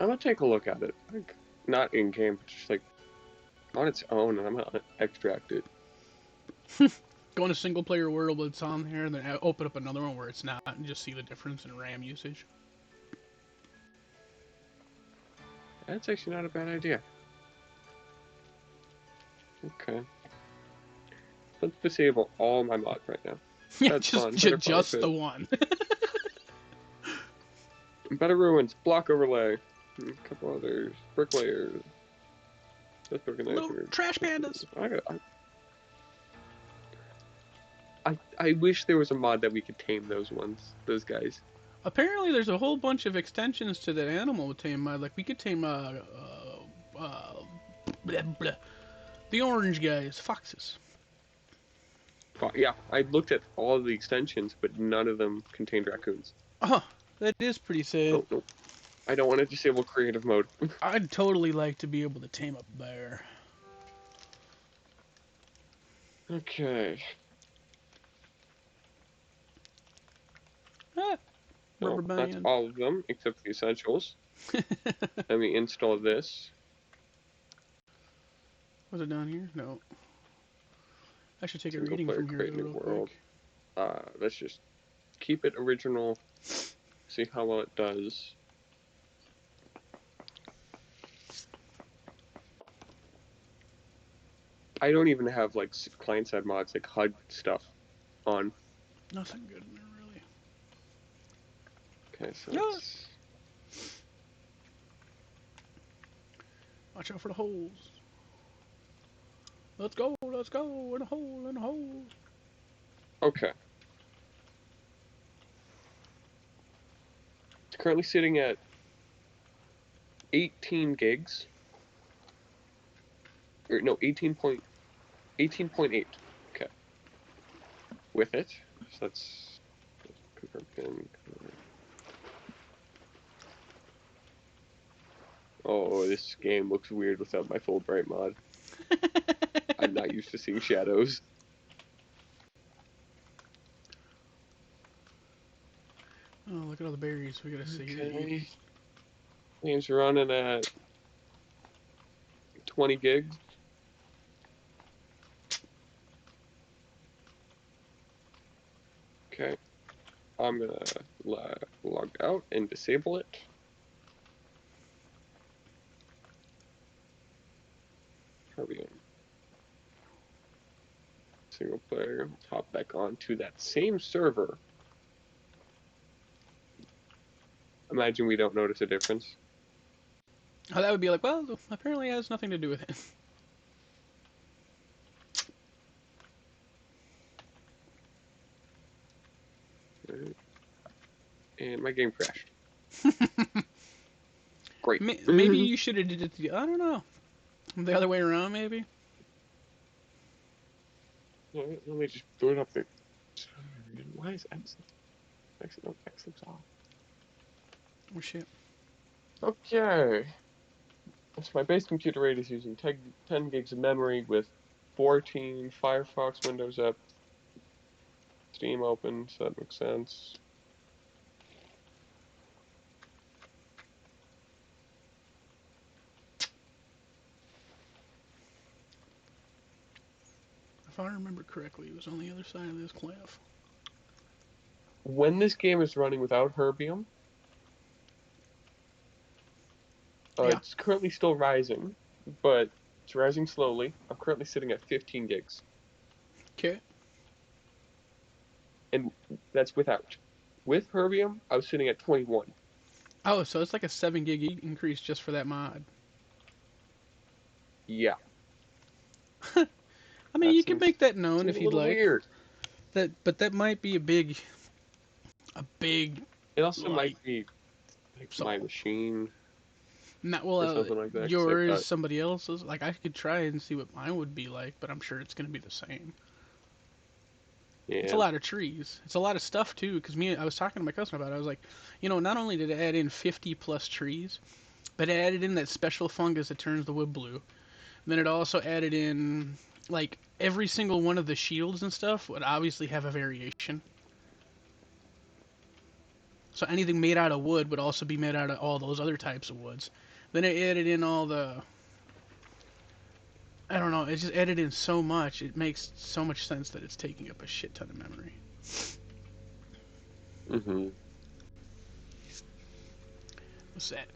gonna take a look at it. Like, not in-game, but just like on its own, and I'm gonna extract it. Go in a single-player world where it's on there, and then open up another one where it's not, and just see the difference in RAM usage. That's actually not a bad idea. Okay. Let's disable all my mods right now. Yeah, That's just the one. Better Ruins, Block Overlay, a couple others, Bricklayers, Death Organizer. Little trash pandas. I wish there was a mod that we could tame those guys. Apparently, there's a whole bunch of extensions to that animal tame mod. Like we could tame blah, blah. The orange guys, foxes. Yeah, I looked at all of the extensions, but none of them contained raccoons. Oh, that is pretty sad. Oh, no. I don't want to disable creative mode. I'd totally like to be able to tame a bear. Okay. Rubber Well, that's band. all of them, except for the essentials. Let me install this. Was it down here? No. I should take a Single reading player, from here create new real world. quick. Let's just keep it original. See how well it does. I don't even have like client-side mods like HUD stuff on. Nothing good in there really. Okay, so let's... Watch out for the holes. Let's go, in a hole. Okay. It's currently sitting at 18 gigs. Or no, 18.8. Okay. With it. So let's confirm pin. Oh, this game looks weird without my Fulbright mod. I'm not used to seeing shadows. Oh, look at all the berries. We gotta save it. Okay. Game's running at 20 gigs. Okay. I'm gonna log out and disable it. Harvey single player. Hop back on to that same server. Imagine we don't notice a difference. Oh, that would be like, well, apparently it has nothing to do with it. Right. And my game crashed. Great. Maybe you should have did it. I don't know. The other way around, maybe. Let me just boot up the. Why is exit? Exit, no, exit's off. Oh shit. Okay. So my base computer rate is using 10 gigs of memory with 14 Firefox windows up, Steam open, so that makes sense. If I remember correctly, it was on the other side of this cliff. When this game is running without Herbium, Yeah. it's currently still rising, but it's rising slowly. I'm currently sitting at 15 gigs, Okay. and that's without. With Herbium, I was sitting at 21. Oh, so it's like a 7 gig increase just for that mod. Yeah. I mean, you can make that known if a you'd little like. weird. But that might be a big. It also like, might be like my machine. Not or something like that. 'Cause I've yours, got- somebody else's. Like I could try and see what mine would be like, but I'm sure it's gonna be the same. It's a Yeah. lot of trees. It's a lot of stuff too. Because I was talking to my cousin about it. I was like, not only did it add in 50 plus trees, but it added in that special fungus that turns the wood blue. And then it also added in like every single one of the shields and stuff would obviously have a variation. So anything made out of wood would also be made out of all those other types of woods. Then it added in all the. I don't know. It just added in so much. It makes so much sense that it's taking up a shit ton of memory. Mm-hmm. What's that?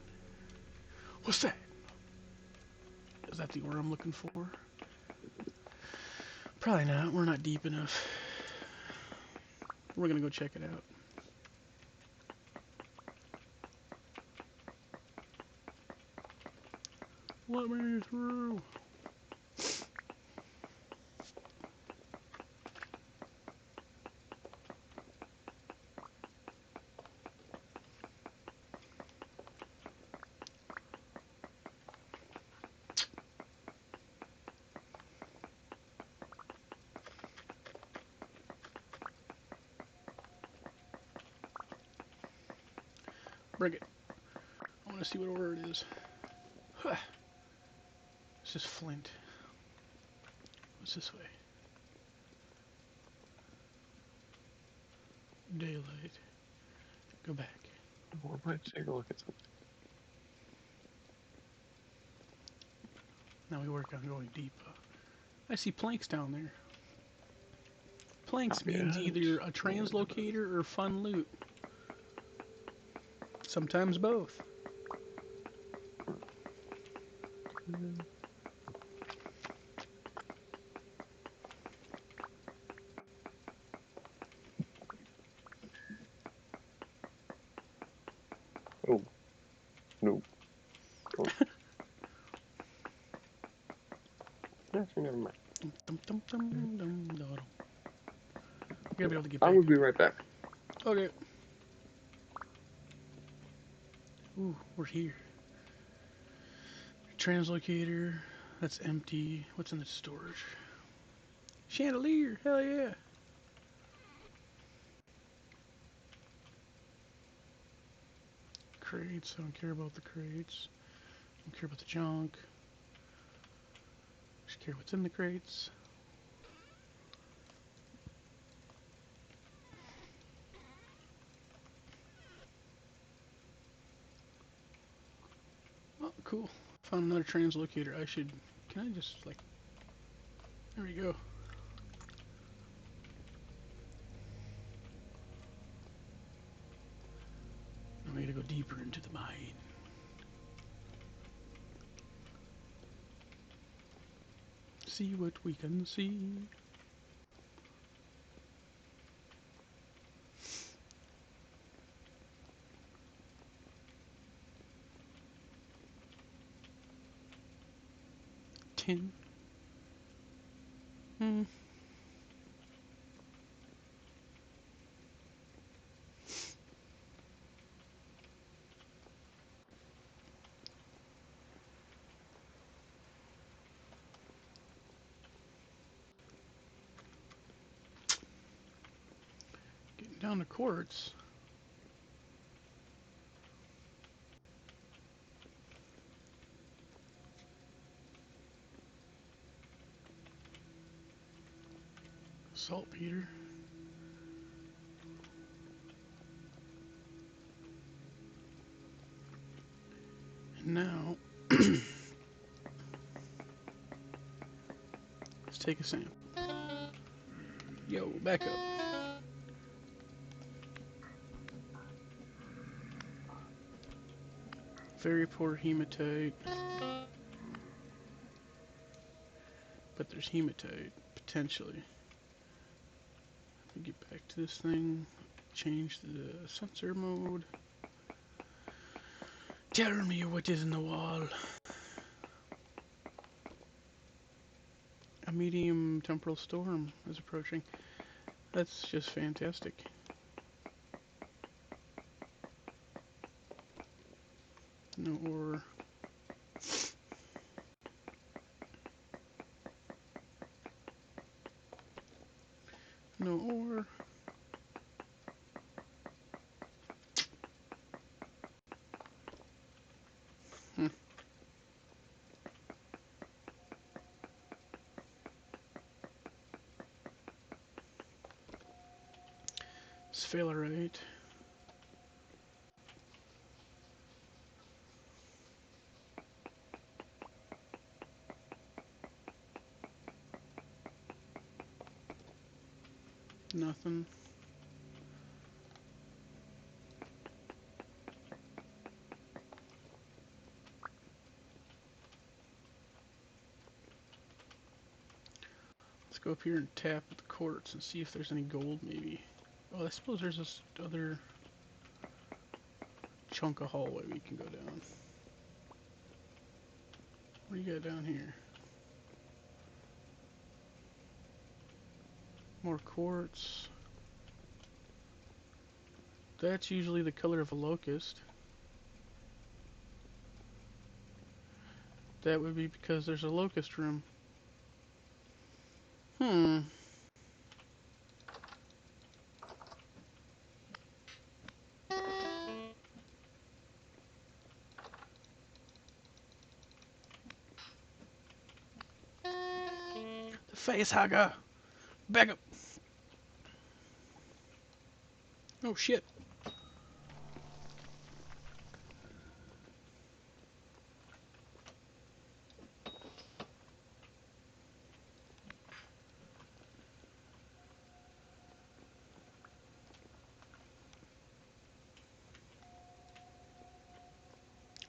What's that? Is that the ore I'm looking for? Probably not. We're not deep enough. We're gonna go check it out. Let me through. Bring it. I want to see what order it is. Huh. It's just flint. What's this way? Daylight. Go back. Well, I might take a look at something. Now we work on going deeper. I see planks down there. Planks means either a translocator or fun loot. Sometimes both. Oh. No. Oh. Actually, never mind. You gotta be able to get I back. will be right back. Okay. Ooh, we're here. Translocator. That's empty. What's in the storage? Chandelier. Hell yeah. Crates. I don't care about the crates. I don't care about the junk. There's care what's in the crates. Oh, cool. Found another translocator. I should... Can I just, like... There we go. I'm gonna go deeper into the mine. See what we can see. Tin. Getting down to quartz. Saltpeter. And now, let's take a sample. Yo, back up. Very poor hematite. But there's hematite, potentially. Let me get back to this thing. Change the sensor mode. Tell me what is in the wall. A medium temporal storm is approaching. That's just fantastic. No ore. No ore. Sphalerite. Nothing. Let's go up here and tap at the quartz and see if there's any gold, maybe. Oh, I suppose there's this other chunk of hallway we can go down. What do you got down here? More quartz. That's usually the color of a locust. That would be because there's a locust room. The face hugger! Back up! Oh shit.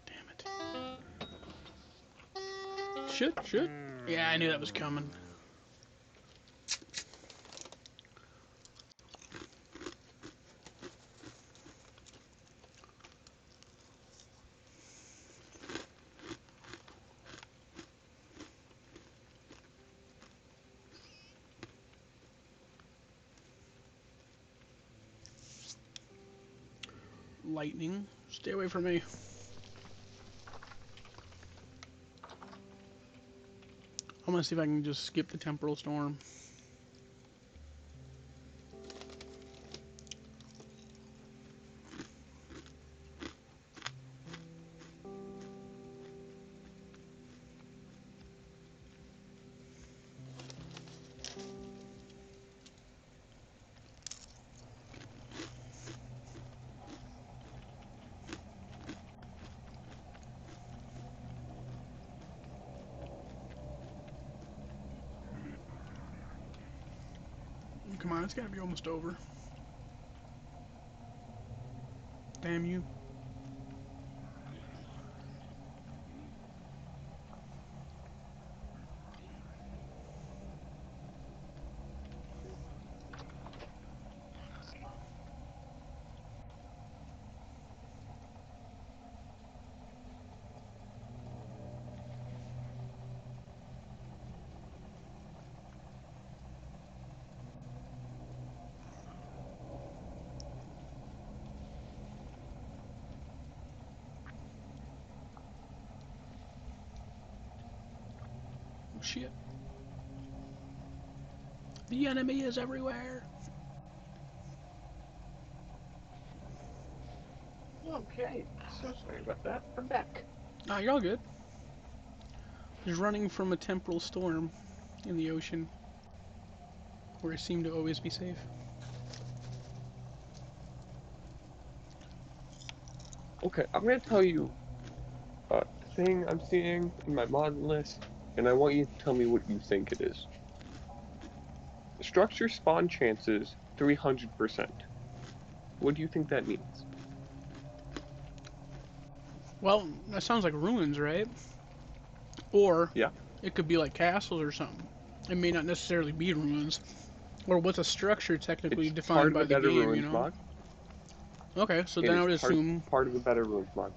Damn it. Shit. Yeah, I knew that was coming. Lightning. Stay away from me. I'm gonna see if I can just skip the temporal storm. Come on, it's gotta be almost over. Damn you. Oh, shit. The enemy is everywhere. Okay, so sorry about that. I'm back. Ah, you're all good. Just running from a temporal storm in the ocean, where I seem to always be safe. Okay, I'm gonna tell you a thing I'm seeing in my mod list, and I want you to tell me what you think it is. Structure spawn chances 300%. What do you think that means? Well, that sounds like ruins, right? Or Yeah, it could be like castles or something. It may not necessarily be ruins. Or what's a structure technically it's part defined of by the the Better game, you Ruins know? mod. Okay, so It then I is would part assume part of the Better Ruins mod.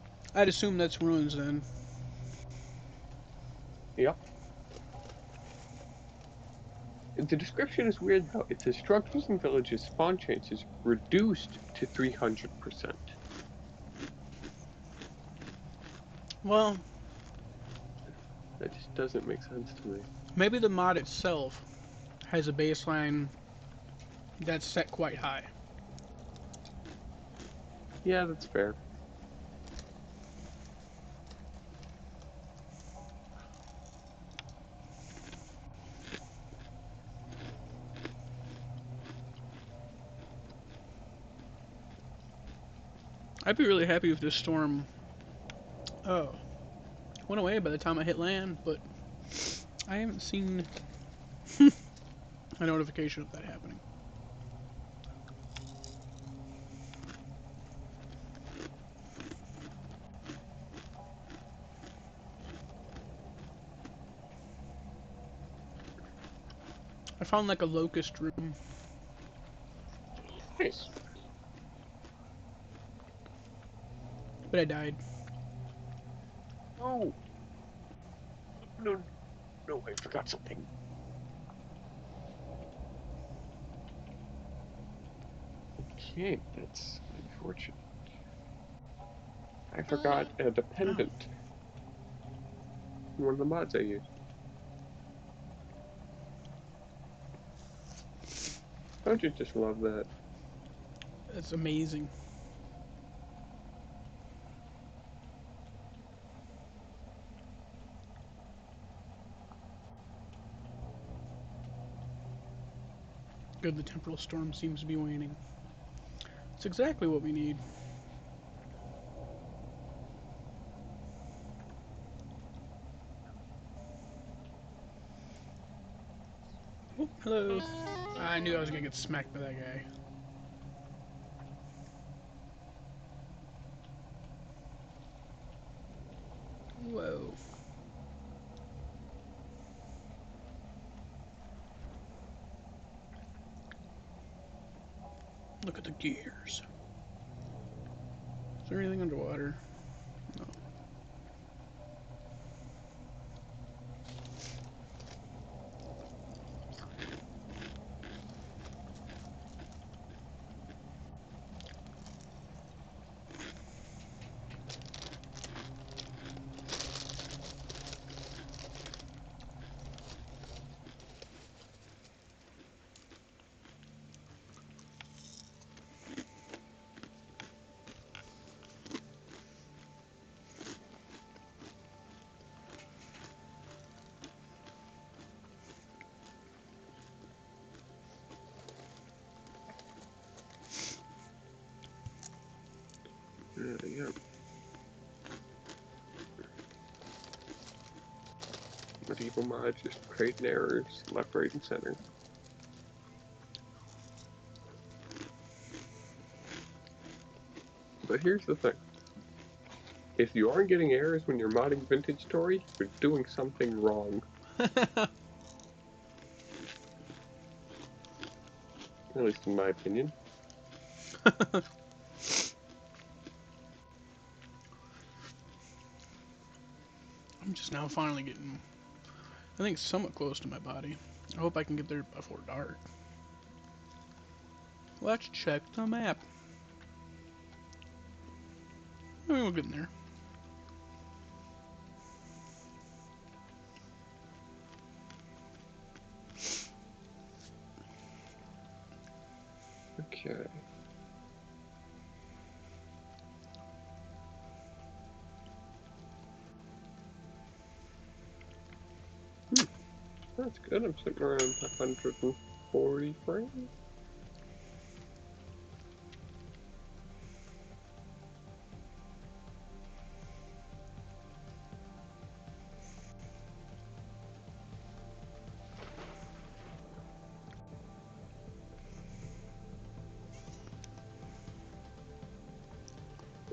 that's ruins then. Yep. The description is weird though. It says structures and villages spawn chances reduced to 300%. Well, That just doesn't make sense to me. maybe the mod itself has a baseline that's set quite high. Yeah, that's fair. I'd be really happy if this storm went away by the time I hit land, but I haven't seen a notification of that happening. I found like a locust room, Nice. but I died. Oh, no, no, I forgot something. Okay, that's unfortunate. I forgot a Oh, dependent. One of the mods I used. Don't you just love that? that's amazing. Good, the temporal storm seems to be waning. It's exactly what we need. Oh, hello. I knew I was gonna get smacked by that guy. Whoa. Look at the gears. Is there anything underwater? No. Yeah. Medieval mod just creating errors left, right, and center. But here's the thing. If you aren't getting errors when you're modding Vintage Story, you're doing something wrong. At least in my opinion. I'm just now finally getting, I think, somewhat close to my body. I hope I can get there before dark. Let's check the map. I mean, we're getting there. Okay. That's good. I'm sitting around 140 frames.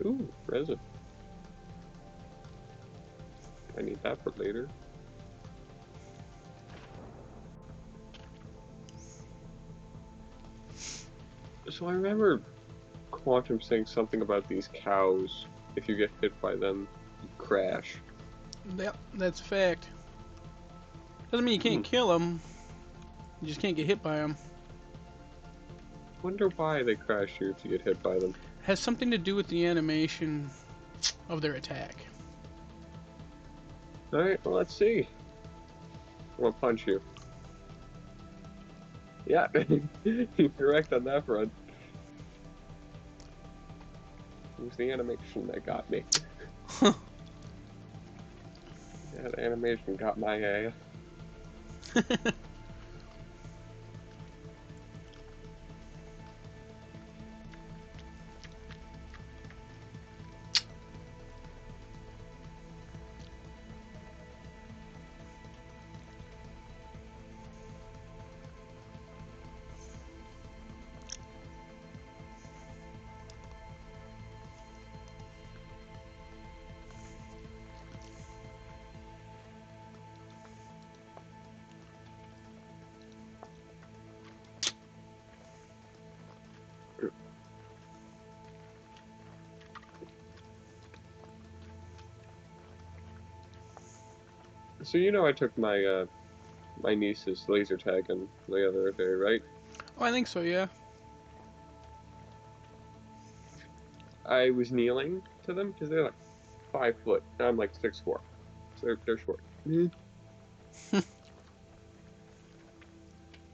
Ooh, resin. I need that for later. So I remember Quantum saying something about these cows. If you get hit by them, you crash. Yep, that's a fact. Doesn't mean you can't kill them. You just can't get hit by them. Wonder why they crash you if you get hit by them. Has something to do with the animation of their attack. Alright, well, let's see. I'm gonna punch you. Yeah, you're correct on that front. It was the animation that got me. That animation got my ass. So you know I took my my niece's laser tag on the other day, right? Oh, I think so, yeah. I was kneeling to them because they're like 5 foot. And I'm like 6'4", so they're short.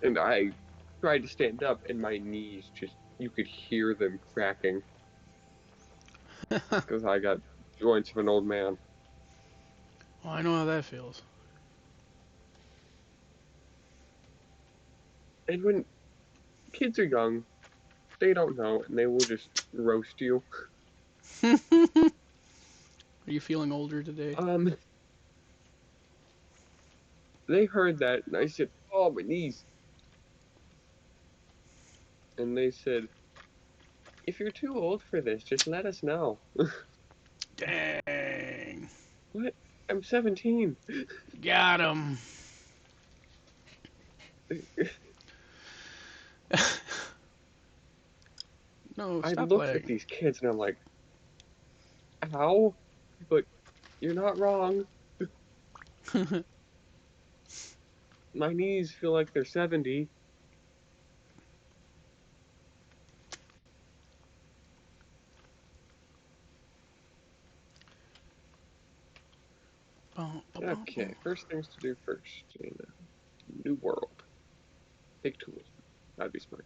And I tried to stand up, and my knees you could hear them cracking because I got joints of an old man. Oh, I know how that feels. And when kids are young, they don't know, and they will just roast you. Are you feeling older today? They heard that, and I said, "Oh, my knees." And they said, "If you're too old for this, just let us know." Dang. What? I'm 17. Got him. No, I stop looked at lagging. these kids, and I'm like, "Ow," but you're not wrong. My knees feel like they're 70. Okay, first things to do first. In a new world. Take tools. That'd be smart.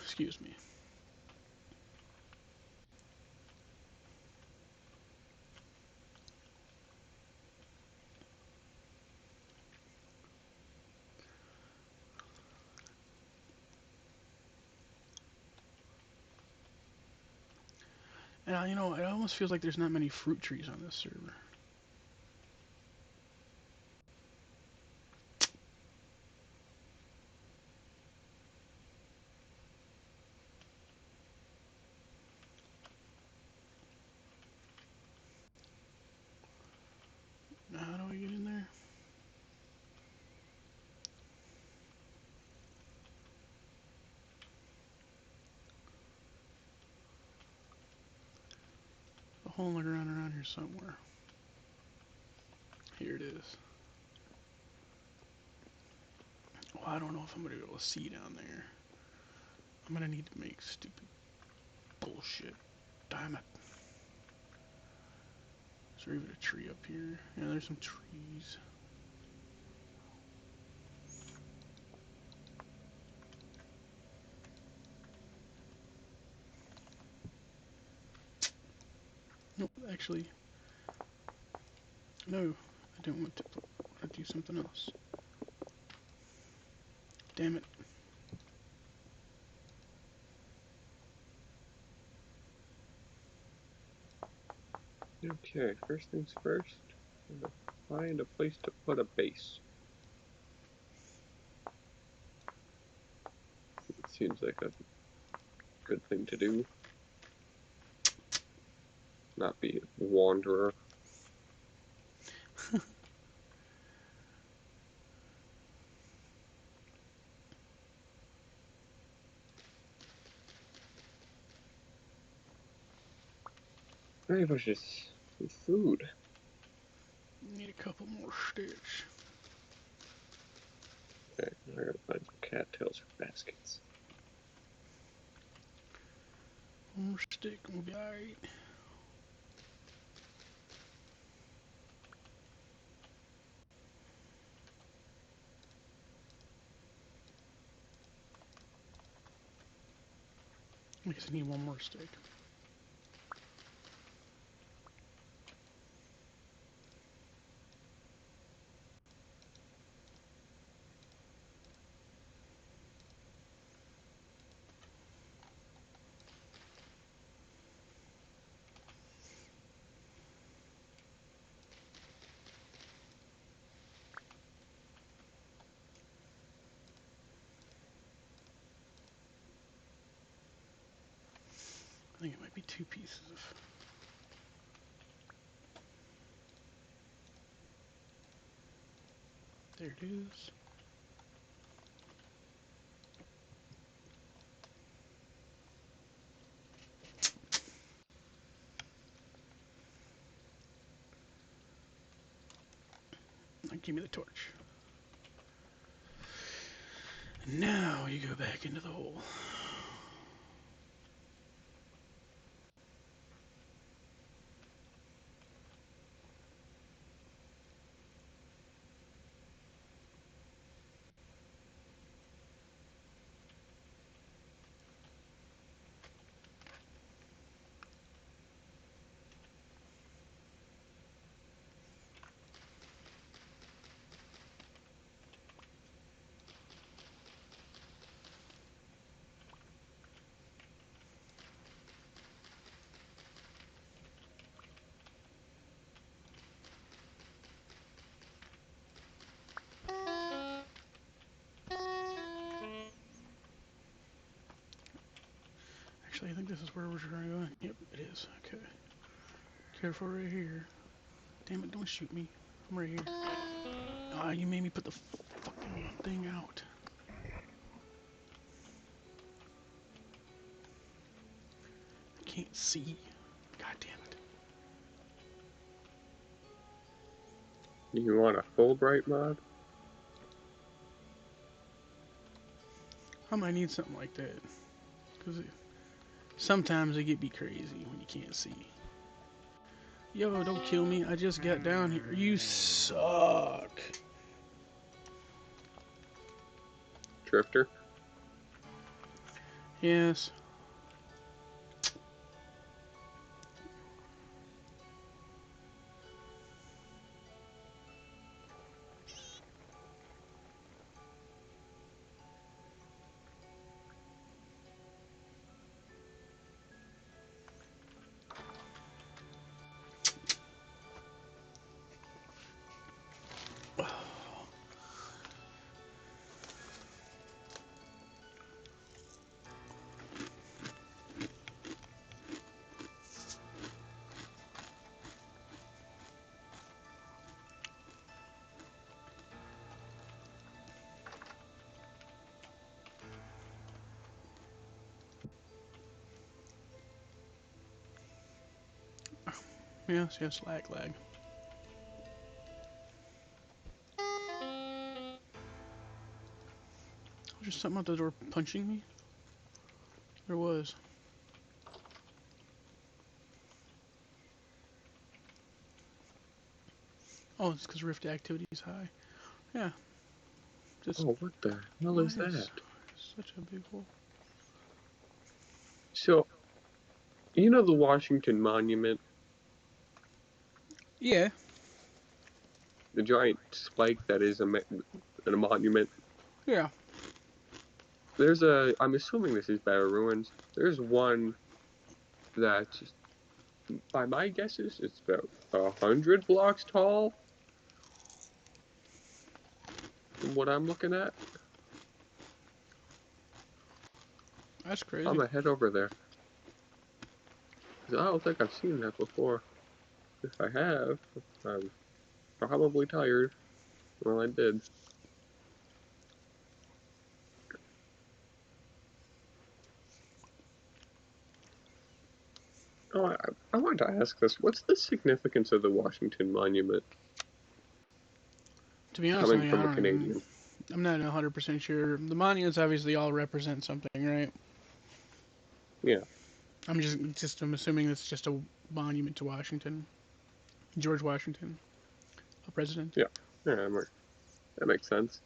Excuse me. And you know, it almost feels like there's not many fruit trees on this server. Now, how do I get in there? A hole in the ground around here somewhere. Here it is. Well, I don't know if I'm gonna be able to see down there. I'm gonna need to make stupid bullshit. Damn it. Is there even a tree up here? Yeah, there's some trees. Nope, actually, no. I don't want to. I want to do something else. Damn it. Okay, first things first. I'm gonna find a place to put a base. It seems like a good thing to do. Not be a wanderer. Hey, bushes. Some food. Need a couple more sticks. Okay, I gotta find some cattails for baskets. One more stick and we'll be alright. I guess I need one more stick. I think it might be 2 pieces of. There it is. Now give me the torch. Now you go back into the hole. Actually, I think this is where we're trying to go. Yep, it is. Okay. Careful right here. Damn it, don't shoot me. I'm right here. Ah, you made me put the fucking thing out. I can't see. God damn it. You want a Fulbright mod? I might need something like that. Because sometimes it get be crazy when you can't see. Yo, don't kill me. I just got down here. You suck. Drifter? Yes. Yes, yes, lag. Was there something out the door punching me? There was. Oh, it's because Rift activity is high. Yeah. Just, Oh, what the hell why is that? Such a big hole. So, you know the Washington Monument? Yeah. The giant spike that is a monument? Yeah. There's a, I'm assuming this is Barrow Ruins. There's one that, by my guesses, it's about 100 blocks tall. From what I'm looking at. That's crazy. I'm gonna head over there. Cause I don't think I've seen that before. If I have, I'm probably tired. Well, I did. Oh, I wanted to ask this. What's the significance of the Washington Monument? To be honest, Coming from a Canadian. I'm not 100% sure. The monuments obviously all represent something, right? Yeah. I'm assuming it's just a monument to Washington. George Washington, a president. Yeah. Yeah, that makes sense.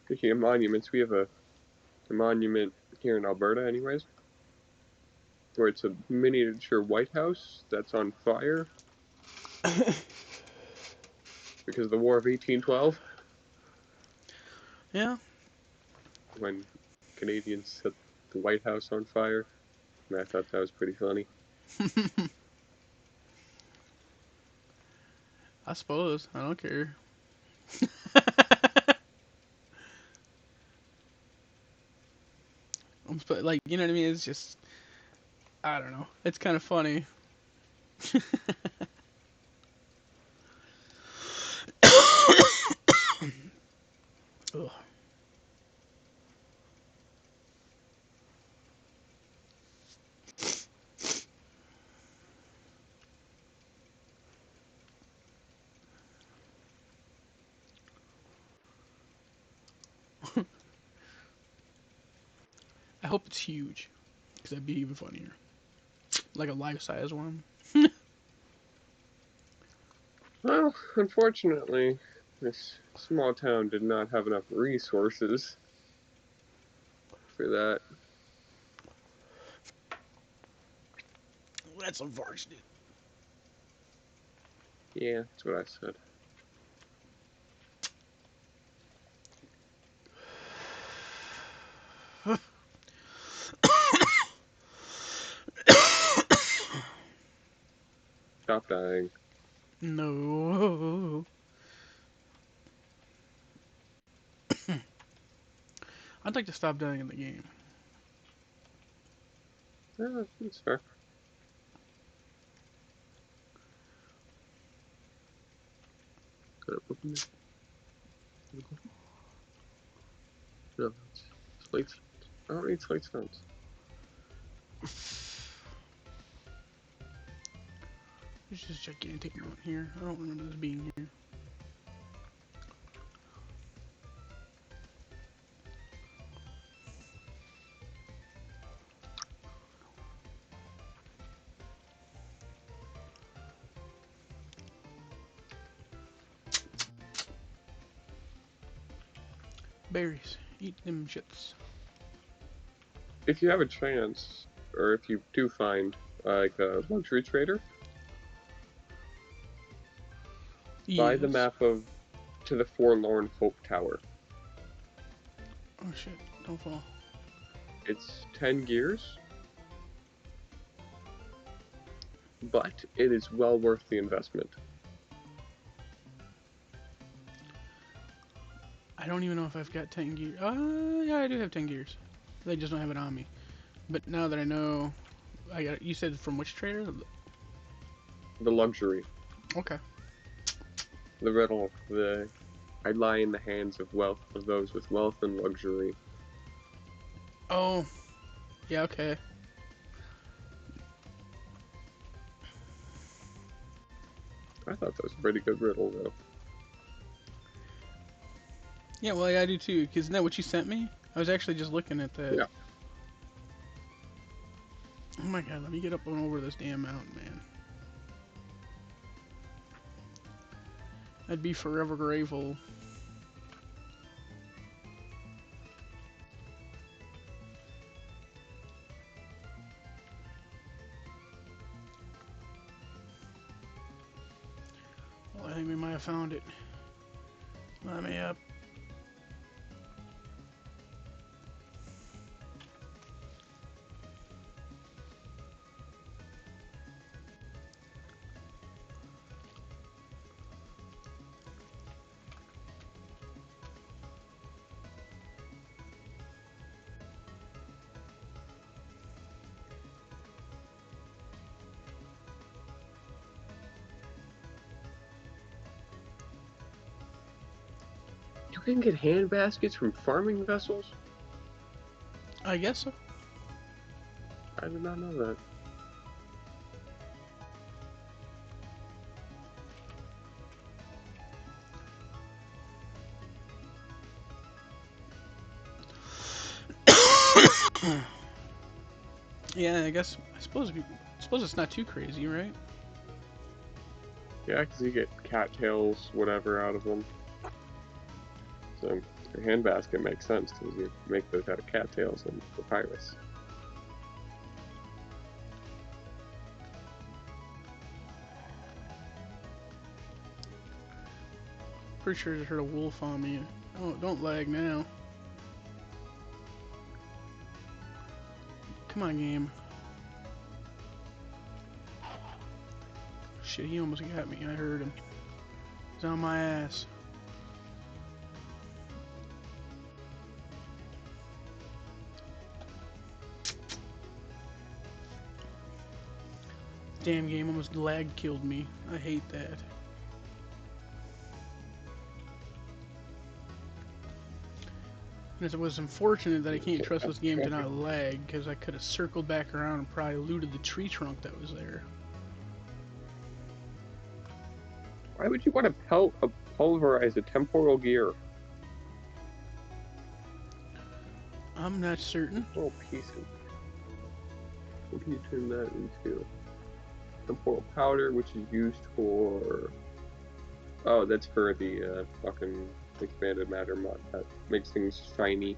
Speaking of monuments, we have a monument here in Alberta anyways, where it's a miniature White House that's on fire because of the War of 1812. Yeah. When Canadians set the White House on fire. And I thought that was pretty funny. I suppose. I don't care. Like, you know what I mean? It's just, I don't know. It's kind of funny. Ugh. I hope it's huge, because that'd be even funnier. Like a life-size one. Well, unfortunately, this small town did not have enough resources for that. That's unfortunate. Yeah, that's what I said. Stop dying. No. I'd like to stop dying in the game. Yeah, that's fair. No, it's slate. I don't need slate stones. There's just a gigantic amount here. I don't remember this being here. Berries. Eat them shits. If you have a chance, or if you do find like a luxury trader, buy the map of To the Forlorn Hope Tower. Oh shit, don't fall. It's 10 gears, but it is well worth the investment. I don't even know if I've got 10 gears. Yeah, I do have 10 gears. They just don't have it on me. But now that I know, I got. You said from which trader? The luxury. Okay. The riddle. I lie in the hands of those with wealth and luxury. Oh, yeah, okay. I thought that was a pretty good riddle, though. Yeah, well, yeah, I do too. Cause isn't that what you sent me? I was actually just looking at that. Yeah. Oh my god, let me get up and over this damn mountain, man. I'd be forever grateful. Well, I think we might have found it. Let me up. You can get hand baskets from farming vessels? I guess so. I did not know that. Yeah, I guess. I suppose it's not too crazy, right? Yeah, because you get cattails, whatever, out of them. So your hand basket makes sense because you make those out of cattails and papyrus. Pretty sure I just heard a wolf on me. Oh, don't lag now. Come on, game. Shit, he almost got me. I heard him. He's on my ass. Damn game almost lag killed me. I hate that. And it was unfortunate that I can't trust this game to not lag, because I could have circled back around and probably looted the tree trunk that was there. Why would you want to pulverize a temporal gear? I'm not certain. Little piece of... What can you turn that into? Temporal powder, which is used for... Oh, that's for the fucking expanded matter mod that makes things shiny.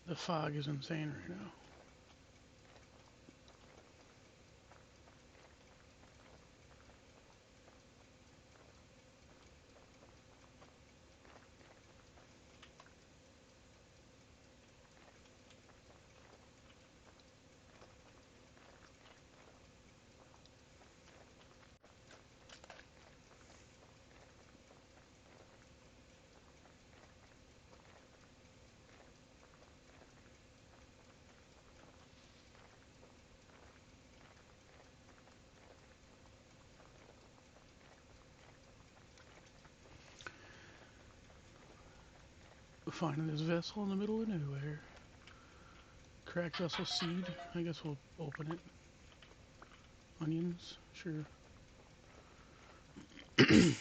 The fog is insane right now. Finding this vessel in the middle of nowhere. Cracked vessel seed. I guess we'll open it. Onions, sure. I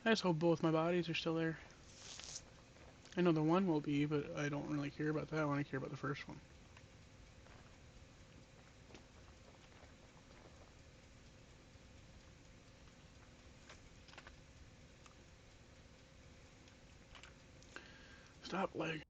just hope both my bodies are still there. I know the one will be, but I don't really care about that one. I care about the first one. Stop lagging.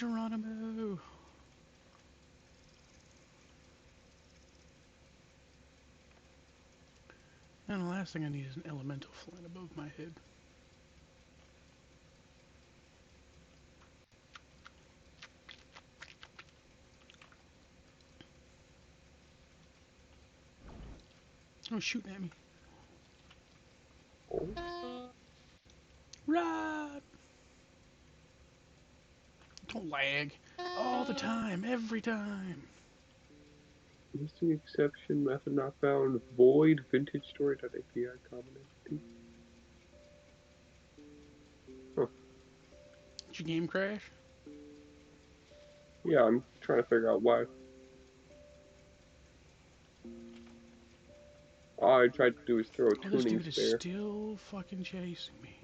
Geronimo. And the last thing I need is an elemental flying above my head. Oh, shooting at me. Oh, Run! Don't lag. All the time, every time. missing exception, method not found, void, vintage story.api common entity. Huh. Did your game crash? Yeah, I'm trying to figure out why. All I tried to do is throw a Oh, this tuning dude is spare. still fucking chasing me.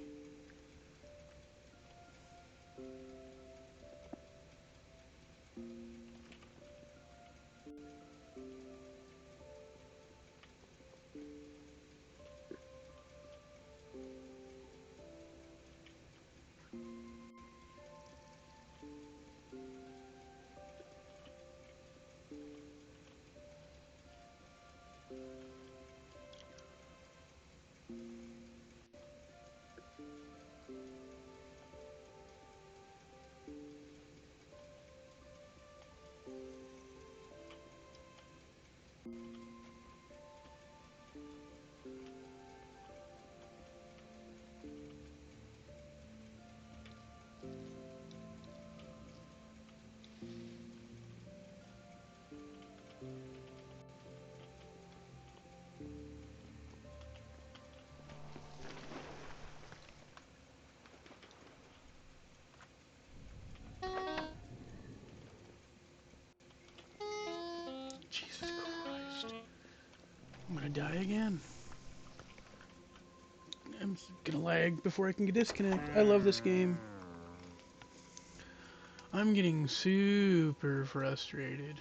Jesus Christ. I'm gonna die again. I'm gonna lag before I can disconnect. I love this game. I'm getting super frustrated.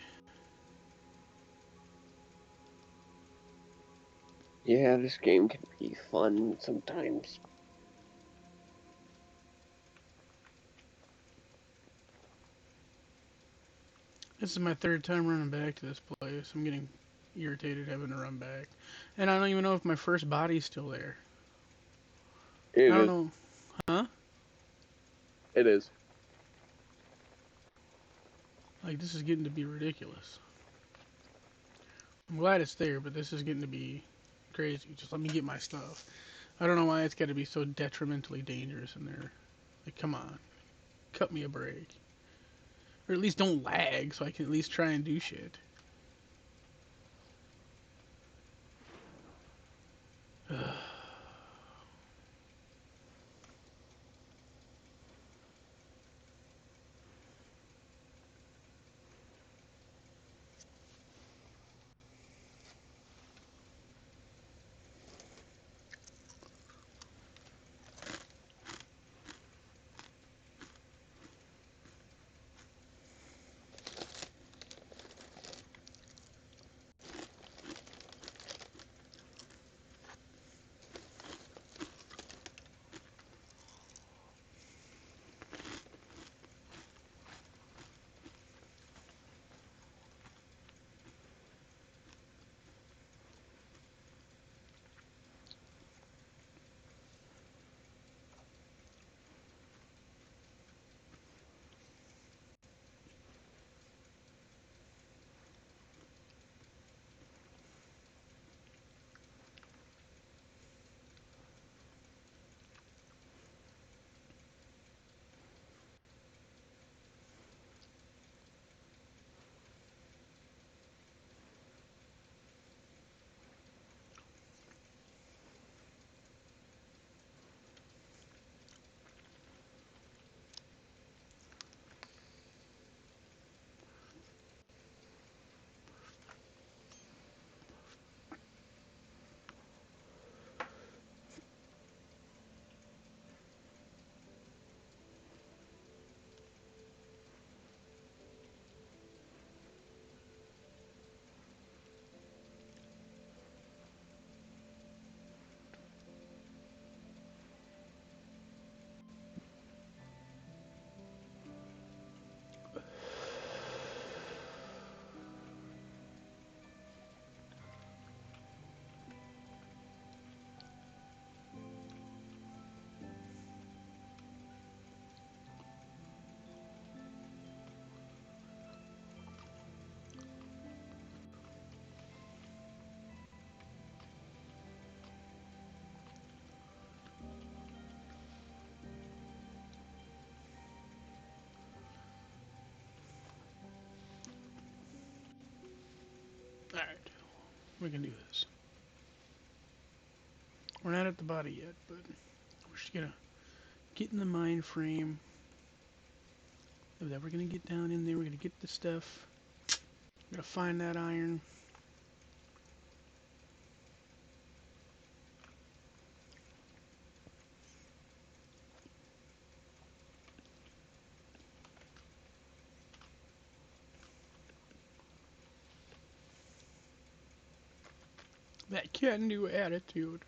Yeah, this game can be fun sometimes. This is my third time running back to this place. I'm getting irritated having to run back. And I don't even know if my first body's still there. It I don't is. know. Huh? It is. Like, this is getting to be ridiculous. I'm glad it's there, but this is getting to be crazy. Just let me get my stuff. I don't know why it's got to be so detrimentally dangerous in there. Like, come on. Cut me a break. Or at least don't lag so I can at least try and do shit. we can do this. We're not at the body yet, but we're just gonna get in the mind frame of that we're gonna get down in there. We're gonna get the stuff. We're gonna find that iron. That can-do attitude.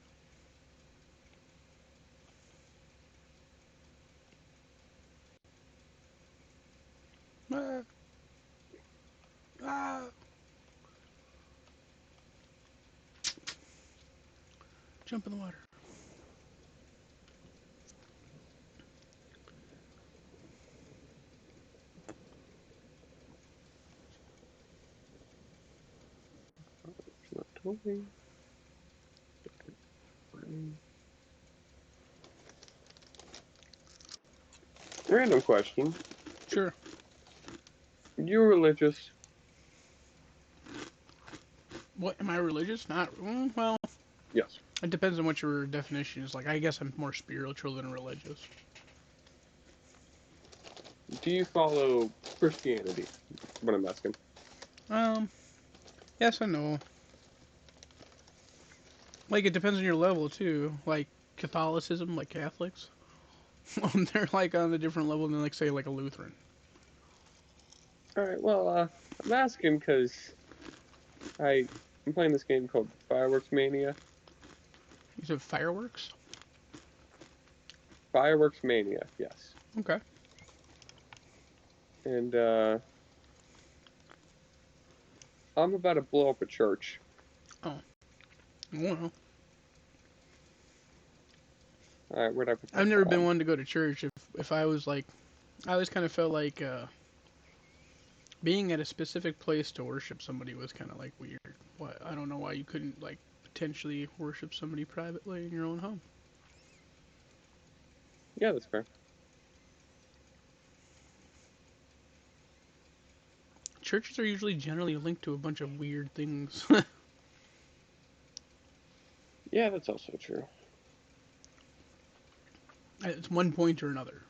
Ah, ah. Jump in the water. It's not totally. Random question. Sure. You're religious? What, am I religious? Not, well, Yes. it depends on what your definition is. Like, I guess I'm more spiritual than religious. Do you follow Christianity? What I'm asking. Yes and no. Like, it depends on your level, too. Like, Catholicism, like Catholics, they're, like, on a different level than, like, say, like a Lutheran. Alright, well, I'm asking because I'm playing this game called Fireworks Mania. You said fireworks? Fireworks Mania, yes. Okay. And, I'm about to blow up a church. Oh. Well, Alright, where'd I put I've that never been bomb? one to go to church. If I was, like, I always kind of felt like, being at a specific place to worship somebody was kind of, like, weird. What? I don't know why you couldn't, like, potentially worship somebody privately in your own home. Yeah, that's fair. Churches are usually generally linked to a bunch of weird things. Yeah, that's also true. It's one point or another.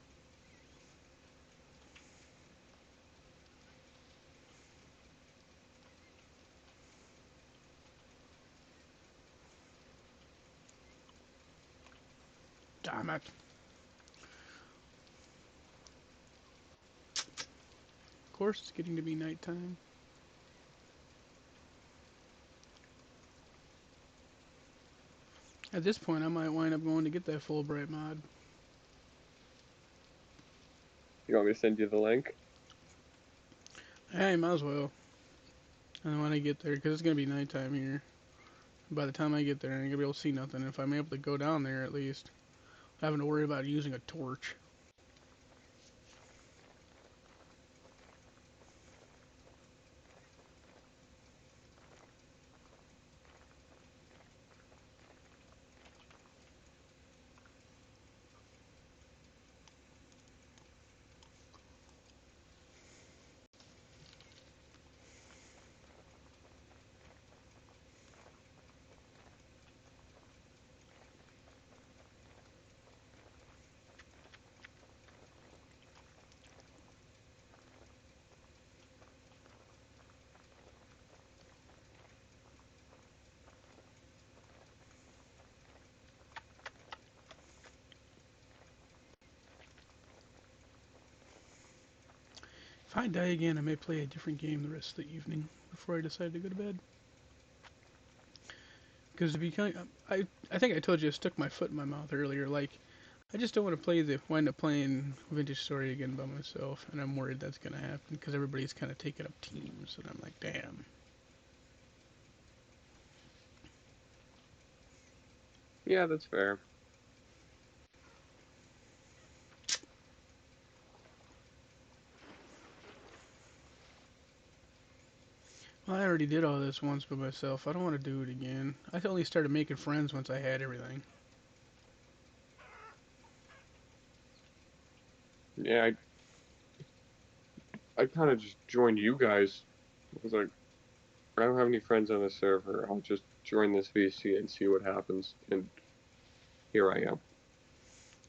Damn it. Of course, it's getting to be nighttime. At this point, I might wind up going to get that Fulbright mod. You want me to send you the link? Hey, might as well. And then when I get there, because it's going to be nighttime here. By the time I get there, I ain't going to be able to see nothing. If I'm able to go down there, at least, having to worry about using a torch. If I die again, I may play a different game the rest of the evening before I decide to go to bed. Because to be kind, I think I told you I stuck my foot in my mouth earlier. Like, I just don't want to wind up playing Vintage Story again by myself, and I'm worried that's gonna happen because everybody's kind of taking up teams, and I'm like, damn. Yeah, that's fair. Well, I already did all this once by myself. I don't want to do it again. I only started making friends once I had everything. Yeah, I kind of just joined you guys. I was like, I don't have any friends on the server. I'll just join this VC and see what happens. And here I am.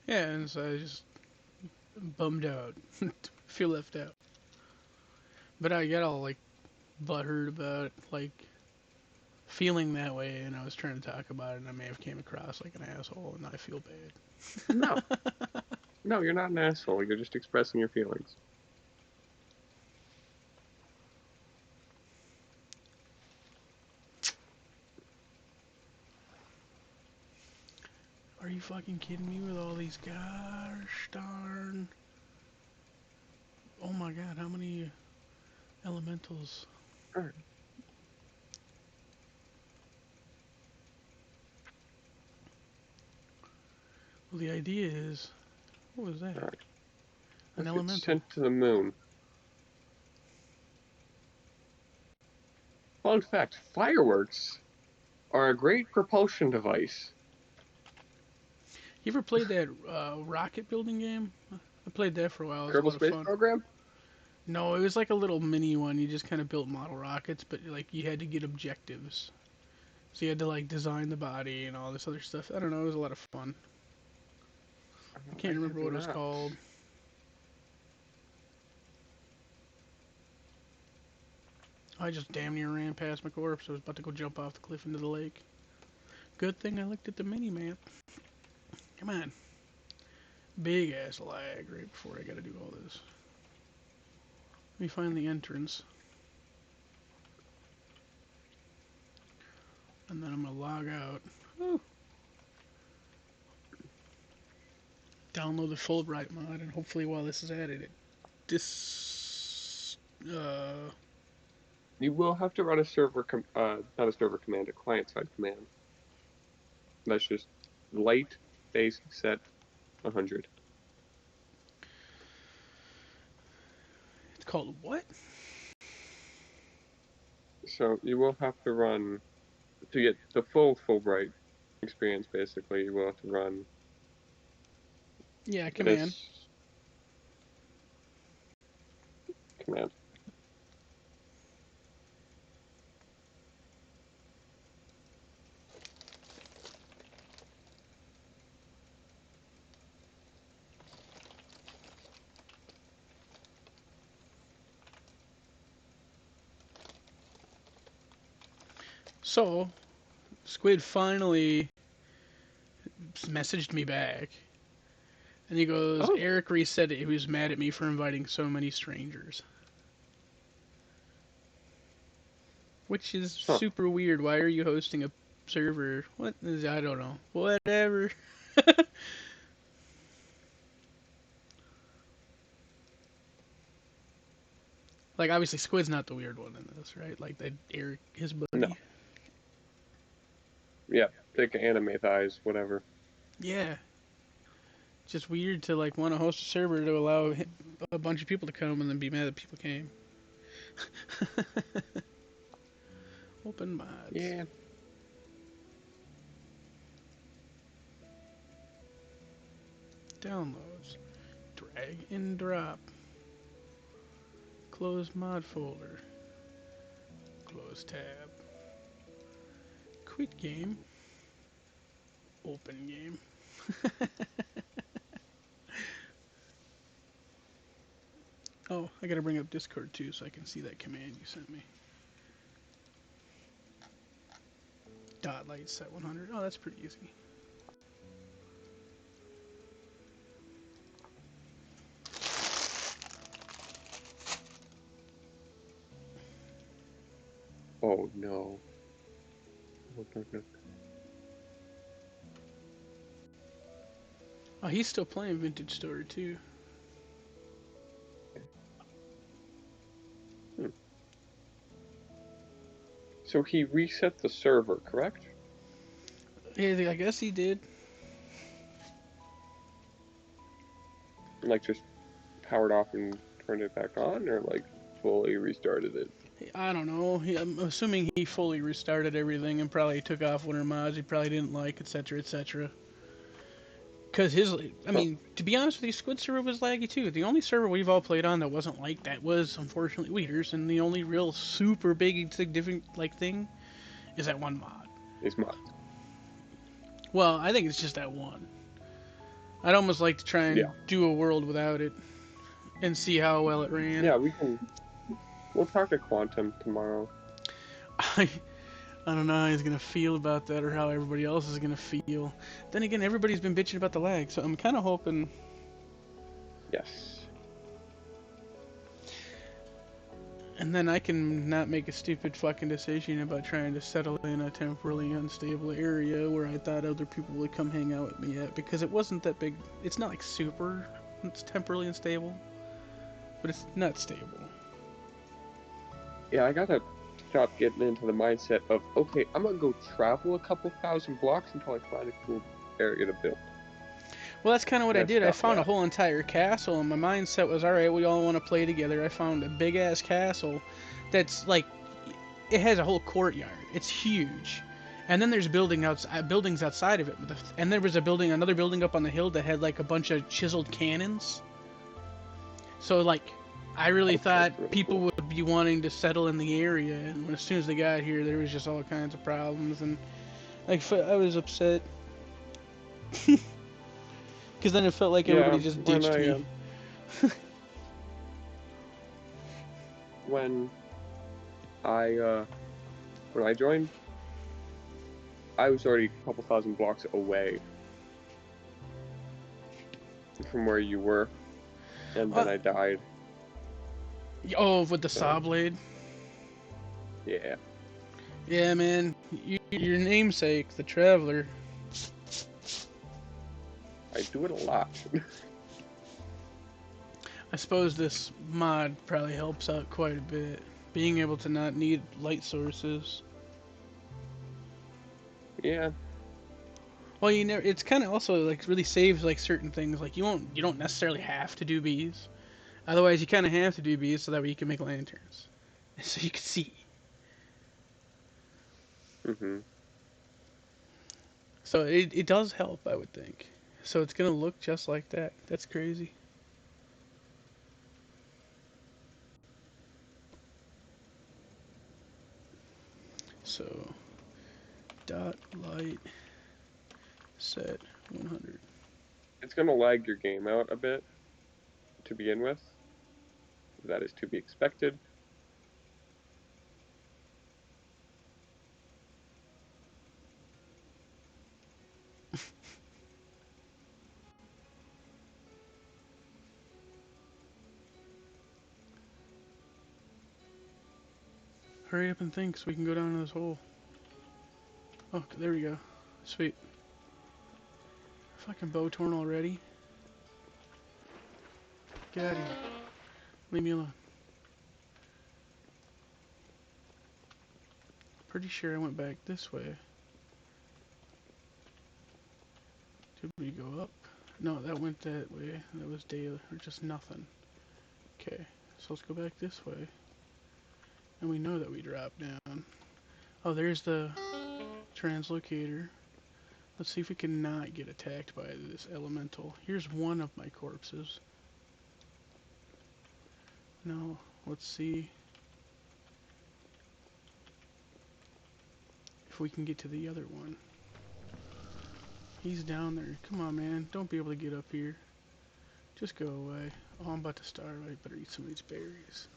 Yeah, and so I just bummed out. Feel left out. But I get all like butthurt about like feeling that way, and I was trying to talk about it, and I may have came across like an asshole, and I feel bad. No. No, you're not an asshole. You're just expressing your feelings. Are you fucking kidding me with all these gosh darn? Oh my god, how many elementals? Alright. Well, the idea is, what was that? Alright. An Let's get elemental. sent to the moon. Fun fact, fireworks are a great propulsion device. You ever played that rocket building game? I played that for a while. It was a Kerbal lot of Space fun. Program? No, it was like a little mini one. You just kind of built model rockets, but like you had to get objectives. So you had to like design the body and all this other stuff. I don't know. It was a lot of fun. I can't remember what it was called. I just damn near ran past my corpse. I was about to go jump off the cliff into the lake. Good thing I looked at the mini map. Come on. Big ass lag right before I gotta do all this. Let me find the entrance. And then I'm gonna log out. Woo. Download the Fulbright mod, and hopefully while this is added, You will have to run a server, not a server command, a client-side command. That's just light base set 100. It's called what? So you will have to run, to get the full Fulbright experience, basically, you will have to run Yeah, command. this command. So, Squid finally messaged me back. And he goes, Eric reset it. He was mad at me for inviting so many strangers. Which is super weird. Why are you hosting a server? What is, I don't know. Whatever. Like, obviously, Squid's not the weird one in this, right? Like, that Eric, his buddy. No. Yeah, thick anime thighs, whatever. Yeah. Just weird to, like, want to host a server to allow a bunch of people to come and then be mad that people came. Open mods. Yeah. Downloads. Drag and drop. Close mod folder. Close tab. Quit game. Open game. Oh, I gotta bring up Discord too so I can see that command you sent me. Dot light set 100. Oh, that's pretty easy. Oh no. Oh, he's still playing Vintage Story too. So he reset the server, correct? Yeah, I guess he did. Like just powered off and turned it back on, or like fully restarted it? I don't know. I'm assuming he fully restarted everything and probably took off one of the mods he probably didn't like, etc., etc. Because I mean, to be honest with you, Squid server was laggy too. The only server we've all played on that wasn't like that was, unfortunately, Weeders, and the only real super big significant thing is that one mod. Is mods. Well, I think it's just that one. I'd almost like to try and do a world without it and see how well it ran. Yeah, we'll talk to Quantum tomorrow. I don't know how he's gonna feel about that or how everybody else is gonna feel. Then again, everybody's been bitching about the lag, so I'm kind of hoping. Yes. And then I can not make a stupid fucking decision about trying to settle in a temporarily unstable area where I thought other people would come hang out with me at, because it wasn't that big. It's not like super. It's temporarily unstable, but it's not stable. Yeah, I gotta stop getting into the mindset of, okay, I'm gonna go travel a couple thousand blocks until I find a cool area to build. Well, that's kind of what I did. I found that. a whole entire castle, and my mindset was, all right, we all want to play together. I found a big ass castle that's like, it has a whole courtyard. It's huge, and then there's buildings outside of it. And there was another building up on the hill that had like a bunch of chiseled cannons. So like, I really thought people would be wanting to settle in the area, and as soon as they got here, there was just all kinds of problems, and like I was upset. Because then it felt like everybody just ditched me. When I joined, I was already a couple thousand blocks away from where you were, and then I died. Oh, with the saw blade? Yeah. Yeah, man. Your namesake, the Traveler. I do it a lot. I suppose this mod probably helps out quite a bit. Being able to not need light sources. Yeah. Well, it's kind of also like really saves like certain things. Like you don't necessarily have to do bees. Otherwise, you kind of have to do bees so that way you can make lanterns, so you can see. Mhm. So it does help, I would think. So it's gonna look just like that. That's crazy. So dot light set 100. It's gonna lag your game out a bit to begin with. That is to be expected. Hurry up and think so we can go down to this hole. Oh, there we go. Sweet. Fucking bow torn already. Get out of here. Leave me alone. Pretty sure I went back this way. Did we go up? No, that went that way. That was daily, or just nothing. Okay, so let's go back this way. And we know that we dropped down. Oh, there's the translocator. Let's see if we can not get attacked by this elemental. Here's one of my corpses. No, let's see if we can get to the other one. He's down there. Come on, man. Don't be able to get up here. Just go away. Oh, I'm about to starve. I better eat some of these berries.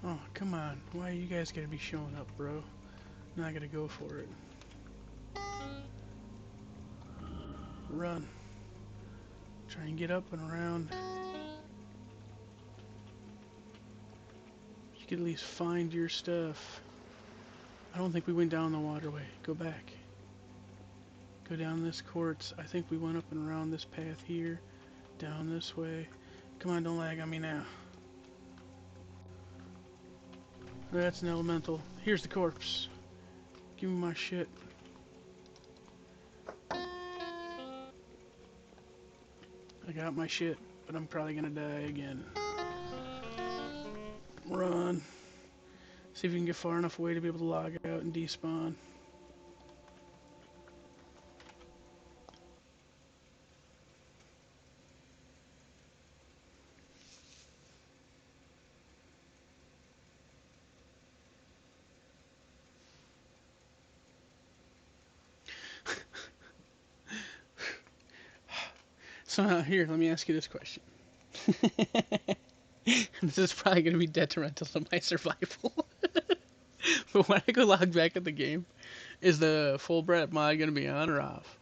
Oh, come on. Why are you guys gonna be showing up, bro? Not gonna go for it. Run. Try and get up and around. You could at least find your stuff. I don't think we went down the waterway. Go back. Go down this quartz. I think we went up and around this path here. Down this way. Come on, don't lag on me now. That's an elemental. Here's the corpse. Give me my shit. I got my shit, but I'm probably gonna die again. Run. See if you can get far enough away to be able to log out and despawn. So here, let me ask you this question. This is probably going to be detrimental to my survival. But when I go log back at the game, is the full brat mod going to be on or off?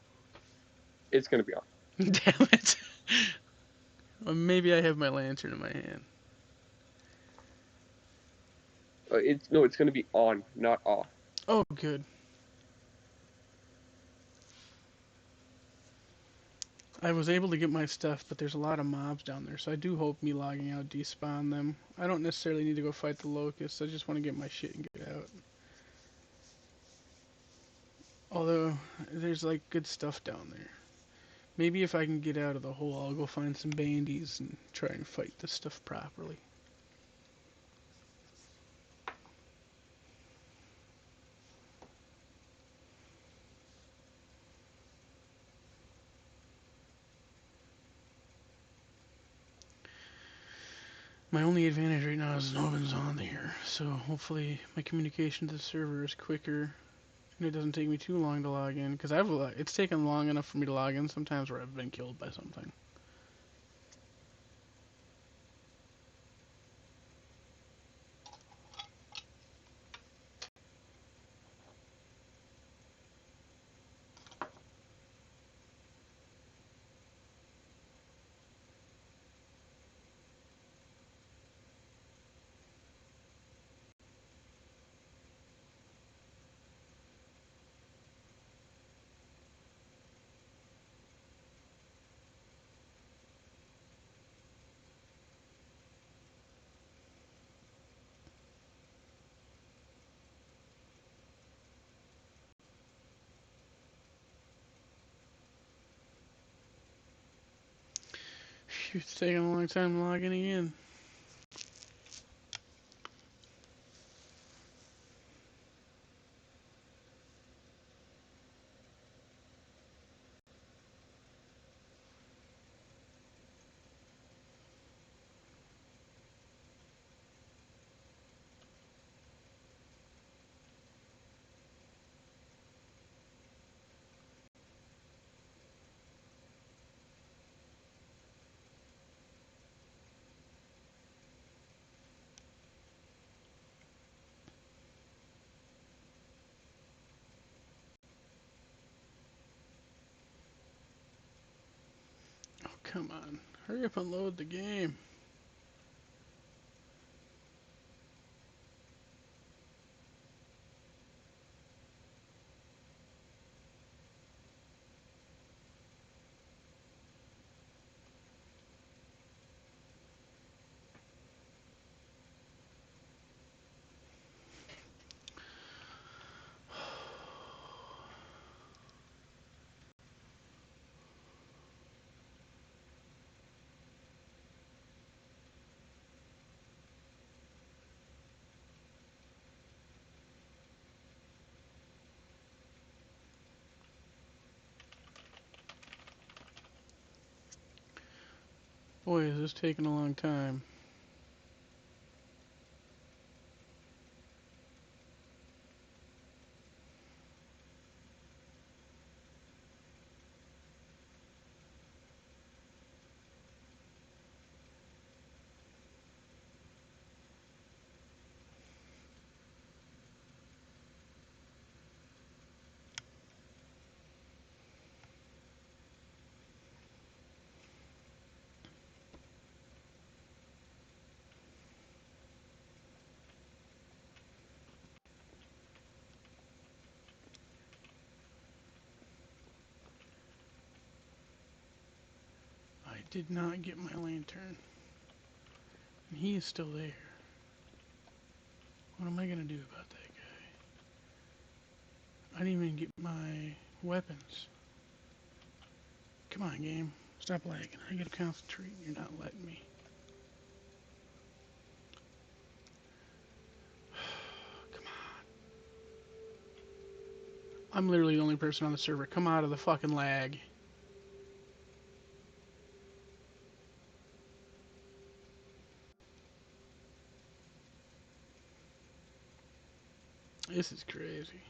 It's gonna be on. Damn it. Well, maybe I have my lantern in my hand. It's gonna be on, not off. Oh, good. I was able to get my stuff, but there's a lot of mobs down there, so I do hope me logging out despawn them. I don't necessarily need to go fight the locusts, I just want to get my shit and get out. Although, there's like good stuff down there. Maybe if I can get out of the hole, I'll go find some bandies and try and fight this stuff properly. My only advantage right now is no one's on here, so hopefully my communication to the server is quicker and it doesn't take me too long to log in, because it's taken long enough for me to log in sometimes where I've been killed by something. Phew, it's taking a long time logging in. Oh, come on. Hurry up and load the game. Boy, is this taking a long time. I did not get my lantern. And he is still there. What am I gonna do about that guy? I didn't even get my weapons. Come on, game. Stop lagging. I gotta concentrate and you're not letting me. I'm literally the only person on the server. Come out of the fucking lag. This is crazy.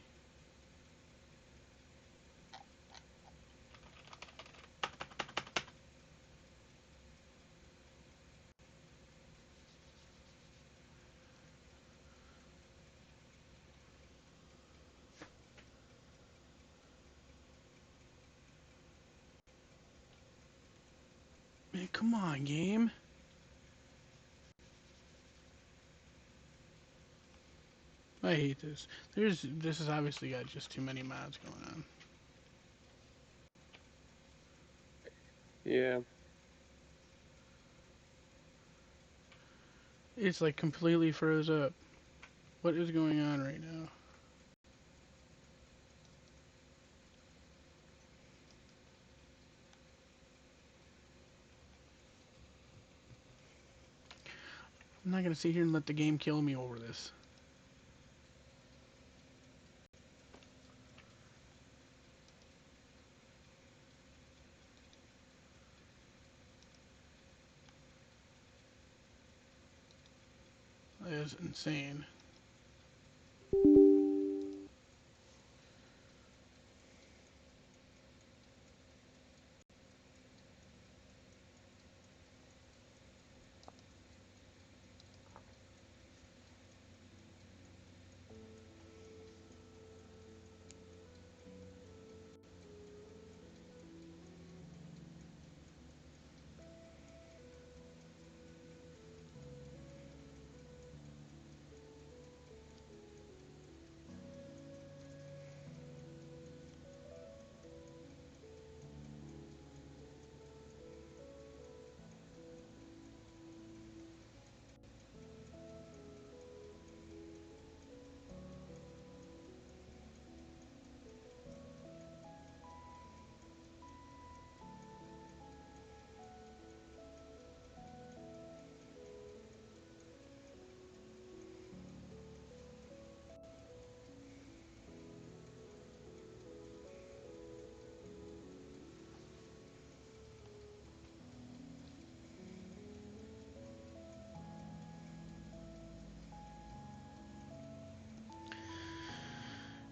Man, come on, game. I hate this. This has obviously got just too many mods going on. Yeah. It's like completely froze up. What is going on right now? I'm not gonna sit here and let the game kill me over this. That is insane.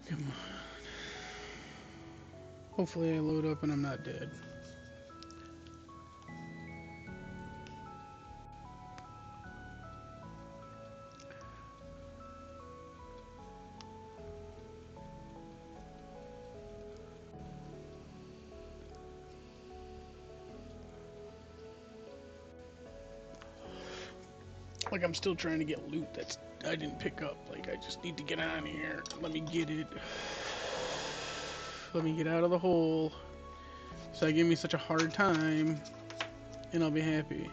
Come on. Hopefully I load up and I'm not dead. Like I'm still trying to get loot that's I didn't pick up. Like I just need to get on here. Let me get it. Let me get out of the hole. So I give me such a hard time, and I'll be happy.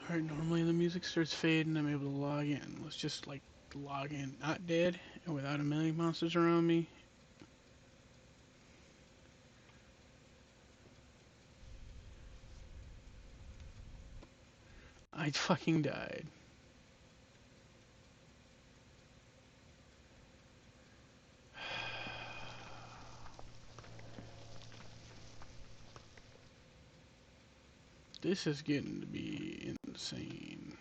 Alright, normally the music starts fading, I'm able to log in. Let's just like log in not dead and without a million monsters around me. I fucking died. This is getting to be insane.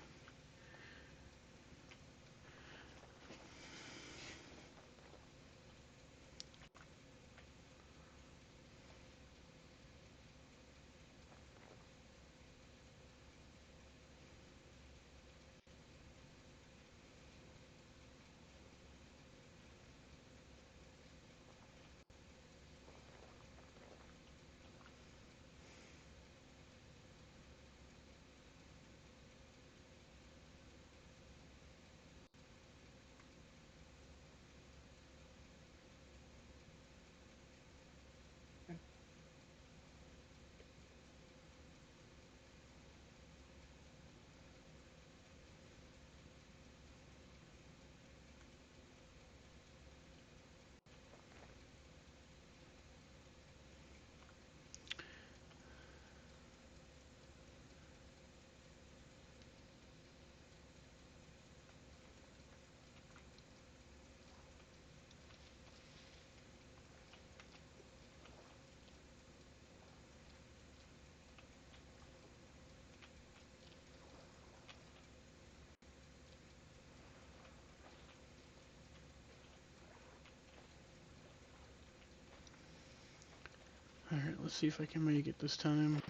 Alright, let's see if I can make it this time.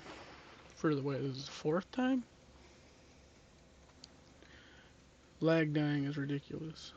For the way, this is the fourth time? Lag dying is ridiculous.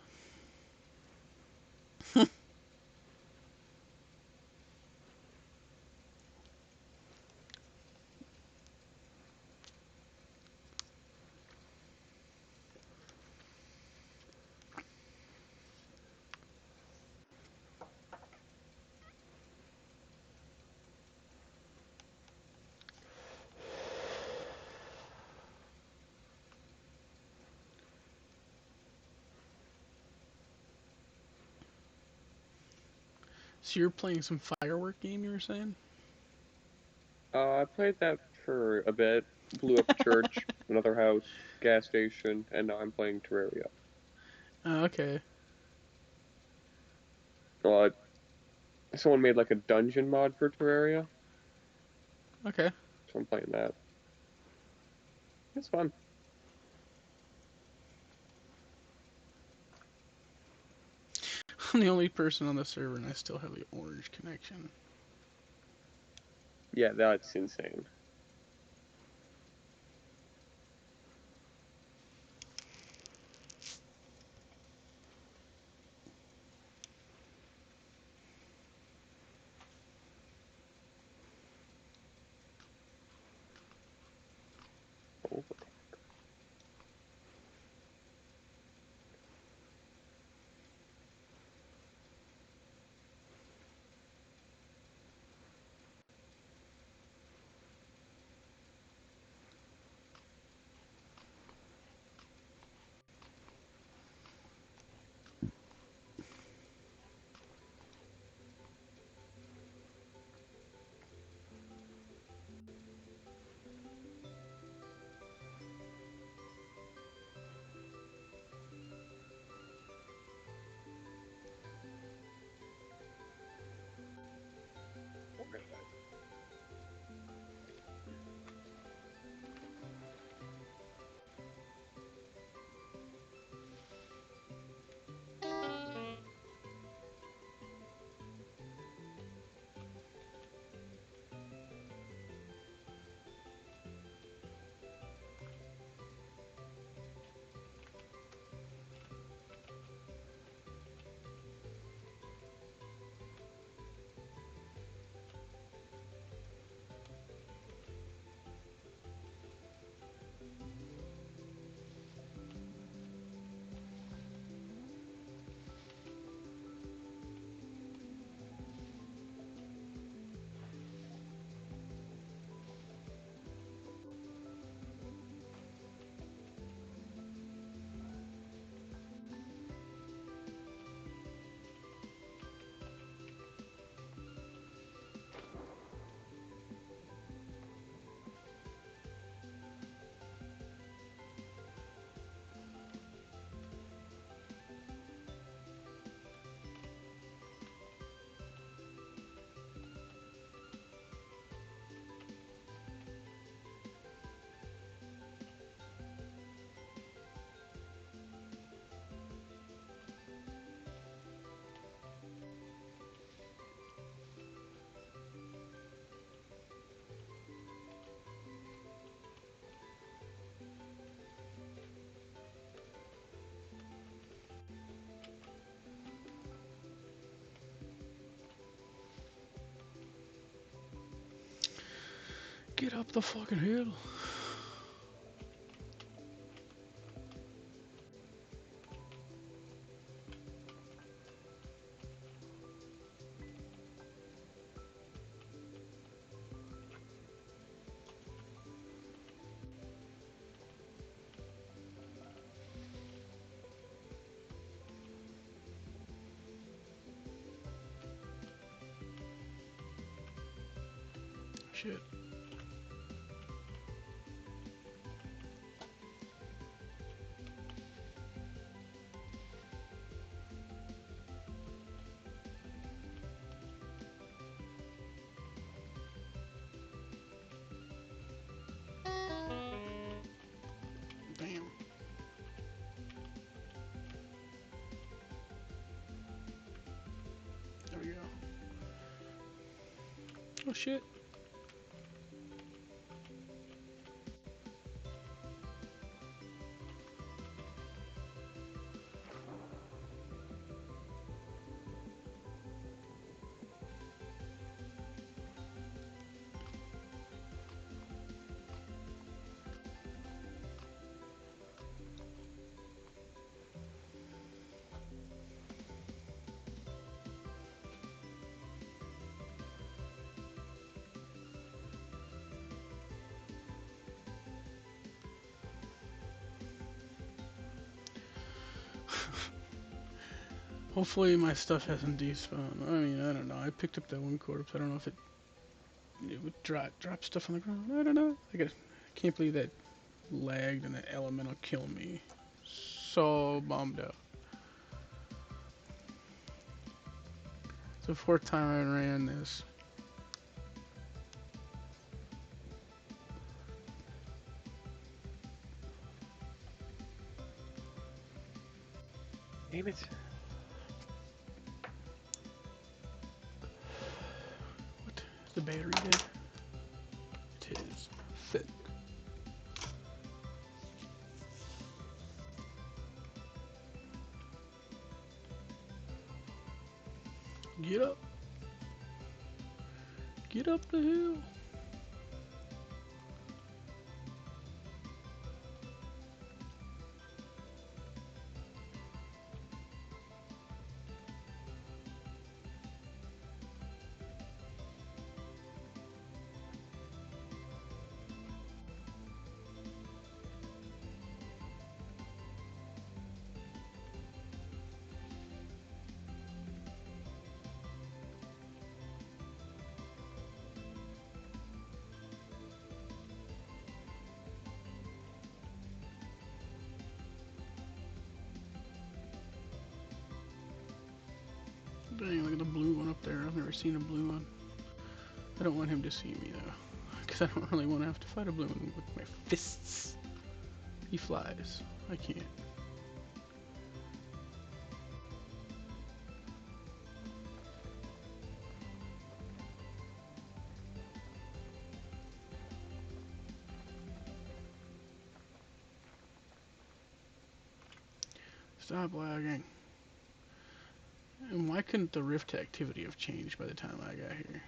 So you're playing some firework game, you were saying? I played that for a bit, blew up a church, another house, gas station, and now I'm playing Terraria. Oh, okay. Uh, Someone made like a dungeon mod for Terraria, Okay. so I'm playing that. It's fun. I'm the only person on the server and I still have the orange connection. Yeah, that's insane. Oh. Get up the fucking hill. Shit. Damn. There we go. Oh shit. Hopefully my stuff hasn't despawned. I mean, I don't know. I picked up that one corpse. I don't know if it would drop stuff on the ground. I don't know. I can't believe that lagged and the elemental killed me. So bummed out. It's the fourth time I ran this. Damn it. What? Is the battery dead? It is. Fit. Get up. Get up the hill. Dang, look at the blue one up there. I've never seen a blue one. I don't want him to see me though, because I don't really want to have to fight a blue one with my fists. He flies. I can't. Stop lagging. And why couldn't the rift activity have changed by the time I got here?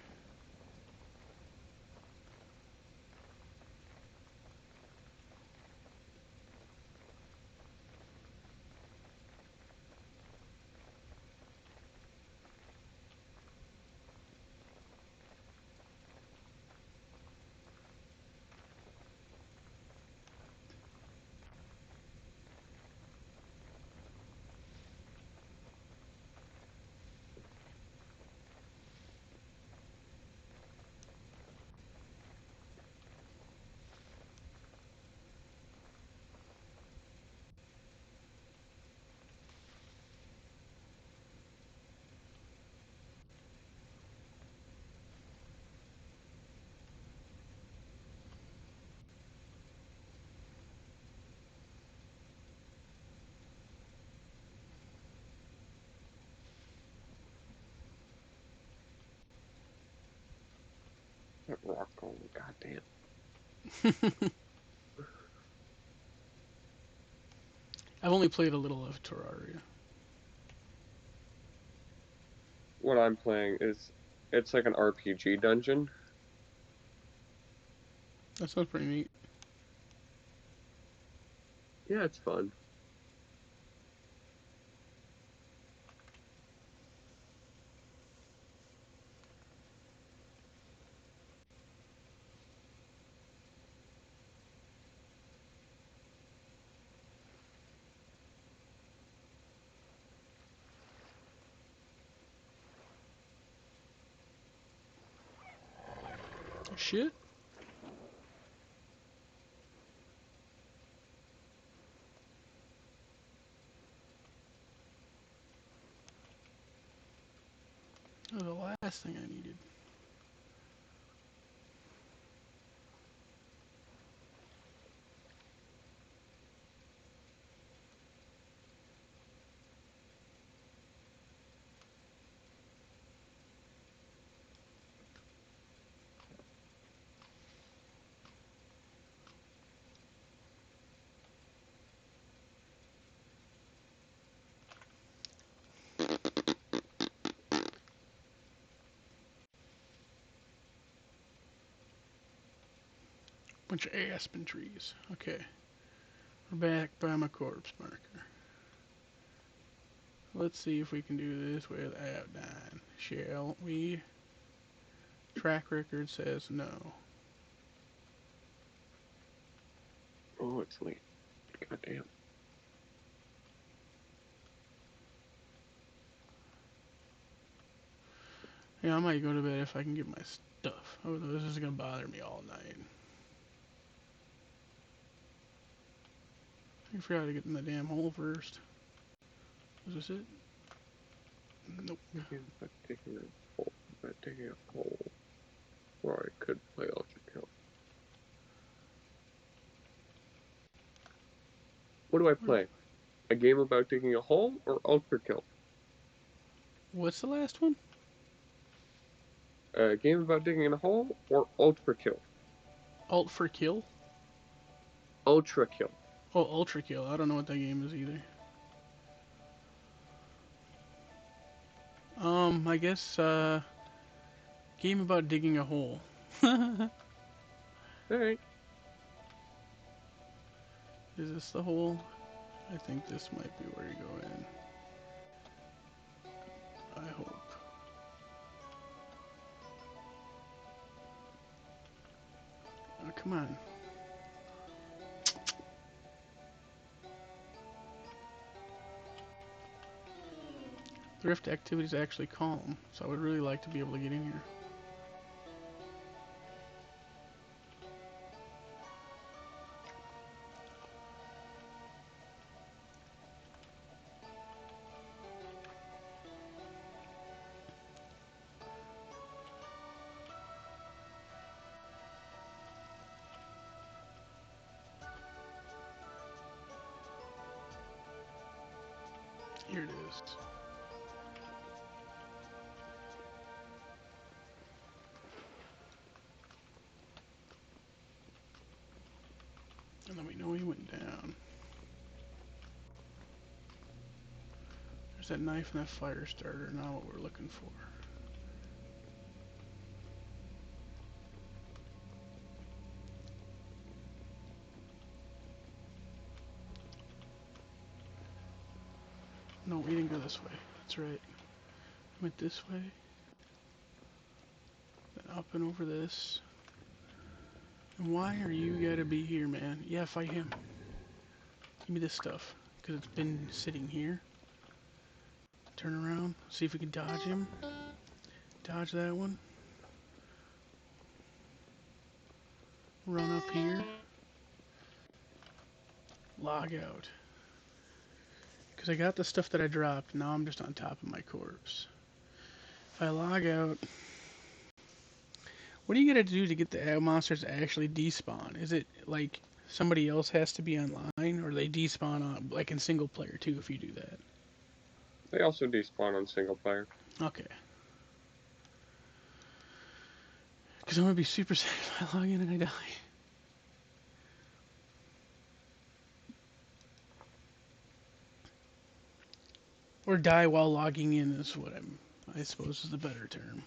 That rock golem, goddamn. I've only played a little of Terraria. What I'm playing is, it's like an RPG dungeon. That sounds pretty neat. Yeah, it's fun. Shit. That was the last thing I needed. Bunch of aspen trees. Okay. We're back by my corpse marker. Let's see if we can do this without dying. Shall we? Track record says no. Oh, it's late. Goddamn. Yeah, I might go to bed if I can get my stuff. Oh, this is gonna bother me all night. I forgot to get in the damn hole first. Is this it? Nope. Again, by digging a hole, or I could play Ultra Kill. What do I play? A game about digging a hole or Ultra Kill? What's the last one? A game about digging in a hole or Ultra Kill? Alt for kill? Ultra Kill. Oh, Ultra Kill. I don't know what that game is either. I guess, game about digging a hole. Alright. Is this the hole? I think this might be where you go in. I hope. Oh, come on. Thrift activity is actually calm, so I would really like to be able to get in here. Here it is. And then we know he went down. There's that knife and that fire starter, not what we're looking for. No, we didn't go this way. That's right. Went this way. Then up and over this. And why are you gotta be here, man? Yeah, fight him. Give me this stuff. Because it's been sitting here. Turn around. See if we can dodge him. Dodge that one. Run up here. Log out. Because I got the stuff that I dropped. Now I'm just on top of my corpse. If I log out... What do you gotta do to get the monsters to actually despawn? Is it like somebody else has to be online, or they despawn on, like in single player too if you do that? They also despawn on single player. Okay. Because I'm gonna be super sad if I log in and I die. Or die while logging in is what I suppose is the better term.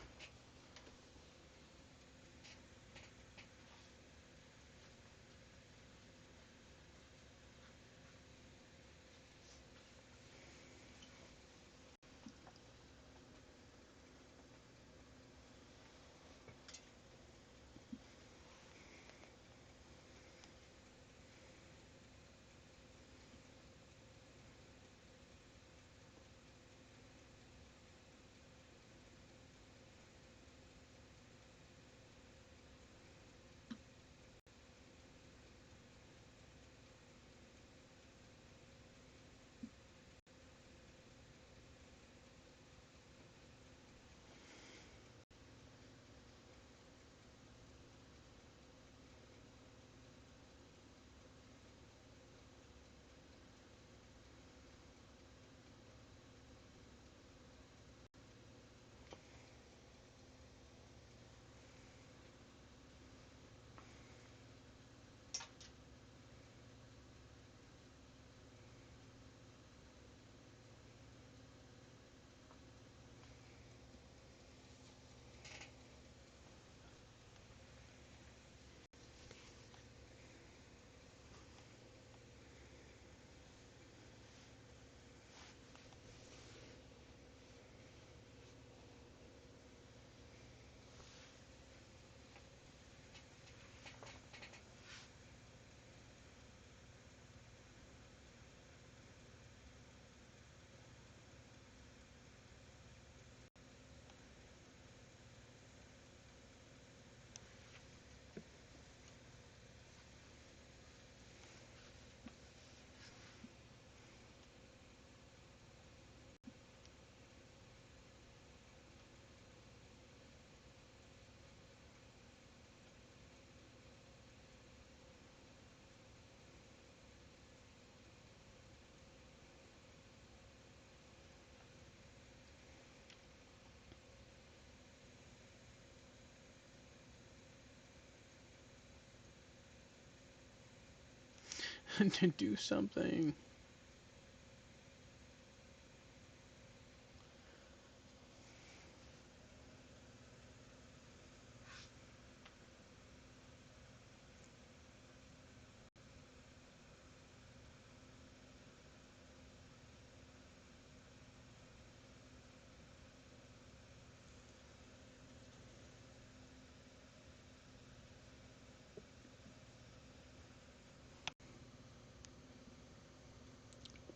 to do something.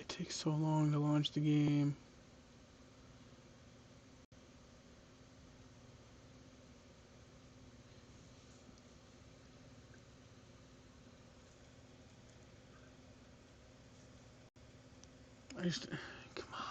It takes so long to launch the game. I just come on.